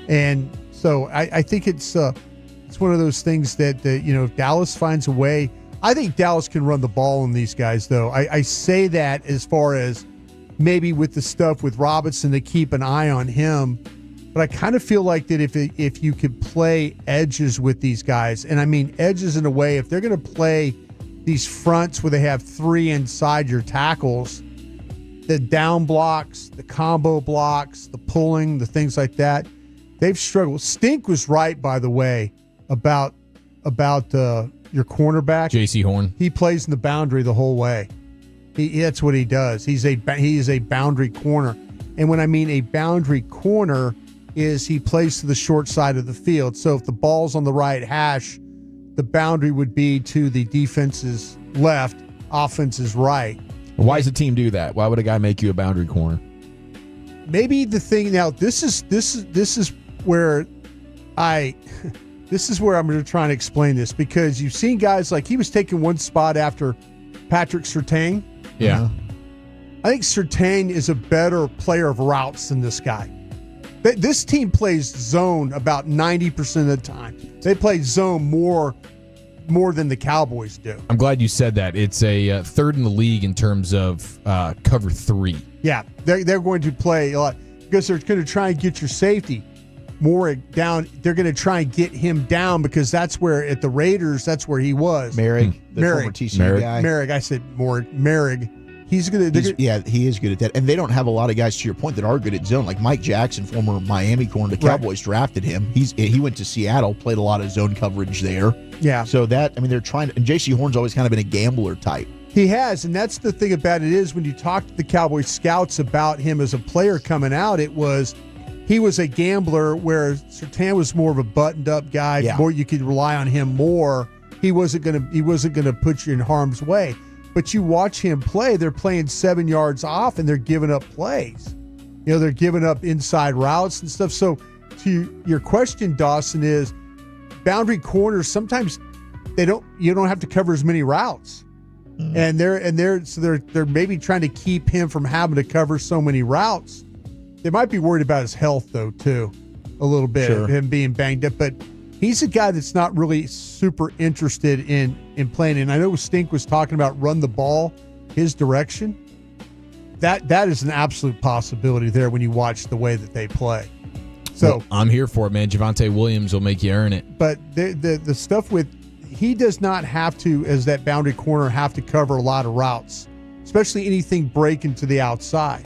and so I think it's one of those things that if Dallas finds a way, I think Dallas can run the ball on these guys. Though I say that as far as maybe with the stuff with Robinson to keep an eye on him. But I kind of feel like that if you could play edges with these guys, and I mean edges in a way, if they're going to play these fronts where they have three inside your tackles, the down blocks, the combo blocks, the pulling, the things like that, they've struggled. Stink was right, by the way, about your cornerback.
J.C. Horn.
He plays in the boundary the whole way. That's what he does. He is a boundary corner. And when I mean a boundary corner, is he plays to the short side of the field. So if the ball's on the right hash, the boundary would be to the defense's left, offense's right.
Why does a team do that? Why would a guy make you a boundary corner?
Maybe the thing now, this is where this is where I'm going to try and explain this, because you've seen guys like he was taking one spot after Patrick Surtain.
Yeah.
I think Surtain is a better player of routes than this guy. This team plays zone about 90% of the time. They play zone more than the Cowboys do.
I'm glad you said that. It's a third in the league in terms of cover 3.
Yeah, they're going to play a lot because they're going to try and get your safety more down. They're going to try and get him down because that's where at the Raiders, that's where he was.
Merrick, the former TCU guy.
Merrick, I said Merrick. He's good.
He is good at that. And they don't have a lot of guys, to your point, that are good at zone. Like Mike Jackson, former Miami corner, the Cowboys drafted him. He went to Seattle, played a lot of zone coverage there.
Yeah.
So they're trying to, and J.C. Horn's always kind of been a gambler type.
He has, and that's the thing about it is when you talk to the Cowboys scouts about him as a player coming out, he was a gambler, where Surtain was more of a buttoned-up guy.
Yeah.
More you could rely on him more. He wasn't gonna put you in harm's way. But you watch him play, they're playing 7 yards off and they're giving up plays. They're giving up inside routes and stuff. So to your question, Dawson, is boundary corners, sometimes you don't have to cover as many routes. And they're maybe trying to keep him from having to cover so many routes. They might be worried about his health though, too, a little bit,
sure.
Him being banged up, but he's a guy that's not really super interested in playing. And I know Stink was talking about run the ball his direction. That is an absolute possibility there when you watch the way that they play. So
well, I'm here for it, man. Javonte Williams will make you earn it.
But the stuff with, he does not have to, as that boundary corner, have to cover a lot of routes, especially anything breaking to the outside.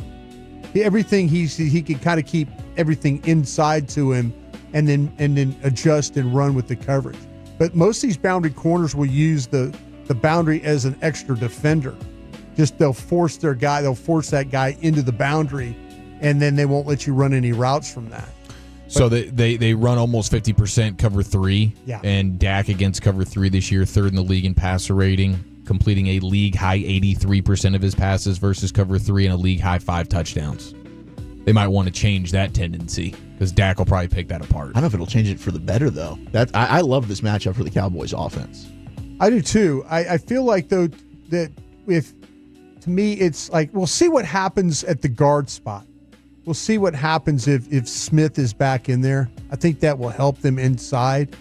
Everything he can kind of keep everything inside to him, and then adjust and run with the coverage. But most of these boundary corners will use the boundary as an extra defender. Just they'll force that guy into the boundary, and then they won't let you run any routes from that.
So they run almost 50% cover 3.
Yeah.
And Dak against cover 3 this year, third in the league in passer rating, completing a league high 83% of his passes versus cover 3 and a league high 5 touchdowns. They might want to change that tendency because Dak will probably pick that apart.
I don't know if it'll change it for the better, though. I love this matchup for the Cowboys offense.
I do, too. I feel like, though, that to me, it's like, we'll see what happens at the guard spot. We'll see what happens if Smith is back in there. I think that will help them inside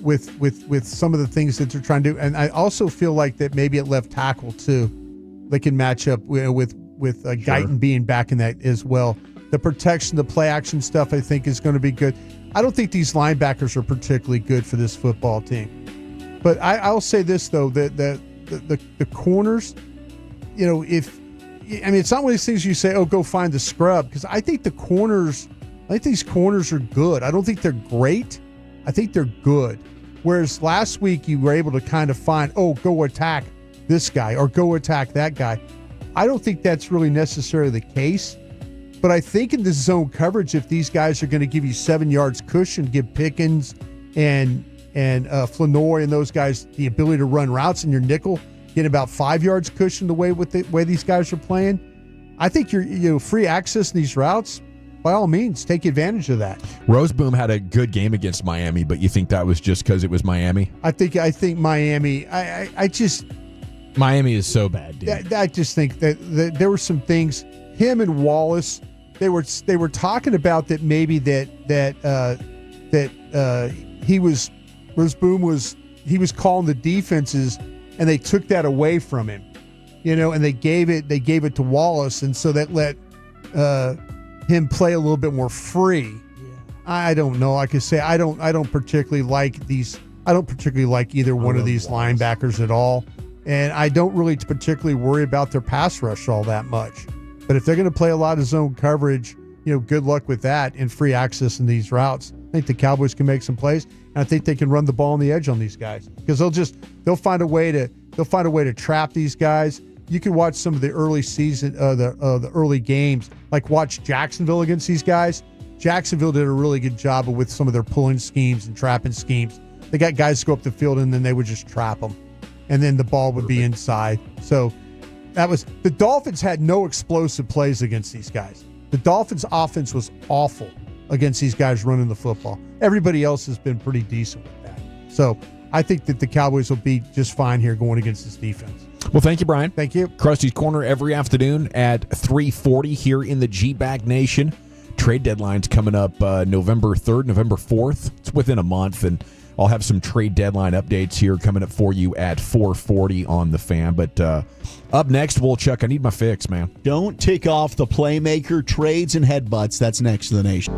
with some of the things that they're trying to do. And I also feel like that maybe at left tackle, too, they can match up with Guyton being back in that as well. The protection, the play action stuff, I think is going to be good. I don't think these linebackers are particularly good for this football team. But I'll say this, though, that the corners, it's not one of these things you say, oh, go find the scrub, because I think these corners are good. I don't think they're great. I think they're good. Whereas last week you were able to kind of find, oh, go attack this guy or go attack that guy. I don't think that's really necessarily the case. But I think in the zone coverage, if these guys are going to give you 7 yards cushion, give Pickens and Flanoy and those guys the ability to run routes, and your nickel get about 5 yards cushion the way these guys are playing, I think you're free access in these routes. by all means, take advantage of that.
Roseboom had a good game against Miami, but you think that was just because it was Miami?
I think Miami. I just
Miami is so bad, dude.
I just think that there were some things. Him and Wallace, they were talking about that maybe that he was calling the defenses, and they took that away from him, and they gave it to Wallace, and so that let him play a little bit more free. I don't know. Like I say, I don't particularly like these. I don't particularly like either one of these linebackers at all, and I don't really particularly worry about their pass rush all that much. But if they're going to play a lot of zone coverage, good luck with that and free access in these routes. I think the Cowboys can make some plays, and I think they can run the ball on the edge on these guys because they'll find a way to trap these guys. You can watch some of the early season, the early games, like watch Jacksonville against these guys. Jacksonville did a really good job with some of their pulling schemes and trapping schemes. They got guys to go up the field, and then they would just trap them, and then the ball would be inside. So the Dolphins had no explosive plays against these guys. The Dolphins' offense was awful against these guys running the football. Everybody else has been pretty decent with that. So I think that the Cowboys will be just fine here going against this defense.
Well, thank you, Brian.
Thank you.
Krusty's Corner every afternoon at 3:40 here in the G-Bag Nation. Trade deadline's coming up November 3rd, November 4th. It's within a month, and I'll have some trade deadline updates here coming up for you at 4:40 on the Fan. But up next, Wolchuk, I need my fix, man.
Don't take off the Playmaker trades and headbutts. That's next to the nation.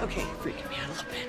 Okay, freaking me out a little bit.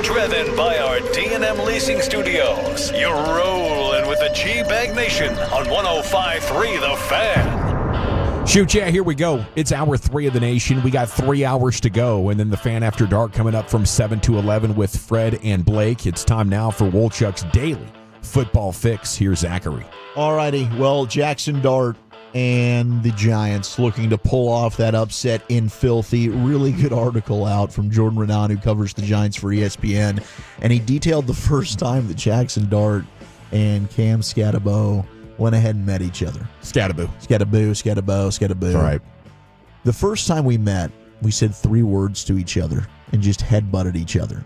Driven by our D&M Leasing Studios. You're rolling with the G-Bag Nation on 105.3 The Fan.
Shoot, yeah, here we go. It's hour 3 of the nation. We got 3 hours to go, and then the Fan After Dark coming up from 7 to 11 with Fred and Blake. It's time now for Wolchuk's Daily Football Fix. Here's Zachary.
All righty. Well, Jackson Dart and the Giants looking to pull off that upset in filthy. Really good article out from Jordan Renan, who covers the Giants for ESPN, and he detailed the first time that Jackson Dart and Cam Scatabo went ahead and met each other.
Scatabo.
All right. The first time we met, we said 3 words to each other and just headbutted each other.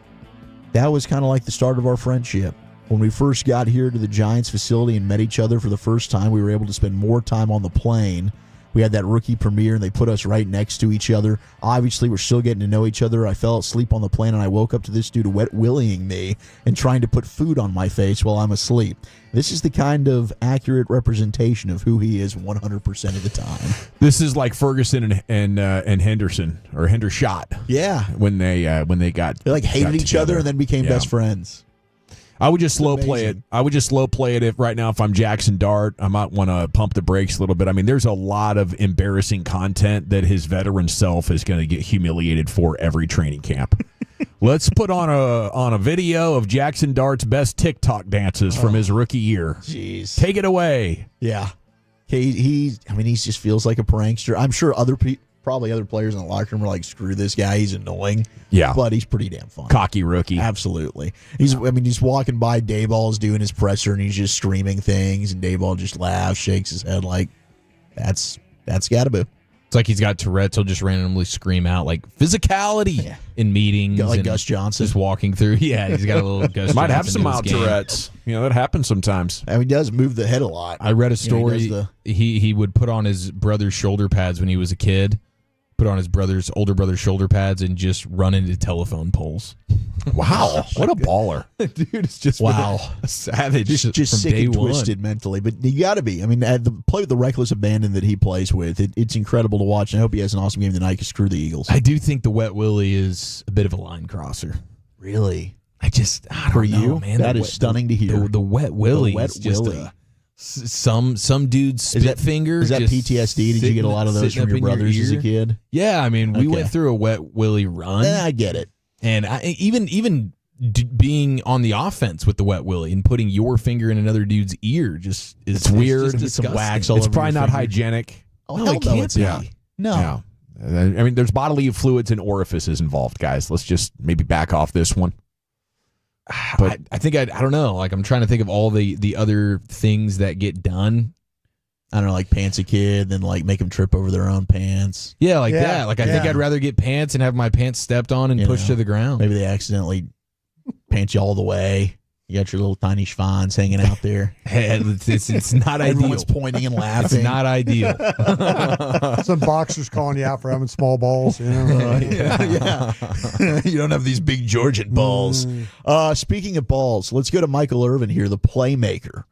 That was kind of like the start of our friendship. When we first got here to the Giants facility and met each other for the first time, we were able to spend more time on the plane. We had that rookie premiere, and they put us right next to each other. Obviously, we're still getting to know each other. I fell asleep on the plane, and I woke up to this dude wet-willying me and trying to put food on my face while I'm asleep. This is the kind of accurate representation of who he is 100% of the time.
This is like Ferguson and Henderson, or Hendershot.
Yeah.
When they got
They hated each
together.
other and then became best friends.
I would just slow play it. If right now, if I'm Jackson Dart, I might want to pump the brakes a little bit. I mean, there's a lot of embarrassing content that his veteran self is going to get humiliated for every training camp. Let's put on a video of Jackson Dart's best TikTok dances from his rookie year.
Jeez.
Take it away.
Yeah. He just feels like a prankster. I'm sure probably other players in the locker room are like, screw this guy, he's annoying.
Yeah.
But he's pretty damn fun.
Cocky rookie.
Absolutely. He's walking by, Dayball's doing his presser, and he's just screaming things, and Dayball just laughs, shakes his head like, that's gotta be.
It's like he's got Tourette's. He'll just randomly scream out like physicality in meetings.
Like
and
Gus Johnson.
Just walking through. Yeah, he's got a little Gus
Might have
Johnson
some
to his
mild
game.
Tourette's. That happens sometimes.
And he does move the head a lot.
I read a story. He would put on his brother's shoulder pads when he was a kid. Put on his older brother's shoulder pads and just run into telephone poles.
Wow, what a baller.
Dude, it's just a savage.
Just
from
sick
day
and twisted
one.
mentally. But you got to be. I mean, the play with the reckless abandon that he plays with, it's incredible to watch. And I hope he has an awesome game tonight because screw the Eagles.
I do think the Wet Willie is a bit of a line crosser.
Really?
I don't
For
know,
you,
man.
that is stunning to hear.
The Wet Willie
The Wet
is just
Willie.
some dude's spit finger.
Is that
just
PTSD? Did you get a lot of those
sitting
from your
up in
brothers as a
ear.
kid?
Yeah, I mean, we
Okay.
went through a Wet Willie run.
I get it.
And even being on the offense with the Wet Willie and putting your finger in another dude's ear just is
It's weird.
Just
Get some
disgusting.
wax all
It's
over
probably
your
not
finger.
hygienic.
Oh,
No,
hell
it
no,
can't
it's
be.
not. No.
Yeah. I mean, there's bodily fluids and orifices involved, guys. Let's just maybe back off this one.
But I think I don't know. Like I'm trying to think of all the other things that get done.
I don't know, like pants a kid, then like make them trip over their own pants.
Yeah, like that. Like I think
yeah.
I'd rather get pants and have my pants stepped on and
You
pushed
know,
to the ground.
Maybe they accidentally pants you all the way. You got your little tiny schwans hanging out there.
It's not ideal.
Everyone's pointing and laughing.
It's not ideal.
Some boxers calling you out for having small balls. You know?
Yeah. You don't have these big Georgian balls. Speaking of balls, let's go to Michael Irvin here, the Playmaker.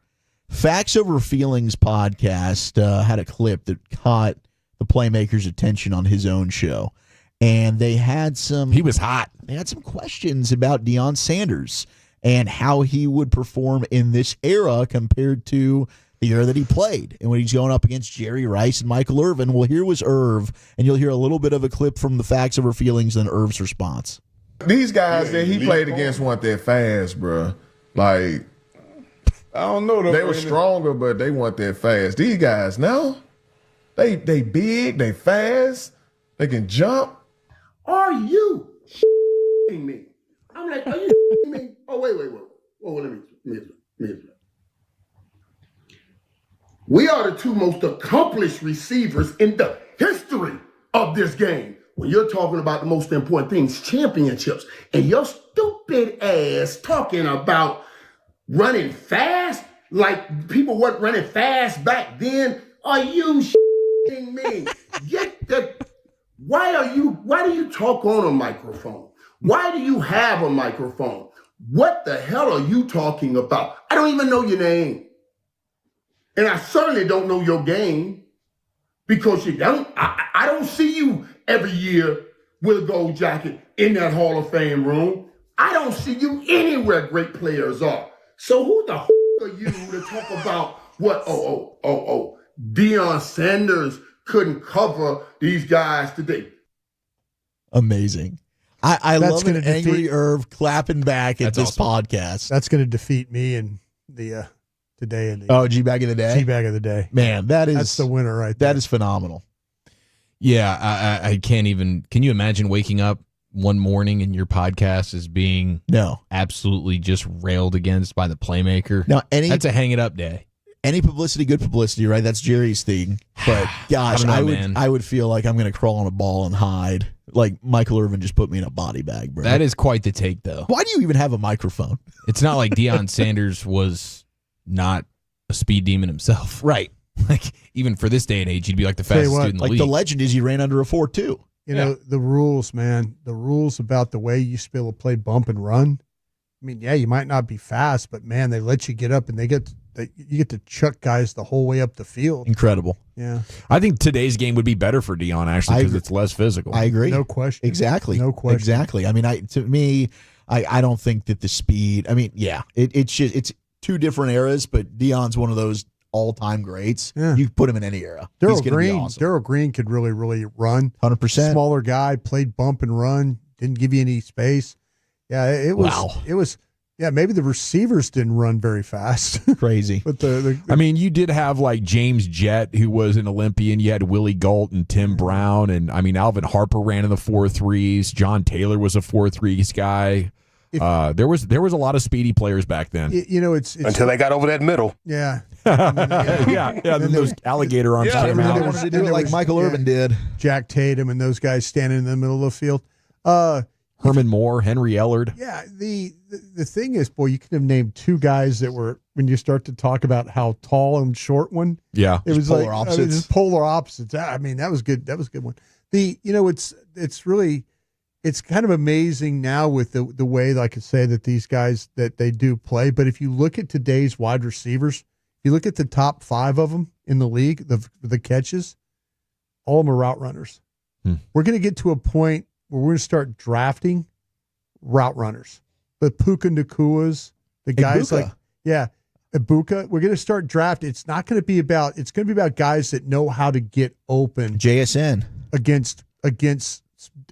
Facts Over Feelings podcast had a clip that caught the Playmaker's attention on his own show. And they had some...
He was hot.
They had some questions about Deion Sanders and how he would perform in this era compared to the era that he played. And when he's going up against Jerry Rice and Michael Irvin, well, here was Irv, and you'll hear a little bit of a clip from the Facts Over Feelings and Irv's response.
These guys that he played against weren't that fast, bro. Like, I don't know. They were stronger, but they weren't that fast. These guys now, they big, they fast, they can jump.
Are you me? I'm like, are you me? Oh, wait. Oh, let me. We are the two most accomplished receivers in the history of this game. When you're talking about the most important things, championships, and your stupid ass talking about running fast, like people weren't running fast back then. Are you shitting me? Why do you talk on a microphone? Why do you have a microphone? What the hell are you talking about? I don't even know your name. And I certainly don't know your game because I don't see you every year with a gold jacket in that Hall of Fame room. I don't see you anywhere great players are. So who the are you to talk about what? Deion Sanders couldn't cover these guys today.
Amazing. I love an angry Irv clapping back at this podcast.
That's going to defeat me in the today. In the
G-Bag of the Day?
G-Bag of the Day.
Man, that's
the winner right there.
That is phenomenal.
Yeah, I can't even. Can you imagine waking up one morning and your podcast is being absolutely just railed against by the Playmaker?
Now,
that's a hang it up day.
Any publicity, good publicity, right? That's Jerry's thing. But gosh, I would feel like I'm going to crawl on a ball and hide. Like Michael Irvin just put me in a body bag, bro.
That is quite the take, though.
Why do you even have a microphone?
It's not like Deion Sanders was not a speed demon himself.
Right.
Like, even for this day and age, he'd be like the fastest dude in the league.
The legend is he ran under a 4.2.
You know, the rules, man, the rules about the way you used to be able to play bump and run. I mean, yeah, you might not be fast, but, man, they let you get up and you get to chuck guys the whole way up the field.
Incredible.
Yeah.
I think today's game would be better for Deion, actually, because it's less physical.
I agree.
No question.
Exactly.
No question.
Exactly. I mean, I don't think that the speed, it's two different eras, but Deion's one of those all-time greats.
Yeah.
You put him in any era. He's gonna be awesome.
Darryl Green could really, really run.
100%.
Smaller guy, played bump and run, didn't give you any space. Yeah, it was. Yeah, maybe the receivers didn't run very fast.
Crazy.
But
I mean, you did have like James Jett, who was an Olympian. You had Willie Gault and Tim Brown. And I mean, Alvin Harper ran in the 4.3s. John Taylor was a 4.3s guy. There was a lot of speedy players back then.
It's until they got over that middle.
Yeah.
yeah. Then those alligator arms came out.
They wanted to do it like Michael Irvin did.
Jack Tatum and those guys standing in the middle of the field.
Herman Moore, Henry Ellard.
Yeah, the thing is, boy, you could have named two guys that were, when you start to talk about how tall and short one.
Yeah,
it was
polar opposites.
Just polar opposites. I mean, that was good. That was a good one. It's really, it's kind of amazing now with the way, like I say, that these guys that they do play. But if you look at today's wide receivers, if you look at the top 5 of them in the league, the catches, all of them are route runners. We're going to get to a point where we're going to start drafting route runners. The Puka Nakuas, the guys Ibuka. We're going to start drafting. It's going to be about guys that know how to get open.
JSN.
Against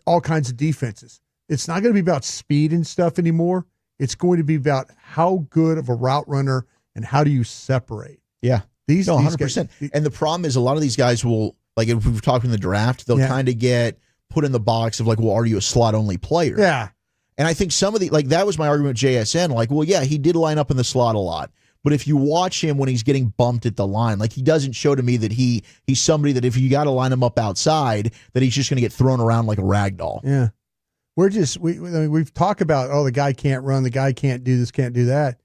all kinds of defenses. It's not going to be about speed and stuff anymore. It's going to be about how good of a route runner and how do you separate.
Yeah.
These
100%.
Guys,
and the problem is a lot of these guys will, like if we've talked in the draft, they'll kind of get put in the box of like, well, are you a slot-only player?
Yeah.
And I think some of that was my argument with JSN. Like, well, yeah, he did line up in the slot a lot. But if you watch him when he's getting bumped at the line, like he doesn't show to me that he's somebody that if you got to line him up outside, that he's just going to get thrown around like a rag doll.
Yeah. We've talked about, the guy can't run, the guy can't do this, can't do that.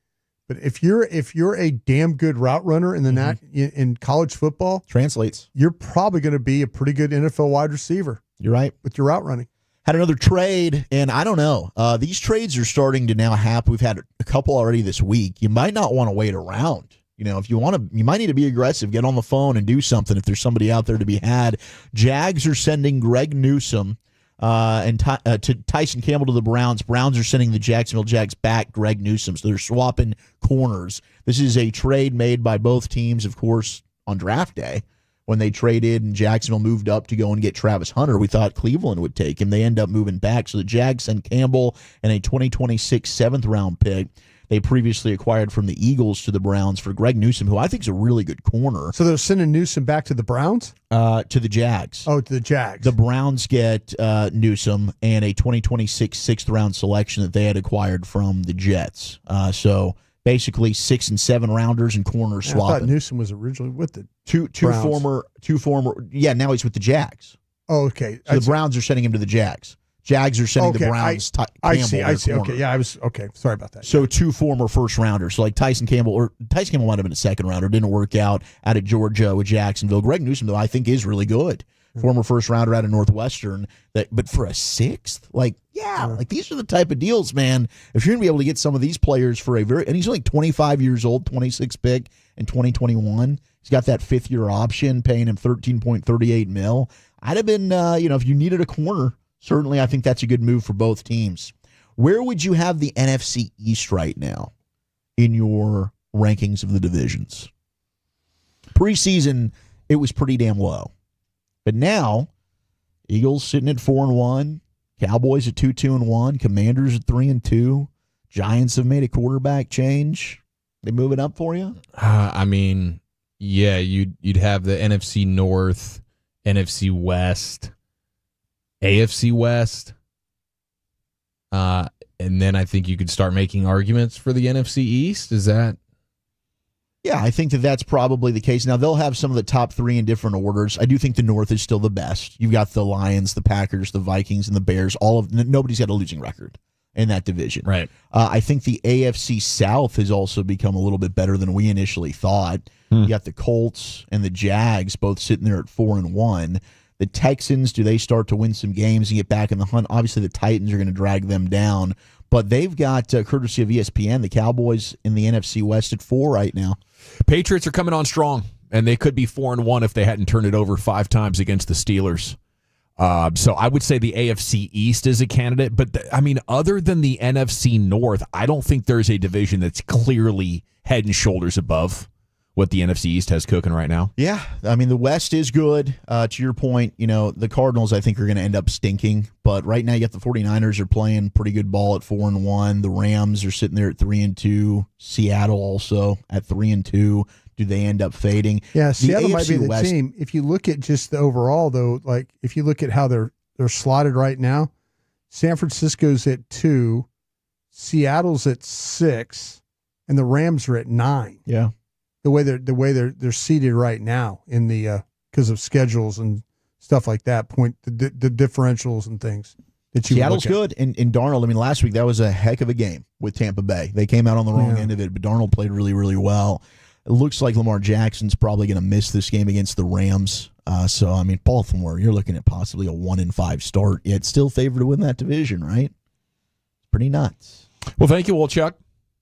But if you're a damn good route runner in college football,
translates.
You're probably going to be a pretty good NFL wide receiver.
You're right.
With your route running.
Had another trade, and I don't know. These trades are starting to now happen. We've had a couple already this week. You might not want to wait around. If you want to, you might need to be aggressive, get on the phone and do something if there's somebody out there to be had. Jags are sending Greg Newsome and to Tyson Campbell to the Browns. Browns are sending the Jacksonville Jags back Greg Newsome. So they're swapping corners. This is a trade made by both teams, of course, on draft day. When they traded and Jacksonville moved up to go and get Travis Hunter, we thought Cleveland would take him. They end up moving back. So the Jags send Campbell and a 2026 7th-round pick they previously acquired from the Eagles to the Browns for Greg Newsome, who I think is a really good corner.
So they're sending Newsome back to the Browns?
To the Jags.
Oh, to the Jags.
The Browns get Newsome and a 2026 6th-round selection that they had acquired from the Jets. So basically 6 and 7 rounders and corners swapping.
I thought Newsome was originally with the
two former. Yeah, now he's with the Jags.
Oh, okay.
So the Browns are sending him to the Jags. Jags are sending the Browns.
I see. Okay, yeah, I was okay. Sorry about that.
So 2 former first rounders. So like Tyson Campbell might have been a 2nd rounder. Didn't work out of Georgia with Jacksonville. Greg Newsome, though, I think is really good. Former first rounder out of Northwestern. But for a 6th, like these are the type of deals, man. If you're gonna be able to get some of these players for and he's only 25 years old, 26 pick in 2021. He's got that 5th-year option, paying him $13.38 million. I'd have been, if you needed a corner. Certainly, I think that's a good move for both teams. Where would you have the NFC East right now in your rankings of the divisions? Preseason, it was pretty damn low. But now, Eagles sitting at 4-1, Cowboys at 2-2-1, Commanders at 3-2, Giants have made a quarterback change. They moving up for you?
I mean, yeah, you'd have the NFC North, NFC West, AFC West, and then I think you could start making arguments for the NFC East. Is that?
Yeah, I think that's probably the case. Now, they'll have some of the top three in different orders. I do think the North is still the best. You've got the Lions, the Packers, the Vikings, and the Bears. Nobody's got a losing record in that division.
Right.
I think the AFC South has also become a little bit better than we initially thought. You got the Colts and the Jags both sitting there at 4-1. The Texans, do they start to win some games and get back in the hunt? Obviously, the Titans are going to drag them down. But they've got, courtesy of ESPN, the Cowboys in the NFC West at 4 right now.
Patriots are coming on strong, and they could be 4-1 if they hadn't turned it over 5 times against the Steelers. So I would say the AFC East is a candidate. But, other than the NFC North, I don't think there's a division that's clearly head and shoulders above what the NFC East has cooking right now.
Yeah, the West is good. To your point, the Cardinals, I think, are going to end up stinking. But right now, you got the 49ers are playing pretty good ball at 4-1. The Rams are sitting there at 3-2. Seattle also at 3-2. Do they end up fading?
Yeah, Seattle might be the
West
team. If you look at just the overall, though, like if you look at how they're slotted right now, San Francisco's at 2, Seattle's at 6, and the Rams are at 9.
Yeah.
The way they're seated right now in the because of schedules and stuff like that, the differentials and things that you
Seattle's
look at.
good, and Darnold. Last week that was a heck of a game with Tampa Bay. They came out on the wrong end of it, but Darnold played really, really well. It looks like Lamar Jackson's probably going to miss this game against the Rams. Baltimore, you're looking at possibly a 1-5 start, yet still favored to win that division, right? Pretty nuts.
Well, thank you, Wolchuk.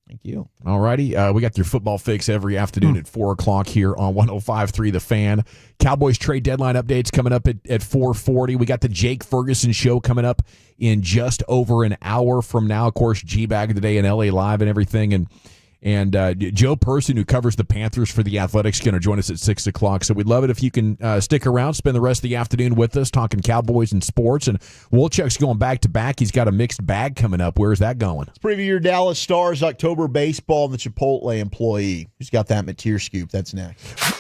Thank you.
All righty. We got your football fix every afternoon at 4 o'clock here on 105.3 The Fan. Cowboys trade deadline updates coming up at 4:40. We got the Jake Ferguson show coming up in just over an hour from now. Of course, G-Bag today in LA Live and everything. And Joe Person, who covers the Panthers for The Athletic, is going to join us at 6 o'clock. So we'd love it if you can stick around, spend the rest of the afternoon with us, talking Cowboys and sports. And Wolchuk's going back-to-back. He's got a mixed bag coming up. Where's that going?
Let's preview your Dallas Stars October baseball and the Chipotle employee who's got that Mateer scoop. That's next.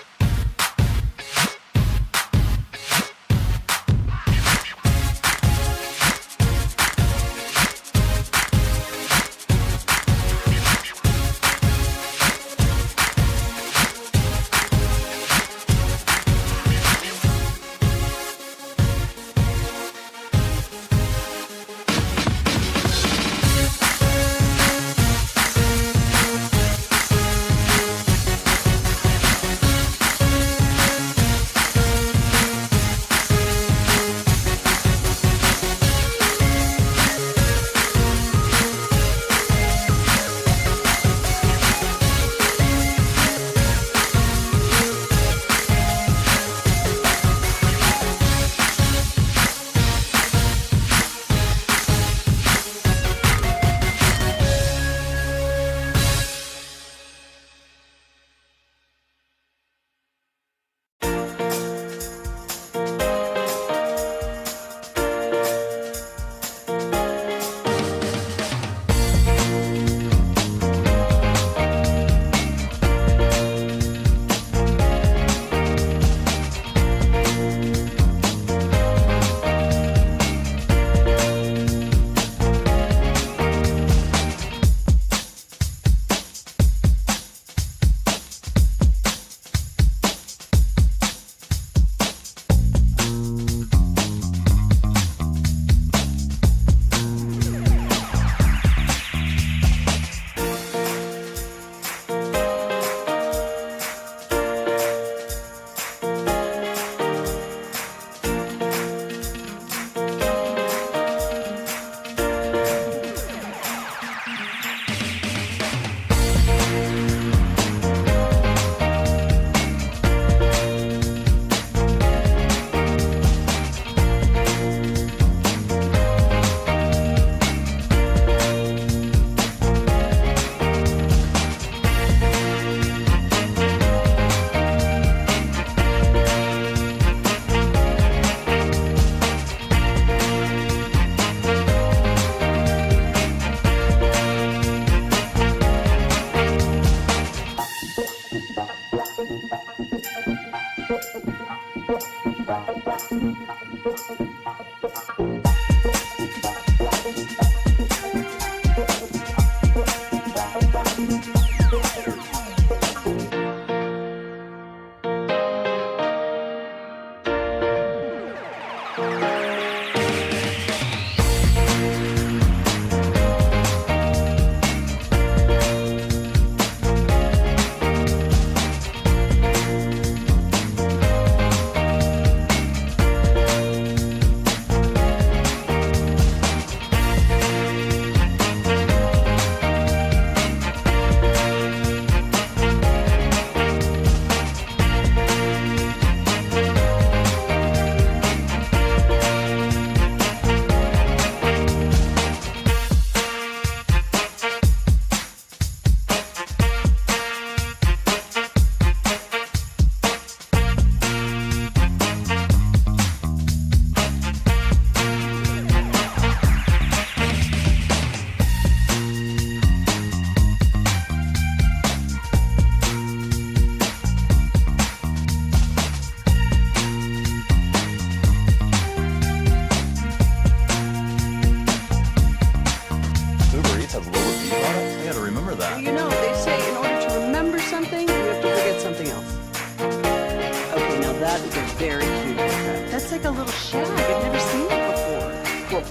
a little shag. I've never seen it before. Well,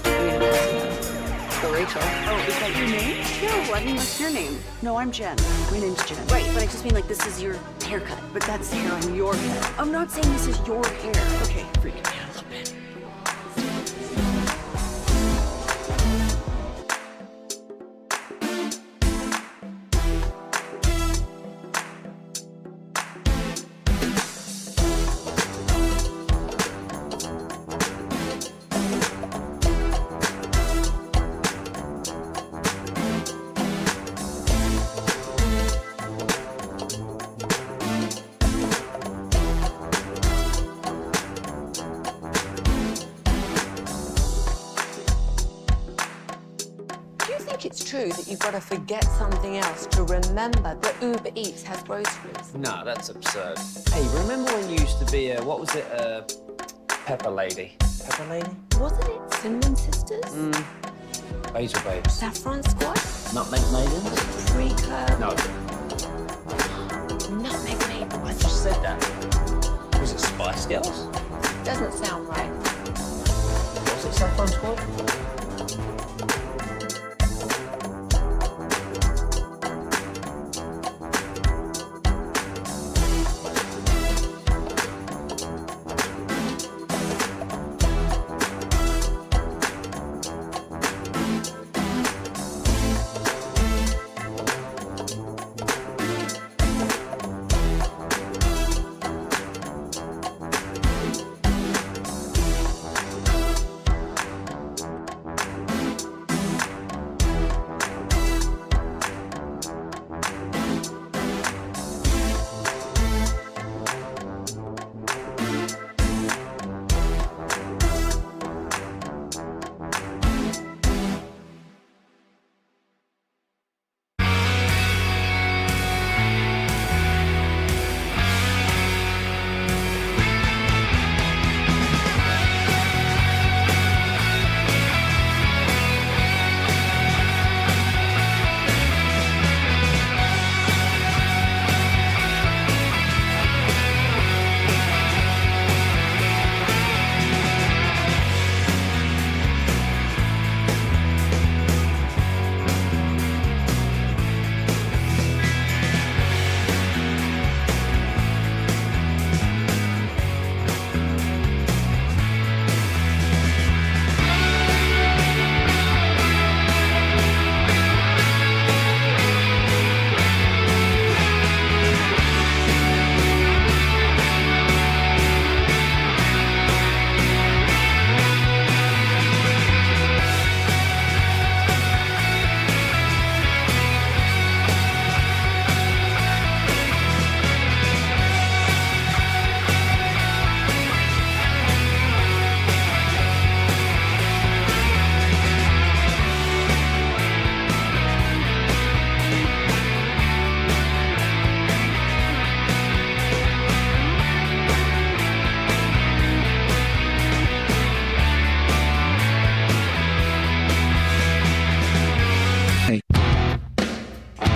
so Rachel. Oh, is that your name? No, I mean, what's your name? No, I'm Jen. My name's Jen.
Right, but I just mean like this is your haircut.
But that's the hair on your head.
I'm not saying this is your hair.
Okay, freaking me out a little bit.
It's true that you've got to forget something else to remember that Uber Eats has groceries.
No, that's absurd. Hey, remember when you used to be a, what was it, Pepper Lady? Pepper Lady?
Wasn't it Cinnamon Sisters?
Basil Babes.
Saffron Squad?
Nutmeg Maidens?
Pre-curb?
No.
Nutmeg Maidens.
I just said that. Was it Spice Girls?
Doesn't sound right.
Was it Saffron Squad?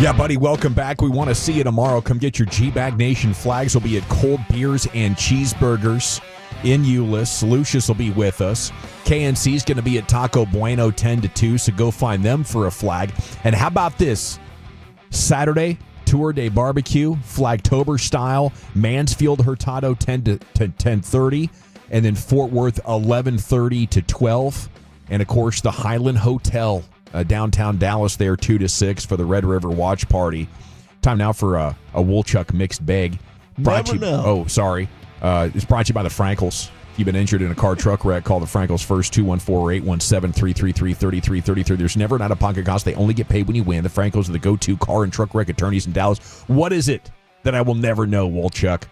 Yeah, buddy, welcome back. We want to see you tomorrow. Come get your G-Bag Nation flags. We'll be at Cold Beers and Cheeseburgers in Euless. Lucius will be with us. KNC is going to be at Taco Bueno 10 to 2, so go find them for a flag. And how about this? Saturday, Tour Day Barbecue, Flagtober style, Mansfield Hurtado 10 to 10:30, and then Fort Worth 11:30 to 12. And, of course, the Highland Hotel, downtown Dallas there, 2 to 6 for the Red River Watch Party. Time now for a Woolchuck mixed bag.
Never know.
Oh, sorry. It's brought to you by the Frankels. If you've been injured in a car truck wreck, call the Frankels first, 214-817-333-3333. There's never an out-of-pocket cost. They only get paid when you win. The Frankels are the go-to car and truck wreck attorneys in Dallas. What is it that I will never know, Woolchuck?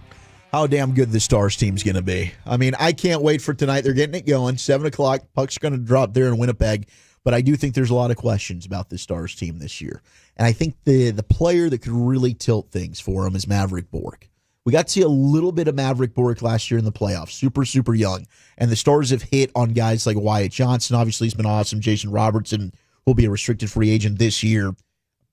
How damn good the Stars team's going to be. I mean, I can't wait for tonight. They're getting it going. 7 o'clock. Puck's going to drop there in Winnipeg. But I do think there's a lot of questions about the Stars team this year. And I think the player that could really tilt things for them is Maverick Bork. We got to see a little bit of Maverick Bork last year in the playoffs. Super, super young. And the Stars have hit on guys like Wyatt Johnson. Obviously, he's been awesome. Jason Robertson will be a restricted free agent this year.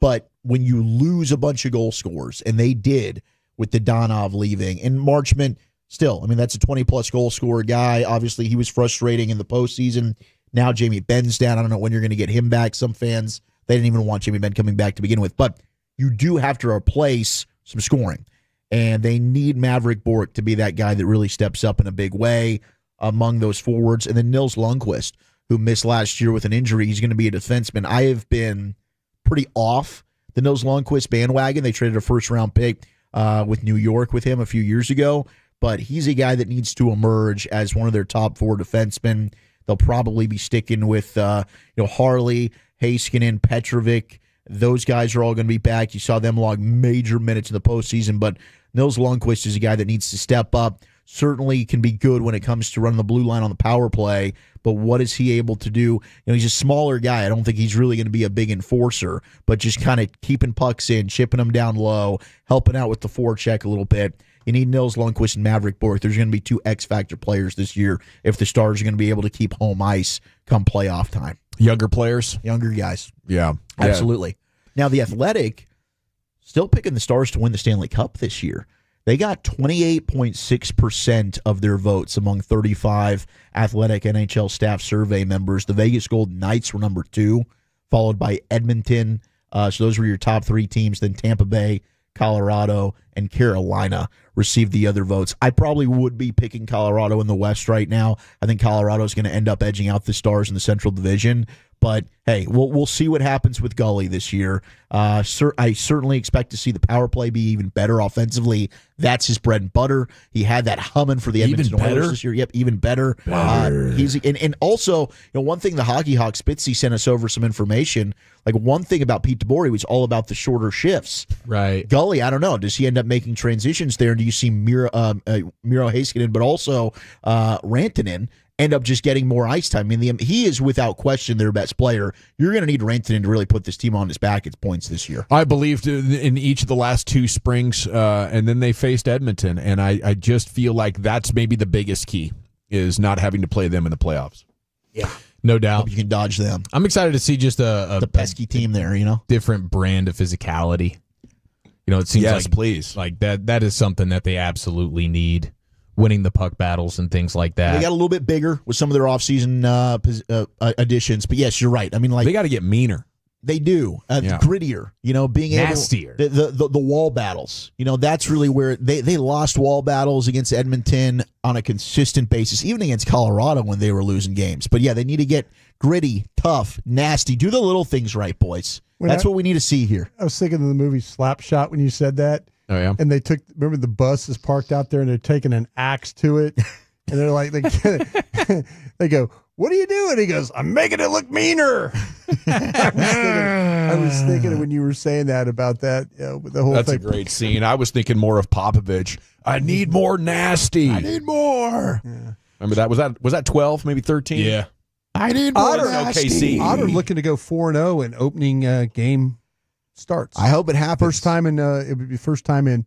But when you lose a bunch of goal scorers, and they did with the Donov leaving, and Marchment, still, I mean, that's a 20-plus goal scorer guy. Obviously, he was frustrating in the postseason. Now Jamie Benn's down. I don't know when you're going to get him back. Some fans, they didn't even want Jamie Benn coming back to begin with. But you do have to replace some scoring. And they need Maverick Bork to be that guy that really steps up in a big way among those forwards. And then Nils Lundqvist, who missed last year with an injury, he's going to be a defenseman. I have been pretty off the Nils Lundqvist bandwagon. They traded a first-round pick with New York with him a few years ago. But he's a guy that needs to emerge as one of their top 4 defensemen. They'll probably be sticking with Harley, Heiskanen, Petrovic. Those guys are all going to be back. You saw them log major minutes in the postseason, but Nils Lundqvist is a guy that needs to step up. Certainly can be good when it comes to running the blue line on the power play, but what is he able to do? He's a smaller guy. I don't think he's really going to be a big enforcer, but just kind of keeping pucks in, chipping them down low, helping out with the forecheck a little bit. You need Nils Lundqvist and Maverick Bork. There's going to be 2 X-Factor players this year if the Stars are going to be able to keep home ice come playoff time.
Younger players?
Younger guys.
Yeah.
Absolutely. Now, the Athletic still picking the Stars to win the Stanley Cup this year. They got 28.6% of their votes among 35 Athletic NHL staff survey members. The Vegas Golden Knights were number 2, followed by Edmonton. So those were your top 3 teams. Then Tampa Bay, Colorado, and Carolina received the other votes. I probably would be picking Colorado in the West right now. I think Colorado is going to end up edging out the Stars in the Central Division. But, hey, we'll see what happens with Gully this year. I certainly expect to see the power play be even better offensively. That's his bread and butter. He had that humming for the Edmonton Oilers this year. Yep, even better. And also, one thing the Hockey Hawk Spitzy sent us over some information. Like, one thing about Pete DeBoer was all about the shorter shifts.
Right.
Gully, I don't know. Does he end up making transitions there? Do you see Miro Heiskanen, but also Rantanen end up just getting more ice time? I mean, he is without question their best player. You're going to need Rantanen to really put this team on his back at points this year.
I believed in each of the last 2 springs, and then they faced Edmonton, and I just feel like that's maybe the biggest key, is not having to play them in the playoffs.
Yeah.
No doubt.
Hope you can dodge them.
I'm excited to see just the
pesky team there,
different brand of physicality. It seems
yes, please.
Like that is something that they absolutely need. Winning the puck battles and things like that.
They got a little bit bigger with some of their offseason additions, but yes, you're right. I mean, like,
they got to get meaner.
They do. Grittier, being
nastier.
The wall battles. That's really where they lost wall battles against Edmonton on a consistent basis, even against Colorado when they were losing games. But yeah, they need to get gritty, tough, nasty. Do the little things right, boys. That's what we need to see here.
I was thinking of the movie Slapshot when you said that.
Oh, yeah.
And remember the bus is parked out there and they're taking an axe to it. And they're like, they go, "What are you doing?" He goes, "I'm making it look meaner." I was thinking when you were saying that about that, the whole
That's
thing.
a great scene. I was thinking more of Popovich. I need more nasty.
I need more.
Yeah. Remember that? Was that 12, maybe 13?
Yeah.
I need more
nasty.
Otter looking to go 4-0 in opening game starts.
I hope it happens.
First time in it would be first time in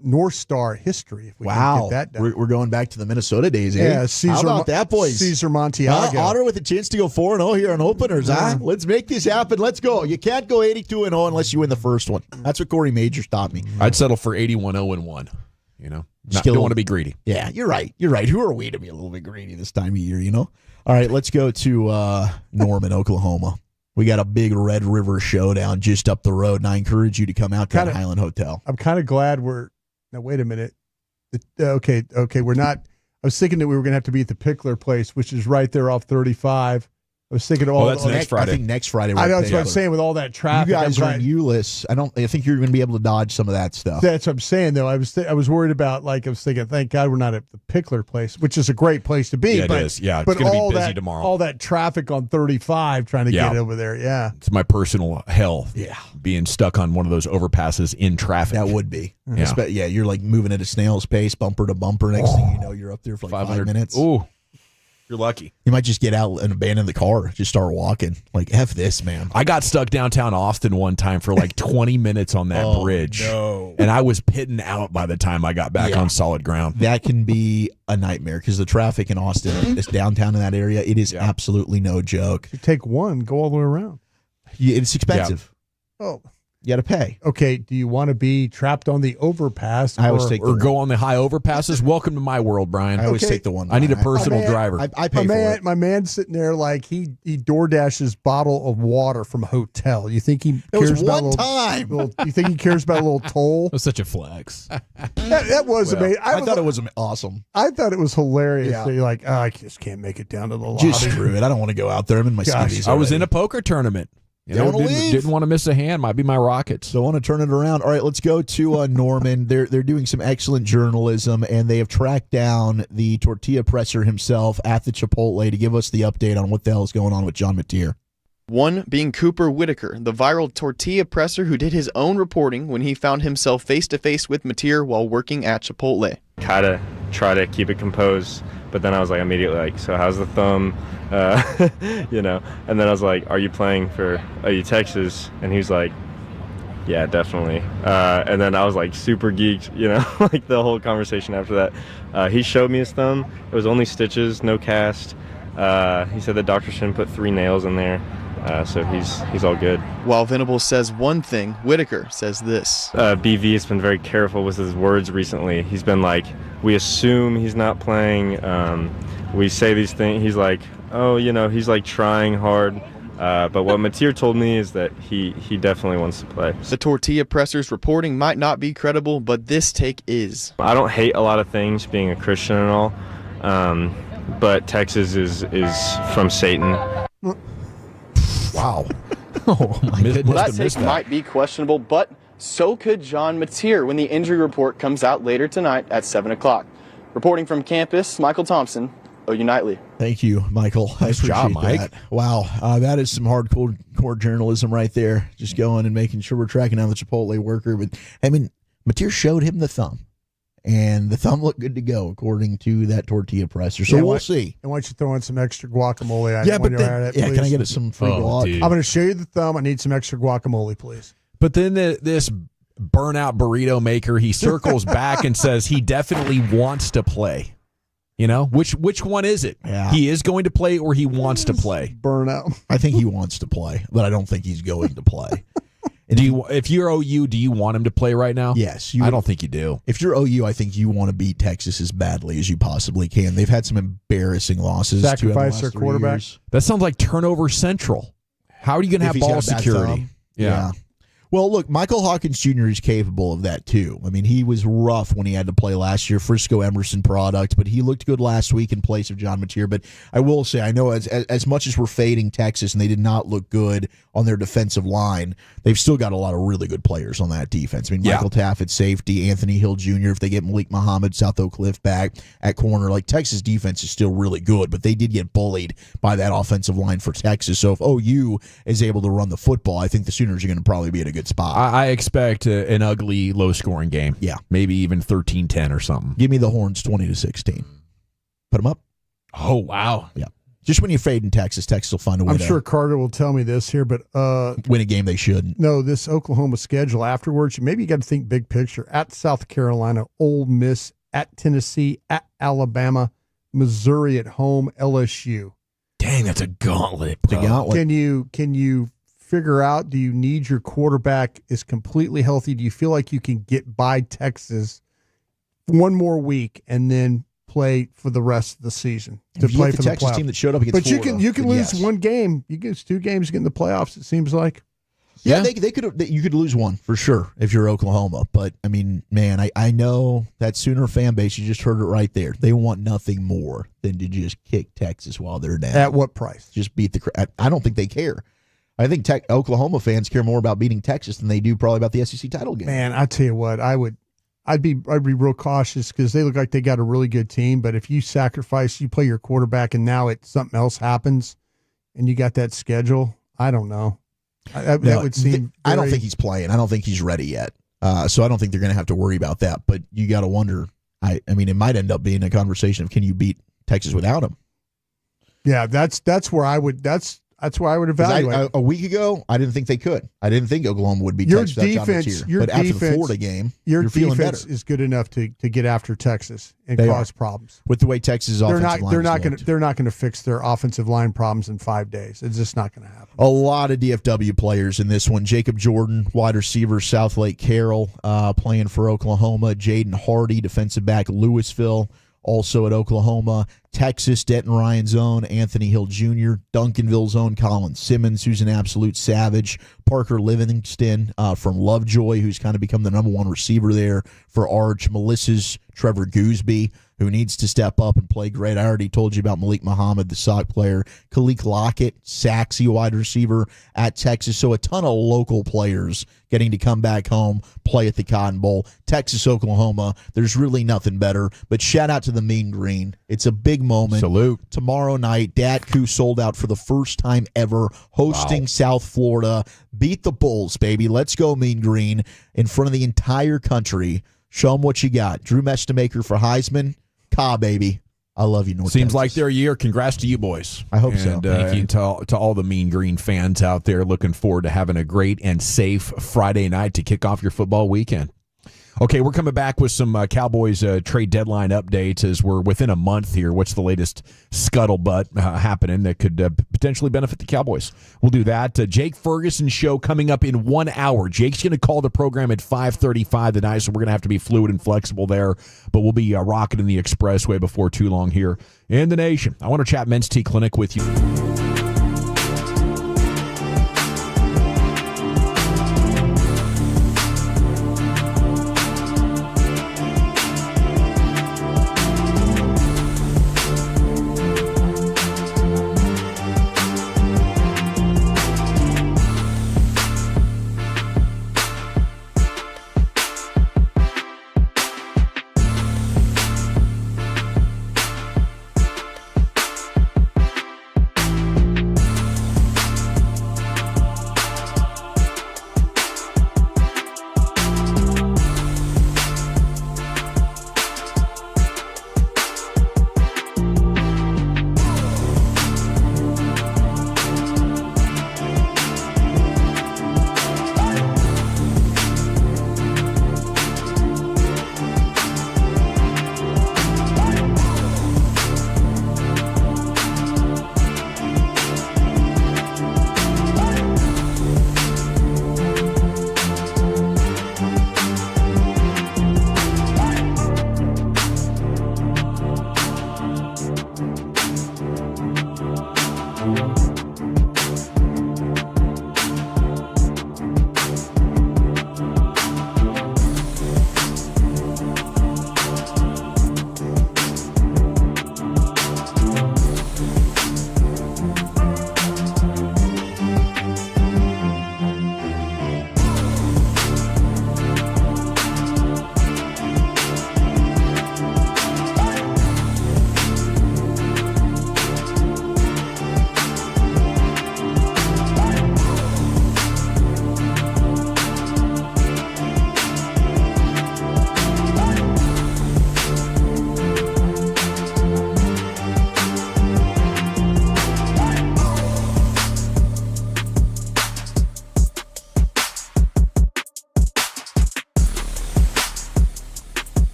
North Star history. If we can get that done.
We're going back to the Minnesota days.
Yeah, Caesar.
How about that, boys?
Caesar Montiago.
Otter with a chance to go 4-0 here on openers. Let's make this happen. Let's go. You can't go 82-0 unless you win the first one. That's what Corey Majors taught me.
I'd settle for 81-0-1. Don't want to be greedy.
Yeah, you're right. Who are we to be a little bit greedy this time of year? All right, let's go to Norman, Oklahoma. We got a big Red River showdown just up the road, and I encourage you to come out to the Highland Hotel.
I'm kind of glad now wait a minute. Okay, we're not. I was thinking that we were going to have to be at the Pickler place, which is right there off 35. I was thinking
that's next Friday.
I think next Friday.
I know that's what I'm saying with all that traffic.
You guys are in Euless. I think you're going to be able to dodge some of that stuff.
That's what I'm saying, though. I was worried about, I was thinking, thank God we're not at the Pickler place, which is a great place to be.
Yeah, it is. Yeah, it's going to be busy tomorrow.
All that traffic on 35 trying to get over there. Yeah,
it's my personal hell.
Yeah,
being stuck on one of those overpasses in traffic.
That would be. Yeah, you're like moving at a snail's pace, bumper to bumper. Next thing you know, you're up there for like 5 minutes.
Ooh. You're lucky.
You might just get out and abandon the car. Just start walking. Like, F this, man.
I got stuck downtown Austin one time for like 20 minutes on that bridge.
No.
And I was pitting out by the time I got back on solid ground.
That can be a nightmare because the traffic in Austin, is downtown in that area, it is absolutely no joke.
You take one, go all the way around.
It's expensive.
Oh.
You got to pay.
Okay, do you want to be trapped on the overpass
or go on the high overpasses? Welcome to my world, Brian.
I always take the one.
I need a personal driver.
I pay for it.
My man's sitting there like he DoorDashes bottle of water from a hotel. You think he cares about you think he cares about a little toll?
That's such a flex.
That was amazing.
I thought it was awesome.
I thought it was hilarious.
Yeah.
So you're like, I just can't make it down to the lobby.
Just screw it. I don't want to go out there. I'm in my skivvies.
I was in a poker tournament. Didn't want to miss a hand. Might be my Rockets.
So I want to turn it around. All right, let's go to Norman. They're doing some excellent journalism, and they have tracked down the tortilla presser himself at the Chipotle to give us the update on what the hell is going on with John Mateer.
One being Cooper Whitaker, the viral tortilla presser who did his own reporting when he found himself face-to-face with Mateer while working at Chipotle.
Kind of try to keep it composed, but then I was like immediately like, so how's the thumb? And then I was like, are you playing for OU Texas? And he was like, yeah, definitely. And then I was like super geeked, like the whole conversation after that. He showed me his thumb. It was only stitches, no cast. He said the doctor shouldn't put 3 nails in there. So he's all good.
While Venables says one thing, Whitaker says this.
BV has been very careful with his words recently. He's been like, we assume he's not playing. We say these things. He's like, oh, he's like trying hard. But what Mateer told me is that he definitely wants to play.
The tortilla presser's reporting might not be credible, but this take is.
I don't hate a lot of things, being a Christian and all. But Texas is from Satan.
Wow. Oh, my goodness.
Well, that take might be questionable, but so could John Mateer when the injury report comes out later tonight at 7 o'clock. Reporting from campus, Michael Thompson, OU Nightly.
Thank you, Michael.
Nice job, Mike.
That. Wow. That is some hardcore journalism right there. Just going and making sure we're tracking down the Chipotle worker. But, Mateer showed him the thumb. And the thumb looked good to go, according to that tortilla presser. So we'll see.
And why don't you throw in some extra guacamole?
Can I get some free guac?
I'm going to show you the thumb. I need some extra guacamole, please.
But then this burnout burrito maker, he circles back and says he definitely wants to play. Which one is it?
Yeah.
He is going to play or he wants to play?
Burnout.
I think he wants to play, but I don't think he's going to play.
If you're OU, do you want him to play right now?
Yes.
I don't think you do.
If you're OU, I think you want to beat Texas as badly as you possibly can. They've had some embarrassing losses.
Sacrifice their quarterback.
That sounds like turnover central. How are you going to have ball security?
Yeah. Well, look, Michael Hawkins Jr. is capable of that, too. He was rough when he had to play last year. Frisco Emerson product, but he looked good last week in place of John Mateer. But I will say, I know as much as we're fading Texas and they did not look good on their defensive line, they've still got a lot of really good players on that defense. Michael Taff at safety, Anthony Hill Jr., if they get Malik Muhammad, South Oak Cliff back at corner. Texas defense is still really good, but they did get bullied by that offensive line for Texas. So if OU is able to run the football, I think the Sooners are going to probably be at a good spot.
I expect an ugly, low-scoring game.
Yeah.
Maybe even 13-10 or something.
Give me the Horns 20-16. Put them up.
Oh, wow.
Yeah. Just when you fade in Texas will find a way
I'm sure Carter will tell me this here, but
win a game they shouldn't.
No, this Oklahoma schedule afterwards, maybe you got to think big picture. At South Carolina, Ole Miss, at Tennessee, at Alabama, Missouri at home, LSU.
Dang, that's a gauntlet, bro.
Can you figure out, do you need your quarterback is completely healthy? Do you feel like you can get by Texas one more week and then play for the rest of the season to play for the
Texas
playoffs?
Team that showed up against
Florida, you can lose one game. You get 2 games, get in the playoffs. It seems like.
Yeah, they could. You could lose one for sure if you're Oklahoma. But man, I know that Sooner fan base. You just heard it right there. They want nothing more than to just kick Texas while they're down.
At what price?
Just beat the. I don't think they care. I think Oklahoma fans care more about beating Texas than they do probably about the SEC title game.
Man, I tell you what, I'd be real cautious because they look like they got a really good team. But if you play your quarterback, and now something else happens, and you got that schedule, I don't know. That would seem.
I don't think he's playing. I don't think he's ready yet. So I don't think they're going to have to worry about that. But you got to wonder. It might end up being a conversation of can you beat Texas without him?
Yeah, that's where I would. That's why I would evaluate.
A week ago, I didn't think they could. I didn't think Oklahoma would be
your
Texas without John Matier. But after the Florida game, you're feeling better.
Is good enough to get after Texas and cause problems.
With the way Texas offensive line
they're not going to fix their offensive line problems in 5 days. It's just not going to happen.
A lot of DFW players in this one. Jacob Jordan, wide receiver, Southlake Carroll, playing for Oklahoma. Jaden Hardy, defensive back, Louisville, also at Oklahoma. Texas, Denton Ryan's own Anthony Hill Jr., Duncanville's own Colin Simmons, who's an absolute savage, Parker Livingston from Lovejoy, who's kind of become the number one receiver there for Arch, Melissa's Trevor Gooseby, who needs to step up and play great. I already told you about Malik Muhammad, the sock player. Khalik Lockett, Saxy wide receiver at Texas. So a ton of local players getting to come back home, play at the Cotton Bowl. Texas, Oklahoma, there's really nothing better. But shout out to the Mean Green. It's a big moment.
Salute.
Tomorrow night, DATCU sold out for the first time ever, hosting South Florida. Beat the Bulls, baby. Let's go, Mean Green, in front of the entire country. Show them what you got. Drew Mestamaker for Heisman. Baby. I love you, North
Seems
Texas.
like their year. Congrats to you boys.
I hope so.
And
Thank you.
to all the Mean Green fans out there, looking forward to having a great and safe Friday night to kick off your football weekend. Okay, we're coming back with some Cowboys trade deadline updates as we're within a month here. What's the latest scuttlebutt happening that could potentially benefit the Cowboys? We'll do that. Jake Ferguson show coming up in 1 hour. Jake's going to call the program at 5:35 tonight, so we're going to have to be fluid and flexible there. But we'll be rocketing the expressway before too long here in the nation. I want to chat Men's T Clinic with you.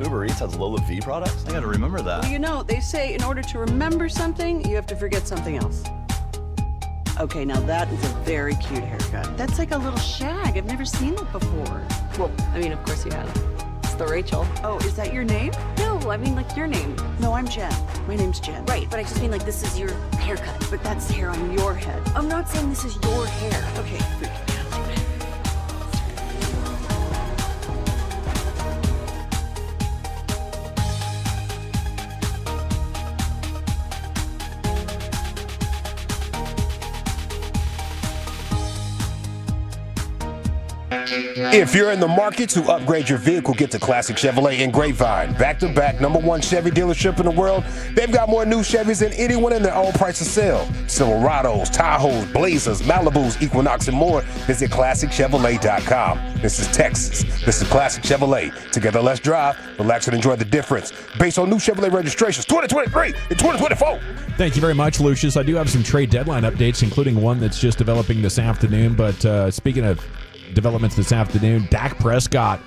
Uber Eats has Lola V products? I gotta remember that.
Well, you know, they say in order to remember something, you have to forget something else. Okay, now that is a very cute haircut. That's like a little shag. I've never seen that before.
Well, I mean, of course you have. It's the Rachel.
Oh, is that your name?
No, I mean like your name.
No, I'm Jen. My name's Jen.
Right, but I just mean like this is your haircut.
But that's hair on your head.
I'm not saying this is your hair.
Okay, freak.
If you're in the market to upgrade your vehicle, get to Classic Chevrolet in Grapevine. Back-to-back #1 Chevy dealership in the world. They've got more new Chevys than anyone in their own price of sale. Silverados, Tahoes, Blazers, Malibus, Equinox, and more. Visit ClassicChevrolet.com. This is Texas. This is Classic Chevrolet. Together, let's drive, relax, and enjoy the difference. Based on new Chevrolet registrations 2023 and 2024.
Thank you very much, Lucius. I do have some trade deadline updates, including one that's just developing this afternoon. But speaking of developments this afternoon, Dak Prescott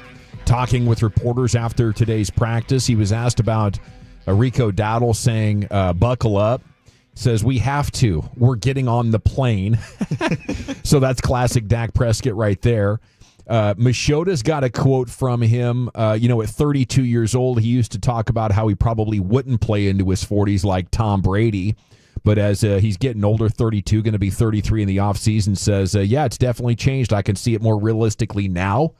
talking with reporters after today's practice. He was asked about Rico Dowdle saying, buckle up. Says, we have to. We're getting on the plane. So that's classic Dak Prescott right there. Machota's got a quote from him. At 32 years old, he used to talk about how he probably wouldn't play into his 40s like Tom Brady. But as he's getting older, 32, going to be 33 in the offseason, says, yeah, it's definitely changed. I can see it more realistically now.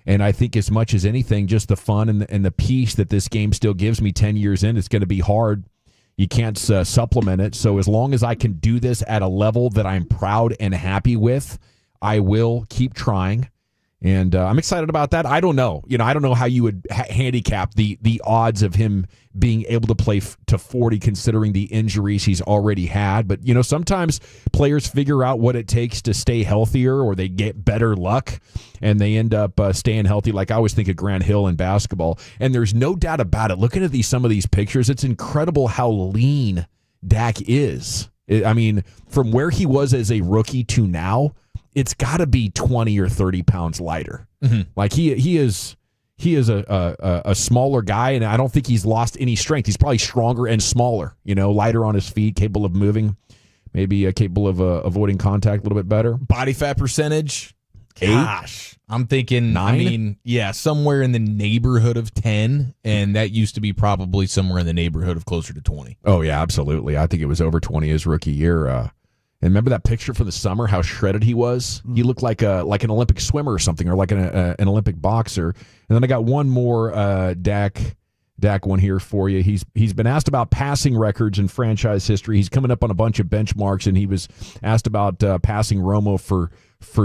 And I think as much as anything, just the fun and the peace that this game still gives me 10 years in, it's going to be hard. You can't supplement it. So as long as I can do this at a level that I'm proud and happy with, I will keep trying. And I'm excited about that. I don't know. I don't know how you would handicap the odds of him being able to play to 40 considering the injuries he's already had. But, sometimes players figure out what it takes to stay healthier or they get better luck and they end up staying healthy. Like I always think of Grant Hill in basketball. And there's no doubt about it. Looking at some of these pictures, it's incredible how lean Dak is. I mean, from where he was as a rookie to now, it's got to be 20 or 30 pounds lighter. Mm-hmm. Like he is a smaller guy, and I don't think he's lost any strength. He's probably stronger and smaller, lighter on his feet, capable of moving, maybe capable of avoiding contact a little bit better.
Body fat percentage, gosh, I'm thinking 9? Somewhere in the neighborhood of 10, and that used to be probably somewhere in the neighborhood of closer to 20.
Oh, yeah, absolutely. I think it was over 20 his rookie year. And remember that picture from the summer, how shredded he was? He looked like an Olympic swimmer or something, or like an Olympic boxer. And then I got one more Dak one here for you. He's been asked about passing records in franchise history. He's coming up on a bunch of benchmarks, and he was asked about passing Romo for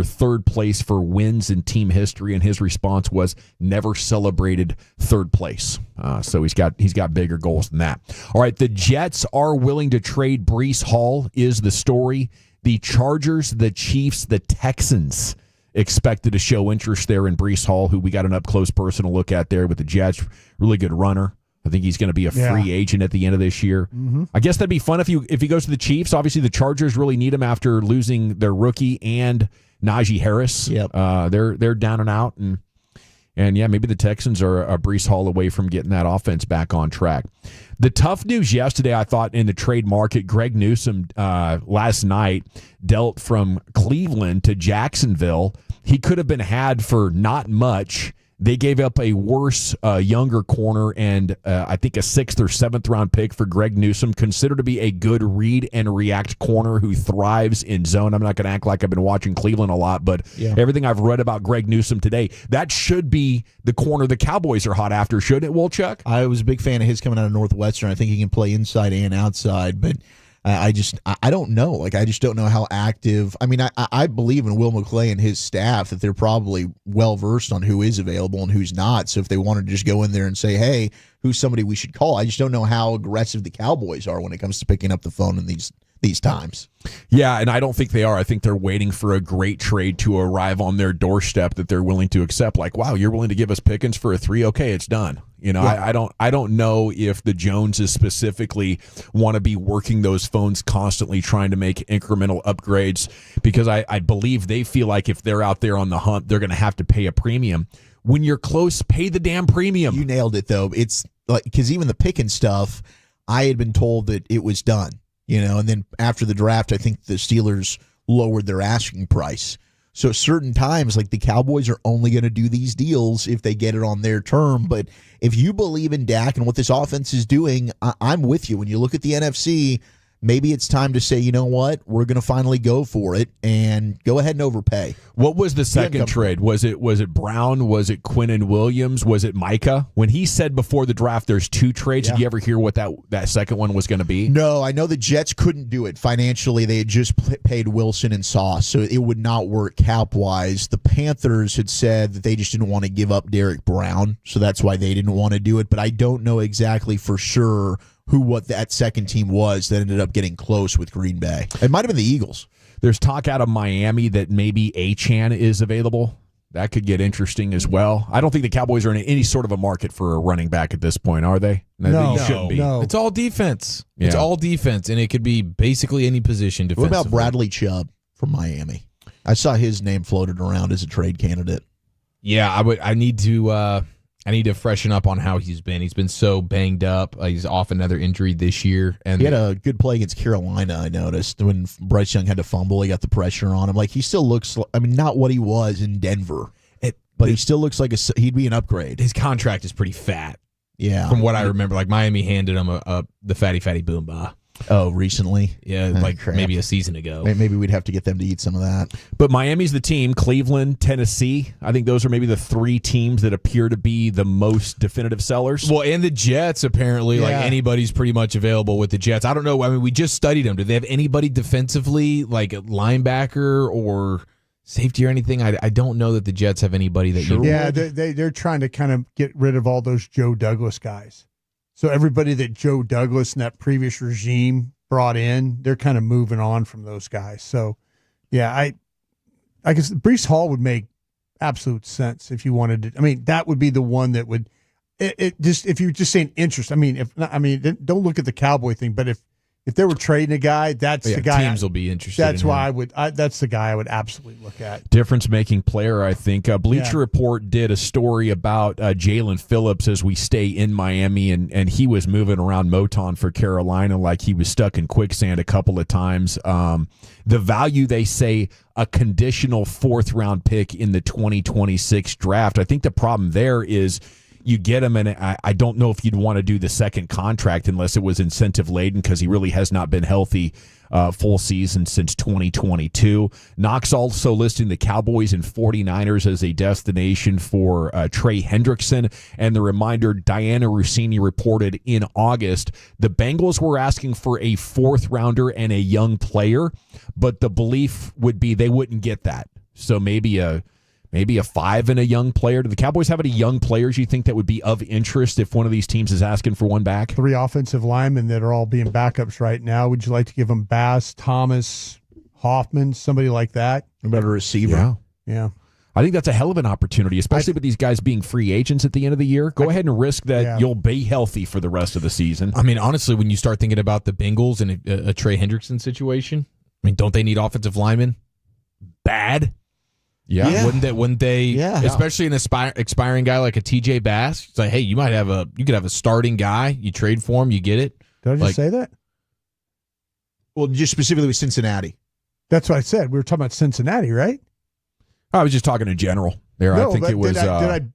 third place for wins in team history, and his response was never celebrated third place. So he's got bigger goals than that. All right, the Jets are willing to trade Breece Hall is the story. The Chargers, the Chiefs, the Texans expected to show interest there in Breece Hall, who we got an up-close personal look at there with the Jets. Really good runner. I think he's going to be a free agent at the end of this year. Mm-hmm. I guess that'd be fun if he goes to the Chiefs. Obviously, the Chargers really need him after losing their rookie and Najee Harris.
Yep.
They're down and out, and yeah, maybe the Texans are a Breece Hall away from getting that offense back on track. The tough news yesterday, I thought, in the trade market, Greg Newsome last night dealt from Cleveland to Jacksonville. He could have been had for not much. They gave up a worse, younger corner and I think a 6th or 7th round pick for Greg Newsome, considered to be a good read and react corner who thrives in zone. I'm not going to act like I've been watching Cleveland a lot, but everything I've read about Greg Newsome today, that should be the corner the Cowboys are hot after, shouldn't it, Wolchuk?
I was a big fan of his coming out of Northwestern. I think he can play inside and outside, but I don't know. Like, I just don't know how active. I mean, I believe in Will McClay and his staff that they're probably well-versed on who is available and who's not. So if they wanted to just go in there and say, hey, who's somebody we should call? I just don't know how aggressive the Cowboys are when it comes to picking up the phone in these times.
Yeah, and I don't think they are. I think they're waiting for a great trade to arrive on their doorstep that they're willing to accept. Like, wow, you're willing to give us Pickens for a 3? Okay, it's done. You know, yeah. I don't know if the Joneses specifically want to be working those phones constantly trying to make incremental upgrades, because I believe they feel like if they're out there on the hunt, they're going to have to pay a premium. When you're close, pay the damn premium.
You nailed it, though. It's like, because even the Pickens stuff, I had been told that it was done. You know, and then after the draft, I think the Steelers lowered their asking price. So certain times, like the Cowboys are only going to do these deals if they get it on their term. But if you believe in Dak and what this offense is doing, I'm with you. When you look at the NFC, maybe it's time to say, you know what, we're going to finally go for it and go ahead and overpay.
What was the second trade? Was it Brown? Was it Quinnen Williams? Was it Micah? When he said before the draft there's 2 trades, did you ever hear what that second one was going to be?
No, I know the Jets couldn't do it. Financially, they had just paid Wilson and Sauce, so it would not work cap-wise. The Panthers had said that they just didn't want to give up Derek Brown, so that's why they didn't want to do it. But I don't know exactly for sure what that second team was that ended up getting close with Green Bay. It might have been the Eagles.
There's talk out of Miami that maybe Achane is available. That could get interesting as well. I don't think the Cowboys are in any sort of a market for a running back at this point, are they?
No,
they shouldn't be.
No. It's all defense. Yeah. It's all defense, and it could be basically any position defensively.
What about Bradley Chubb from Miami? I saw his name floated around as a trade candidate.
Yeah, I need to freshen up on how he's been. He's been so banged up. He's off another injury this year. And
he had a good play against Carolina, I noticed. When Bryce Young had to fumble, he got the pressure on him. Like, he still looks, not what he was in Denver, but he still looks like he'd be an upgrade.
His contract is pretty fat.
Yeah.
From what I remember, like Miami handed him the fatty boom bah.
Oh, recently?
Yeah, maybe a season ago.
Maybe we'd have to get them to eat some of that.
But Miami's the team. Cleveland, Tennessee. I think those are maybe the 3 teams that appear to be the most definitive sellers.
Well, and the Jets, apparently. Like, anybody's pretty much available with the Jets. I don't know. I mean, we just studied them. Do they have anybody defensively, like a linebacker or safety or anything? I don't know that the Jets have anybody that you...
Yeah, they're trying to kind of get rid of all those Joe Douglas guys. So everybody that Joe Douglas and that previous regime brought in, they're kind of moving on from those guys. So, yeah, I guess Breece Hall would make absolute sense if you wanted to. I mean, that would be the one that would it just if you're just saying interest. Don't look at the Cowboy thing, but if they were trading a guy, that's the guy.
Teams will be interested.
That's why that's the guy I would absolutely look at.
Difference-making player, I think. Bleacher Report did a story about Jalen Phillips as we stay in Miami, and he was moving around Moton for Carolina like he was stuck in quicksand a couple of times. The value, they say, a conditional 4th-round pick in the 2026 draft. I think the problem there is you get him, and I don't know if you'd want to do the second contract unless it was incentive-laden, because he really has not been healthy full season since 2022. Knox also listing the Cowboys and 49ers as a destination for Trey Hendrickson. And the reminder, Diana Rossini reported in August, the Bengals were asking for a 4th-rounder and a young player, but the belief would be they wouldn't get that. So maybe a 5 and a young player. Do the Cowboys have any young players you think that would be of interest if one of these teams is asking for one back?
3 offensive linemen that are all being backups right now. Would you like to give them Bass, Thomas, Hoffman, somebody like that?
About a receiver?
Yeah.
I think that's a hell of an opportunity, especially with these guys being free agents at the end of the year. Go ahead and risk that you'll be healthy for the rest of the season.
I mean, honestly, when you start thinking about the Bengals and a Trey Hendrickson situation, I mean, don't they need offensive linemen? Bad.
Yeah.
Wouldn't they? Yeah. Especially an expiring guy like a TJ Bass. It's like, hey, you could have a starting guy. You trade for him, you get it.
Did I just say that?
Well, just specifically with Cincinnati.
That's what I said. We were talking about Cincinnati, right?
I was just talking in general. There, no, I think it was.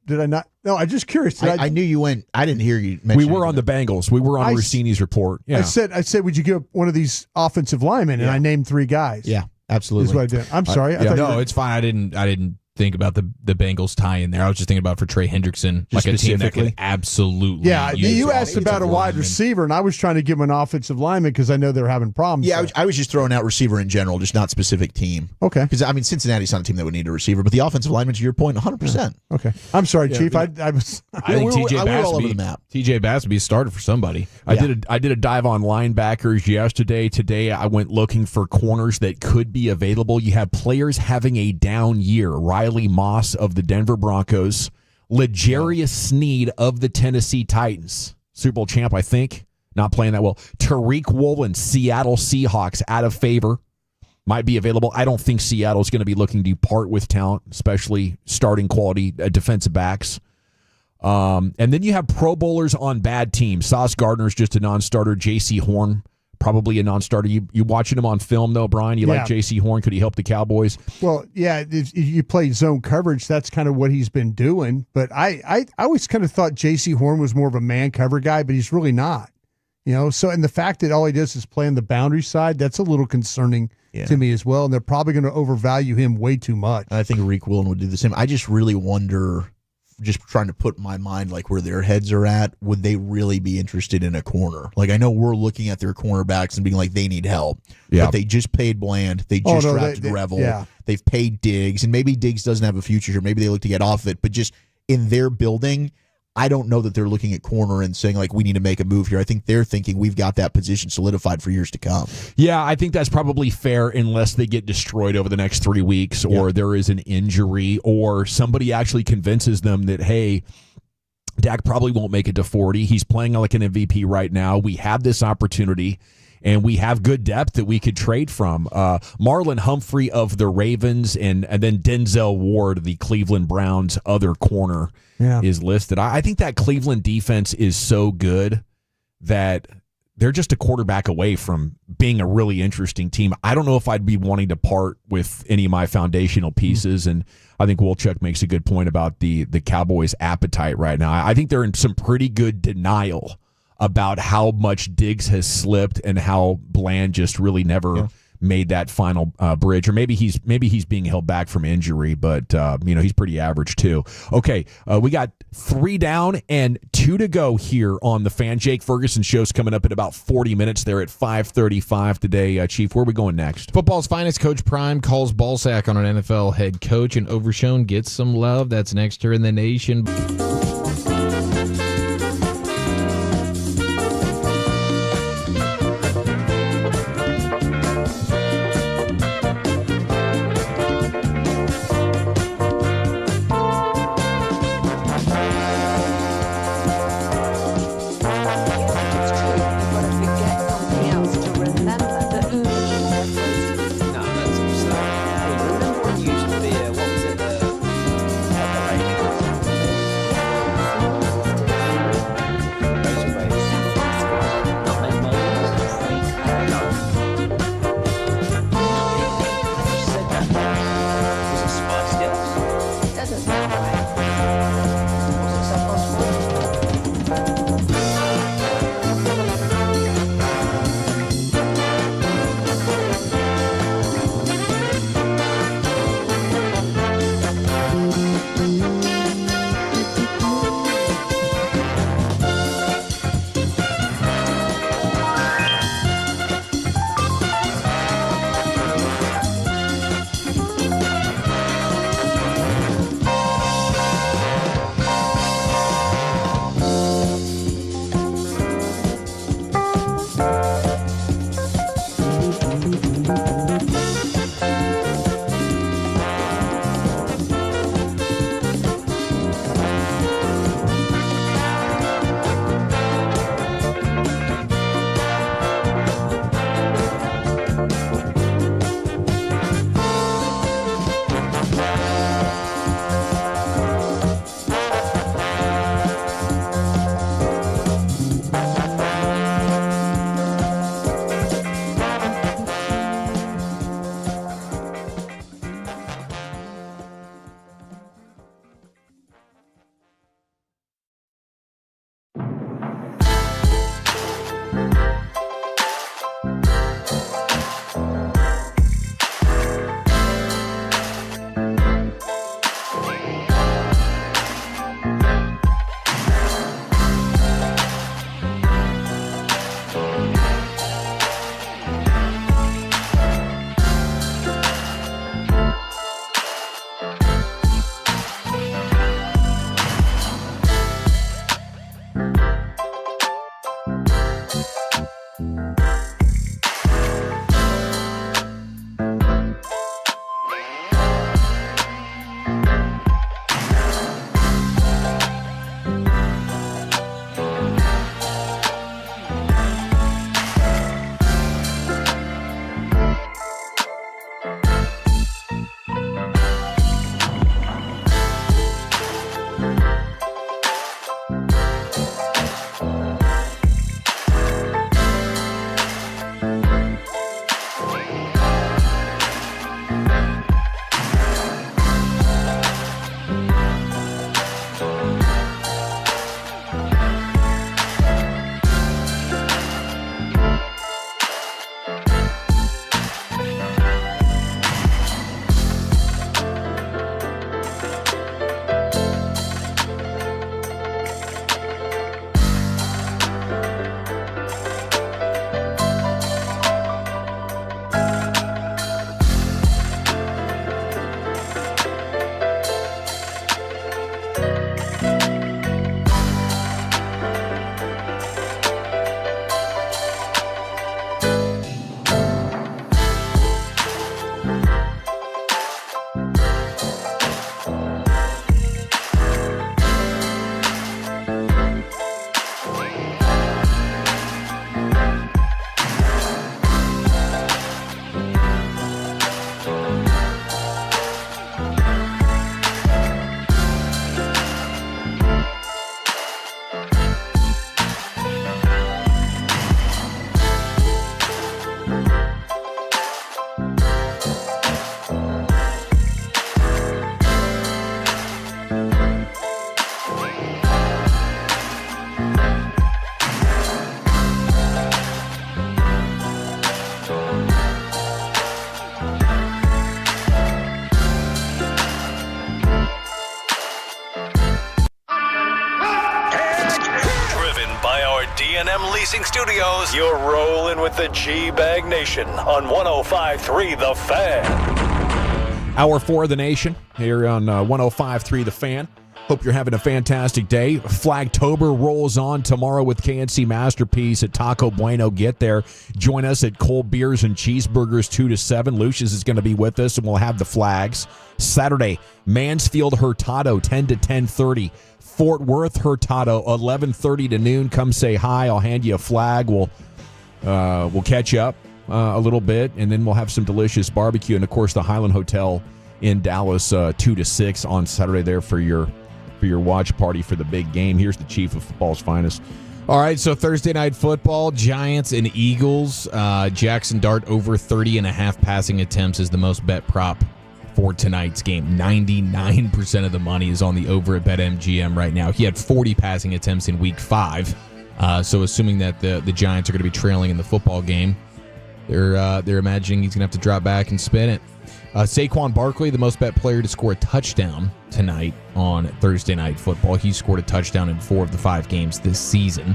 Did I not? No, I'm just curious.
I knew you went. I didn't hear you mention.
We were on the Bengals. We were on Rossini's report. Yeah.
I said, would you give one of these offensive linemen? And I named 3 guys.
Yeah. Absolutely.
Is what I did. I'm sorry.
No, it's fine. I didn't think about the Bengals tie in there. I was just thinking about for Trey Hendrickson, like a team that could absolutely.
Yeah, you asked about a wide receiver, and I was trying to give him an offensive lineman because I know they're having problems.
Yeah, I was just throwing out receiver in general, just not specific team.
Okay.
Because, I mean, Cincinnati's not a team that would need a receiver, but the offensive lineman, to your point, 100%.
Okay. I'm sorry, Chief. I was.
I think TJ Bassby started for somebody.
Yeah.
I did a dive on linebackers yesterday. Today I went looking for corners that could be available. You have players having a down year. Riley Moss of the Denver Broncos, L'Jarius Sneed of the Tennessee Titans, Super Bowl champ, I think, not playing that well. Tariq Woolen, Seattle Seahawks, out of favor, might be available. I don't think Seattle's going to be looking to part with talent, especially starting quality defensive backs. And then you have Pro Bowlers on bad teams. Sauce Gardner's just a non-starter. J.C. Horn, probably a non-starter. You watching him on film, though, Brian? You like J.C. Horn? Could he help the Cowboys?
Well, yeah, if you play zone coverage, that's kind of what he's been doing. But I always kind of thought J.C. Horn was more of a man cover guy, but he's really not. So and the fact that all he does is play on the boundary side, that's a little concerning to me as well. And they're probably going to overvalue him way too much.
I think Rico Dowdle would do the same. I just really wonder, just trying to put my mind like where their heads are at, would they really be interested in a corner? Like, I know we're looking at their cornerbacks and being like, they need help.
Yeah.
But they just paid Bland. They just drafted Revel.
Yeah.
They've paid Diggs. And maybe Diggs doesn't have a future here. Maybe they look to get off it. But just in their building, I don't know that they're looking at corner and saying, like, we need to make a move here. I think they're thinking we've got that position solidified for years to come.
Yeah, I think that's probably fair unless they get destroyed over the next 3 weeks or there is an injury or somebody actually convinces them that, hey, Dak probably won't make it to 40. He's playing like an MVP right now. We have this opportunity, and we have good depth that we could trade from. Marlon Humphrey of the Ravens and then Denzel Ward, the Cleveland Browns' other corner, is listed. I think that Cleveland defense is so good that they're just a quarterback away from being a really interesting team. I don't know if I'd be wanting to part with any of my foundational pieces, and I think Wolchuk makes a good point about the Cowboys' appetite right now. I think they're in some pretty good denial about how much Diggs has slipped and how Bland just really never made that final bridge. Or maybe he's being held back from injury, but he's pretty average too. Okay, we got 3 down and 2 to go here on the Fan. Jake Ferguson show's coming up in about 40 minutes there at 5:35 today. Chief, where are we going next?
Football's finest, Coach Prime calls ball sack on an NFL head coach, and Overshown gets some love. That's next here in the nation.
D&M Leasing Studios, you're rolling with the G-Bag Nation on 105.3 The Fan.
Hour 4 of the Nation here on 105.3 The Fan. Hope you're having a fantastic day. Flagtober rolls on tomorrow with KNC Masterpiece at Taco Bueno. Get there. Join us at Cold Beers and Cheeseburgers 2 to 7. Lucius is going to be with us, and we'll have the flags. Saturday, Mansfield Hurtado 10 to 10:30. Fort Worth Hurtado 11:30 to noon. Come say hi. I'll hand you a flag. We'll catch up a little bit, and then we'll have some delicious barbecue. And of course, the Highland Hotel in Dallas 2 to 6 on Saturday there for your watch party for the big game. Here's the chief of football's finest.
All right, so Thursday night football, Giants and Eagles. Jackson Dart over 30.5 passing attempts is the most bet prop for tonight's game. 99% of the money is on the over at BetMGM right now. He had 40 passing attempts in week 5. So assuming that the Giants are going to be trailing in the football game, they're imagining he's going to have to drop back and spin it. Saquon Barkley, the most bet player to score a touchdown tonight on Thursday night football. He scored a touchdown in 4 of the 5 games this season.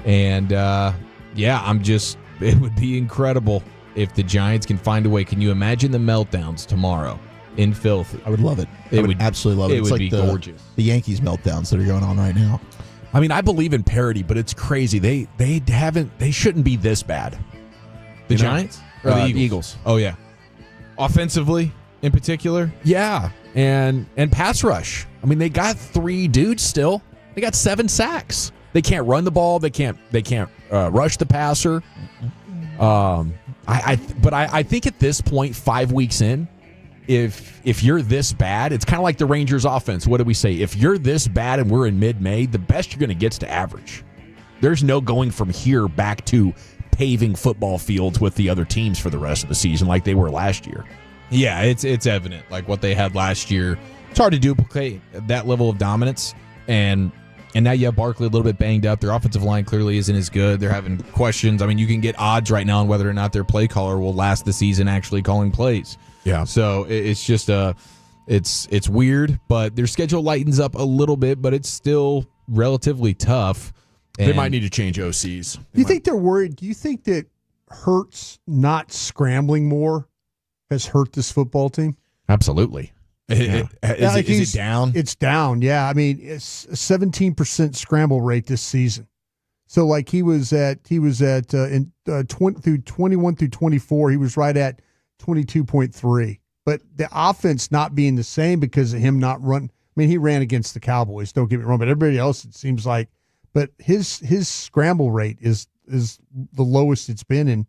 And it would be incredible if the Giants can find a way. Can you imagine the meltdowns tomorrow in Filthy?
I would love it. I would absolutely love it.
It's
would
like
be
gorgeous.
The Yankees meltdowns that are going on right now.
I mean, I believe in parity, but it's crazy. They shouldn't be this bad.
The Giants? Or the
Eagles.
Oh, yeah. Offensively, in particular?
Yeah, and pass rush. I mean, they got 3 dudes still. They got 7 sacks. They can't run the ball. They can't rush the passer. I think at this point, 5 weeks in, if you're this bad, it's kind of like the Rangers offense. What do we say? If you're this bad and we're in mid-May, the best you're going to get is to average. There's no going from here back to paving football fields with the other teams for the rest of the season like they were last year.
Yeah, it's evident. Like what they had last year, it's hard to duplicate that level of dominance. And now you have Barkley a little bit banged up. Their offensive line clearly isn't as good. They're having questions. I mean, you can get odds right now on whether or not their play caller will last the season actually calling plays.
Yeah.
So it's just it's weird, but their schedule lightens up a little bit, but it's still relatively tough.
They might need to change OCs.
Do you think they're worried? Do you think that Hurts not scrambling more has hurt this football team?
Absolutely.
Is it down?
It's down, yeah. I mean, it's a 17% scramble rate this season. So like he was at in 21 through 24, he was right at 22.3. But the offense not being the same because of him not running. I mean, he ran against the Cowboys, don't get me wrong, but everybody else, it seems like. But his scramble rate is the lowest it's been in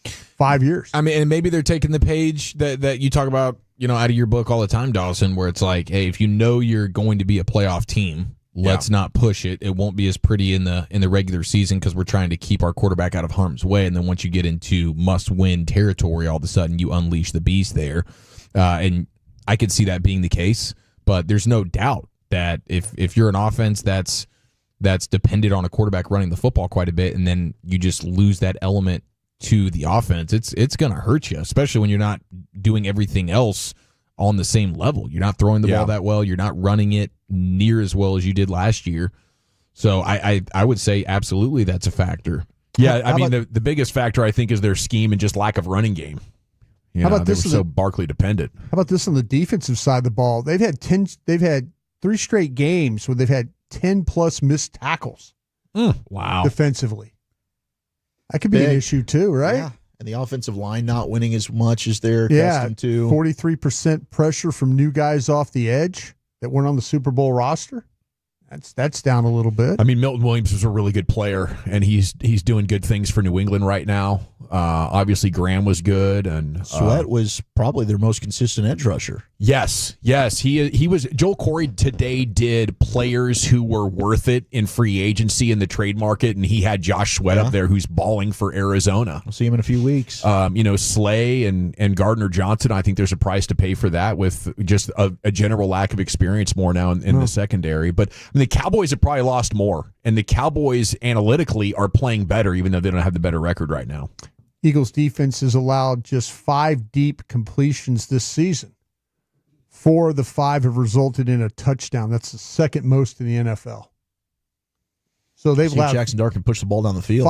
5 years.
I mean, and maybe they're taking the page that you talk about, out of your book all the time, Dawson, where it's like, hey, if you know you're going to be a playoff team, let's not push it. It won't be as pretty in the regular season because we're trying to keep our quarterback out of harm's way. And then once you get into must-win territory, all of a sudden you unleash the beast there. And I could see that being the case, but there's no doubt that if you're an offense that's dependent on a quarterback running the football quite a bit, and then you just lose that element to the offense, it's going to hurt you, especially when you're not doing everything else on the same level. You're not throwing the ball that well. You're not running it near as well as you did last year. So I would say absolutely that's a factor.
Yeah, I mean, the biggest factor, I think, is their scheme and just lack of running game. How about this? They were so Barkley dependent.
How about this on the defensive side of the ball? They've had 3 straight games where they've had 10-plus missed tackles.
Wow.
Defensively. That could be an issue too, right?
Yeah. And the offensive line not winning as much as they're accustomed to.
43% pressure from new guys off the edge that weren't on the Super Bowl roster. That's down a little bit.
I mean, Milton Williams was a really good player, and he's doing good things for New England right now. Obviously, Graham was good, and
Sweat was probably their most consistent edge rusher.
Yes, he was. Joel Corey today did players who were worth it in free agency in the trade market, and he had Josh Sweat up there, who's balling for Arizona.
We'll see him in a few weeks.
Slay and Gardner Johnson. I think there's a price to pay for that with just a general lack of experience more now in the secondary. But I mean, the Cowboys have probably lost more, and the Cowboys analytically are playing better, even though they don't have the better record right now.
Eagles defense has allowed just 5 deep completions this season. 4 of the 5 have resulted in a touchdown. That's the second most in the NFL. So they've allowed
Jackson Dart can push the ball down the field.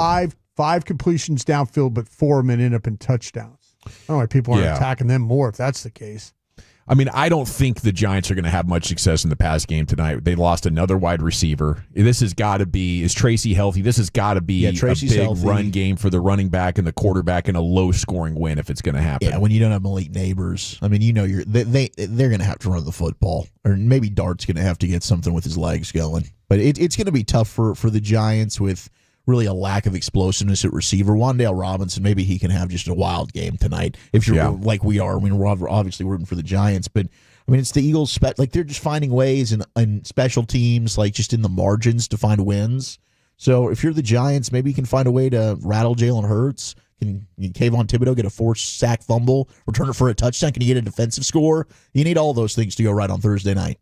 5 completions downfield, but 4 of them end up in touchdowns. I don't know why people aren't attacking them more if that's the case.
I mean, I don't think the Giants are going to have much success in the pass game tonight. They lost another wide receiver. This has got to be, is Tracy healthy? This has got to be a big run game for the running back and the quarterback and a low-scoring win if it's going to happen.
Yeah, when you don't have Malik Neighbors. I mean, they're going to have to run the football. Or maybe Dart's going to have to get something with his legs going. But it's going to be tough for the Giants with really a lack of explosiveness at receiver. Wan'Dale Robinson, maybe he can have just a wild game tonight if you're like we are. I mean, we're obviously rooting for the Giants, but I mean, it's the Eagles. They're just finding ways in special teams, like just in the margins to find wins. So if you're the Giants, maybe you can find a way to rattle Jalen Hurts. Can Kayvon Thibodeau get a 4-sack fumble, return it for a touchdown? Can you get a defensive score? You need all those things to go right on Thursday night.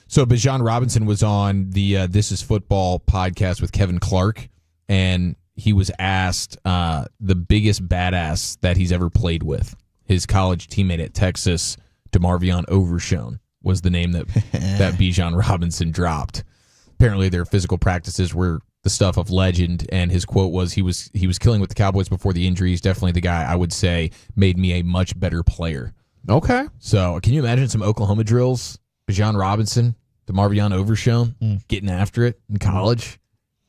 So Bijan Robinson was on the This Is Football podcast with Kevin Clark, and he was asked the biggest badass that he's ever played with. His college teammate at Texas, DeMarvion Overshown, was the name that Bijan Robinson dropped. Apparently their physical practices were the stuff of legend, and his quote was he was killing with the Cowboys before the injuries. Definitely the guy I would say made me a much better player.
Okay.
So can you imagine some Oklahoma drills? Bijan Robinson, DeMarvion Overshown, getting after it in college?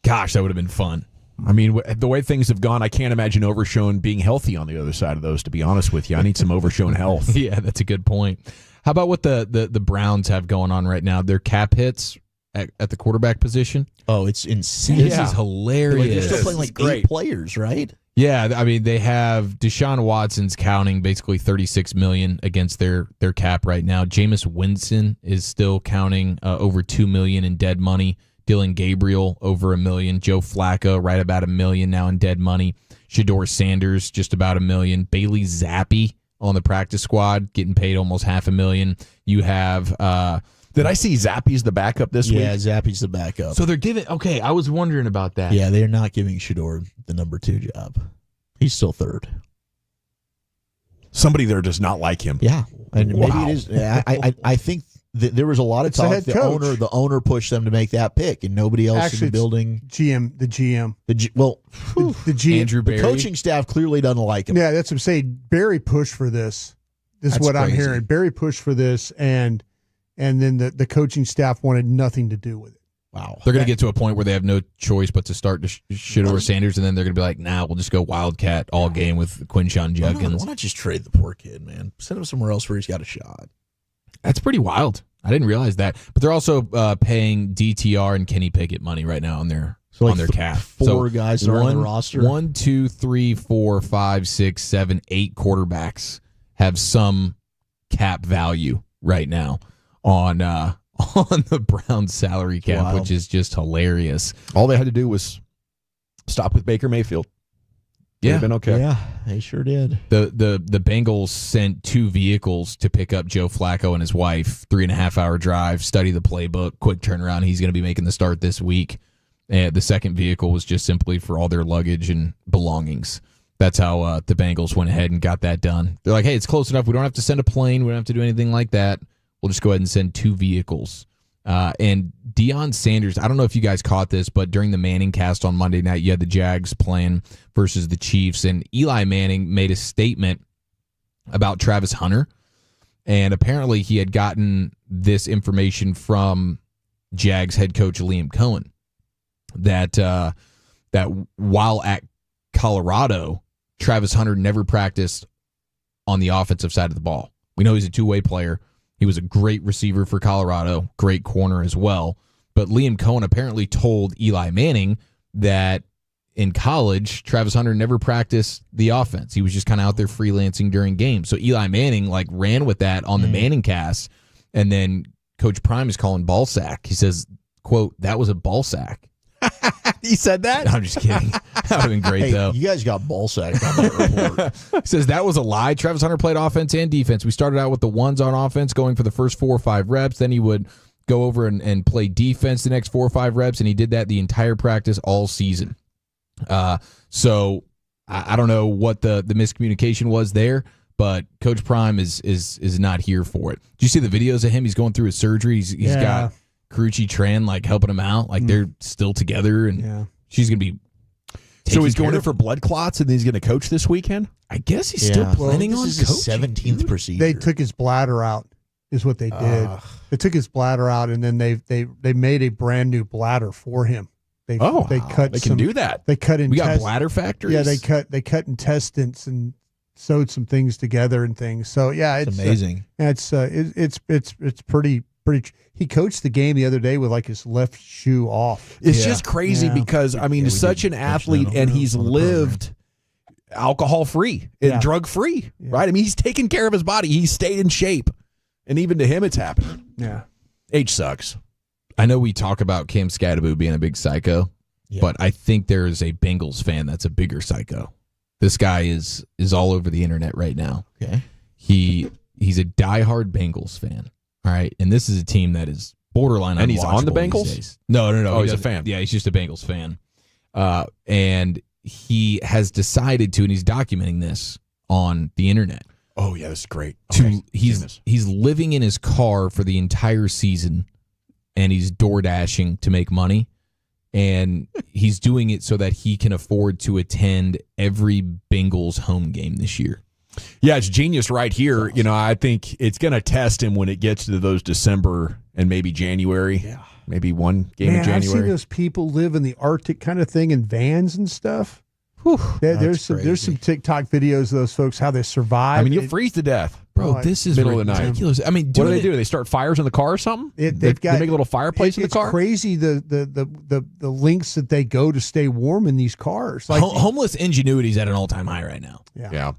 Gosh, that would have been fun.
I mean, the way things have gone, I can't imagine Overshown being healthy on the other side of those, to be honest with you. I need some Overshown health.
Yeah, that's a good point. How about what the Browns have going on right now? Their cap hits at the quarterback position.
Oh, it's insane.
This is hilarious.
They're still playing 8 players, right?
Yeah, I mean, they have Deshaun Watson's counting basically $36 million against their cap right now. Jameis Winston is still counting over $2 million in dead money. Dylan Gabriel over $1 million. Joe Flacco right about $1 million now in dead money. Shador Sanders just about $1 million. Bailey Zappi on the practice squad getting paid almost $500,000. You have.
Did I see Zappi's the backup this week?
Yeah, Zappi's the backup.
So they're giving. Okay, I was wondering about that.
Yeah, they're not giving Shador the number 2 job. He's still 3rd.
Somebody there does not like him.
Yeah, and maybe it is. I think. There was a lot of talk. The owner pushed them to make that pick, and nobody else in the building.
The GM.
The GM.
Andrew Berry.
The coaching staff clearly doesn't like him.
Yeah, that's what I'm saying. Barry pushed for this. This is what I'm hearing. Barry pushed for this, and then the coaching staff wanted nothing to do with it.
Wow.
They're going to get to a point where they have no choice but to start Shador Sanders, and then they're going to be like, nah, we'll just go Wildcat all game with Quinshon Judkins.
Why not just trade the poor kid, man? Send him somewhere else where he's got a shot.
That's pretty wild. I didn't realize that. But they're also paying DTR and Kenny Pickett money right now on their cap.
4 guys are on the roster.
1, 2, 3, 4, 5, 6, 7, 8 quarterbacks have some cap value right now on the Browns salary cap, which is just hilarious.
All they had to do was stop with Baker Mayfield.
Yeah,
been okay.
Yeah, they sure did.
The Bengals sent 2 vehicles to pick up Joe Flacco and his wife. 3.5-hour drive, study the playbook, quick turnaround. He's going to be making the start this week. And the second vehicle was just simply for all their luggage and belongings. That's how the Bengals went ahead and got that done. They're like, hey, it's close enough. We don't have to send a plane. We don't have to do anything like that. We'll just go ahead and send 2 vehicles. And Deion Sanders, I don't know if you guys caught this, but during the Manning cast on Monday night, you had the Jags playing versus the Chiefs, and Eli Manning made a statement about Travis Hunter, and apparently he had gotten this information from Jags head coach Liam Cohen that while at Colorado, Travis Hunter never practiced on the offensive side of the ball. We know he's a two-way player. He was a great receiver for Colorado, great corner as well. But Liam Cohen apparently told Eli Manning that in college, Travis Hunter never practiced the offense. He was just kind of out there freelancing during games. So Eli Manning ran with that on the Manning cast, and then Coach Prime is calling ball sack. He says, quote, "That was a ball sack."
He said that?
I'm just kidding. That would have been great, though.
You guys got ball sacked on that report.
He says that was a lie. Travis Hunter played offense and defense. We started out with the ones on offense, going for the first 4 or 5 reps. Then he would go over and play defense the next 4 or 5 reps, and he did that the entire practice all season. So I don't know what the miscommunication was there, but Coach Prime is not here for it. Do you see the videos of him? He's going through his surgery. He's got Karuchi Tran helping him out. They're still together, and she's gonna be.
So he's going in for blood clots, and he's going to coach this weekend.
I guess he's still planning on
this is
coaching.
his 17th procedure.
They took his bladder out, is what they did. They took his bladder out, and then they made a brand new bladder for him. They cut.
They can do that.
They cut
We got bladder factories.
Yeah, they cut intestines and sewed some things together and things. So yeah, it's
amazing.
It's pretty. He coached the game the other day with his left shoe off.
It's just crazy because he's such an athlete, and he's lived alcohol free and drug free, right? I mean, he's taken care of his body. He's stayed in shape, and even to him, it's happening.
Yeah,
Age sucks.
I know we talk about Cam Scadaboo being a big psycho, but I think there is a Bengals fan that's a bigger psycho. This guy is all over the internet right now.
Okay,
he's a diehard Bengals fan. All right, and this is a team that is borderline unwatchable.
And he's on the
these
Bengals?
days. No.
Oh, he's a fan.
Yeah, he's just a Bengals fan. And he has decided to, and he's documenting this on the internet.
Oh, yeah, this is great.
He's living in his car for the entire season, and he's door dashing to make money. And he's doing it so that he can afford to attend every Bengals home game this year.
Yeah, it's genius right here. I think it's going to test him when it gets to those December and maybe January. Yeah. Maybe one game in January.
I've seen those people live in the Arctic kind of thing in vans and stuff. There's some TikTok videos of those folks, how they survive.
I mean, you'll freeze to death.
Bro, this is
middle of the night.
Ridiculous. I mean,
what do they do? They start fires in the car or something? They make a little fireplace in the car?
It's crazy the lengths that they go to stay warm in these cars.
Homeless ingenuity is at an all-time high right now.
Yeah.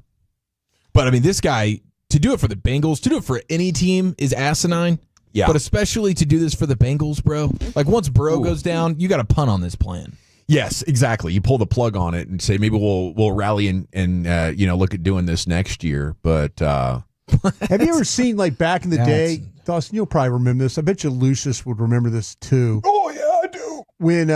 But, I mean, this guy, to do it for the Bengals, to do it for any team is asinine.
Yeah.
But especially to do this for the Bengals, bro. Once Burrow goes down, you got to punt on this plan.
Yes, exactly. You pull the plug on it and say maybe we'll rally and look at doing this next year. But
have you ever seen back in the day, Dawson? You'll probably remember this. I bet you Lucius would remember this too.
Oh yeah, I do.
When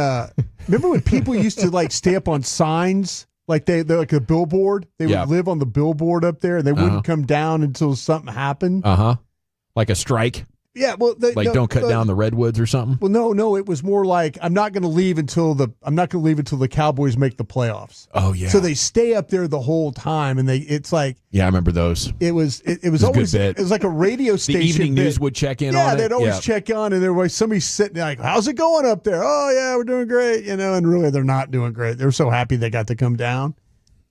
remember when people used to stay up on signs? They're like a billboard. They would live on the billboard up there, and they wouldn't come down until something happened.
Like a strike.
Yeah, well,
don't cut down the redwoods or something.
Well, no, it was more like I'm not going to leave until the Cowboys make the playoffs.
Oh yeah.
So they stay up there the whole time, and it's like
I remember those.
It was always it was like a radio station.
The evening news would check in. on it.
They'd always check on, and there was somebody sitting like, "How's it going up there?" "Oh yeah, we're doing great," and really they're not doing great. They're so happy they got to come down.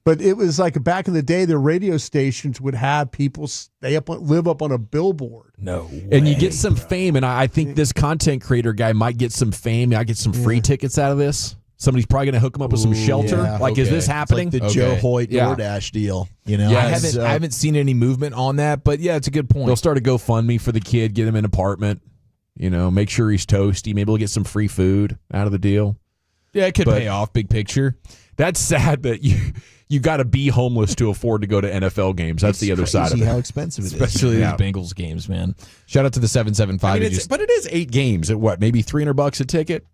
But it was like back in the day, the radio stations would have people live up on a billboard.
No way, and you get some fame, and I think this content creator guy might get some fame. I get some free tickets out of this. Somebody's probably going to hook him up with some shelter. Yeah, is this happening?
It's like the Joe Hoyt DoorDash deal.
I haven't seen any movement on that, but yeah, it's a good point.
They'll start a GoFundMe for the kid, get him an apartment. Make sure he's toasty. Maybe we'll get some free food out of the deal.
Yeah, it could pay off. Big picture.
That's sad that you got to be homeless to afford to go to NFL games. That's the other side of it.
How expensive it is.
Especially these Bengals games, man. Shout out to the 775.
But it is 8 games at what? Maybe $300 a ticket?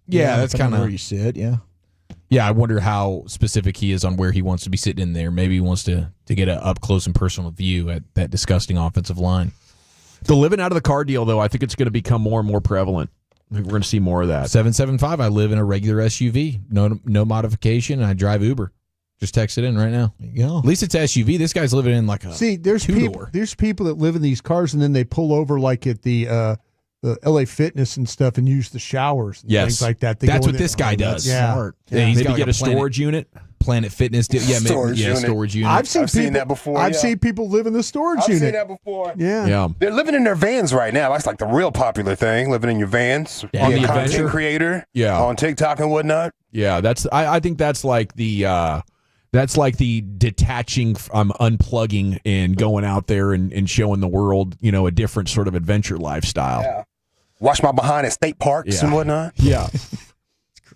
Yeah, that's kind of
where you sit, yeah.
Yeah, I wonder how specific he is on where he wants to be sitting in there. Maybe he wants to get an up-close and personal view at that disgusting offensive line.
The living out of the car deal, though, I think it's going to become more and more prevalent. I think we're going to see more of that.
775, I live in a regular SUV. No modification, and I drive Uber. Just text it in right now.
There you go.
At least it's SUV. This guy's living in like a
there's
two-door.
people that live in these cars and then they pull over like at the LA Fitness and stuff and use the showers and things like that.
That's what this guy does.
Yeah.
Smart.
Yeah.
He's
Maybe
got
get
like
a storage unit.
Planet Fitness. Storage unit.
I've
seen that before.
I've seen people live in the storage unit.
I've seen that before.
Yeah.
They're living in their vans right now. That's like the real popular thing, living in your vans.
On
Being
the
a content
adventure.
creator.
Yeah.
On TikTok and whatnot.
Yeah, I think that's like the detaching from unplugging and going out there and showing the world, a different sort of adventure lifestyle.
Yeah. Watch my behind at state parks and whatnot.
Yeah.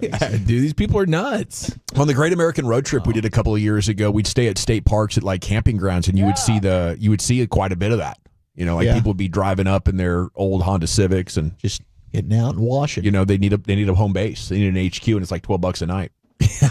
Yeah, dude, these people are nuts.
On the Great American Road Trip we did a couple of years ago, we'd stay at state parks at like camping grounds, and you would see quite a bit of that. People would be driving up in their old Honda Civics and
just getting out and washing.
They need a home base. They need an HQ, and it's like $12 a night.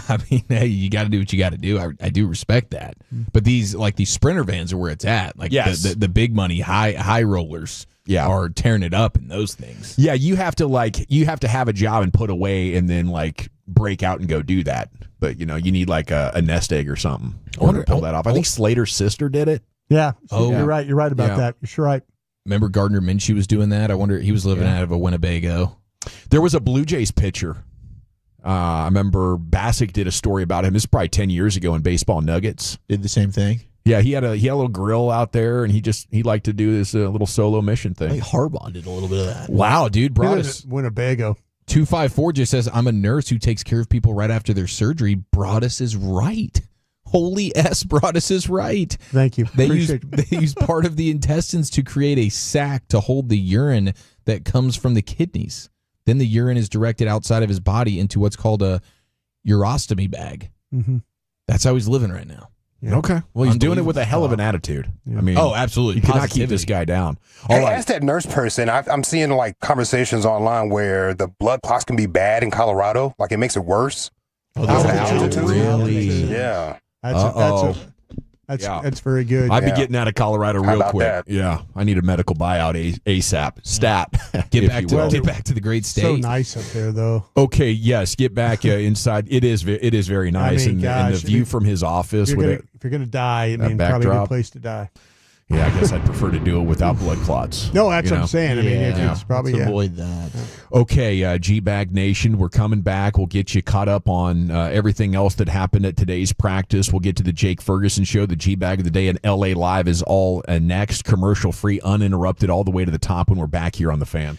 I mean, hey, you got to do what you got to do. I do respect that. But these Sprinter vans are where it's at. Like the big money high rollers.
Yeah.
Are tearing it up in those things.
Yeah, you have to have a job and put away and then like break out and go do that. But you need like a nest egg or something to pull that off. I think Slater's sister did it.
Yeah. You're right. You're right about that. You're sure right.
Remember Gardner Minshew was doing that? I wonder, he was living out of a Winnebago.
There was a Blue Jays pitcher. I remember Bassick did a story about him. This is probably 10 years ago in Baseball Nuggets.
Did the same thing.
Yeah, he had a little grill out there, and he liked to do this little solo mission thing.
I think Harbaugh did a little bit of that.
Wow, dude, brought us
Winnebago.
254 just says, I'm a nurse who takes care of people right after their surgery. Broadus is right. Holy S, Broadus is right.
Thank you.
They use part of the intestines to create a sac to hold the urine that comes from the kidneys. Then the urine is directed outside of his body into what's called a urostomy bag.
Mm-hmm.
That's how he's living right now.
Yeah. Okay. Well, he's doing it with a hell of an attitude. Yeah. I mean,
absolutely.
You cannot keep this guy down.
Hey, as that nurse person, I'm seeing like conversations online where the blood clots can be bad in Colorado. Like it makes it worse.
Oh,
that's
really?
Yeah.
That's very good.
I'd be getting out of Colorado real quick.
That?
Yeah, I need a medical buyout ASAP. Stat.
Get back to the great state.
So nice up there, though.
Okay, yes, get back inside. It is very nice, and the view from his office.
If you're gonna die, probably a good place to die.
Yeah, I guess I'd prefer to do it without blood clots.
No, that's what I'm saying. I mean, it's probably
let's avoid that.
Okay, G-Bag Nation, we're coming back. We'll get you caught up on everything else that happened at today's practice. We'll get to the Jake Ferguson Show. The G-Bag of the Day and LA Live is all next. Commercial-free, uninterrupted, all the way to the top when we're back here on The Fan.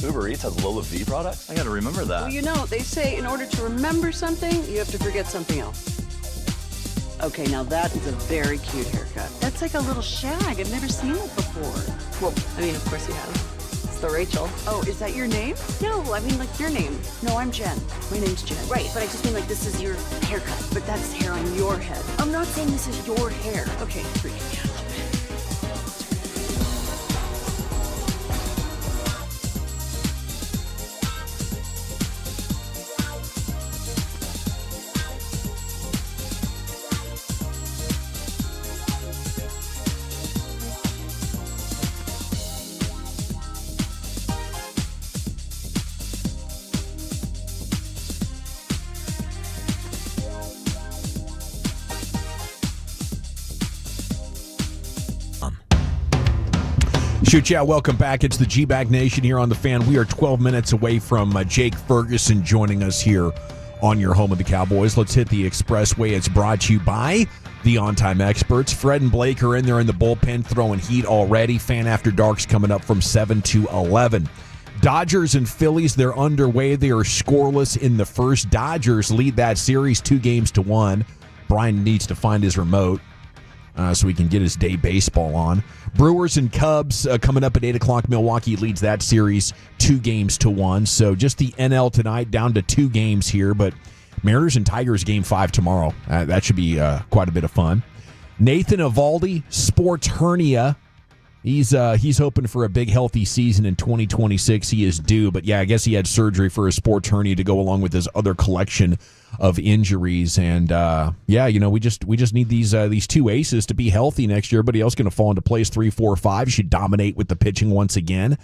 Uber Eats has Lola V products? I gotta remember that.
Well, you know, they say in order to remember something, you have to forget something else. Okay, now that is a very cute haircut. That's like a little shag. I've never seen it before. Well, I mean, of course you have. It's the Rachel. Oh, is that your name? No, I mean like your name. No, I'm Jen. My name's Jen. Right, but I just mean like this is your haircut. But that's hair on your head. I'm not saying this is your hair. Okay, freaking me out a little bit.
Shoot, yeah, welcome back. It's the G-Bag Nation here on The Fan. We are 12 minutes away from Jake Ferguson joining us here on your home of the Cowboys. Let's hit the expressway. It's brought to you by the On-Time Experts. Fred and Blake are in there in the bullpen throwing heat already. Fan After Dark's coming up from 7 to 11. Dodgers and Phillies, they're underway. They are scoreless in the first. Dodgers lead that series 2-1. Brian needs to find his remote so he can get his day baseball on. Brewers and Cubs coming up at 8 o'clock. Milwaukee leads that series 2-1. So just the NL tonight down to 2 games here, but Mariners and Tigers game 5 tomorrow. That should be quite a bit of fun. Nathan Eovaldi, sports hernia. He's hoping for a big healthy season in 2026. He is due, but yeah, I guess he had surgery for a sports hernia to go along with his other collection of injuries. And yeah, you know, we just need these 2 aces to be healthy next year. Everybody else going to fall into place 3, 4, 5. Should dominate with the pitching once again.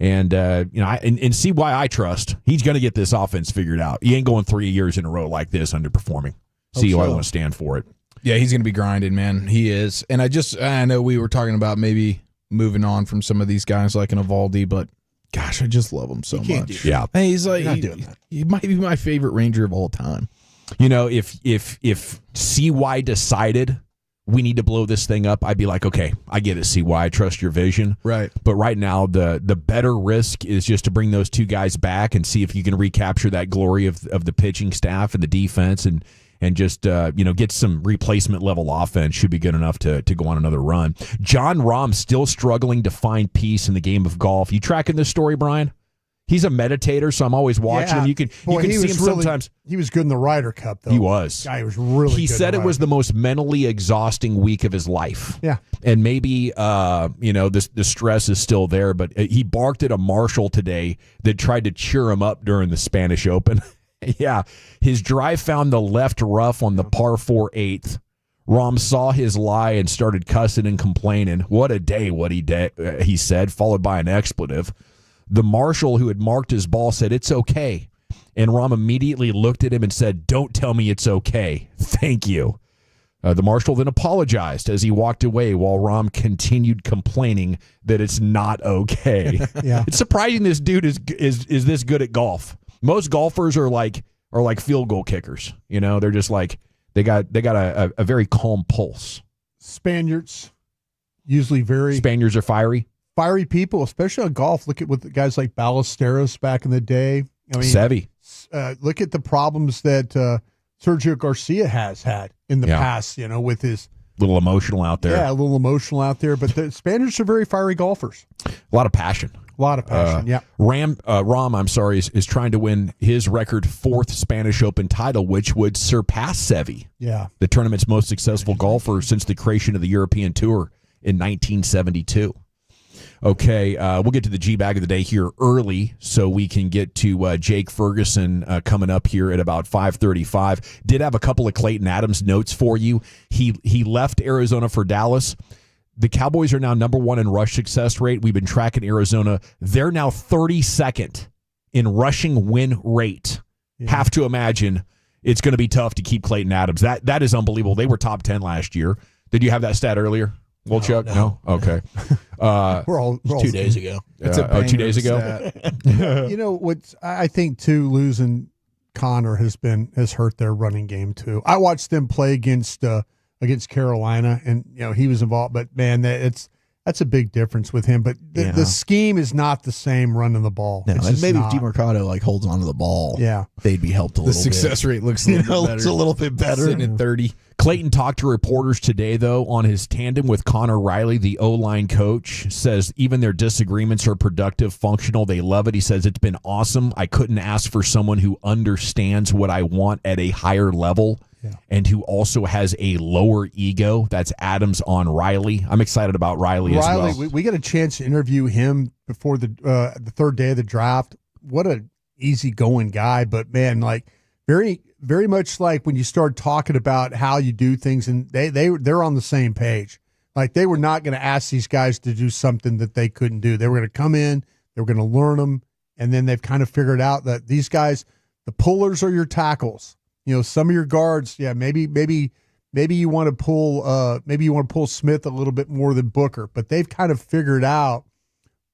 And you know, and see why I trust he's going to get this offense figured out. He ain't going 3 years in a row like this underperforming. See why I want to stand for it.
Yeah, he's going to be grinding, man. He is. And I know we were talking about maybe moving on from some of these guys like an Eovaldi, but gosh, I just love him so much.
Yeah,
hey, he's like he might be my favorite Ranger of all time.
You know, if CY decided we need to blow this thing up, I'd be like, okay, I get it, CY. I trust your vision.
Right.
But right now, the better risk is just to bring those 2 guys back and see if you can recapture that glory of the pitching staff and the defense and just you know, get some replacement level offense. Should be good enough to go on another run. John Rahm still struggling to find peace in the game of golf. You tracking this story, Brian? He's a meditator, so I'm always watching him. You can see him sometimes.
He was good in the Ryder Cup, though.
He was.
Guy was really good.
He said it was the most mentally exhausting week of his life.
Yeah.
And maybe, you know, the stress is still there, but he barked at a marshal today that tried to cheer him up during the Spanish Open. Yeah. His drive found the left rough on the par 4 8th. Rahm saw his lie and started cussing and complaining. What a day, he said, followed by an expletive. The marshal who had marked his ball said, "It's okay." And Rahm immediately looked at him and said, "Don't tell me it's okay. Thank you." The marshal then apologized as he walked away while Rahm continued complaining that it's not okay.
Yeah.
It's surprising this dude is this good at golf. Most golfers are like field goal kickers. You know, they're just like they got a very calm pulse.
Spaniards are fiery people, especially on golf. Look at what guys like Ballesteros back in the day. I mean,
Seve.
Look at the problems that Sergio Garcia has had in the past. You know, with his
little emotional out there.
Yeah, a little emotional out there. But the Spaniards are very fiery golfers.
A lot of passion.
Yeah.
Rahm, is trying to win his record 4th Spanish Open title, which would surpass Seve.
Yeah.
The tournament's most successful golfer since the creation of the European Tour in 1972. Okay, we'll get to the G-Bag of the day here early so we can get to Jake Ferguson coming up here at about 5:35. Did have a couple of Clayton Adams notes for you. He left Arizona for Dallas. The Cowboys are now number 1 in rush success rate. We've been tracking Arizona. They're now 32nd in rushing win rate. Yeah. Have to imagine it's going to be tough to keep Clayton Adams. That is unbelievable. They were top 10 last year. Did you have that stat earlier? Chuck? No? Okay.
We're all
2 days ago.
It's 2 days ago.
You know what? I think too, losing Connor has hurt their running game too. I watched them play against Carolina, and you know he was involved. But man, that's That's a big difference with him, but the scheme is not the same running the ball.
No,
It's
and
just
maybe
not.
if DeMarcado holds onto the ball,
Yeah.
they'd be helped a
The
little bit.
success rate looks a little bit better.
Looks a little bit better.
Sitting at 30. Clayton talked to reporters today, though, on his tandem with Connor Riley, the O-line coach. Says even their disagreements are productive, functional. They love it. He says it's been awesome. I couldn't ask for someone who understands what I want at a higher level and who also has a lower ego. That's Adams on Riley. I'm excited about Riley as well.
We got a chance to interview him before the third day of the draft. What an easygoing guy, but man, like very, very much like when you start talking about how you do things, and they're on the same page. Like they were not going to ask these guys to do something that they couldn't do. They were going to come in, they were going to learn them, and then they've kind of figured out that these guys, the pullers are your tackles. You know, some of your guards, maybe you want to pull Smith a little bit more than Booker, but they've kind of figured out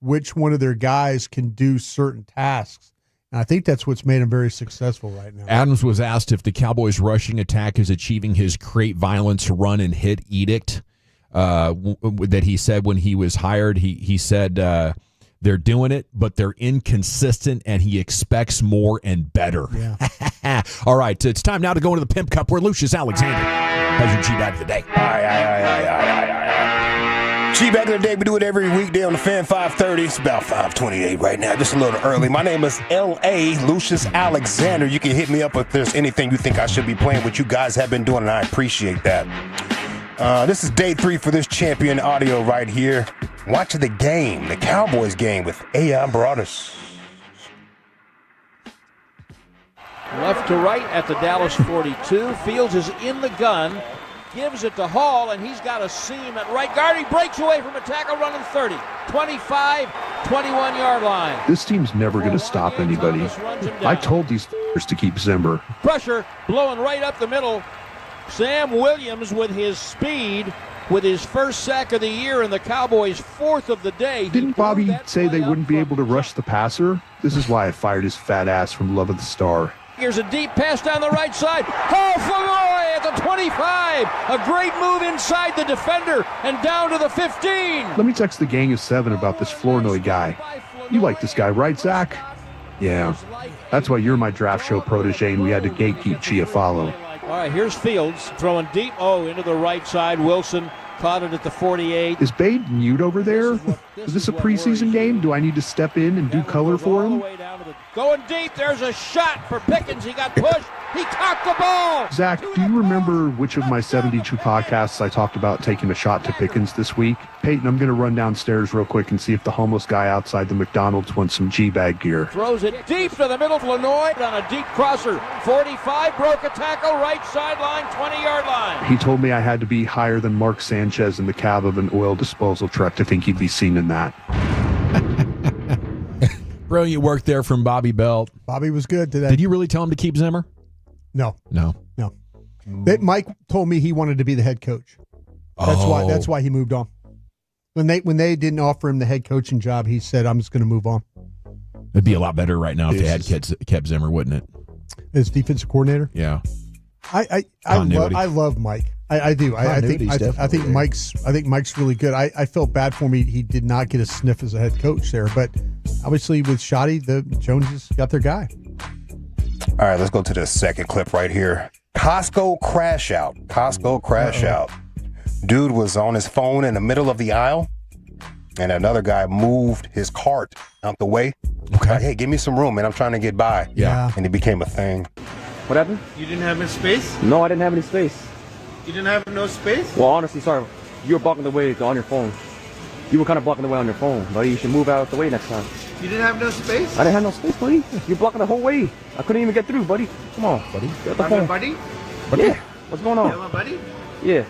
which one of their guys can do certain tasks. And I think that's what's made him very successful right now.
Adams was asked if the Cowboys' rushing attack is achieving his create violence, run, and hit edict that he said when he was hired. He said they're doing it, but they're inconsistent, and he expects more and better.
Yeah.
All right, it's time now to go into the Pimp Cup where Lucius Alexander has your G-Bag of the day.
G-Bag of the day, we do it every weekday on the Fan 530. It's about 5:28 right now, just a little early. My name is L.A. Lucius Alexander. You can hit me up if there's anything you think I should be playing, what you guys have been doing, and I appreciate that. This is day 3 for this champion audio right here. Watch the game, the Cowboys game with A.I. Broadus.
Left to right at the Dallas 42. Fields is in the gun. Gives it to Hall, and he's got a seam at right guard. He breaks away from a tackle running 30, 25, 21-yard line.
This team's never going to stop anybody. I told these to keep Zimmer.
Pressure blowing right up the middle. Sam Williams with his speed, with his first sack of the year, and the Cowboys' 4th of the day.
Didn't Bobby say they wouldn't be able to rush the passer? This is why I fired his fat ass from Love of the Star.
Here's a deep pass down the right side. Oh, Floyd at the 25. A great move inside the defender and down to the 15.
Let me text the gang of 7 about this Flournoy guy. You like this guy, right, Zach? Yeah. That's why you're my draft show protege, and we had to gatekeep Chiafalo.
All right, here's Fields throwing deep. Oh, into the right side. Wilson caught it at the 48.
Is Bade mute over there? Is this a preseason game? Do I need to step in and do color for him?
Going deep. There's a shot for Pickens. He got pushed. He caught the ball.
Zach, do you remember which of my 72 podcasts I talked about taking a shot to Pickens this week? Peyton, I'm going to run downstairs real quick and see if the homeless guy outside the McDonald's wants some G-Bag gear.
Throws it deep to the middle of Lenoir on a deep crosser. 45, broke a tackle, right sideline, 20-yard line.
He told me I had to be higher than Mark Sanchez in the cab of an oil disposal truck to think he'd be seen in that.
Brilliant work there from Bobby Belt.
Bobby was good today.
Did you really tell him to keep Zimmer?
No.
No.
Mike told me he wanted to be the head coach. That's why he moved on. When they didn't offer him the head coaching job, he said, "I'm just going to move on."
It'd be a lot better right now if they had kept Zimmer, wouldn't it?
As defensive coordinator?
Yeah.
I love Mike. I do. I think Mike's really good. I felt bad for him. He did not get a sniff as a head coach there, but obviously with Shoddy, the Joneses got their guy.
All right, let's go to the second clip right here. Costco crash out. Dude was on his phone in the middle of the aisle, and another guy moved his cart out the way.
Okay.
Hey, give me some room, man. I'm trying to get by.
Yeah.
And it became a thing.
What happened?
You didn't have any space?
No, I didn't have any space.
You didn't have no space?
Well, honestly, sorry. You were blocking the way on your phone. You were kind of blocking the way on your phone, buddy. You should move out the way next time.
You didn't have no space?
I didn't have no space, buddy. You're blocking the whole way. I couldn't even get through, buddy. Come on, buddy. Get the phone.
Buddy?
Yeah. What's going on?
You have a buddy?
Yeah.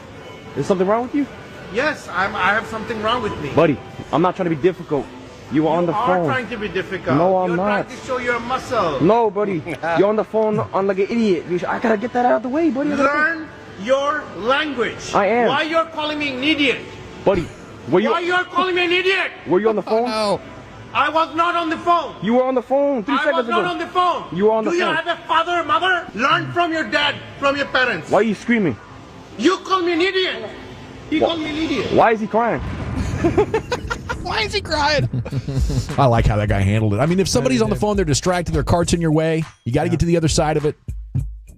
Is something wrong with you?
Yes, I have something wrong with me.
Buddy, I'm not trying to be difficult. You are on the phone.
You are trying to be difficult.
No, I'm not.
You're trying to show your muscle.
No, buddy. You're on the phone on like an idiot. I gotta get that out of the way, buddy.
Learn your language.
I am.
Why you're calling me an idiot?
Buddy,
why you're calling me an idiot?
Were you on the phone?
No. I was not on the phone.
You were on the phone 3 seconds ago.
I was not on the phone.
You were on the phone.
Do you have a father or mother? Learn from your dad, from your parents.
Why are you screaming?
You call me an idiot. He called me an idiot.
Why is he crying?
Why is he crying? I like how that guy handled it. I mean, if somebody's on the phone, they're distracted, their cart's in your way, you got to get to the other side of it.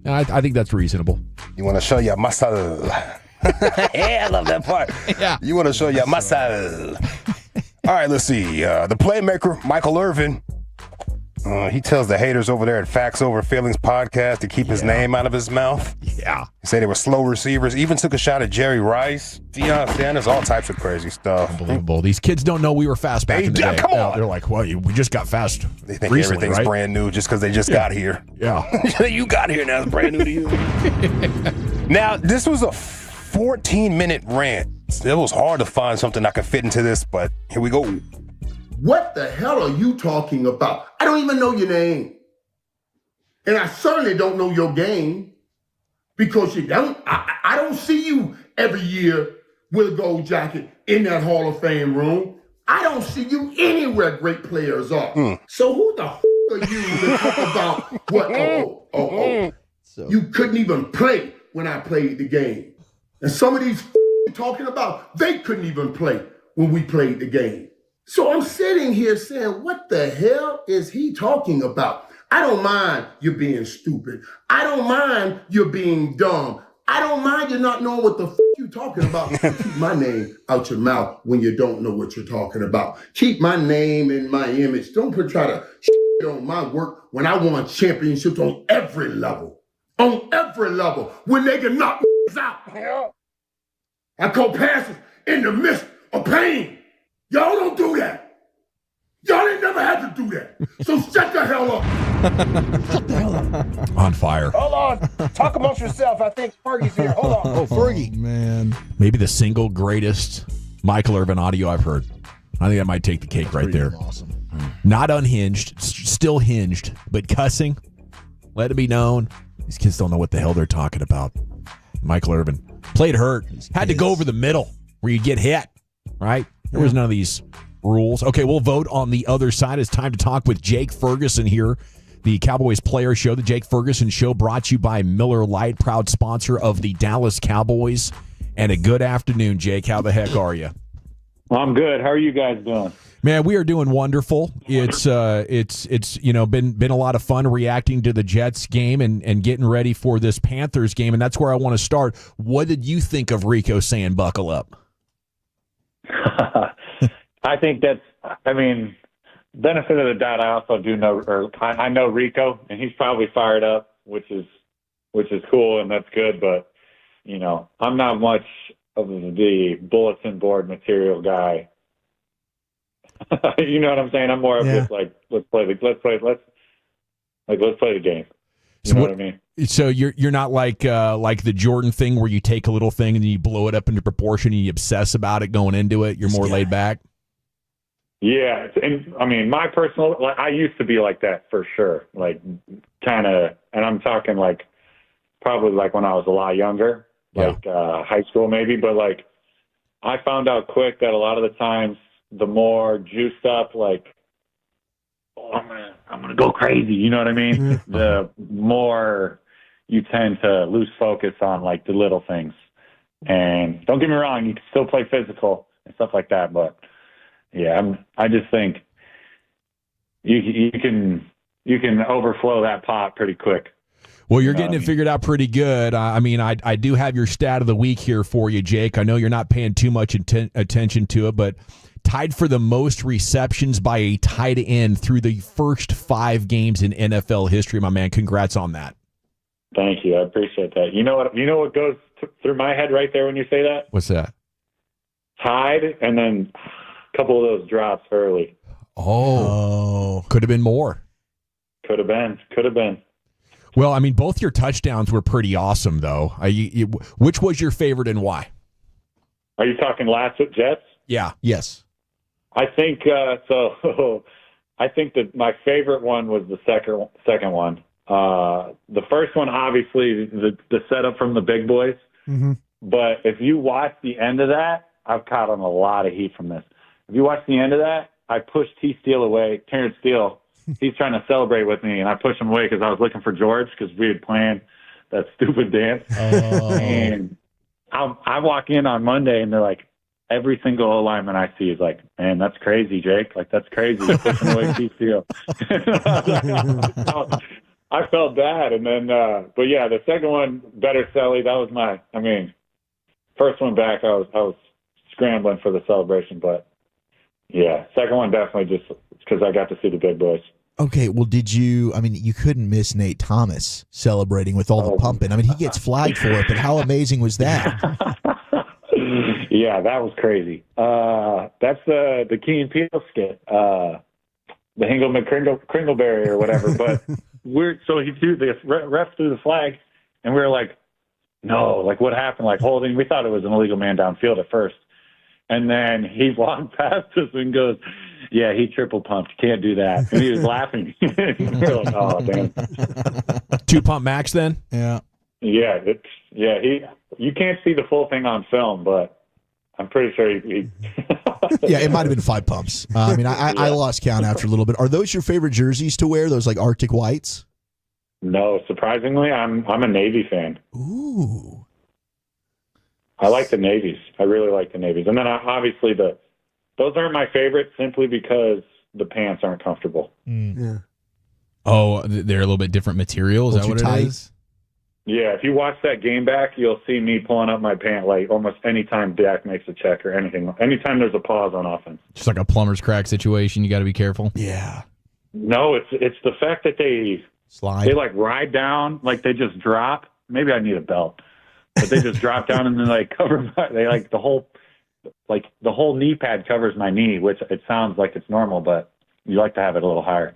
I think that's reasonable.
You want to show your muscle. Yeah, I love that part.
Yeah.
You want to show your muscle. All right, let's see. The playmaker, Michael Irvin. He tells the haters over there at Facts Over Feelings podcast to keep his name out of his mouth.
Yeah.
He said they were slow receivers. Even took a shot at Jerry Rice, Deion Sanders, all types of crazy stuff.
Unbelievable. These kids don't know we were fast back in the day.
Come on.
They're like, well, we just got fast.
They think
recently,
everything's
right?
brand new just because they just got here.
Yeah.
You got here now. It's brand new to you. Now, this was a 14-minute rant. It was hard to find something I could fit into this, but here we go.
What the hell are you talking about? I don't even know your name. And I certainly don't know your game because you don't. I don't see you every year with a gold jacket in that Hall of Fame room. I don't see you anywhere great players are. So who the f*** are you to talk about what? You couldn't even play when I played the game. And some of these talking about, they couldn't even play when we played the game. So I'm sitting here saying, what the hell is he talking about? I don't mind you being stupid. I don't mind you being dumb. I don't mind you not knowing what the f*** you talking about. Keep my name out your mouth when you don't know what you're talking about. Keep my name and my image. Don't try to shit on my work when I won championships on every level. On every level. When they can knock out. I call passes in the midst of pain. Y'all don't do that. Y'all ain't never had to do that. So shut the hell up.
Shut the hell up.
On fire.
Hold on. Talk amongst yourself. I think Fergie's here. Hold on.
Oh, Fergie.
Man.
Maybe the single greatest Michael Irvin audio I've heard. I think that might take the cake right there.
Awesome.
Not unhinged, still hinged, but cussing. Let it be known. These kids don't know what the hell they're talking about. Michael Irvin played hurt. Had to go over the middle where you get hit, right? There was none of these rules. Okay, we'll vote on the other side. It's time to talk with Jake Ferguson here, the Cowboys Player Show. The Jake Ferguson Show brought to you by Miller Lite, proud sponsor of the Dallas Cowboys. And a good afternoon, Jake. How the heck are you?
I'm good. How are you guys doing?
Man, we are doing wonderful. It's been a lot of fun reacting to the Jets game and getting ready for this Panthers game, and that's where I want to start. What did you think of Rico saying buckle up?
I think benefit of the doubt. I also do know, or I know Rico, and he's probably fired up, which is cool, and that's good. But I'm not much of the bulletin board material guy. You know what I'm saying? I'm more of just like let's play the game. You know what I mean?
So you're not like the Jordan thing where you take a little thing and then you blow it up into proportion and you obsess about it going into it. You're more laid back.
Yeah, and I mean, my personal, I used to be like that for sure. Like, kind of, and I'm talking like probably like when I was a lot younger, like high school maybe. But like, I found out quick that a lot of the times, the more juiced up, like, oh, I'm gonna go crazy. You know what I mean? The more you tend to lose focus on like the little things. And don't get me wrong, you can still play physical and stuff like that, but yeah, I just think you can overflow that pot pretty quick.
Well, you're getting it figured out pretty good. I do have your stat of the week here for you, Jake. I know you're not paying too much attention to it, but tied for the most receptions by a tight end through the first 5 games in NFL history, my man. Congrats on that.
Thank you. I appreciate that. You know what goes through my head right there when you say that?
What's that?
Tied, and then a couple of those drops early.
Oh. Could have been more.
Could have been.
Well, I mean, both your touchdowns were pretty awesome, though. Which was your favorite and why?
Are you talking last with Jets?
Yeah. Yes.
I think so. I think that my favorite one was the second one. The first one, obviously, the setup from the big boys.
Mm-hmm.
But if you watch the end of that, I've caught on a lot of heat from this. If you watch the end of that, I pushed T-Steele away, Terrence Steele. He's trying to celebrate with me, and I pushed him away because I was looking for George because we had planned that stupid dance.
Oh.
And I walk in on Monday, and they're like, every single O-lineman I see is like, man, that's crazy, Jake. Like, that's crazy. You're pushing away TCO. I felt bad. And then, but yeah, the second one, better Selly. That was first one back, I was scrambling for the celebration. But yeah, second one definitely just because I got to see the big boys.
Okay, well, you couldn't miss Nate Thomas celebrating with all the pumping. He gets flagged for it, but how amazing was that?
Yeah, that was crazy. That's the Key and Peele skit, the Hingleman Kringleberry or whatever. But he threw the ref threw the flag, and we were like, no, like what happened? Like holding. We thought it was an illegal man downfield at first, and then he walked past us and goes, yeah, he triple pumped. Can't do that. And he was laughing. We were like, oh damn.
2-pump max then?
Yeah.
Yeah, you can't see the full thing on film, but I'm pretty sure he
Yeah, it might have been 5 pumps. I lost count after a little bit. Are those your favorite jerseys to wear? Those like Arctic whites?
No, surprisingly, I'm a Navy fan.
Ooh.
I like the navies. I really like the navies. And then obviously those aren't my favorite simply because the pants aren't comfortable.
Yeah.
Oh, they're a little bit different material. Is that what it is?
Yeah, if you watch that game back, you'll see me pulling up my pant like almost any time Dak makes a check or anything. Anytime there's a pause on offense.
Just like a plumber's crack situation. You got to be careful.
Yeah.
No, it's the fact that they
slide.
They like ride down, like they just drop. Maybe I need a belt, but they just drop down and then like cover. They like the whole knee pad covers my knee, which it sounds like it's normal, but you like to have it a little higher.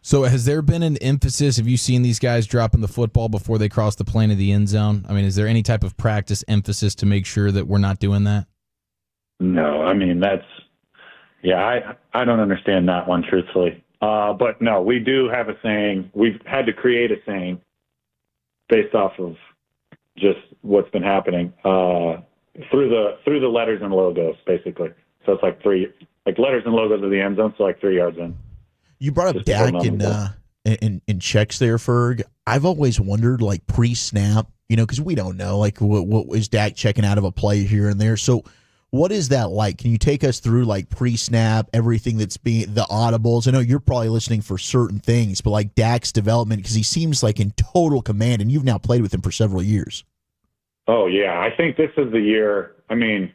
So has there been an emphasis? Have you seen these guys dropping the football before they cross the plane of the end zone? Is there any type of practice emphasis to make sure that we're not doing that?
No, I don't understand that one, truthfully. But no, we do have a saying. We've had to create a saying based off of just what's been happening through the letters and logos, basically. So it's like letters and logos of the end zone, so like 3 yards in.
You brought up Dak in checks there, Ferg. I've always wondered, like pre-snap, because we don't know, like what is Dak checking out of a play here and there. So what is that like? Can you take us through like pre-snap, everything that's being the audibles? I know you're probably listening for certain things, but like Dak's development, because he seems like in total command, and you've now played with him for several years.
Oh yeah, I think this is the year. This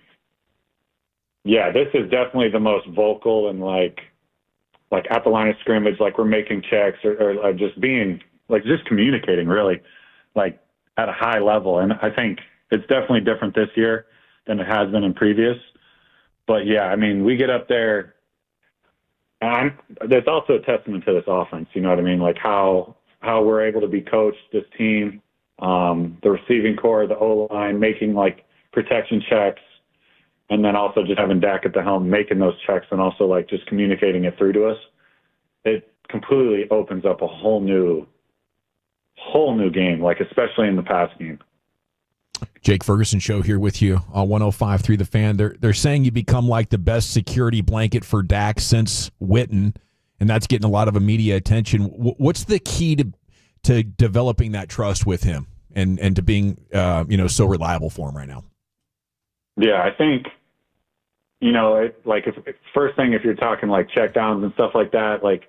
is definitely the most vocal and like at the line of scrimmage, like we're making checks or just being like just communicating really like at a high level. And I think it's definitely different this year than it has been in previous. But yeah, we get up there and there's also a testament to this offense, you know what I mean? Like how we're able to be coached, this team, the receiving core, the O-line, making like protection checks, and then also just having Dak at the helm, making those checks and also like just communicating it through to us. It completely opens up a whole new game, like especially in the pass game.
Jake Ferguson Show here with you on 105.3 The Fan. They're saying you become like the best security blanket for Dak since Witten, and that's getting a lot of media attention. What's the key to developing that trust with him and to being so reliable for him right now?
Yeah, I think first thing, if you're talking like check downs and stuff like that, like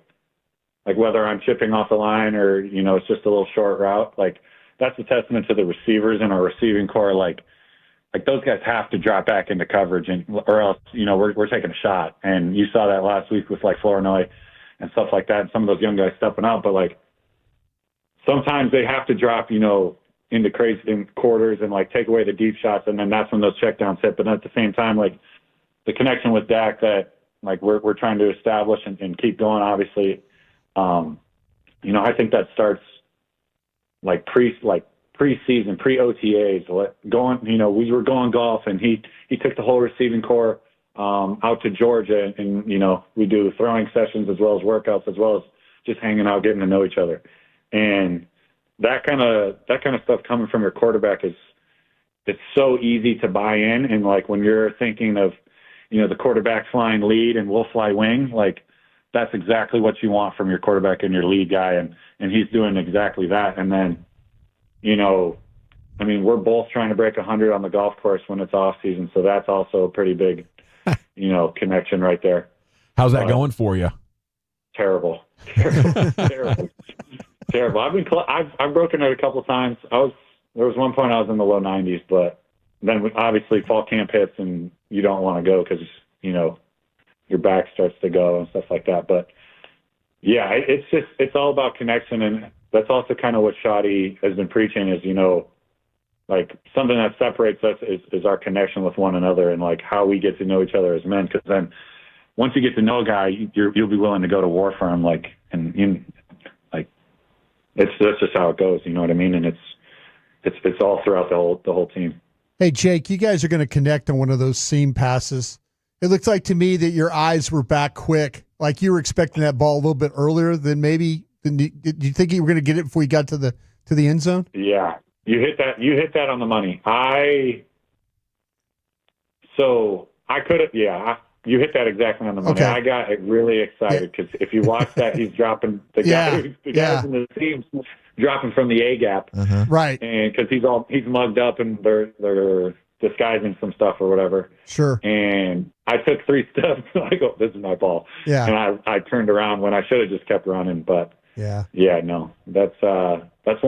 whether I'm chipping off the line or it's just a little short route, like that's a testament to the receivers and our receiving core. Like those guys have to drop back into coverage, or else we're taking a shot. And you saw that last week with like Flournoy and stuff like that. And some of those young guys stepping out, but like sometimes they have to drop into crazy quarters and like take away the deep shots, and then that's when those checkdowns hit. But at the same time, like the connection with Dak that like we're trying to establish and keep going, obviously, I think that starts like pre-season, pre-OTAs, going. We were going golf, and he took the whole receiving core out to Georgia, and we do throwing sessions as well as workouts, as well as just hanging out, getting to know each other, and that kind of stuff coming from your quarterback it's so easy to buy in. And like when you're thinking of, the quarterback flying lead and we'll fly wing, like that's exactly what you want from your quarterback and your lead guy. And he's doing exactly that. And then, I mean, we're both trying to break 100 on the golf course when it's off season, so that's also a pretty big, connection right there.
How's that going for you?
Terrible. Terrible. I've broken it a couple times. There was one point I was in the low 90s, but then obviously fall camp hits and you don't want to go because your back starts to go and stuff like that. But yeah, it's all about connection, and that's also kind of what Shotty has been preaching is, like something that separates us is our connection with one another and like how we get to know each other as men. Because then once you get to know a guy, you'll be willing to go to war for him. That's just how it goes. You know what I mean? And it's all throughout the whole team.
Hey, Jake, you guys are going to connect on one of those seam passes. It looks like to me that your eyes were back quick. Like you were expecting that ball a little bit earlier than maybe. Did you think you were going to get it before you got to the end zone?
Yeah, you hit that on the money. You hit that exactly on the money.
Okay.
I got really excited because if you watch that, he's dropping guys in the teams dropping from the A gap,
right?
And because he's mugged up and they're disguising some stuff or whatever.
Sure.
And I took 3 steps. I go, this is my ball.
Yeah.
And I turned around when I should have just kept running, but
yeah,
no, that's one that's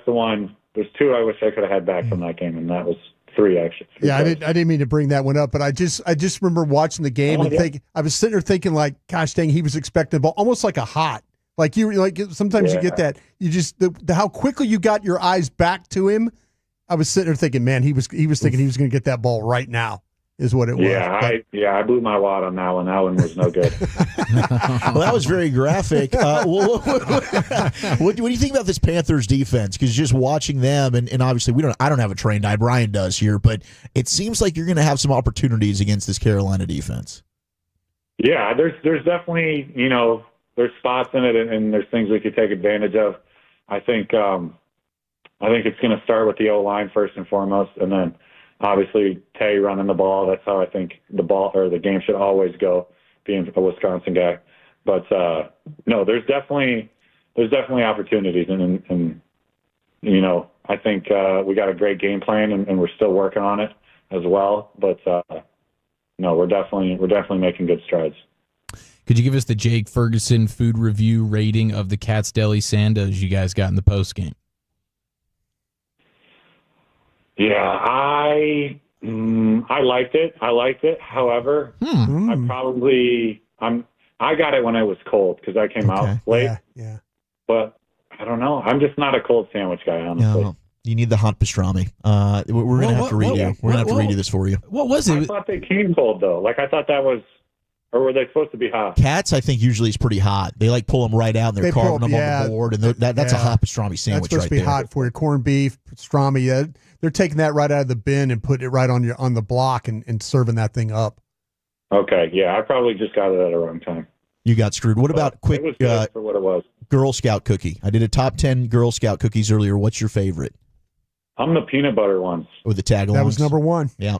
the one. There's 2 I wish I could have had back from that game, and that was 3 actually. 3
I didn't mean to bring that one up, but I just remember watching the game I was sitting there thinking like, gosh dang, he was expecting the ball almost like a hot. Like sometimes you get that. You just how quickly you got your eyes back to him. I was sitting there thinking, man, he was thinking he was going to get that ball right now. Is what it was.
I blew my wad on that one. That one was no good.
Well, that was very graphic. What do you think about this Panthers defense? Because just watching them, and obviously I don't have a trained eye. Brian does here, but it seems like you're going to have some opportunities against this Carolina defense.
Yeah, there's definitely there's spots in it, and there's things we could take advantage of. I think it's going to start with the O-line first and foremost, and then obviously Tay running the ball. That's how I think the game should always go, being a Wisconsin guy. But no, there's definitely opportunities, and I think we got a great game plan, and we're still working on it as well. But no, we're definitely making good strides.
Could you give us the Jake Ferguson food review rating of the Cat's Deli Sandos you guys got in the post game?
Yeah, I liked it. However, I got it when it was cold because I came out late.
Yeah.
But I don't know. I'm just not a cold sandwich guy, honestly.
No, you need the hot pastrami. We're gonna have to redo. We're gonna have to redo this for you.
What was it?
I thought they came cold though. Like I thought that was, or were they supposed to be hot?
Cats, I think, usually is pretty hot. They like pull them right out and they're carving them on the board, and that's a hot pastrami sandwich.
That's supposed to be hot for you. Corned beef, pastrami. Yeah, they're taking that right out of the bin and putting it right on the block and serving that thing up.
Okay, yeah, I probably just got it at the wrong time.
You got screwed. What about quick
it was good for what it was.
Girl Scout cookie? I did a top 10 Girl Scout cookies earlier. What's your favorite?
I'm the peanut butter ones.
With the tagalongs?
That was number 1.
Yeah.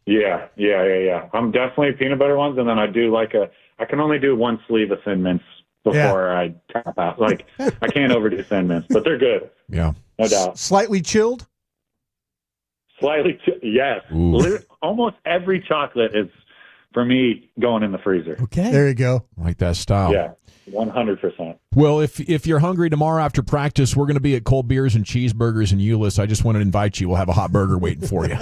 Yeah. I'm definitely peanut butter ones, and then I do I can only do 1 sleeve of Thin Mints before I tap out. Like, I can't overdo Thin Mints, but they're good.
Yeah.
No doubt.
Slightly chilled?
Yes. Almost every chocolate is, for me, going in the freezer.
Okay.
There you go.
Like that style.
Yeah, 100%.
Well, if you're hungry tomorrow after practice, we're going to be at Cold Beers and Cheeseburgers in Euless. I just want to invite you. We'll have a hot burger waiting for you.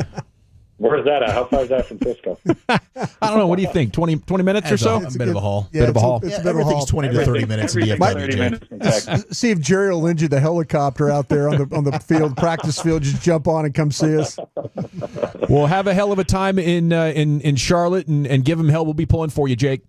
Where's that at? How far is that from Frisco?
I don't know. What do you think? 20 minutes or so?
It's a bit of a haul.
Yeah,
bit of a haul.
It's a bit of a haul.
Everything's 20 to 30 minutes in DFW.
See if Jerry will lend you the helicopter out there on the field, practice field. Just jump on and come see us.
We'll have a hell of a time in Charlotte and give them hell. We'll be pulling for you, Jake.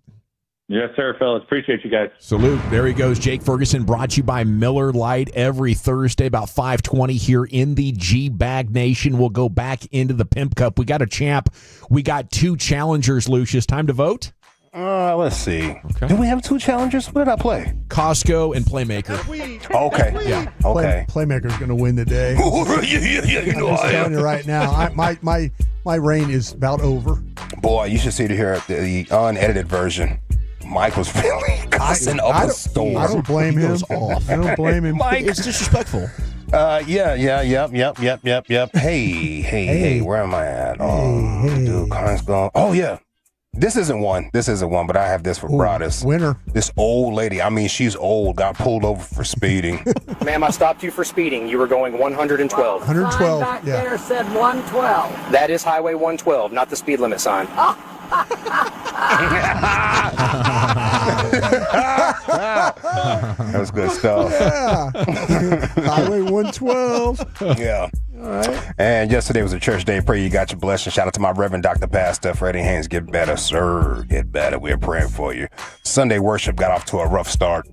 Yes, sir, fellas. Appreciate you guys.
Salute. There he goes. Jake Ferguson, brought to you by Miller Lite every Thursday about 5:20 here in the G-Bag Nation. We'll go back into the Pimp Cup. We got a champ. We got 2 challengers, Lucius. Time to vote?
Let's see.
Okay.
Do we have 2 challengers? What did I play?
Costco and Playmaker.
Okay.
Yeah.
Okay.
Playmaker's going to win the day.
You know
I'm just
I
telling
am.
you right now, my reign is about over.
Boy, you should see to hear the unedited version. Mike was really cussing up a storm.
I don't blame him. I don't blame him.
Mike.
It's disrespectful.
Yep. Hey, where am I at? Oh, dude, Connor's gone. Oh, yeah. This isn't one, but I have this for Broadus.
Winner.
This old lady, I mean, she's old, got pulled over for speeding.
Ma'am, I stopped you for speeding. You were going 112.
112,
Sign back
yeah.
there said 112. That is Highway 112, not the speed limit sign.
That was good stuff.
Yeah. Highway 112.
Yeah.
All right.
And yesterday was a church day. Pray you got your blessing. Shout out to my Reverend Dr. Pastor Freddie Haynes. Get better, sir. Get better. We're praying for you. Sunday worship got off to a rough start.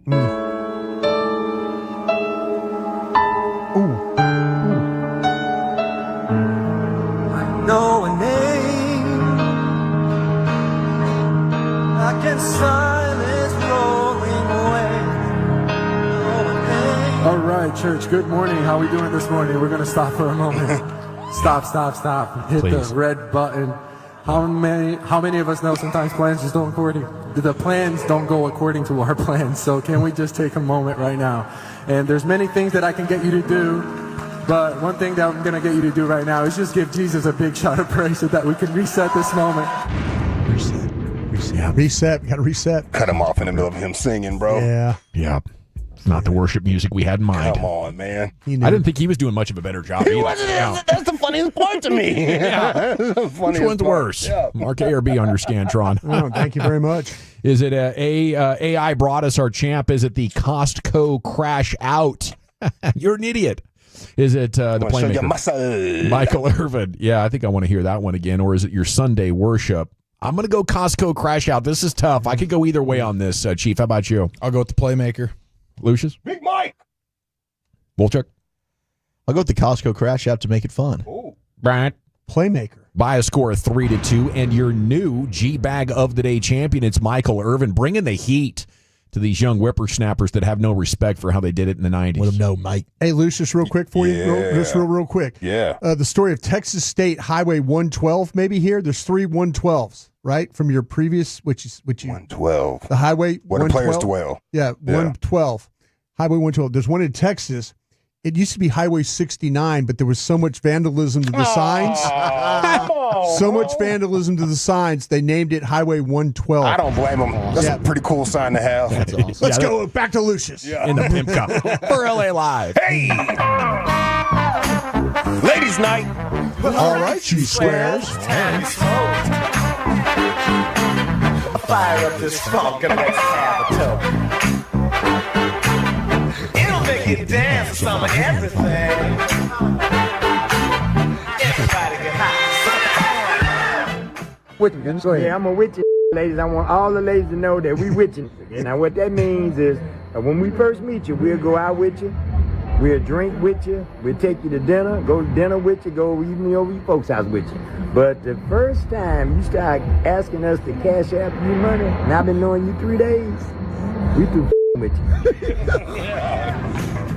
Know a name I can silence rolling away.
All right, church. Good morning. How we doing this morning? We're going to stop for a moment. Stop. Hit
Please.
the red button. How many of us know sometimes plans just don't the plans don't go according to our plans. So can we just take a moment right now? And there's many things that I can get you to do. But one thing that I'm going to get you to do right now is just give Jesus a big shout of praise so that we can reset this moment.
Reset. Got to reset.
Cut him off in the middle of him singing, bro.
Yeah.
Yep. It's not the worship music we had in mind.
Come on, man.
I didn't think he was doing much of a better job either.
That's the funniest part to me.
Which one's worse?
Yeah.
Mark A or B on your Scantron.
Oh, thank you very much.
Is it AI brought us our champ? Is it the Costco crash out? You're an idiot. Is it the Playmaker? Michael Irvin. Yeah, I think I want to hear that one again. Or is it your Sunday worship? I'm going to go Costco crash out. This is tough. I could go either way on this, Chief. How about you?
I'll go with the Playmaker.
Lucius?
Big Mike.
Wolchuk?
I'll go with the Costco crash out to make it fun.
Bryant?
Playmaker.
By a score of 3-2. And your new G-Bag of the Day champion, it's Michael Irvin, bringing the heat to these young whippersnappers that have no respect for how they did it in the 90s.
Let them know, Mike.
Hey, Lucius, real quick for you. Real quick.
Yeah.
The story of Texas State Highway 112 maybe here. There's 3 112s, right? From your previous, which you
112.
The Highway
Where
112.
the players dwell.
Yeah, 112. Highway 112. There's one in Texas. It used to be Highway 69, but there was so much vandalism to the signs. Much vandalism to the signs, they named it Highway 112.
I don't blame them. That's a pretty cool sign to have.
That's awesome.
Let's go back to Lucius.
In the Pimp Cup for LA Live.
Hey! Ladies' night.
All right, she swears.
Fire up this funk and let's have a talk. It'll make you dance to some of everything. Everybody get high.
With you. Go ahead. Yeah, I'm a with you, ladies. I want all the ladies to know that we with you. Now, what that means is when we first meet you, we'll go out with you. We'll drink with you. We'll take you to dinner. Go to dinner with you. Go even over your folks' house with you. But the first time you start asking us to cash out you money, and I've been knowing you 3 days, we through with you.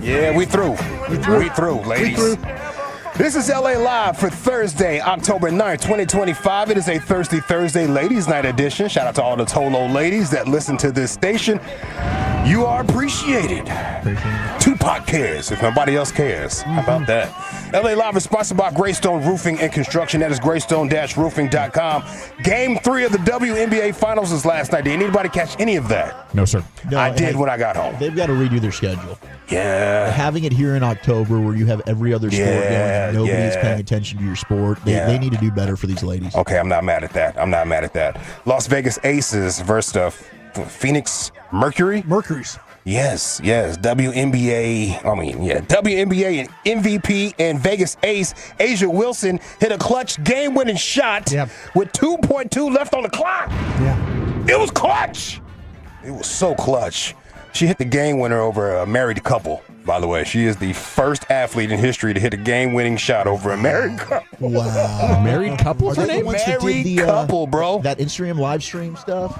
Yeah, we through. We through, ladies. This is LA Live for Thursday, October 9th, 2025. It is a Thirsty Thursday Ladies Night edition. Shout out to all the Tolo ladies that listen to this station. You are appreciated. Tupac cares if nobody else cares. How about that? LA Live is sponsored by Greystone Roofing and Construction. That is greystone-roofing.com. Game 3 of the WNBA Finals was last night. Did anybody catch any of that?
No, sir.
No,
I did when I got home.
They've got to redo their schedule.
Yeah.
Having it here in October where you have every other sport going and nobody's paying attention to your sport, they need to do better for these ladies.
Okay, I'm not mad at that. Las Vegas Aces versus the Phoenix Mercury's. Yes. WNBA and MVP and Vegas ace Asia Wilson hit a clutch game-winning shot with 2.2 left on the clock.
Yeah.
It was clutch. It was so clutch. She hit the game winner over a married couple, by the way. She is the first athlete in history to hit a game-winning shot over a married couple.
Wow.
Married couple?
Are they the ones that did the
couple, bro?
That Instagram live stream stuff?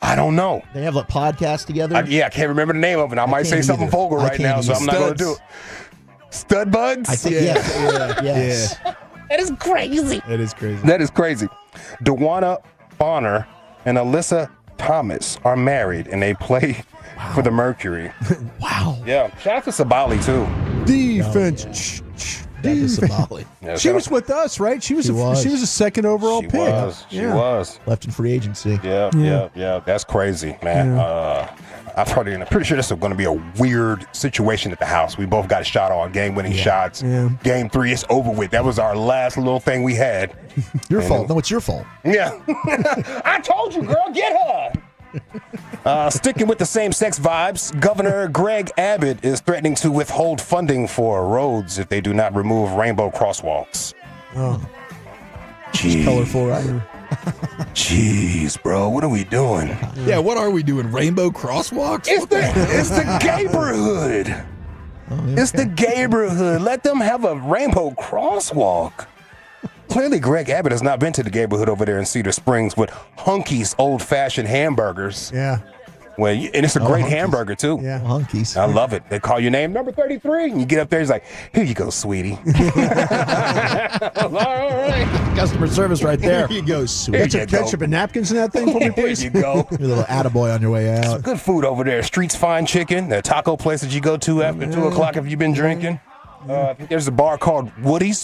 I don't know.
They have a podcast together?
I can't remember the name of it. I might say something vulgar right now, so I'm not going to do it. Stud Buds?
I think, yes.
That is crazy.
It is crazy.
That is crazy. DeWanna Bonner and Alyssa Thomas are married, and they play for the Mercury.
Wow.
Yeah. Shout out to Sabali, too.
Defense.
Yeah,
She was with us, right? She was a second overall pick.
She was.
Left in free agency.
Yeah. That's crazy, man. I'm pretty sure this is going to be a weird situation at the house. We both got shot on game-winning shots.
Yeah.
Game 3 is over with. That was our last little thing we had.
Your fault. No, it's your fault.
Yeah. I told you, girl, get her. Sticking with the same-sex vibes, Governor Greg Abbott is threatening to withhold funding for roads if they do not remove rainbow crosswalks.
Oh.
Jeez.
Colorful, right?
Jeez, bro, what are we doing?
Yeah, what are we doing? Rainbow crosswalks?
It's the gayborhood. It's the gayborhood. Let them have a rainbow crosswalk. Clearly, Greg Abbott has not been to the neighborhood over there in Cedar Springs with Hunky's old-fashioned hamburgers.
Yeah.
Well, and it's a great hamburger, too.
Yeah.
Hunkies.
I love it. They call your name number 33, and you get up there, he's like, here you go, sweetie. All right.
Customer service right there. Here you go, sweetie.
Get some ketchup and napkins in that thing for me, please.
Here you go.
Your little attaboy on your way out.
Good food over there. Street's Fine Chicken, the taco place that you go to after 2 o'clock if you've been drinking. There's a bar called Woody's.